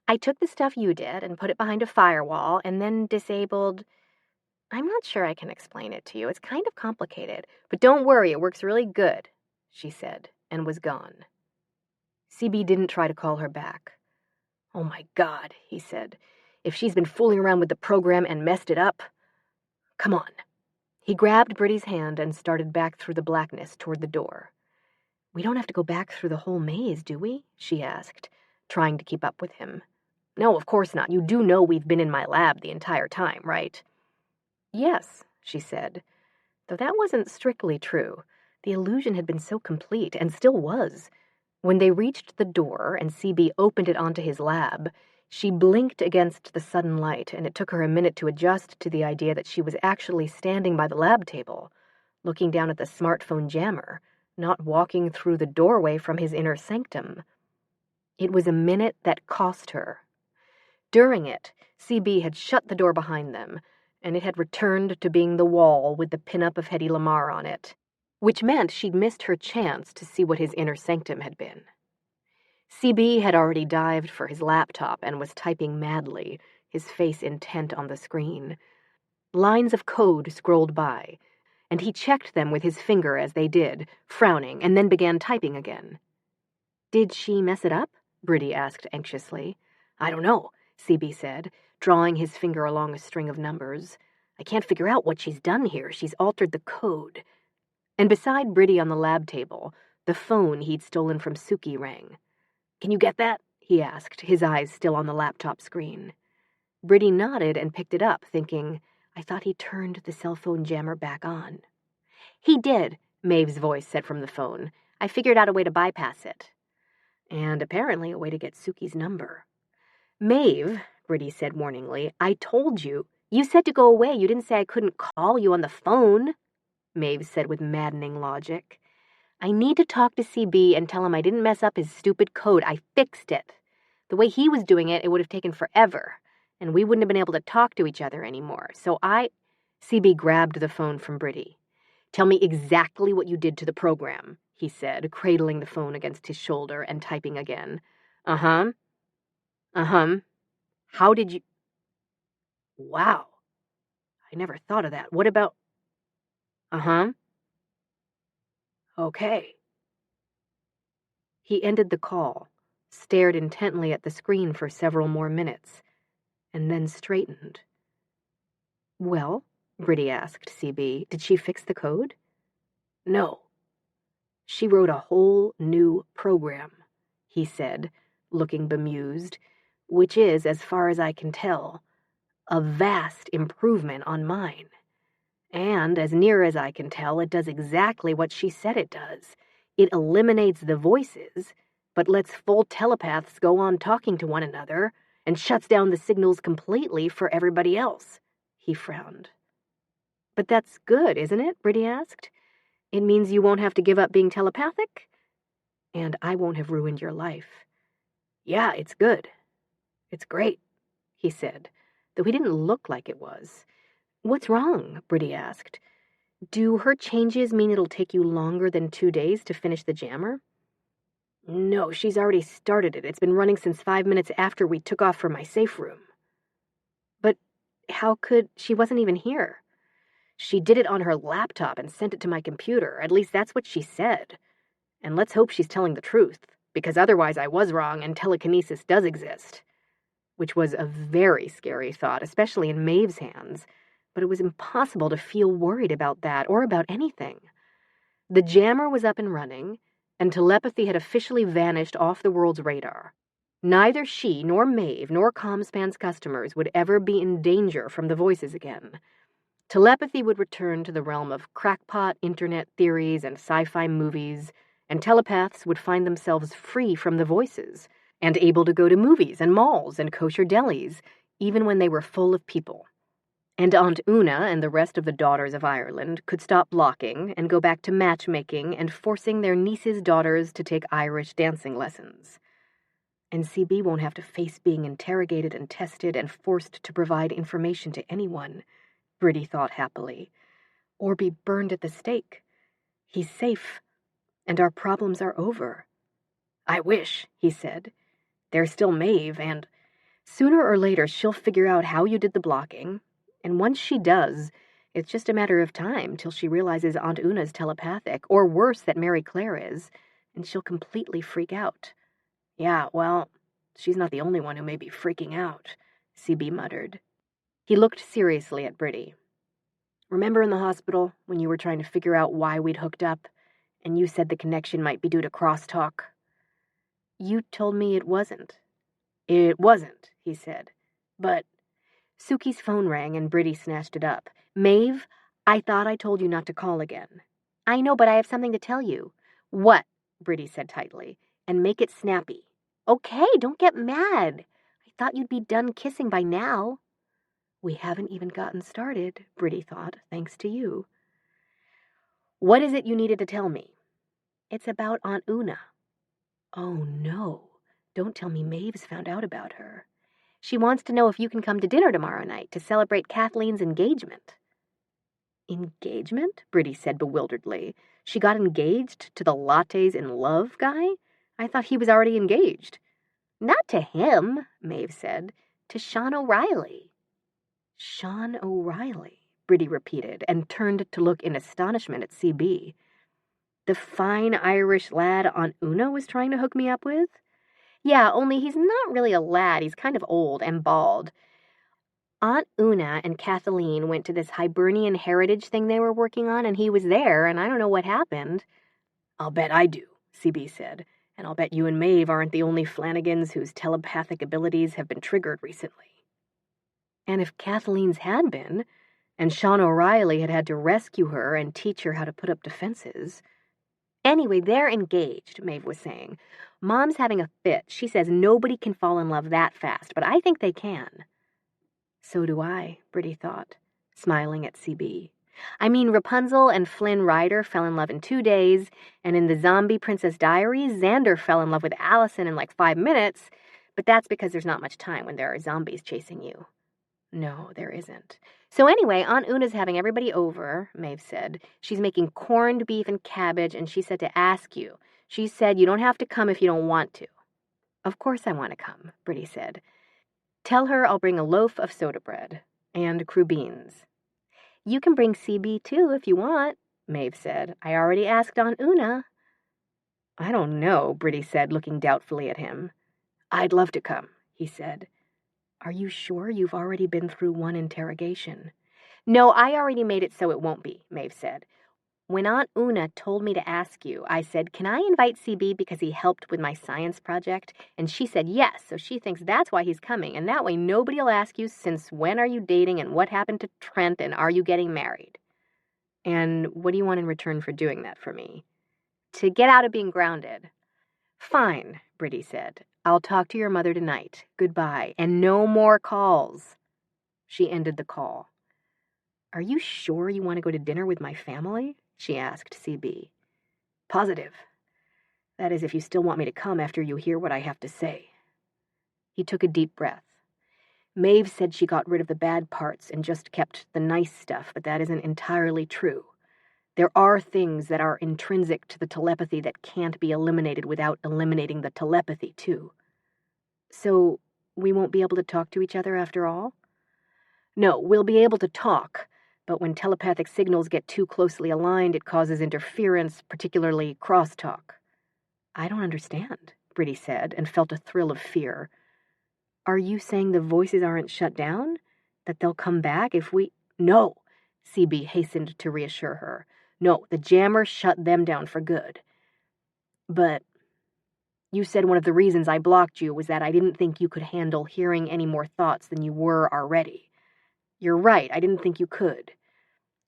I took the stuff you did and put it behind a firewall and then disabled... I'm not sure I can explain it to you. It's kind of complicated. But don't worry, it works really good, she said, and was gone. CB didn't try to call her back. Oh my God, he said. If she's been fooling around with the program and messed it up... Come on. He grabbed Brittey's hand and started back through the blackness toward the door. We don't have to go back through the whole maze, do we? She asked, trying to keep up with him. No, of course not. You do know we've been in my lab the entire time, right? Yes, she said. Though that wasn't strictly true. The illusion had been so complete, and still was. When they reached the door and CB opened it onto his lab, she blinked against the sudden light, and it took her a minute to adjust to the idea that she was actually standing by the lab table, looking down at the smartphone jammer, not walking through the doorway from his inner sanctum. It was a minute that cost her. During it, CB had shut the door behind them, and it had returned to being the wall with the pinup of Hedy Lamarr on it, which meant she'd missed her chance to see what his inner sanctum had been. CB had already dived for his laptop and was typing madly, his face intent on the screen. Lines of code scrolled by, and he checked them with his finger as they did, frowning, and then began typing again. Did she mess it up? Briddey asked anxiously. I don't know, CB said, drawing his finger along a string of numbers. I can't figure out what she's done here. She's altered the code. And beside Briddey on the lab table, the phone he'd stolen from Suki rang. Can you get that? He asked, his eyes still on the laptop screen. Briddey nodded and picked it up, thinking, I thought he turned the cell phone jammer back on. He did, Maeve's voice said from the phone. I figured out a way to bypass it. And apparently a way to get Suki's number. Maeve, Briddey said warningly, I told you. You said to go away. You didn't say I couldn't call you on the phone, Maeve said with maddening logic. I need to talk to CB and tell him I didn't mess up his stupid code. I fixed it. The way he was doing it, it would have taken forever, and we wouldn't have been able to talk to each other anymore. So CB grabbed the phone from Briddey. Tell me exactly what you did to the program, he said, cradling the phone against his shoulder and typing again. Uh-huh. How did you... Wow. I never thought of that. What about... Uh-huh. Okay. He ended the call, stared intently at the screen for several more minutes, and then straightened. Well, Briddey asked CB, did she fix the code? No. She wrote a whole new program, he said, looking bemused, which is, as far as I can tell, a vast improvement on mine. And, as near as I can tell, it does exactly what she said it does. It eliminates the voices, but lets full telepaths go on talking to one another, and shuts down the signals completely for everybody else. He frowned. But that's good, isn't it? Briddey asked. It means you won't have to give up being telepathic? And I won't have ruined your life. Yeah, it's good. It's great, he said, though he didn't look like it was. What's wrong? Briddey asked. Do her changes mean it'll take you longer than 2 days to finish the jammer? No, she's already started it. It's been running since 5 minutes after we took off from my safe room. But how could... She wasn't even here. She did it on her laptop and sent it to my computer. At least that's what she said. And let's hope she's telling the truth, because otherwise I was wrong and telekinesis does exist. Which was a very scary thought, especially in Maeve's hands. But it was impossible to feel worried about that or about anything. The jammer was up and running, and telepathy had officially vanished off the world's radar. Neither she nor Maeve nor Comspan's customers would ever be in danger from the voices again. Telepathy would return to the realm of crackpot internet theories and sci-fi movies, and telepaths would find themselves free from the voices, and able to go to movies and malls and kosher delis, even when they were full of people. And Aunt Una and the rest of the daughters of Ireland could stop blocking and go back to matchmaking and forcing their nieces' daughters to take Irish dancing lessons. And CB won't have to face being interrogated and tested and forced to provide information to anyone, Briddey thought happily, or be burned at the stake. He's safe, and our problems are over. I wish, he said. There's still Maeve, and sooner or later she'll figure out how you did the blocking, and once she does, it's just a matter of time till she realizes Aunt Una's telepathic, or worse, that Mary Claire is, and she'll completely freak out. Yeah, well, she's not the only one who may be freaking out, CB muttered. He looked seriously at Briddey. Remember in the hospital when you were trying to figure out why we'd hooked up, and you said the connection might be due to crosstalk? You told me it wasn't. It wasn't, he said. But Suki's phone rang and Briddey snatched it up. Maeve, I thought I told you not to call again. I know, but I have something to tell you. What? Briddey said tightly. And make it snappy. Okay, don't get mad. I thought you'd be done kissing by now. We haven't even gotten started, Briddey thought, thanks to you. What is it you needed to tell me? It's about Aunt Una. Oh, no. Don't tell me Maeve's found out about her. She wants to know if you can come to dinner tomorrow night to celebrate Kathleen's engagement. Engagement? Briddey said bewilderedly. She got engaged to the lattes in love guy? I thought he was already engaged. Not to him, Maeve said. To Sean O'Reilly. Sean O'Reilly, Briddey repeated, and turned to look in astonishment at CB. The fine Irish lad Aunt Una was trying to hook me up with? Yeah, only he's not really a lad. He's kind of old and bald. Aunt Una and Kathleen went to this Hibernian heritage thing they were working on, and he was there, and I don't know what happened. I'll bet I do, CB said, and I'll bet you and Maeve aren't the only Flanagans whose telepathic abilities have been triggered recently. And if Kathleen's had been, and Sean O'Reilly had had to rescue her and teach her how to put up defenses... Anyway, they're engaged, Maeve was saying. Mom's having a fit. She says nobody can fall in love that fast, but I think they can. So do I, Briddey thought, smiling at CB. I mean, Rapunzel and Flynn Rider fell in love in 2 days, and in the Zombie Princess Diaries, Xander fell in love with Allison in like 5 minutes, but that's because there's not much time when there are zombies chasing you. No, there isn't. So anyway, Aunt Una's having everybody over, Maeve said. She's making corned beef and cabbage, and she said to ask you. She said you don't have to come if you don't want to. Of course I want to come, Briddey said. Tell her I'll bring a loaf of soda bread and crew beans. You can bring CB too if you want, Maeve said. I already asked Aunt Una. I don't know, Briddey said, looking doubtfully at him. I'd love to come, he said. Are you sure you've already been through one interrogation? No, I already made it so it won't be, Maeve said. When Aunt Una told me to ask you, I said, can I invite CB because he helped with my science project? And she said yes, so she thinks that's why he's coming, and that way nobody will ask you since when are you dating and what happened to Trent and are you getting married? And what do you want in return for doing that for me? To get out of being grounded. Fine, Briddey said. I'll talk to your mother tonight. Goodbye. And no more calls. She ended the call. Are you sure you want to go to dinner with my family? She asked CB. Positive. That is, if you still want me to come after you hear what I have to say. He took a deep breath. Maeve said she got rid of the bad parts and just kept the nice stuff, but that isn't entirely true. There are things that are intrinsic to the telepathy that can't be eliminated without eliminating the telepathy, too. So, we won't be able to talk to each other after all? No, we'll be able to talk, but when telepathic signals get too closely aligned, it causes interference, particularly crosstalk. I don't understand, Briddey said, and felt a thrill of fear. Are you saying the voices aren't shut down? That they'll come back if we... No, CB hastened to reassure her. No, the jammer shut them down for good. But you said one of the reasons I blocked you was that I didn't think you could handle hearing any more thoughts than you were already. You're right, I didn't think you could.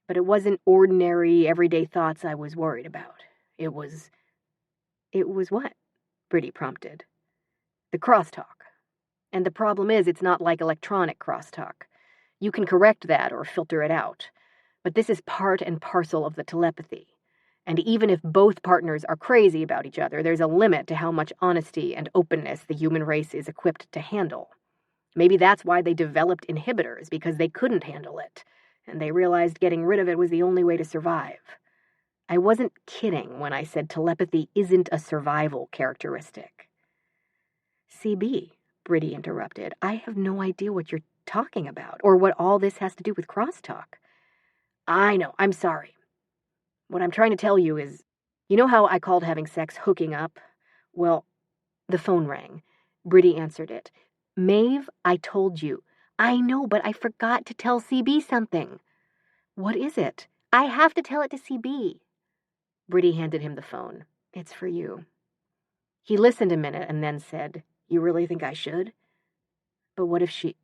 But it wasn't ordinary, everyday thoughts I was worried about. It was what? Briddey prompted. The crosstalk. And the problem is it's not like electronic crosstalk. You can correct that or filter it out. But this is part and parcel of the telepathy. And even if both partners are crazy about each other, there's a limit to how much honesty and openness the human race is equipped to handle. Maybe that's why they developed inhibitors, because they couldn't handle it, and they realized getting rid of it was the only way to survive. I wasn't kidding when I said telepathy isn't a survival characteristic. CB, Briddey interrupted, I have no idea what you're talking about, or what all this has to do with crosstalk. I know, I'm sorry. What I'm trying to tell you is, you know how I called having sex hooking up? Well, the phone rang. Briddey answered it. Maeve, I told you. I know, but I forgot to tell CB something. What is it? I have to tell it to CB. Briddey handed him the phone. It's for you. He listened a minute and then said, You really think I should? But what if she...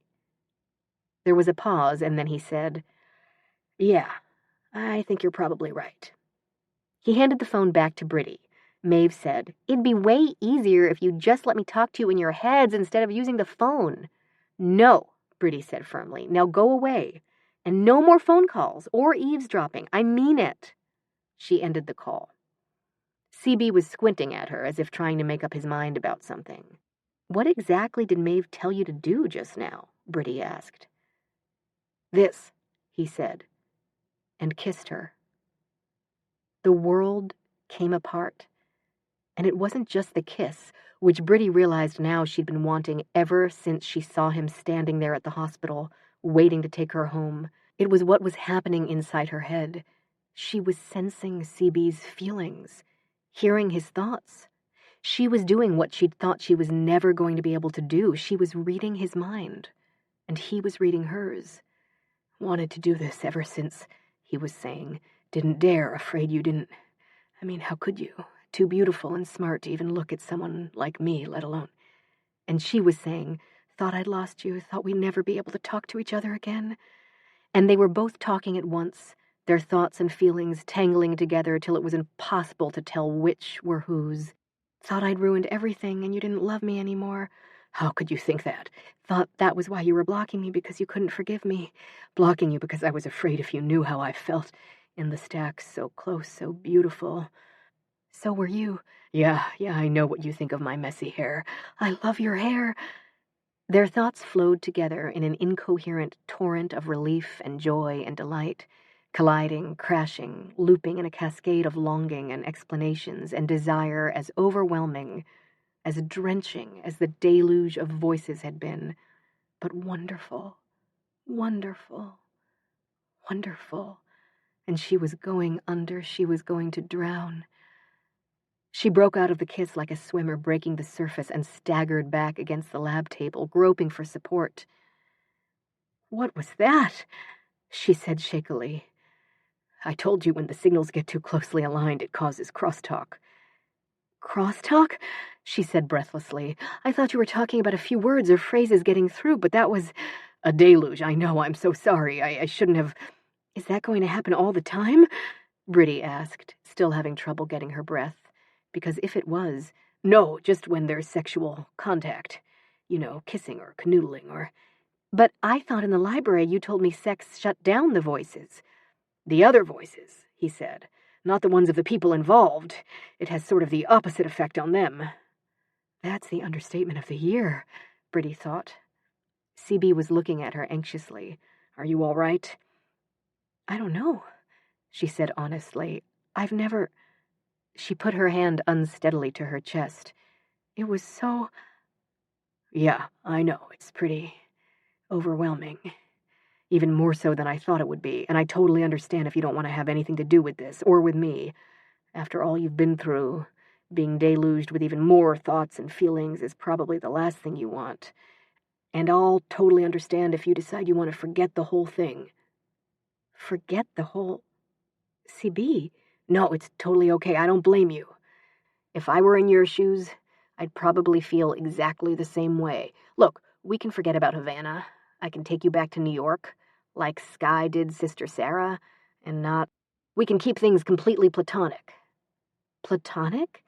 There was a pause, and then he said, Yeah, I think you're probably right. He handed the phone back to Briddey. Maeve said, It'd be way easier if you just let me talk to you in your heads instead of using the phone. No, Briddey said firmly. Now go away. And no more phone calls or eavesdropping. I mean it. She ended the call. CB was squinting at her as if trying to make up his mind about something. What exactly did Maeve tell you to do just now? Briddey asked. This, he said, and kissed her. The world came apart. And it wasn't just the kiss, which Briddey realized now she'd been wanting ever since she saw him standing there at the hospital, waiting to take her home. It was what was happening inside her head. She was sensing CB's feelings, hearing his thoughts. She was doing what she'd thought she was never going to be able to do. She was reading his mind, and he was reading hers. Wanted to do this ever since, he was saying. Didn't dare, afraid you didn't. I mean, how could you? Too beautiful and smart to even look at someone like me, let alone. And she was saying, thought I'd lost you, thought we'd never be able to talk to each other again. And they were both talking at once, their thoughts and feelings tangling together till it was impossible to tell which were whose. Thought I'd ruined everything and you didn't love me anymore. How could you think that? Thought that was why you were blocking me, because you couldn't forgive me. Blocking you because I was afraid if you knew how I felt. In the stacks, so close, so beautiful. So were you. Yeah, I know what you think of my messy hair. I love your hair. Their thoughts flowed together in an incoherent torrent of relief and joy and delight, colliding, crashing, looping in a cascade of longing and explanations and desire as overwhelming, as drenching as the deluge of voices had been, but wonderful, wonderful, wonderful. And she was going under, she was going to drown. She broke out of the kiss like a swimmer breaking the surface and staggered back against the lab table, groping for support. What was that? She said shakily. I told you when the signals get too closely aligned, it causes crosstalk. Crosstalk? She said breathlessly. I thought you were talking about a few words or phrases getting through, but that was a deluge. I know, I'm so sorry. I shouldn't have... Is that going to happen all the time? Briddey asked, still having trouble getting her breath. Because if it was, no, just when there's sexual contact. You know, kissing or canoodling or... But I thought in the library you told me sex shut down the voices. The other voices, he said. Not the ones of the people involved. It has sort of the opposite effect on them. That's the understatement of the year, Briddey thought. CB was looking at her anxiously. Are you all right? I don't know, she said honestly. I've never... She put her hand unsteadily to her chest. It was so... Yeah, I know, it's pretty overwhelming. Even more so than I thought it would be, and I totally understand if you don't want to have anything to do with this, or with me. After all you've been through, being deluged with even more thoughts and feelings is probably the last thing you want. And I'll totally understand if you decide you want to forget the whole thing. Forget the whole... CB? No, it's totally okay. I don't blame you. If I were in your shoes, I'd probably feel exactly the same way. Look, we can forget about Havana. I can take you back to New York, like Sky did Sister Sarah, and not... We can keep things completely platonic. Platonic?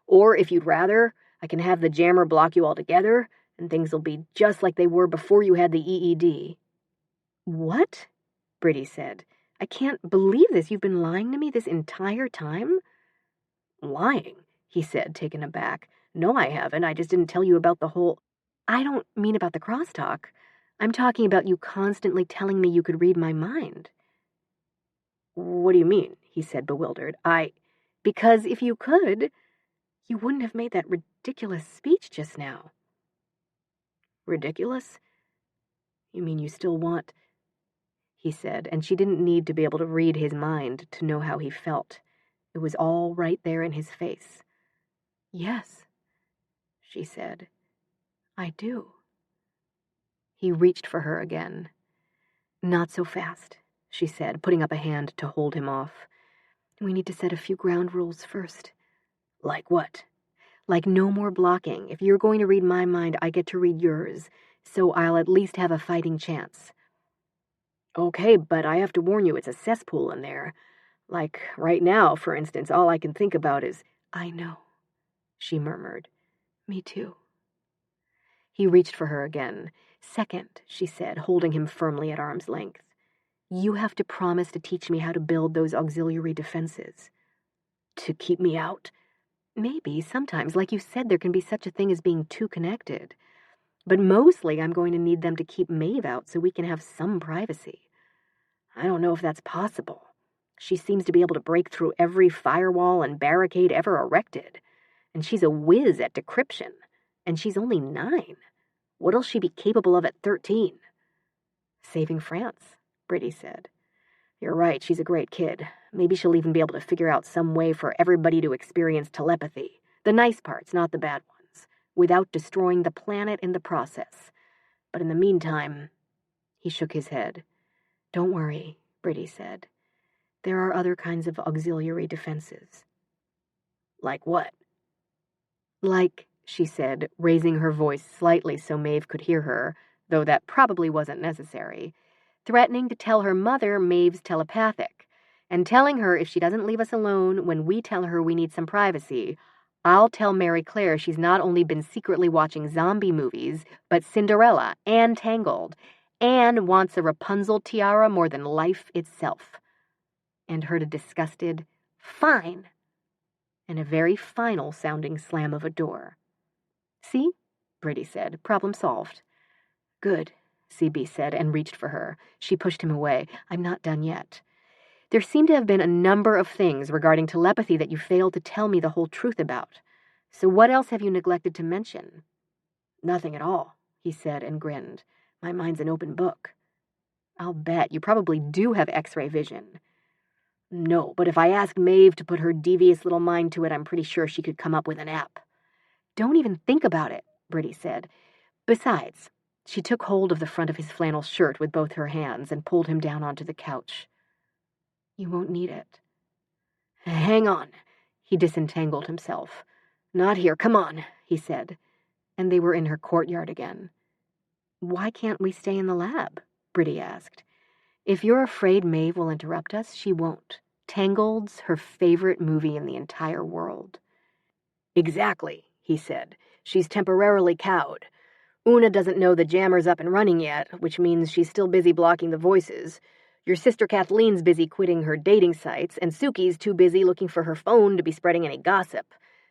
Or, if you'd rather, I can have the jammer block you altogether, and things will be just like they were before you had the EED. What? Briddey said. I can't believe this. You've been lying to me this entire time? Lying, he said, taken aback. No, I haven't. I just didn't tell you about the whole... I don't mean about the crosstalk. I'm talking about you constantly telling me you could read my mind. What do you mean? He said, bewildered. Because if you could, you wouldn't have made that ridiculous speech just now. Ridiculous? You mean you still want... He said, and she didn't need to be able to read his mind to know how he felt. It was all right there in his face. Yes, she said. I do. He reached for her again. Not so fast, she said, putting up a hand to hold him off. We need to set a few ground rules first. Like what? Like no more blocking. If you're going to read my mind, I get to read yours, so I'll at least have a fighting chance. Okay, but I have to warn you, it's a cesspool in there. Like, right now, for instance, all I can think about is... I know, she murmured. Me too. He reached for her again. Second, she said, holding him firmly at arm's length. You have to promise to teach me how to build those auxiliary defenses. To keep me out? Maybe, sometimes. Like you said, there can be such a thing as being too connected. But mostly I'm going to need them to keep Maeve out so we can have some privacy. I don't know if that's possible. She seems to be able to break through every firewall and barricade ever erected. And she's a whiz at decryption. And she's only 9. What'll she be capable of at 13? Saving France, Briddey said. You're right, she's a great kid. Maybe she'll even be able to figure out some way for everybody to experience telepathy. The nice parts, not the bad ones. Without destroying the planet in the process. But in the meantime... He shook his head. Don't worry, Briddey said. There are other kinds of auxiliary defenses. Like what? Like, she said, raising her voice slightly so Maeve could hear her, though that probably wasn't necessary, threatening to tell her mother Maeve's telepathic, and telling her if she doesn't leave us alone when we tell her we need some privacy, I'll tell Mary Claire she's not only been secretly watching zombie movies, but Cinderella and Tangled, and wants a Rapunzel tiara more than life itself. And heard a disgusted, fine, and a very final-sounding slam of a door. See? Briddey said. Problem solved. Good, CB said, and reached for her. She pushed him away. I'm not done yet. There seem to have been a number of things regarding telepathy that you failed to tell me the whole truth about. So what else have you neglected to mention? Nothing at all, he said and grinned. My mind's an open book. I'll bet you probably do have X-ray vision. No, but if I asked Maeve to put her devious little mind to it, I'm pretty sure she could come up with an app. Don't even think about it, Briddey said. Besides, she took hold of the front of his flannel shirt with both her hands and pulled him down onto the couch. You won't need it. Hang on. He disentangled himself. Not here, come on, he said. And they were in her courtyard again. Why can't we stay in the lab? Briddey asked. If you're afraid Maeve will interrupt us, she won't. Tangled's her favorite movie in the entire world. Exactly, he said. She's temporarily cowed. Una doesn't know the jammer's up and running yet, which means she's still busy blocking the voices. Your sister Kathleen's busy quitting her dating sites, and Suki's too busy looking for her phone to be spreading any gossip.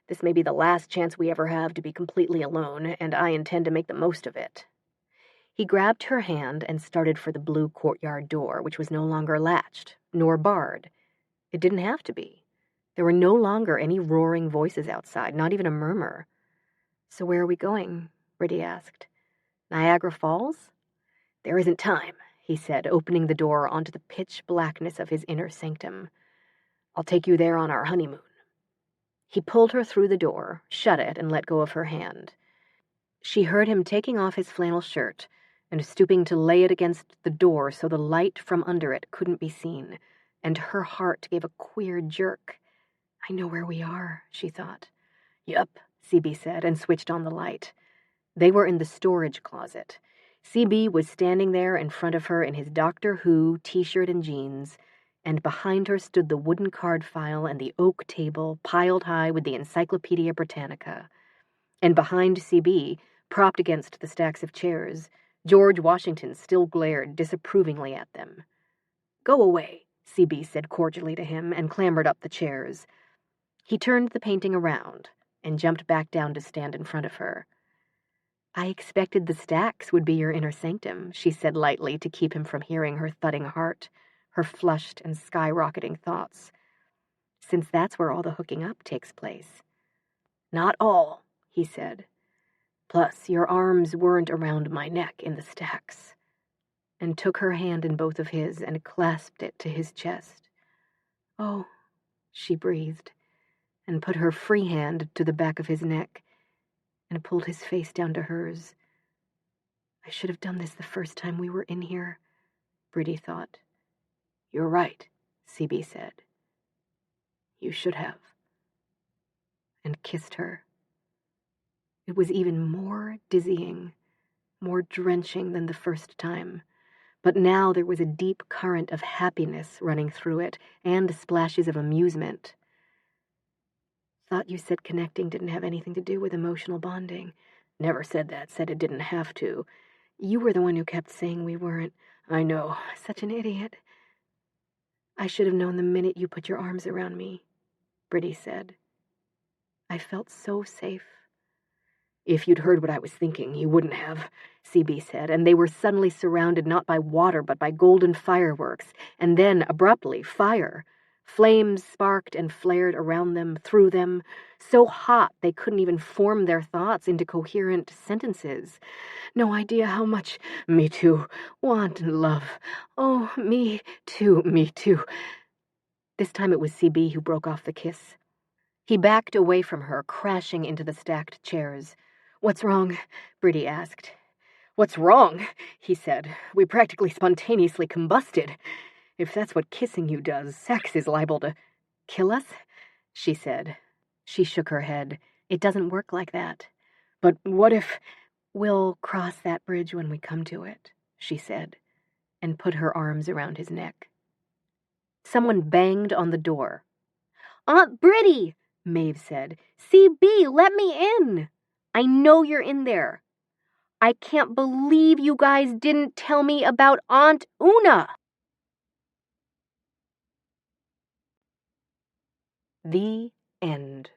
This may be the last chance we ever have to be completely alone, and I intend to make the most of it. He grabbed her hand and started for the blue courtyard door, which was no longer latched, nor barred. It didn't have to be. There were no longer any roaring voices outside, not even a murmur. So where are we going? Briddey asked. Niagara Falls? There isn't time, he said, opening the door onto the pitch blackness of his inner sanctum. I'll take you there on our honeymoon. He pulled her through the door, shut it, and let go of her hand. She heard him taking off his flannel shirt and stooping to lay it against the door so the light from under it couldn't be seen, and her heart gave a queer jerk. I know where we are, she thought. Yup, CB said, and switched on the light. They were in the storage closet. CB was standing there in front of her in his Doctor Who t-shirt and jeans, and behind her stood the wooden card file and the oak table piled high with the Encyclopedia Britannica. And behind CB, propped against the stacks of chairs, George Washington still glared disapprovingly at them. "Go away," CB said cordially to him and clambered up the chairs. He turned the painting around and jumped back down to stand in front of her. "I expected the stacks would be your inner sanctum," she said lightly to keep him from hearing her thudding heart, her flushed and skyrocketing thoughts. "Since that's where all the hooking up takes place." "Not all," he said. "Plus, your arms weren't around my neck in the stacks," and took her hand in both of his and clasped it to his chest. "Oh," she breathed, and put her free hand to the back of his neck and pulled his face down to hers. "I should have done this the first time we were in here," Briddey thought. "You're right," CB said. "You should have." And kissed her. It was even more dizzying, more drenching than the first time. But now there was a deep current of happiness running through it, and splashes of amusement. "Thought you said connecting didn't have anything to do with emotional bonding." "Never said that, said it didn't have to." "You were the one who kept saying we weren't." "I know, such an idiot." "I should have known the minute you put your arms around me," Briddey said. "I felt so safe." "If you'd heard what I was thinking, you wouldn't have," CB said, and they were suddenly surrounded not by water but by golden fireworks, and then, abruptly, fire. Flames sparked and flared around them, through them, so hot they couldn't even form their thoughts into coherent sentences. "No idea how much—" "Me too. Want and love. Oh, me too, me too." This time it was CB who broke off the kiss. He backed away from her, crashing into the stacked chairs. "What's wrong?" Briddey asked. "What's wrong?" he said. "We practically spontaneously combusted. If that's what kissing you does, sex is liable to—" "Kill us?" she said. She shook her head. "It doesn't work like that." "But what if—" "We'll cross that bridge when we come to it," she said, and put her arms around his neck. Someone banged on the door. "Aunt Briddey," Maeve said. "CB, let me in. I know you're in there. I can't believe you guys didn't tell me about Aunt Una." The end.